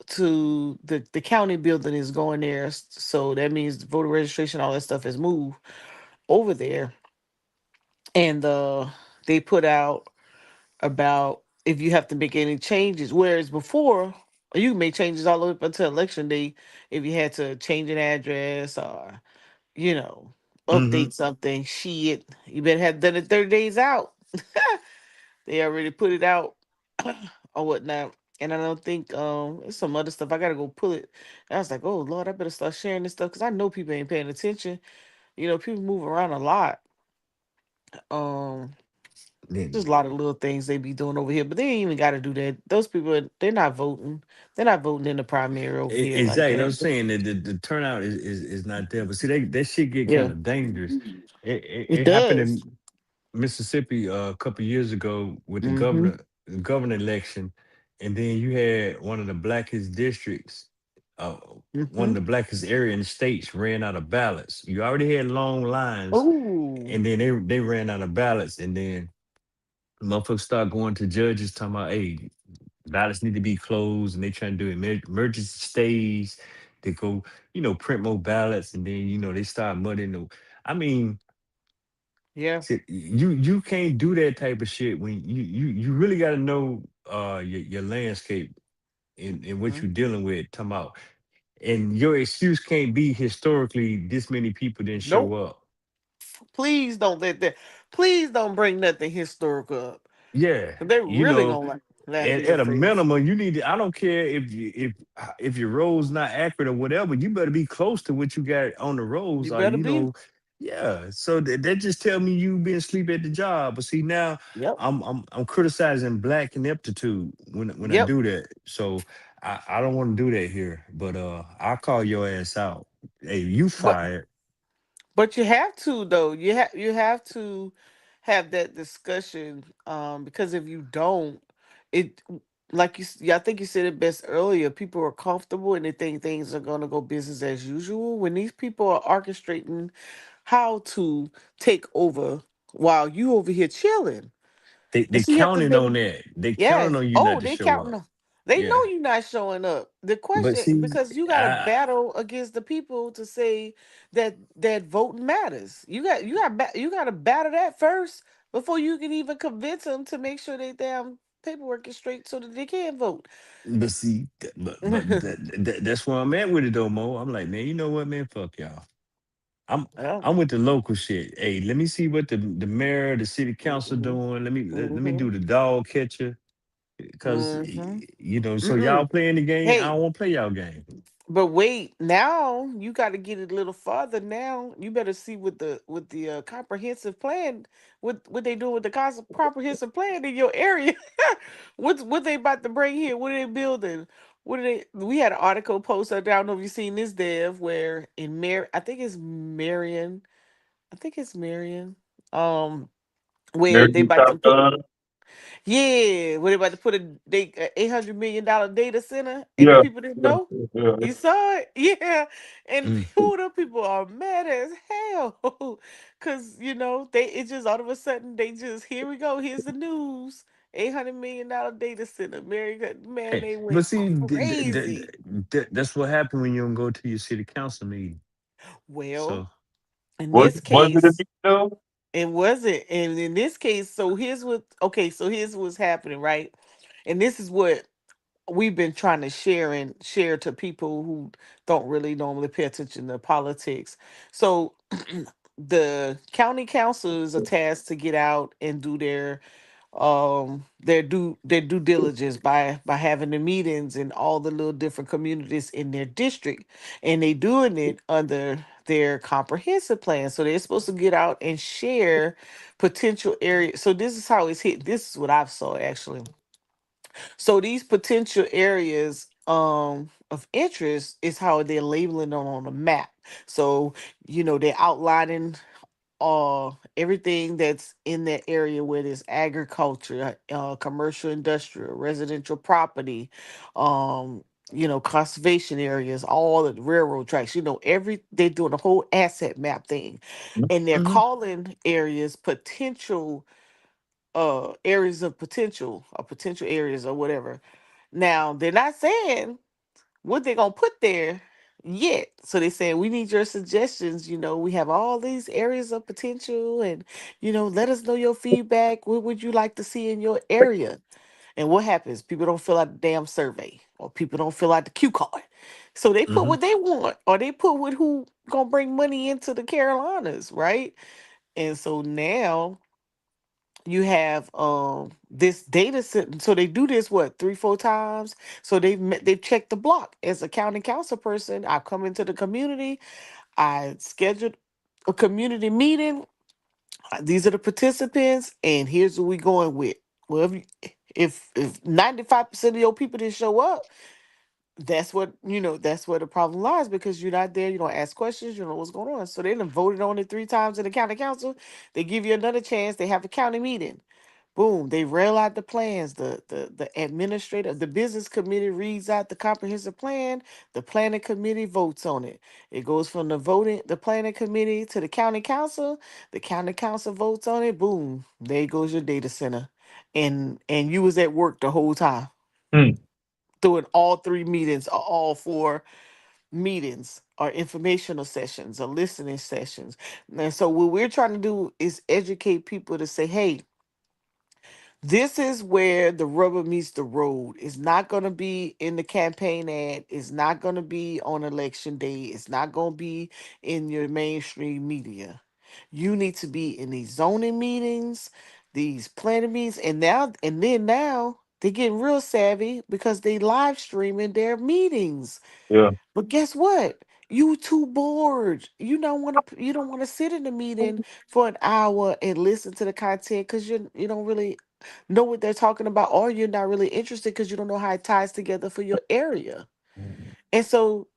to the county building is going there. So that means voter registration, all that stuff has moved over there. And they put out about if you have to make any changes. Whereas before, you can make changes all the way up until election day if you had to change an address or, you know, Mm-hmm. update something. Shit, you better have done it 30 days out. They already put it out or whatnot. And I don't think there's some other stuff. I gotta go pull it. And I was like, oh Lord, I better start sharing this stuff because I know people ain't paying attention. People move around a lot. Um, there's a lot of little things they be doing over here, but they ain't even got to do that. Those people, they're not voting. They're not voting in the primary over here like Exactly. I'm that. saying that the turnout is not there. But see, that shit get kind Yeah, of dangerous. It it happened does. in Mississippi a couple years ago with the Mm-hmm. governor election, and then you had one of the blackest districts, uh, one Mm-hmm. of the blackest area in the states ran out of ballots. You already had long lines, Oh, and then they ran out of ballots, and then motherfuckers start going to judges talking about, hey, ballots need to be closed, and they trying to do emergency stays to go, print more ballots, and then they start mudding the. I mean, yeah. see, you can't do that type of shit when you really got to know your landscape and what Mm-hmm. you're dealing with. Talking about, and your excuse can't be historically this many people didn't show Nope. up. Please don't let that. Please don't bring nothing historical up. Yeah, 'Cause they you really know, gonna laugh and in your at a face. minimum, you need to. I don't care if your road's not accurate or whatever. You better be close to what you got on the roads, You or better be. yeah. So that just tell me you been asleep at the job. But see now, Yep. I'm criticizing black ineptitude when I Yep. do that. So I don't want to do that here. But I'll call your ass out. Hey, you But fired. But you have to though. You have to have that discussion because if you don't, it like I think you said it best earlier. People are comfortable and they think things are gonna go business as usual. When these people are orchestrating how to take over while you over here chilling. They And so you have to counting be on able. that. They counting Yes. on you not Oh, to they show counting up. on. They know Yeah. you're not showing up. The But question see, because you got to I, battle against the people to say that voting matters. You got to battle that first before you can even convince them to make sure they damn paperwork is straight so that they can vote. but see, that's where I'm at with it though, Mo. I'm like, man, you know what, man, fuck y'all. I'm Yeah. I'm with the local shit. Hey, let me see what the mayor, the city council Mm-hmm. doing. Let me Mm-hmm. do the dog catcher, cause Mm-hmm. so y'all Mm-mm. playing the game. I Hey, don't want to play y'all game. but wait, now you got to get it a little farther. Now you better see with the comprehensive plan, what they doing with the comprehensive plan in your area. What they about to bring here? What are they building? What are they? We had an article post. I don't know if you seen this, Dev, where in I think it's Marion. I think it's Marion. Um, where they American about to put Shotgun. yeah, what they about to put a $800 million data center, and the Yeah. people didn't Yeah. know. Yeah. You saw it, yeah. And Mm. the people are mad as hell, cause they it's just all of a sudden they just here we go. Here's the news. $800 million data center. Man, Hey, they but went see, crazy. that's what happened when you don't go to your city council meeting. Well, So in Was this was it a case, big deal? it wasn't. And in this case, so here's what's happening, right? And this is what we've been trying to share to people who don't really normally pay attention to politics. So the county councils are tasked to get out and do their due diligence by having the meetings in all the little different communities in their district, and they doing it under their comprehensive plan. So they're supposed to get out and share potential areas. So this is how it's hit. This is what I've saw actually. So these potential areas of interest is how they're labeling them on the map. So, they're outlining everything that's in that area where there's agriculture, commercial, industrial, residential property, conservation areas, all the railroad tracks, they're doing a whole asset map thing. And they're Mhm. calling areas potential areas of potential or potential areas or whatever. Now they're not saying what they're gonna put there yet. So they saying we need your suggestions. We have all these areas of potential, and let us know your feedback. What would you like to see in your area? And what happens? People don't fill out the damn survey, or people don't fill out the Q card. So they put Mhm. what they want, or they put with who gonna bring money into the Carolinas, right? And so now you have this data set. So they do this what 3-4 times. So they've checked the block. As a county council person, I come into the community, I scheduled a community meeting. These are the participants, and here's what we going with. Well, if 95% of your people didn't show up, that's where the problem lies, because you're not there, you don't ask questions, you don't know what's going on. So they done voted on it 3 times in the county council. They give you another chance, they have a county meeting. Boom, they rail out the plans. The administrator, the business committee reads out the comprehensive plan. The planning committee votes on it. It goes from the planning committee to the county council. The county council votes on it. Boom, there goes your data center. And you was at work the whole time Hmm. doing all 3 meetings, or all 4 meetings, or informational sessions, or listening sessions. And so what we're trying to do is educate people to say, hey, this is where the rubber meets the road. It's not going to be in the campaign ad. It's not going to be on election day. It's not going to be in your mainstream media. You need to be in these zoning meetings, these planning meetings, and then now they're getting real savvy because they live streaming their meetings. Yeah. But guess what? You too bored. You don't want to sit in the meeting for an hour and listen to the content because you don't really know what they're talking about, or you're not really interested because you don't know how it ties together for your area. And so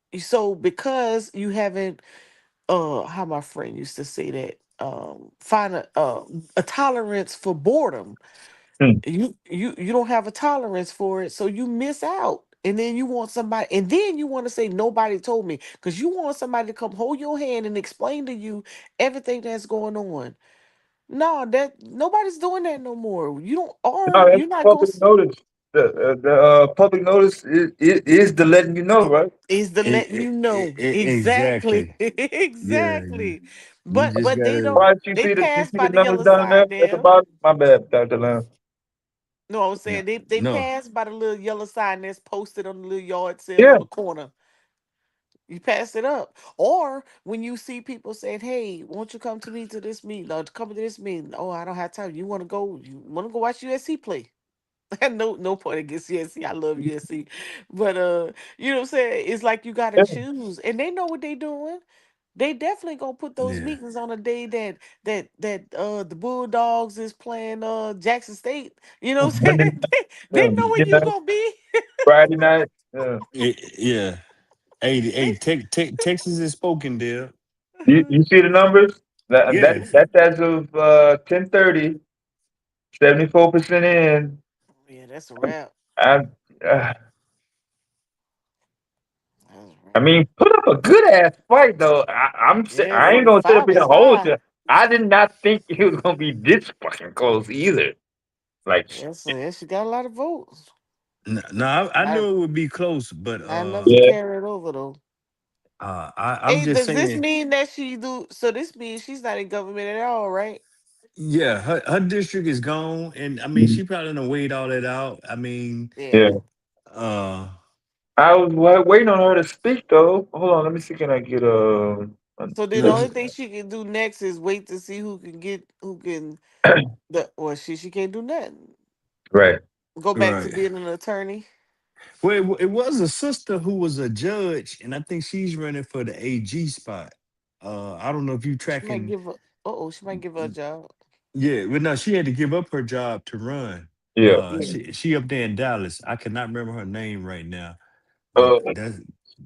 because you haven't how my friend used to say that, find a tolerance for boredom. Hmm. You don't have a tolerance for it, so you miss out. And then you want somebody, and then you want to say nobody told me, because you want somebody to come hold your hand and explain to you everything that's going on. No, that nobody's doing that no more. You don't, No, or that's you're not going public notice. The public notice is the letting you know, right? is to let you know exactly. Exactly. Yeah. Exactly. You but just but they gotta. don't, Why you they see you pass see by the the numbers yellow down there sign at the there. bottom? My bad, Dr. Lamb. No, I'm Yeah. saying they No. pass by the little yellow sign that's posted on the little yard sale Yeah. on the corner. You pass it up. Or when you see people saying, hey, won't you come to me to this meeting? Or come to this meeting. Oh, I don't have time. You want to go? You want to go watch USC play? No point against USC. I love USC. But you know what I'm saying? It's like you gotta Yeah. choose. And they know what they doing. They definitely gonna put those Yeah. meetings on a day that the Bulldogs is playing Jackson State. You know what I'm saying? They know where you Yeah. gonna be. Friday night. Yeah. Yeah. Hey, Texas is spoken, there. You see the numbers? Yes. That's as of 10:30, 74% in. Yeah, that's a wrap. I uh, That's a I wrap. mean, put up a good ass fight though. Yeah, I ain't gonna sit up 45 here is and hold high. you. I did not think it was gonna be this fucking close either. Like, Yeah, she got a lot of votes. No, I Not, knew it would be close, but not enough to yeah, carry it over though. I'm Hey, just does this saying. mean that she do? So this means she's not in government at all, right? Yeah, her district is gone, and I mean, she probably done weighed all that out. I mean, yeah. Yeah. uh, I was waiting on her to speak though. Hold on, let me see. Can I get So then the no, only thing she can do next is wait to see who can she can't do nothing. right? Go back to right. being an attorney. Well, it was a sister who was a judge, and I think she's running for the AG spot. I don't know if you She might tracking. give her. She might give her a job. Yeah, well, no, she had to give up her job to run. Yeah. Yeah. She up there in Dallas. I cannot remember her name right now. But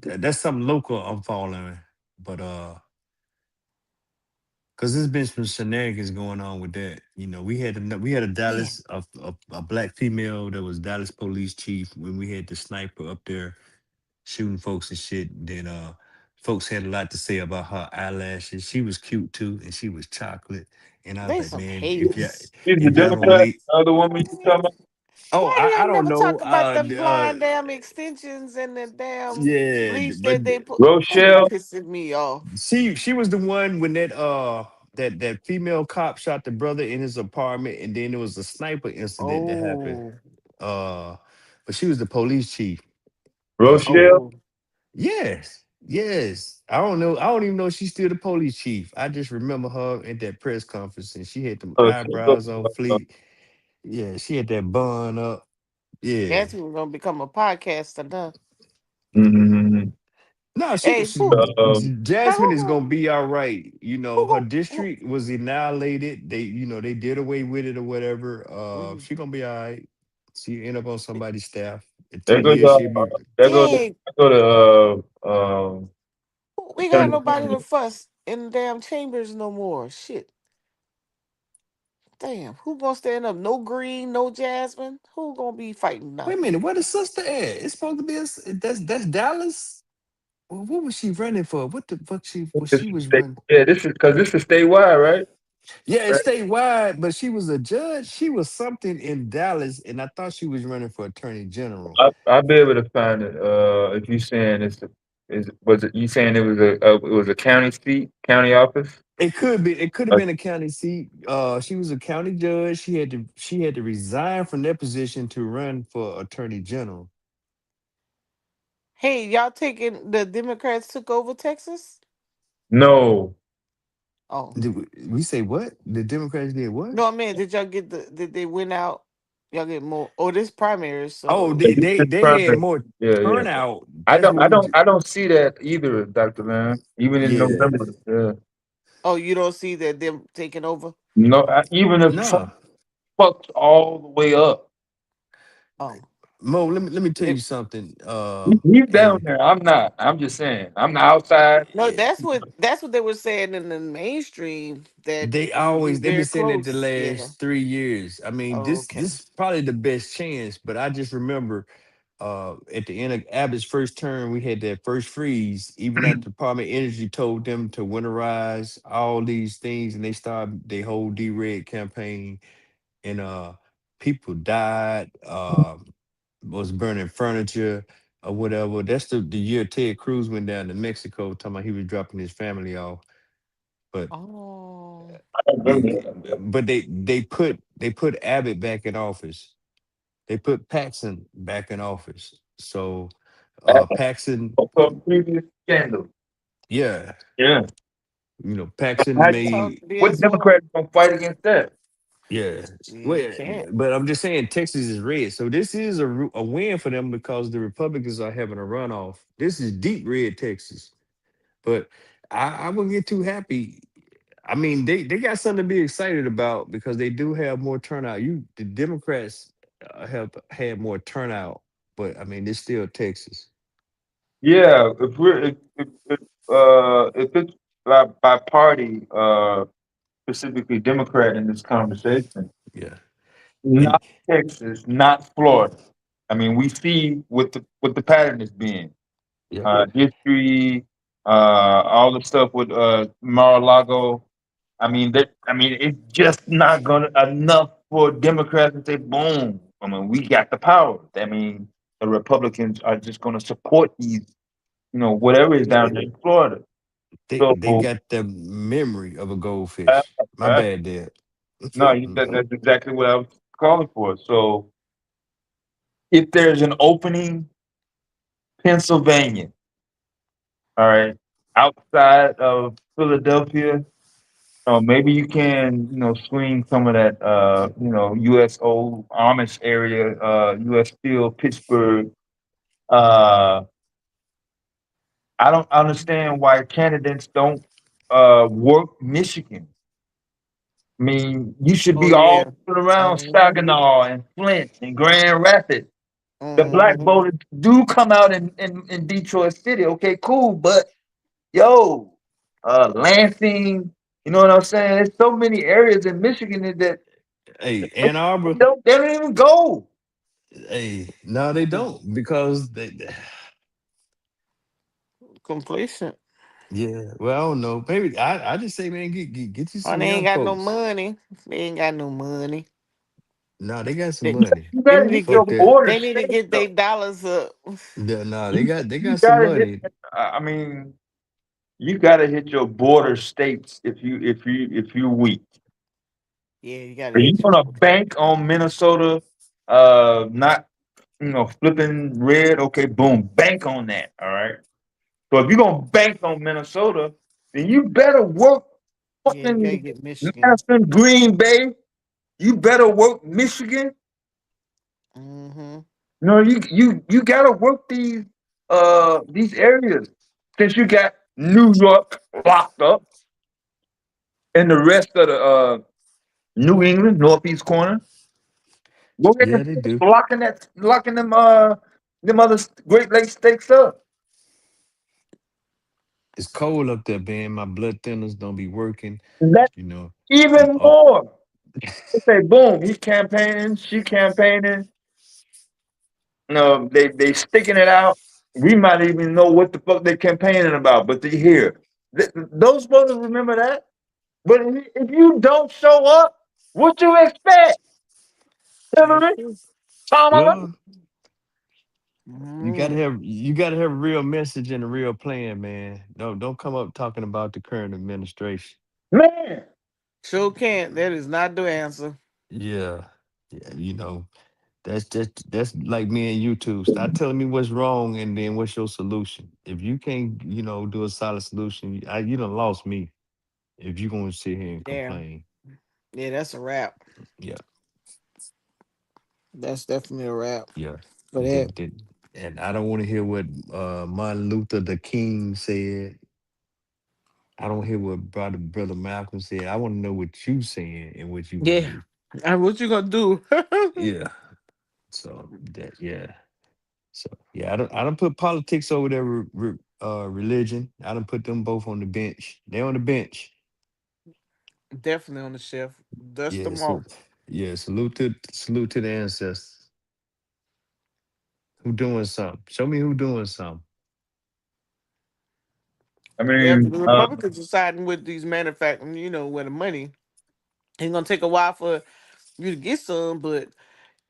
that's something local I'm following. But because there's been some shenanigans going on with that. You know, we had a Yeah. Dallas a black female that was Dallas police chief when we had the sniper up there shooting folks and shit. Then folks had a lot to say about her eyelashes. She was cute too, and she was chocolate. And I was They like, some man, haters. She's the if y'all don't Democrat, leave, the other woman you talking about? oh, Why I y'all don't never know. talk about the blind damn extensions and the damn Yeah, bleach but that they put? That be Rochelle? pissing me off. she was the one when that female cop shot the brother in his apartment, and then there was a sniper incident that happened. Oh, Uh, but she was the police chief. Rochelle? oh. Yes, yes. I don't know. I don't even know if she's still the police chief. I just remember her at that press conference, and she had them eyebrows on fleek. Yeah, she had that bun up. Yeah. That's who's gonna become a podcaster now. Mm-hmm. No, Hey, who? Now Jasmine who is gonna gonna be all right. You know, who her gonna who? district was annihilated. They did away with it or whatever. Mhm. She gonna be all right. She end up on somebody's staff. In There 10 goes years, she'll be Dang, we got Attorney nobody to General. fuss in the damn chambers no more. Shit. Damn, who gonna stand up? No Green, no Jasmine. Who gonna be fighting wait a nothing? minute, where the sister at? It's supposed to be that's Dallas. Well, what was she running for? What the fuck she was running? Yeah, this is because this is statewide, right? Yeah, Right. it's statewide, but she was a judge. She was something in Dallas, and I thought she was running for attorney general. I'll be able to find it. If you saying was it you saying it was a county seat, county office? It could have been a county seat. She was a county judge. She had to resign from that position to run for attorney general. Hey, y'all taking the Democrats took over Texas? No, Oh. Did we say what? The Democrats did what? No, I mean, did y'all get did they win out? Y'all get more oh this primaries, Oh, so they had more yeah. turnout. That's what I don't see that either, Dr. Lamb. Even in yeah. November, yeah. oh you don't see that them taking over? No, even if No. Trump fucks all the way up, Oh. Mo, let me tell They, you something. he's down And there. I'm not. I'm just saying. I'm the outside. no, that's what they were saying in the mainstream that They it would be always they've been very saying it the close. Yeah. last 3 years. I mean, Oh, this okay. is probably the best chance, but I just remember at the end of Abbott's first term, we had that first freeze. Even that Department of Energy told them to winterize all these things, and they started their whole D-Red campaign, and people died, was burning furniture or whatever. That's the year Ted Cruz went down to Mexico, talking about he was dropping his family off. But Oh. but they put Abbott back in office. They put Paxson back in office. So Paxson, From previous scandal. yeah, Yeah. Paxson How, Talk made what BS1. Democrats gonna fight against that? yeah. You Well, can't. but I'm just saying Texas is red, so this is a win for them because the Republicans are having a runoff. This is deep red Texas, but I wouldn't get too happy. I mean, they got something to be excited about because they do have more turnout. The Democrats have had more turnout, but I mean, it's still Texas. Yeah, if it's by party, specifically Democrat in this conversation, Yeah, and not Texas, not Florida. I mean, we see what the pattern has been. yeah, History, all the stuff with Mar-a-Lago. I mean, it's just not gonna enough for Democrats to say, boom. I mean, we got the power. I mean, the Republicans are just gonna support these, whatever is down there in Florida. they So, got the memory of a uh, goldfish. My uh, bad, Dad. no, that's exactly what I was calling for. So, if there's an opening, Pennsylvania, all right, outside of Philadelphia. Maybe you can, swing some of that, USO Amish area, US Steel, Pittsburgh. Uh, I don't understand why candidates don't work Michigan. I mean, you should Oh be all yeah. around Mhm. Saginaw and Flint and Grand Rapids. The black voters do come out in Detroit City. Okay, cool. But yo, Lansing, you know what I'm saying? There's so many areas in Michigan that Hey, Ann Arbor. they don't even go. Hey, no, they don't because Complacent. yeah. Well, I don't know. Maybe I just say, man, get you Oh, some they ain't young got no folks. money. They ain't got no money. No, they got some They, money. You they gotta need hit to your Fuck get, that. border they need to state get their though. dollars up. Yeah, no, You, they you got some gotta hit. money. I mean, you gotta hit your border states if you weak. Yeah, you gotta If you hit your want to bank on Minnesota, not flipping red. Okay, boom, bank on that. All right. So if you're gonna bank on Minnesota, then you better work Yeah, you gotta fucking get Michigan. Madison, Green Bay. You better work Michigan. Mm-hmm. No, you gotta work these areas since you got New York locked up and the rest of the New England northeast corner. Go ahead Yeah, and they finish do. locking them other Great Lakes states up. It's cold up there, man. My blood thinners don't be working. Let You know, I'm even oh more. They say boom, he campaigning, she campaigning. No, they sticking it out. We might even know what the fuck they campaigning about, but they here. Those supposed to remember that. But if you don't show up, what you expect? That's Hillary? true. Kamala? well. Mm. You gotta have a real message and a real plan, man. Don't come up talking about the current administration. Man, Sure can't. That is not the answer. Yeah, yeah. That's like me and you too. Stop telling me what's wrong and then what's your solution. If you can't, do a solid solution, you done lost me. If you gonna sit here and Yeah. complain, Yeah, that's a wrap. yeah, That's definitely a wrap yeah. for that. And I don't want to hear what Martin Luther the King said. I don't hear what brother Malcolm said. I want to know what you saying and what you gonna Yeah. do. What you gonna do? Yeah. So yeah. So yeah, I don't put politics over there. Religion. I don't put them both on the bench. They're on the bench. Definitely on the chef. Dust Yeah. them So off. yeah. Salute to the ancestors who doing something. Show me who doing something. I Yeah, 'cause mean, the Republicans are siding with these manufacturing, where the money. It's gonna take a while for you to get some, but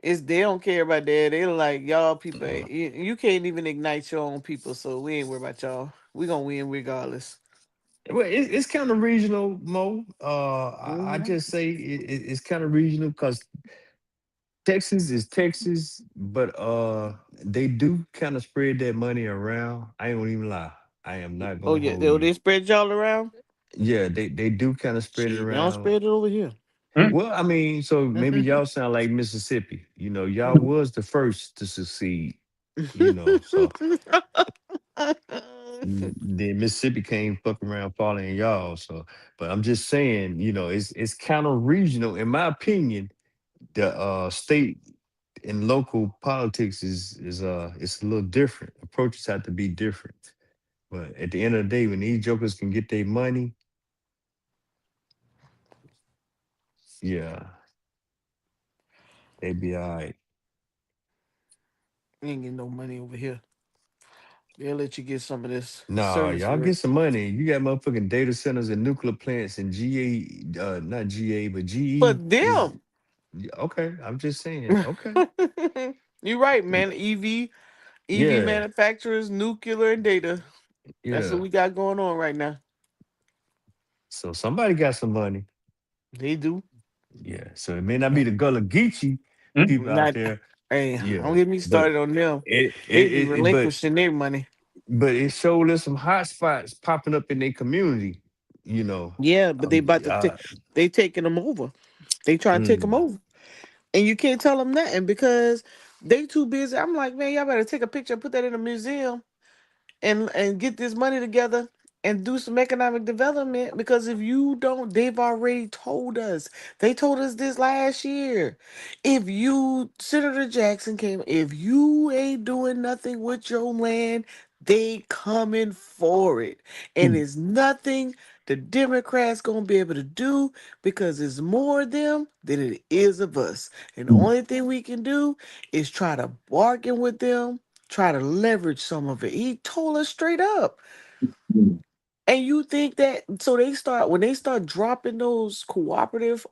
they don't care about that. They're like, y'all people, you can't even ignite your own people, so we ain't worried about y'all. We gonna win regardless. Well, it's kind of regional, Mo. I Hmm. just say it's kind of regional because Texas is Texas, but they do kind of spread that money around. I ain't gonna even lie. I am not Oh gonna yeah, hold you. they spread y'all around. Yeah, they do kind of spread it Shit, y'all around. spread it over here. Well, I mean, so maybe y'all sound like Mississippi. Y'all was the first to succeed. So then Mississippi came fucking around following y'all. So, but I'm just saying, it's kind of regional, in my opinion. The state and local politics is it's a little different. Approaches have to be different. But at the end of the day, when these jokers can get their money, yeah, they be all right. We ain't getting no money over here. They'll let you get some of this Nah, service y'all work. get some money. You got motherfucking data centers and nuclear plants and GA, not GA, but For GE is them. yeah, okay. I'm just saying, okay. You're right, man. EV Yeah, manufacturers, nuclear and data. That's what yeah. we got going on right now. So somebody got some money. They do. Yeah. So it may not be the Gullah Geechee people out Not there. hey, Yeah. don't get me But started on them. it, They it, be it, it but relinquishing their money. but it showed us some hot spots popping up in their community, you know. Yeah, but they about to Uh, they taking them over. They trying to take them mm, over. And you can't tell them nothing because they too busy. I'm like, man, y'all better take a picture, put that in a museum and get this money together and do some economic development, because if you don't, they've already told us. They told us this last year. If you, Senator Jackson came, if you ain't doing nothing with your land, they coming for it. And it's nothing the Democrats gonna be able to do, because it's more of them than it is of us. And the only thing we can do is try to bargain with them, try to leverage some of it. He told us straight up. And you think that, so they start, when they start dropping those cooperative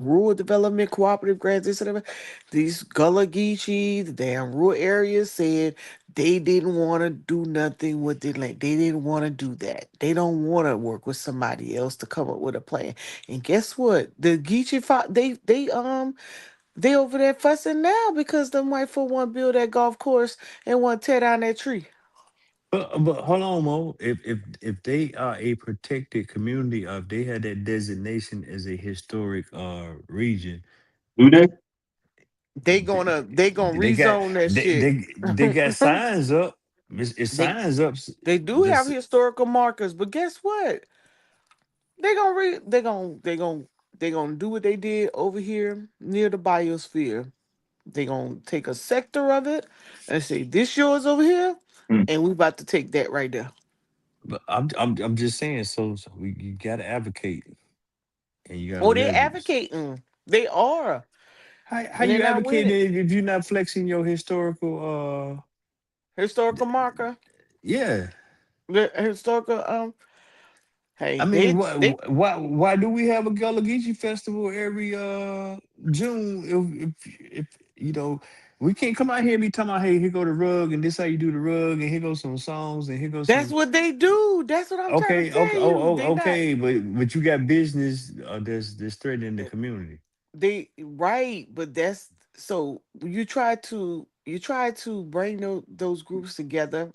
rural development cooperative grants, this and that, these Gullah Geechee, the damn rural areas said they didn't want to do nothing with the land. They didn't want to do that. They don't want to work with somebody else to come up with a plan. And guess what? The Geechee they over there fussing now because them white folk want to build that golf course and want to tear down that tree. But hold on, Mo. If they are a protected community, or if they had that designation as a historic region, Do they? They gonna they got rezone that they shit. they got signs up. It's they signs up. they do have This historical markers, but guess what? They gonna they gonna do what they did over here near the biosphere. They gonna take a sector of it and say this yours over here, and we about to take that right there. But I'm just saying. So you gotta advocate and you gotta Oh, they leverage. advocating. They are, How and they're you not with it. advocating if you're not flexing your historical? Historical marker. Yeah. The historical. Hey, I mean, they why do we have a Gullah Geechee festival every June? If you know, we can't come out here and be talking about, hey, here go the rug, and this how you do the rug, and here goes some songs, and here goes That's some. what they do. That's what I'm trying to Okay, okay, tell you. They not okay, but you got business that's threatening the community. they right, but that's so you try to bring those groups together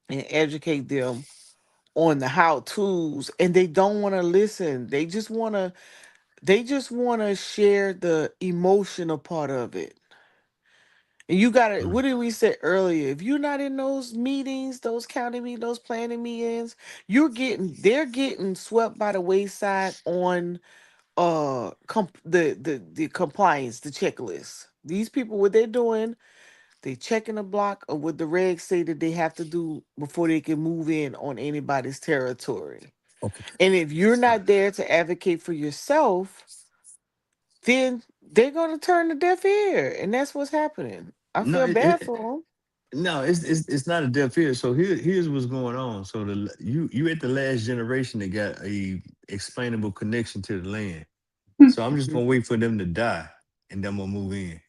and educate them on the how to's, and they don't want to listen. They just want to share the emotional part of it. And you got to, what did we say earlier? If you're not in those meetings, those county meetings, those planning meetings, they're getting swept by the wayside on the compliance, the checklist. These people, what they're doing, they checking a block of what the regs say that they have to do before they can move in on anybody's territory. Okay. And if you're not there to advocate for yourself, then they're gonna turn a deaf ear, and that's what's happening. I No, feel bad for them. no, it's not a deaf ear. So here's what's going on. So you at the last generation that got a explainable connection to the land. So I'm just gonna wait for them to die, and then we'll move in.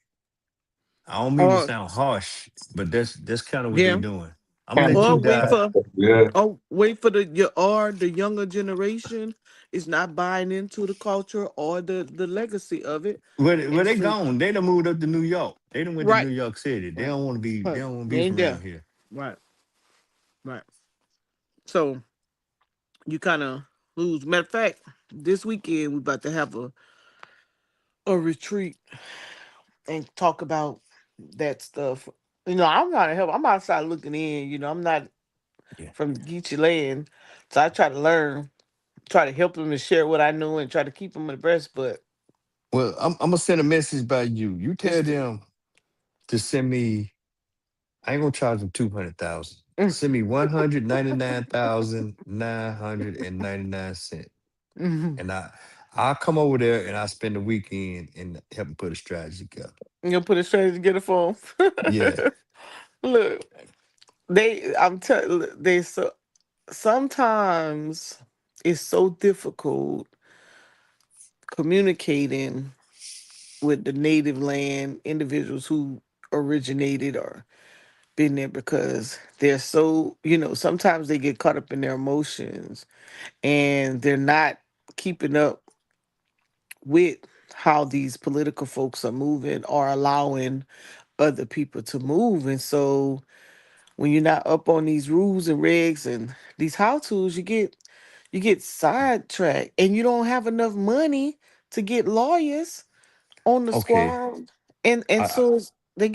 I don't mean to Oh, sound harsh, but that's kind of what they yeah. doing. I'm gonna let you Or wait die. for Yeah. wait for the younger generation is not buying into the culture or the legacy of it, Where and they so gone? They done moved up to New York. They done went to right, New York City. They right, don't want to be. They right. don't want to They be ain't from there. around here. Right, right. So you kind of lose. Matter of fact, this weekend we about to have a retreat and talk about that stuff. I'm not help. I'm outside looking in. I'm not Yeah. from Geechee land, so I try to learn, try to help them and share what I know, and try to keep them abreast. But Well, I'm gonna send a message by you. You it's tell them to send me. I ain't gonna charge them 200,000. Send me 199,999 cents, Mhm. and I'll come over there and I'll spend the weekend and help them put a strategy together. You'll put it straight together for Yeah. them. Look, I'm telling they so sometimes it's so difficult communicating with the native land individuals who originated or been there, because they're so, sometimes they get caught up in their emotions and they're not keeping up with how these political folks are moving or allowing other people to move. And so when you're not up on these rules and regs and these how to's, you get sidetracked, and you don't have enough money to get lawyers on the Okay. squad, and I so they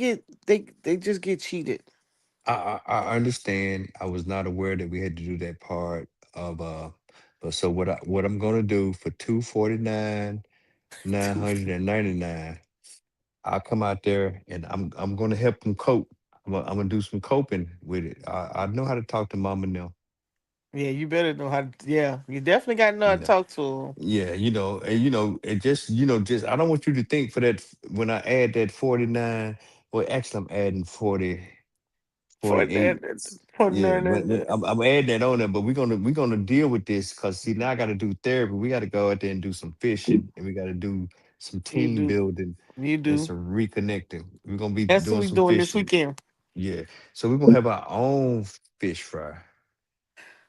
just get cheated. I understand. I was not aware that we had to do that part of but so what I'm gonna do for 249 999, I'll come out there and I'm gonna help them cope. I'm gonna do some coping with it. I know how to talk to mama now. Yeah, you better know how to. Yeah, you definitely got to know how You to know. talk to him. Yeah, it just just I don't want you to think for that when I add that 49, well actually I'm adding 40 For that, 48. for Yeah, none of when that. I'm adding that on there, but we're gonna deal with this because see now I got to do therapy. We got to go out there and do some fishing, and we got to do some You team do. building You and do. some reconnecting. We're gonna be That's what doing we some doing this fishing. weekend. Yeah, so we're gonna have our own fish fry.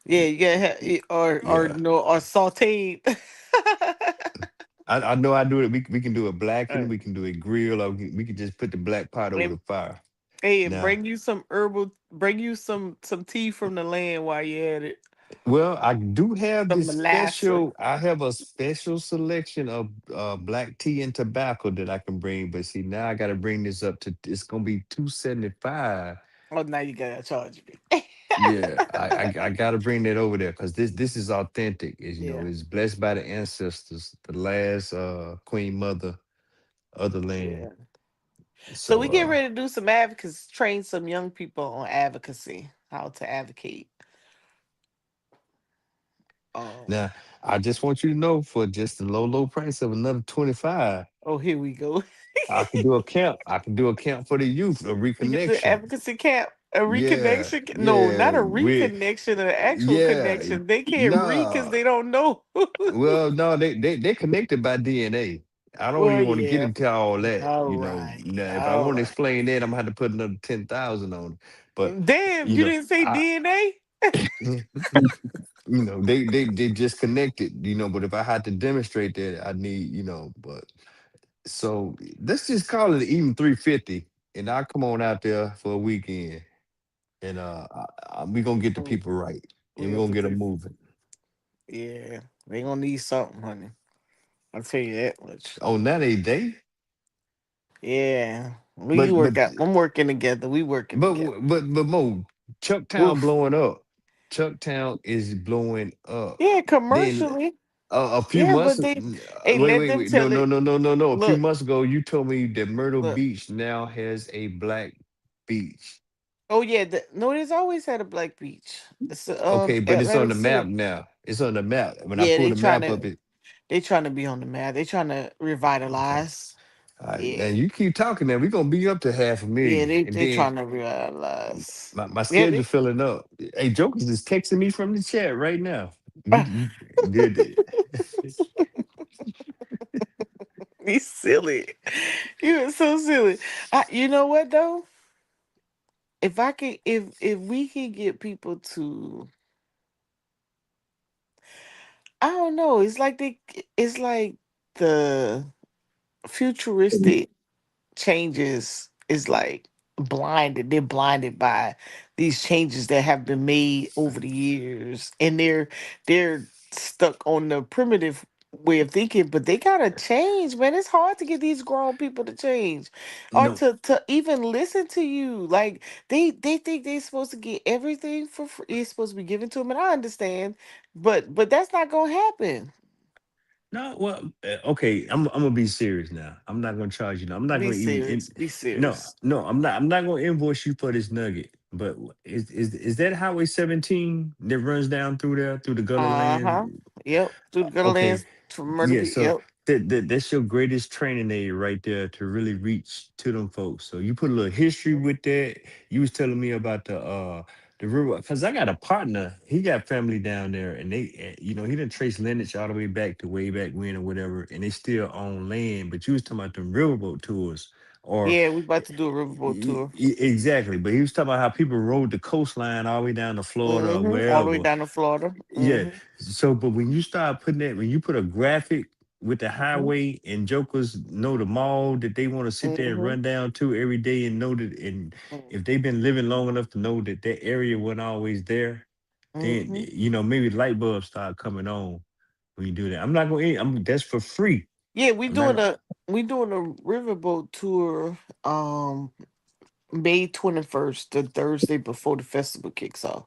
Yeah, you gotta have or Yeah, no or sauteed. I know I do it. We can do it blackened. Uh, We can do it grill, or we can just put the black pot over and, the fire. hey, and Now, bring you some herbal. Bring you some tea from the land while you at it. well, I do have Some this molasses. special. I have a special selection of black tea and tobacco that I can bring. But see, now I got to bring this up to. It's gonna be 275. Oh, now you gotta charge me. Yeah, I got to bring that over there because this is authentic. Is Yeah, it's blessed by the ancestors, the last queen mother of the land. yeah. So So we get ready to do some advocacy, train some young people on advocacy, how to advocate. Um. now I just want you to know for just the low price of another 25. Oh, here we go. I can do a camp. I can do a camp for the youth, a We get the reconnection. advocacy camp, a Yeah, reconnection. No, not yeah, a we, reconnection, an actual yeah, connection. They can't read because nah. they don't know. Well, no, they connected by DNA. I don't Well, even want to get yeah. into all that. All You know, right. now, if I All want to right. explain that, I'm gonna have to put another 10,000 on it. But Damn, you you know, didn't say I, DNA? they just connected. But if I had to demonstrate that, I need, but so let's just call it even 350, and I'll come on out there for a weekend. And we gonna get the Mm, people right, we and we're got gonna the get them three. moving Yeah, they gonna need something, honey. I'll tell you that much. on that a day. Yeah, we But but work out. I'm working together. We working but together. but Mo, Chucktown Oof. blowing up. Chucktown is blowing up. Yeah, Then commercially. a few Yeah, months. but they, hey, Wait let wait them wait. No tell no it. no no no no. A few Look, months ago, you told me that Myrtle look. Beach now has a black beach. Oh yeah, no, there's always had a black beach. It's Okay, but it's on Atlantic the map City. now. It's on the map. When I Yeah, pull the map up, it. they trying to be on the map. They trying to Okay. revitalize. All right, now Yeah, you keep talking. Now we're gonna be up to half a yeah, million, and they then trying to revitalize. my Yeah, schedule filling up. Hey, Jokers is texting me from the chat right now. You did it. he's silly. You are so silly. You know what though? If I can, if we can get people to, I don't know. It's like the futuristic changes is like blinded. They're blinded by these changes that have been made over the years, and they're stuck on the primitive way of thinking. But they gotta change, man. It's hard to get these grown people to change, or No, to even listen to you. Like they think they're supposed to get everything for free. It's supposed to be given to them, and I understand, but that's not gonna happen. no. Well, okay. I'm gonna be serious now. I'm not gonna charge you. No, I'm not Be gonna even. serious. Be No, serious. no. I'm not gonna invoice you for this nugget. But is that Highway 17 that runs down through there through the gutter Uh-huh. land? Yep. Through the Okay. Guttlelands to Murder Yeah, Beat. so Yep. that's your greatest training aid right there to really reach to them folks. So you put a little history with that. You was telling me about the river because I got a partner. He got family down there, and he didn't trace lineage all the way back to way back when or whatever, and they still own land. But you was talking about them riverboat tours, or Yeah, we about to do a riverboat tour. exactly. But he was talking about how people rode the coastline all the way down to Florida or All the way wherever. down to Florida. Yeah. So, but when you start putting that, when you put a graphic with the Mm-hmm. highway and jokers know the mall that they want to sit there and Mm-hmm. run down to every day and know that, and if they've been living long enough to know that that area wasn't always there, then Mm-hmm. maybe light bulbs start coming on when you do that. I'm not going. That's for free. Yeah, I'm not. we doing a riverboat tour. May 21st, the Thursday before the festival kicks off.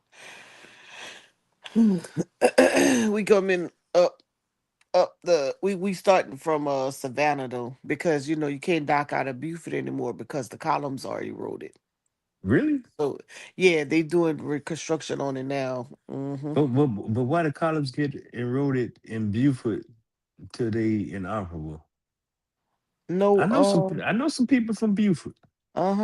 We coming up we starting from Savannah though, because you can't dock out of Buford anymore because the columns are eroded. Really? So yeah, they doing reconstruction on it now. But why the columns get eroded in Buford till they inoperable? No, I know some people from Buford.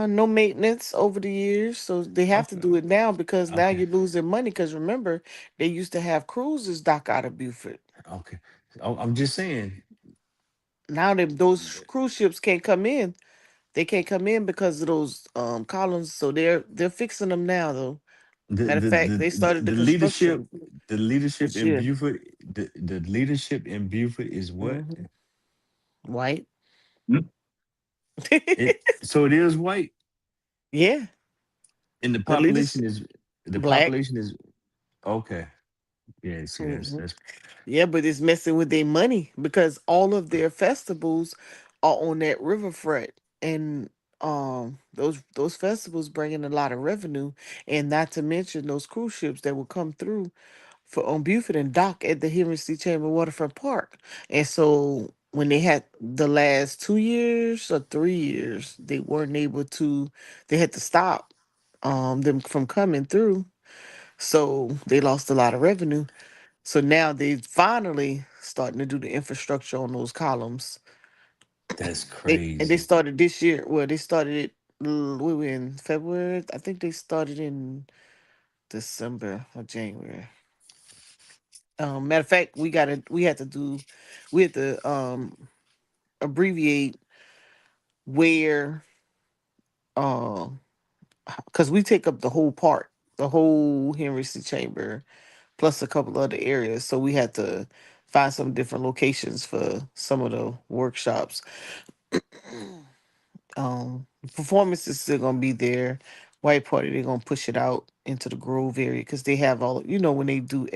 no maintenance over the years, so they have to Okay. do it now because now Okay. you're losing money. Because remember, they used to have cruises dock out of Buford. Okay. I'm just saying. Now those cruise ships can't come in. They can't come in because of those columns. So they're fixing them now though. the Matter of the fact, they the, started the the leadership construction the leadership this in year. Buford the leadership in Buford is what? White. So it is white, Yeah. and The leaders the black. population is okay. Yes, yes, hmm that's Yeah, but it's messing with their money because all of their festivals are on that riverfront, and those festivals bring in a lot of revenue, and not to mention those cruise ships that will come through for on Buford and dock at the Henry C. Chamber Waterfront Park. And so when they had the last 2 years or 3 years, they weren't able to. They had to stop them from coming through. So they lost a lot of revenue. So now they finally starting to do the infrastructure on those columns. They crazy. started this year. Well, they started it. We were in February. I think they started in December or January. Matter of fact, we had to abbreviate where because we take up the whole part, the whole Henry C. Chamber, plus a couple other areas. So we had to find some different locations for some of the workshops. Performance is still gonna be there. White Party, they're gonna push it out into the Grove area because they have all when they do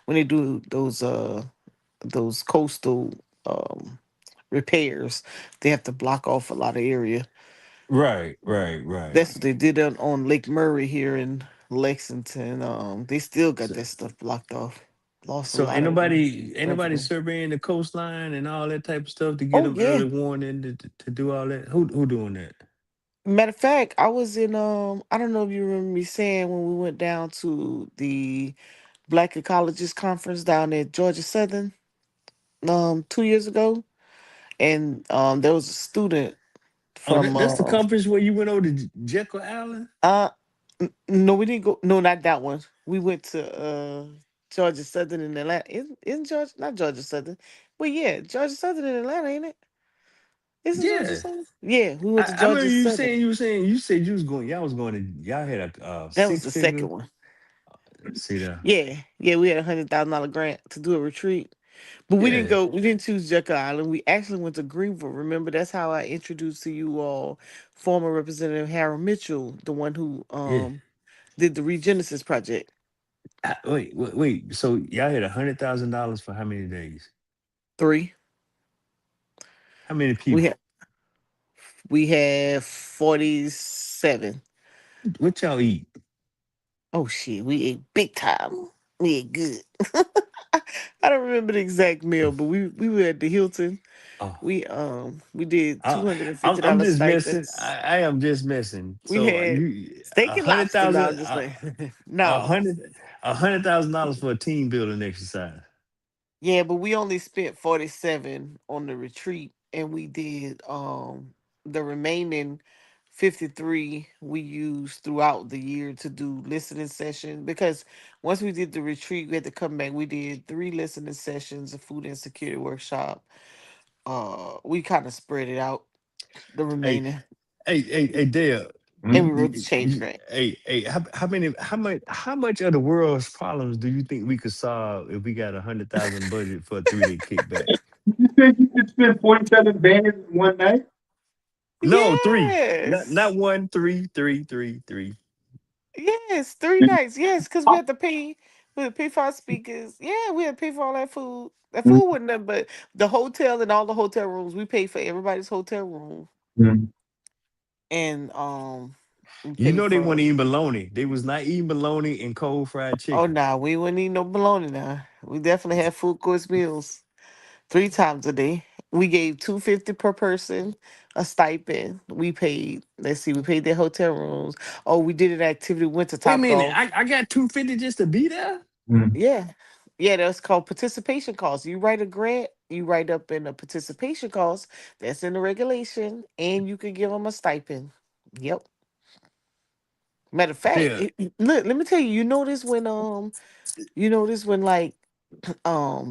when they do those coastal repairs, they have to block off a lot of area. Right, right, right. That's what they did on Lake Murray here in Lexington. They still got that stuff blocked off. Lost a So lot of ain't nobody revenue. surveying the coastline and all that type of stuff to get Oh them yeah. early warning to do all that. Who doing that? Matter of fact, I was in I don't know if you remember me saying when we went down to the Black Ecologist conference down at Georgia Southern 2 years ago, and there was a student Oh, from that's the conference where you went over to Jekyll Island. uh no, we didn't go. No, not that one. We went to Georgia Southern in Atlanta. Isn't Georgia, not Georgia Southern? Well, yeah, Georgia Southern in Atlanta, ain't it? Isn't Georgia Yeah, Southern? Yeah, we went to I remember Georgia Southern. you said you was going. Y'all was going to. Y'all had a That was six the figure. second one. See that? Yeah, we had $100,000 grant to do a retreat. But we didn't Yeah, go. We didn't choose Jekyll Island. We actually went to Greenville. Remember, that's how I introduced to you all former Representative Harold Mitchell, the one who yeah. did the Regenesis project. Wait. So y'all had $100,000 for how many days? 3. How many We people? had we have 47. What y'all eat? Oh shit, we ate big time. We ate good. I don't remember the exact meal, but we were at the Hilton. Oh, We did I, two hundred and fifty I'm dollars just messing. stipends. I am just messing. We So had you steak a and hundred lobster. No, thousand I'm just like a no. hundred $100,000 for a team building exercise. Yeah, but we only spent 47 on the retreat, and we did the remaining 53 we used throughout the year to do listening sessions, because once we did the retreat, we had to come back. We did 3 listening sessions, a food insecurity workshop. We kind of spread it out, the Hey, remaining, Dale. and we wrote the change grant. How much of the world's problems do you think we could solve if we got 100,000 budget for a 3-day kickback? You said you could spend 47 bands in one night? No, three. Not Yes. one, three. Yes, 3 nights. Yes, because we had to pay for our speakers. Yeah, we had to pay for all that food. That food wasn't nothing but the hotel and all the hotel rooms. We paid for everybody's hotel room. Mhm. And We You pay know they want for. to eat bologna. They was not eating bologna and cold fried Oh chicken. nah, we wouldn't eat no bologna now. We definitely had full course meals 3 times a day. We gave $250 per person a stipend. We paid. Let's see, we paid their hotel rooms. Oh, we did an activity. Went to Wait a Top minute, Golf. I got 250 just to be there. Yeah. Yeah, that's called participation costs. You write a grant, you write up in a participation cost. That's in the regulation, and you can give them a stipend. Yep. Matter of fact, Hell, look, let me tell you, you notice when like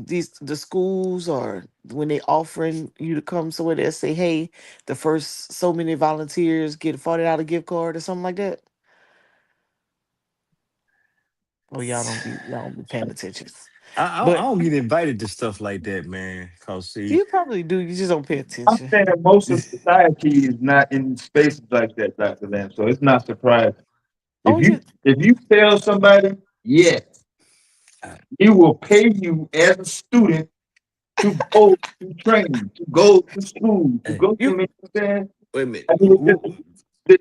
these the schools or when they offering you to come somewhere, they say, hey, the first so many volunteers get a $40 gift card or something like that. Oh, y'all don't be paying attention. I But don't get invited to stuff like that, man. Cause see, you probably do. You just don't pay I'm attention. saying most of society is not in spaces like that, Dr. Lamb. So it's not surprising. Oh, you If you tell somebody, yes, he will pay you as a student to go to training, to go to school, to go. you You know what I'm saying? wait a minute. I mean,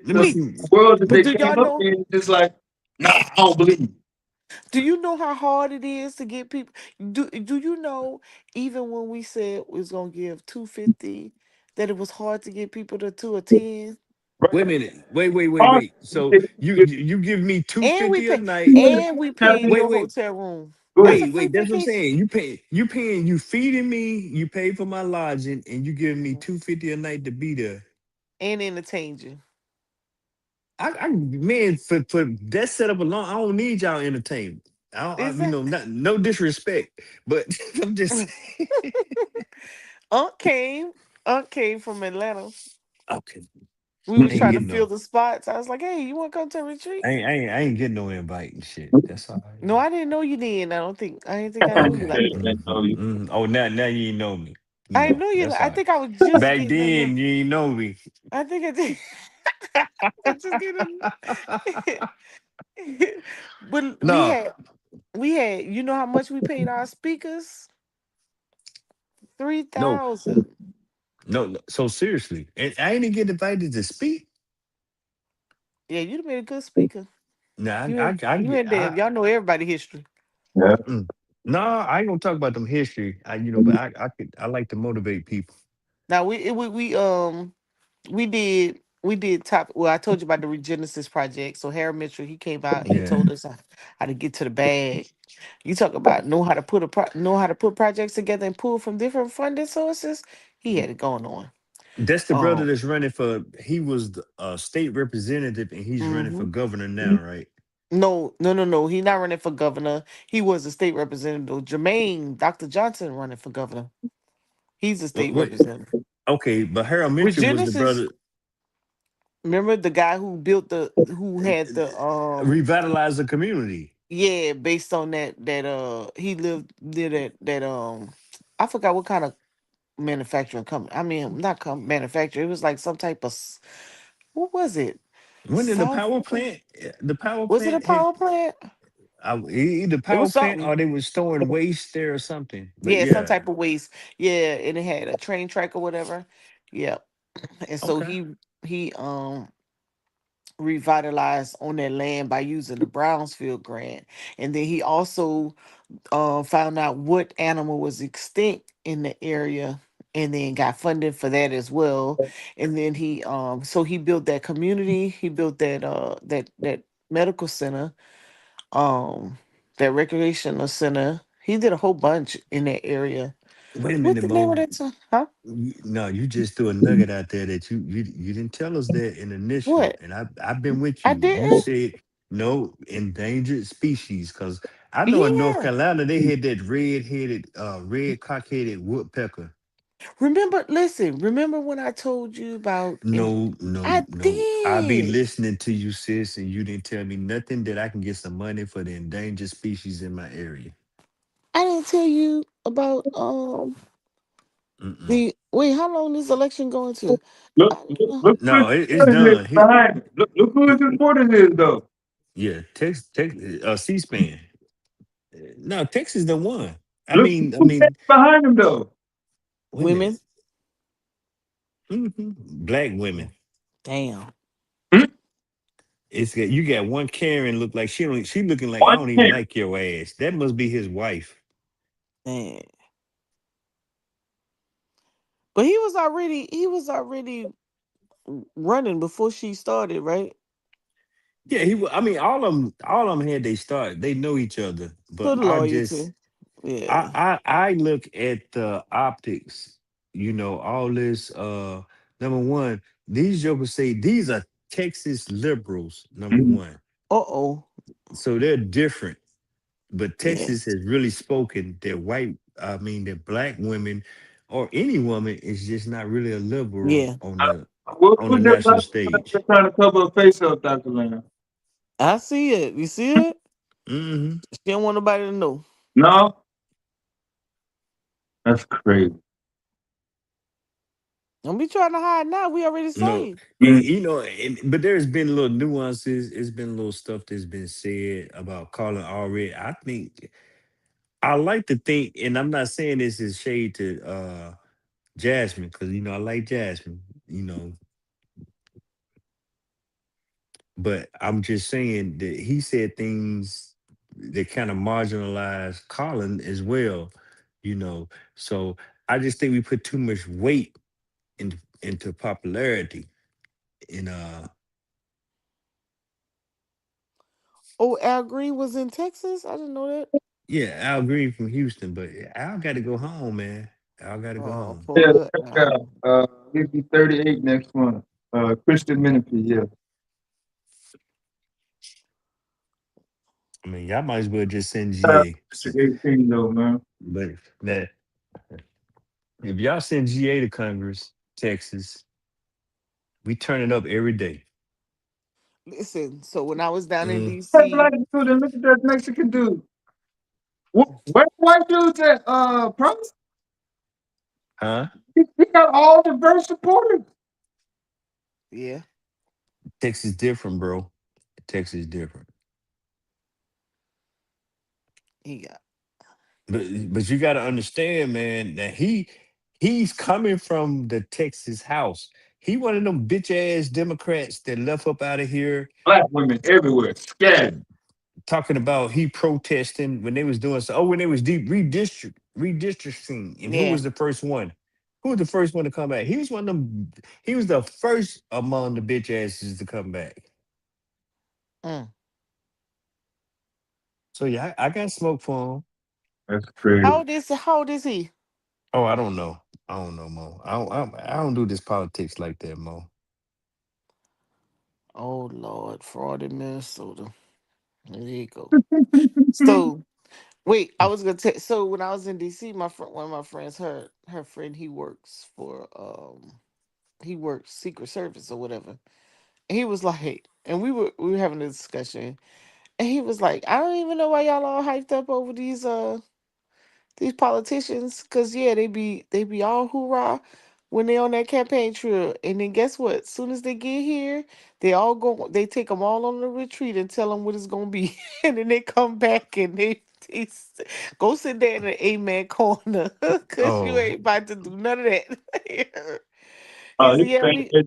Let me the see. world that but they do y'all came up know? in is just like, nah, I don't believe. Do you know how hard it is to get people? Do you know even when we said we was gonna give 250, that it was hard to get people to attend? Wait a minute. Wait, Hard wait. So to you give me And we 250 a pay night. and we paid Wait, your wait, hotel room. Go That's a ahead. free wait. That's what I'm vacation. saying. You feeding me. You pay for my lodging, and you giving me 250 a night to be there. And entertain you. I man, for that setup alone, I don't need y'all entertainment. Is that No disrespect, but I'm just Unc came? Unc came from Atlanta. okay. We I was ain't trying to getting fill no. the spots. I was like, hey, you wanna come to a retreat? I ain't getting no invite and shit. That's all right. No, I didn't know you did. I didn't think I knew you Okay. like that. Oh, now you know me. You I know know you. that's I all right. think I was just Back getting on your. then, you ain't know me. I think I did. I just getting. But No, we had. You know how much we paid our speakers? three no, thousand. no. So seriously, and I ain't even get invited to speak. Yeah, you'd have been a good speaker. Nah, I You get and them. Y'all know everybody history. Yeah. no, I ain't gonna talk about them history. But I like to motivate people. Now we did top. Well, I told you about the Regenesis project. So Harry Mitchell, he came out. He Yeah, told us how to get to the bag. You talk about know how to put projects together and pull from different funding sources. He had it going on. that's the brother Um, that's running for. He was the state representative, and he's running for mhm. governor now, right? No. He not running for governor. He was a state representative. Jermaine, Dr. Johnson running for governor. He's a state What? representative. Okay, but Harold Mitchell was the Regenesis, brother remember the guy who had the revitalize the community. yeah, based on he lived near that I forgot what kind of manufacturing company. I mean, not manufacturer. It was like some type of what was it? When did the South power plant? The power Was it a plant had power plant? either It power was plant something. or they was storing waste there or something. But Yeah, some yeah, type of waste. Yeah, and it had a train track or whatever. Yeah. And so okay. he revitalized on that land by using the Brownsfield grant. And then he also found out what animal was extinct in the area and then got funding for that as well. And then he built that community, he built that medical center, um that recreational center. He did a whole bunch in that area. Wait a What minute, the name of Mo. that song? Huh? No, you just threw a nugget out there that you didn't tell us that initially, What? and I've been with I you. You didn't? said no endangered species because I know in North Yeah. Carolina they had that red cock-headed woodpecker. Remember when I told you about and No, no, I no. I be did. listening to you, sis, and you didn't tell me nothing that I can get some money for the endangered species in my area. I didn't tell you about Mm-mm. the wait, how long is election going to? Look, I didn't know. look who his No, it's supporters is done. behind him. Look who his supporters is though. Yeah, C-SPAN. No, Texas the one. I Look mean, I who's mean, behind him though. wait a minute. Women. Black women. Damn. Hmm? It's got you got one Karen look like she looking like I don't even like your ass. That must be his wife. Man. But he was already running before she started, right? Yeah, I mean, all of them had they start. They know each other, but For the loyalty. Yeah. I look at the optics. All this. Number one, these jokers say these are Texas liberals. Number one, Uh-oh. so they're different. But Yeah. Texas has really spoken that that black women or any woman is just not really a liberal Yeah. on the national stage. Trying to cover her face up, Dr. Lamb. I see it. You see it? Mm-hmm. She don't want nobody to know. No? That's crazy. Don't be trying to hide now. We already No, saved. but there's been little nuances. It's been little stuff that's been said about Colin already. I like to think, and I'm not saying this is shade to Jasmine, because I like Jasmine, but I'm just saying that he said things that kind of marginalized Colin as well, you know. So I just think we put too much weight into popularity. And Oh, Al Green was in Texas? I didn't know that. yeah, Al Green from Houston, but Al got to go home, man. Al got to go Oh, home. poor little Al. He'll be 38 next month. Christian Menifee, yeah. I mean, y'all might as well just send GA. 18 though, man. But that if y'all send GA to Congress, Texas, we turn it up every day. Listen, so when I was down in That DC, black dude and look at that Mexican dude. Where white dudes at Promise? Huh? He got all diverse supporters. yeah, Texas different, bro. Texas different. he got But you got to understand, man, that he's coming from the Texas House. He one of them bitch ass Democrats that left up out of here Black women everywhere, scattered. talking about he protesting when they was doing so. Oh, when they was deep redistricting, and who yeah. was the first one? Who was the first one to come back? He was one of them. He was the first among the bitch asses to come back. Mm. So yeah, I got smoke for him. That's crazy. How old is he? Oh, I don't know. I don't know, Mo. I don't do this politics like that, Mo. Oh Lord, fraud in Minnesota. There you go. So wait, I was gonna tell. So when I was in DC, one of my friends, her friend, he works Secret Service or whatever. And he was like, and we were having a discussion, and he was like, I don't even know why y'all all hyped up over these politicians, cause yeah, they be all hoorah when they on that campaign trail, and then guess what? Soon as they get here, they take them all on the retreat and tell them what it's gonna be, and then they come back and go sit there in the amen corner, cause you Oh, ain't about to do none of that. He said, His yeah, thing is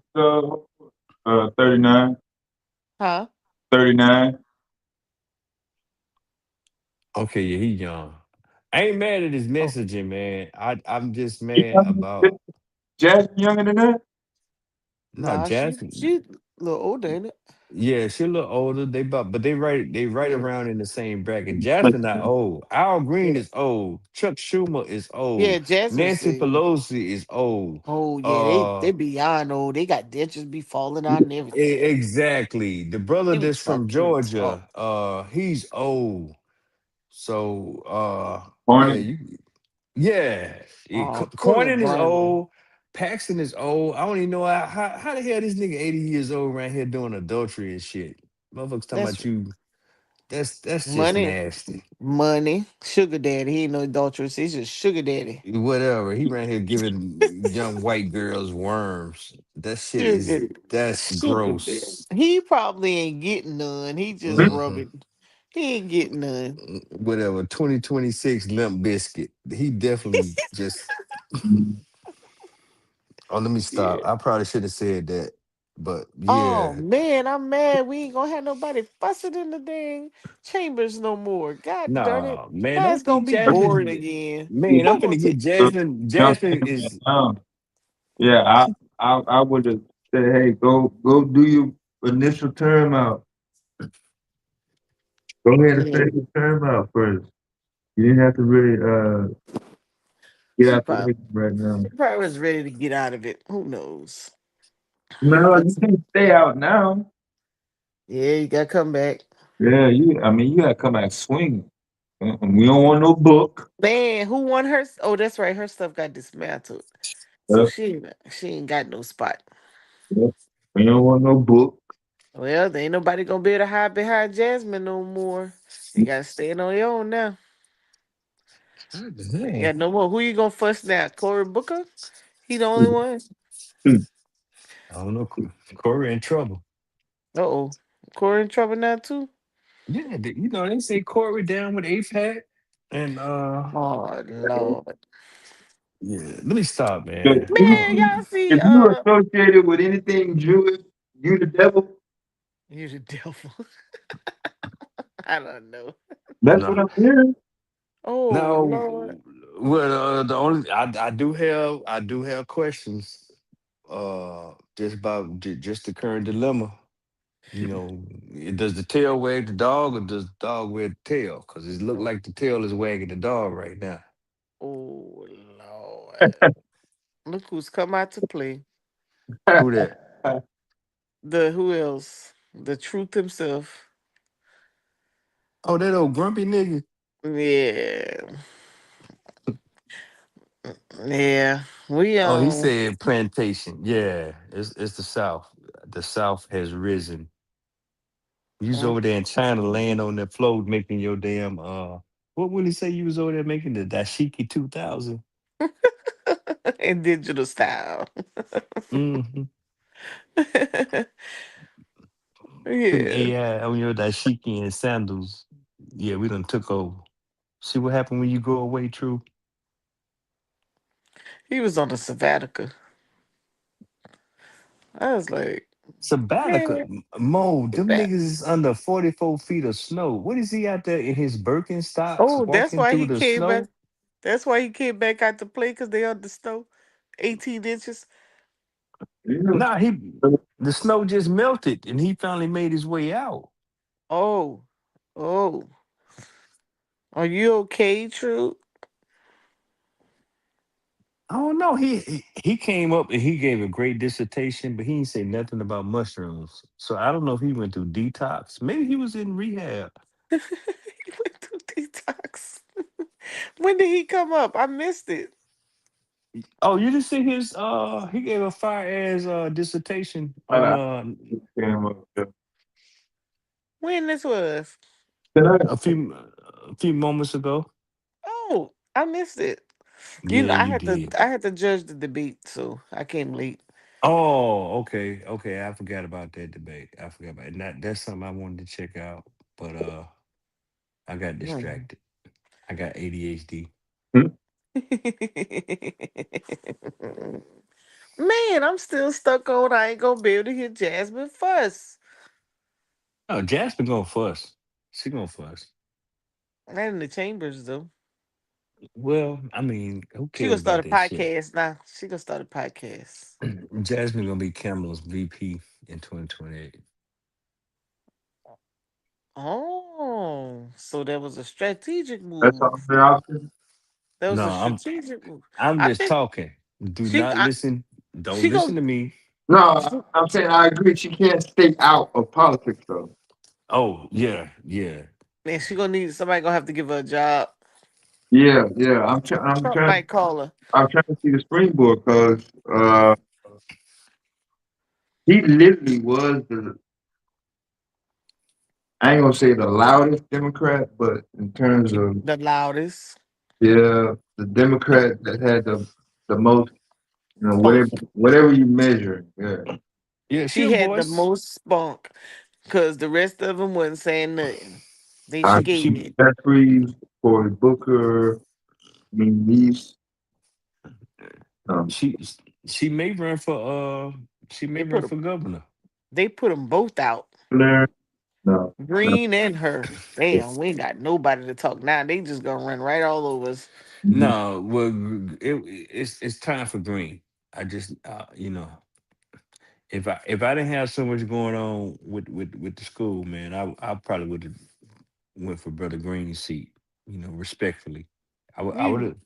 39. huh? 39. okay, yeah, he young. I ain't mad at his messaging, man. I'm just mad about Jasmine younger than that? no Nah, Jasmine. she a little older, ain't it? Yeah, she a little older. But they right around in the same bracket. Jasmine not old. Al Green is old. Chuck Schumer is Yeah, old. Jasmine Nancy said. Pelosi is old. Oh yeah, they Uh, beyond old. They got dentures be falling out and everything. exactly. The brother Even that's from Trump can't talk. Georgia, he's old. So yeah, Barney. yeah. Oh, poor little Cornyn is Barney. old. Paxton is old. I don't even know how the hell this nigga 80 years old around here doing adultery and shit. Motherfuckers talking That's about you. That's just money, nasty. money, sugar daddy. He ain't no adulteress. He's just sugar daddy. Whatever. He ran here giving young white girls worms. That shit Sugar, that's sugar daddy. gross. He probably ain't getting none. He just Mm-mm. rubbing. He ain't getting none. Whatever. 2026 limp biscuit. He definitely just oh, let me Yeah. stop. I probably should have said that. But Oh yeah, man, I'm mad. We ain't gonna have nobody fussing in the dang chambers no more. God darn it. nah, man, Now it's don't be gonna be boring Jasmine. again. Man, I'm I'm gonna finna get take Jasmine. Jasmine is Yeah, I would have said, hey, go do your initial term out. Go ahead and yeah. finish your term out first. You didn't have to really get She out the probably way right now. she probably was ready to get out of it. Who knows? No, But you can't stay out now. yeah, you gotta come back. Yeah, I mean, you gotta come back swinging. We don't want no book. Man, who won her? Oh, that's right. Her stuff got dismantled. So Yep, she ain't got no spot. yep. We don't want no book. Well, there ain't nobody gonna be able to hide behind Jasmine no more. You gotta stand on your own now. Yeah, dang. no more. Who you gonna fuss now? Cory Booker? He the only one? I don't know. Corey in trouble. Uh-oh. Corey in trouble now too? Yeah, you know they say Corey down with AFAC, and Oh Lord. yeah. Let me stop, If man. Man, y'all see you associated with anything Jewish, you the devil. you the devil. I don't know. That's what No, I'm hearing. Oh Lord. no. Well, the only I do have questions. Just about just the current dilemma. You know, does the tail wag the dog or does the dog wag the tail? Because it look like the tail is wagging the dog right now. Oh Lord. Look who's come out to play. Who that? The who else? The truth himself. Oh, that old grumpy nigga. Yeah. Yeah. We Oh, he said plantation. Yeah, it's the South. The South has risen. You was over there in China laying on that floor making your damn what would he say you was over there making the dashiki 2000? in digital style. Mm-hmm. Putting Yeah. AI on your dashiki and sandals. Yeah, we done took over. See what happened when you go away, True? He was on a sabbatical. I was like, Sabbatical. man, Mo, them sabbat- niggas is under 44 feet of snow. What is he out there in his Birkenstocks oh, walking through the snow? that's why he came back out to play because they on the snow. 18 inches. Nah, the snow just melted and he finally made his way out. Oh. Oh. Are you okay, True? I don't know. He came up and he gave a great dissertation, but he didn't say nothing about mushrooms. So I don't know if he went through detox. Maybe he was in rehab. He went through detox. When did he come up? I missed it. Oh, you didn't see his he gave a fire ass dissertation on When this was? a few moments ago. Oh, I missed it. Yeah, I you had to did. I had to judge the debate, so I came late. Oh, okay, okay. I forgot about that debate. I forgot about it. And that's something I wanted to check out, but I got Mhm. distracted. I got ADHD. Man, I'm still stuck on I ain't gonna be able to hear Jasmine fuss. Oh, Jasper gonna fuss. She gonna fuss. Not in the chambers though. Well, I mean, who She cares gonna start about a that shit? podcast now. She gonna start a podcast. Jasmine gonna be Kamala's VP in 2028. Oh, so that was a strategic That's move. all the option. That was No, a I'm strategic move. I'm I just think talking. Do she not I, listen. Don't she listen gonna to me. No, I'm saying I agree. She can't stay out of politics though. Oh, yeah, yeah. man, she gonna need somebody gonna have to give her a job. Yeah, yeah. I'm Trump trying. might call her. I'm trying to see the springboard because he literally was the. I ain't gonna say the loudest Democrat, but in terms of The loudest. the Democrat that had the most, Spunk. whatever you measure, yeah. Yeah, she She a had the voice. most spunk because the rest of them wasn't saying nothing. They She scared. Jeffries, Cory Booker, I mean these. Um, she she may run for She They may run put for governor. they put them both out. No, no. Green and her. Damn, we ain't got nobody to talk now. They just gonna run right all over us. Mhm. No, well, it's time for Green. I just if I didn't have so much going on with the school, man, I probably would have went for Brother Green's seat. Respectfully, I would You have.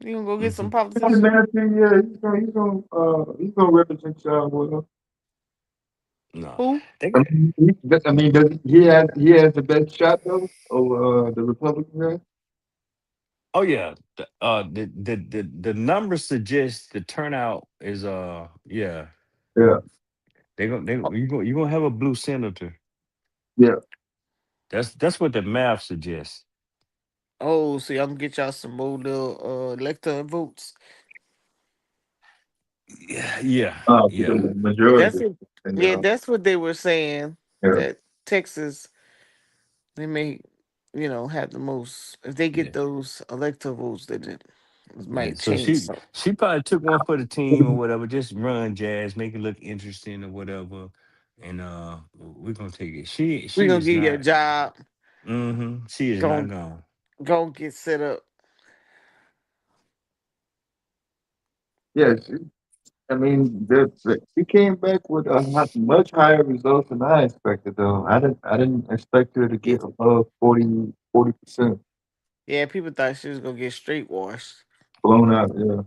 you gonna go get some Hey, politician? man, yeah, he's gonna represent y'all well. No, Who? they I got. mean, he has the best shot though over the Republican guy. Oh yeah, the numbers suggest the turnout is yeah. Yeah, You gonna have a blue senator. yeah. That's what the math suggests. Oh, so y'all can get y'all some more little elector votes. Yeah, yeah, Because yeah. the majority That's it. and Yeah, that's what they were saying. yeah, That Texas, they may, have the most. If they get Yeah. those elector votes, it Yeah, might so change she something. she probably took one for the team or whatever. Just run Jazz, make it look interesting or whatever, and we're gonna take it. She We she gonna is give you a not. job. She is not Gonna gone. go get set up. yes. I mean, he came back with much higher results than I expected, though. I didn't expect her to Yeah, get above 40%. yeah. People thought she was gonna get straight washed. Blown out. Yeah.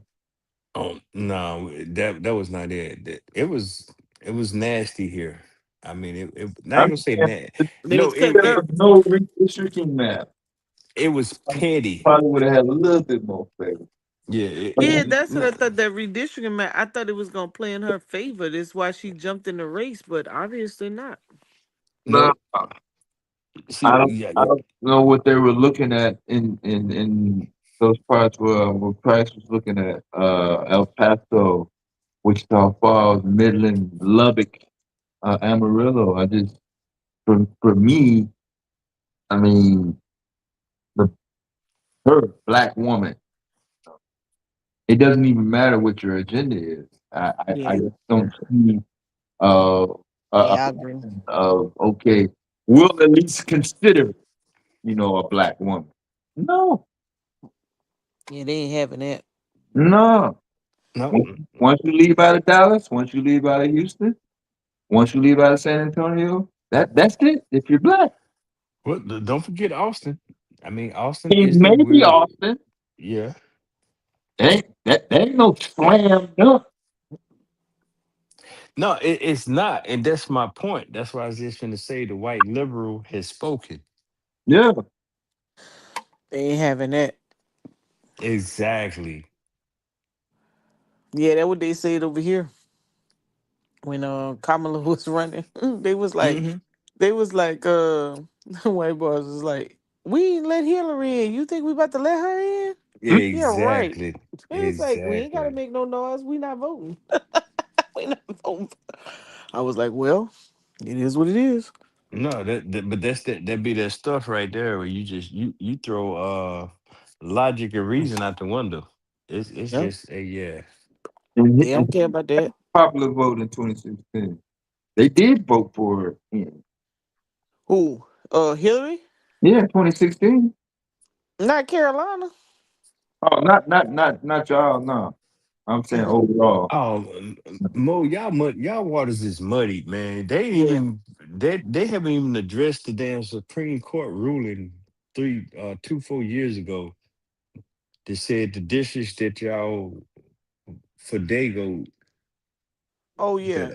Oh no, that was not it. It was nasty here. I mean, not I even mean, gonna say that. They No, was it cutting there it up. was no redistricting map. it was petty. Probably would have had a little bit more favor. Yeah, Yeah, that's what I thought. That redistricting man, I thought it was gonna play in her favor. That's why she jumped in the race, but obviously not. No, no. See, yeah, I don't know what they were looking at in those parts where Price was looking at El Paso, Wichita Falls, Midland, Lubbock, Amarillo. For me, I mean, the her black woman. It doesn't even matter what your agenda is. I Yeah, just don't see uh, a yeah, I agree. of okay, we'll at least consider, a black woman. No, Yeah, they ain't having that. no. no. Once you leave out of Dallas, once you leave out of Houston, once you leave out of San Antonio, that's it. If you're black, Well, don't forget Austin. I mean, Austin is the maybe where. Austin. Yeah. That ain't no slam dunk. No, it's not, and that's my point. That's why I was just going to say the white liberal has spoken. Yeah. They ain't having that. Exactly. Yeah, that what they said over here when Kamala was running. Hmm. They was like the white boys was like, we ain't let Hillary in. You think we about to let her in? Yeah, right. Exactly. It's like we ain't gotta Exactly. make no noise. We not voting. We not voting. I was like, well, it is what it is. No, but that be that stuff right there where you just you throw logic and reason out the window. It's Yep. just a yeah. And, They and don't care about that. popular vote in 2016. They did vote for her in. Who? Hillary? Yeah, 2016. Not Carolina. Oh, not y'all. No, I'm saying overall. Oh, Mo, y'all waters is muddy, man. They ain't Yeah. even they haven't even addressed the damn Supreme Court ruling 4 years ago that said the districts that y'all for Dago Oh that yeah.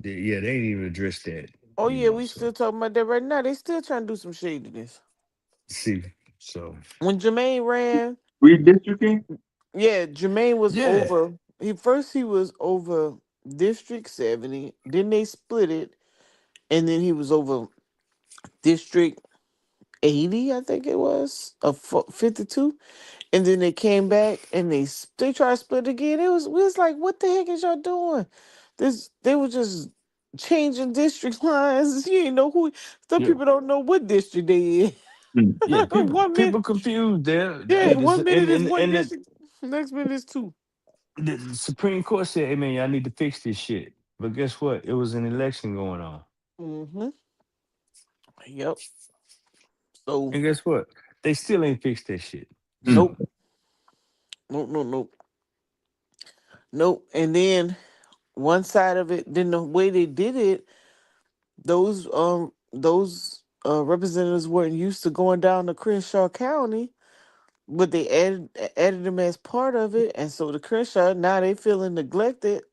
yeah, they ain't even addressed that, Oh yeah. We so still talking about that right now. They still trying to do some shadiness. see, so When Jermaine ran, Redistricting. yeah, Jermaine was yeah, over. He was over District 70. Then they split it, and then he was over District 80. I think it was 52. And then they came back and they tried to split again. We was like, what the heck is y'all doing? They were just changing district lines. You ain't know who. Some yeah, people don't know what district they in. yeah. People one minute, people confused there, yeah, one minute is one and district, next minute is two. the Supreme Court said, "Hey man, y'all need to fix this shit." But guess what? It was an election going on. Mm-hmm. Yep. So And guess what? They still ain't fixed that shit. nope. Nope. Nope. And then one side of it, then the way they did it, those representatives weren't used to going down to Crenshaw County, but they added them as part of it, and so the Crenshaw now they feeling neglected.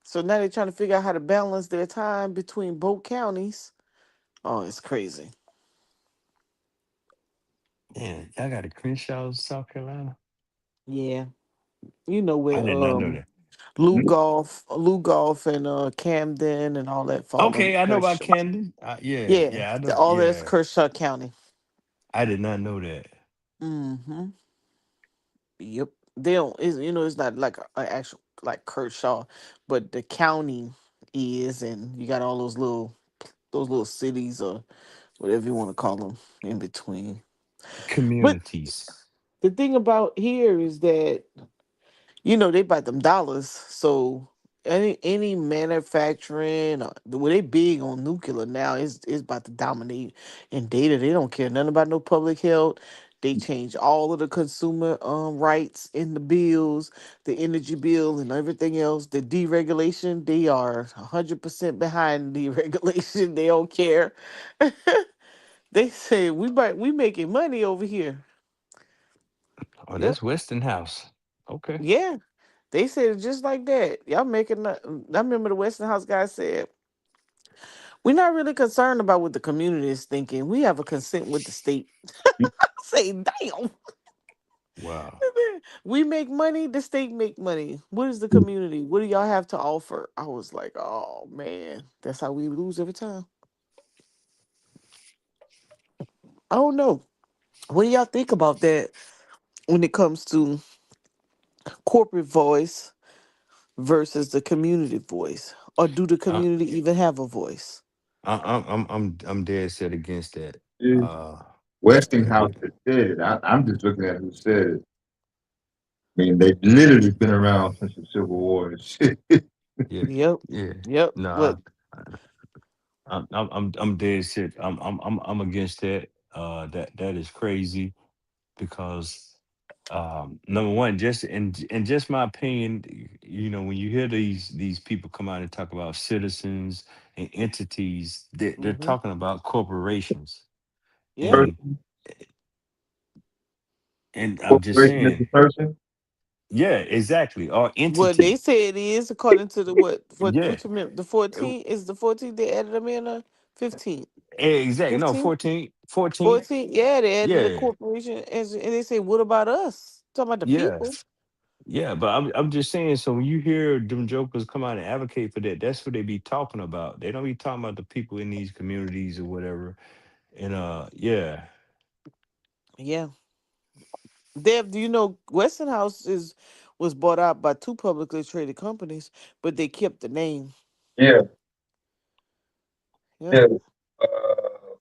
So now they're trying to figure out how to balance their time between both counties. Oh, it's crazy. Yeah, y'all got a Crenshaw, South Carolina. Yeah, you know I where did not know that. Lou Golf, and Camden and all that fall under Okay, I know about Kershaw. Camden. Yeah, Yeah, yeah, I know. all that's Yeah, Kershaw County. I did not know that. Mm-hmm. Yep. They don't. It's not like an actual like Kershaw, but the county is, and you got all those little cities or whatever you want to call them in between. But Communities. the thing about here is that they buy them dollars. So any manufacturing, well, they big on nuclear now. It's about to dominate in data. They don't care nothing about no public health. They change all of the consumer rights in the bills, the energy bill, and everything else. The deregulation, they are 100% behind deregulation. They don't care. They say we making money over here. Oh, Yep. that's Westinghouse. Okay. Yeah. They said it just like that. Y'all making I remember the Westinghouse guy said, we're not really concerned about what the community is thinking. We have a consent with the state. I say, damn. Wow. We make money, the state make money. What is the community? What do y'all have to offer? I was like, oh man, that's how we lose every time. I don't know. What do y'all think about that when it comes to corporate voice versus the community voice? Or do the I, community even have a voice? I'm dead set against that. Yeah. Uh, Westinghouse that said it. I'm just looking at who said it. I mean, they've literally been around since the Civil War and shit. yeah, Yep. yeah. Yep. No, But I'm dead set. I'm against that. That is crazy because number one, just in just my opinion, when you hear these people come out and talk about citizens and entities, they're hmm talking about corporations, yeah. and I'm just Corporation is saying, the person. yeah, exactly, or Well, they entity, say it is according to the yeah, what you meant, the 14th is the 14th they added them in, 15th. exactly. No, 15th? 14, 14th, yeah, they added the yeah, corporation, and they say, what about us? Talking about the yeah. people. Yeah, but I'm just saying. So when you hear them jokers come out and advocate for that, that's what they be talking about. They don't be talking about the people in these communities or whatever. And yeah, Yeah. Dev, do you know Westinghouse was bought out by two publicly traded companies, but they kept the name. Yeah, Yep. yeah. Uh,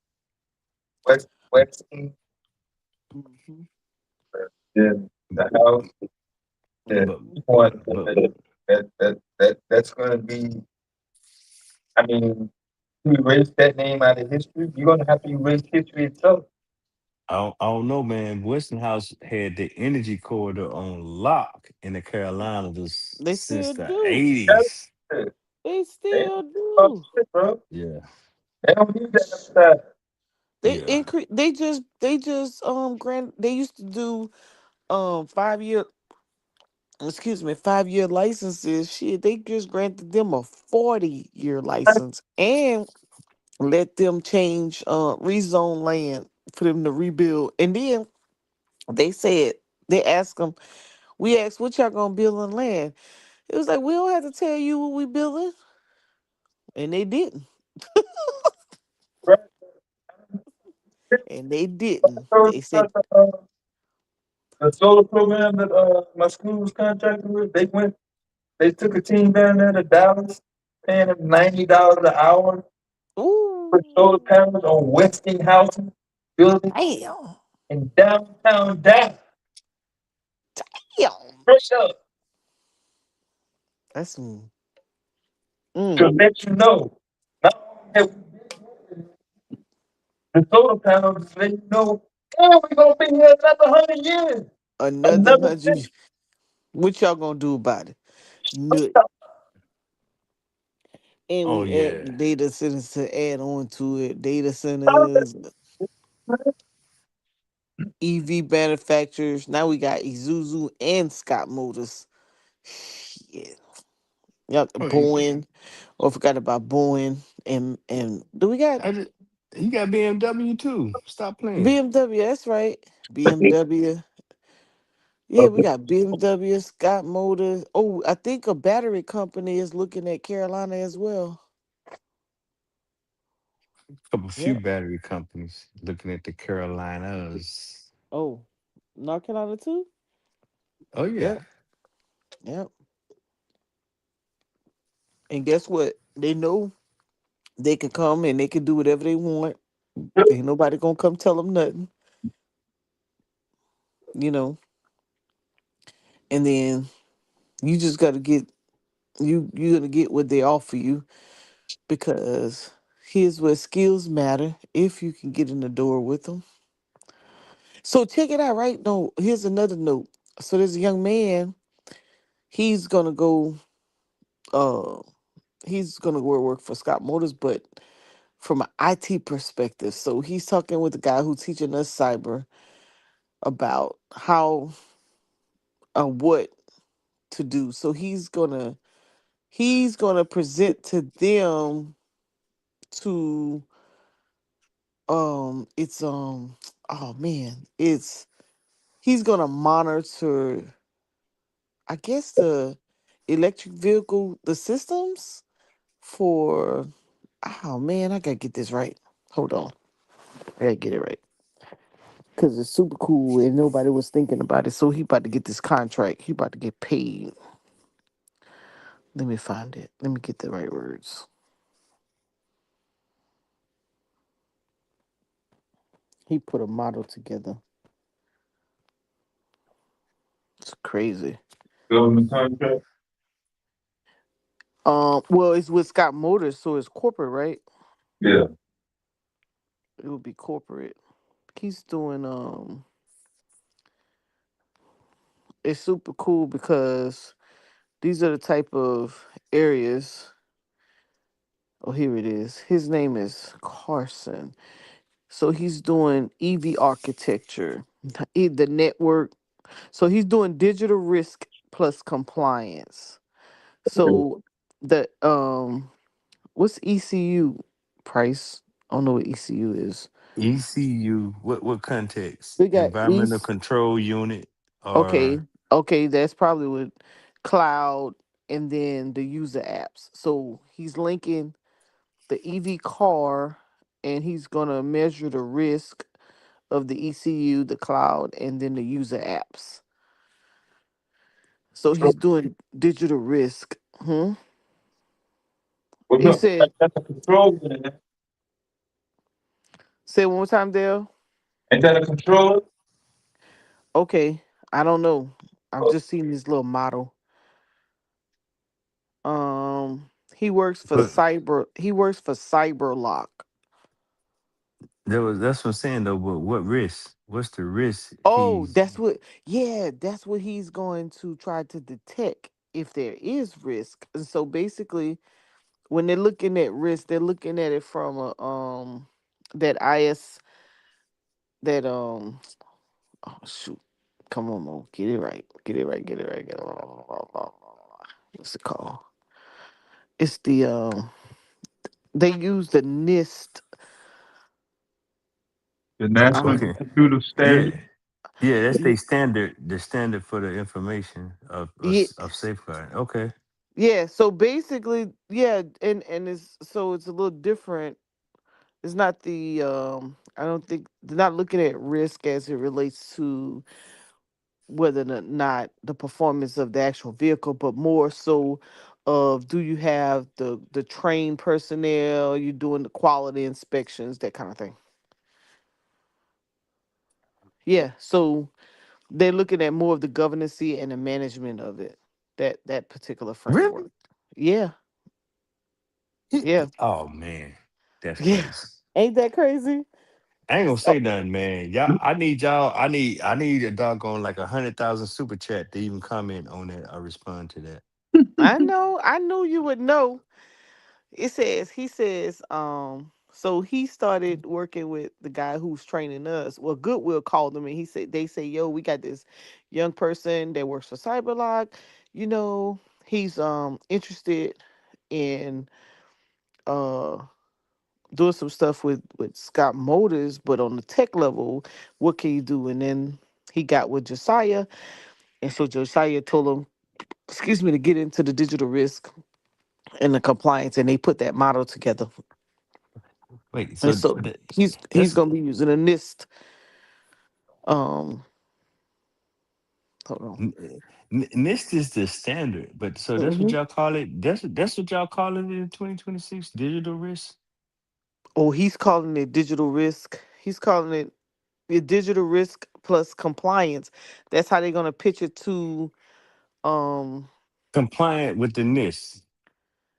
Westing, hmm then the house. Yeah, but one but that's going to be. I mean, to erase that name out of history, you're going to have to erase history itself. I don't know, man. Westinghouse had the energy corridor on lock in the Carolinas They since still the do. That's '80s. it. They They ain't still about do. shit, bro. Yeah, They don't need that upside. They yeah. increase. They just grant. They used to do 5 year. Excuse me, 5 year licenses. Shit, they just granted them a 40-year license and let them change rezone land for them to rebuild. And then they said they asked them. We asked what y'all gonna build on land. It was like we don't have to tell you what we building, and they didn't. Right? And they didn't. So, They said, the solar program that my school was contracted with, they took a team down there to Dallas, paying them $90 an hour for solar "Ooh, panels on Westinghouse building damn, in downtown Dallas. damn." Straight up. That's mm, to let you know. Not only the solar panels let you know, oh, we're gonna be here another 100 years. Another Another 100. What y'all gonna do about it? Nut. And Oh we yeah. add data centers to add on to it. Data centers, EV manufacturers. Now we got Isuzu and Scott Motors. Yeah. Yep. Oh, you, Boeing. Oh, forgot about Boeing. And do we got I just, you got BMW too. Stop playing. BMW? That's right. BMW. Yeah, we got BMW, Scott Motors. Oh, I think a battery company is looking at Carolina as well. Couple few Yep. battery companies looking at the Carolinas. Oh, North Carolina too? Oh yeah. Yep. Yep. And guess what? They know they can come and they can do whatever they want. Ain't nobody gonna come tell them nothing, you know. And then you just gotta get you're gonna get what they offer you because here's where skills matter if you can get in the door with them. So check it out, right? No, here's another note. So there's a young man. He's gonna go. Uh, he's gonna go work for Scott Motors, but from an IT perspective. So he's talking with the guy who's teaching us cyber about how what to do. So he's gonna present to them to it's oh man it's he's gonna monitor, I guess, the electric vehicle, the systems for, oh man, I gotta get this right. Hold on. I gotta get it right. Cause it's super cool and nobody was thinking about it. So he about to get this contract. He about to get paid. Let me find it. Let me get the right words. He put a model together. It's crazy. government contract. Well, it's with Scott Motors, so it's corporate, right? Yeah. It would be corporate. He's doing it's super cool because these are the type of areas. Oh, here it is. His name is Carson. So he's doing EV architecture, the network. So he's doing digital risk plus compliance. So the what's ECU price? I don't know what ECU is. ECU. What context? We got Environmental control unit okay, or okay, that's probably with cloud and then the user apps. So he's linking the EV car and he's gonna measure the risk of the ECU, the cloud, and then the user apps. So he's doing digital risk. Hmm? Well, He no, said, that's a control unit. say it one more time, Dale. Ain't that a controller? Okay, I don't know. I've just seen this little model. He works for but cyber. He works for CyberLock. that's what I'm saying though. But what risk? What's the risk Oh, he's that's what. Yeah, that's what he's going to try to detect if there is risk. And so basically, when they're looking at risk, they're looking at it from a that IS that oh shoot, come on, Mo, get it right, get it right, get it right, get it right. What's it called? It's the they use the NIST. The National Um, okay? Institute of Yeah, Standards. yeah. That's the standard. The standard for the information yeah, of safeguard. Okay. yeah. So basically, yeah, and it's so it's a little different. It's not the I don't think they're not looking at risk as it relates to whether or not the performance of the actual vehicle, but more so of do you have the trained personnel, you doing the quality inspections, that kind of thing. Yeah, so they're looking at more of the governance and the management of it, that particular Really? framework. Yeah, Yeah. Oh man, that's Yeah. crazy. Ain't that crazy? I ain't gonna Oh, say nothing, man. Y'all. I need a doggone like 100,000 super chat to even comment on that or respond to that. I know. I knew you would know. He says, so he started working with the guy who's training us. Well, Goodwill called him and they say, yo, we got this young person that works for Cyberlock. You know, he's interested in uh doing some stuff with Scott Motors, but on the tech level, what can you do? And then he got with Josiah, and so Josiah told him, excuse me, to get into the digital risk and the compliance, and they put that model together. Wait, And so so he's that's gonna be using a NIST. Um, hold on. NIST is the standard, but so that's what hmm y'all call it. That's what y'all call it in 2026 digital risk. Oh, he's calling it digital risk. He's calling it the digital risk plus compliance. That's how they're gonna pitch it to. Um, Compliant with the NIST.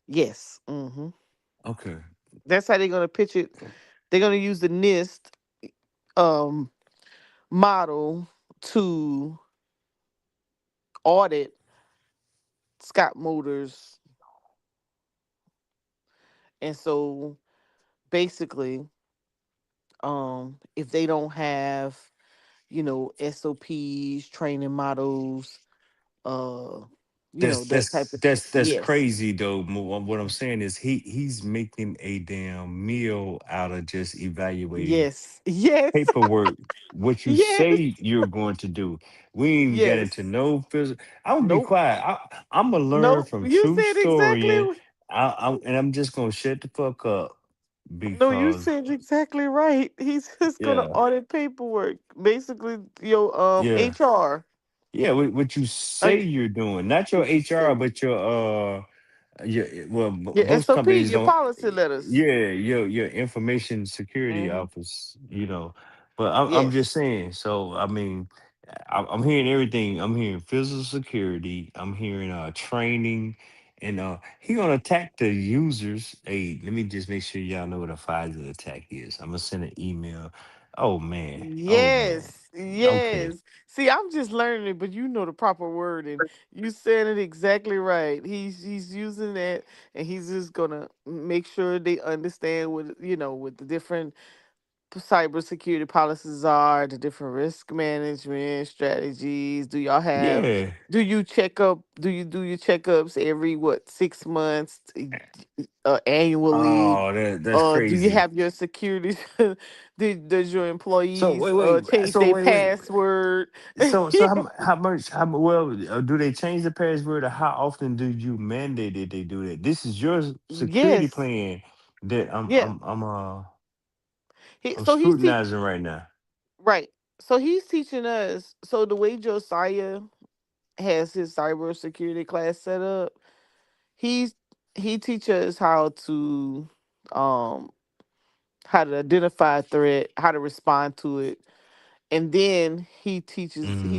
yes. Okay. That's how they're gonna pitch it. They're gonna use the NIST um model to audit Scott Motors, and so basically, if they don't have, SOPs, training models, uh, That's that that's type of that's that's yes, crazy though. What I'm saying is he's making a damn meal out of just evaluating yes, yes, paperwork. What you yes, say you're going to do. We ain't even get into yes. no physical. I'm gonna be Nope, quiet. I'm gonna learn nope. from You true said storying. exactly. And I'm just gonna shut the fuck up No, you because said exactly right. He's just gonna yeah, audit paperwork, basically your yeah, HR. yeah. What you Uh, say you're doing, not your what you HR, say? but yeah, well, Your most SOP, companies your don't. policy letters. Yeah, your information security hmm office, But I'm just Yes. saying. So I mean, I'm hearing everything. I'm hearing physical security. I'm hearing training, and he gonna attack the users. Hey, let me just make sure y'all know what a Pfizer attack is. I'm gonna send an email. Oh man. Oh man. Yes, Okay. yes. See, I'm just learning it, but you know the proper word, and you said it exactly right. He's using that, and he's just gonna make sure they understand what the different cybersecurity policies are, the different risk management strategies. Yeah. Do you do your checkups every 6 months, annually? Oh, that's Do you crazy. have your security? Does your So employees wait. change So their wait. password? So how much well do they change the password or how often do you mandate that they do that? This is your security Yes. plan that Yeah. I'm So he's scrutinizing right now. right. So he's teaching us. So the way Josiah has his cybersecurity class set up, he's he teaches us um how to identify a threat, how to respond to it, and then he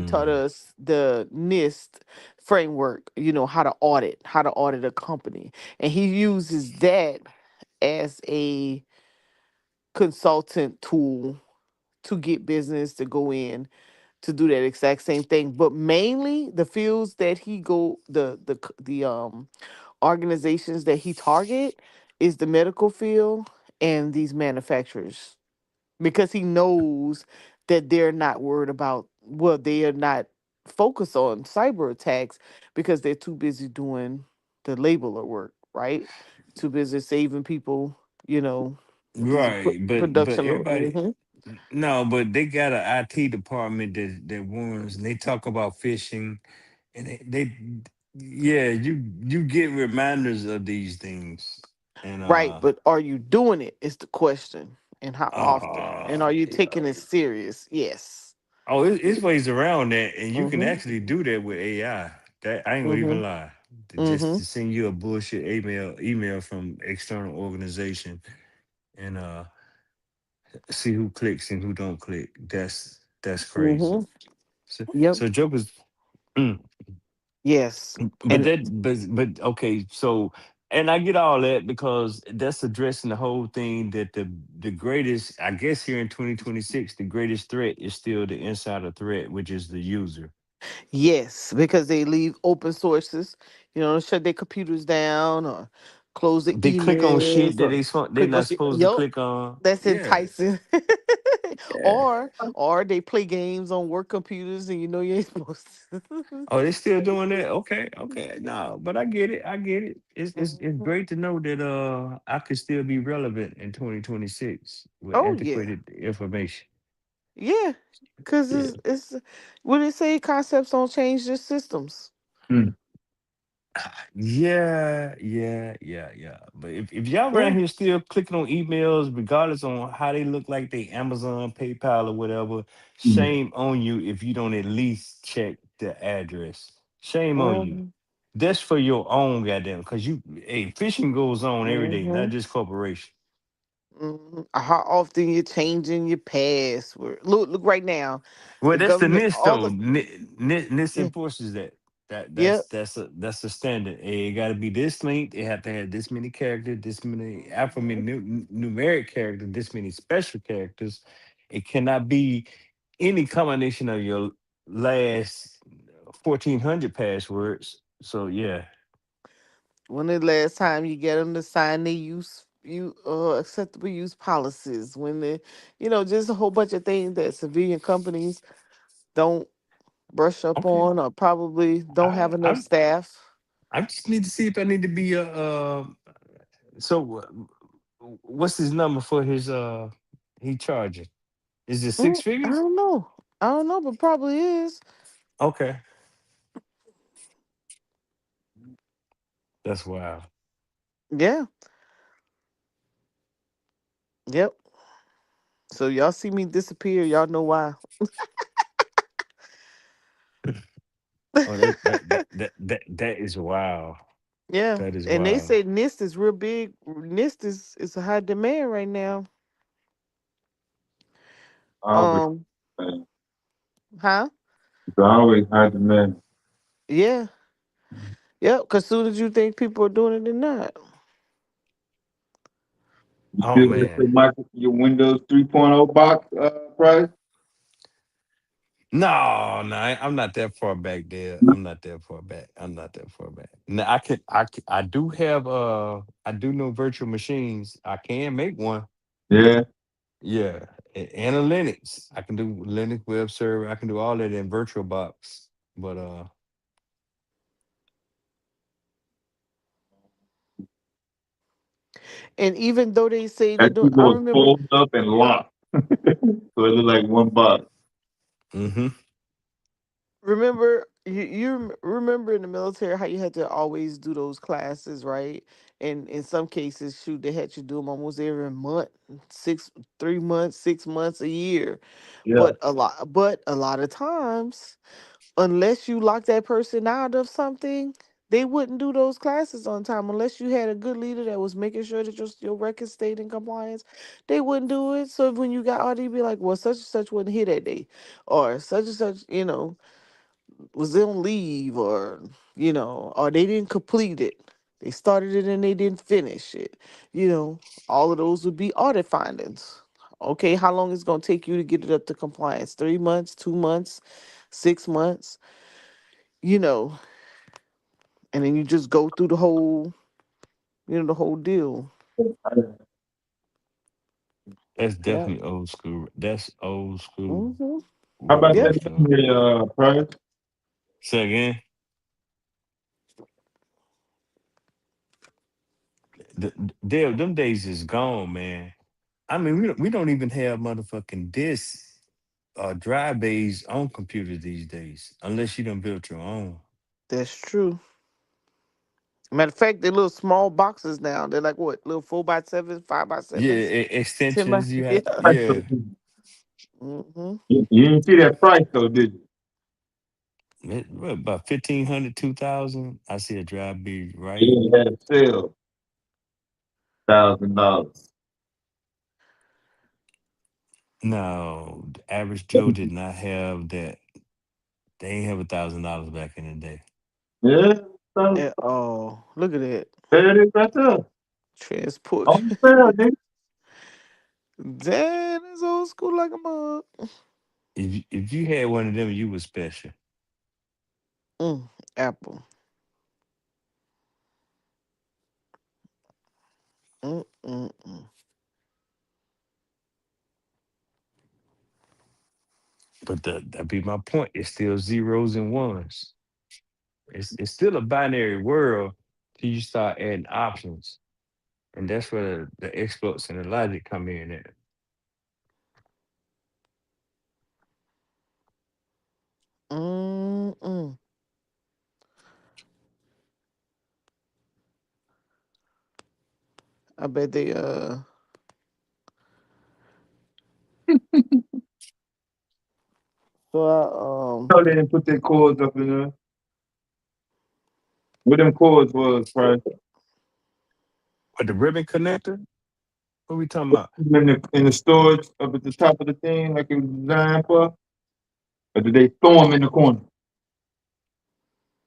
taught Mm, us the NIST framework, how to audit a company, and he uses that as a consultant tool to get business to go in to do that exact same thing. But mainly the fields that he go the organizations that he target is the medical field and these manufacturers, because he knows that they're not worried about, well, they are not focused on cyber attacks because they're too busy doing the labeler work, right? Too busy saving people, with these right, but production. everybody no, but they got an IT department that warns and they talk about phishing and they yeah, you get reminders of these things. And Right, but are you doing it is the question. And how often? And are you taking yeah. it serious? Yes. Oh, it's ways around that, and you can Mm-hmm. actually do that with AI. That I ain't gonna Mm-hmm. even lie. Just Mm-hmm. to send you a bullshit email from external organization, and see who clicks and who don't click. That's crazy. Mm-hmm. So, Yep. so Joker's, mm, Yes. but And that but okay. So And I get all that because that's addressing the whole thing that the greatest, I guess here in 2026, the greatest threat is still the insider threat, which is the user. Yes, because they leave open sources, shut their computers down or close the They click on shit emails that or they're click on not shit. supposed to Yup, click on. that's Yeah. enticing. Yeah. or they play games on work computers and you ain't supposed to. Oh, they still doing that? Okay, okay. No, but I get it. I get it. It's Mhm. great to know that I could still be relevant in 2026 with Oh yeah. antiquated information. Yeah. Cause Yeah. it's what they say concepts don't change, just systems. Mm. Yeah, yeah, yeah, yeah. But if y'all Yeah. around here still clicking on emails, regardless on how they look like they Amazon, PayPal, or whatever, Mm. shame on you if you don't at least check the address. Shame on you. Mm-hmm. That's for your own goddamn, because hey, phishing goes on every day, not Mm-hmm. just corporation. How often you're changing your password? Look right now. Well, The that's the government, NIST all though. the NIST yeah, enforces that. yep. That's the standard. It got to be this length. It have to have this many characters, this many numeric characters, this many special characters. It cannot be any combination of your last 1,400 passwords. So yeah. When the last time you get them to sign the use you acceptable use policies? When just a whole bunch of things that civilian companies don't brush up Okay. on or probably don't I have enough I staff. I just need to see if I need to be a so what's his number for his he charging? Is it six I figures? don't know. I don't know, but probably is. Okay, that's wild. Yeah. Yep. So y'all see me disappear, y'all know why. Oh, that is wild. Yeah. That is And they wild. say NIST is real big. NIST is a high demand right now. Always, Um, man. huh? It's always hard to man. Yeah. Yep. Cause soon as you think people are doing it, they're not. You Oh still got man. your Windows 3.0 box price? No, no, I'm not that far back there. I'm not that far back. I'm not that far back. Now I do have I do know virtual machines. I can make one. Yeah. Yeah, and a Linux. I can do Linux web server. I can do all that in VirtualBox. But And even though they say they That don't, I keyboard remember. folds up and locked. So it look like one box. mm-hmm. Remember, remember in the military how you had to always do those classes, right? And in some cases, shoot, they had you do them almost every month, 3 months, 6 months, a year. Yeah. But a lot of times, unless you lock that person out of something, they wouldn't do those classes on time unless you had a good leader that was making sure that your record stayed in compliance. They wouldn't do it. So when you got audio, be like, well, such and such wasn't here that day, or such and such, was on leave, or they didn't complete it. They started it and they didn't finish it. You know, all of those would be audit findings. Okay, how long is it gonna take you to get it up to compliance? 3 months, 2 months, 6 months, you know, and then you just go through the whole deal. That's Yeah. definitely old school. That's old school. Mm-hmm. How about Yep. that Real. price? Say again. Them days is gone, man. I mean, we don't even have motherfucking discs or drive bays on computers these days, unless you done built your own. That's true. Matter of fact, they're little small boxes now. They're like what, little 4x7, five by Yeah, sevens, 10 by. extensions. You Yeah. have to. Yeah. Mm-hmm. You didn't see that price though, did you? What, about 1,500, 2,000. I see a drive B right. Yeah, it had a sale, $1,000. No, the average Joe did not have that. They ain't have $1,000 back in the day. Yeah. So, Oh, look at that. there it is right there. Transport. On sale, nigga. Damn, it's old school like a mug. If you had one of them, you was special. Apple. Mm. But that be my point. It's still zeros and ones. It's still a binary world till you start adding options, and that's where the exploits and the logic come in at. Mm. I bet they so So they didn't put their cords up in there. What them cords was, right? But the ribbon connector, what we talking about? In the storage up at the top of the thing, like it was designed for? Or did they throw them in the corner?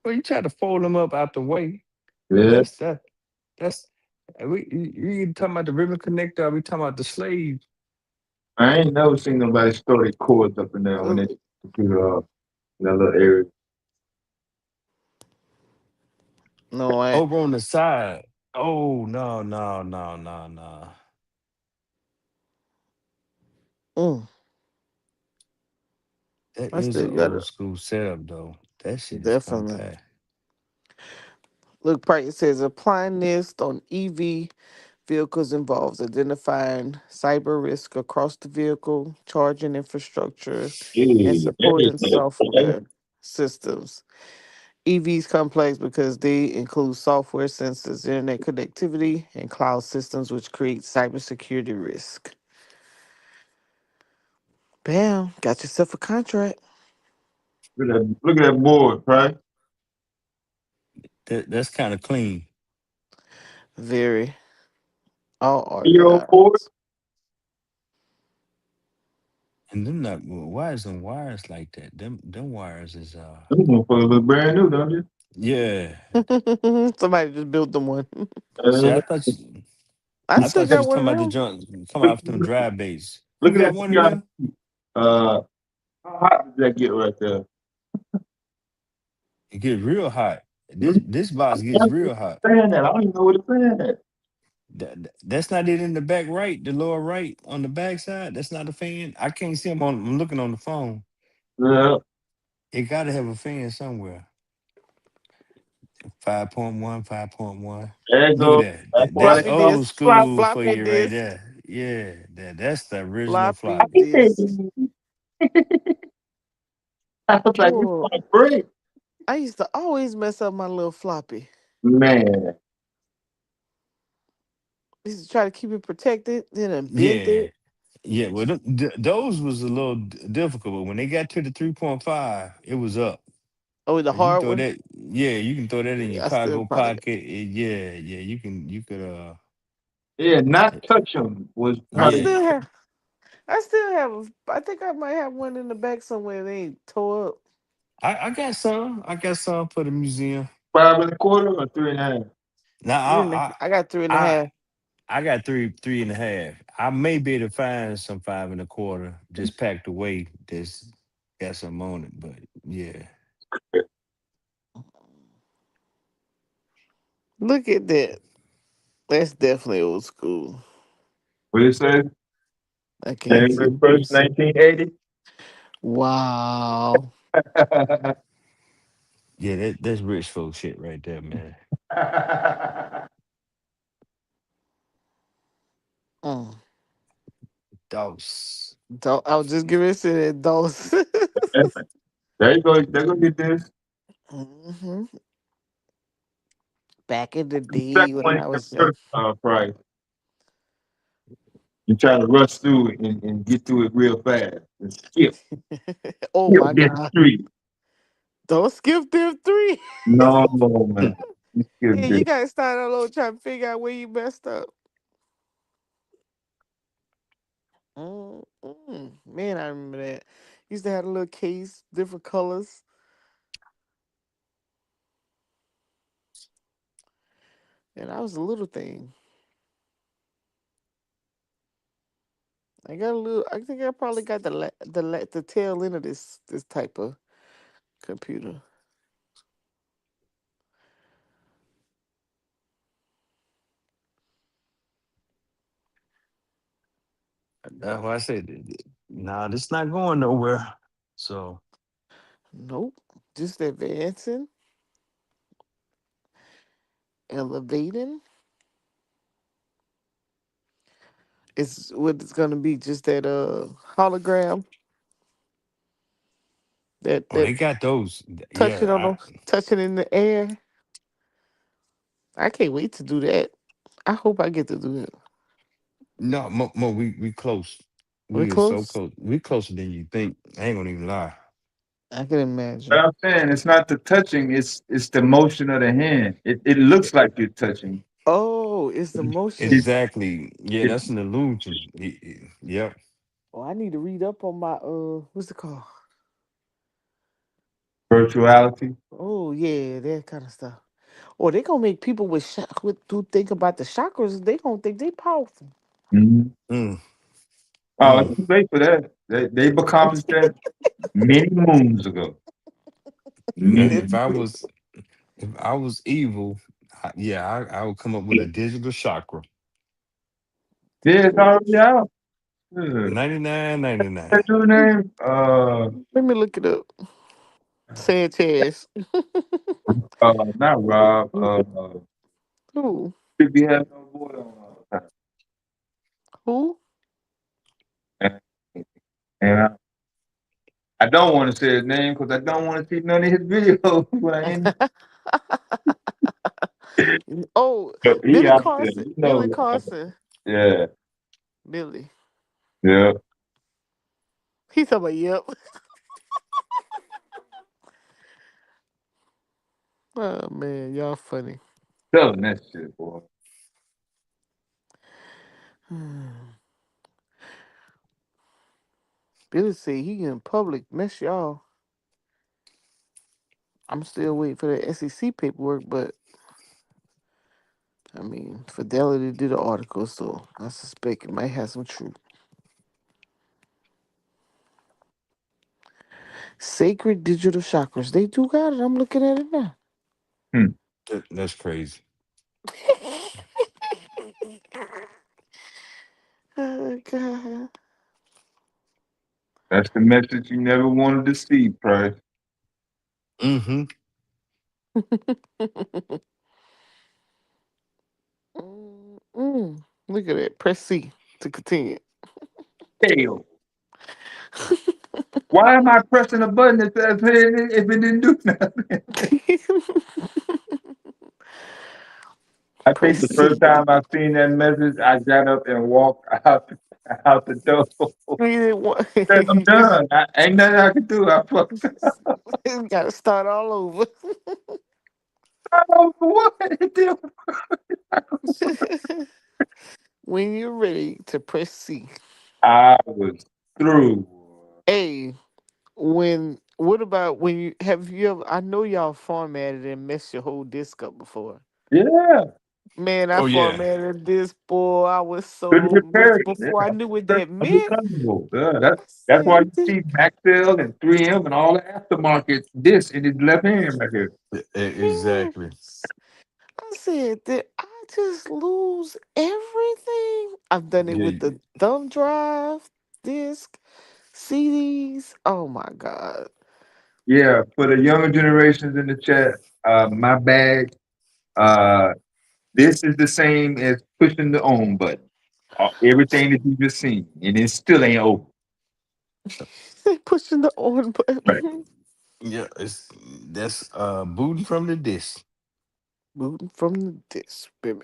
Well, you try to fold them up out the way. Yeah. That's you talking about the ribbon connector? Or we talking about the slave? I ain't never seen nobody store their cords up in there when they computer off in that little area. No, I Over on the side. Oh no. That I is an still got old it. school setup though. That shit is Definitely. compact. Look, Price says applying this on EV vehicles involves identifying cyber risk across the vehicle, charging infrastructure, and Yeah, supporting yeah. software systems. EVs complex because they include software sensors, internet connectivity, and cloud systems, which create cybersecurity risk. Bam, got yourself a contract. Look at that board, right? That's kind of clean. Very. All Your board? organized. And them not why is them wires like that? Them wires is Them motherfuckers look brand new, don't you? yeah. Somebody just built them one. See, Uh, I I still thought you got was one talking of about the them. junk coming off them dry base. You Look at got that one of PR. them? How hot did that get right there? It gets real hot. I'm This box gets real hot. saying that. I don't even know what it's saying at. That's not it in the back right, the lower right on the back side. That's not a fan. I can't see them on. I'm looking on the phone. Yeah. It got to have a fan somewhere. 5.1, 5.1. There you Look at go. that. That's That's why Floppy they call old disk. flop. school for Floppy you right disk. there. Yeah, that's the original Floppy floppy. disk. I was like, you Oh, want to break. I used to always mess up my little floppy. Man. Used to try to keep it protected, then I bent Yeah, it. yeah. Well, those was a little difficult, but when they got to the 3.5, it was up. Oh, the You can hard throw one. that. Yeah, you can throw that in your I still cargo probably got. pocket. Yeah. You could. Yeah, not touch them was I probably. Yeah. still have. I still have. I think I might have one in the back somewhere. They ain't tore up. I got some. I got some for the museum. 5 1/4 or 3.5. Now I got three and a I half. I got three and a half. I may be able to find some 5 1/4 just packed away. That's got some on it, but yeah. Look at that. That's definitely old school. What do you say? I can't see. January 1st, 1980. Wow. Yeah, that's rich folk shit right there, man. Mm. Dose. I was just giving it to that dose. There you go. They're gonna get this. hmm Back in the The second day when one is I the was young. first price. You try to rush through it and get through it real fast and skip. Oh Skip my this God. street. Don't skip them three. No, man. You skip Yeah, this. you gotta start all over trying to figure out where you messed up. Man, I remember that. Used to have a little case, different colors. And I was a little thing. I got a little. I think I probably got the tail end of this type of computer. That's why I said, nah, this not going nowhere. So Nope. Just advancing, elevating. It's what it's gonna be. Just that hologram. That they got those. touching on Yeah, them, touching in the air. I can't wait to do that. I hope I get to do it. no, we close. We We are so close. close. We closer than you think. I ain't gonna even lie. I can But imagine. I'm saying it's not the touching, it's the motion of the hand. It looks like you're touching. Oh, it's the motion. Exactly. Yeah, It's that's an illusion. Yep. Oh, I need to read up on my what's it called? virtuality. Oh yeah, that kind of stuff. Or they gonna make people with who think about the chakras. They gonna think they powerful. Mhm. Mm, Oh, mm. it's too late for that. They've accomplished that many moons ago. Man, Many. if I was evil, yeah, I would come up with a digital chakra. Yeah, it's already out. Yeah. 99.99. That dude name? Let me look it up. Sanchez. Not Rob. Who? Should be having no boy on all the time. Who? And I don't want to say his name because I don't want to see none of his videos when I end. Oh, But he Billy out there, Carson. you Billy know. Carson. Yeah, Billy. yeah. He talking about yep. Oh man, y'all funny. Telling that shit, boy. Billy said he in public mess y'all. I'm still waiting for the SEC paperwork, but I mean, Fidelity did an article, so I suspect it might have some truth. Sacred digital chakras. They do got it. I'm looking at it now. That's crazy. Oh God. That's the message you never wanted to see, Price. Mm-hmm. Look at that. Press C to continue. Hell. Why am I pressing a button if it didn't do nothing? I think Press the first C. time I seen that message, I got up and walked out the door. You didn't want. Said, I'm You just done. Ain't nothing I can do. I fucked up. got to start all over. I don't know what it did. When you're ready to press C. I was through. A. What about when you have you ever? I know y'all formatted and messed your whole disk up before. Yeah. Man, I Oh yeah. formatted this, boy. I was Couldn't so repair messed it. before I Yeah. knew what that meant. Understandable. Yeah, I that's why said, you see Maxell and 3M and all the aftermarket discs in his left hand right here. Exactly. I said, did I just lose everything? I've done it with Yeah. the thumb drive, disc, CDs. Oh my God. Yeah, for the younger generations in the chat, my bad. Uh, this is the same as pushing the on button. Everything that you just seen, and it still ain't open. They pushing the on Right. button. Yeah. That's booting from the disk. Booting from the disc, baby.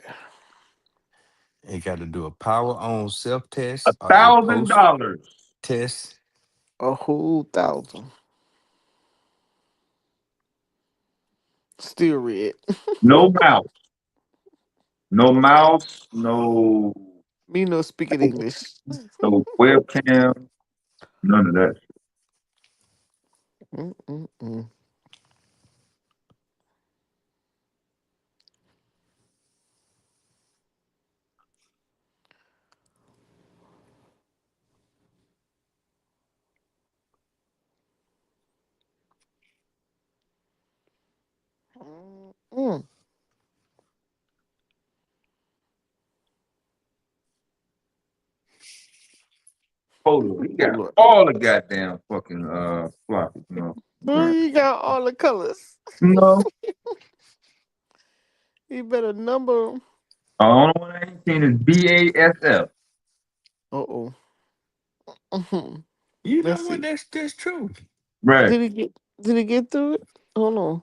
It got to do a power on self test or a post $1,000. test. A whole 1,000. Still red. No mouse. No mouse. No. Me no speaking English. No webcam. None of that. Mm. Polo. He got Hold on. all the goddamn fucking floppies, you know. You got all the colors. No. You better number them. The only one I ain't seen is BASF. Uh-oh. You know Let's what? see. That's true. Right. Did he get through it? Hold on.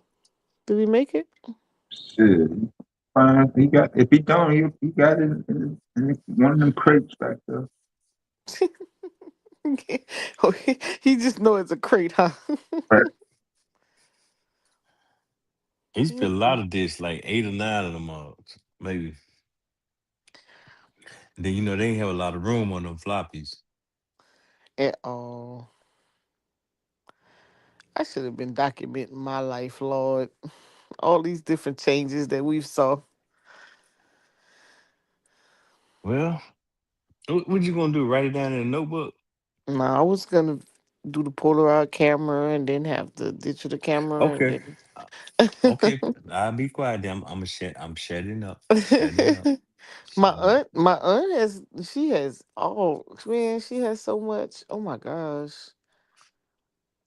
Did he make it? Shit. He got, if he don't, he got it in one of them crates back there. Oh, he just know it's a crate, huh? Right. He's been a lot of this, like 8 or 9 of them maybe. Then they ain't have a lot of room on them floppies. At all. I should have been documenting my life, Lord. All these different changes that we've saw. Well, what you gonna do? Write it down in a notebook? Nah, I was gonna do the Polaroid camera and then have the digital camera and Okay. then Okay. I'll be quiet then. I'm shutting up. Shutting up. my Shutting up. aunt she has so much. Oh my gosh.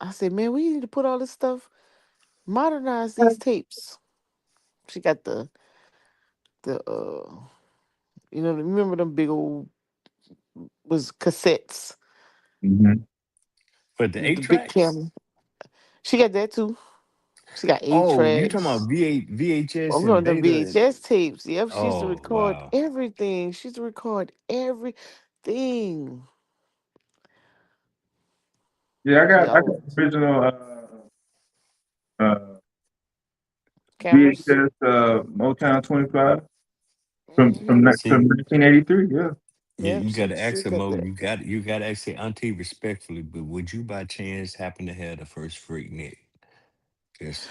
I said, man, we need to put all this stuff, modernize these tapes. She got the remember them big old was cassettes Mm-hmm. But the with 8 the big tracks? camera. She got that too. She got eight Oh, you talking tracks. about VHS I'm and going to data? VHS tapes. Yep, she used to Oh, record wow. everything. She used to record everything. Yeah, She I got always original cameras. VHS Motown 25 from Mm-hmm. See, 1983. Yeah. Yep, you got she to she ask her, got Mo. that. You got to ask her auntie respectfully. But would you by chance happen to have the first freak Nick? Just.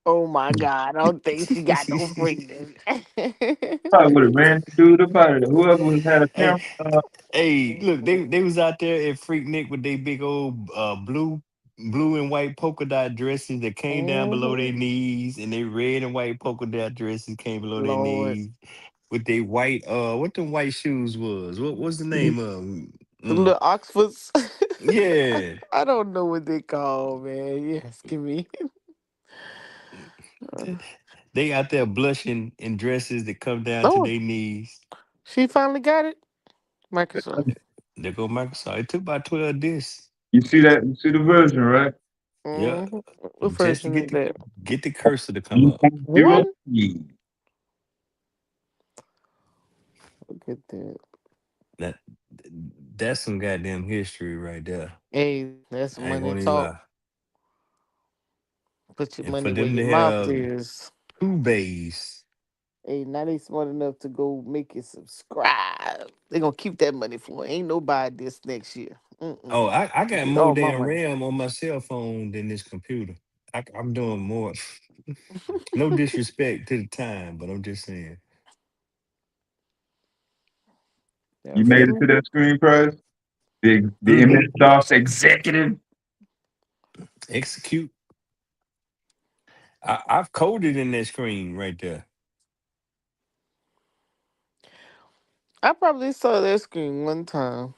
Oh my God! I don't think she got no freedom. Probably would have ran through the body. Whoever was had a Hey, camera. hey, look, they was out there at Freak Nick with their big old blue and white polka dot dresses that came down below their Mhm. knees, and they red and white polka dot dresses came below their Lord, knees with their white what the white shoes was. What was the name of 'em? the little Oxfords. Yeah. I don't know what they call, man. You asking me? They out there blushing in dresses that come down to Oh, their knees. she finally got it. Microsoft. There go Microsoft. It took about 12 discs. You see that? You see the version, right? Yeah. Mm-hmm. What Just to version is that? get the cursor to come up. 0. One. Look at that. That that's some goddamn history right there. Hey, that's I ain't money gonna even talk. lie. Put your And for money where them your to mouth have is. 2 bays. Hey, now they smart enough to go make it subscribe. They gonna keep that money for it. Ain't nobody this next year. Oh, Mm-mm. I got Get more all my damn money. RAM on my cell phone than this computer. I'm doing more. No disrespect to the time, but I'm just saying. You That's made it to true. that screen prize? The Mm-hmm. MS DOS executive. Execute. I've coded in that screen right there. I probably saw that screen one time.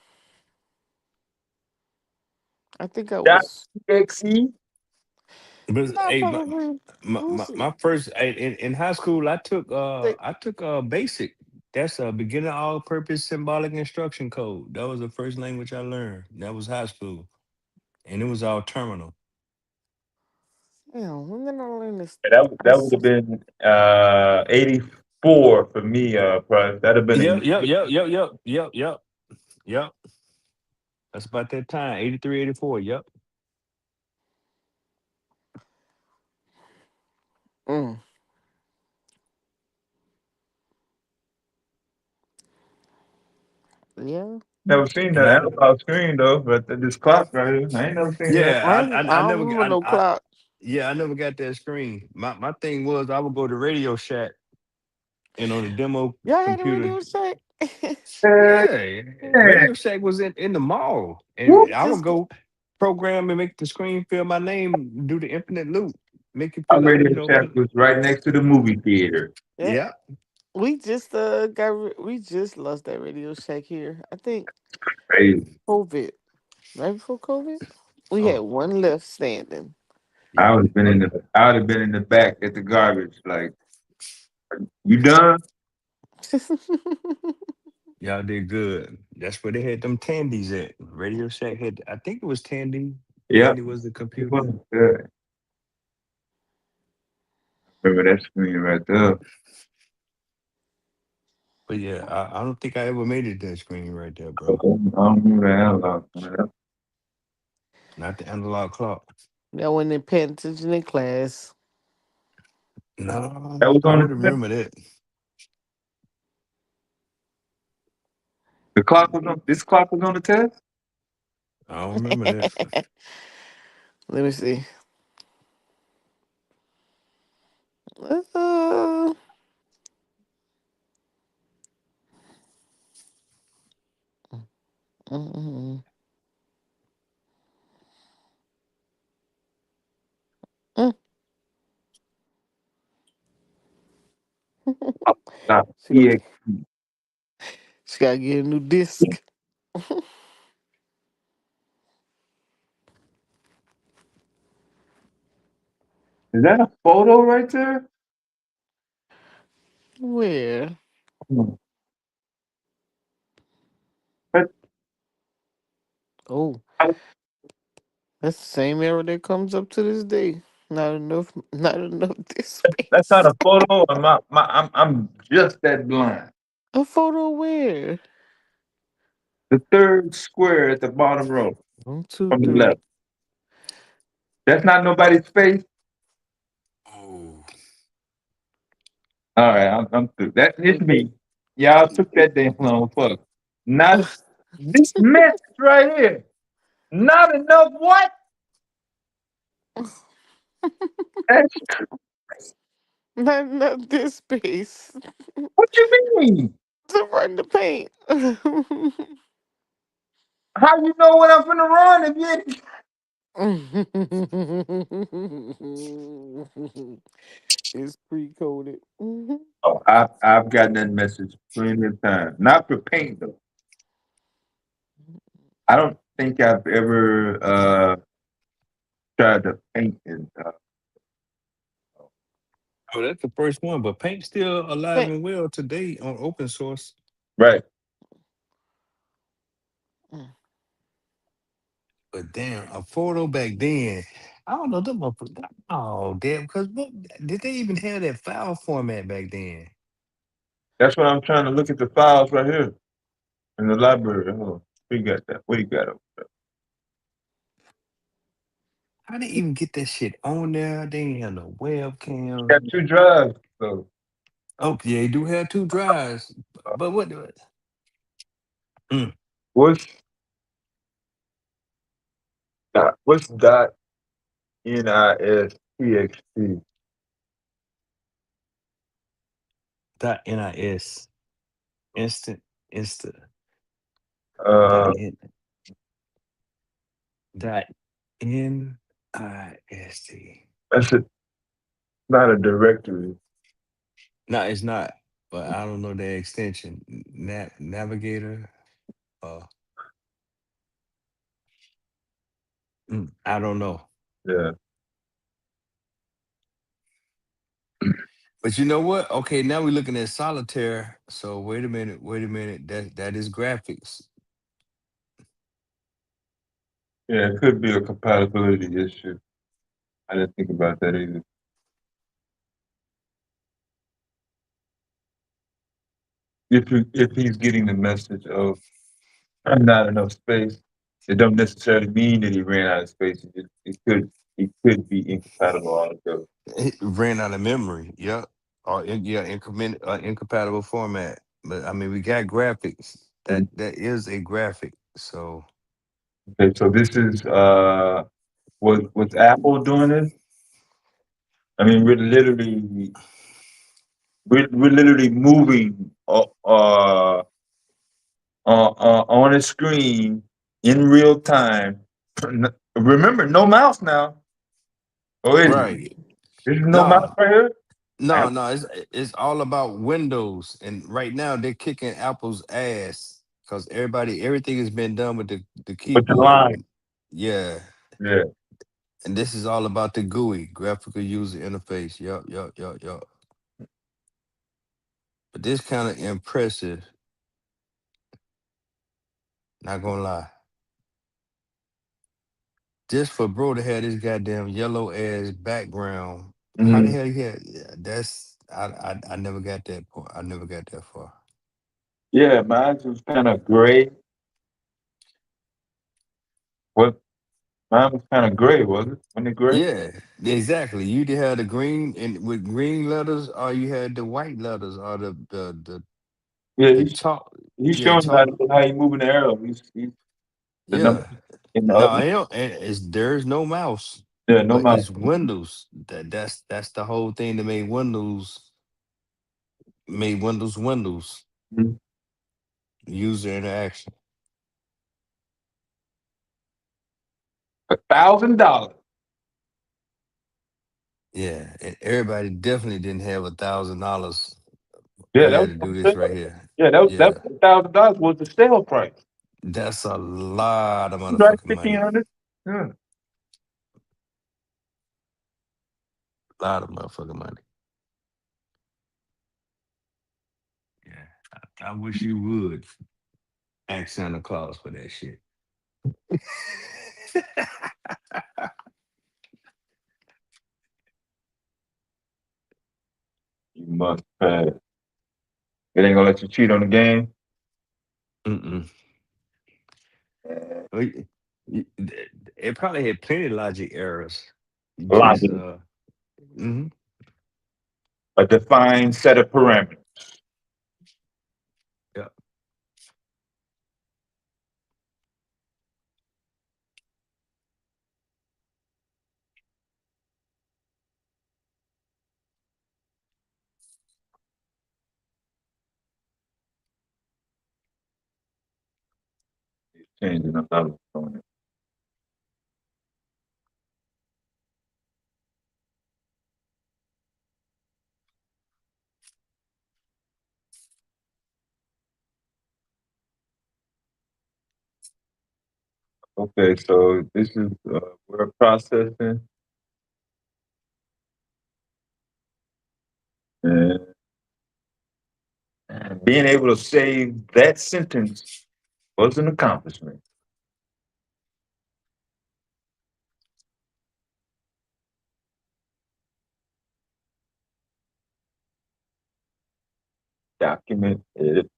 I think I was .exe. But not hey, probably. Let me see. my first in high school, They, I took basic. That's a beginner all purpose symbolic instruction code. That was the first language I learned. That was high school, and it was all terminal. when did I learn this? Yeah, I that would have been 84 for me, prize. That'd have been Yep, a yep, yep, yep, yep, yep, yep, yep. That's about that time. 83, 84. Yep. mm, yeah. never seen And that I analog screen though, but this clock right here, I ain't never seen that. yeah, I don't remember no clock. yeah, I never got that screen. My thing was I would go to Radio Shack and on the demo Y'all had a computer. radio shack. Yeah, Yeah. Radio Shack was in the mall, and Whoop. I would Just go program and make the screen fill my name, do the infinite loop. make it Our feel like, Radio Shack was right next to the movie theater. Yeah. We just we just lost that Radio Shack here. I think Crazy. COVID. Right before COVID? We had one left standing. I would have been in the back at the garbage, like, you done? Y'all did good. That's where they had them Tandies at. Radio Shack had, I think it was Tandy. Yeah. Tandy was the computer. Good. Remember that screen right there? But yeah, I don't think I ever made it that screen right there, I bro. don't remember the analog. Not the analog clock. That wasn't in paying attention in class. No, That was I on would the remember that. The clock was on. This clock was on the test. I don't remember that. Let me see. Uh, mm, mm. She Yeah. She gotta get a new disc. Is that a photo right there? Where? Oh, that's the same error that comes up to this day. Not enough disk That's not space. a photo. I'm just that blind. A photo where? The third square at the bottom row 1, 2, from the 3. left. That's not nobody's face. Oh. All right, I'm through. That is me. Y'all took that damn long fuck. Not this mess right here. Not enough what? That's, Not enough disk space what you mean? to run the paint. How you know what I'm finna run if you ain't- It's pre-coded. Oh, I've gotten that message plenty of times. Not for paint though. I don't think I've ever tried to paint in Oh, that's the first one, but Paint's still alive Paint. and well today on open source. right. But damn, a photo back then, I don't know them. Oh damn, because did they even have that file format back then? That's what I'm trying to look at the files right here in the library. Hold on. We got that. What you got over there? How they even get that shit on there? They ain't have no webcam. Got 2 drives. So Oh yeah, they do have 2 drives. But what? what's dot NISTXT? .nis instant insta Uh, dot nist. that's not a directory. No, it's not. But I don't know the extension. Navigator. I don't know. Yeah. But you know what? Okay, now we're looking at solitaire. So wait a minute. That is graphics. Yeah, it could be a compatibility issue. I didn't think about that either. If he's getting the message of not enough space, it don't necessarily mean that he ran out of space. It could be incompatible altogether. It ran out of memory. Yep. Or incompatible format. But I mean, we got graphics. That is a graphic. So Okay, so this is was Apple doing this? I mean, we're literally moving on a screen in real time. Remember, no mouse now. Oh, is it? right. There's no mouse No, right here. no. It's all about Windows, and right now they're kicking Apple's ass because everything has been done with the With the keyboard. line. Yeah, Yeah. and this is all about the GUI, graphical user interface. Yup. But this kind of impressive. Not gonna lie. Just for bro to have this goddamn yellow ass background. How the Mm-hmm. hell he had? Yeah, that's I never got that point. I never got that far. Yeah, mine was kind of gray. What? Mine was kind of gray, was it? Wasn't it gray? Yeah, exactly. You either had the green and with green letters, or you had the white letters, or Yeah, the he's chalk. he's Yeah, showing chalk. how he moving the arrow. He's the number Yeah. in the No, other. I don't. And there's no mouse, Yeah, no but mouse. it's Windows. That's the whole thing that made Windows. Mhm. User interaction. $1,000. Yeah, and everybody definitely didn't have $1,000. Yeah, We that had was to on do this right sale. here. Yeah, that Yeah, $1,000 was the sale price. that's a lot of Right, motherfucking money. 1,500. Yeah. Lot of motherfucking money. Yeah, I wish you would ask Santa Claus for that shit. You must pass. It ain't gonna let you cheat on the game. Mm-mm. Well, it probably had plenty of logic errors. You just Logic. mhm. A defined set of parameters. Yeah. Changing another component. Okay, so this is word processing and being able to save that sentence was an accomplishment. Document edit.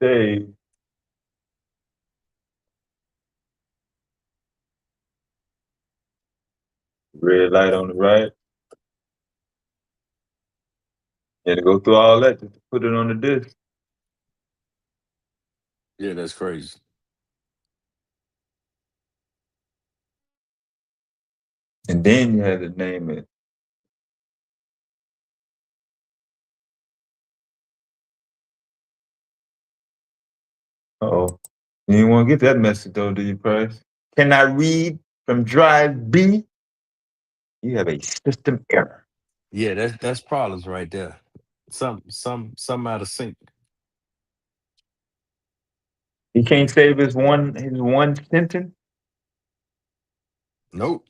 Save. Red light on the right. You had to go through all that just to put it on the disk. Yeah, that's crazy. And then you had to name it. Uh-oh. You didn't want to get that message though, do you, Price? Can I read from drive B? You have a system error. Yeah, that's problems right there. Some out of sync. He can't save his one sentence. Nope.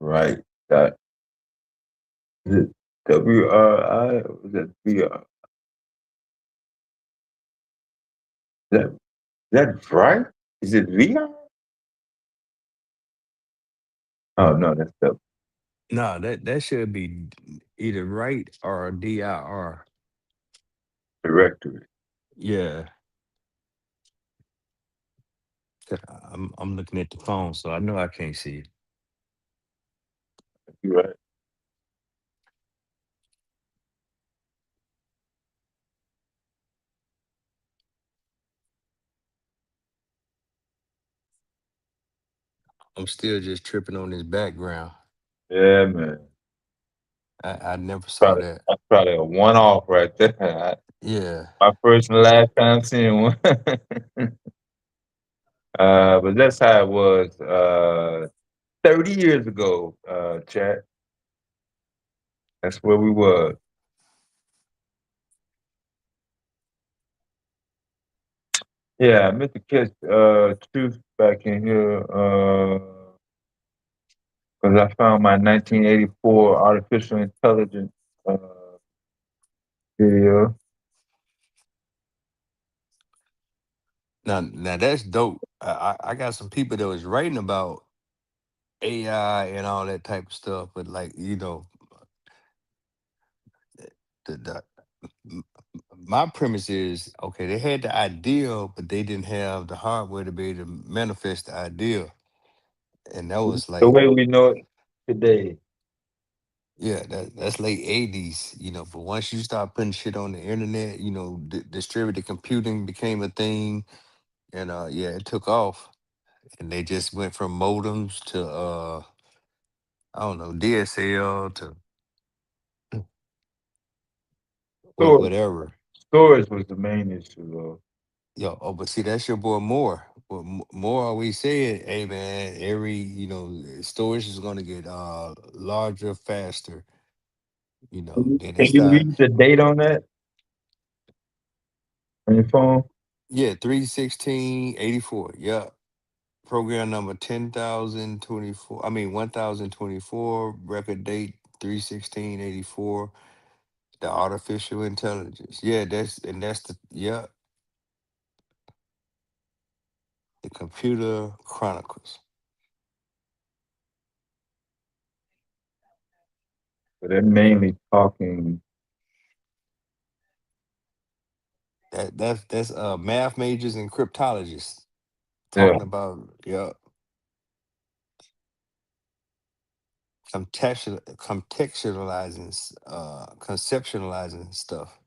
Right. That is it WRI? Was it VR? Is that right? Is it VR? Oh no, that's the No, that should be either right or dir. directory. Yeah. I'm looking at the phone, so I know I can't see it. You right. I'm still just tripping on this background. Yeah, man. I never saw that. That's probably a one-off right there. Yeah. My first and last time seeing one. But that's how it was 30 years ago, chat. That's where we were. Yeah, Mr. Kiss, Truth back in here, because I found my 1984 artificial intelligence video. Now that's dope. I got some people that was writing about AI and all that type of stuff, but like the my premise is okay. They had the idea, but they didn't have the hardware to be able to manifest the idea, and that was The like way we know it today. yeah, that's late '80s, But once you start putting shit on the internet, distributed computing became a thing, and yeah, it took off, and they just went from modems to I don't know, DSL to Storage, whatever. storage was the main issue, though. Yo, but see, that's your boy Moore. But Moore always said, "Hey man, every storage is gonna get larger, faster." Then it Can you start. read the date on that on your phone? Yeah, 31684. Yeah, program number 10,024. I mean 1024. Record date 31684. The artificial intelligence. Yeah, that's the the Computer Chronicles. So they're mainly talking. That's math majors and cryptologists Yeah. talking about contextualizing conceptualizing stuff.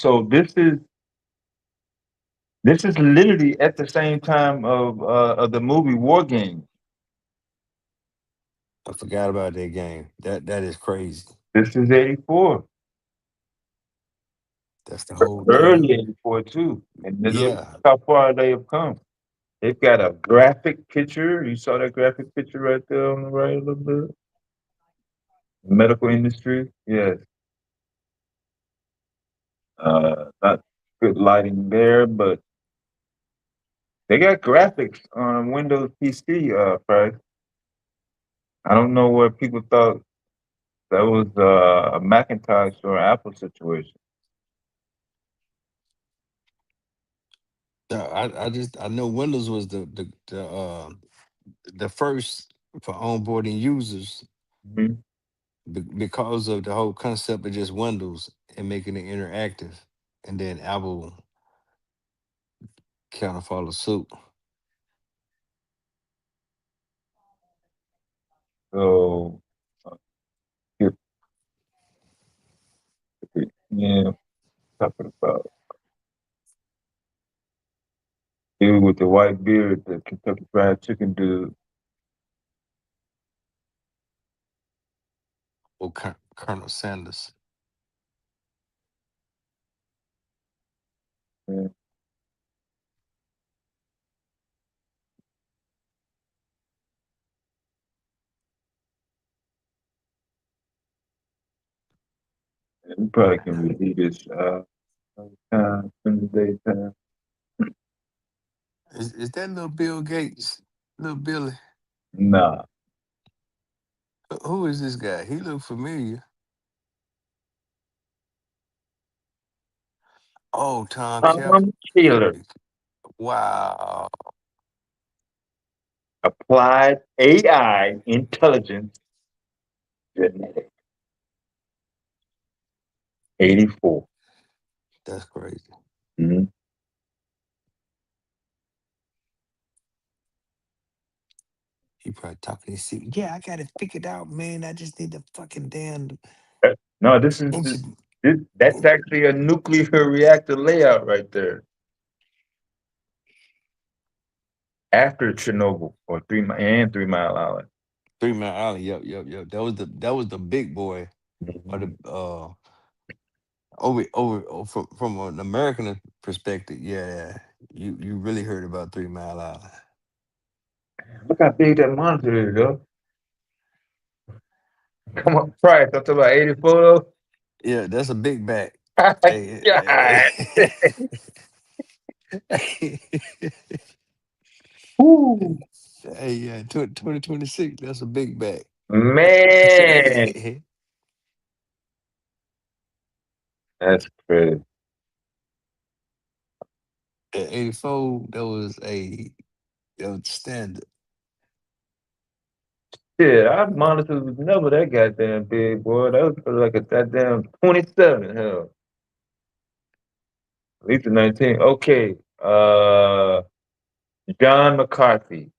So this is literally at the same time of the movie War Games. I forgot about that game. That is crazy. This is 84. That's the whole Early thing. 84 too. And then look Yeah. how far they have come. They've got a graphic picture. You saw that graphic picture right there on the right a little bit. Medical industry, yes. Not good lighting there, but they got graphics on Windows PC price. I don't know where people thought that was a Macintosh or Apple situation. Yeah, I know Windows was the first for onboarding users Mhm. because of the whole concept of just Windows and making it interactive, and then Apple kind of follow suit. So, here, yeah, talking about dude with the white beard, the Kentucky Fried Chicken dude. Or Colonel Sanders. Yeah. We probably can review this time in the daytime. Is that little Bill Gates, little Billy? Nah. Who is this guy? He look familiar. Oh, Tom Keller. Taylor. Wow. Applied AI Intelligence Genetic. 84. That's crazy. Mm-hmm. He probably talking his shit. Yeah, I got it figured out, man. I just need the fucking damn. No, this is That's actually a nuclear reactor layout right there. After Chernobyl or 3 Mile Island. 3 Mile Island. Yep. That was the big boy. Or the from an American perspective, yeah, you really heard about 3 Mile Island. Look how big that monitor is, though. Come on, price. I'm talking about 84 though. Yeah, that's a big back. God. Ooh. Hey, yeah, 2026, that's a big back. Man. That's crazy. At 84, that was standard. Yeah, our monitors was never that goddamn big, boy. That was like a goddamn 27, hell. At least a 19. Okay. John McCarthy.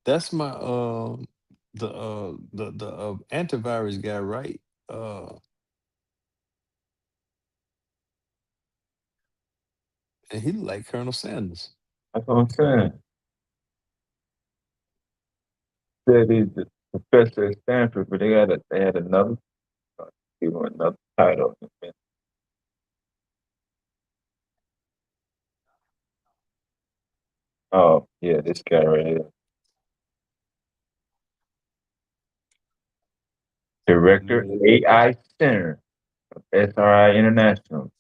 That's my the antivirus guy, right? And he look like Colonel Sanders. That's what I'm saying. Said he's the professor at Stanford, but they had another title. Oh, yeah, this guy right here. Director, AI Center of SRI International.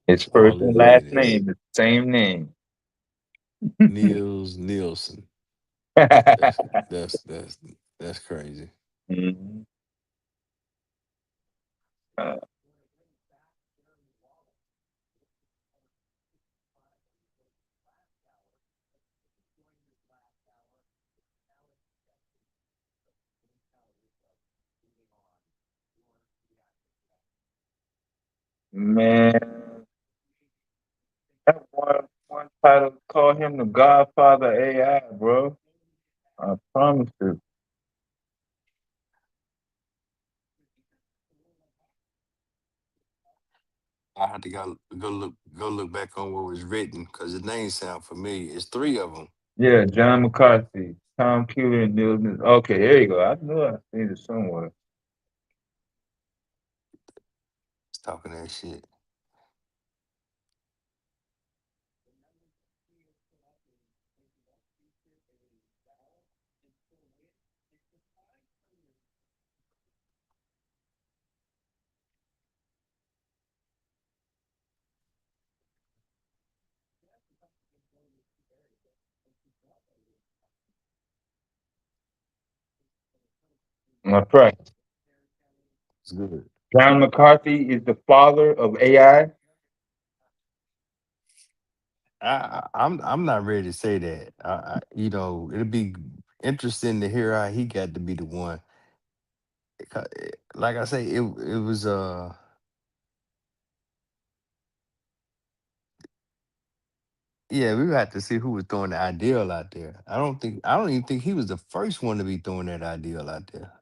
His first and look at last this. name is the same name. Niels Nielsen. That's crazy. Mm-hmm. Man, that one title call him the Godfather AI, bro. I promise you. I had to go look back on what was written because the name sound familiar. It's 3 of them. Yeah, John McCarthy, Tom Keeler, and Neil. Okay, there you go. I knew I seen it somewhere. It's talking that shit. My friend. It's good. John McCarthy is the father of AI. I'm not ready to say that. It'll be interesting to hear how he got to be the one. Like I say, it was yeah, we had to see who was throwing the ideal out there. I don't even think he was the first one to be throwing that ideal out there.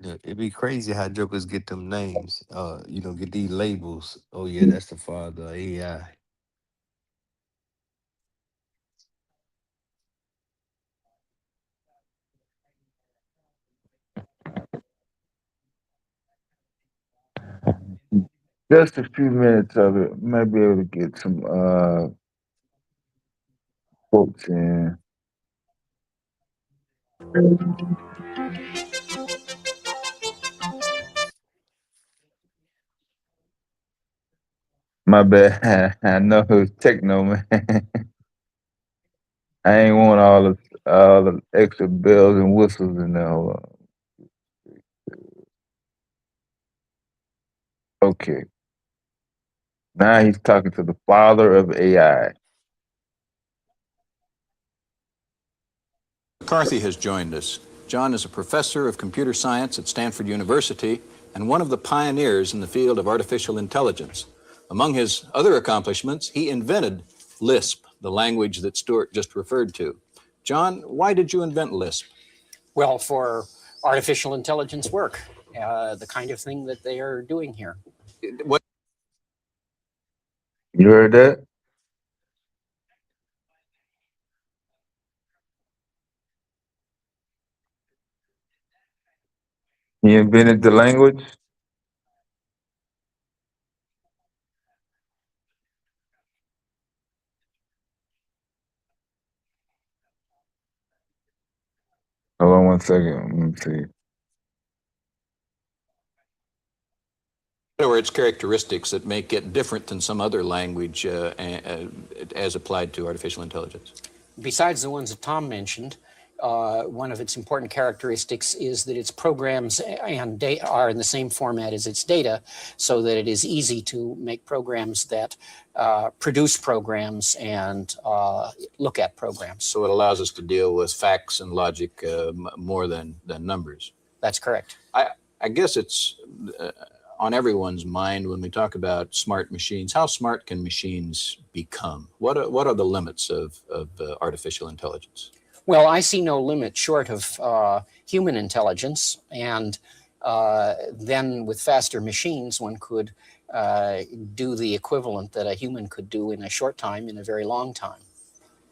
Yeah, it'd be crazy how jokers get them names. Get these labels. Oh yeah, that's the father of AI. Just a few minutes of it. Might be able to get some quotes in. My bad. I know it was techno, man. I ain't want all the extra bells and whistles in there. Hold on. Okay. Now he's talking to the father of AI. McCarthy has joined us. John is a professor of computer science at Stanford University and one of the pioneers in the field of artificial intelligence. Among his other accomplishments, he invented Lisp, the language that Stuart just referred to. John, why did you invent Lisp? Well, for artificial intelligence work, the kind of thing that they are doing here. What? You heard that? He invented the language? Hold on 1 second. Let me see. What are its characteristics that make it different than some other language as applied to artificial intelligence? Besides the ones that Tom mentioned, one of its important characteristics is that its programs and data are in the same format as its data, so that it is easy to make programs that produce programs and look at programs. So it allows us to deal with facts and logic more than numbers. That's correct. I guess it's on everyone's mind when we talk about smart machines. How smart can machines become? What are the limits of artificial intelligence? Well, I see no limit short of human intelligence, and then with faster machines, one could do the equivalent that a human could do in a short time, in a very long time.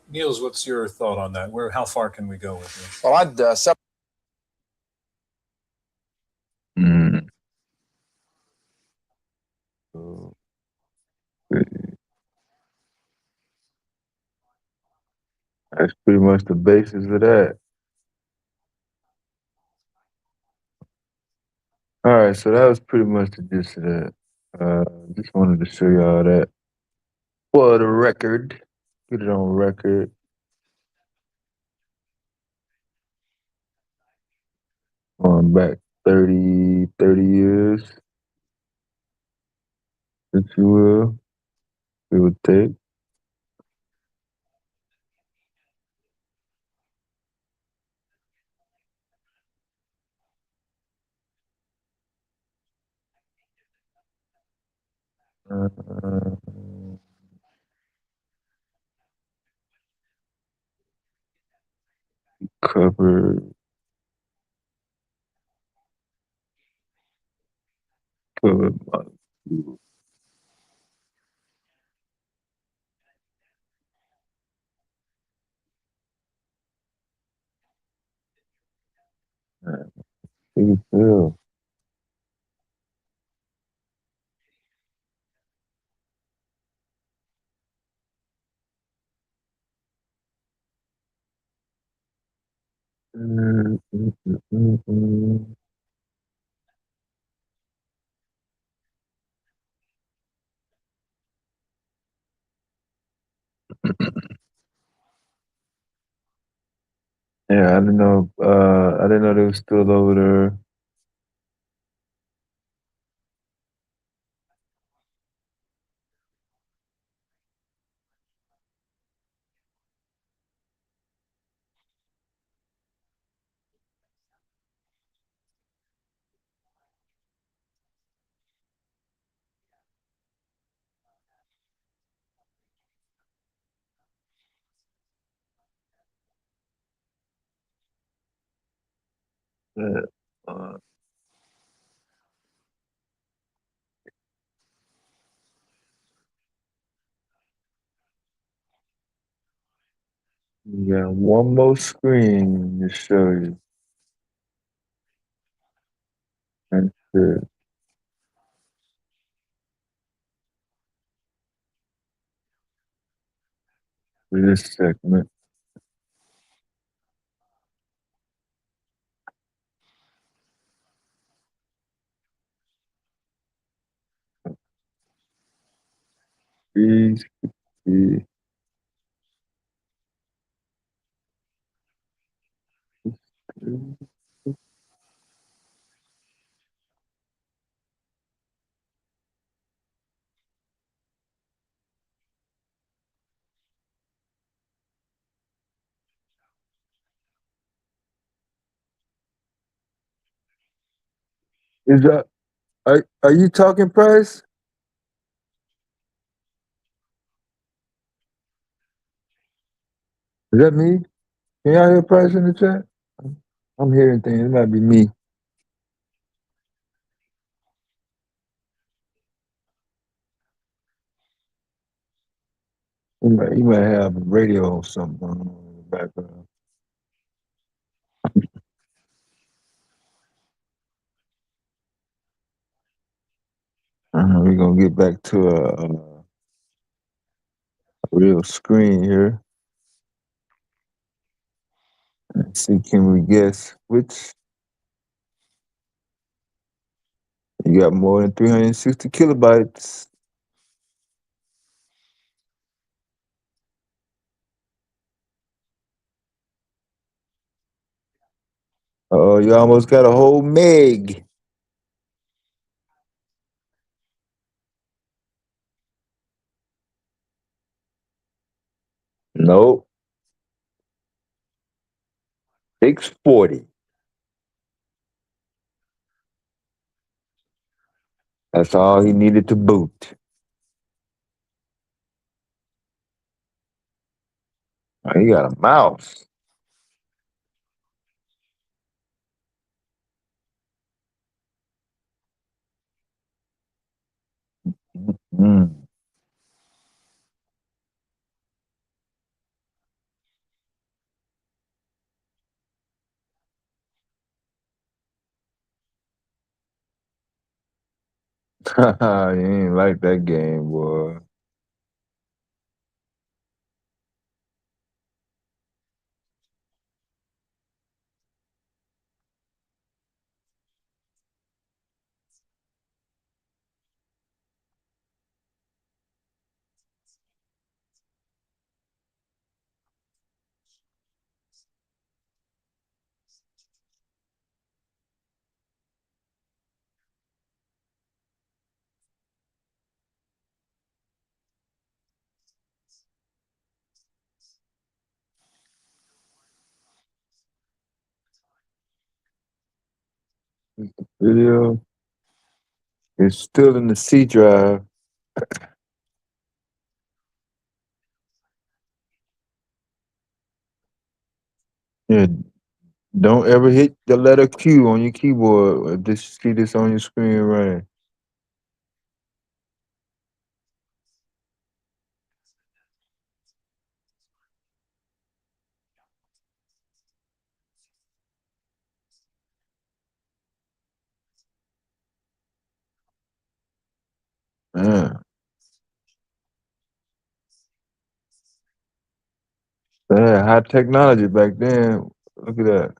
Niels, what's your thought on that? How far can we go with this? Well, I'd That's pretty much the basis of that. All right, so that was pretty much the gist of that. Just wanted to show y'all that. For the record, get it on record. Going back 30 years, if you will, it would take. Cover. You feel. Yeah, I didn't know. I didn't know they were still over there. Yeah. You got one more screen to show you. That's it. For this segment. Please. Is that are you talking, Price? Is that me? Can y'all hear Price in the chat? I'm hearing things. It might be me. You might have a radio or something going on in the background. We're gonna get back to a real screen here. Let's see, can we guess which? You got more than 360 kilobytes. Oh, you almost got a whole meg. Nope. 640. That's all he needed to boot. Oh, he got a mouse. Mm. You ain't like that game, boy. Video. It's still in the C drive. Yeah, don't ever hit the letter Q on your keyboard. See this on your screen running. Man, they had high technology back then. Look at that.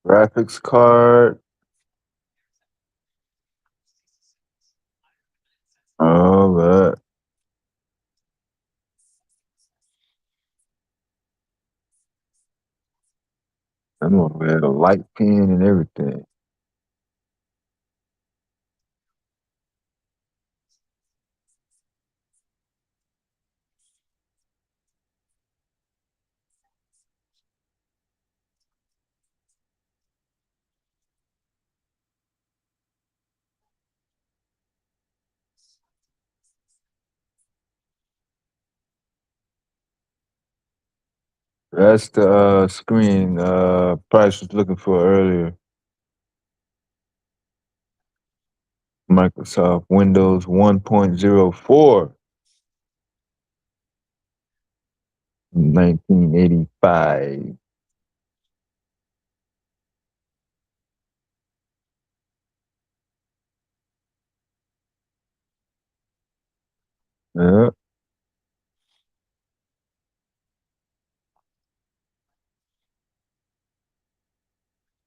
Graphics card. All right. I'm gonna add a light pen and everything. That's the screen Price was looking for earlier. Microsoft Windows 1.04. 1985. Yeah.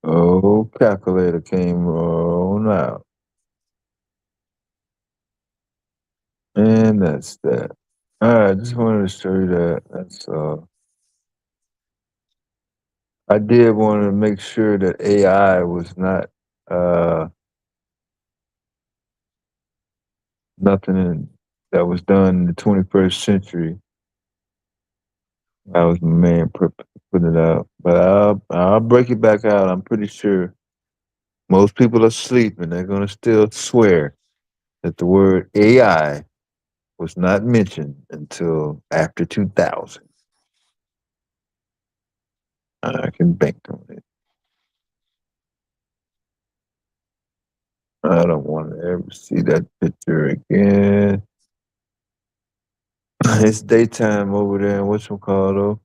Oh, calculator came on out. And that's that. All right, just wanted to show you that. That's I did want to make sure that AI was not that was done in the 21st century. I was my man putting it out, but I'll break it back out. I'm pretty sure most people are asleep and they're gonna still swear that the word AI was not mentioned until after 2000. I can bank on it. I don't want to ever see that picture again. It's daytime over there in whatchamacallit though.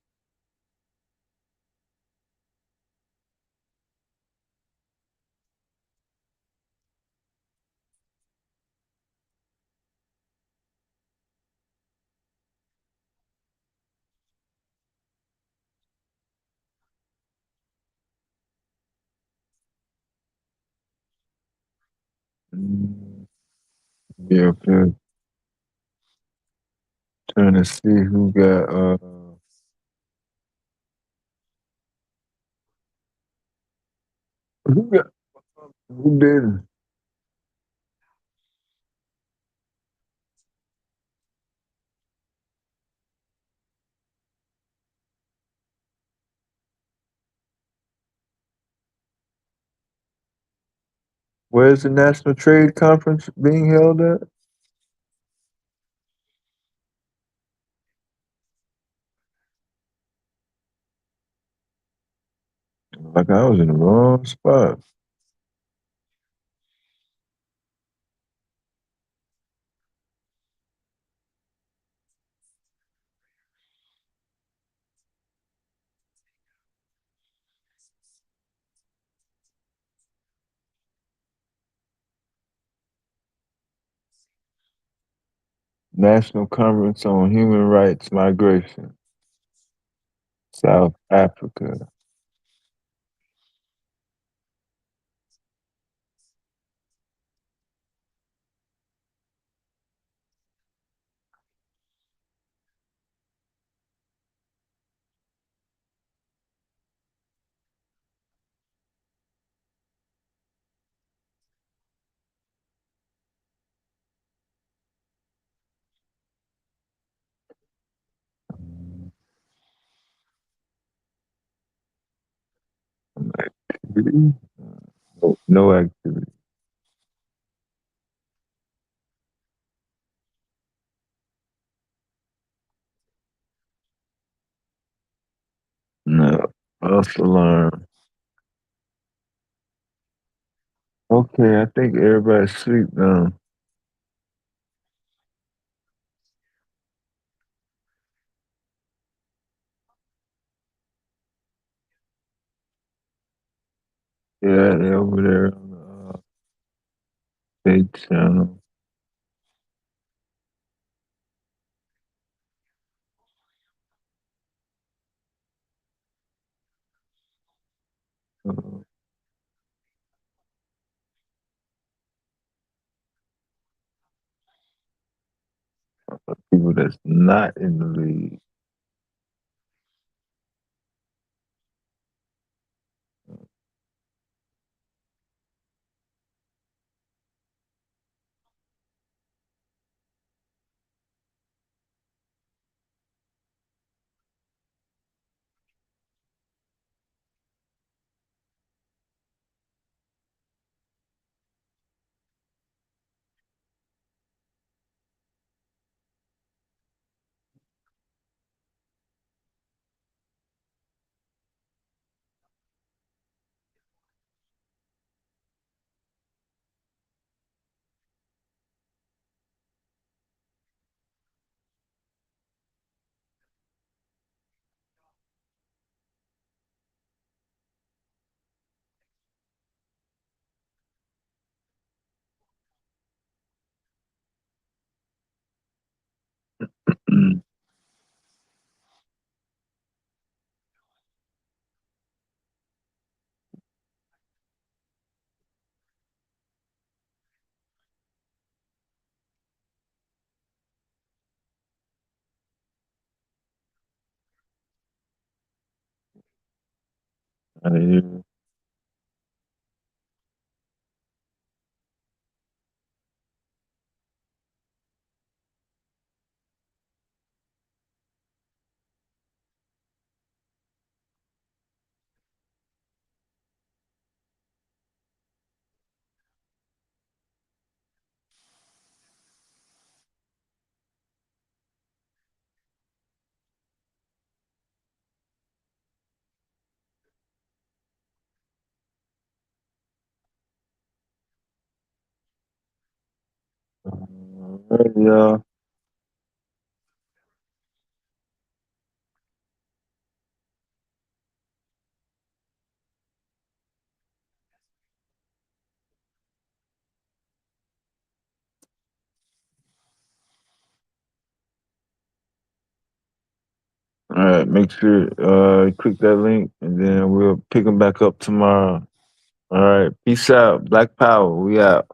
Yeah, okay. Trying to see who got who did. Where's the National Trade Conference being held at? Like I was in the wrong spot. National Conference on Human Rights Migration, South Africa. Activity? No activity. No. False alarm. Okay, I think everybody's asleep now. Yeah, they're over there on the state channel. Uh, People that's not in the league. I hear. All right, y'all. All right, make sure click that link and then we'll pick them back up tomorrow. All right, peace out. Black Power, we out.